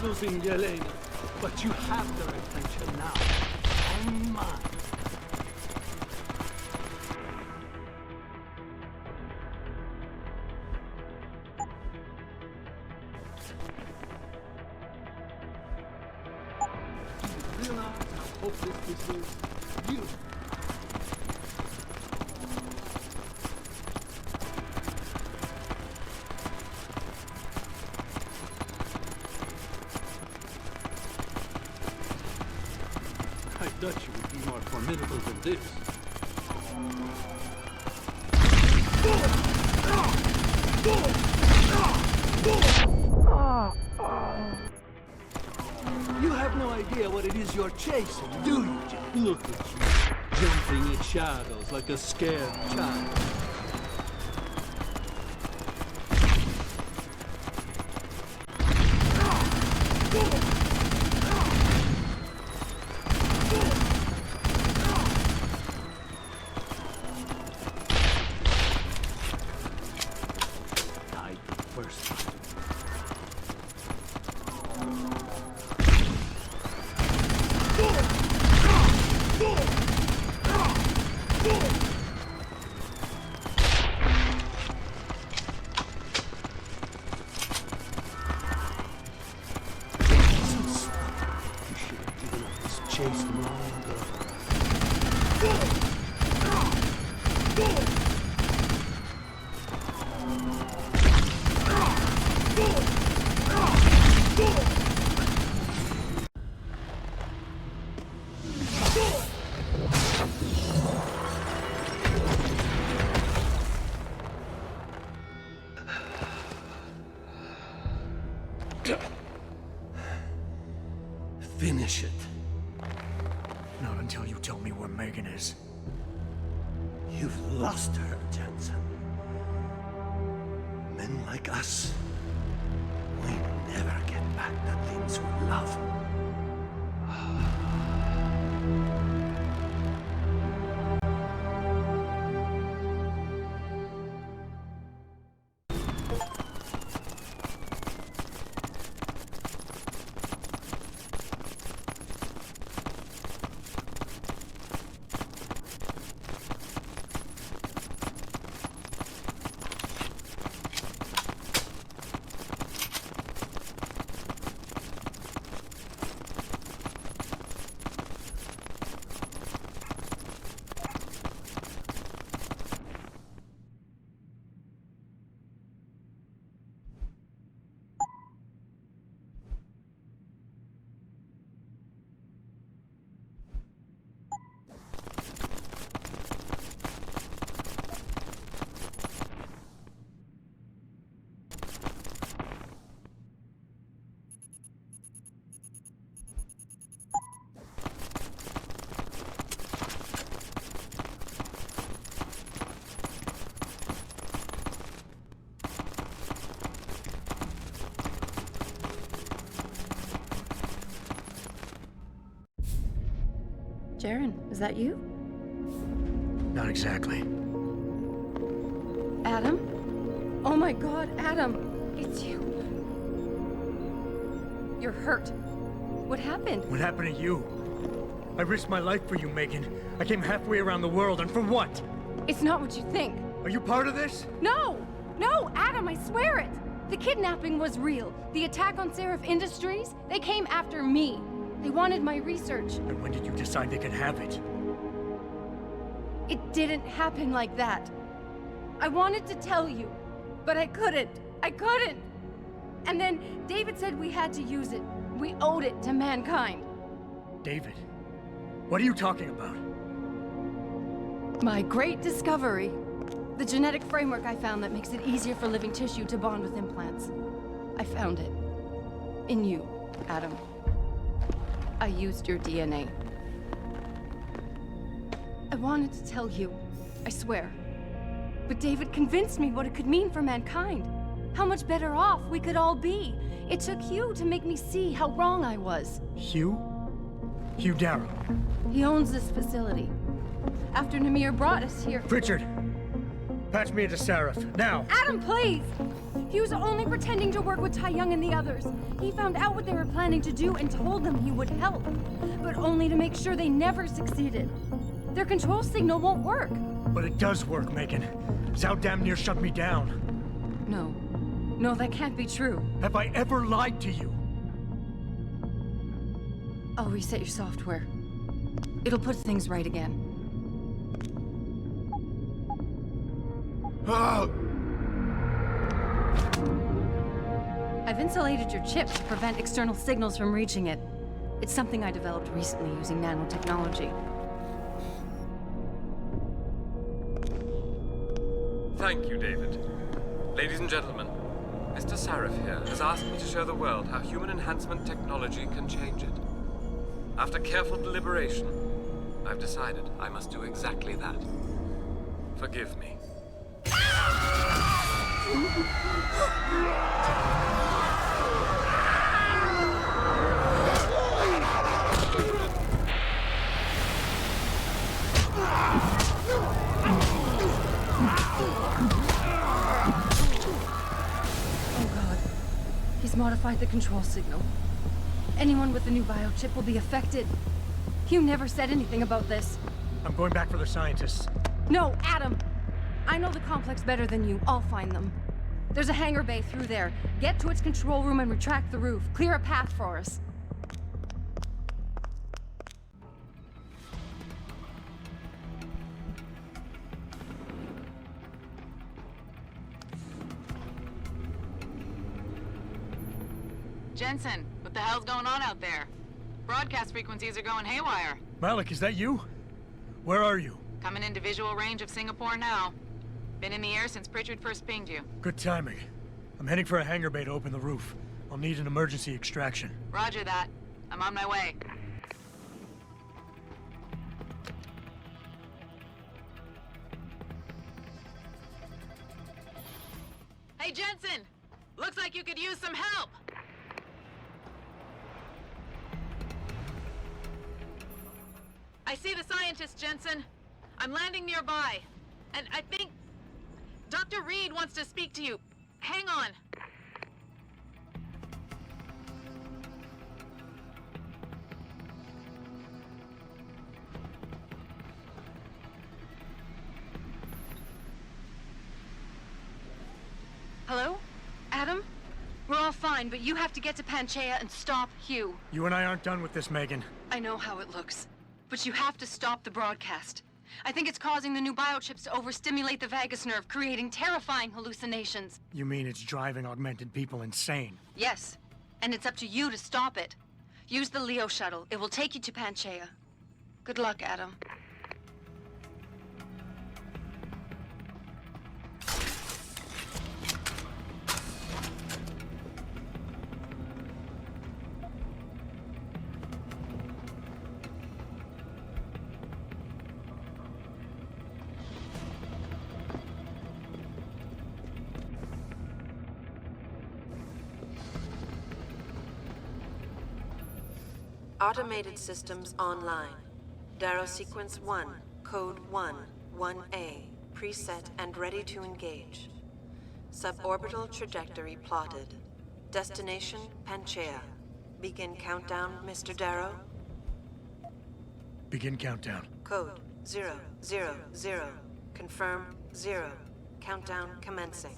Losing Yelena, but you have their attention now. And mine. Do you realize how hopeless this is? You. I thought you would be more formidable than this. You have no idea what it is you're chasing, do you, Jim? Look at you, jumping in shadows like a scared child. Finish it. Not until you tell me where Megan is. You've lost her, Jensen. Men like us, we never get back the things we love. Jaren, is that you? Not exactly. Adam? Oh my god, Adam! It's you. You're hurt. What happened? What happened to you? I risked my life for you, Megan. I came halfway around the world, and for what? It's not what you think. Are you part of this? No! No, Adam, I swear it! The kidnapping was real. The attack on Seraph Industries, they came after me. They wanted my research. And when did you decide they could have it? It didn't happen like that. I wanted to tell you, but I couldn't. I couldn't! And then David said we had to use it. We owed it to mankind. David? What are you talking about? My great discovery. The genetic framework I found that makes it easier for living tissue to bond with implants. I found it. In you, Adam. I used your DNA. I wanted to tell you, I swear. But David convinced me what it could mean for mankind. How much better off we could all be. It took Hugh to make me see how wrong I was. Hugh? Hugh Darrow. He owns this facility. After Namir brought us here... Richard! Patch me into Seraph, now! Adam, please! He was only pretending to work with Tai Young and the others. He found out what they were planning to do and told them he would help. But only to make sure they never succeeded. Their control signal won't work. But it does work, Megan. Zhao damn near shut me down. No. No, that can't be true. Have I ever lied to you? I'll reset your software. It'll put things right again. I've insulated your chip to prevent external signals from reaching it. It's something I developed recently using nanotechnology. Thank you, David. Ladies and gentlemen, Mr. Seraph here has asked me to show the world how human enhancement technology can change it. After careful deliberation, I've decided I must do exactly that. Forgive me. He's modified the control signal. Anyone with the new biochip will be affected. Hugh never said anything about this. I'm going back for the scientists. No, Adam! I know the complex better than you. I'll find them. There's a hangar bay through there. Get to its control room and retract the roof. Clear a path for us. Jensen, what the hell's going on out there? Broadcast frequencies are going haywire. Malik, is that you? Where are you? Coming into visual range of Singapore now. Been in the air since Pritchard first pinged you. Good timing. I'm heading for a hangar bay to open the roof. I'll need an emergency extraction. Roger that. I'm on my way. Hey, Jensen! Looks like you could use some help! I see the scientist, Jensen. I'm landing nearby. And I think Dr. Reed wants to speak to you. Hang on. Hello? Adam? We're all fine, but you have to get to Panchaea and stop Hugh. You and I aren't done with this, Megan. I know how it looks, but you have to stop the broadcast. I think it's causing the new biochips to overstimulate the vagus nerve, creating terrifying hallucinations. You mean it's driving augmented people insane? Yes, and it's up to you to stop it. Use the Leo shuttle. It will take you to Panchaea. Good luck, Adam. Automated systems online. Darrow sequence 1, code 1, 1A, preset and ready to engage. Suborbital trajectory plotted. Destination Panchaea. Begin countdown, Mr. Darrow. Begin countdown. Code 000. Confirm 0. Countdown commencing.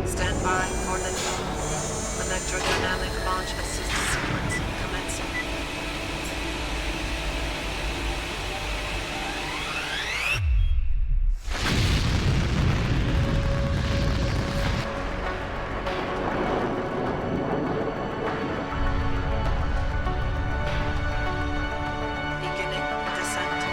Stand by for the electrodynamic launch assist sequence commencing. Beginning descent.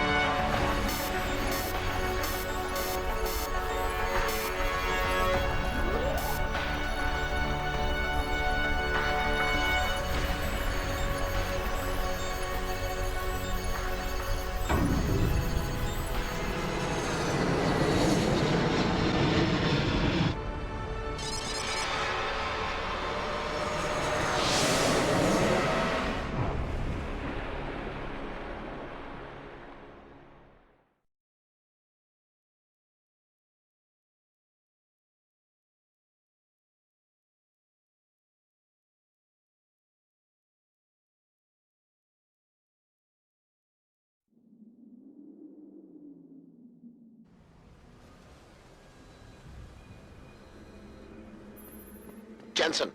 Jensen.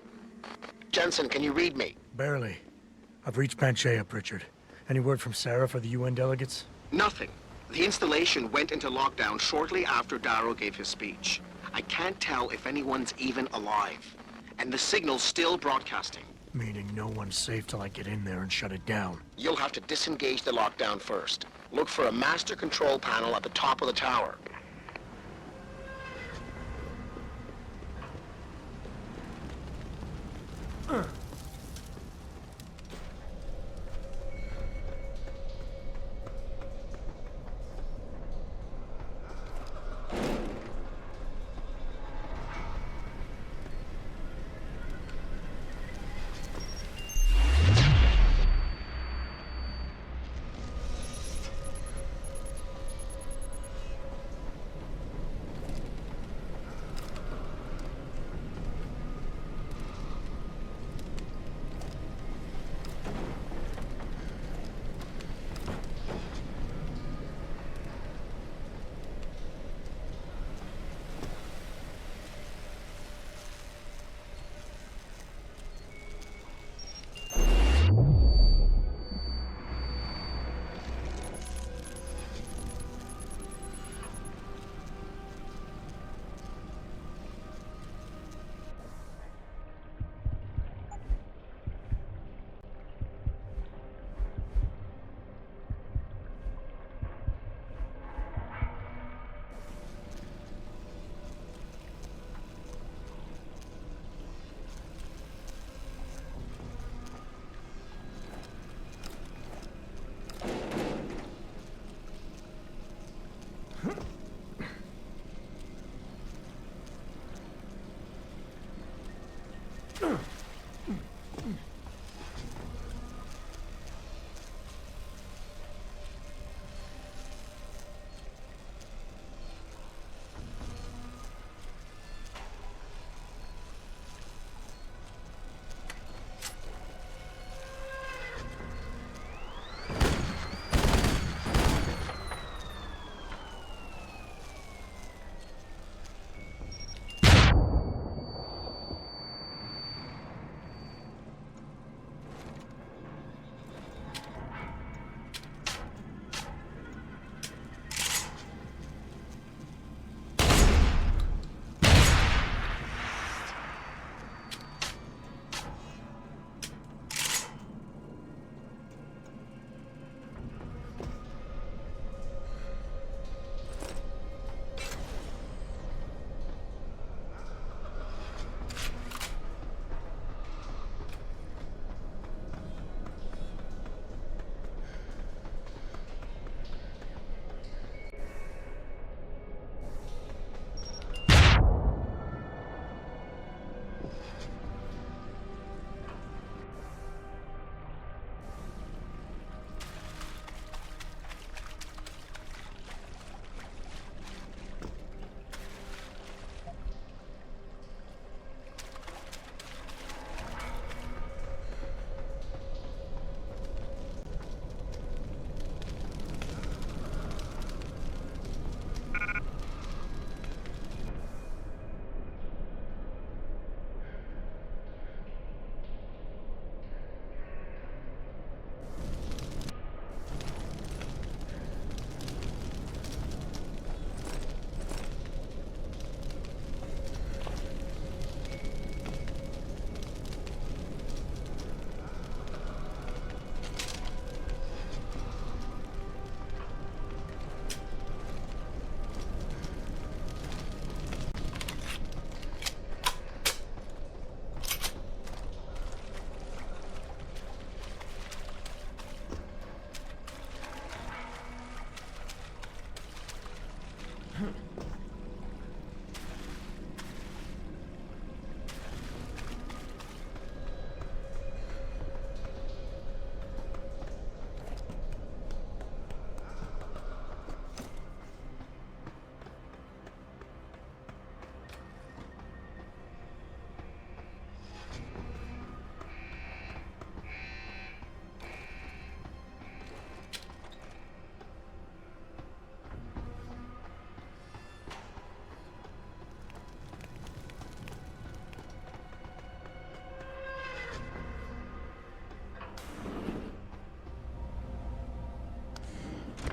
Jensen, can you read me? Barely. I've reached Panchaea, Pritchard. Any word from Sarah for the UN delegates? Nothing. The installation went into lockdown shortly after Darrow gave his speech. I can't tell if anyone's even alive. And the signal's still broadcasting. Meaning no one's safe till I get in there and shut it down. You'll have to disengage the lockdown first. Look for a master control panel at the top of the tower.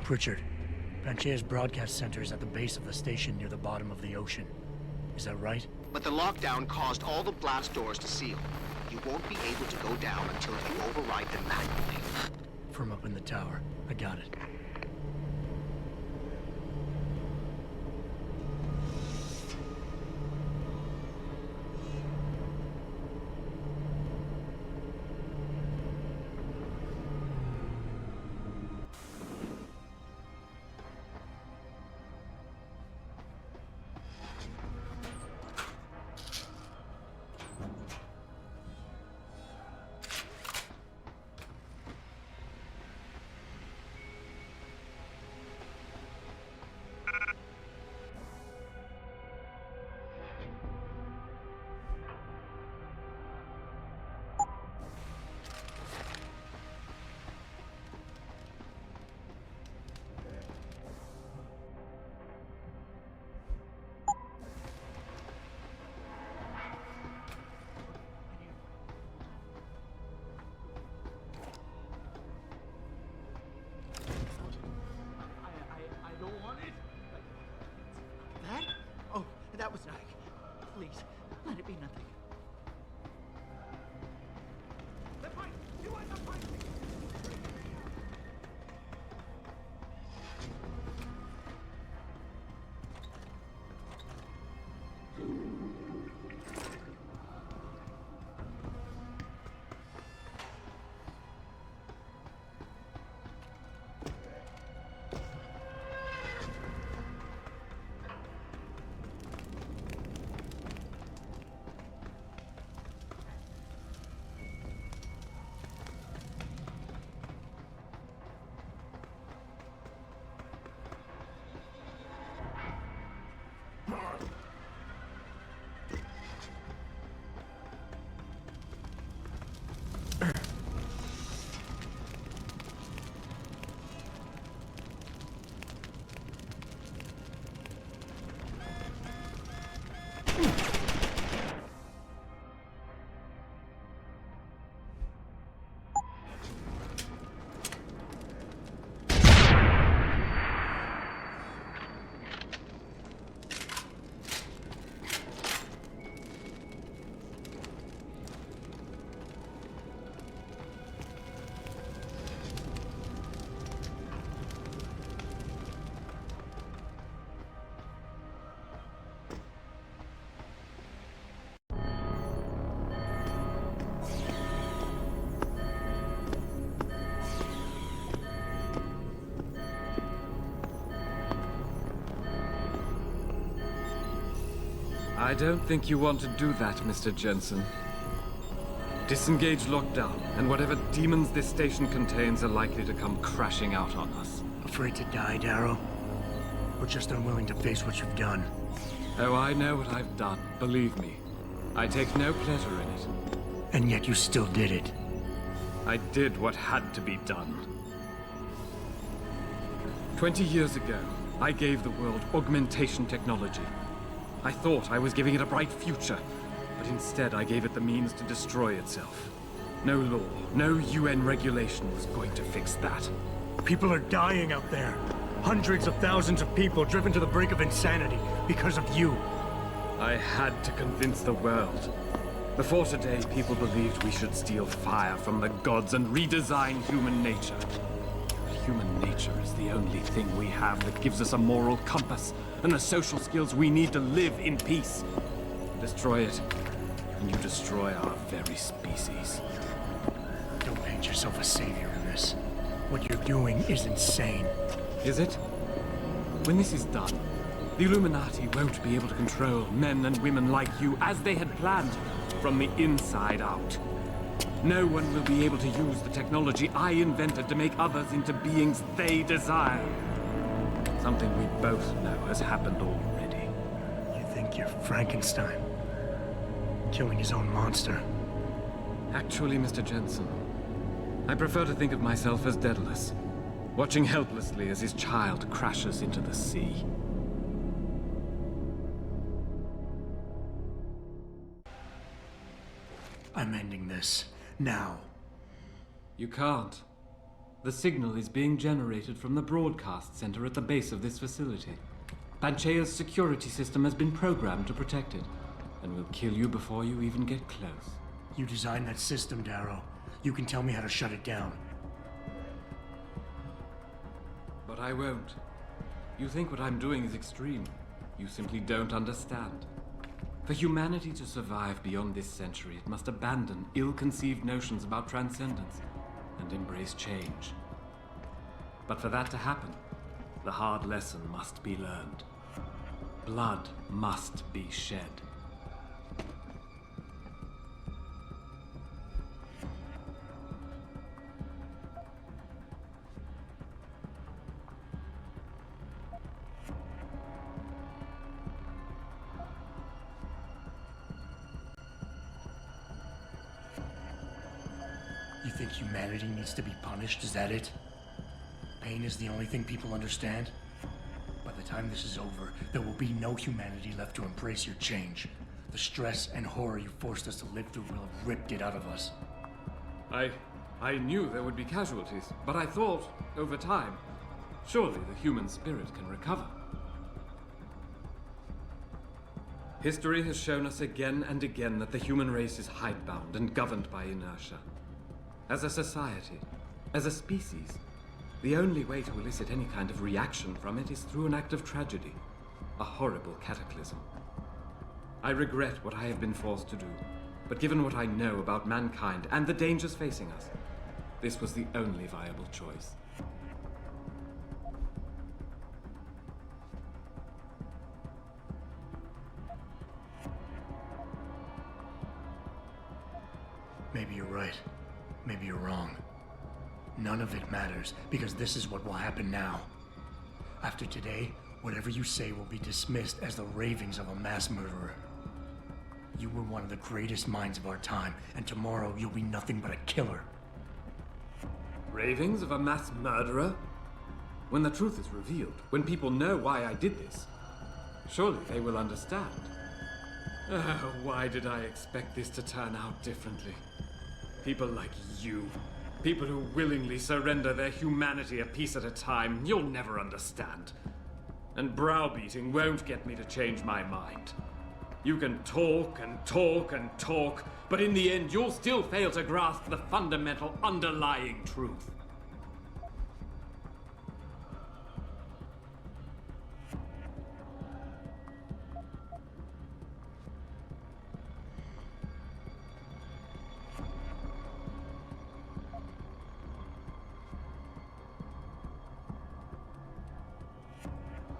Richard, Panchaea's broadcast center is at the base of the station near the bottom of the ocean. Is that right? But the lockdown caused all the blast doors to seal. You won't be able to go down until you override them manually. From up in the tower. I got it. That was Nike. Please, let it be nothing. The pipe! You want the pipe! I don't think you want to do that, Mr. Jensen. Disengage lockdown, and whatever demons this station contains are likely to come crashing out on us. Afraid to die, Darrow? Or just unwilling to face what you've done? Oh, I know what I've done, believe me. I take no pleasure in it. And yet you still did it. I did what had to be done. 20 years ago, I gave the world augmentation technology. I thought I was giving it a bright future, but instead I gave it the means to destroy itself. No law, no UN regulation was going to fix that. People are dying out there. Hundreds of thousands of people driven to the brink of insanity because of you. I had to convince the world. Before today, people believed we should steal fire from the gods and redesign human nature. But human nature is the only thing we have that gives us a moral compass and the social skills we need to live in peace. Destroy it, and you destroy our very species. Don't paint yourself a savior in this. What you're doing is insane. Is it? When this is done, the Illuminati won't be able to control men and women like you as they had planned, from the inside out. No one will be able to use the technology I invented to make others into beings they desire. Something we both know has happened already. You think you're Frankenstein? Killing his own monster? Actually, Mr. Jensen, I prefer to think of myself as Daedalus, watching helplessly as his child crashes into the sea. I'm ending this. Now. You can't. The signal is being generated from the broadcast center at the base of this facility. Panchaea's security system has been programmed to protect it, and will kill you before you even get close. You designed that system, Darrow. You can tell me how to shut it down. But I won't. You think what I'm doing is extreme. You simply don't understand. For humanity to survive beyond this century, it must abandon ill-conceived notions about transcendence and embrace change. But for that to happen, the hard lesson must be learned. Blood must be shed. You think humanity needs to be punished? Is that it? Pain is the only thing people understand? By the time this is over, there will be no humanity left to embrace your change. The stress and horror you forced us to live through will have ripped it out of us. I knew there would be casualties, but I thought, over time, surely the human spirit can recover. History has shown us again and again that the human race is hidebound and governed by inertia. As a society, as a species, the only way to elicit any kind of reaction from it is through an act of tragedy, a horrible cataclysm. I regret what I have been forced to do, but given what I know about mankind and the dangers facing us, this was the only viable choice. Maybe you're right. Maybe you're wrong. None of it matters, because this is what will happen now. After today, whatever you say will be dismissed as the ravings of a mass murderer. You were one of the greatest minds of our time, and tomorrow you'll be nothing but a killer. Ravings of a mass murderer? When the truth is revealed, when people know why I did this, surely they will understand. Oh, why did I expect this to turn out differently? People like you, people who willingly surrender their humanity a piece at a time, you'll never understand. And browbeating won't get me to change my mind. You can talk and talk and talk, but in the end you'll still fail to grasp the fundamental underlying truth.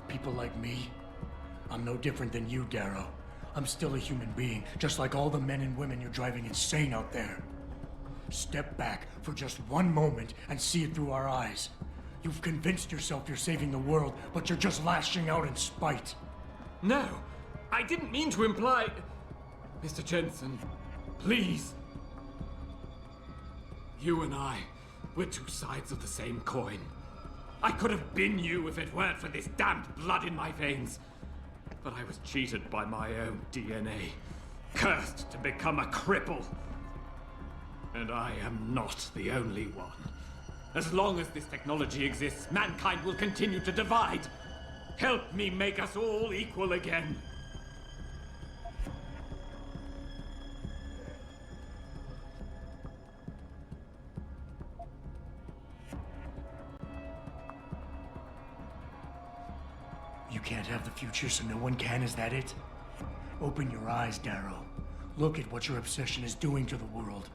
People like me, I'm no different than you, Darrow. I'm still a human being, just like all the men and women you're driving insane out there. Step back for just one moment and see it through our eyes. You've convinced yourself you're saving the world, but you're just lashing out in spite. No, I didn't mean to imply... Mr. Jensen, please. You and I, we're two sides of the same coin. I could have been you if it weren't for this damned blood in my veins. But I was cheated by my own DNA, cursed to become a cripple. And I am not the only one. As long as this technology exists, mankind will continue to divide. Help me make us all equal again. You can't have the future, so no one can, is that it? Open your eyes, Darrow. Look at what your obsession is doing to the world.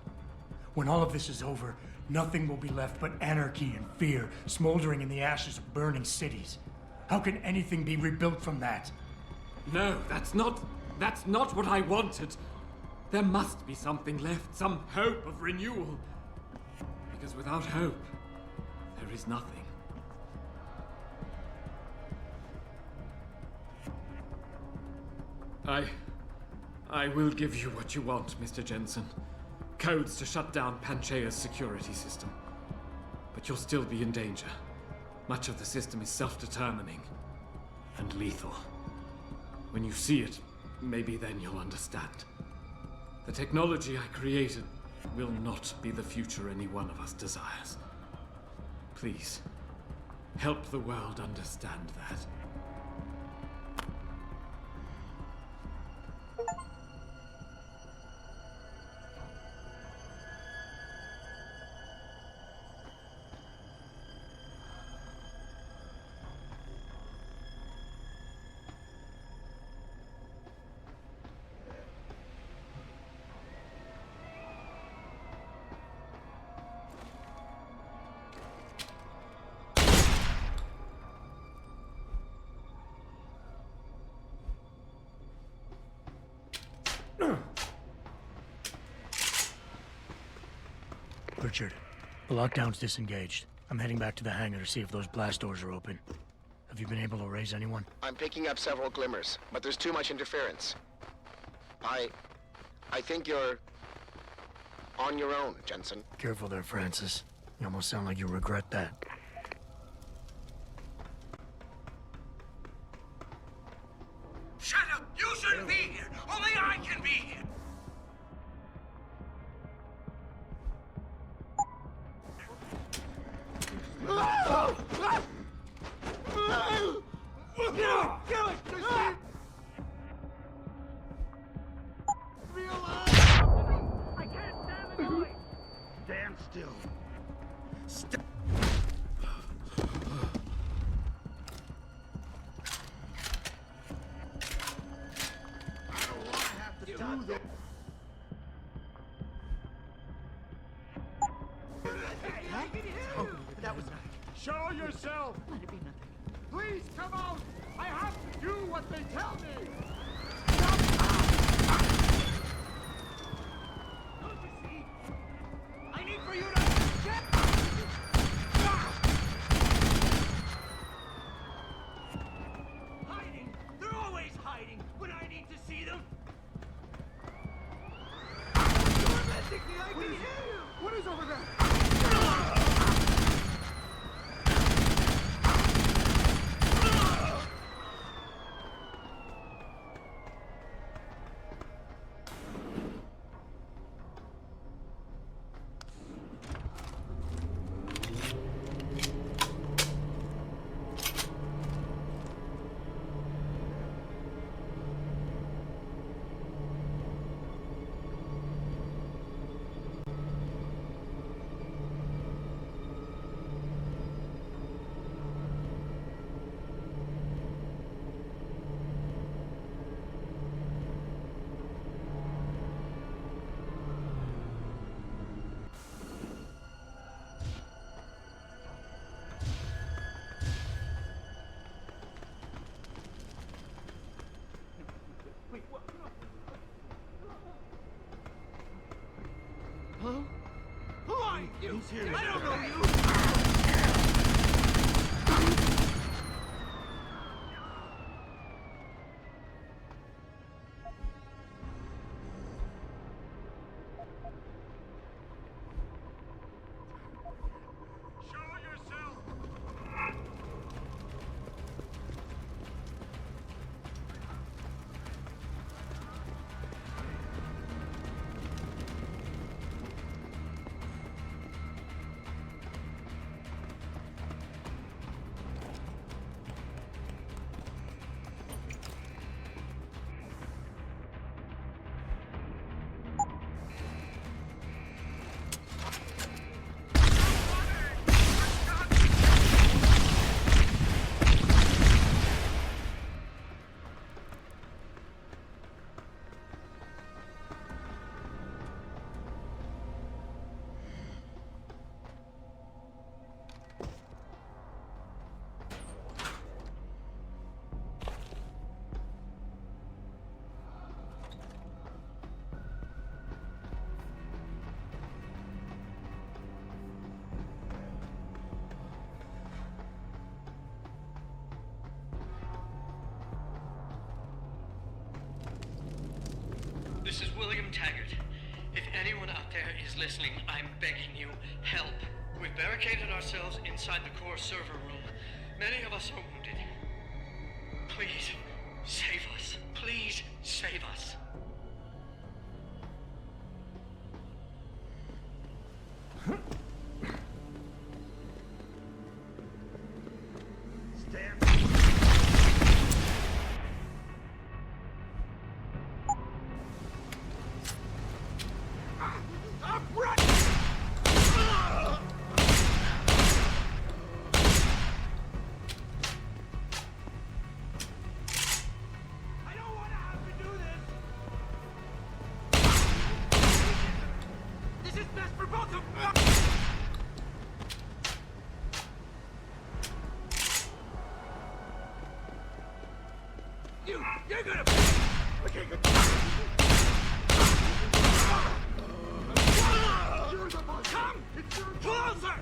When all of this is over, nothing will be left but anarchy and fear, smoldering in the ashes of burning cities. How can anything be rebuilt from that? No, that's not what I wanted. There must be something left, some hope of renewal. Because without hope, there is nothing. I will give you what you want, Mr. Jensen. Codes to shut down Panchaea's security system. But you'll still be in danger. Much of the system is self-determining and lethal. When you see it, maybe then you'll understand. The technology I created will not be the future any one of us desires. Please, help the world understand that. Richard, the lockdown's disengaged. I'm heading back to the hangar to see if those blast doors are open. Have you been able to raise anyone? I'm picking up several glimmers, but there's too much interference. I think you're on your own, Jensen. Careful there, Francis. You almost sound like you regret that. Shut up! You shouldn't be here! Only I can be here! No! Kill it! I can't stand the noise! Stand still. I don't want to have to do this. Oh, that was nice. Show yourself! Let it be nothing. Please come out! I have to do what they tell me! Don't you see? I need for you to get... Hiding! They're always hiding when I need to see them! I can hear you! What is over there? He's here. I don't know you! This is William Taggart. If anyone out there is listening, I'm begging you, help. We've barricaded ourselves inside the core server room. Many of us are wounded. Please, save us. Please, save us. You're gonna... Okay, good. Come! Closer!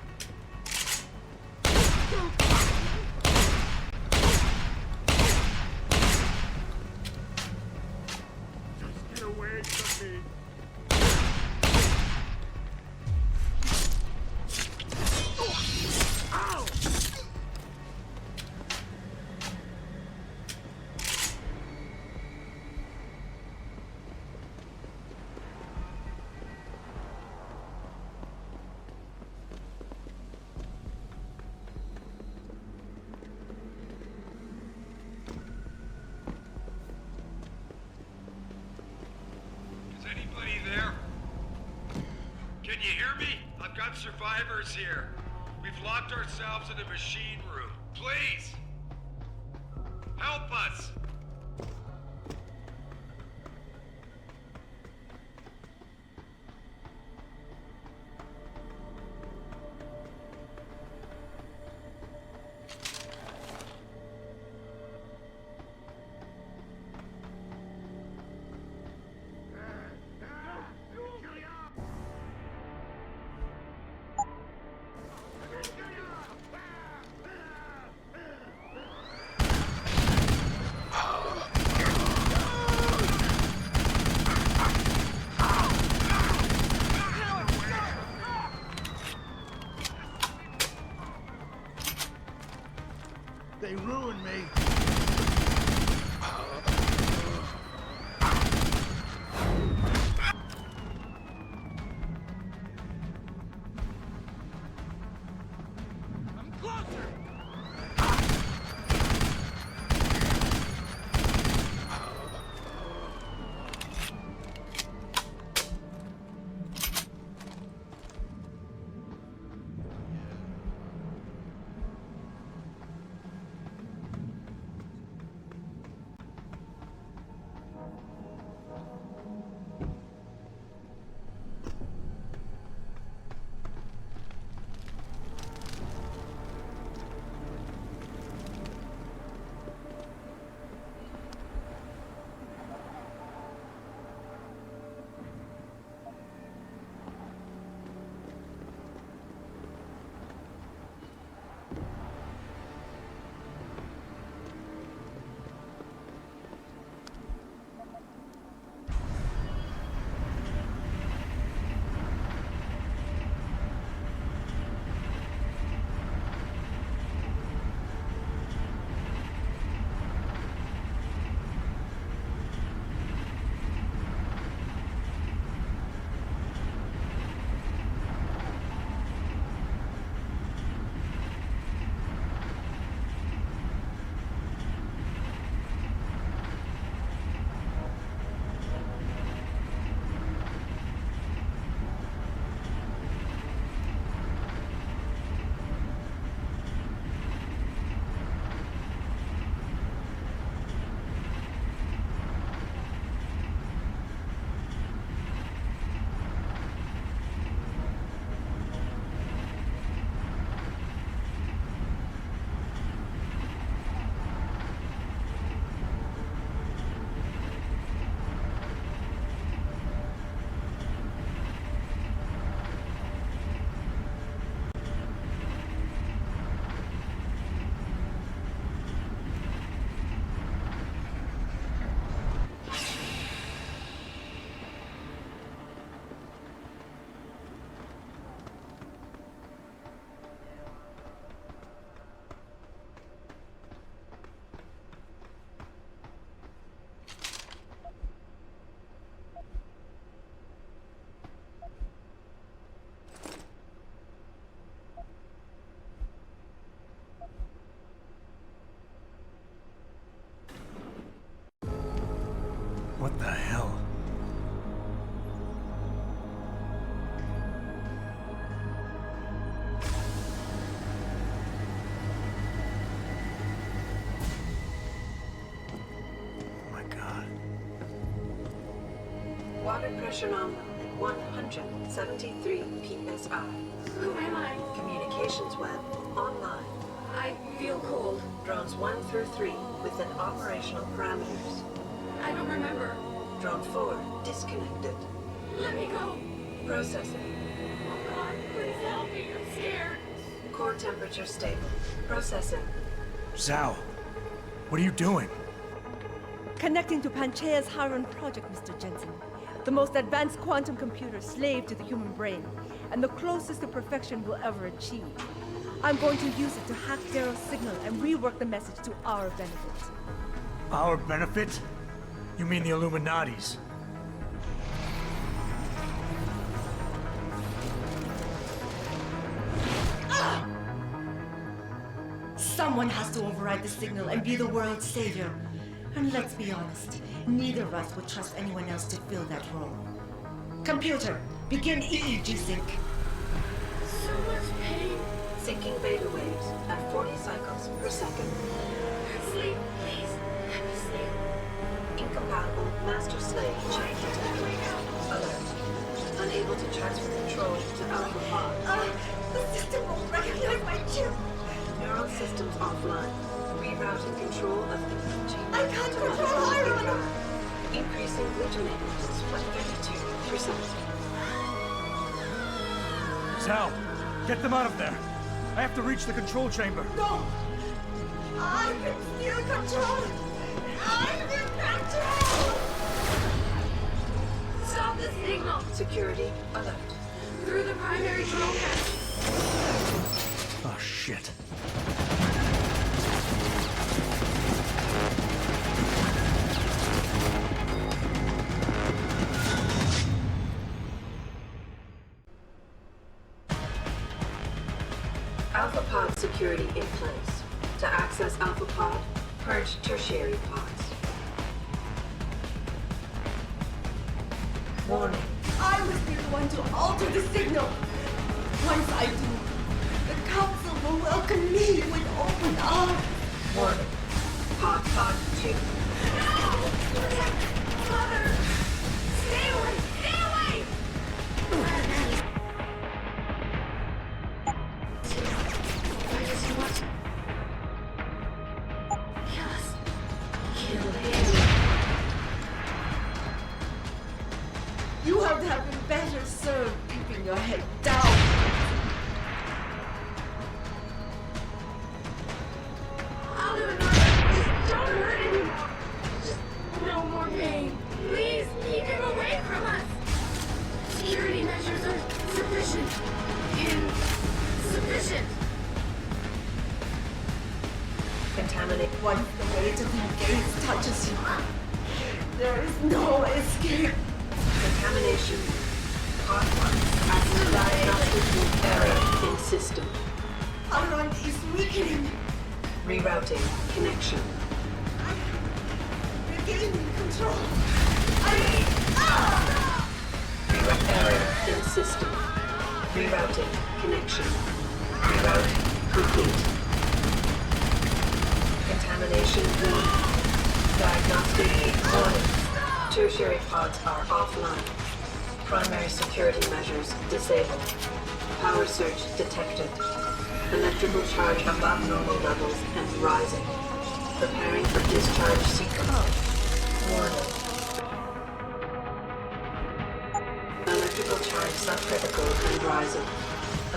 Just get away from me. Ow! Can you hear me? I've got survivors here. We've locked ourselves in a machine room. Please! Help us! What the hell? Water pressure nominal at 173 psi. Who am I? Communications web online. I feel cold. Drones 1 through 3 within operational parameters. I don't remember. Drone 4 disconnected. Let me go. Processing. Oh God, please help me. I'm scared. Core temperature stable. Processing. Zhao, what are you doing? Connecting to Panchaea's Hiron project, Mr. Jensen. The most advanced quantum computer slave to the human brain, and the closest to perfection we'll ever achieve. I'm going to use it to hack Darrow's signal and rework the message to our benefit. Our benefit? You mean the Illuminati's? Someone has to override the signal and be the world's savior. And let's be honest, neither of us would trust anyone else to fill that role. Computer, begin EEG sync. So much pain. Syncing beta waves at 40 cycles per second. Sleep, please. Let me sleep. Incompatible master-slave chain detected. Alert. Unable to transfer control to Alpha Pod. The system won't recognize my chip. Neural systems offline. Rerouting control of the chain. I can't control Hiron! Increasing glutamate by 32%. Zhao, get them out of there. I have to reach the control chamber. No! I can still control it! I'm in control! Stop the signal! Security alert. Through the primary drone hatch. Oh, shit. Alpha Pod security in place. To access Alpha Pod, purge tertiary pods. Warning. I must be the one to alter the signal. Once I do, the Council will welcome me with open arms. Warning. Pod 2. Mother! Stay away! Stay away! Why does he want to kill us? Kill him. You have to have been better served keeping your head down. I'll do it, Mother. Don't hurt anymore. Just no more pain. Please keep him away from us. Security measures are sufficient. Insufficient. Contaminate. Once the weight of the gates touches you, there is no escape. Contamination. Pod 1. Active diagnostic error in system. Hiron is weakening. Rerouting connection. Regaining control. Reroute error in system. Rerouting connection. Reroute complete. Contamination warning. Diagnostic warning. Tertiary pods are offline. Primary security measures disabled. Power surge detected. Electrical charge above normal levels and rising. Preparing for discharge sequence. Warning. Electrical charge subcritical and rising.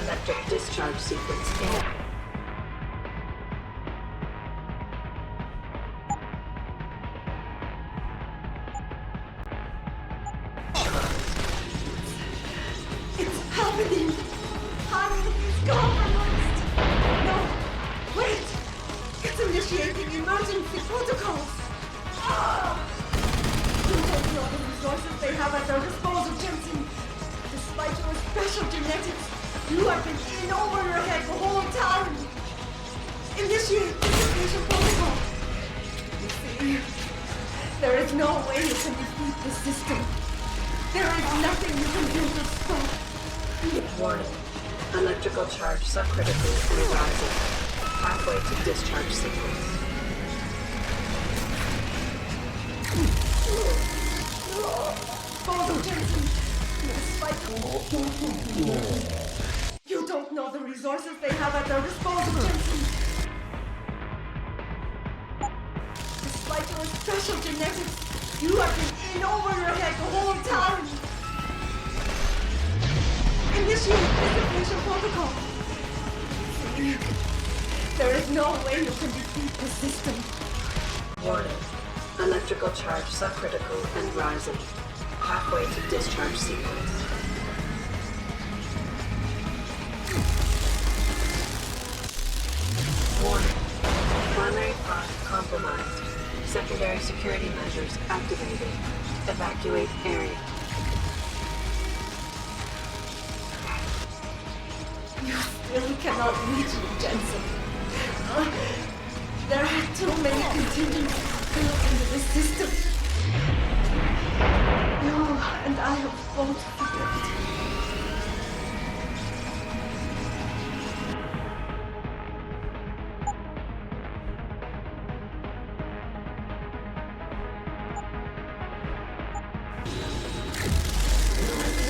Electric discharge sequence in. It's happening! Hiron is compromised! No! Wait! It's initiating emergency protocols! You don't know the resources they have at their disposal, Jensen! Despite your special genetics, you have been in over your head the whole time! Initiate initiation protocol! You see, There is no way you can defeat the system. There is nothing you can do to stop. Warning. Electrical charge subcritical and rising. Halfway to discharge sequence. Disposal, Jensen! You don't know the resources they have at their disposal, Jensen! Despite your special genetics, you have been in over your head the whole time! Initiate dissipation protocol! There is no way you can defeat the system. Warning. Electrical charge subcritical and rising. Halfway to discharge sequence. Warning. Primary pod compromised. Secondary security measures activated. Evacuate area. You still cannot reach me, Jensen. There are too many contingents built into the system. You and I have both failed.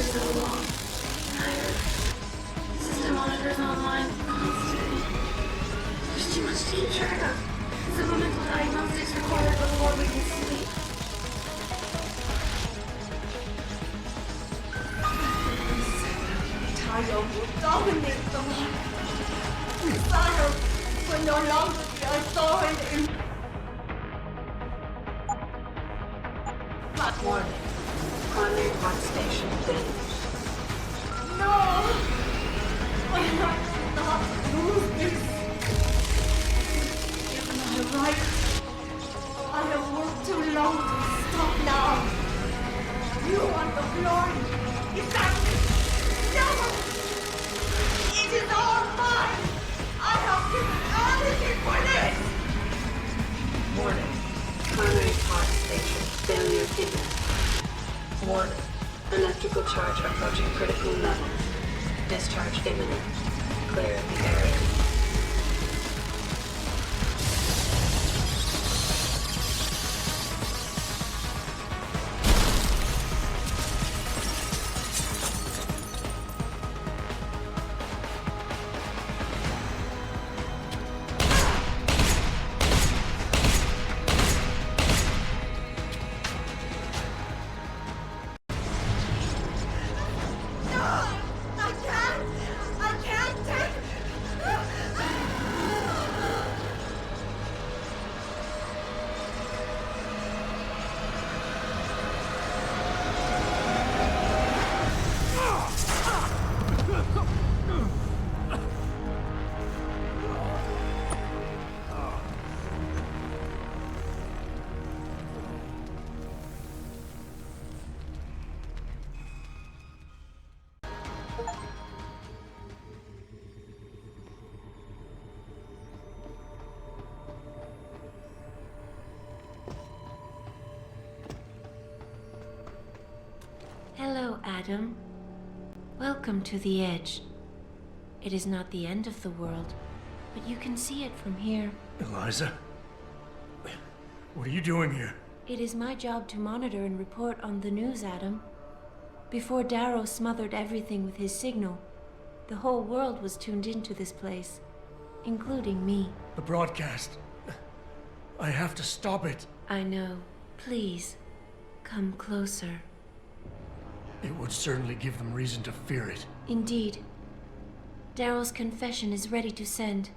So long. Tired. System monitors online constantly. There's too much to keep track of. Supplemental diagnostics required before we can sleep. Tyler will dominate the world. Desire will no longer be a thorn in... Warning. Primary pod station damaged. No! I will not lose this. Given my right, I have worked too long to stop now. You want the glory. Is that... No! It is all mine! I have given everything for this! Warning. Primary pod station failure imminent. Warning. Electrical charge approaching critical level. Discharge imminent. Clear the area. Hello, Adam. Welcome to the Edge. It is not the end of the world, but you can see it from here. Eliza? What are you doing here? It is my job to monitor and report on the news, Adam. Before Darrow smothered everything with his signal, the whole world was tuned into this place, including me. The broadcast. I have to stop it. I know. Please, come closer. It would certainly give them reason to fear it. Indeed. Darrow's confession is ready to send.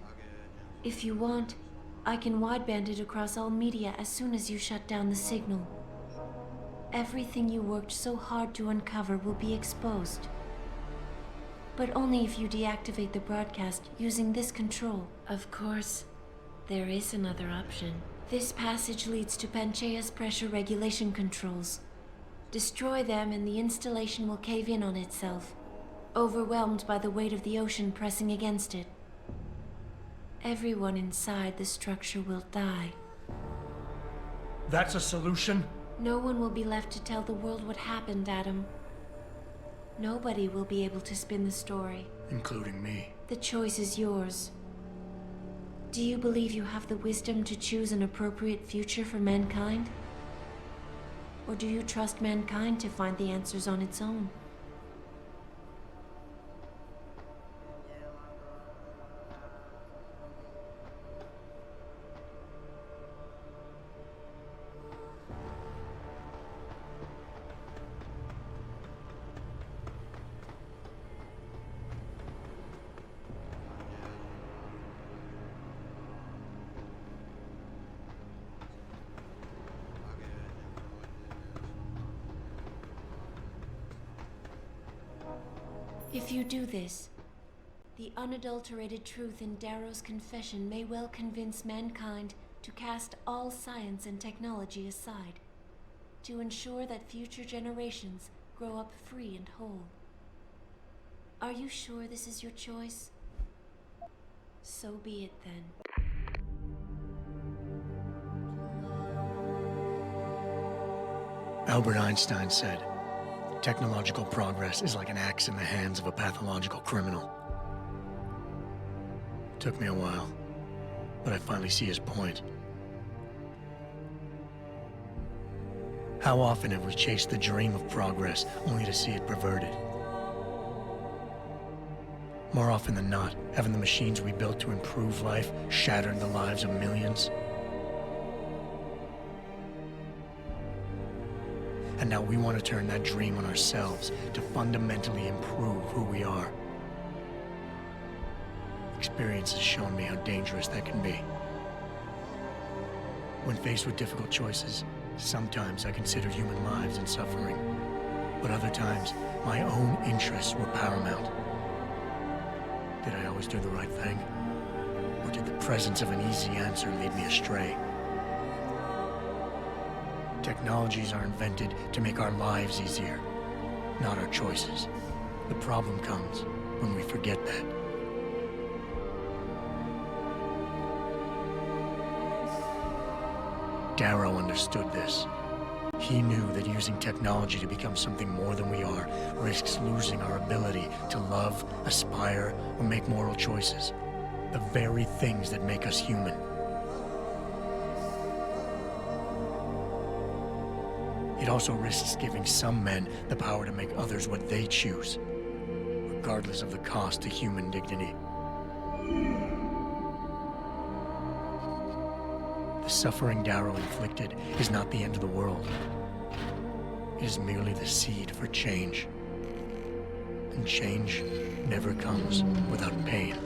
If you want, I can wideband it across all media as soon as you shut down the signal. Everything you worked so hard to uncover will be exposed. But only if you deactivate the broadcast using this control. Of course, there is another option. This passage leads to Panchaea's pressure regulation controls. Destroy them and the installation will cave in on itself, overwhelmed by the weight of the ocean pressing against it. Everyone inside the structure will die. That's a solution? No one will be left to tell the world what happened, Adam. Nobody will be able to spin the story. Including me. The choice is yours. Do you believe you have the wisdom to choose an appropriate future for mankind? Or do you trust mankind to find the answers on its own? If you do this, the unadulterated truth in Darrow's confession may well convince mankind to cast all science and technology aside, to ensure that future generations grow up free and whole. Are you sure this is your choice? So be it then. Albert Einstein said, technological progress is like an axe in the hands of a pathological criminal. Took me a while, but I finally see his point. How often have we chased the dream of progress only to see it perverted? More often than not, haven't the machines we built to improve life shattered the lives of millions? And now we want to turn that dream on ourselves to fundamentally improve who we are. Experience has shown me how dangerous that can be. When faced with difficult choices, sometimes I considered human lives and suffering, but other times, my own interests were paramount. Did I always do the right thing? Or did the presence of an easy answer lead me astray? Technologies are invented to make our lives easier, not our choices. The problem comes when we forget that. Darrow understood this. He knew that using technology to become something more than we are risks losing our ability to love, aspire, or make moral choices. The very things that make us human. It also risks giving some men the power to make others what they choose, regardless of the cost to human dignity. The suffering Darrow inflicted is not the end of the world. It is merely the seed for change. And change never comes without pain.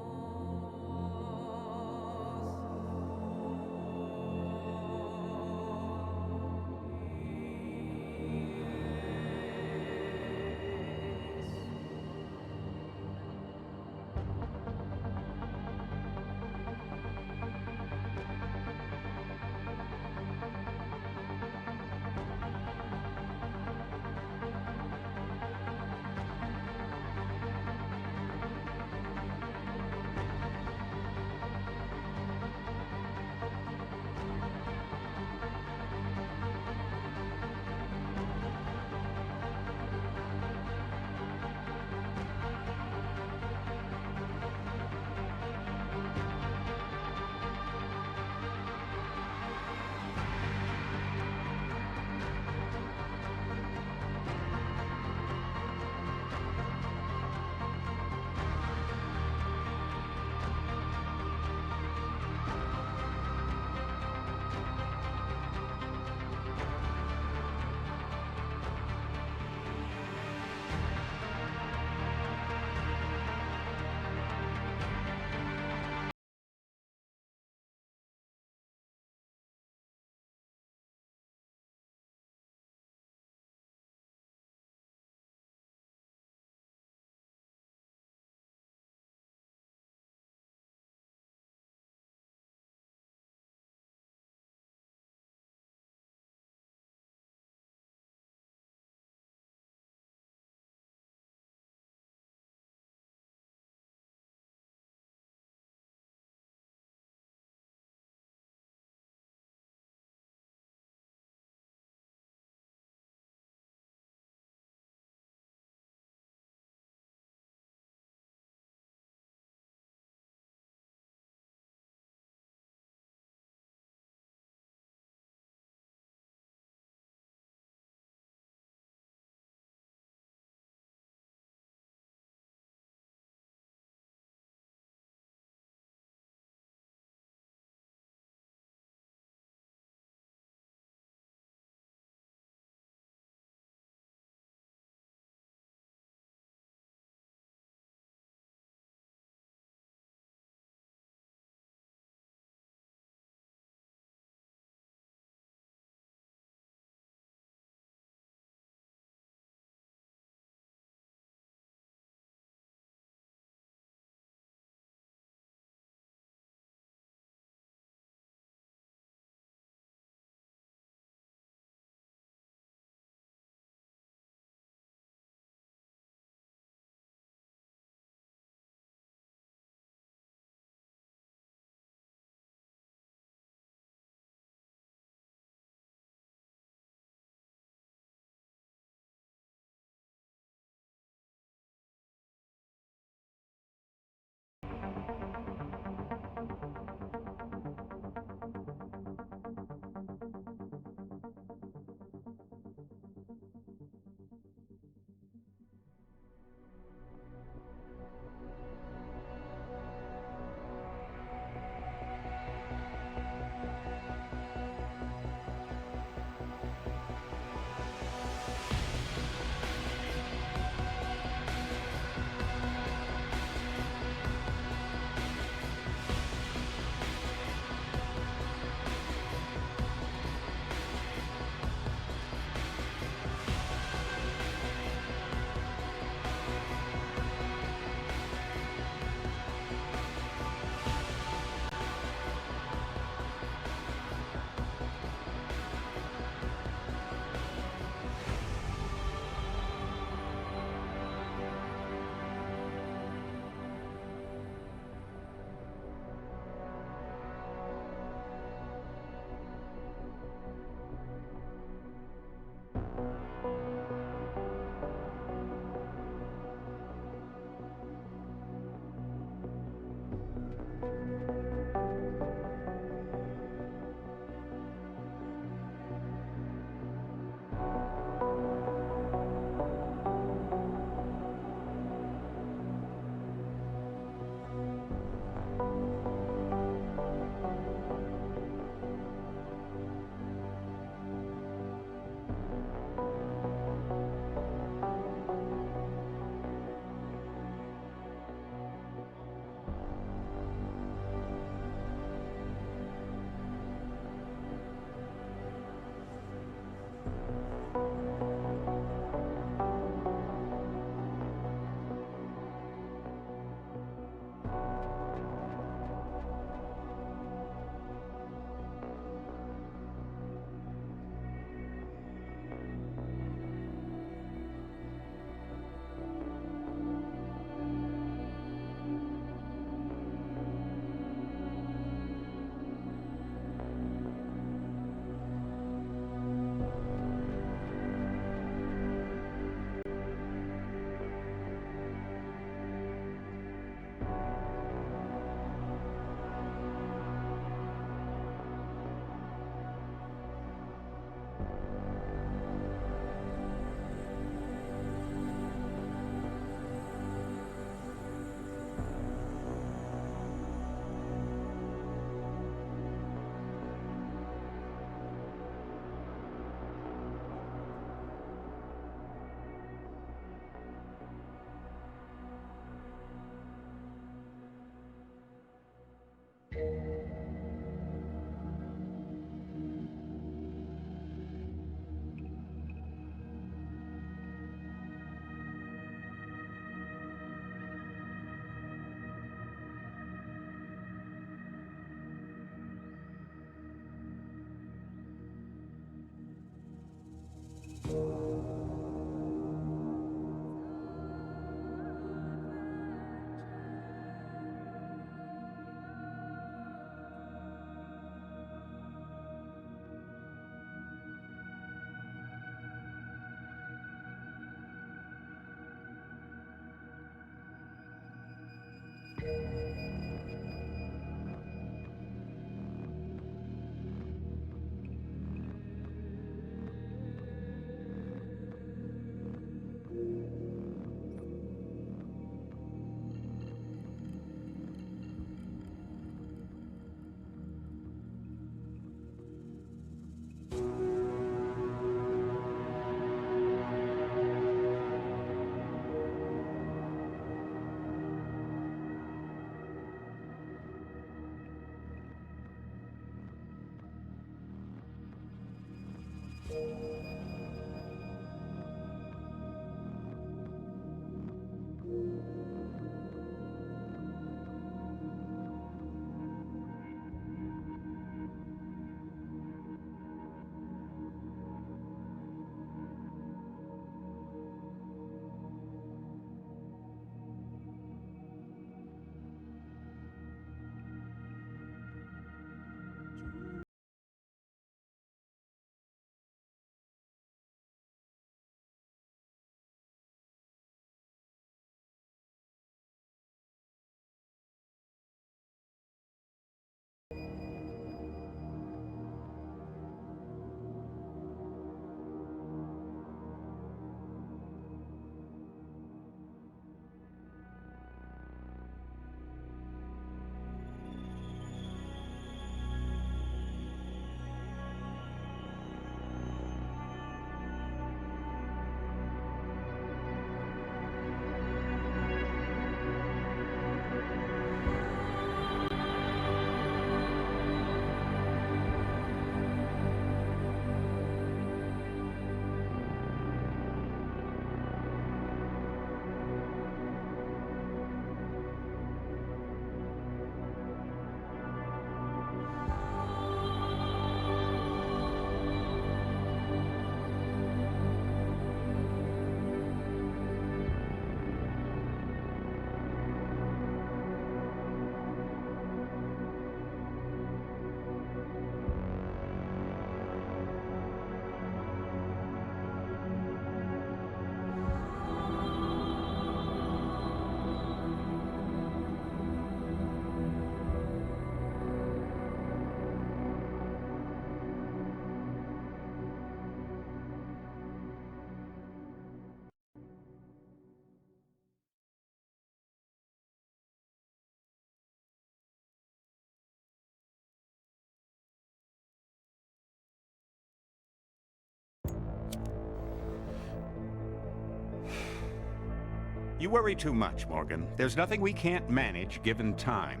You worry too much, Morgan. There's nothing we can't manage given time.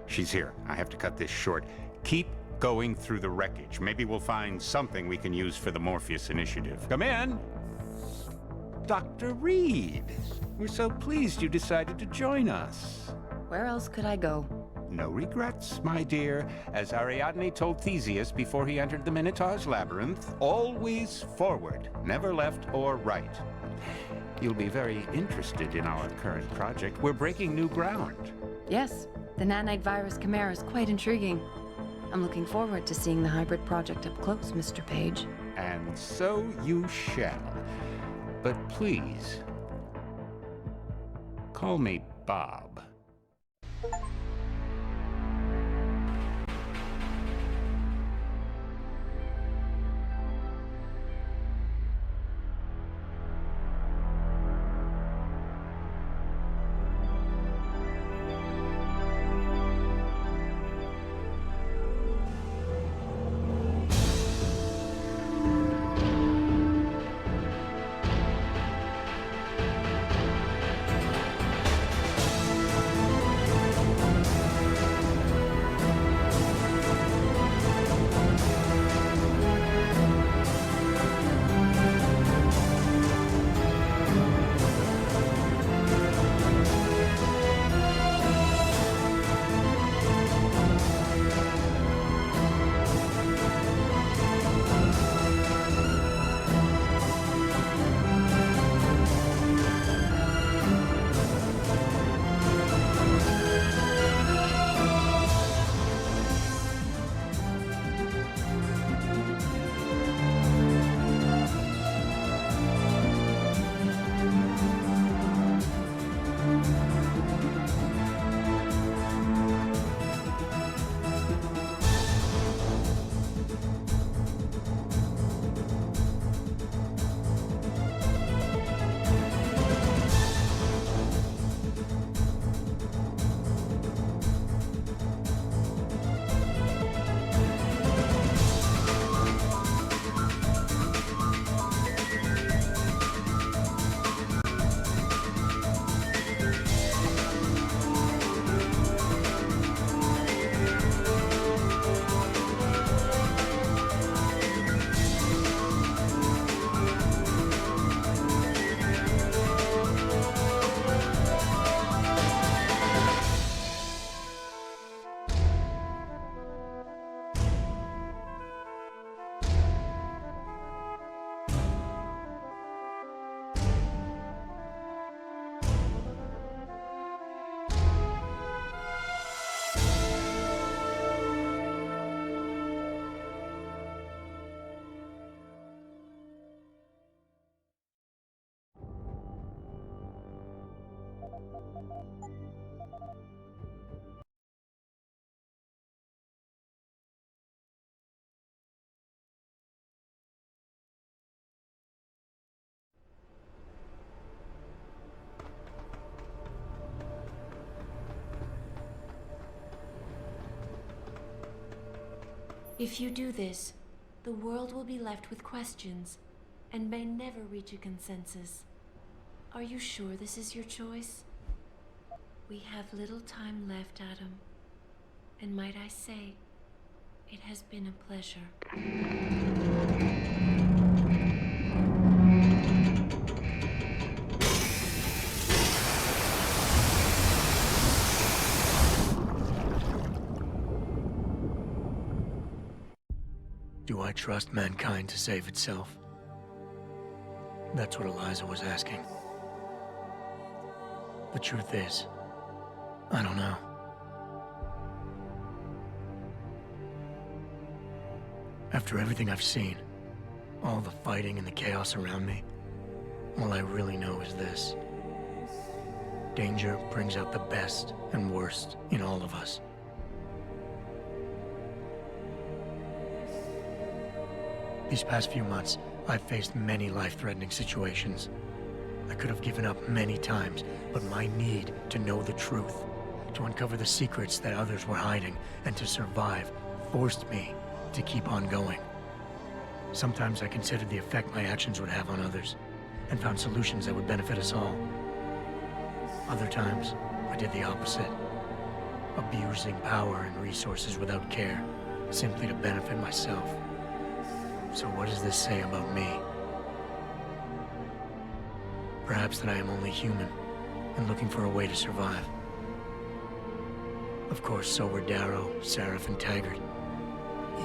She's here. I have to cut this short. Keep going through the wreckage. Maybe we'll find something we can use for the Morpheus initiative. Come in! Dr. Reed. We're so pleased you decided to join us. Where else could I go? No regrets, my dear. As Ariadne told Theseus before he entered the Minotaur's labyrinth, always forward, never left or right. You'll be very interested in our current project. We're breaking new ground. Yes, the nanite virus chimera is quite intriguing. I'm looking forward to seeing the hybrid project up close, Mr. Page. And so you shall. But please, call me Bob. If you do this, the world will be left with questions and may never reach a consensus. Are you sure this is your choice? We have little time left, Adam. And might I say, it has been a pleasure. Do I trust mankind to save itself? That's what Eliza was asking. The truth is, I don't know. After everything I've seen, all the fighting and the chaos around me, all I really know is this. Danger brings out the best and worst in all of us. These past few months, I've faced many life-threatening situations. I could have given up many times, but my need to know the truth, to uncover the secrets that others were hiding, and to survive, forced me to keep on going. Sometimes I considered the effect my actions would have on others, and found solutions that would benefit us all. Other times, I did the opposite. Abusing power and resources without care, simply to benefit myself. So what does this say about me? Perhaps that I am only human, and looking for a way to survive. Of course, so were Darrow, Seraph, and Taggart.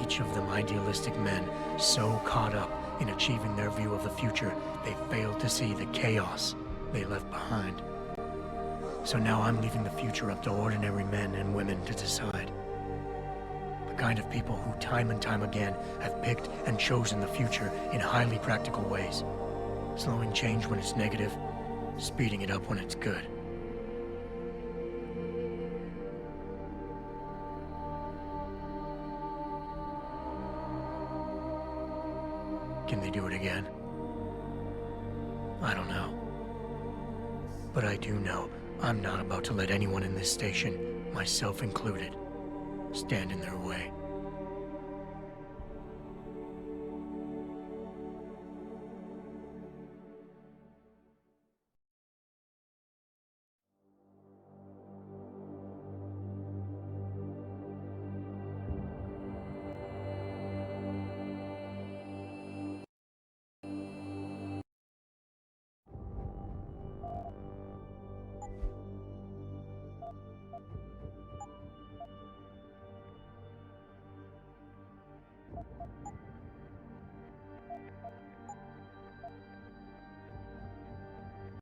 Each of them idealistic men, so caught up in achieving their view of the future, they failed to see the chaos they left behind. So now I'm leaving the future up to ordinary men and women to decide. The kind of people who time and time again have picked and chosen the future in highly practical ways. Slowing change when it's negative, speeding it up when it's good. Can they do it again? I don't know. But I do know I'm not about to let anyone in this station, myself included, stand in their way.